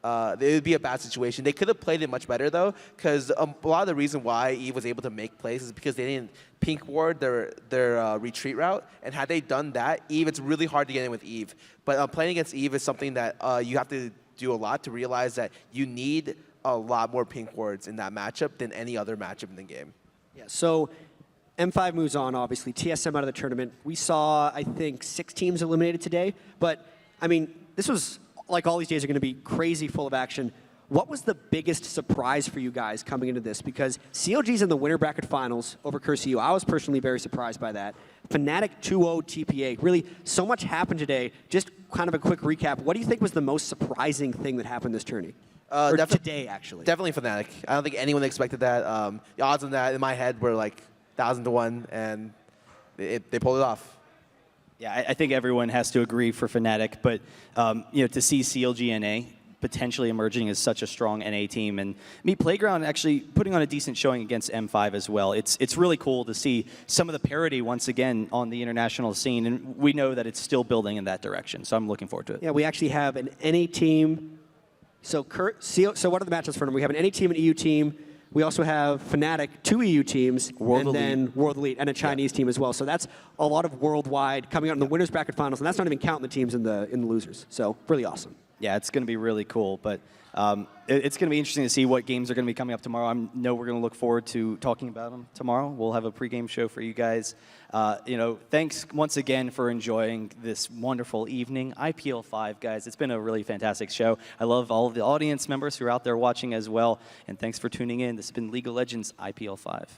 it would be a bad situation. They could have played it much better though, because a lot of the reason why Eve was able to make plays is because they didn't pink ward their retreat route, and had they done that, Eve, it's really hard to get in with Eve. But playing against Eve is something that you have to do a lot to realize that you need a lot more pink wards in that matchup than any other matchup in the game. Yeah, so M5 moves on, obviously. TSM out of the tournament. We saw, I think, 6 teams eliminated today. But, I mean, this was, like all these days are going to be crazy full of action. What was the biggest surprise for you guys coming into this? Because CLG's in the winner bracket finals over CurseU. I was personally very surprised by that. FNATIC 2-0 TPA. Really, so much happened today. Just kind of a quick recap. What do you think was the most surprising thing that happened this tourney? Or today, actually. Definitely FNATIC. I don't think anyone expected that. The odds on that in my head were like 1,000-1, and they pulled it off. Yeah, I think everyone has to agree for FNATIC, but to see CLG NA potentially emerging as such a strong NA team, and Meat Playground actually putting on a decent showing against M5 as well. It's really cool to see some of the parity once again on the international scene, and we know that it's still building in that direction, so I'm looking forward to it. Yeah, we actually have an NA team. So what are the matchups for them? We have an NA team, an EU team. We also have FNATIC, 2 EU teams, then World Elite, and a Chinese team as well. So that's a lot of worldwide coming out in the winners bracket finals, and that's not even counting the teams in the losers. So really awesome. Yeah, it's going to be really cool, but it's going to be interesting to see what games are going to be coming up tomorrow. I know we're going to look forward to talking about them tomorrow. We'll have a pregame show for you guys. Thanks once again for enjoying this wonderful evening. IPL5, guys, it's been a really fantastic show. I love all of the audience members who are out there watching as well, and thanks for tuning in. This has been League of Legends IPL5.